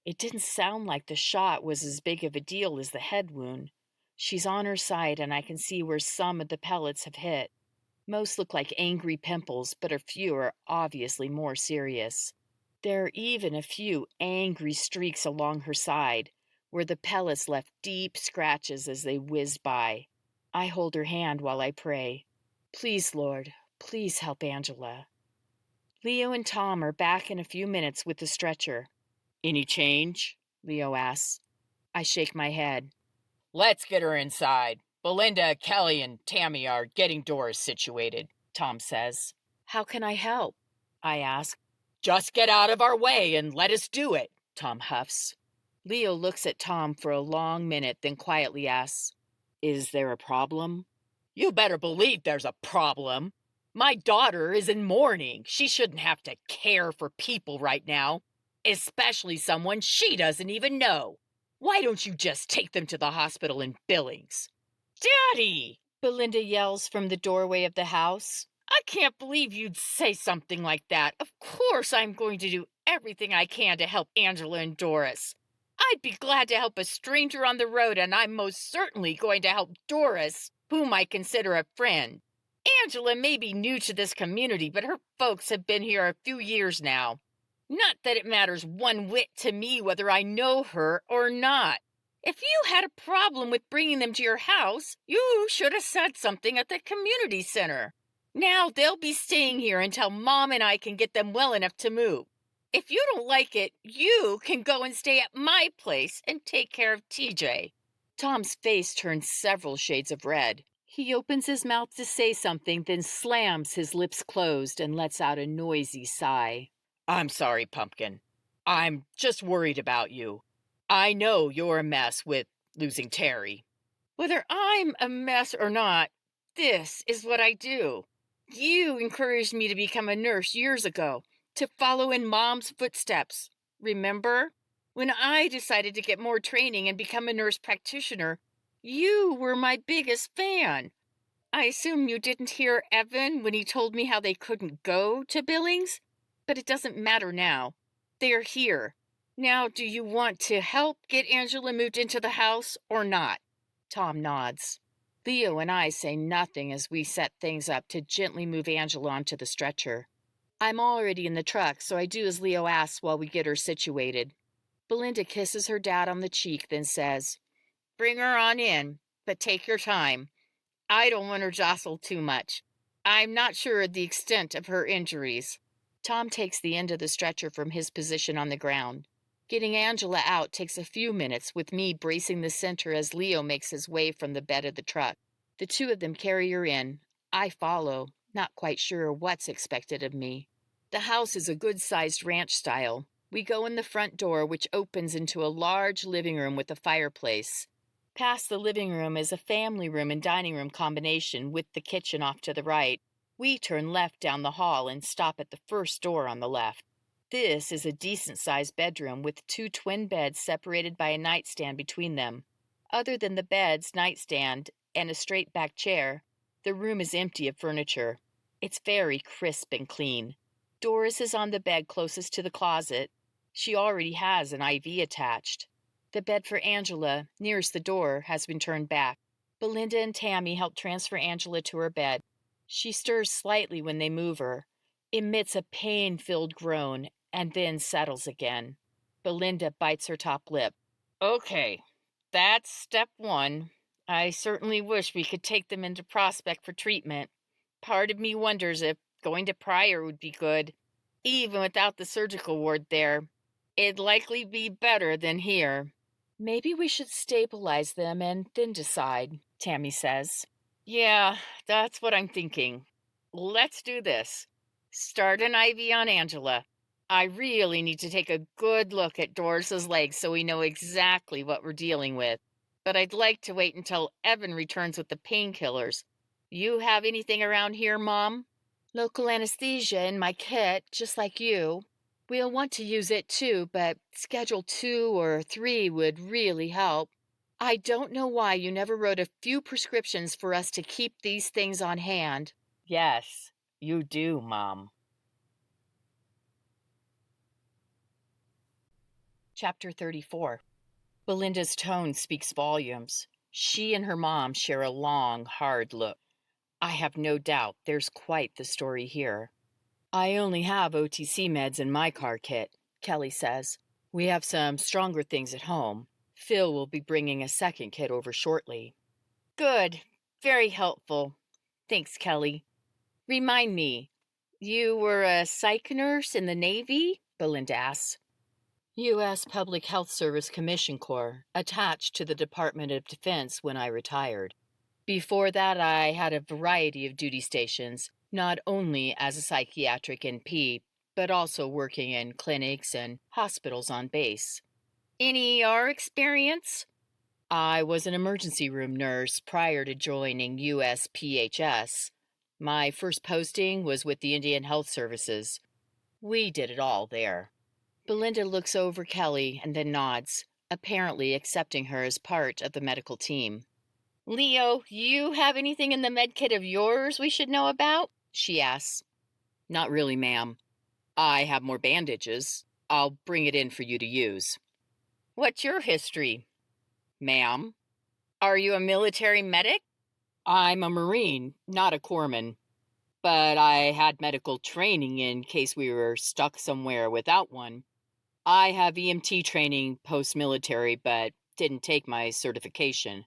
It didn't sound like the shot was as big of a deal as the head wound. She's on her side and I can see where some of the pellets have hit. Most look like angry pimples, but a few are obviously more serious. There are even a few angry streaks along her side, where the pellets left deep scratches as they whizzed by. I hold her hand while I pray. Please, Lord, please help Angela. Leo and Tom are back in a few minutes with the stretcher. Any change? Leo asks. I shake my head. Let's get her inside. Belinda, Kelly, and Tammy are getting Doris situated, Tom says. How can I help? I ask. Just get out of our way and let us do it, Tom huffs. Leo looks at Tom for a long minute, then quietly asks, Is there a problem? You better believe there's a problem. My daughter is in mourning. She shouldn't have to care for people right now, especially someone she doesn't even know. Why don't you just take them to the hospital in Billings? Daddy! Belinda yells from the doorway of the house. I can't believe you'd say something like that. Of course I'm going to do everything I can to help Angela and Doris. I'd be glad to help a stranger on the road, and I'm most certainly going to help Doris, whom I consider a friend. Angela may be new to this community, but her folks have been here a few years now. Not that it matters one whit to me whether I know her or not. If you had a problem with bringing them to your house, you should have said something at the community center. Now they'll be staying here until Mom and I can get them well enough to move. If you don't like it, you can go and stay at my place and take care of TJ. Tom's face turns several shades of red. He opens his mouth to say something, then slams his lips closed and lets out a noisy sigh. I'm sorry, Pumpkin. I'm just worried about you. I know you're a mess with losing Terry. Whether I'm a mess or not, this is what I do. You encouraged me to become a nurse years ago, to follow in Mom's footsteps. Remember? When I decided to get more training and become a nurse practitioner, you were my biggest fan. I assume you didn't hear Evan when he told me how they couldn't go to Billings? But it doesn't matter now. They're here. Now, do you want to help get Angela moved into the house or not? Tom nods. Leo and I say nothing as we set things up to gently move Angela onto the stretcher. I'm already in the truck, so I do as Leo asks while we get her situated. Belinda kisses her dad on the cheek, then says, "Bring her on in, but take your time. I don't want her jostled too much. I'm not sure of the extent of her injuries." Tom takes the end of the stretcher from his position on the ground. Getting Angela out takes a few minutes, with me bracing the center as Leo makes his way from the bed of the truck. The two of them carry her in. I follow, not quite sure what's expected of me. The house is a good-sized ranch style. We go in the front door, which opens into a large living room with a fireplace. Past the living room is a family room and dining room combination with the kitchen off to the right. We turn left down the hall and stop at the first door on the left. This is a decent-sized bedroom with 2 twin beds separated by a nightstand between them. Other than the beds, nightstand, and a straight-back chair, the room is empty of furniture. It's very crisp and clean. Doris is on the bed closest to the closet. She already has an IV attached. The bed for Angela, nearest the door, has been turned back. Belinda and Tammy help transfer Angela to her bed. She stirs slightly when they move her, emits a pain-filled groan, and then settles again. Belinda bites her top lip. "Okay, that's step 1. I certainly wish we could take them into Prospect for treatment. Part of me wonders if going to Pryor would be good. Even without the surgical ward there, it'd likely be better than here." "Maybe we should stabilize them and then decide," Tammy says. "Yeah, that's what I'm thinking. Let's do this. Start an IV on Angela. I really need to take a good look at Doris's legs so we know exactly what we're dealing with. But I'd like to wait until Evan returns with the painkillers. You have anything around here, Mom?" "Local anesthesia in my kit, just like you. We'll want to use it too, but Schedule 2 or 3 would really help. I don't know why you never wrote a few prescriptions for us to keep these things on hand." Yes, you do, Mom. Chapter 34. Belinda's tone speaks volumes. She and her mom share a long, hard look. I have no doubt there's quite the story here. "I only have OTC meds in my car kit," Kelly says. "We have some stronger things at home. Phil will be bringing a second kit over shortly." "Good. Very helpful. Thanks, Kelly. Remind me, you were a psych nurse in the Navy?" Belinda asks. U.S. Public Health Service Commission Corps, attached to the Department of Defense when I retired. Before that, I had a variety of duty stations, not only as a psychiatric NP, but also working in clinics and hospitals on base. "Any ER experience?" "I was an emergency room nurse prior to joining USPHS. My first posting was with the Indian Health Services. We did it all there." Belinda looks over Kelly and then nods, apparently accepting her as part of the medical team. "Leo, you have anything in the med kit of yours we should know about?" she asks. "Not really, ma'am. I have more bandages. I'll bring it in for you to use." "What's your history?" "Ma'am, are you a military medic?" "I'm a Marine, not a corpsman. But I had medical training in case we were stuck somewhere without one. I have EMT training post-military, but didn't take my certification.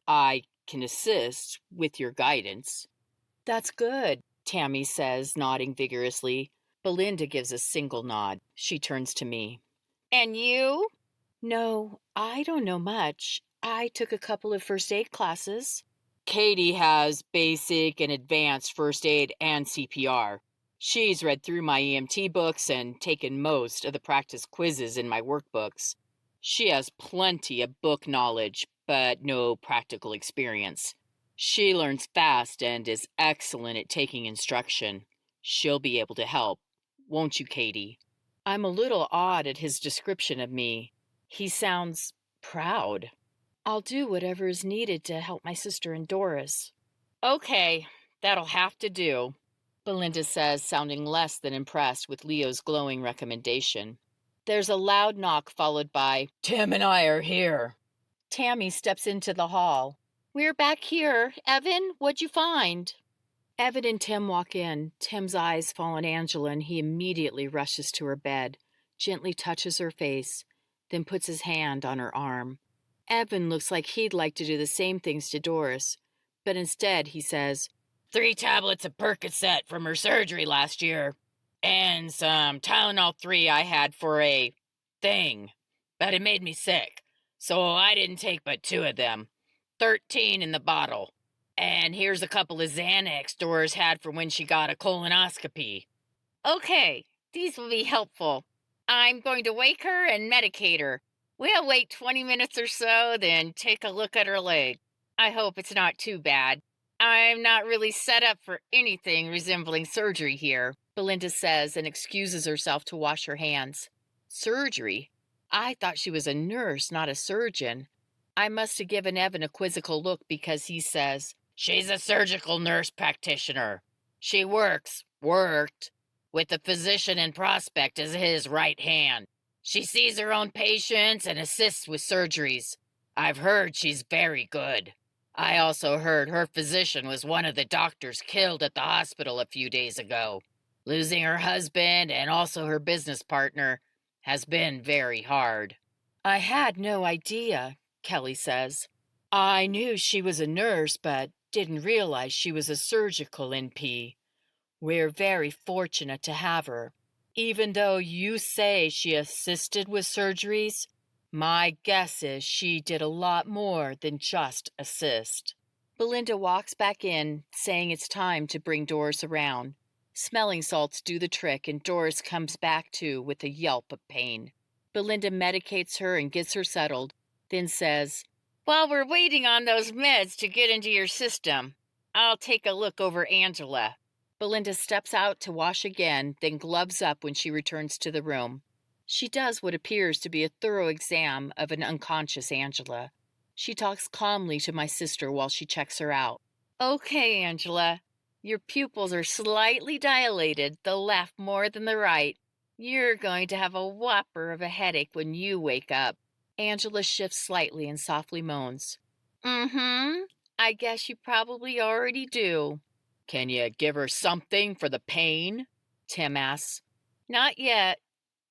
I can assist with your guidance." "That's good," Tammy says, nodding vigorously. Belinda gives a single nod. She turns to me. "And you?" "No, I don't know much. I took a couple of first aid classes." "Katie has basic and advanced first aid and CPR. She's read through my EMT books and taken most of the practice quizzes in my workbooks. She has plenty of book knowledge, but no practical experience. She learns fast and is excellent at taking instruction. She'll be able to help, won't you, Katie?" I'm a little awed at his description of me. He sounds proud. "I'll do whatever is needed to help my sister and Doris." "Okay, that'll have to do," Belinda says, sounding less than impressed with Leo's glowing recommendation. There's a loud knock followed by, Tim and I are here. Tammy steps into the hall. We're back here. Evan, what'd you find? Evan and Tim walk in. Tim's eyes fall on Angela and he immediately rushes to her bed, gently touches her face, then puts his hand on her arm. Evan looks like he'd like to do the same things to Doris, but instead he says, 3 tablets of Percocet from her surgery last year, and some Tylenol 3 I had for a thing, but it made me sick, so I didn't take but 2 of them. 13 in the bottle. And here's a couple of Xanax Doris had for when she got a colonoscopy. Okay, these will be helpful. I'm going to wake her and medicate her. We'll wait 20 minutes or so, then take a look at her leg. I hope it's not too bad. I'm not really set up for anything resembling surgery here, Belinda says and excuses herself to wash her hands. Surgery? I thought she was a nurse, not a surgeon. I must have given Evan a quizzical look because he says, She's a surgical nurse practitioner. She worked, with the physician in Prospect as his right hand. She sees her own patients and assists with surgeries. I've heard she's very good. I also heard her physician was one of the doctors killed at the hospital a few days ago. Losing her husband and also her business partner has been very hard. I had no idea, Kelly says. I knew she was a nurse, but didn't realize she was a surgical NP. We're very fortunate to have her. Even though you say she assisted with surgeries, my guess is she did a lot more than just assist. Belinda walks back in, saying it's time to bring Doris around. Smelling salts do the trick, and Doris comes back to with a yelp of pain. Belinda medicates her and gets her settled, then says, While we're waiting on those meds to get into your system, I'll take a look over Angela. Belinda steps out to wash again, then gloves up when she returns to the room. She does what appears to be a thorough exam of an unconscious Angela. She talks calmly to my sister while she checks her out. Okay, Angela. Your pupils are slightly dilated, the left more than the right. You're going to have a whopper of a headache when you wake up. Angela shifts slightly and softly moans. I guess you probably already do. Can you give her something for the pain? Tim asks. Not yet.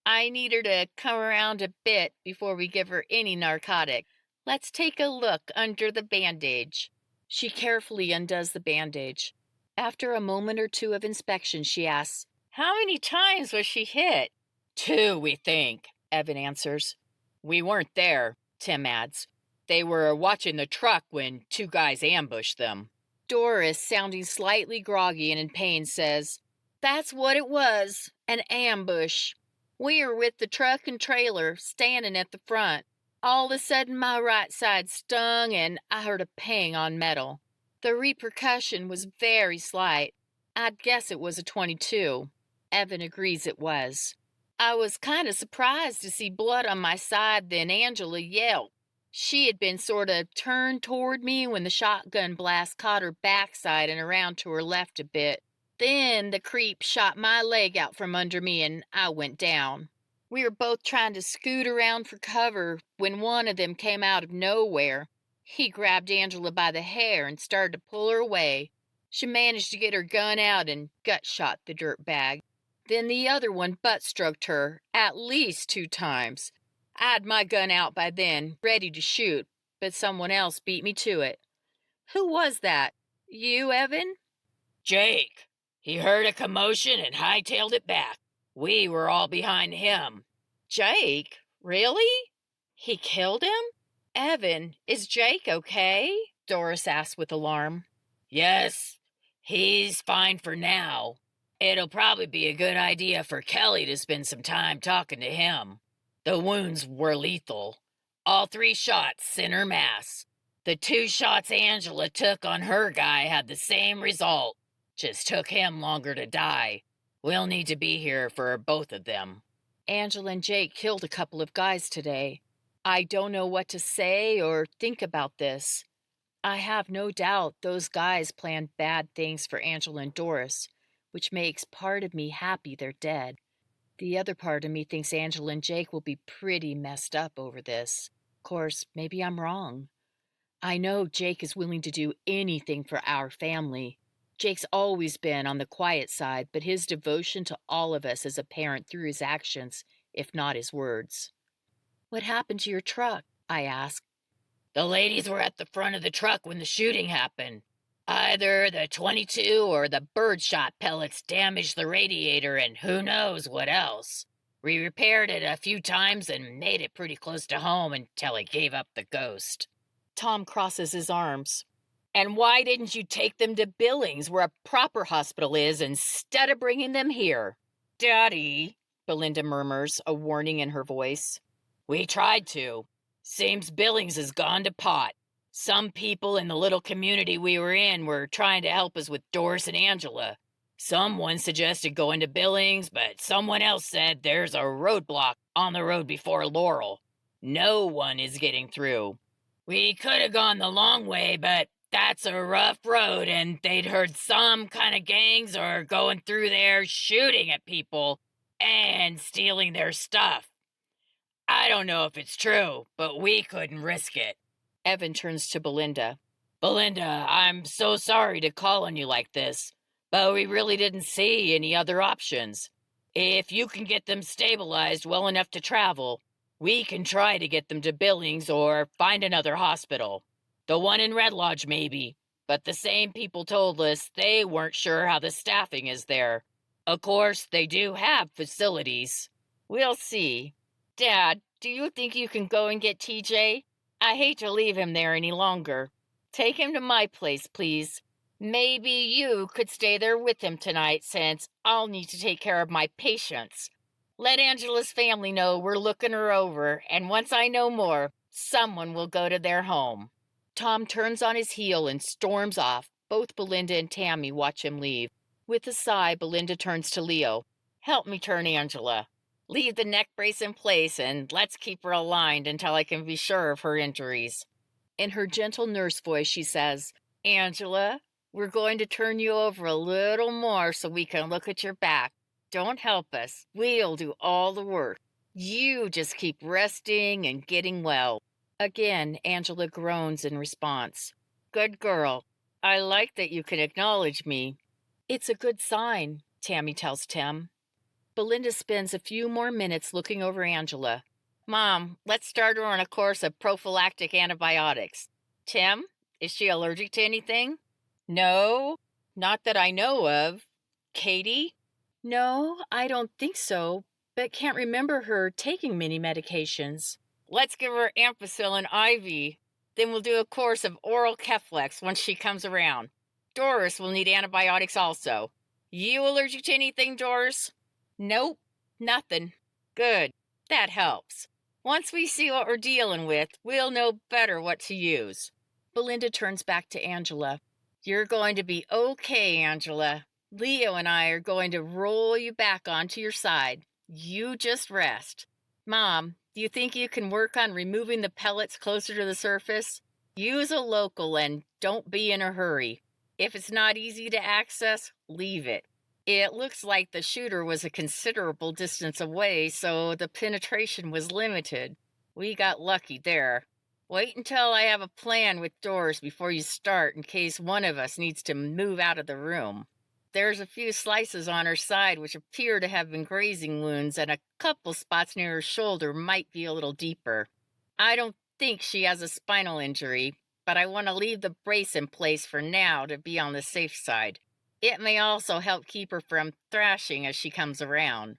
I need her to come around a bit before we give her any narcotic. Let's take a look under the bandage. She carefully undoes the bandage. After a moment or two of inspection, she asks, How many times was she hit? 2, we think, Evan answers. We weren't there, Tim adds. They were watching the truck when 2 guys ambushed them. Doris, sounding slightly groggy and in pain, says, That's what it was, an ambush. We were with the truck and trailer, standing at the front. All of a sudden, my right side stung and I heard a pang on metal. The repercussion was very slight. I'd guess it was a .22. Evan agrees it was. I was kind of surprised to see blood on my side, then Angela yelped. She had been sort of turned toward me when the shotgun blast caught her backside and around to her left a bit. Then the creep shot my leg out from under me and I went down. We were both trying to scoot around for cover when one of them came out of nowhere. He grabbed Angela by the hair and started to pull her away. She managed to get her gun out and gut shot the dirtbag. Then the other one butt stroked her at least 2 times. I had my gun out by then, ready to shoot, but someone else beat me to it. Who was that? You, Evan? Jake. He heard a commotion and hightailed it back. We were all behind him. Jake? Really? He killed him? Evan, is Jake okay? Doris asked with alarm. Yes, he's fine for now. It'll probably be a good idea for Kelly to spend some time talking to him. The wounds were lethal. All 3 shots center mass. The 2 shots Angela took on her guy had the same result. Just took him longer to die. We'll need to be here for both of them. Angela and Jake killed a couple of guys today. I don't know what to say or think about this. I have no doubt those guys planned bad things for Angela and Doris, which makes part of me happy they're dead. The other part of me thinks Angela and Jake will be pretty messed up over this. Of course, maybe I'm wrong. I know Jake is willing to do anything for our family. Jake's always been on the quiet side, but his devotion to all of us is apparent through his actions, if not his words. What happened to your truck? I asked. The ladies were at the front of the truck when the shooting happened. Either the .22 or the birdshot pellets damaged the radiator and who knows what else. We repaired it a few times and made it pretty close to home until it gave up the ghost. Tom crosses his arms. And why didn't you take them to Billings, where a proper hospital is, instead of bringing them here? Daddy, Belinda murmurs, a warning in her voice. we tried to. Seems Billings has gone to pot. Some people in the little community we were in were trying to help us with Doris and Angela. Someone suggested going to Billings, but someone else said there's a roadblock on the road before Laurel. No one is getting through. We could have gone the long way, but that's a rough road, and they'd heard some kind of gangs are going through there shooting at people and stealing their stuff. I don't know if it's true, but we couldn't risk it. Evan turns to Belinda. Belinda, I'm so sorry to call on you like this, but we really didn't see any other options. If you can get them stabilized well enough to travel, we can try to get them to Billings or find another hospital. The one in Red Lodge, maybe, but the same people told us they weren't sure how the staffing is there. Of course, they do have facilities. We'll see. Dad, do you think you can go and get TJ? I hate to leave him there any longer. Take him to my place, please. Maybe you could stay there with him tonight, since I'll need to take care of my patients. Let Angela's family know we're looking her over, and once I know more, someone will go to their home. Tom turns on his heel and storms off. Both Belinda and Tammy watch him leave. With a sigh, Belinda turns to Leo. Help me turn Angela. Leave the neck brace in place, and let's keep her aligned until I can be sure of her injuries. In her gentle nurse voice, she says, Angela, we're going to turn you over a little more so we can look at your back. Don't help us. We'll do all the work. You just keep resting and getting well. Again, Angela groans in response. Good girl. I like that you can acknowledge me. It's a good sign, Tammy tells Tim. Belinda spends a few more minutes looking over Angela. Mom, let's start her on a course of prophylactic antibiotics. Tim, is she allergic to anything? No, not that I know of. Katie? No, I don't think so, but can't remember her taking many medications. Let's give her ampicillin IV. Then we'll do a course of oral Keflex once she comes around. Doris will need antibiotics also. You allergic to anything, Doris? Nope, nothing. Good, that helps. Once we see what we're dealing with, we'll know better what to use. Belinda turns back to Angela. You're going to be okay, Angela. Leo and I are going to roll you back onto your side. You just rest. Mom, do you think you can work on removing the pellets closer to the surface? Use a local and don't be in a hurry. If it's not easy to access, leave it. It looks like the shooter was a considerable distance away, so the penetration was limited. We got lucky there. Wait until I have a plan with Doris before you start in case one of us needs to move out of the room. There's a few slices on her side which appear to have been grazing wounds, and a couple spots near her shoulder might be a little deeper. I don't think she has a spinal injury, but I want to leave the brace in place for now to be on the safe side. It may also help keep her from thrashing as she comes around.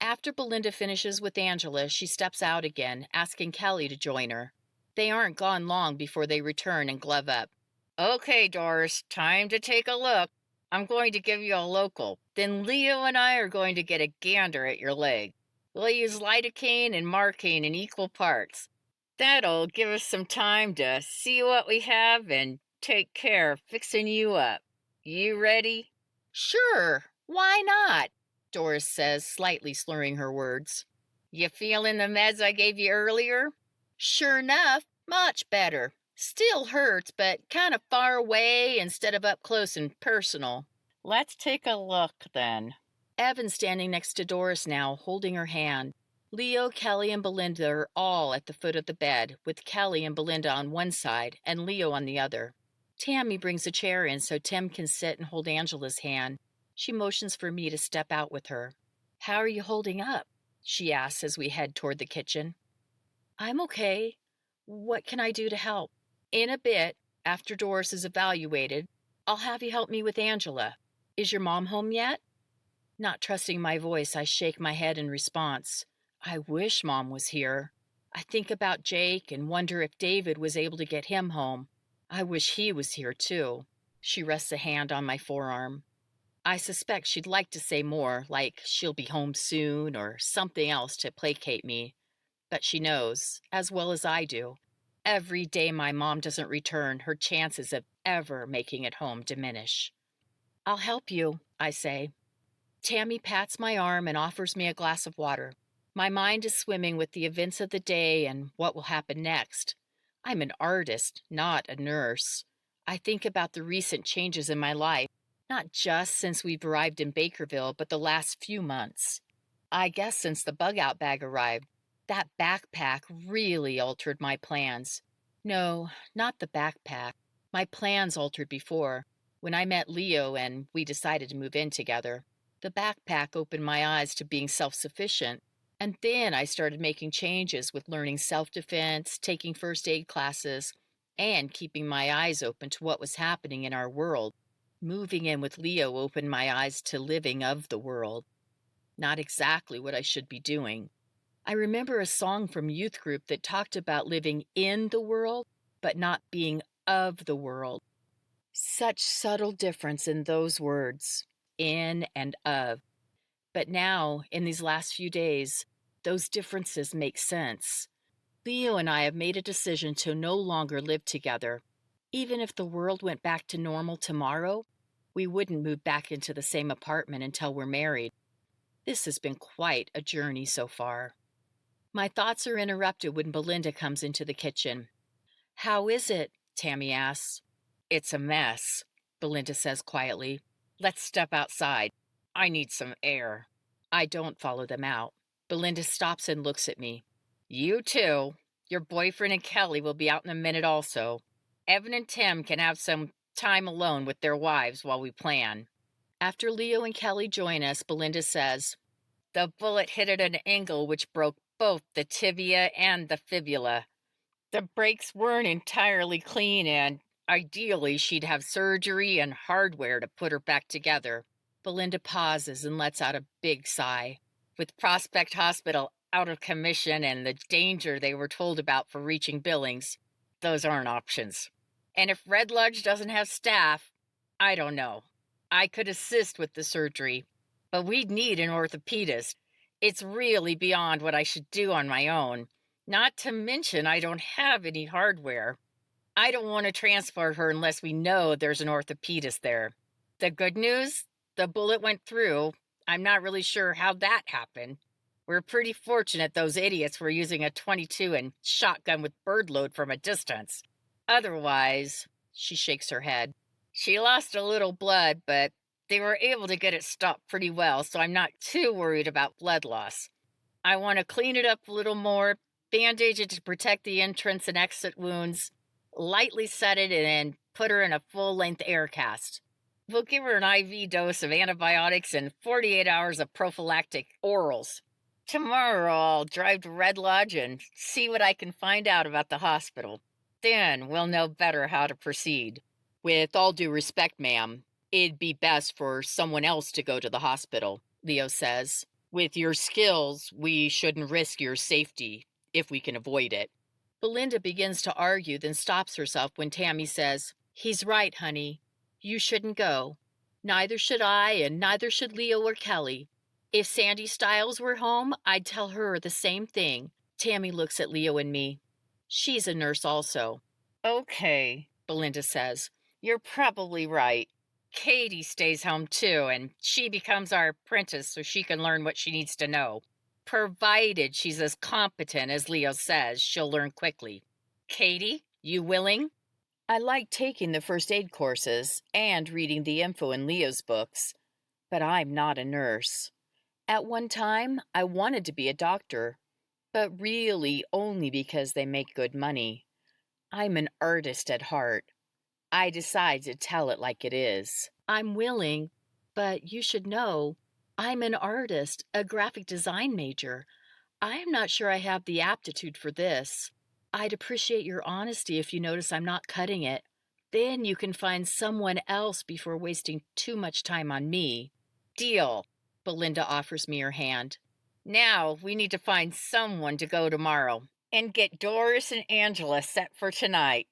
After Belinda finishes with Angela, she steps out again, asking Kelly to join her. They aren't gone long before they return and glove up. Okay, Doris, time to take a look. I'm going to give you a local. Then Leo and I are going to get a gander at your leg. We'll use lidocaine and marcaine in equal parts. That'll give us some time to see what we have and take care of fixing you up. You ready? Sure, why not? Doris says, slightly slurring her words. You feeling the meds I gave you earlier? Sure enough, much better. Still hurts, but kind of far away instead of up close and personal. Let's take a look then. Evan's standing next to Doris now, holding her hand. Leo, Kelly, and Belinda are all at the foot of the bed, with Kelly and Belinda on one side and Leo on the other. Tammy brings a chair in so Tim can sit and hold Angela's hand. She motions for me to step out with her. "How are you holding up?" she asks as we head toward the kitchen. "I'm okay. What can I do to help?" "In a bit, after Doris is evaluated, I'll have you help me with Angela. Is your mom home yet?" Not trusting my voice, I shake my head in response. I wish Mom was here. I think about Jake and wonder if David was able to get him home. I wish he was here too. She rests a hand on my forearm. I suspect she'd like to say more, like she'll be home soon or something else to placate me. But she knows, as well as I do, every day my mom doesn't return, her chances of ever making it home diminish. "I'll help you," I say. Tammy pats my arm and offers me a glass of water. My mind is swimming with the events of the day and what will happen next. I'm an artist, not a nurse. I think about the recent changes in my life, not just since we've arrived in Bakerville, but the last few months. I guess since the bug-out bag arrived, that backpack really altered my plans. No, not the backpack. My plans altered before, when I met Leo and we decided to move in together. The backpack opened my eyes to being self-sufficient. And then I started making changes with learning self-defense, taking first aid classes, and keeping my eyes open to what was happening in our world. Moving in with Leo opened my eyes to living of the world. Not exactly what I should be doing. I remember a song from youth group that talked about living in the world, but not being of the world. Such subtle difference in those words, in and of. But now, in these last few days, those differences make sense. Leo and I have made a decision to no longer live together. Even if the world went back to normal tomorrow, we wouldn't move back into the same apartment until we're married. This has been quite a journey so far. My thoughts are interrupted when Belinda comes into the kitchen. "How is it?" Tammy asks. "It's a mess," Belinda says quietly. "Let's step outside. I need some air." I don't follow them out. Belinda stops and looks at me. "You too. Your boyfriend and Kelly will be out in a minute also. Evan and Tim can have some time alone with their wives while we plan." After Leo and Kelly join us, Belinda says, "The bullet hit at an angle which broke both the tibia and the fibula. The breaks weren't entirely clean and ideally she'd have surgery and hardware to put her back together." Belinda pauses and lets out a big sigh. "With Prospect Hospital out of commission and the danger they were told about for reaching Billings, those aren't options. And if Red Lodge doesn't have staff, I don't know. I could assist with the surgery, but we'd need an orthopedist. It's really beyond what I should do on my own. Not to mention I don't have any hardware. I don't want to transport her unless we know there's an orthopedist there. The good news? The bullet went through. I'm not really sure how that happened. We're pretty fortunate those idiots were using a .22 and shotgun with bird load from a distance. Otherwise," she shakes her head, "she lost a little blood, but they were able to get it stopped pretty well, so I'm not too worried about blood loss. I want to clean it up a little more, bandage it to protect the entrance and exit wounds, lightly set it, and then put her in a full-length air cast. We'll give her an IV dose of antibiotics and 48 hours of prophylactic orals. Tomorrow I'll drive to Red Lodge and see what I can find out about the hospital. Then we'll know better how to proceed." "With all due respect, ma'am, it'd be best for someone else to go to the hospital," Leo says. "With your skills, we shouldn't risk your safety if we can avoid it." Belinda begins to argue, then stops herself when Tammy says, "He's right, honey. You shouldn't go. Neither should I, and neither should Leo or Kelly. If Sandy Stiles were home, I'd tell her the same thing." Tammy looks at Leo and me. She's a nurse also. "Okay," Belinda says. "You're probably right. Katie stays home too, and she becomes our apprentice so she can learn what she needs to know. Provided she's as competent as Leo says, she'll learn quickly. Katie, you willing?" I like taking the first aid courses and reading the info in Leo's books, but I'm not a nurse. At one time, I wanted to be a doctor, but really only because they make good money. I'm an artist at heart. I decide to tell it like it is. I'm willing, but you should know, I'm an artist, a graphic design major. I'm not sure I have the aptitude for this. I'd appreciate your honesty if you notice I'm not cutting it. Then you can find someone else before wasting too much time on me. Deal. Belinda offers me her hand. Now we need to find someone to go tomorrow and get Doris and Angela set for tonight.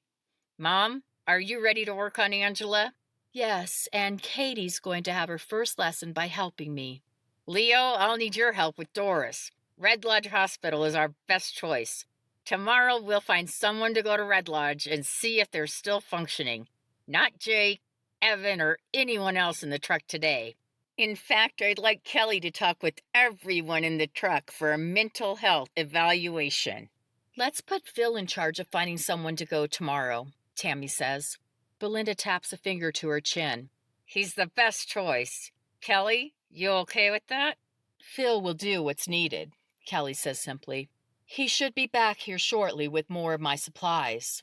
Mom, are you ready to work on Angela? Yes, and Katie's going to have her first lesson by helping me. Leo, I'll need your help with Doris. Red Lodge Hospital is our best choice. Tomorrow we'll find someone to go to Red Lodge and see if they're still functioning. Not Jake, Evan, or anyone else in the truck today. In fact, I'd like Kelly to talk with everyone in the truck for a mental health evaluation. Let's put Phil in charge of finding someone to go tomorrow, Tammy says. Belinda taps a finger to her chin. He's the best choice. Kelly, you okay with that? Phil will do what's needed, Kelly says simply. He should be back here shortly with more of my supplies.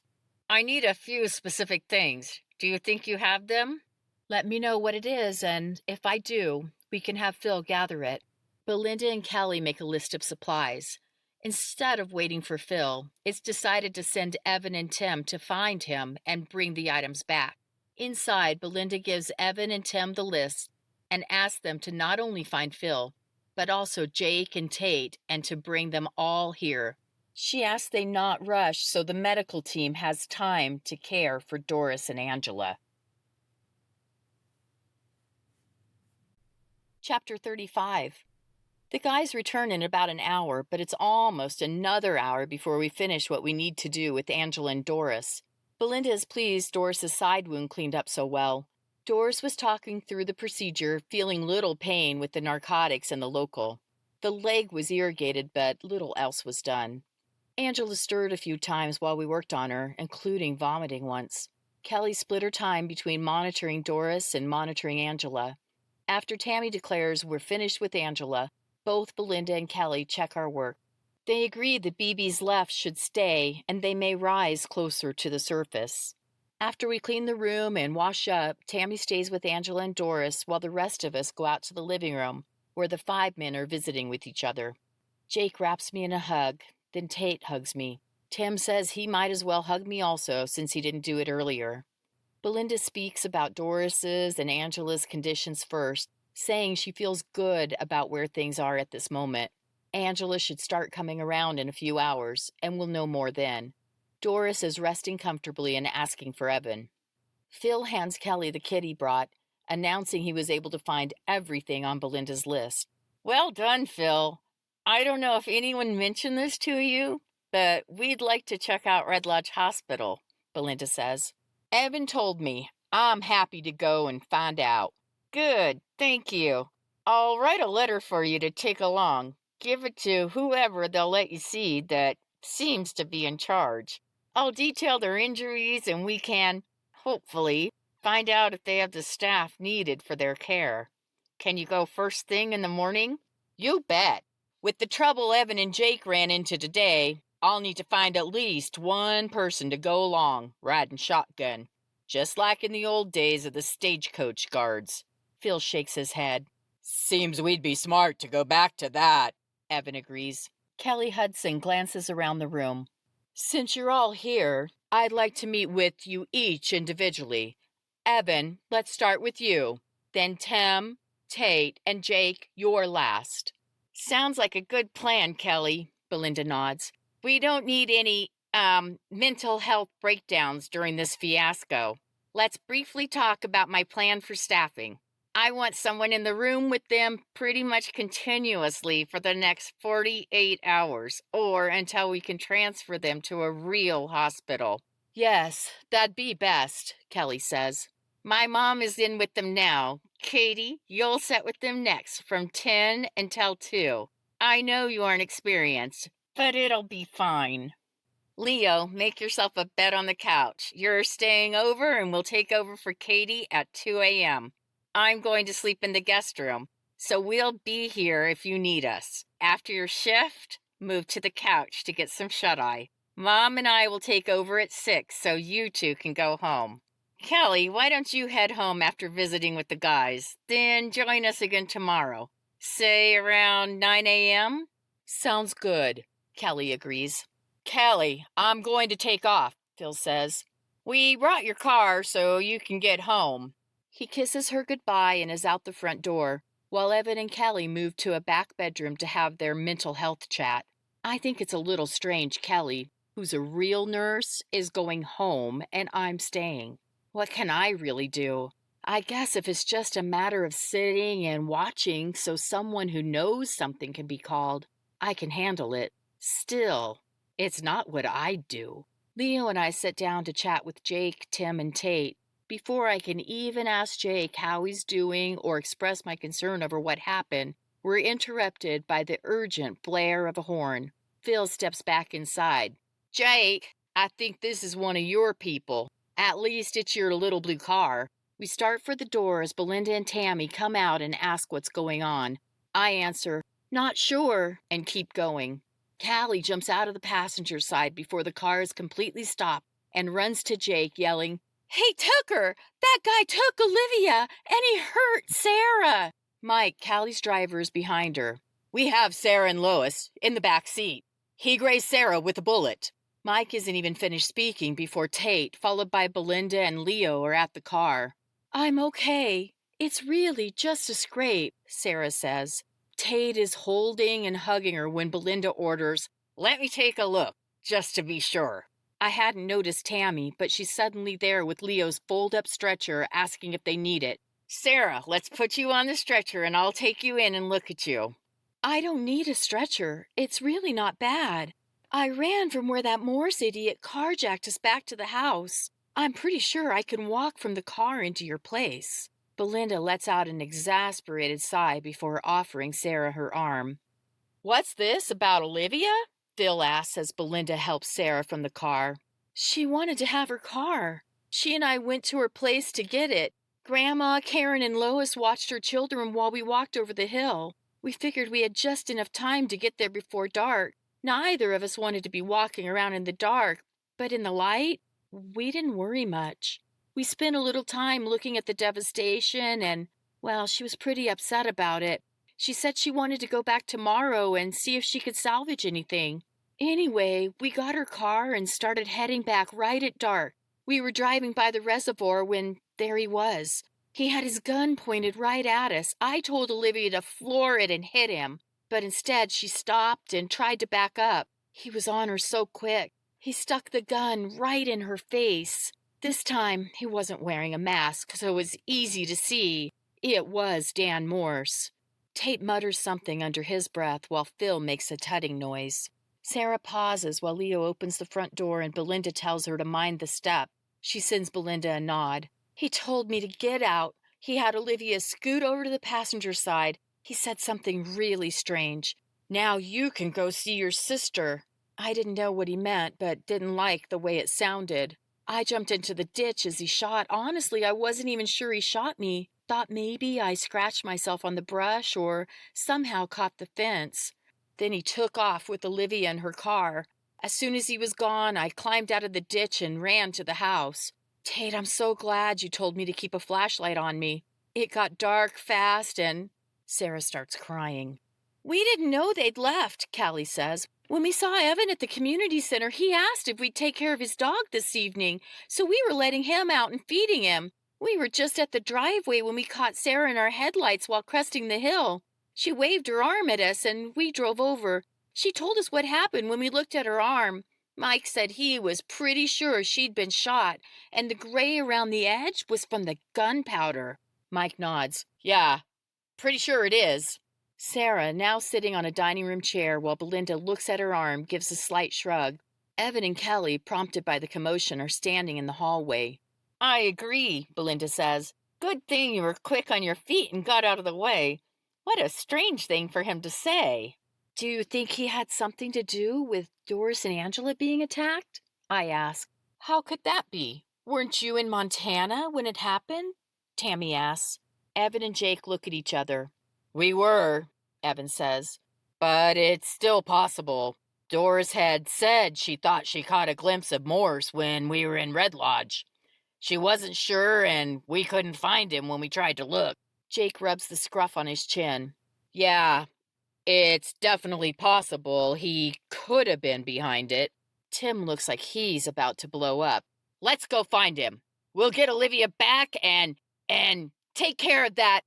I need a few specific things. Do you think you have them? Let me know what it is, and if I do, we can have Phil gather it. Belinda and Kelly make a list of supplies. Instead of waiting for Phil, it's decided to send Evan and Tim to find him and bring the items back. Inside, Belinda gives Evan and Tim the list and asks them to not only find Phil, but also Jake and Tate, and to bring them all here. She asks they not rush so the medical team has time to care for Doris and Angela. Chapter 35. The guys return in about an hour, but it's almost another hour before we finish what we need to do with Angela and Doris. Belinda is pleased Doris's side wound cleaned up so well. Doris was talking through the procedure, feeling little pain with the narcotics and the local. The leg was irrigated, but little else was done. Angela stirred a few times while we worked on her, including vomiting once. Kelly split her time between monitoring Doris and monitoring Angela. After Tammy declares we're finished with Angela, both Belinda and Kelly check our work. They agree the BBs left should stay, and they may rise closer to the surface. After we clean the room and wash up, Tammy stays with Angela and Doris while the rest of us go out to the living room, where the 5 men are visiting with each other. Jake wraps me in a hug, then Tate hugs me. Tim says he might as well hug me also, since he didn't do it earlier. Belinda speaks about Doris's and Angela's conditions first, saying she feels good about where things are at this moment. Angela should start coming around in a few hours, and we'll know more then. Doris is resting comfortably and asking for Evan. Phil hands Kelly the kit he brought, announcing he was able to find everything on Belinda's list. Well done, Phil. I don't know if anyone mentioned this to you, but we'd like to check out Red Lodge Hospital, Belinda says. Evan told me. I'm happy to go and find out. Good, thank you. I'll write a letter for you to take along. Give it to whoever they'll let you see that seems to be in charge. I'll detail their injuries and we can, hopefully, find out if they have the staff needed for their care. Can you go first thing in the morning? You bet. With the trouble Evan and Jake ran into today, I'll need to find at least one person to go along, riding shotgun. Just like in the old days of the stagecoach guards. Phil shakes his head. Seems we'd be smart to go back to that, Evan agrees. Kelly Hudson glances around the room. Since you're all here, I'd like to meet with you each individually. Evan, let's start with you. Then Tim, Tate, and Jake, you're last. Sounds like a good plan, Kelly, Belinda nods. We don't need any, mental health breakdowns during this fiasco. Let's briefly talk about my plan for staffing. I want someone in the room with them pretty much continuously for the next 48 hours, or until we can transfer them to a real hospital. Yes, that'd be best, Kelly says. My mom is in with them now. Katie, you'll sit with them next from 10 until 2. I know you aren't experienced, but it'll be fine. Leo, make yourself a bed on the couch. You're staying over and we'll take over for Katie at 2 a.m. I'm going to sleep in the guest room, so we'll be here if you need us. After your shift, move to the couch to get some shut-eye. Mom and I will take over at 6 so you two can go home. Kelly, why don't you head home after visiting with the guys, then join us again tomorrow, say around 9 a.m.? Sounds good, Kelly agrees. Kelly, I'm going to take off, Phil says. We brought your car so you can get home. He kisses her goodbye and is out the front door, while Evan and Kelly move to a back bedroom to have their mental health chat. I think it's a little strange Kelly, who's a real nurse, is going home and I'm staying. What can I really do? I guess if it's just a matter of sitting and watching so someone who knows something can be called, I can handle it. Still, it's not what I'd do. Leo and I sit down to chat with Jake, Tim, and Tate. Before I can even ask Jake how he's doing or express my concern over what happened, we're interrupted by the urgent blare of a horn. Phil steps back inside. Jake, I think this is one of your people. At least it's your little blue car. We start for the door as Belinda and Tammy come out and ask what's going on. I answer, not sure, and keep going. Callie jumps out of the passenger side before the car is completely stopped and runs to Jake, yelling, Hey, Tucker! That guy took Olivia, and he hurt Sarah! Mike, Callie's driver, is behind her. We have Sarah and Lois in the back seat. He grazed Sarah with a bullet. Mike isn't even finished speaking before Tate, followed by Belinda and Leo, are at the car. I'm okay. It's really just a scrape, Sarah says. Tate is holding and hugging her when Belinda orders, Let me take a look, just to be sure. I hadn't noticed Tammy, but she's suddenly there with Leo's fold-up stretcher asking if they need it. Sarah, let's put you on the stretcher and I'll take you in and look at you. I don't need a stretcher. It's really not bad. I ran from where that Morse idiot carjacked us back to the house. I'm pretty sure I can walk from the car into your place. Belinda lets out an exasperated sigh before offering Sarah her arm. What's this about Olivia? Phil asks as Belinda helps Sarah from the car. She wanted to have her car. She and I went to her place to get it. Grandma, Karen, and Lois watched her children while we walked over the hill. We figured we had just enough time to get there before dark. Neither of us wanted to be walking around in the dark, but in the light, we didn't worry much. We spent a little time looking at the devastation and, well, she was pretty upset about it. She said she wanted to go back tomorrow and see if she could salvage anything. Anyway, we got her car and started heading back right at dark. We were driving by the reservoir when there he was. He had his gun pointed right at us. I told Olivia to floor it and hit him, but instead she stopped and tried to back up. He was on her so quick. He stuck the gun right in her face. This time, he wasn't wearing a mask, so it was easy to see. It was Dan Morse. Tate mutters something under his breath while Phil makes a tutting noise. Sarah pauses while Leo opens the front door and Belinda tells her to mind the step. She sends Belinda a nod. He told me to get out. He had Olivia scoot over to the passenger side. He said something really strange. Now you can go see your sister. I didn't know what he meant, but didn't like the way it sounded. I jumped into the ditch as he shot. Honestly, I wasn't even sure he shot me. Thought maybe I scratched myself on the brush or somehow caught the fence. Then he took off with Olivia in her car. As soon as he was gone, I climbed out of the ditch and ran to the house. Tate, I'm so glad you told me to keep a flashlight on me. It got dark fast and... Sarah starts crying. We didn't know they'd left, Callie says. When we saw Evan at the community center, he asked if we'd take care of his dog this evening, so we were letting him out and feeding him. We were just at the driveway when we caught Sarah in our headlights while cresting the hill. She waved her arm at us, and we drove over. She told us what happened when we looked at her arm. Mike said he was pretty sure she'd been shot, and the gray around the edge was from the gunpowder. Mike nods. Yeah, pretty sure it is. Sarah, now sitting on a dining room chair while Belinda looks at her arm, gives a slight shrug. Evan and Kelly, prompted by the commotion, are standing in the hallway. I agree, Belinda says. Good thing you were quick on your feet and got out of the way. What a strange thing for him to say. Do you think he had something to do with Doris and Angela being attacked? I ask. How could that be? Weren't you in Montana when it happened? Tammy asks. Evan and Jake look at each other. We were, Evan says, but it's still possible. Doris had said she thought she caught a glimpse of Morse when we were in Red Lodge. She wasn't sure, and we couldn't find him when we tried to look. Jake rubs the scruff on his chin. Yeah, it's definitely possible he could have been behind it. Tim looks like he's about to blow up. Let's go find him. We'll get Olivia back and take care of that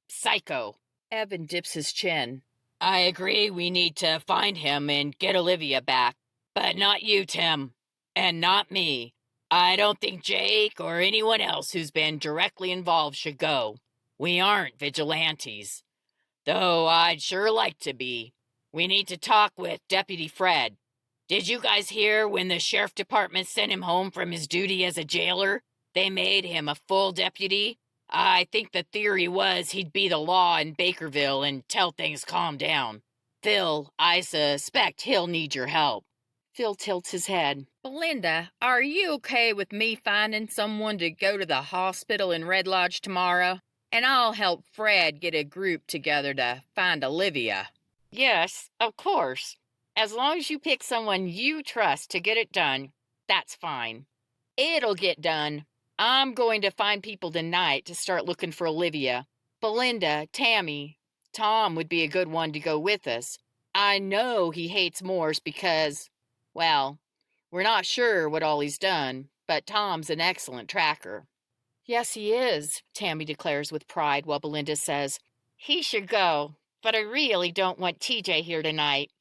psycho. Evan dips his chin. I agree we need to find him and get Olivia back. But not you, Tim. And not me. I don't think Jake or anyone else who's been directly involved should go. We aren't vigilantes. Though I'd sure like to be. We need to talk with Deputy Fred. Did you guys hear when the sheriff department sent him home from his duty as a jailer? They made him a full deputy. I think the theory was he'd be the law in Bakerville until things calm down. Phil, I suspect he'll need your help. Phil tilts his head. Belinda, are you okay with me finding someone to go to the hospital in Red Lodge tomorrow? And I'll help Fred get a group together to find Olivia. Yes, of course. As long as you pick someone you trust to get it done, that's fine. It'll get done. I'm going to find people tonight to start looking for Olivia. Belinda, Tammy, Tom would be a good one to go with us. I know he hates Morse because, well, we're not sure what all he's done, but Tom's an excellent tracker. Yes, he is, Tammy declares with pride while Belinda says, He should go, but I really don't want TJ here tonight.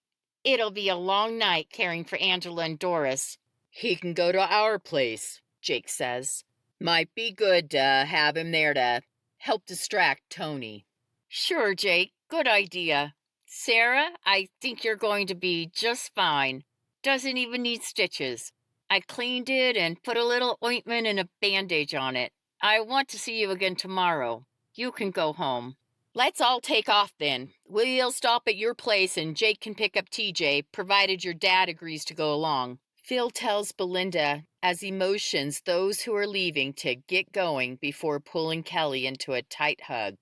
It'll be a long night caring for Angela and Doris. He can go to our place, Jake says. Might be good to have him there to help distract Tony. Sure, Jake. Good idea. Sarah, I think you're going to be just fine. Doesn't even need stitches. I cleaned it and put a little ointment and a bandage on it. I want to see you again tomorrow. You can go home. Let's all take off then. We'll stop at your place and Jake can pick up TJ, provided your dad agrees to go along. Phil tells Belinda as he motions those who are leaving to get going before pulling Kelly into a tight hug.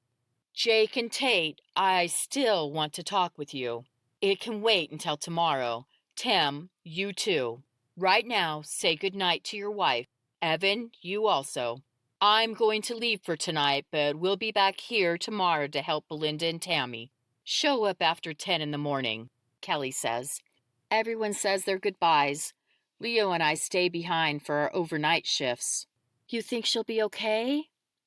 Jake and Tate, I still want to talk with you. It can wait until tomorrow. Tim, you too. Right now, say goodnight to your wife. Evan, you also. I'm going to leave for tonight, but we'll be back here tomorrow to help Belinda and Tammy. Show up after 10 in the morning, Kelly says. Everyone says their goodbyes. Leo and I stay behind for our overnight shifts. You think she'll be okay?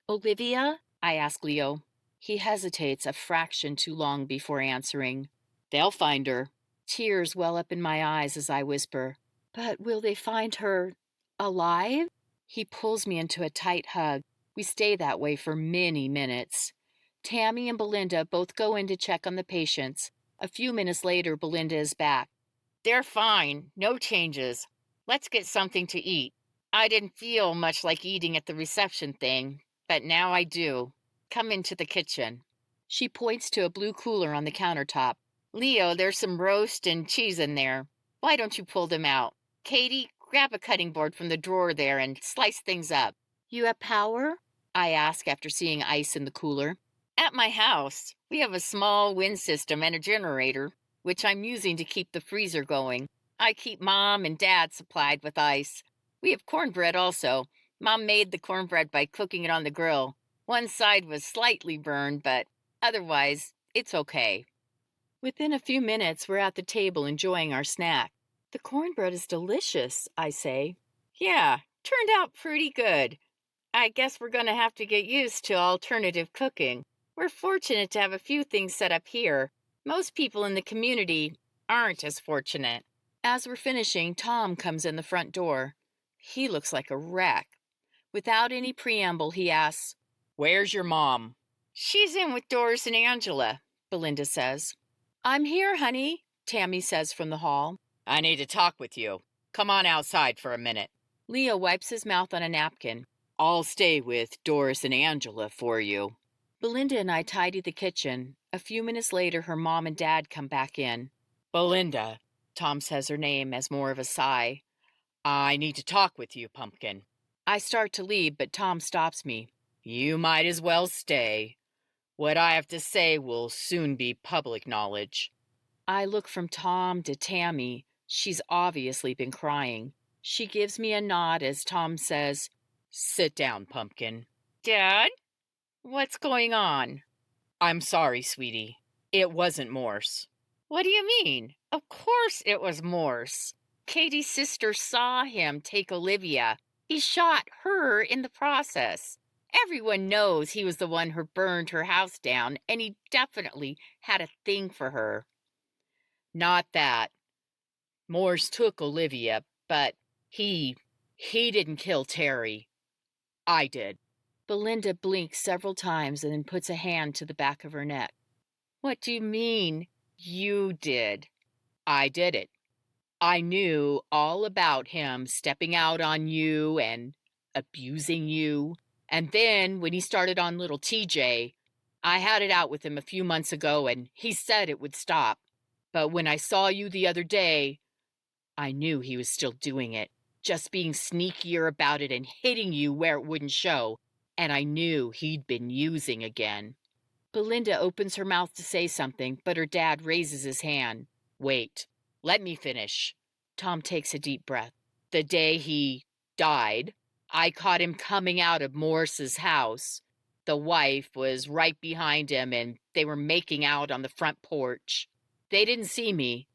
Olivia? I ask Leo. He hesitates a fraction too long before answering. They'll find her. Tears well up in my eyes as I whisper, but will they find her alive? He pulls me into a tight hug. We stay that way for many minutes. Tammy and Belinda both go in to check on the patients. A few minutes later, Belinda is back. They're fine. No changes. Let's get something to eat. I didn't feel much like eating at the reception thing, but now I do. Come into the kitchen. She points to a blue cooler on the countertop. Leo, there's some roast and cheese in there. Why don't you pull them out? Katie, grab a cutting board from the drawer there and slice things up. You have power? I ask after seeing ice in the cooler. At my house, we have a small wind system and a generator, which I'm using to keep the freezer going. I keep Mom and Dad supplied with ice. We have cornbread also. Mom made the cornbread by cooking it on the grill. One side was slightly burned, but otherwise, it's okay. Within a few minutes, we're at the table enjoying our snack. The cornbread is delicious, I say. Yeah, turned out pretty good. I guess we're going to have to get used to alternative cooking. We're fortunate to have a few things set up here. Most people in the community aren't as fortunate. As we're finishing, Tom comes in the front door. He looks like a wreck. Without any preamble, he asks, Where's your mom? She's in with Doris and Angela, Belinda says. I'm here, honey, Tammy says from the hall. I need to talk with you. Come on outside for a minute. Leo wipes his mouth on a napkin. I'll stay with Doris and Angela for you. Belinda and I tidy the kitchen. A few minutes later, her mom and dad come back in. Belinda, Tom says her name as more of a sigh. I need to talk with you, Pumpkin. I start to leave, but Tom stops me. You might as well stay. What I have to say will soon be public knowledge. I look from Tom to Tammy. She's obviously been crying. She gives me a nod as Tom says, Sit down, Pumpkin. Dad, what's going on? I'm sorry, sweetie. It wasn't Morse. What do you mean? Of course it was Morse. Katie's sister saw him take Olivia. He shot her in the process. Everyone knows he was the one who burned her house down, and he definitely had a thing for her. Not that. Morse took Olivia, but he didn't kill Terry. I did. Belinda blinks several times and then puts a hand to the back of her neck. What do you mean, you did? I did it. I knew all about him stepping out on you and abusing you. And then when he started on little TJ, I had it out with him a few months ago and he said it would stop. But when I saw you the other day, I knew he was still doing it, just being sneakier about it and hitting you where it wouldn't show. And I knew he'd been using again. Belinda opens her mouth to say something, but her dad raises his hand. Wait, let me finish. Tom takes a deep breath. The day he died, I caught him coming out of Morse's house. The wife was right behind him and they were making out on the front porch. They didn't see me.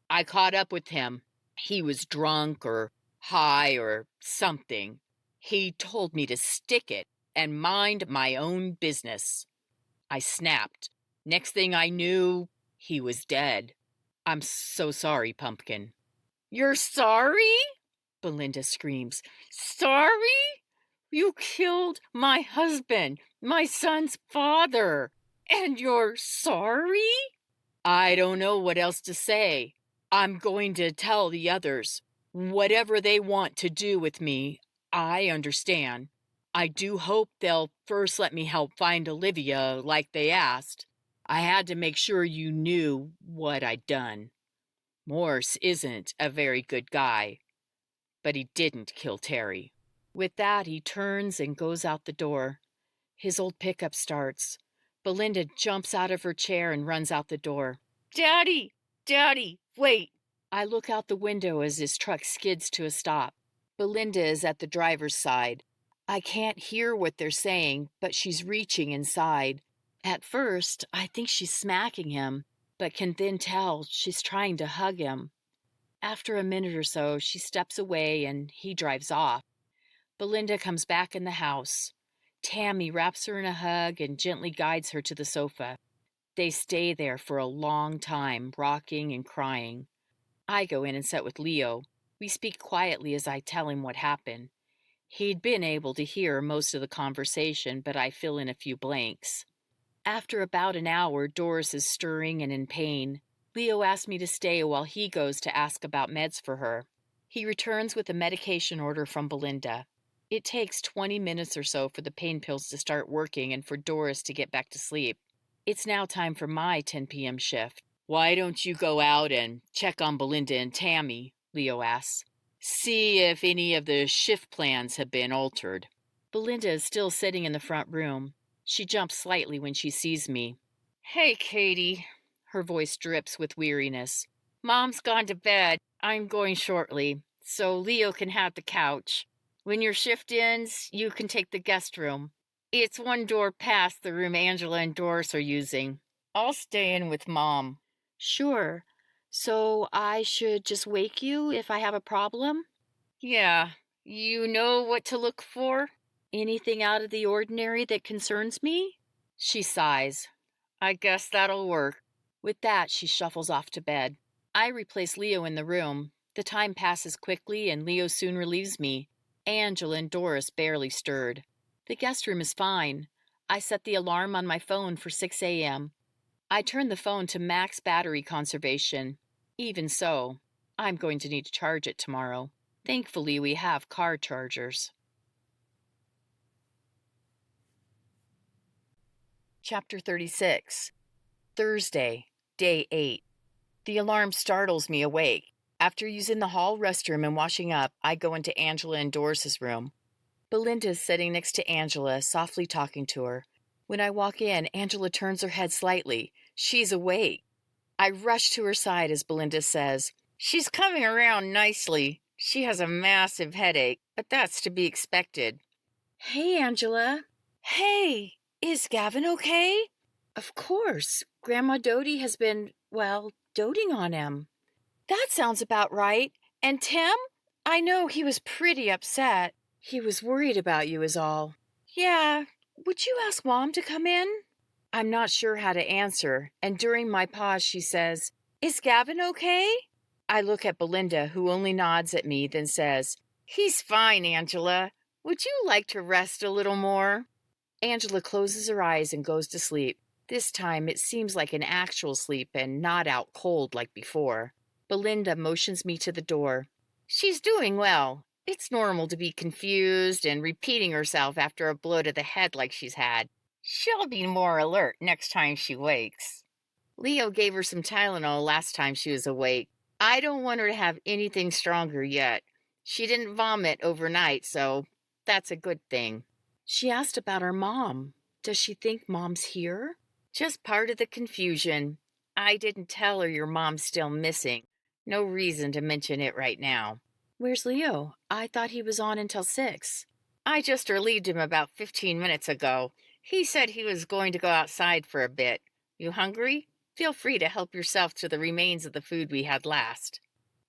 I caught up with him. He was drunk or high or something. He told me to stick it and mind my own business. I snapped. Next thing I knew, he was dead. I'm so sorry, Pumpkin. You're sorry? Belinda screams. Sorry? You killed my husband, my son's father, and you're sorry? I don't know what else to say. I'm going to tell the others. Whatever they want to do with me, I understand. I do hope they'll first let me help find Olivia like they asked. I had to make sure you knew what I'd done. Morse isn't a very good guy, but he didn't kill Terry. With that, he turns and goes out the door. His old pickup starts. Belinda jumps out of her chair and runs out the door. Daddy! Daddy! Wait! I look out the window as his truck skids to a stop. Belinda is at the driver's side. I can't hear what they're saying, but she's reaching inside. At first, I think she's smacking him, but can then tell she's trying to hug him. After a minute or so, she steps away and he drives off. Belinda comes back in the house. Tammy wraps her in a hug and gently guides her to the sofa. They stay there for a long time, rocking and crying. I go in and sit with Leo. We speak quietly as I tell him what happened. He'd been able to hear most of the conversation, but I fill in a few blanks. After about an hour, Doris is stirring and in pain. Leo asks me to stay while he goes to ask about meds for her. He returns with a medication order from Belinda. It takes 20 minutes or so for the pain pills to start working and for Doris to get back to sleep. It's now time for my 10 p.m. shift. Why don't you go out and check on Belinda and Tammy? Leo asks. See if any of the shift plans have been altered. Belinda is still sitting in the front room. She jumps slightly when she sees me. Hey, Katie. Her voice drips with weariness. Mom's gone to bed. I'm going shortly, so Leo can have the couch. When your shift ends, you can take the guest room. It's one door past the room Angela and Doris are using. I'll stay in with Mom. Sure. So I should just wake you if I have a problem? Yeah. You know what to look for? Anything out of the ordinary that concerns me? She sighs. I guess that'll work. With that, she shuffles off to bed. I replace Leo in the room. The time passes quickly and Leo soon relieves me. Angela and Doris barely stirred. The guest room is fine. I set the alarm on my phone for 6 a.m. I turn the phone to max battery conservation. Even so, I'm going to need to charge it tomorrow. Thankfully, we have car chargers. Chapter 36. Thursday, Day 8. The alarm startles me awake. After using the hall restroom and washing up, I go into Angela and Doris's room. Belinda's sitting next to Angela, softly talking to her. When I walk in, Angela turns her head slightly. She's awake. I rush to her side as Belinda says, "She's coming around nicely. She has a massive headache, but that's to be expected." "Hey, Angela." "Hey, is Gavin okay?" "Of course. Grandma Dodie has been, doting on him." "That sounds about right. And Tim? I know he was pretty upset. He was worried about you is all." "Yeah. Would you ask Mom to come in?" I'm not sure how to answer, and during my pause she says, "Is Gavin okay?" I look at Belinda, who only nods at me, then says, "He's fine, Angela. Would you like to rest a little more?" Angela closes her eyes and goes to sleep. This time it seems like an actual sleep and not out cold like before. Belinda motions me to the door. "She's doing well. It's normal to be confused and repeating herself after a blow to the head like she's had. She'll be more alert next time she wakes. Leo gave her some Tylenol last time she was awake. I don't want her to have anything stronger yet. She didn't vomit overnight, so that's a good thing." She asked about our mom. Does she think Mom's here? Just part of the confusion. I didn't tell her your mom's still missing. No reason to mention it right now. Where's Leo? I thought he was on until 6. I just relieved him about 15 minutes ago. He said he was going to go outside for a bit. You hungry? Feel free to help yourself to the remains of the food we had last.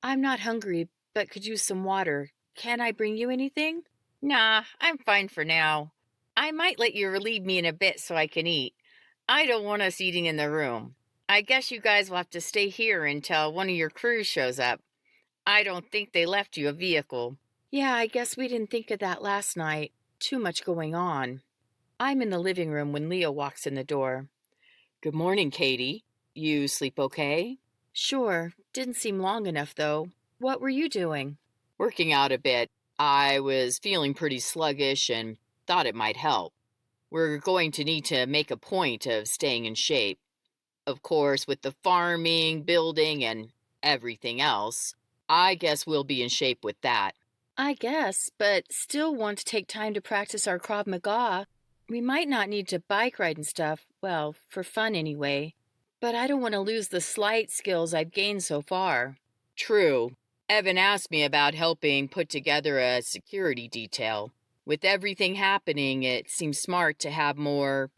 I'm not hungry, but could use some water. Can I bring you anything? Nah, I'm fine for now. I might let you relieve me in a bit so I can eat. I don't want us eating in the room. I guess you guys will have to stay here until one of your crews shows up. I don't think they left you a vehicle. Yeah, I guess we didn't think of that last night. Too much going on. I'm in the living room when Leo walks in the door. "Good morning, Katie. You sleep okay?" "Sure. Didn't seem long enough, though. What were you doing?" "Working out a bit. I was feeling pretty sluggish and thought it might help. We're going to need to make a point of staying in shape. Of course, with the farming, building, and everything else, I guess we'll be in shape with that." I guess, but still want to take time to practice our Krav Maga. We might not need to bike ride and stuff, for fun anyway. But I don't want to lose the slight skills I've gained so far. True. Evan asked me about helping put together a security detail. With everything happening, it seems smart to have more,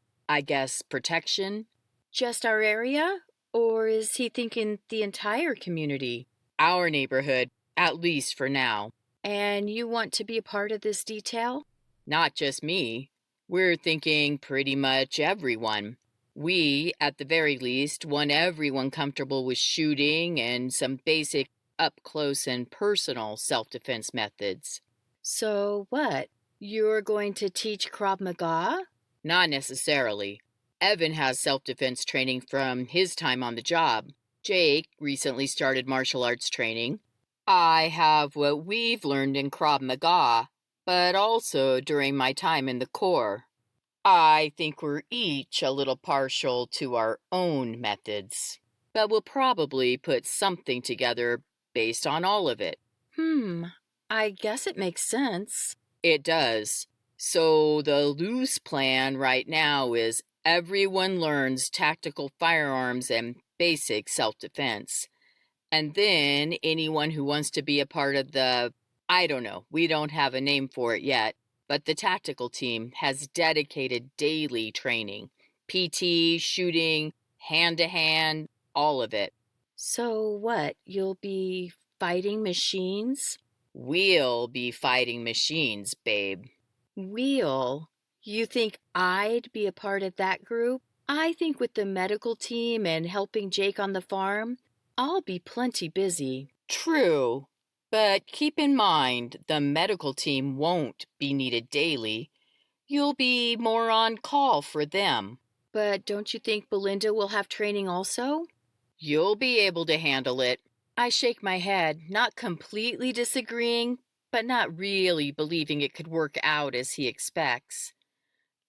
protection. Just our area? Or is he thinking the entire community? Our neighborhood, at least for now. And you want to be a part of this detail? Not just me. We're thinking pretty much everyone. We, at the very least, want everyone comfortable with shooting and some basic up-close and personal self-defense methods. So what? You're going to teach Krav Maga? Not necessarily. Evan has self-defense training from his time on the job. Jake recently started martial arts training. I have what we've learned in Krav Maga, but also during my time in the Corps. I think we're each a little partial to our own methods, but we'll probably put something together based on all of it. I guess it makes sense. It does. So the loose plan right now is everyone learns tactical firearms and basic self-defense. And then anyone who wants to be a part of we don't have a name for it yet, but the tactical team has dedicated daily training. PT, shooting, hand-to-hand, all of it. So what, you'll be fighting machines? We'll be fighting machines, babe. We'll? You think I'd be a part of that group? I think with the medical team and helping Jake on the farm, I'll be plenty busy. True, but keep in mind the medical team won't be needed daily. You'll be more on call for them. But don't you think Belinda will have training also? You'll be able to handle it. I shake my head, not completely disagreeing, but not really believing it could work out as he expects.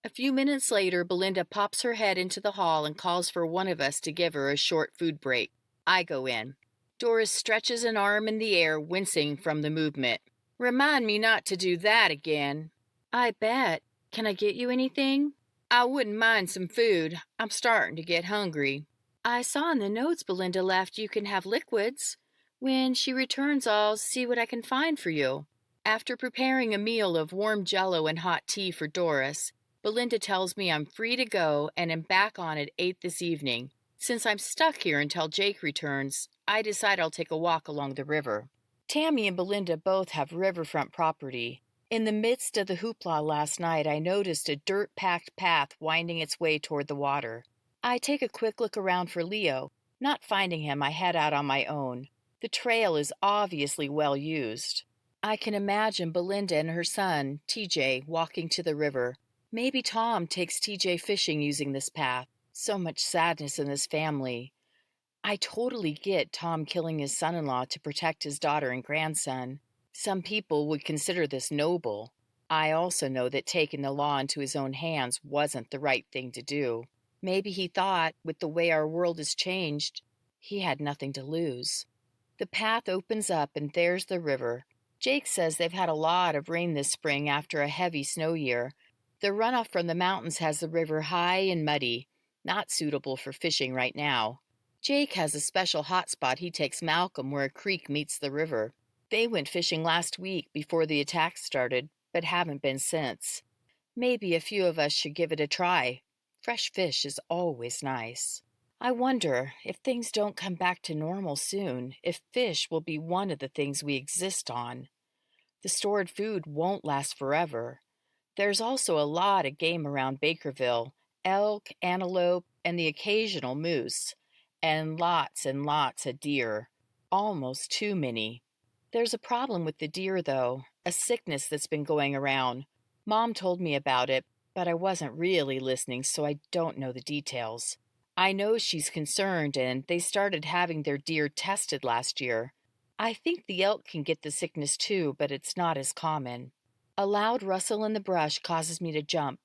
A few minutes later, Belinda pops her head into the hall and calls for one of us to give her a short food break. I go in. Doris stretches an arm in the air, wincing from the movement. Remind me not to do that again. I bet. Can I get you anything? I wouldn't mind some food. I'm starting to get hungry. I saw in the notes Belinda left you can have liquids. When she returns, I'll see what I can find for you. After preparing a meal of warm jello and hot tea for Doris, Belinda tells me I'm free to go and am back on at 8 this evening. Since I'm stuck here until Jake returns, I decide I'll take a walk along the river. Tammy and Belinda both have riverfront property. In the midst of the hoopla last night, I noticed a dirt-packed path winding its way toward the water. I take a quick look around for Leo. Not finding him, I head out on my own. The trail is obviously well used. I can imagine Belinda and her son, TJ, walking to the river. Maybe Tom takes TJ fishing using this path. So much sadness in this family. I totally get Tom killing his son-in-law to protect his daughter and grandson. Some people would consider this noble. I also know that taking the law into his own hands wasn't the right thing to do. Maybe he thought, with the way our world has changed, he had nothing to lose. The path opens up and there's the river. Jake says they've had a lot of rain this spring after a heavy snow year. The runoff from the mountains has the river high and muddy, not suitable for fishing right now. Jake has a special hot spot he takes Malcolm where a creek meets the river. They went fishing last week before the attack started, but haven't been since. Maybe a few of us should give it a try. Fresh fish is always nice. I wonder, if things don't come back to normal soon, if fish will be one of the things we exist on. The stored food won't last forever. There's also a lot of game around Bakerville, elk, antelope, and the occasional moose, and lots of deer. Almost too many. There's a problem with the deer, though, a sickness that's been going around. Mom told me about it, but I wasn't really listening, so I don't know the details. I know she's concerned, and they started having their deer tested last year. I think the elk can get the sickness too, but it's not as common. A loud rustle in the brush causes me to jump.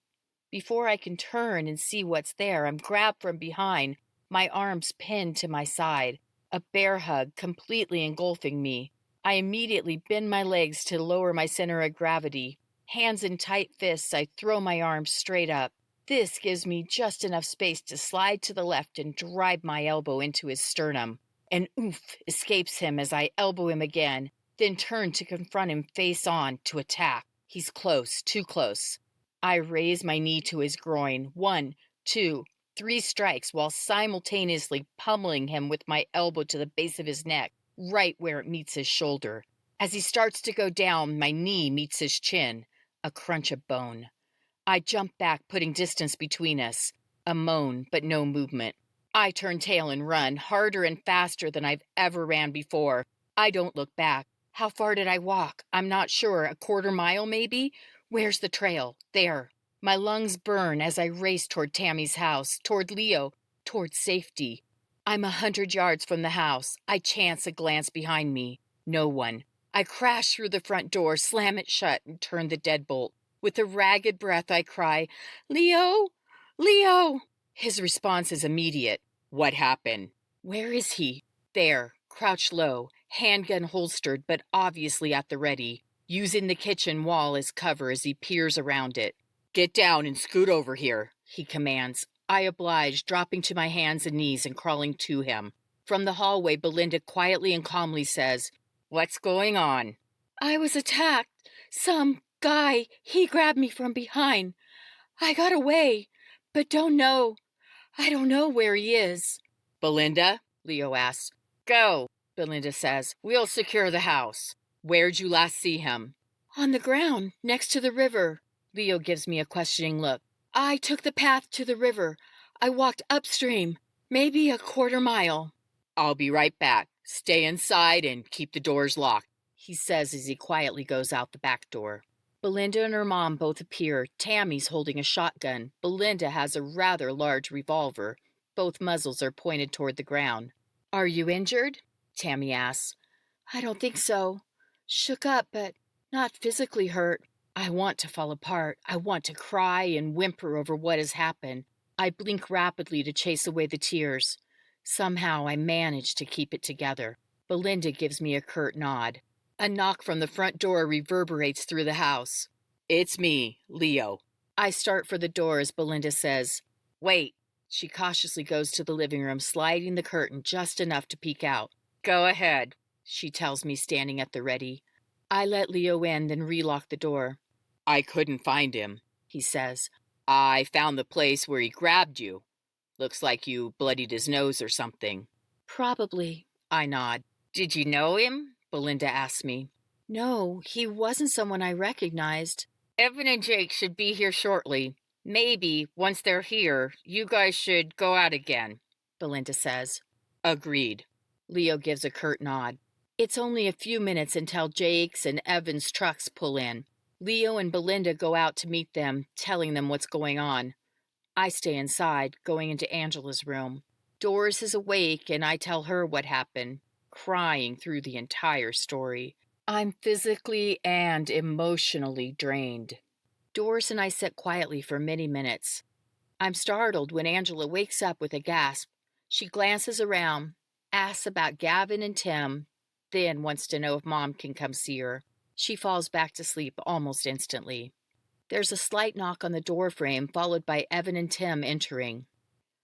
Before I can turn and see what's there, I'm grabbed from behind, my arms pinned to my side, a bear hug completely engulfing me. I immediately bend my legs to lower my center of gravity. Hands in tight fists, I throw my arms straight up. This gives me just enough space to slide to the left and drive my elbow into his sternum. An oof escapes him as I elbow him again, then turn to confront him face on to attack. He's close, too close. I raise my knee to his groin. 1, 2, 3 strikes while simultaneously pummeling him with my elbow to the base of his neck, right where it meets his shoulder. As he starts to go down, my knee meets his chin, a crunch of bone. I jump back, putting distance between us. A moan, but no movement. I turn tail and run, harder and faster than I've ever ran before. I don't look back. How far did I walk? I'm not sure. A quarter mile, maybe? Where's the trail? There. My lungs burn as I race toward Tammy's house, toward Leo, toward safety. I'm 100 yards from the house. I chance a glance behind me. No one. I crash through the front door, slam it shut, and turn the deadbolt. With a ragged breath, I cry, "Leo! Leo!" His response is immediate. What happened? Where is he? There, crouched low, handgun holstered, but obviously at the ready, using the kitchen wall as cover as he peers around it. Get down and scoot over here, he commands. I oblige, dropping to my hands and knees and crawling to him. From the hallway, Belinda quietly and calmly says, What's going on? I was attacked. Some guy, he grabbed me from behind. I got away, but I don't know where he is. Belinda, Leo asks. Go, Belinda says. We'll secure the house. Where'd you last see him? On the ground, next to the river. Leo gives me a questioning look. I took the path to the river. I walked upstream, maybe a quarter mile. I'll be right back. Stay inside and keep the doors locked, he says as he quietly goes out the back door. Belinda and her mom both appear. Tammy's holding a shotgun. Belinda has a rather large revolver. Both muzzles are pointed toward the ground. Are you injured? Tammy asks. I don't think so. Shook up, but not physically hurt. I want to fall apart. I want to cry and whimper over what has happened. I blink rapidly to chase away the tears. Somehow I manage to keep it together. Belinda gives me a curt nod. A knock from the front door reverberates through the house. It's me, Leo. I start for the door as Belinda says, "Wait." She cautiously goes to the living room, sliding the curtain just enough to peek out. "Go ahead," she tells me, standing at the ready. I let Leo in, then relock the door. I couldn't find him, He says, I found the place where he grabbed you. Looks like you bloodied his nose or something. "Probably." I nod. Did you know him? Belinda asks me. "No, he wasn't someone I recognized." Evan and Jake should be here shortly. Maybe, once they're here, you guys should go out again, Belinda says. Agreed. Leo gives a curt nod. It's only a few minutes until Jake's and Evan's trucks pull in. Leo and Belinda go out to meet them, telling them what's going on. I stay inside, going into Angela's room. Doris is awake, and I tell her what happened, crying through the entire story. I'm physically and emotionally drained. Doris and I sit quietly for many minutes. I'm startled when Angela wakes up with a gasp. She glances around, asks about Gavin and Tim, then wants to know if Mom can come see her. She falls back to sleep almost instantly. There's a slight knock on the doorframe, followed by Evan and Tim entering.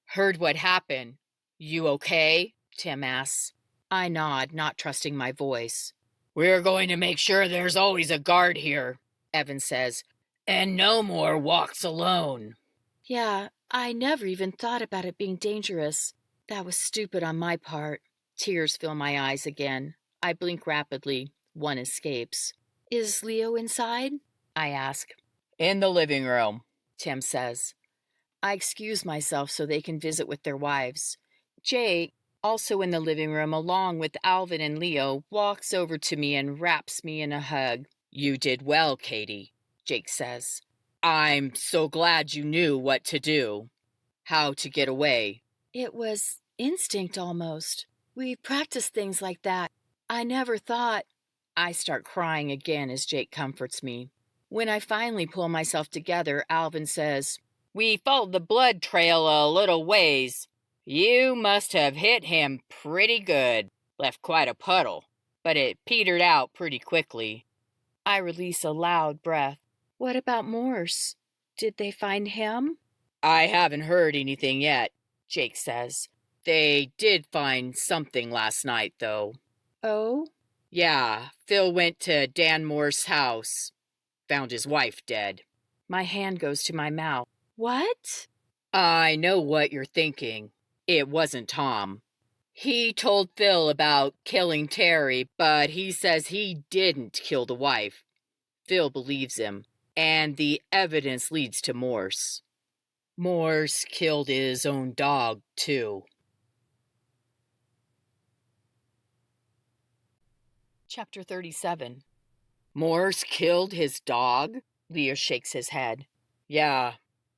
Heard what happened. You okay? Tim asks. I nod, not trusting my voice. We're going to make sure there's always a guard here, Evan says. And no more walks alone. Yeah, I never even thought about it being dangerous. That was stupid on my part. Tears fill my eyes again. I blink rapidly. One escapes. Is Leo inside? I ask. In the living room, Tim says. I excuse myself so they can visit with their wives. Jake, also in the living room along with Alvin and Leo, walks over to me and wraps me in a hug. You did well, Katie, Jake says. I'm so glad you knew what to do. How to get away. It was instinct almost. We practiced things like that. I never thought. I start crying again as Jake comforts me. When I finally pull myself together, Alvin says, We followed the blood trail a little ways. You must have hit him pretty good. Left quite a puddle, but it petered out pretty quickly. I release a loud breath. What about Morse? Did they find him? I haven't heard anything yet, Jake says. They did find something last night, though. Oh? Yeah, Phil went to Dan Moore's house. Found his wife dead. My hand goes to my mouth. What? I know what you're thinking. It wasn't Tom. He told Phil about killing Terry, but he says he didn't kill the wife. Phil believes him, and the evidence leads to Morse. Morse killed his own dog, too. Chapter 37. Morse killed his dog? Leo shakes his head. Yeah,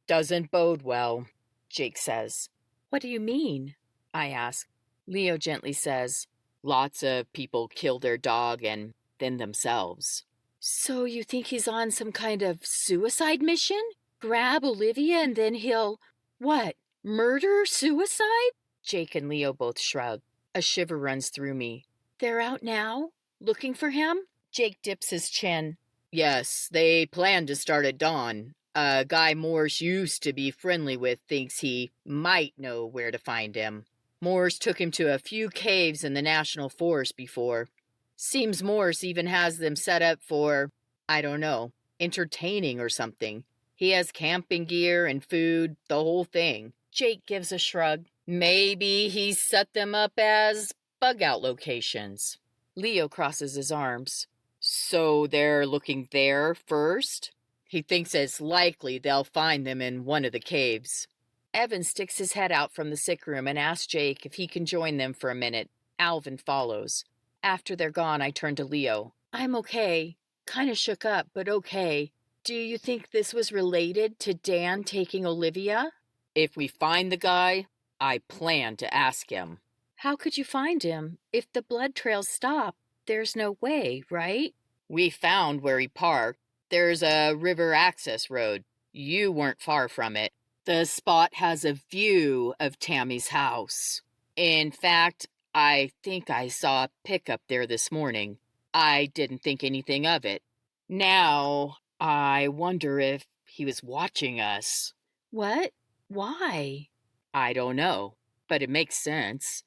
doesn't bode well, Jake says. What do you mean? I ask. Leo gently says, lots of people kill their dog and then themselves. So you think he's on some kind of suicide mission? Grab Olivia and then he'll, what, murder, suicide? Jake and Leo both shrug. A shiver runs through me. They're out now? Looking for him? Jake dips his chin. Yes, they plan to start at dawn. A guy Morse used to be friendly with thinks he might know where to find him. Morse took him to a few caves in the National Forest before. Seems Morse even has them set up for, I don't know, entertaining or something. He has camping gear and food, the whole thing. Jake gives a shrug. Maybe he set them up as bug-out locations. Leo crosses his arms. So they're looking there first? He thinks it's likely they'll find them in one of the caves. Evan sticks his head out from the sick room and asks Jake if he can join them for a minute. Alvin follows. After they're gone, I turn to Leo. I'm okay. Kind of shook up, but okay. Do you think this was related to Dan taking Olivia? If we find the guy, I plan to ask him. How could you find him? If the blood trails stop, there's no way, right? We found where he parked. There's a river access road. You weren't far from it. The spot has a view of Tammy's house. In fact, I think I saw a pickup there this morning. I didn't think anything of it. Now, I wonder if he was watching us. What? Why? I don't know, but it makes sense.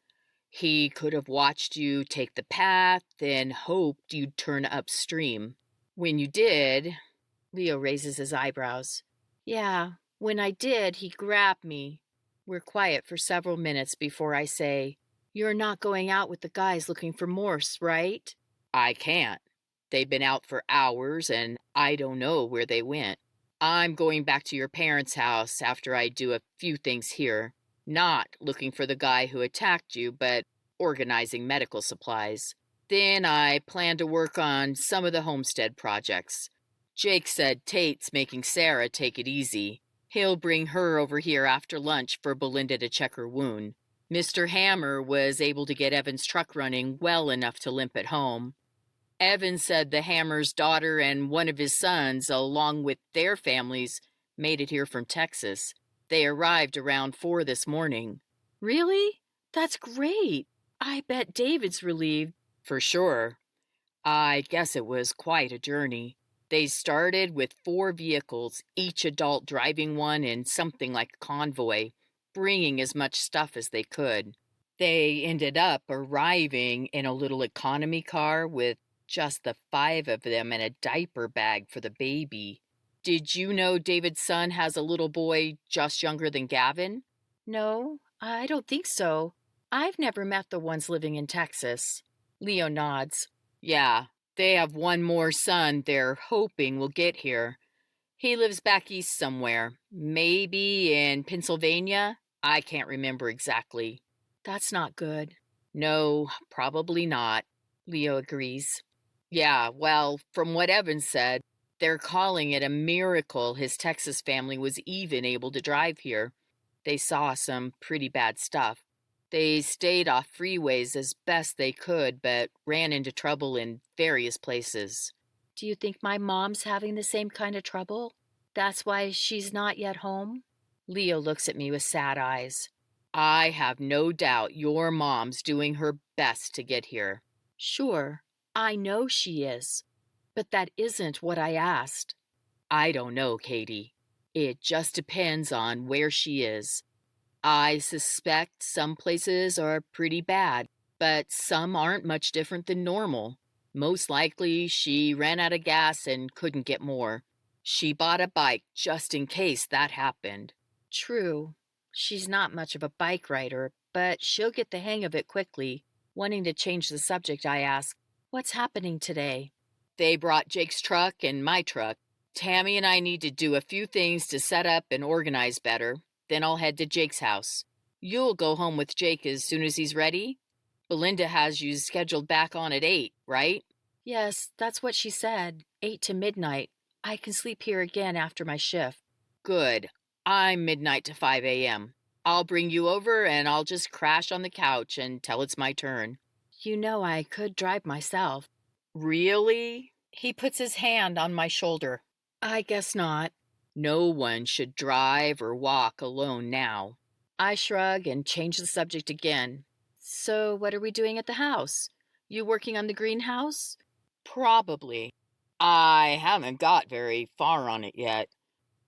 He could have watched you take the path and hoped you'd turn upstream. When you did, Leo raises his eyebrows. Yeah, when I did, he grabbed me. We're quiet for several minutes before I say, "You're not going out with the guys looking for Morse, right?" I can't. They've been out for hours and I don't know where they went. I'm going back to your parents' house after I do a few things here. Not looking for the guy who attacked you, but organizing medical supplies. Then I plan to work on some of the homestead projects. Jake said Tate's making Sarah take it easy. He'll bring her over here after lunch for Belinda to check her wound. Mr. Hammer was able to get Evan's truck running well enough to limp it home. Evan said the Hammer's daughter and one of his sons, along with their families, made it here from Texas. They arrived around 4 this morning. Really? That's great. I bet David's relieved. For sure. I guess it was quite a journey. They started with 4 vehicles, each adult driving one in something like a convoy, bringing as much stuff as they could. They ended up arriving in a little economy car with just the 5 of them and a diaper bag for the baby. Did you know David's son has a little boy just younger than Gavin? No, I don't think so. I've never met the ones living in Texas. Leo nods. Yeah, they have one more son they're hoping will get here. He lives back east somewhere, maybe in Pennsylvania. I can't remember exactly. That's not good. No, probably not, Leo agrees. Yeah, well, from what Evan said, they're calling it a miracle his Texas family was even able to drive here. They saw some pretty bad stuff. They stayed off freeways as best they could, but ran into trouble in various places. Do you think my mom's having the same kind of trouble? That's why she's not yet home? Leo looks at me with sad eyes. I have no doubt your mom's doing her best to get here. Sure, I know she is. But that isn't what I asked. I don't know, Katie. It just depends on where she is. I suspect some places are pretty bad, but some aren't much different than normal. Most likely, she ran out of gas and couldn't get more. She bought a bike just in case that happened. True. She's not much of a bike rider, but she'll get the hang of it quickly. Wanting to change the subject, I ask, "What's happening today?" They brought Jake's truck and my truck. Tammy and I need to do a few things to set up and organize better. Then I'll head to Jake's house. You'll go home with Jake as soon as he's ready? Belinda has you scheduled back on at 8, right? Yes, that's what she said. 8 to midnight. I can sleep here again after my shift. Good. I'm midnight to 5 a.m. I'll bring you over and I'll just crash on the couch until it's my turn. You know I could drive myself. Really? He puts his hand on my shoulder. I guess not. No one should drive or walk alone now. I shrug and change the subject again. So what are we doing at the house? You working on the greenhouse? Probably. I haven't got very far on it yet,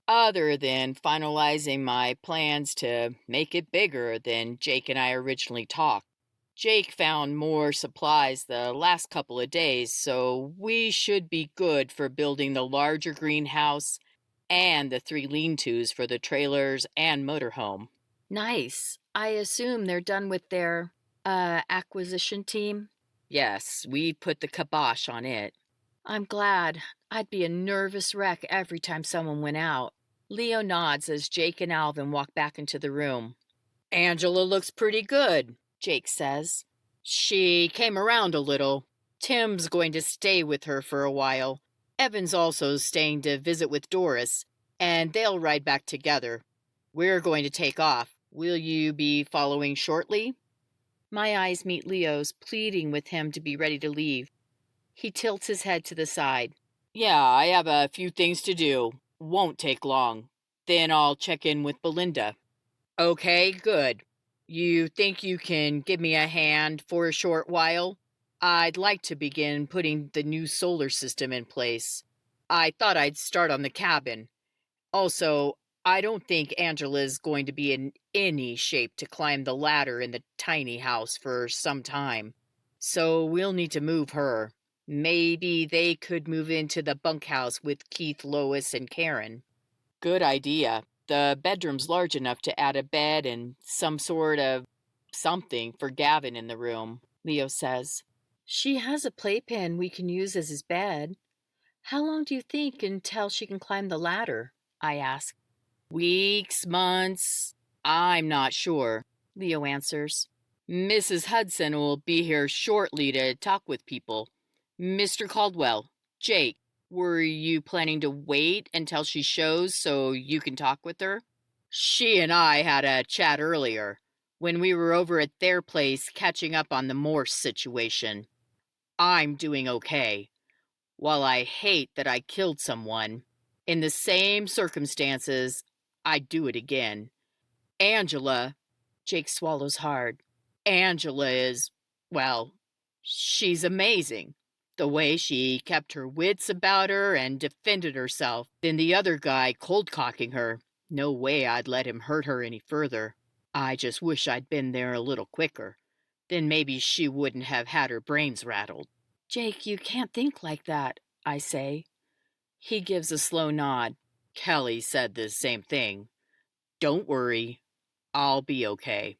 other than finalizing my plans to make it bigger than Jake and I originally talked. Jake found more supplies the last couple of days, so we should be good for building the larger greenhouse and the 3 lean-tos for the trailers and motorhome. Nice. I assume they're done with their, acquisition team? Yes, we put the kibosh on it. I'm glad. I'd be a nervous wreck every time someone went out. Leo nods as Jake and Alvin walk back into the room. Angela looks pretty good, Jake says. She came around a little. Tim's going to stay with her for a while. Evan's also staying to visit with Doris, and they'll ride back together. We're going to take off. Will you be following shortly? My eyes meet Leo's, pleading with him to be ready to leave. He tilts his head to the side. Yeah, I have a few things to do. Won't take long. Then I'll check in with Belinda. Okay, good. You think you can give me a hand for a short while? I'd like to begin putting the new solar system in place. I thought I'd start on the cabin. Also, I don't think Angela's going to be in any shape to climb the ladder in the tiny house for some time. So we'll need to move her. Maybe they could move into the bunkhouse with Keith, Lois, and Karen. Good idea. The bedroom's large enough to add a bed and some sort of something for Gavin in the room, Leo says. She has a playpen we can use as his bed. How long do you think until she can climb the ladder? I ask. Weeks, months, I'm not sure, Leo answers. Mrs. Hudson will be here shortly to talk with people. Mr. Caldwell, Jake, were you planning to wait until she shows so you can talk with her? She and I had a chat earlier, when we were over at their place catching up on the Morse situation. I'm doing okay. While I hate that I killed someone, in the same circumstances, I'd do it again. Angela, Jake swallows hard. Angela is, well, she's amazing. The way she kept her wits about her and defended herself, then the other guy cold-cocking her. No way I'd let him hurt her any further. I just wish I'd been there a little quicker. Then maybe she wouldn't have had her brains rattled. Jake, you can't think like that, I say. He gives a slow nod. Kelly said the same thing. Don't worry. I'll be okay.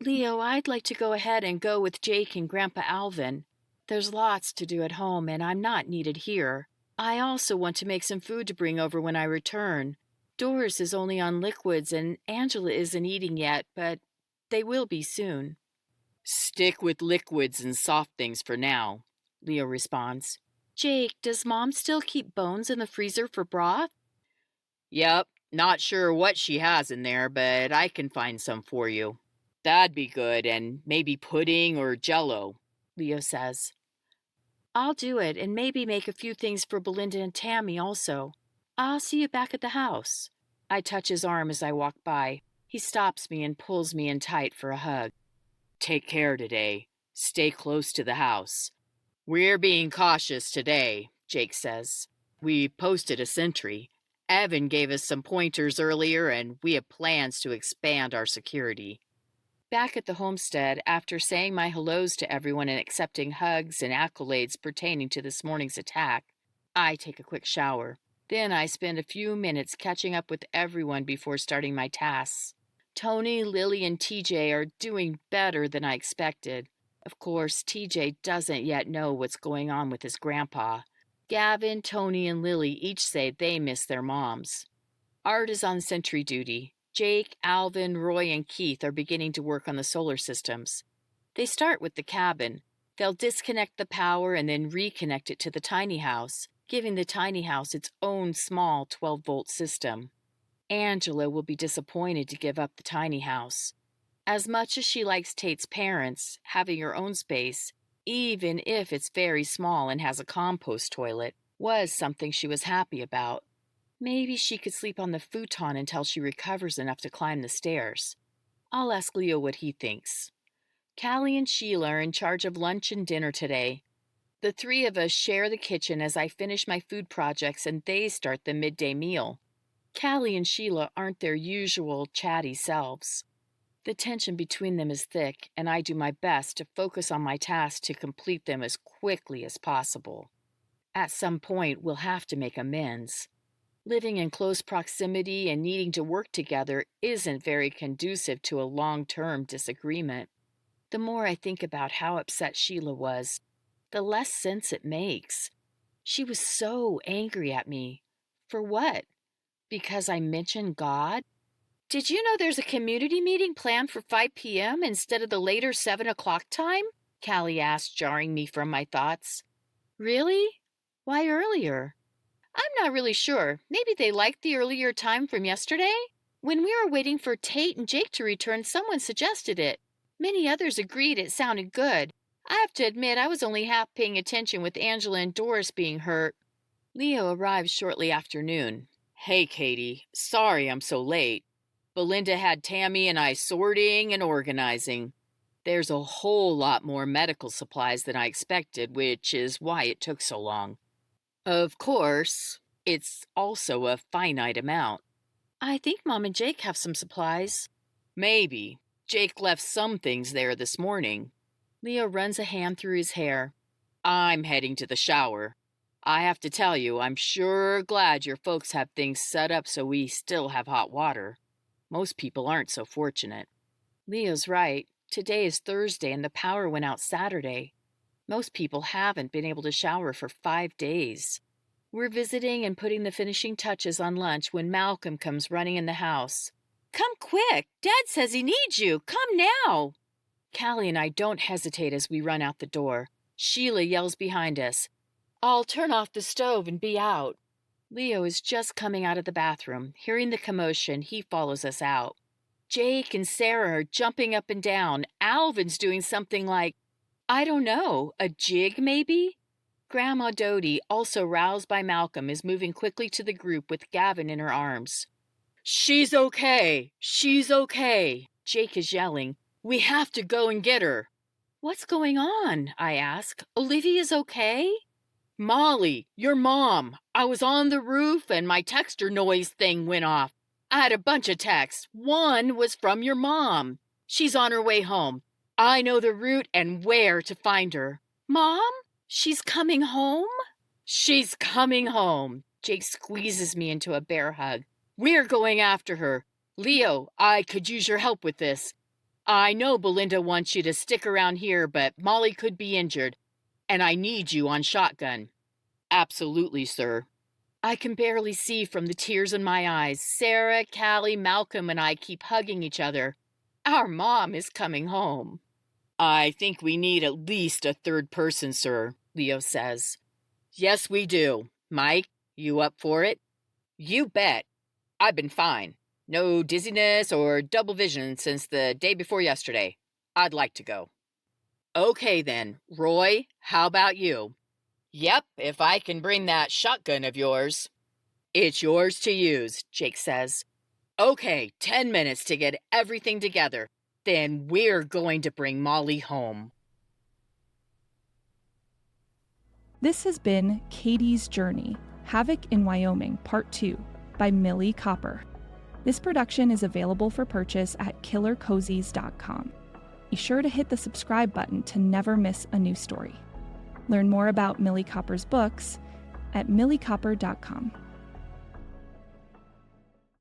Leo, I'd like to go ahead and go with Jake and Grandpa Alvin. There's lots to do at home, and I'm not needed here. I also want to make some food to bring over when I return. Doris is only on liquids, and Angela isn't eating yet, but they will be soon. Stick with liquids and soft things for now, Leo responds. Jake, does Mom still keep bones in the freezer for broth? Yep, not sure what she has in there, but I can find some for you. That'd be good, and maybe pudding or jello, Leo says. I'll do it, and maybe make a few things for Belinda and Tammy also. I'll see you back at the house. I touch his arm as I walk by. He stops me and pulls me in tight for a hug. Take care today. Stay close to the house. We're being cautious today, Jake says. We posted a sentry. Evan gave us some pointers earlier, and we have plans to expand our security. Back at the homestead, after saying my hellos to everyone and accepting hugs and accolades pertaining to this morning's attack, I take a quick shower. Then I spend a few minutes catching up with everyone before starting my tasks. Tony, Lily, and TJ are doing better than I expected. Of course, TJ doesn't yet know what's going on with his grandpa. Gavin, Tony, and Lily each say they miss their moms. Art is on sentry duty. Jake, Alvin, Roy, and Keith are beginning to work on the solar systems. They start with the cabin. They'll disconnect the power and then reconnect it to the tiny house, giving the tiny house its own small 12-volt system. Angela will be disappointed to give up the tiny house. As much as she likes Tate's parents, having her own space, even if it's very small and has a compost toilet, was something she was happy about. Maybe she could sleep on the futon until she recovers enough to climb the stairs. I'll ask Leo what he thinks. Callie and Sheila are in charge of lunch and dinner today. The three of us share the kitchen as I finish my food projects and they start the midday meal. Callie and Sheila aren't their usual chatty selves. The tension between them is thick, and I do my best to focus on my tasks to complete them as quickly as possible. At some point, we'll have to make amends. Living in close proximity and needing to work together isn't very conducive to a long-term disagreement. The more I think about how upset Sheila was, the less sense it makes. She was so angry at me. For what? Because I mentioned God? Did you know there's a community meeting planned for 5 p.m. instead of the later 7 o'clock time? Callie asked, jarring me from my thoughts. Really? Why earlier? I'm not really sure. Maybe they liked the earlier time from yesterday? When we were waiting for Tate and Jake to return, someone suggested it. Many others agreed it sounded good. I have to admit I was only half paying attention with Angela and Doris being hurt. Leo arrived shortly after noon. Hey, Katie. Sorry I'm so late. Belinda had Tammy and I sorting and organizing. There's a whole lot more medical supplies than I expected, which is why it took so long. Of course, it's also a finite amount. I think Mom and Jake have some supplies. Maybe. Jake left some things there this morning. Leo runs a hand through his hair. I'm heading to the shower. I have to tell you, I'm sure glad your folks have things set up so we still have hot water. Most people aren't so fortunate. Leo's right. Today is Thursday and the power went out Saturday. Most people haven't been able to shower for 5 days. We're visiting and putting the finishing touches on lunch when Malcolm comes running in the house. Come quick! Dad says he needs you! Come now! Callie and I don't hesitate as we run out the door. Sheila yells behind us, I'll turn off the stove and be out. Leo is just coming out of the bathroom. Hearing the commotion, he follows us out. Jake and Sarah are jumping up and down. Alvin's doing something like, I don't know, a jig maybe? Grandma Dodie, also roused by Malcolm, is moving quickly to the group with Gavin in her arms. She's okay! She's okay! Jake is yelling. We have to go and get her. What's going on? I ask. Olivia's okay? Molly, your mom. I was on the roof and my texter noise thing went off. I had a bunch of texts. One was from your mom. She's on her way home. I know the route and where to find her. Mom? She's coming home? She's coming home. Jake squeezes me into a bear hug. We're going after her. Leo, I could use your help with this. I know Belinda wants you to stick around here, but Molly could be injured, and I need you on shotgun. Absolutely, sir. I can barely see from the tears in my eyes. Sarah, Callie, Malcolm, and I keep hugging each other. Our mom is coming home. I think we need at least a third person, sir, Leo says. Yes, we do. Mike, you up for it? You bet. I've been fine. No dizziness or double vision since the day before yesterday. I'd like to go. Okay then. Roy, how about you? Yep, if I can bring that shotgun of yours. It's yours to use, Jake says. Okay, 10 minutes to get everything together. Then we're going to bring Molly home. This has been Katie's Journey, Havoc in Wyoming, Part 2, by Millie Copper. This production is available for purchase at killercozies.com. Be sure to hit the subscribe button to never miss a new story. Learn more about Millie Copper's books at milliecopper.com.